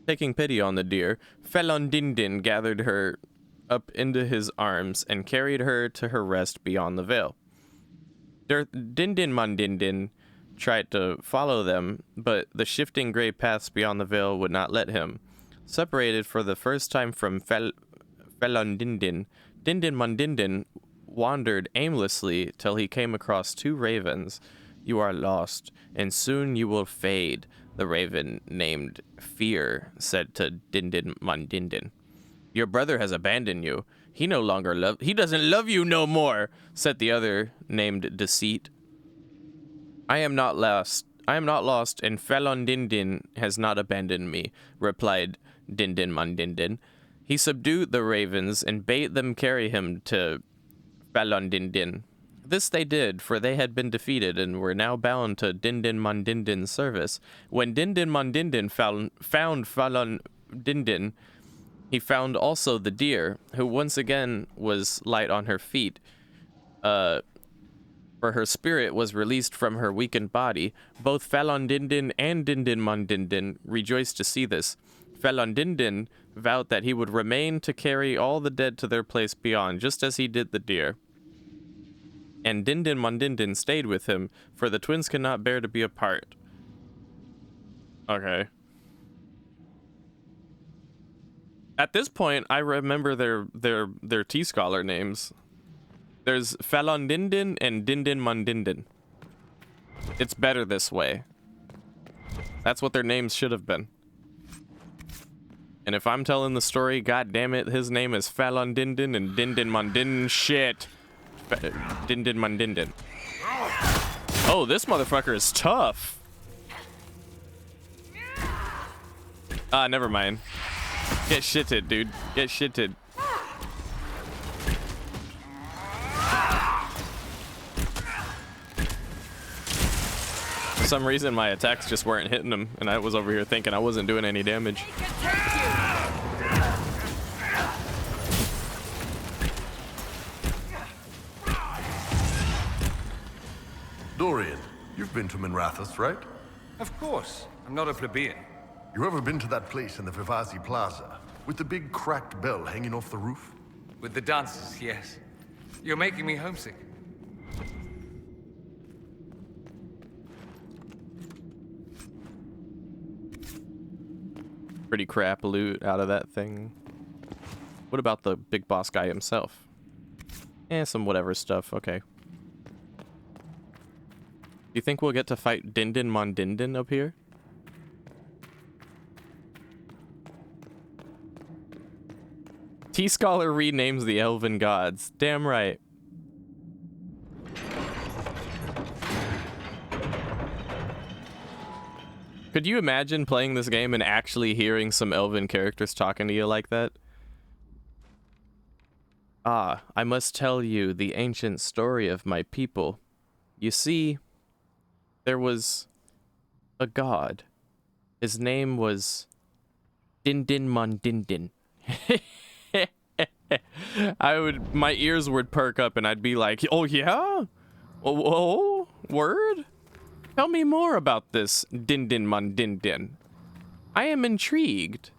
Taking pity on the deer, Felon Dindin gathered her up into his arms and carried her to her rest beyond the veil. Dindin Mandindin tried to follow them, but the shifting gray paths beyond the veil would not let him. Separated for the first time from Felon Dindin, Dindin Mandindin wandered aimlessly till he came across 2 ravens. You are lost, and soon you will fade, the raven named Fear said to Dindin Mondindin. Your brother has abandoned you. He doesn't love you no more, said the other named Deceit. I am not lost, and Felon Dindin has not abandoned me, replied Dindin Mondindin. He subdued the ravens and bade them carry him to Felon Dindin. This they did, for they had been defeated and were now bound to Dindin Mondindin's service. When Dindin Mondindin found Felon Dindin, he found also the deer, who once again was light on her feet, for her spirit was released from her weakened body. Both Felon Dindin and Dindin Mondindin rejoiced to see this. Felon Dindin vowed that he would remain to carry all the dead to their place beyond, just as he did the deer. And Dindin Mondindin stayed with him, for the twins could not bear to be apart. Okay. At this point, I remember their T-Scholar names. There's Felon Dindin and Dindin Mondindin. It's better this way. That's what their names should have been. And if I'm telling the story, god damn it, his name is Felon Dindin and Dindin Mondindin. Shit. Dindin Mondindin. Oh, this motherfucker is tough. Ah, never mind. Get shitted, dude. Get shitted. For some reason, my attacks just weren't hitting him, and I was over here thinking I wasn't doing any damage. Dorian, you've been to Minrathous, right? Of course. I'm not a plebeian. You ever been to that place in the Vivazi Plaza, with the big cracked bell hanging off the roof? With the dancers, yes. You're making me homesick. Pretty crap loot out of that thing. What about the big boss guy himself? Some whatever stuff, okay. You think we'll get to fight Dindin Mondindin up here? T-Scholar renames the elven gods. Damn right. Could you imagine playing this game and actually hearing some elven characters talking to you like that? Ah, I must tell you the ancient story of my people. You see, there was a god. His name was Dindin Mondindin. My ears would perk up and I'd be like, oh yeah? Oh, word? Tell me more about this Dindin Mondindin. I am intrigued.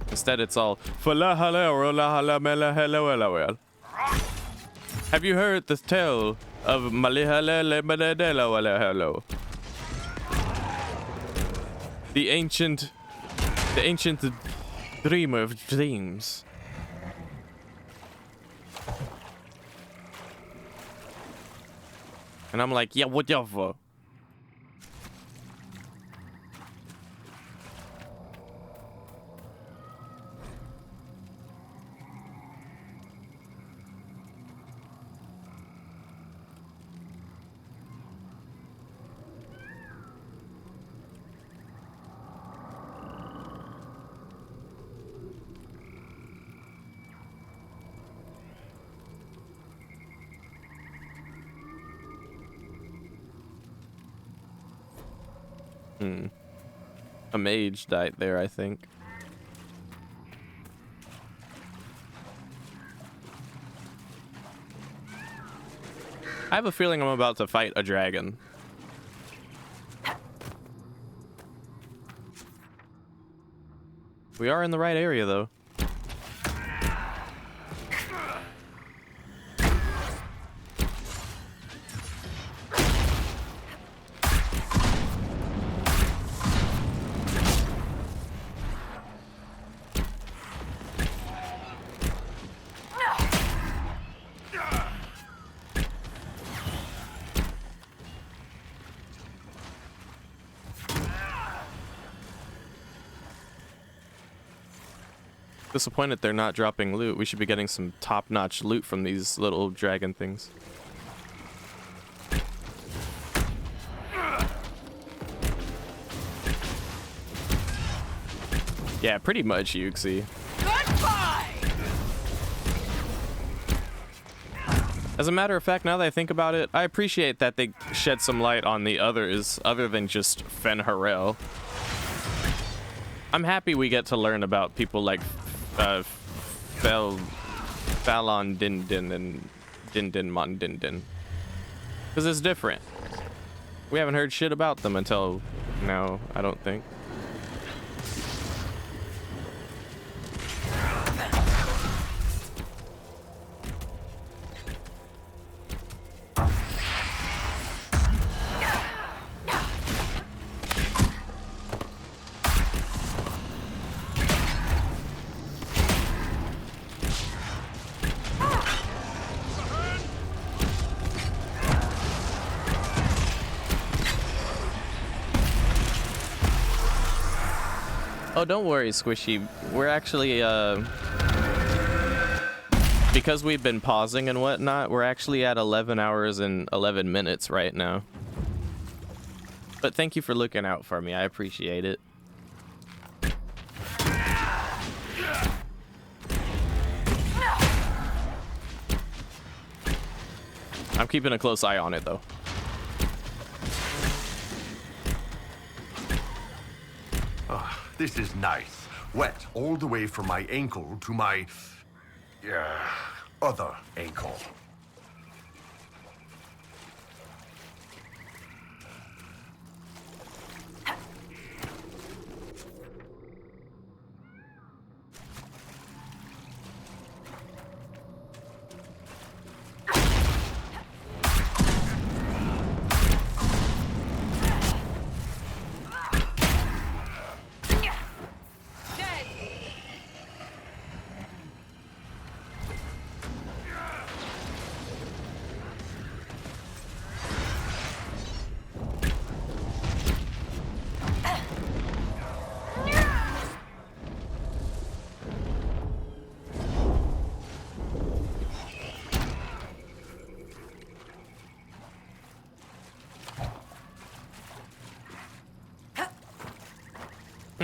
Instead, it's all have you heard the tale of the ancient dreamer of dreams? And I'm like, yeah, whatever. A mage died there, I think. I have a feeling I'm about to fight a dragon. We are in the right area, though. Disappointed they're not dropping loot. We should be getting some top-notch loot from these little dragon things. Yeah, pretty much, Yuxi. As a matter of fact, now that I think about it, I appreciate that they shed some light on the others, other than just Fen Harel. I'm happy we get to learn about people like Fallon Din Din and Din Din Mon Din Din. Because it's different. We haven't heard shit about them until now, I don't think. Oh, don't worry, Squishy. We're actually, because we've been pausing and whatnot, we're actually at 11 hours and 11 minutes right now. But thank you for looking out for me. I appreciate it. I'm keeping a close eye on it, though. This is nice. Wet all the way from my ankle to my other ankle.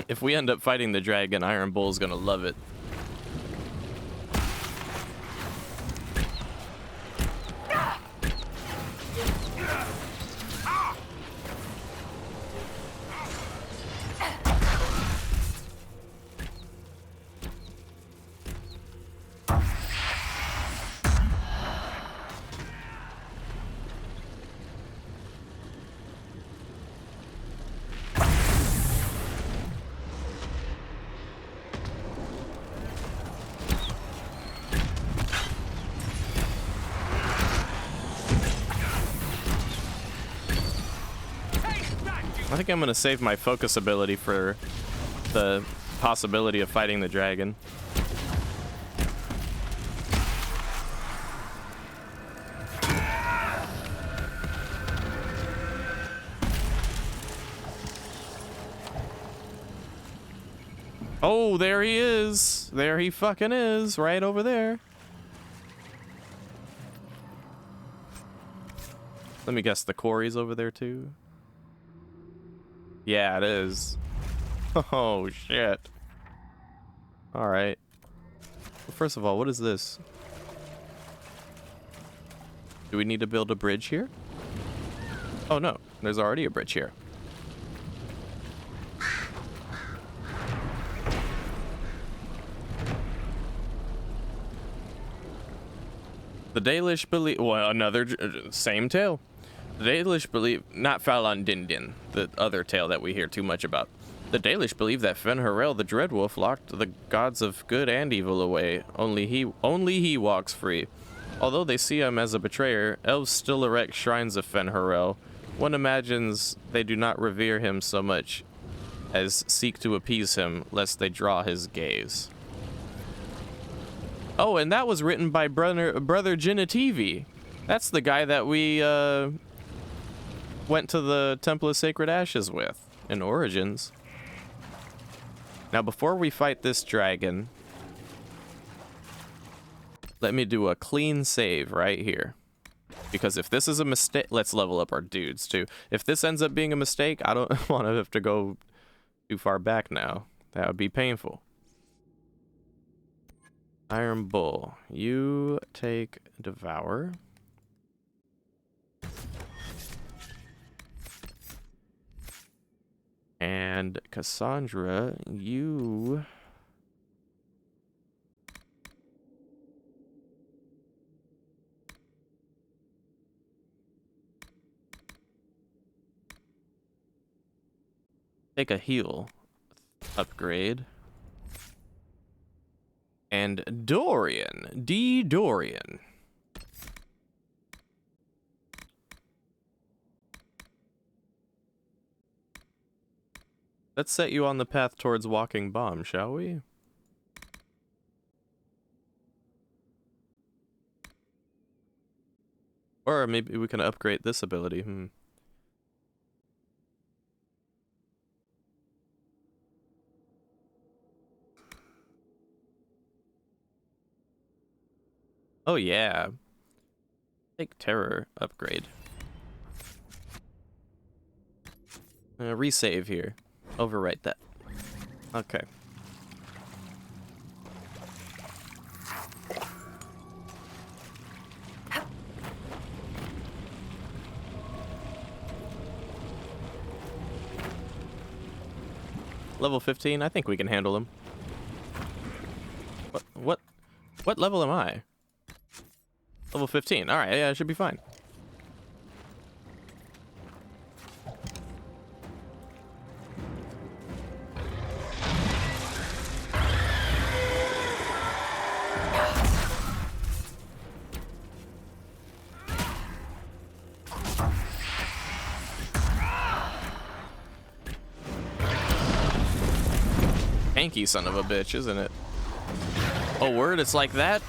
If we end up fighting the dragon, Iron Bull's gonna love it. I think I'm gonna save my focus ability for the possibility of fighting the dragon. Oh, there he is. There he fucking is, right over there. Let me guess, the quarry's over there too? Yeah, it is. Oh, shit. Alright. Well, first of all, what is this? Do we need to build a bridge here? Oh, no. There's already a bridge here. The Dalish believe... Well, another... same tale. The Dalish believe... Not Fallon Din Din, the other tale that we hear too much about. The Dalish believe that Fen Harel, the Dreadwolf, locked the gods of good and evil away. Only he walks free. Although they see him as a betrayer, elves still erect shrines of Fen Harel. One imagines they do not revere him so much as seek to appease him, lest they draw his gaze. Oh, and that was written by Brother Genitivi. That's the guy that we went to the Temple of Sacred Ashes with in Origins. Now, before we fight this dragon, Let me do a clean save right here. Because if this is a mistake, let's level up our dudes too. If this ends up being a mistake, I don't want to have to go too far back now. That would be painful. Iron Bull, you take Devour. And Cassandra, you... take a heal upgrade. And Dorian, Dorian. Let's set you on the path towards Walking Bomb, shall we? Or maybe we can upgrade this ability. Oh yeah. Take Terror upgrade. Resave here. Overwrite that. Okay. Level 15, I think we can handle him. What level am I? Level 15. All right, yeah, it should be fine. Tanky son of a bitch, isn't it? Oh, word, it's like that?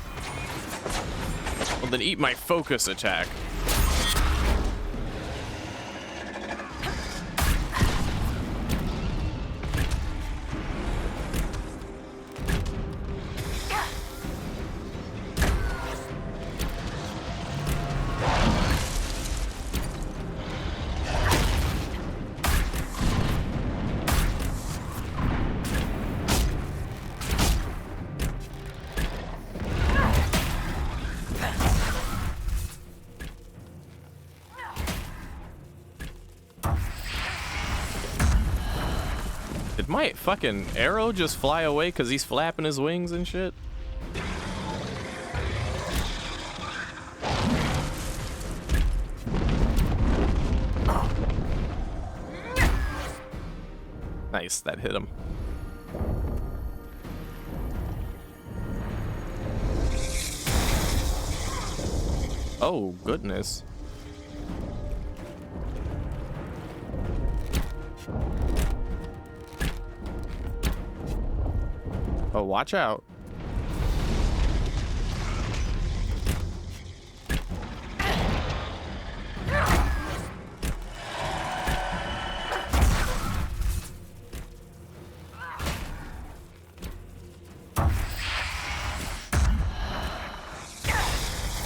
Well, then eat my focus attack. Did my fucking arrow just fly away because he's flapping his wings and shit? Nice, that hit him. Oh, goodness. Oh, watch out.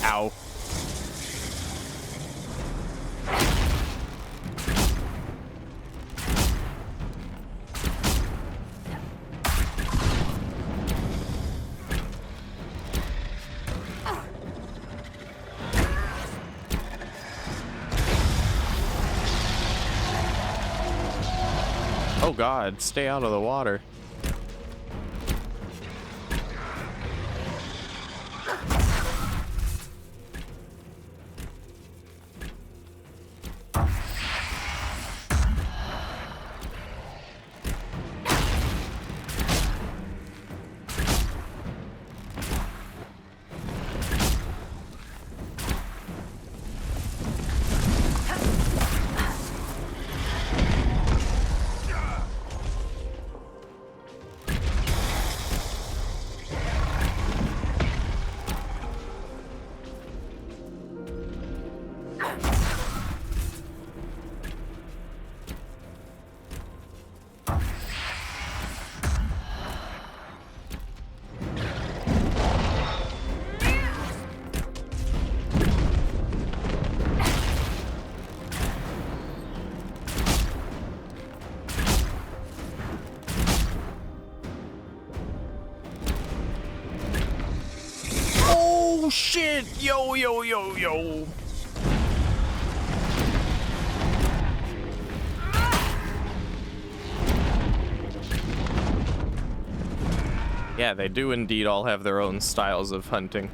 Ow. Oh God, stay out of the water. Oh shit! Yo, yo, yo, yo. Yeah, they do indeed all have their own styles of hunting.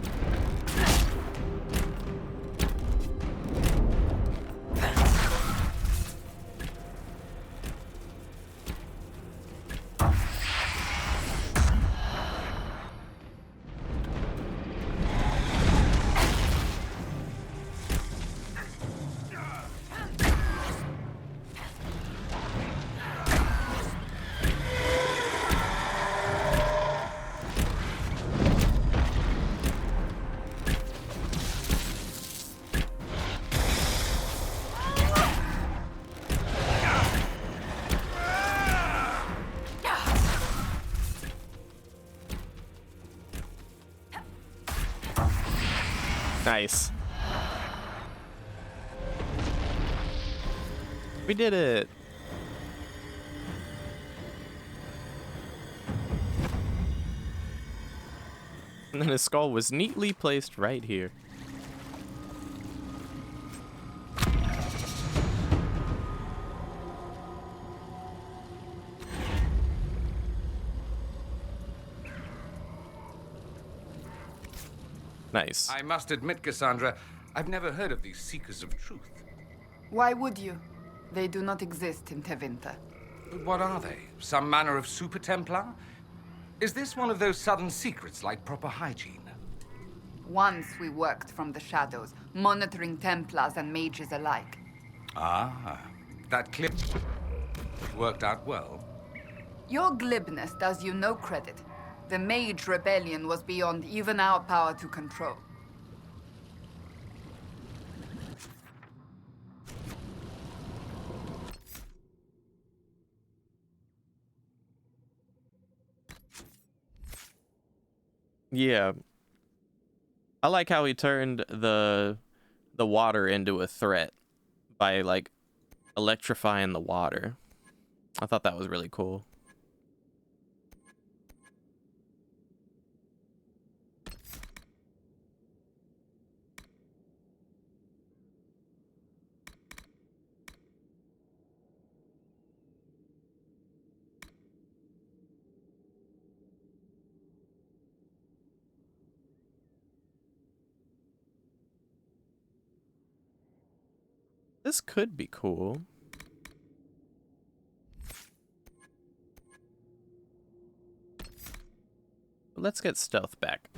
Nice. We did it. And then his skull was neatly placed right here. Nice. I must admit, Cassandra, I've never heard of these Seekers of Truth. Why would you? They do not exist in Tevinter. But what are they? Some manner of Super Templar? Is this one of those sudden secrets like proper hygiene? Once we worked from the shadows, monitoring Templars and mages alike. Ah, that clip worked out well. Your glibness does you no credit. The Mage Rebellion was beyond even our power to control. Yeah. I like how he turned the water into a threat by like electrifying the water. I thought that was really cool. This could be cool. But let's get stealth back.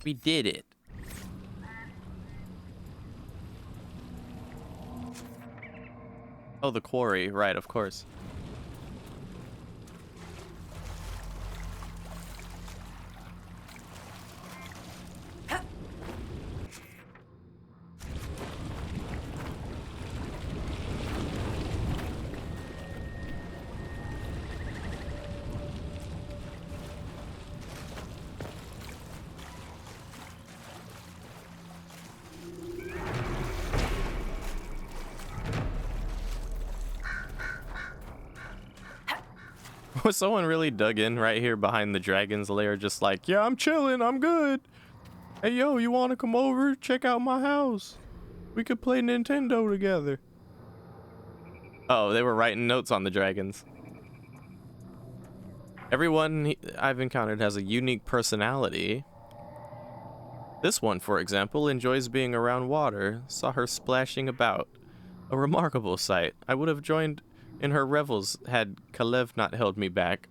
We did it. Oh, the quarry, right, of course. Someone really dug in right here behind the dragon's lair, just like, yeah, I'm chilling, I'm good. Hey, yo, you want to come over? Check out my house. We could play Nintendo together. Oh, they were writing notes on the dragons. Everyone I've encountered has a unique personality. This one, for example, enjoys being around water. Saw her splashing about. A remarkable sight. I would have joined in her revels had Kalev not held me back.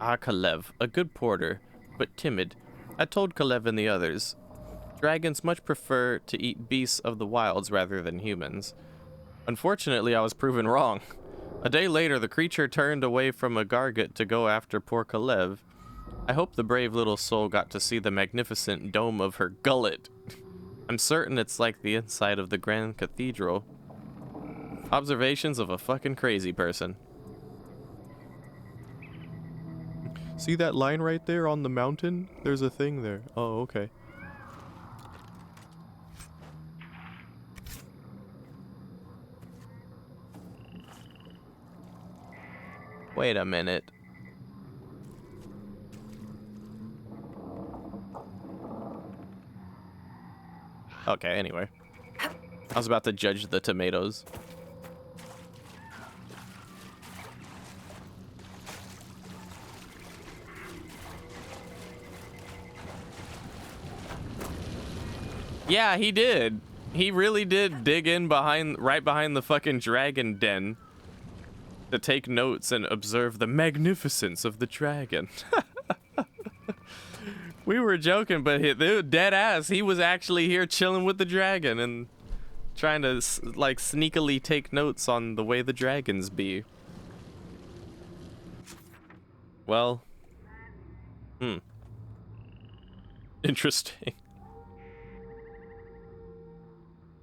Ah, Kalev, a good porter, but timid. I told Kalev and the others. Dragons much prefer to eat beasts of the wilds rather than humans. Unfortunately, I was proven wrong. A day later, the creature turned away from a gargot to go after poor Kalev. I hope the brave little soul got to see the magnificent dome of her gullet. I'm certain it's like the inside of the Grand Cathedral. Observations of a fucking crazy person. See that line right there on the mountain? There's a thing there. Oh, okay. Wait a minute. Okay, anyway. I was about to judge the tomatoes. Yeah, he did. He really did dig in right behind the fucking dragon den to take notes and observe the magnificence of the dragon. We were joking, but dude, dead ass, he was actually here chilling with the dragon and trying to like sneakily take notes on the way the dragons be. Well, interesting.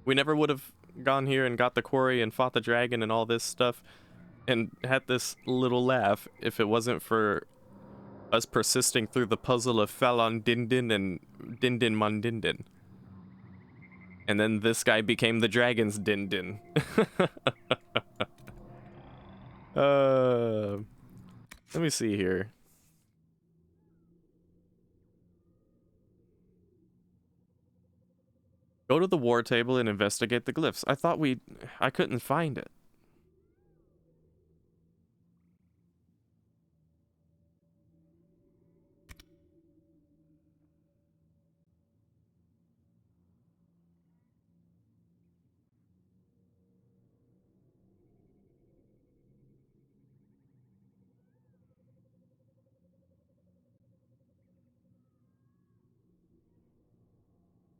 We never would have gone here and got the quarry and fought the dragon and all this stuff and had this little laugh if it wasn't for us persisting through the puzzle of Falon Dindin and Dindin Mondindin. And then this guy became the dragon's Dindin. Let me see here. Go to the war table and investigate the glyphs. I couldn't find it.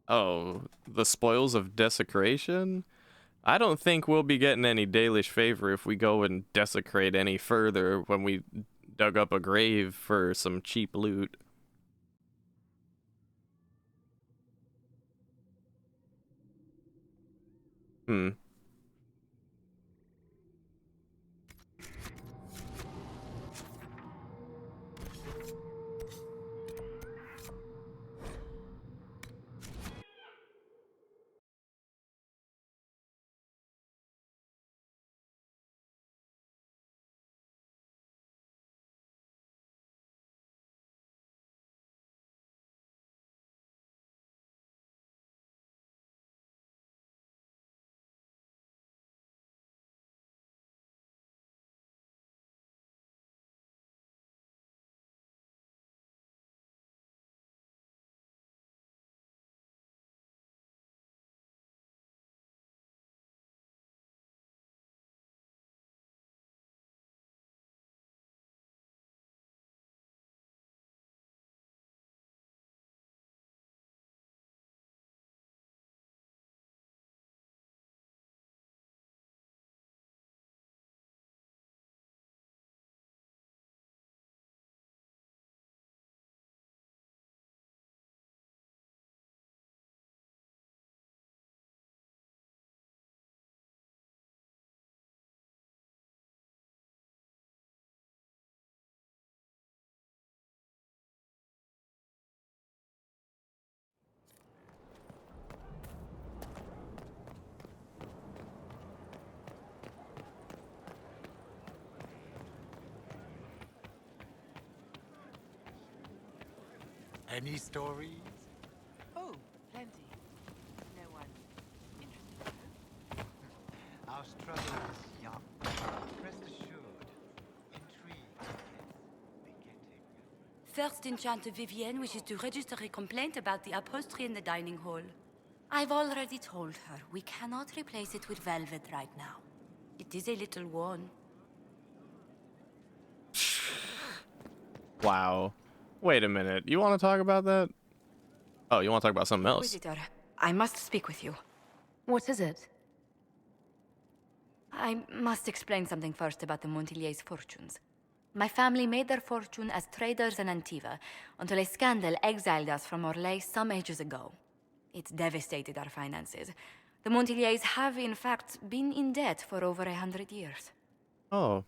Oh, the spoils of desecration? I don't think we'll be getting any Dalish favor if we go and desecrate any further when we dug up a grave for some cheap loot. Any stories? Oh, plenty. No one interested, no? Our struggle is young. Rest assured, intrigue First Enchanter Vivienne wishes to register a complaint about the upholstery in the dining hall. I've already told her we cannot replace it with velvet right now. It is a little worn. Wow. Wait a minute. You want to talk about that? Oh, you want to talk about something else? Inquisitor, I must speak with you. What is it? I must explain something first about the Montiliers' fortunes. My family made their fortune as traders in Antiva until a scandal exiled us from Orlais some ages ago. It devastated our finances. The Montiliers have, in fact, been in debt for over 100 years. Oh.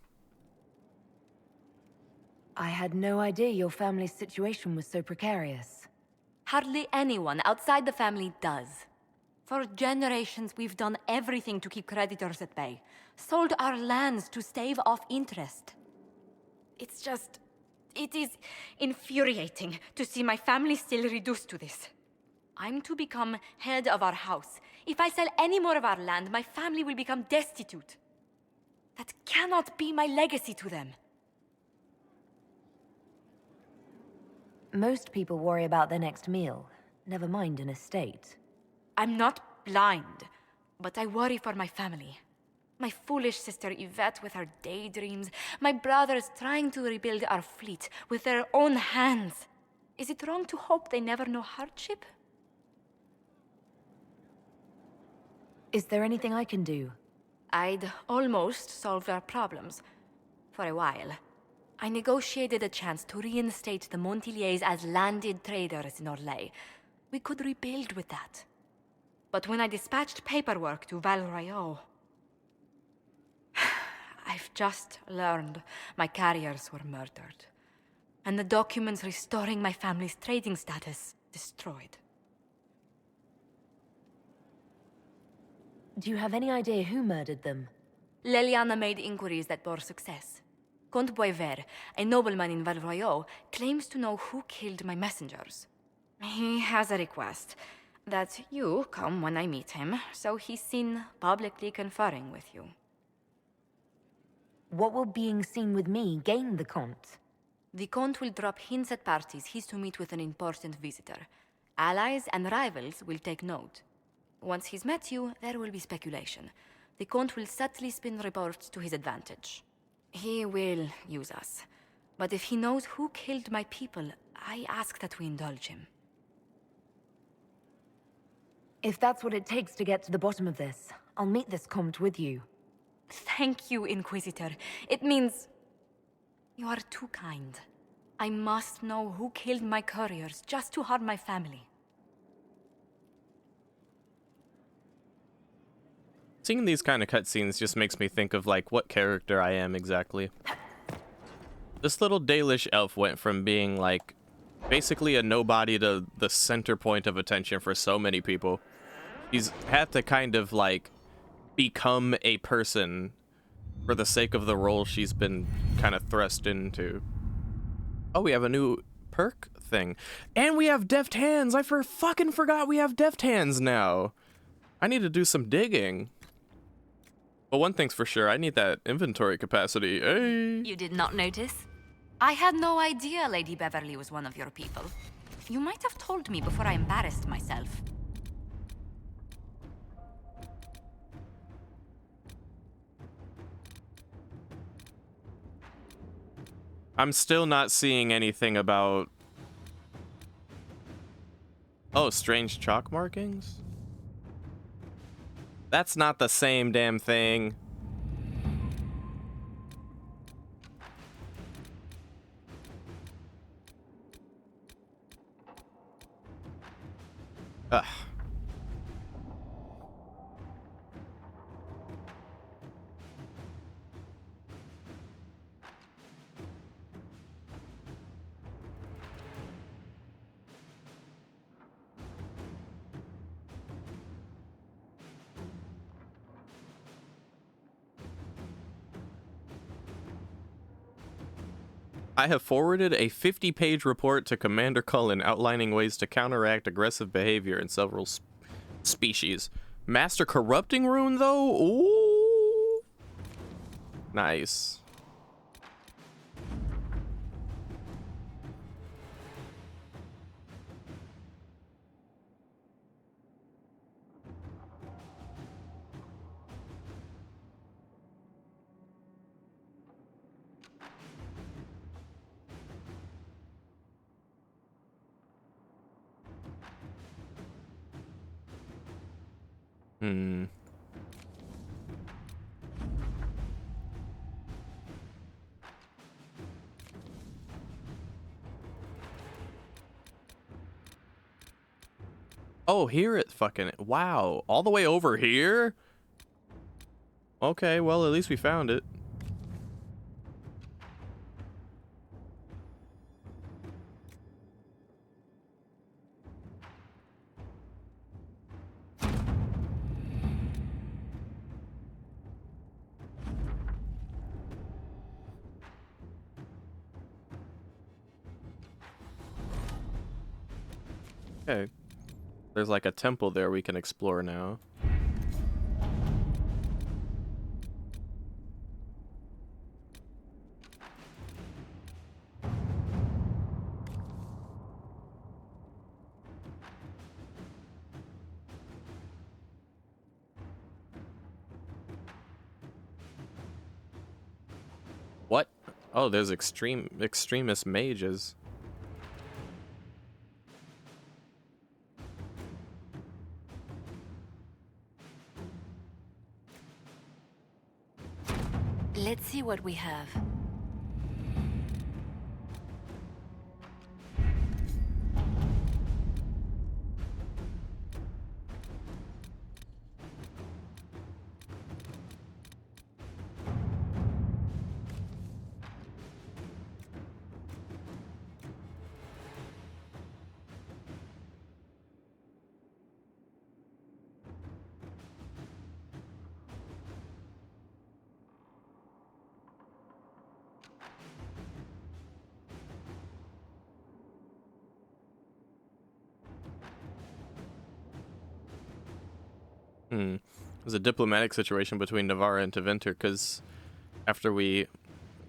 I had no idea your family's situation was so precarious. Hardly anyone outside the family does. For generations, we've done everything to keep creditors at bay. Sold our lands to stave off interest. It's just... It is infuriating to see my family still reduced to this. I'm to become head of our house. If I sell any more of our land, my family will become destitute. That cannot be my legacy to them. Most people worry about their next meal, never mind an estate. I'm not blind, but I worry for my family. My foolish sister Yvette with her daydreams, my brothers trying to rebuild our fleet with their own hands. Is it wrong to hope they never know hardship? Is there anything I can do? I'd almost solved our problems. For a while. I negotiated a chance to reinstate the Montiliers as landed traders in Orlais. We could rebuild with that. But when I dispatched paperwork to Val Royeaux, I've just learned my carriers were murdered. And the documents restoring my family's trading status destroyed. Do you have any idea who murdered them? Leliana made inquiries that bore success. Comte Boisvert, a nobleman in Val Royeaux, claims to know who killed my messengers. He has a request that you come when I meet him, so he's seen publicly conferring with you. What will being seen with me gain the Comte? The Comte will drop hints at parties he's to meet with an important visitor. Allies and rivals will take note. Once he's met you, there will be speculation. The Comte will subtly spin reports to his advantage. He will use us. But if he knows who killed my people, I ask that we indulge him. If that's what it takes to get to the bottom of this, I'll meet this Comte with you. Thank you, Inquisitor. It means... you are too kind. I must know who killed my couriers just to harm my family. Seeing these kind of cutscenes just makes me think of, like, what character I am exactly. This little Dalish elf went from being, like, basically a nobody to the center point of attention for so many people. He's had to kind of, like, become a person for the sake of the role she's been kind of thrust into. Oh, we have a new perk thing. And we have deft hands! I fucking forgot we have deft hands now! I need to do some digging. But one thing's for sure, I need that inventory capacity. Hey! You did not notice? I had no idea Lady Beverly was one of your people. You might have told me before I embarrassed myself. I'm still not seeing anything about... Oh, strange chalk markings? That's not the same damn thing. Ugh. I have forwarded a 50-page report to Commander Cullen outlining ways to counteract aggressive behavior in several species. Master Corrupting Rune, though? Ooh. Nice. Hmm. Oh, here it fucking... Wow. All the way over here? Okay, well, at least we found it. Okay. There's like a temple there we can explore now. What? Oh, there's extremist mages. Let's see what we have. There's a diplomatic situation between Navarra and Tevinter, because after we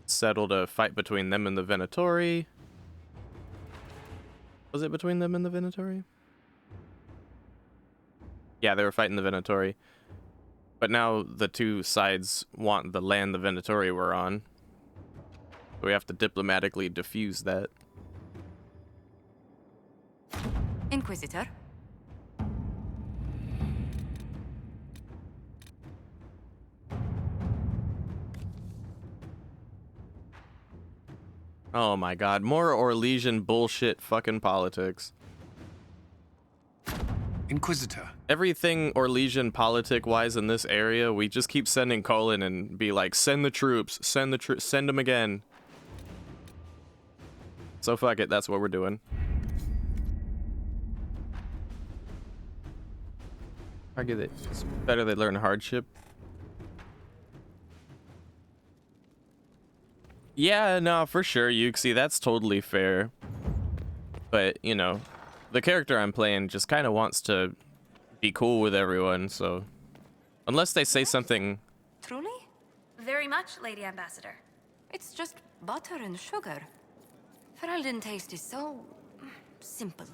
settled a fight between them and the Venatori... Was it between them and the Venatori? Yeah, they were fighting the Venatori. But now the two sides want the land the Venatori were on. So we have to diplomatically diffuse that. Inquisitor? Oh my god, more Orlesian bullshit fucking politics. Inquisitor. Everything Orlesian politic-wise in this area, we just keep sending Colin and be like, send the troops, send them again. So fuck it, that's what we're doing. Argue that it's better they learn hardship. Yeah, no, for sure, Yuxi, that's totally fair. But, you know, the character I'm playing just kind of wants to be cool with everyone, so... Unless they say something... Truly? Very much, Lady Ambassador. It's just butter and sugar. Ferelden taste is so... simple.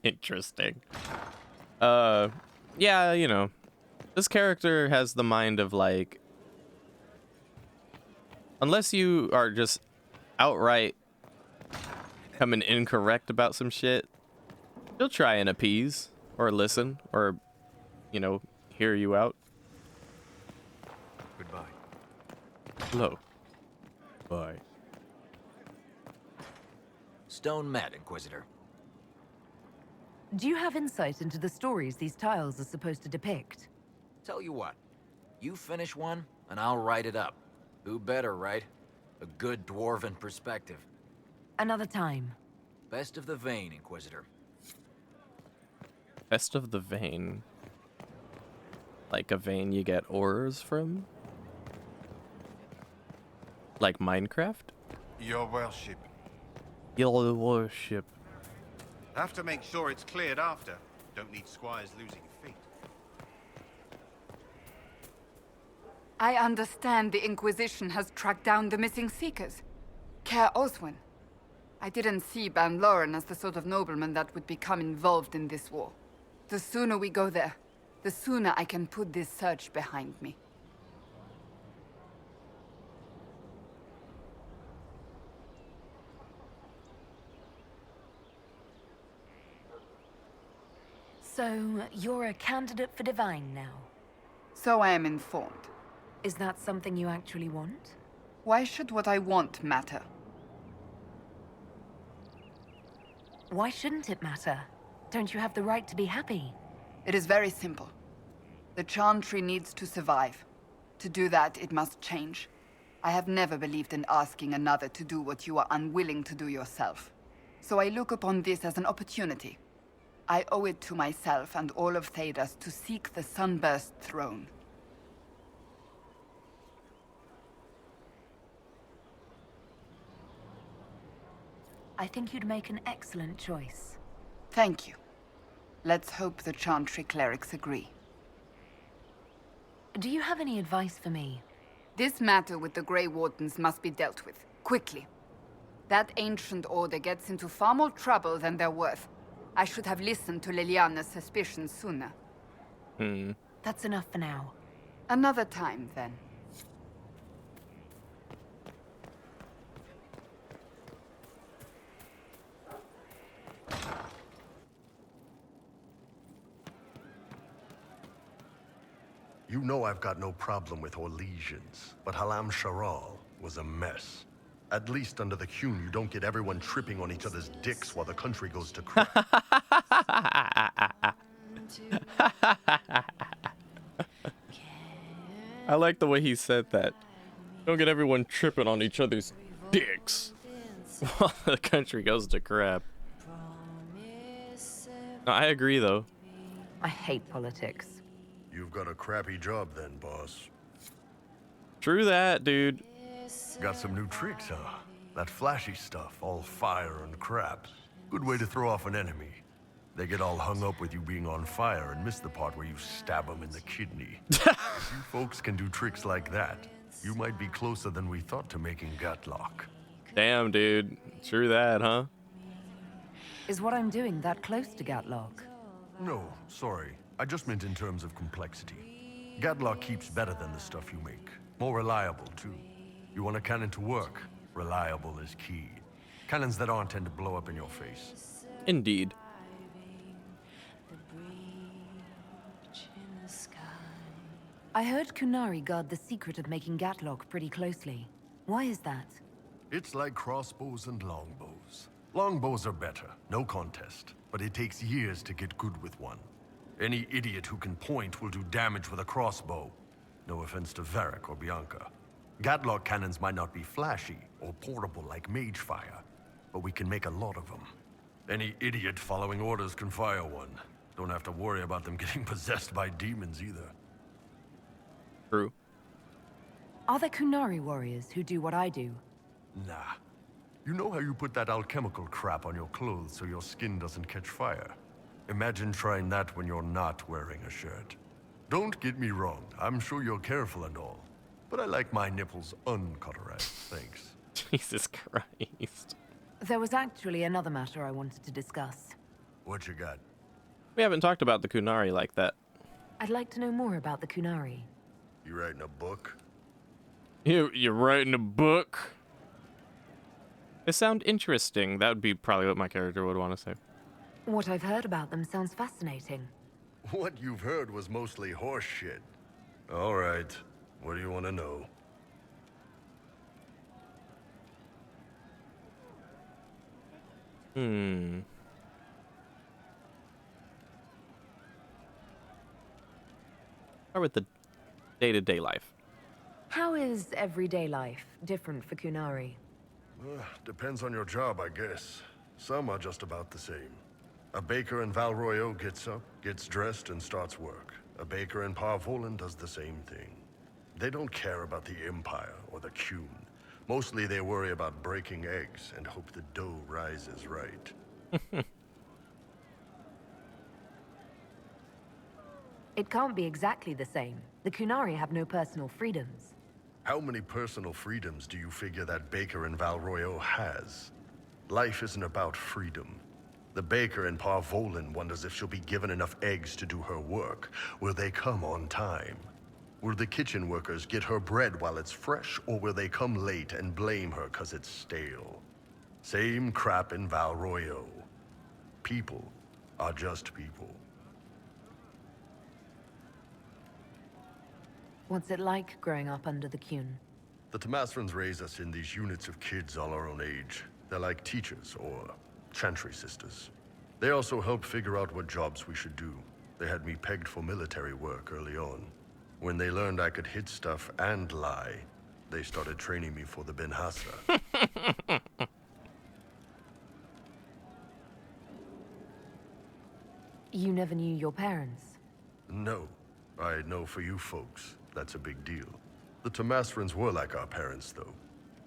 Interesting. Yeah, you know, this character has the mind of, like... Unless you are just outright coming incorrect about some shit, he'll try and appease, or listen, or, you know, hear you out. Goodbye. Hello. Bye. Stone met, Inquisitor. Do you have insight into the stories these tiles are supposed to depict? Tell you what, you finish one, and I'll write it up. Who better, right? A good dwarven perspective. Another time. Best of the vein, Inquisitor. Best of the vein. Like a vein you get ores from? Like Minecraft? Your worship. Your worship. Have to make sure it's cleared after. Don't need squires losing feet. I understand the Inquisition has tracked down the missing Seekers. Care Oswin. I didn't see Ban Loren as the sort of nobleman that would become involved in this war. The sooner we go there, the sooner I can put this search behind me. So, you're a candidate for Divine now? So I am informed. Is that something you actually want? Why should what I want matter? Why shouldn't it matter? Don't you have the right to be happy? It is very simple. The Chantry needs to survive. To do that, it must change. I have never believed in asking another to do what you are unwilling to do yourself. So I look upon this as an opportunity. I owe it to myself and all of Thedas to seek the Sunburst throne. I think you'd make an excellent choice. Thank you. Let's hope the Chantry clerics agree. Do you have any advice for me? This matter with the Grey Wardens must be dealt with, quickly. That ancient order gets into far more trouble than they're worth. I should have listened to Liliana's suspicions sooner. That's enough for now. Another time, then. You know I've got no problem with Orlesians, but Halam Sharal was a mess. At least under the Qun, you don't get everyone tripping on each other's dicks while the country goes to crap. I like the way he said that. Don't get everyone tripping on each other's dicks while the country goes to crap. No, I agree, though. I hate politics. You've got a crappy job then, boss. True that, dude. Got some new tricks, huh? That flashy stuff, all fire and crap. Good way to throw off an enemy. They get all hung up with you being on fire and miss the part where you stab them in the kidney. If you folks can do tricks like that, you might be closer than we thought to making Gatlock. Damn, dude. True that, huh? Is what I'm doing that close to Gatlock? No, sorry. I just meant in terms of complexity. Gatlock keeps better than the stuff you make. More reliable, too. You want a cannon to work? Reliable is key. Cannons that aren't tend to blow up in your face. Indeed. I heard Kunari guard the secret of making Gatlock pretty closely. Why is that? It's like crossbows and longbows. Longbows are better, no contest. But it takes years to get good with one. Any idiot who can point will do damage with a crossbow. No offense to Varric or Bianca. Gatlock cannons might not be flashy or portable like mage fire, but we can make a lot of them. Any idiot following orders can fire one. Don't have to worry about them getting possessed by demons either. True. Are there Kunari warriors who do what I do? Nah. You know how you put that alchemical crap on your clothes so your skin doesn't catch fire? Imagine trying that when you're not wearing a shirt. Don't get me wrong, I'm sure you're careful and all, but I like my nipples uncauterized, thanks. Jesus Christ. There was actually another matter I wanted to discuss. What you got? We haven't talked about the Kunari like that. I'd like to know more about the Kunari. You writing a book? You're writing a book? They sound interesting. That would be probably what my character would want to say. What I've heard about them sounds fascinating. What you've heard was mostly horse shit. All right, what do you want to know? Start with the day-to-day life. How is everyday life different for Kunari? Depends on your job, I guess. Some are just about the same. A baker in Valroyo gets up, gets dressed, and starts work. A baker in Parvolan does the same thing. They don't care about the Empire or the Qun. Mostly they worry about breaking eggs and hope the dough rises right. It can't be exactly the same. The Kunari have no personal freedoms. How many personal freedoms do you figure that baker in Valroyo has? Life isn't about freedom. The baker in Parvolan wonders if she'll be given enough eggs to do her work. Will they come on time? Will the kitchen workers get her bread while it's fresh, or will they come late and blame her 'cause it's stale? Same crap in Valroyo. People are just people. What's it like growing up under the Qun? The Tamasrans raise us in these units of kids all our own age. They're like teachers, or Chantry sisters. They also help figure out what jobs we should do. They had me pegged for military work early on. When they learned I could hit stuff and lie, they started training me for the Ben Hassa. You never knew your parents? No. I know for you folks, that's a big deal. The Tamasrans were like our parents, though.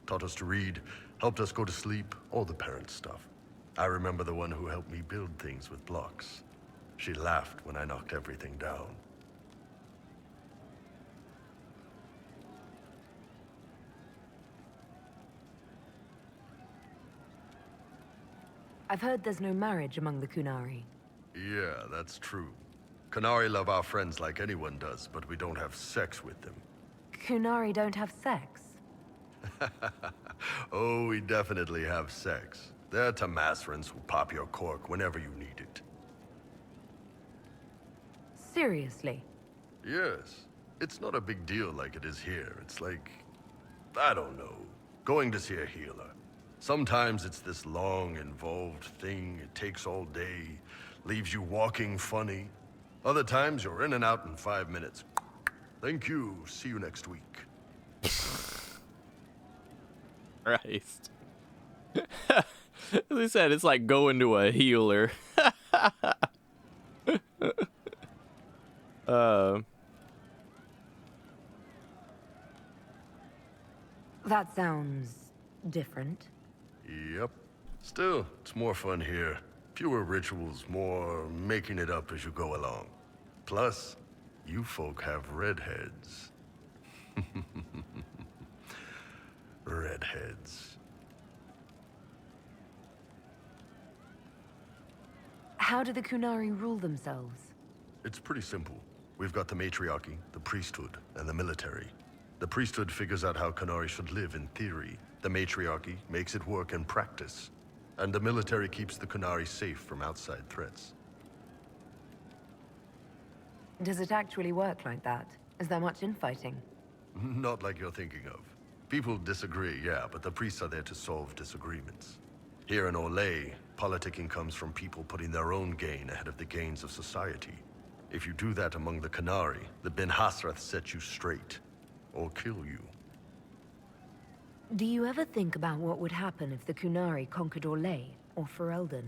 Taught us to read, helped us go to sleep, all the parent stuff. I remember the one who helped me build things with blocks. She laughed when I knocked everything down. I've heard there's no marriage among the Kunari. Yeah, that's true. Kunari love our friends like anyone does, but we don't have sex with them. Kunari don't have sex? Oh, we definitely have sex. They're Tamasrans who pop your cork whenever you need it. Seriously? Yes. It's not a big deal like it is here. It's like, I don't know, going to see a healer. Sometimes it's this long, involved thing. It takes all day, leaves you walking funny. Other times you're in and out in 5 minutes. Thank you. See you next week. Christ. As I said, it's like going to a healer. That sounds different. Yep. Still, it's more fun here. Fewer rituals, more making it up as you go along. Plus, you folk have redheads. Redheads. How do the Kunari rule themselves? It's pretty simple. We've got the matriarchy, the priesthood, and the military. The priesthood figures out how Kunari should live in theory. The matriarchy makes it work in practice. And the military keeps the Kunari safe from outside threats. Does it actually work like that? Is there much infighting? Not like you're thinking of. People disagree, yeah, but the priests are there to solve disagreements. Here in Olay, politicking comes from people putting their own gain ahead of the gains of society. If you do that among the Kunari, the Ben Hasrath set you straight. Or kill you. Do you ever think about what would happen if the Kunari conquered Orlais or Ferelden?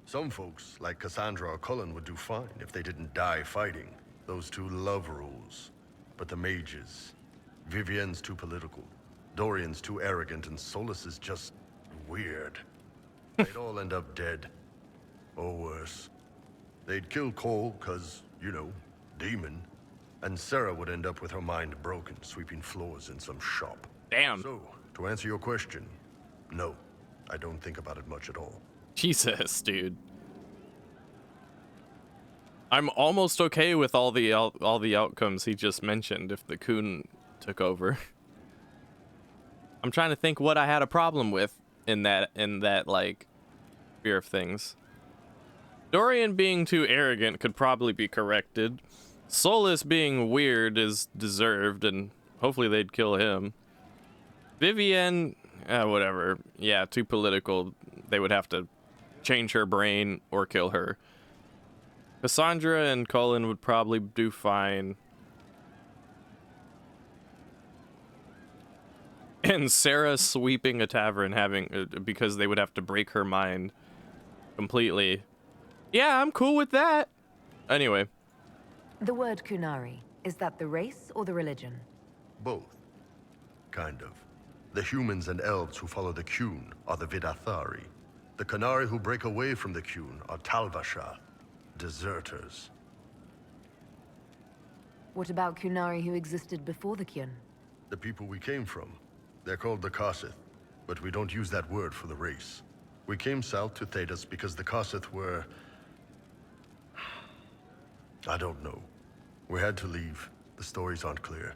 Some folks, like Cassandra or Cullen, would do fine if they didn't die fighting. Those two love rules. But the mages... Vivienne's too political. Dorian's too arrogant, and Solus is just... weird. They'd all end up dead. Or worse. They'd kill Cole, 'cause, you know, demon. And Sarah would end up with her mind broken, sweeping floors in some shop. Damn. So, to answer your question, no. I don't think about it much at all. Jesus, dude. I'm almost okay with all the outcomes he just mentioned if the Kun took over. I'm trying to think what I had a problem with in that like fear of things. Dorian being too arrogant could probably be corrected. Solus being weird is deserved, and hopefully they'd kill him. Vivienne, whatever. Yeah, too political. They would have to change her brain or kill her. Cassandra and Cullen would probably do fine. And Sarah sweeping a tavern because they would have to break her mind completely. Yeah, I'm cool with that. Anyway. The word Kunari, is that the race or the religion? Both. Kind of. The humans and elves who follow the Qun are the Vidathari. The Kunari who break away from the Qun are Talvasha, deserters. What about Kunari who existed before the Qun? The people we came from. They're called the Kossith, but we don't use that word for the race. We came south to Thedas because the Kossith were... I don't know. We had to leave. The stories aren't clear.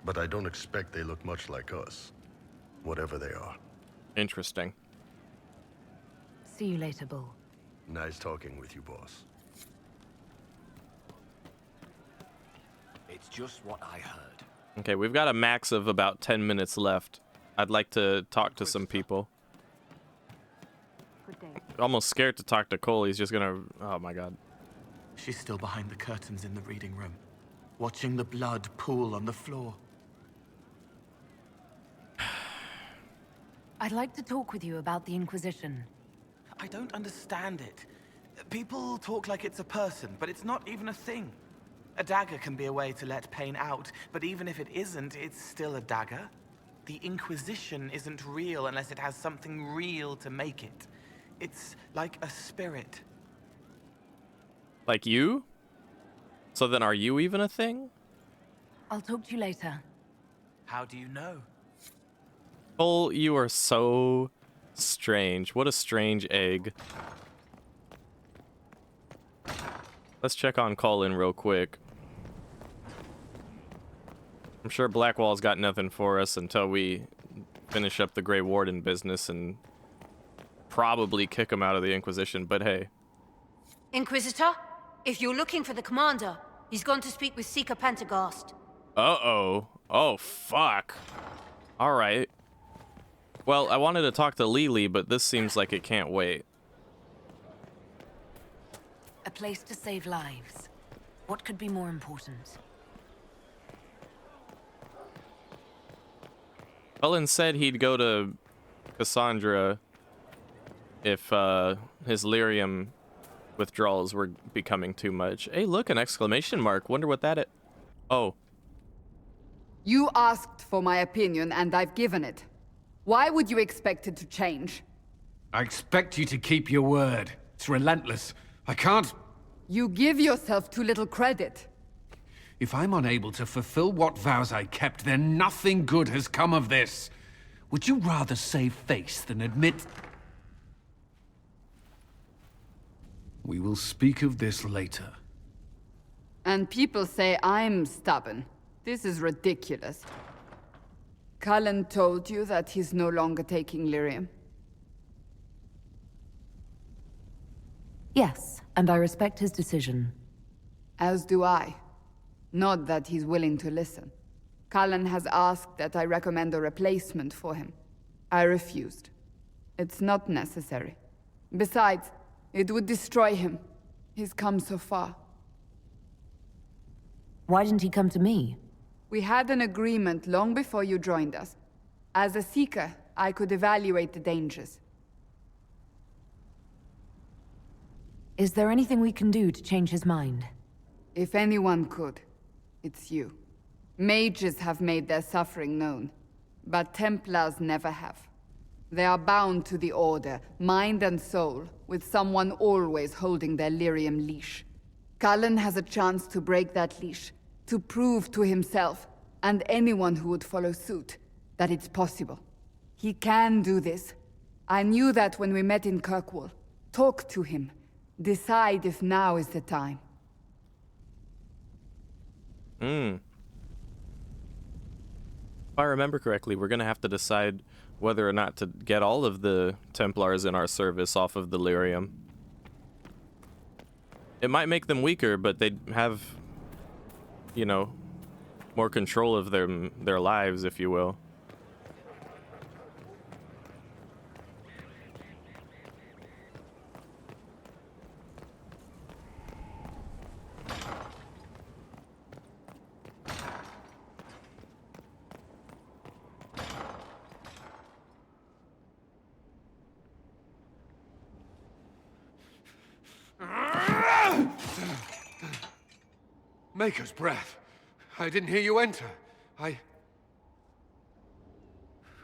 But I don't expect they look much like us. Whatever they are. Interesting. See you later, Bull. Nice talking with you, boss. It's just what I heard. Okay, we've got a max of about 10 minutes left. I'd like to talk to some people. Good day. Almost scared to talk to Cole. He's just gonna... Oh my god. She's still behind the curtains in the reading room, watching the blood pool on the floor. I'd like to talk with you about the Inquisition. I don't understand it. People talk like it's a person, but it's not even a thing. A dagger can be a way to let pain out, but even if it isn't, it's still a dagger. the Inquisition isn't real unless it has something real to make it. It's like a spirit. Like you? So then are you even a thing? I'll talk to you later. How do you know? Cole, you are so strange. What a strange egg. Let's check on Colin real quick. I'm sure Blackwall's got nothing for us until we finish up the Grey Warden business and probably kick him out of the Inquisition, but hey. Inquisitor, if you're looking for the commander, he's gone to speak with Seeker Pentecost. Uh-oh. Oh, fuck. Alright. Well, I wanted to talk to Lily, but this seems like it can't wait. A place to save lives. What could be more important? Cullen said he'd go to Cassandra if his lyrium withdrawals were becoming too much. Hey, look, an exclamation mark. Wonder what that is. Oh. You asked for my opinion, and I've given it. Why would you expect it to change? I expect you to keep your word. It's relentless. I can't... You give yourself too little credit. If I'm unable to fulfill what vows I kept, then nothing good has come of this. Would you rather save face than admit... We will speak of this later. And people say I'm stubborn. This is ridiculous. Cullen told you that he's no longer taking lyrium? Yes, and I respect his decision. As do I. Not that he's willing to listen. Cullen has asked that I recommend a replacement for him. I refused. It's not necessary. Besides, it would destroy him. He's come so far. Why didn't he come to me? We had an agreement long before you joined us. As a Seeker, I could evaluate the dangers. Is there anything we can do to change his mind? If anyone could, it's you. Mages have made their suffering known, but Templars never have. They are bound to the Order, mind and soul, with someone always holding their lyrium leash. Cullen has a chance to break that leash, to prove to himself, and anyone who would follow suit, that it's possible. He can do this. I knew that when we met in Kirkwall. Talk to him. Decide if now is the time. If I remember correctly, we're gonna have to decide whether or not to get all of the Templars in our service off of the lyrium. It might make them weaker, but they'd have, you know, more control of their lives, if you will. Maker's breath. I didn't hear you enter.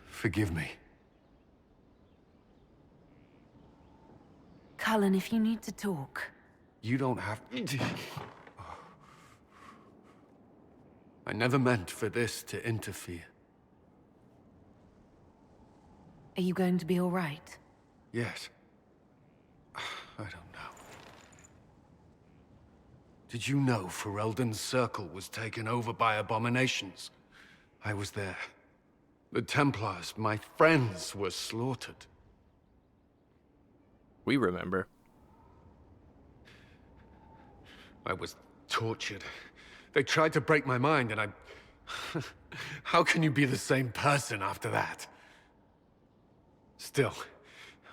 Forgive me. Cullen, if you need to talk. You don't have... I never meant for this to interfere. Are you going to be all right? Yes. I don't know. Did you know Ferelden's circle was taken over by abominations? I was there. The Templars, my friends, were slaughtered. We remember. I was tortured. They tried to break my mind, and I... How can you be the same person after that? Still,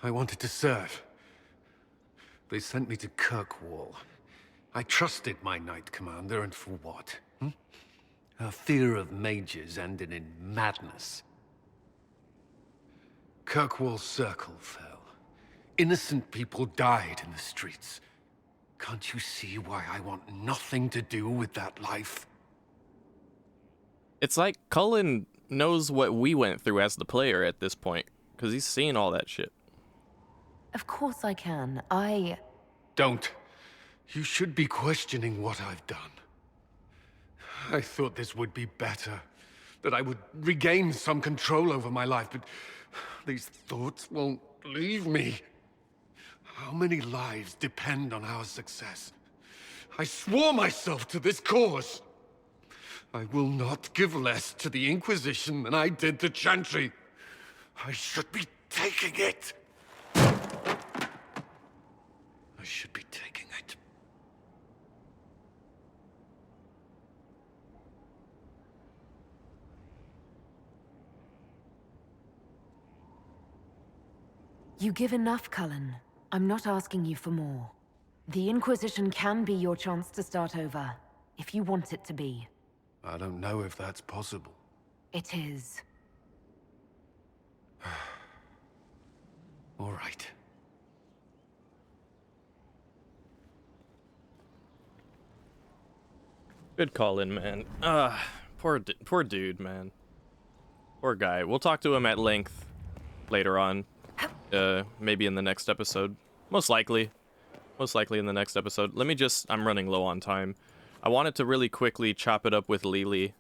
I wanted to serve. They sent me to Kirkwall. I trusted my Knight Commander, and for what? Her fear of mages ended in madness. Kirkwall's circle fell. Innocent people died in the streets. Can't you see why I want nothing to do with that life? It's like Cullen knows what we went through as the player at this point, because he's seen all that shit. Of course I can. Don't. You should be questioning what I've done. I thought this would be better, that I would regain some control over my life, but these thoughts won't leave me. How many lives depend on our success? I swore myself to this cause. I will not give less to the Inquisition than I did to Chantry. I should be taking it. I should be taking it. You give enough, Cullen. I'm not asking you for more. The Inquisition can be your chance to start over, if you want it to be. I don't know if that's possible. It is. All right. Good call in, man. Poor dude, man. Poor guy. We'll talk to him at length later on. Maybe in the next episode. Most likely in the next episode. Let me just, I'm running low on time. I wanted to really quickly chop it up with Lily.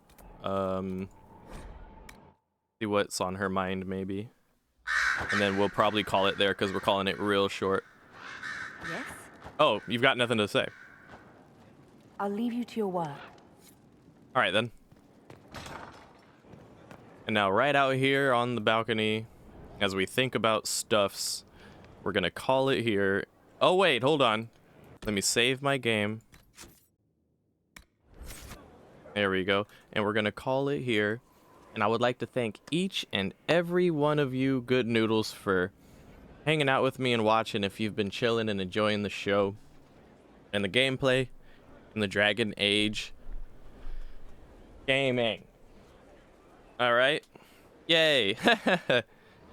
See what's on her mind, maybe. And then we'll probably call it there, because we're calling it real short. Yes? Oh, you've got nothing to say. I'll leave you to your work. Alright then. And now right out here on the balcony, as we think about stuffs, we're gonna call it here. Oh wait, hold on. Let me save my game. There we go. And we're gonna call it here. And I would like to thank each and every one of you good noodles for hanging out with me and watching, if you've been chilling and enjoying the show and the gameplay and the Dragon Age gaming. Alright. Yay.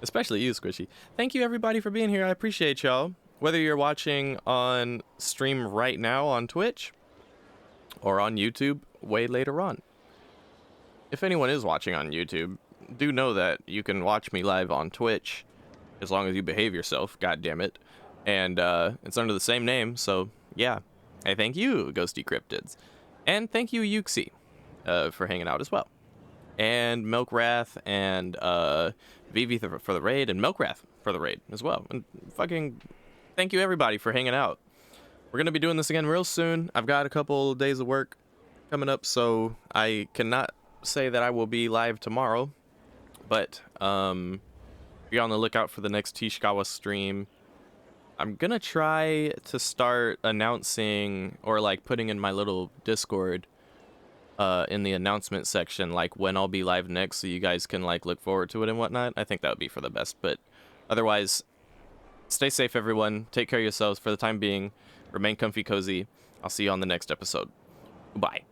Especially you, Squishy. Thank you everybody for being here. I appreciate y'all. Whether you're watching on stream right now on Twitch or on YouTube way later on. If anyone is watching on YouTube, do know that you can watch me live on Twitch as long as you behave yourself, god damn it. And it's under the same name, so yeah. Hey, thank you, Ghosty Cryptids. And thank you, Yuxi, for hanging out as well. And Milkwrath and Vivi for the raid, and Milkwrath for the raid as well. And fucking thank you everybody for hanging out. We're gonna be doing this again real soon. I've got a couple days of work coming up, so I cannot say that I will be live tomorrow, but be on the lookout for the next Tishikawa stream. I'm gonna try to start announcing, or like putting in my little Discord in the announcement section, like when I'll be live next, so you guys can like look forward to it and whatnot. I think that would be for the best, but otherwise, stay safe everyone, take care of yourselves for the time being, remain comfy cozy. I'll see you on the next episode. Goodbye.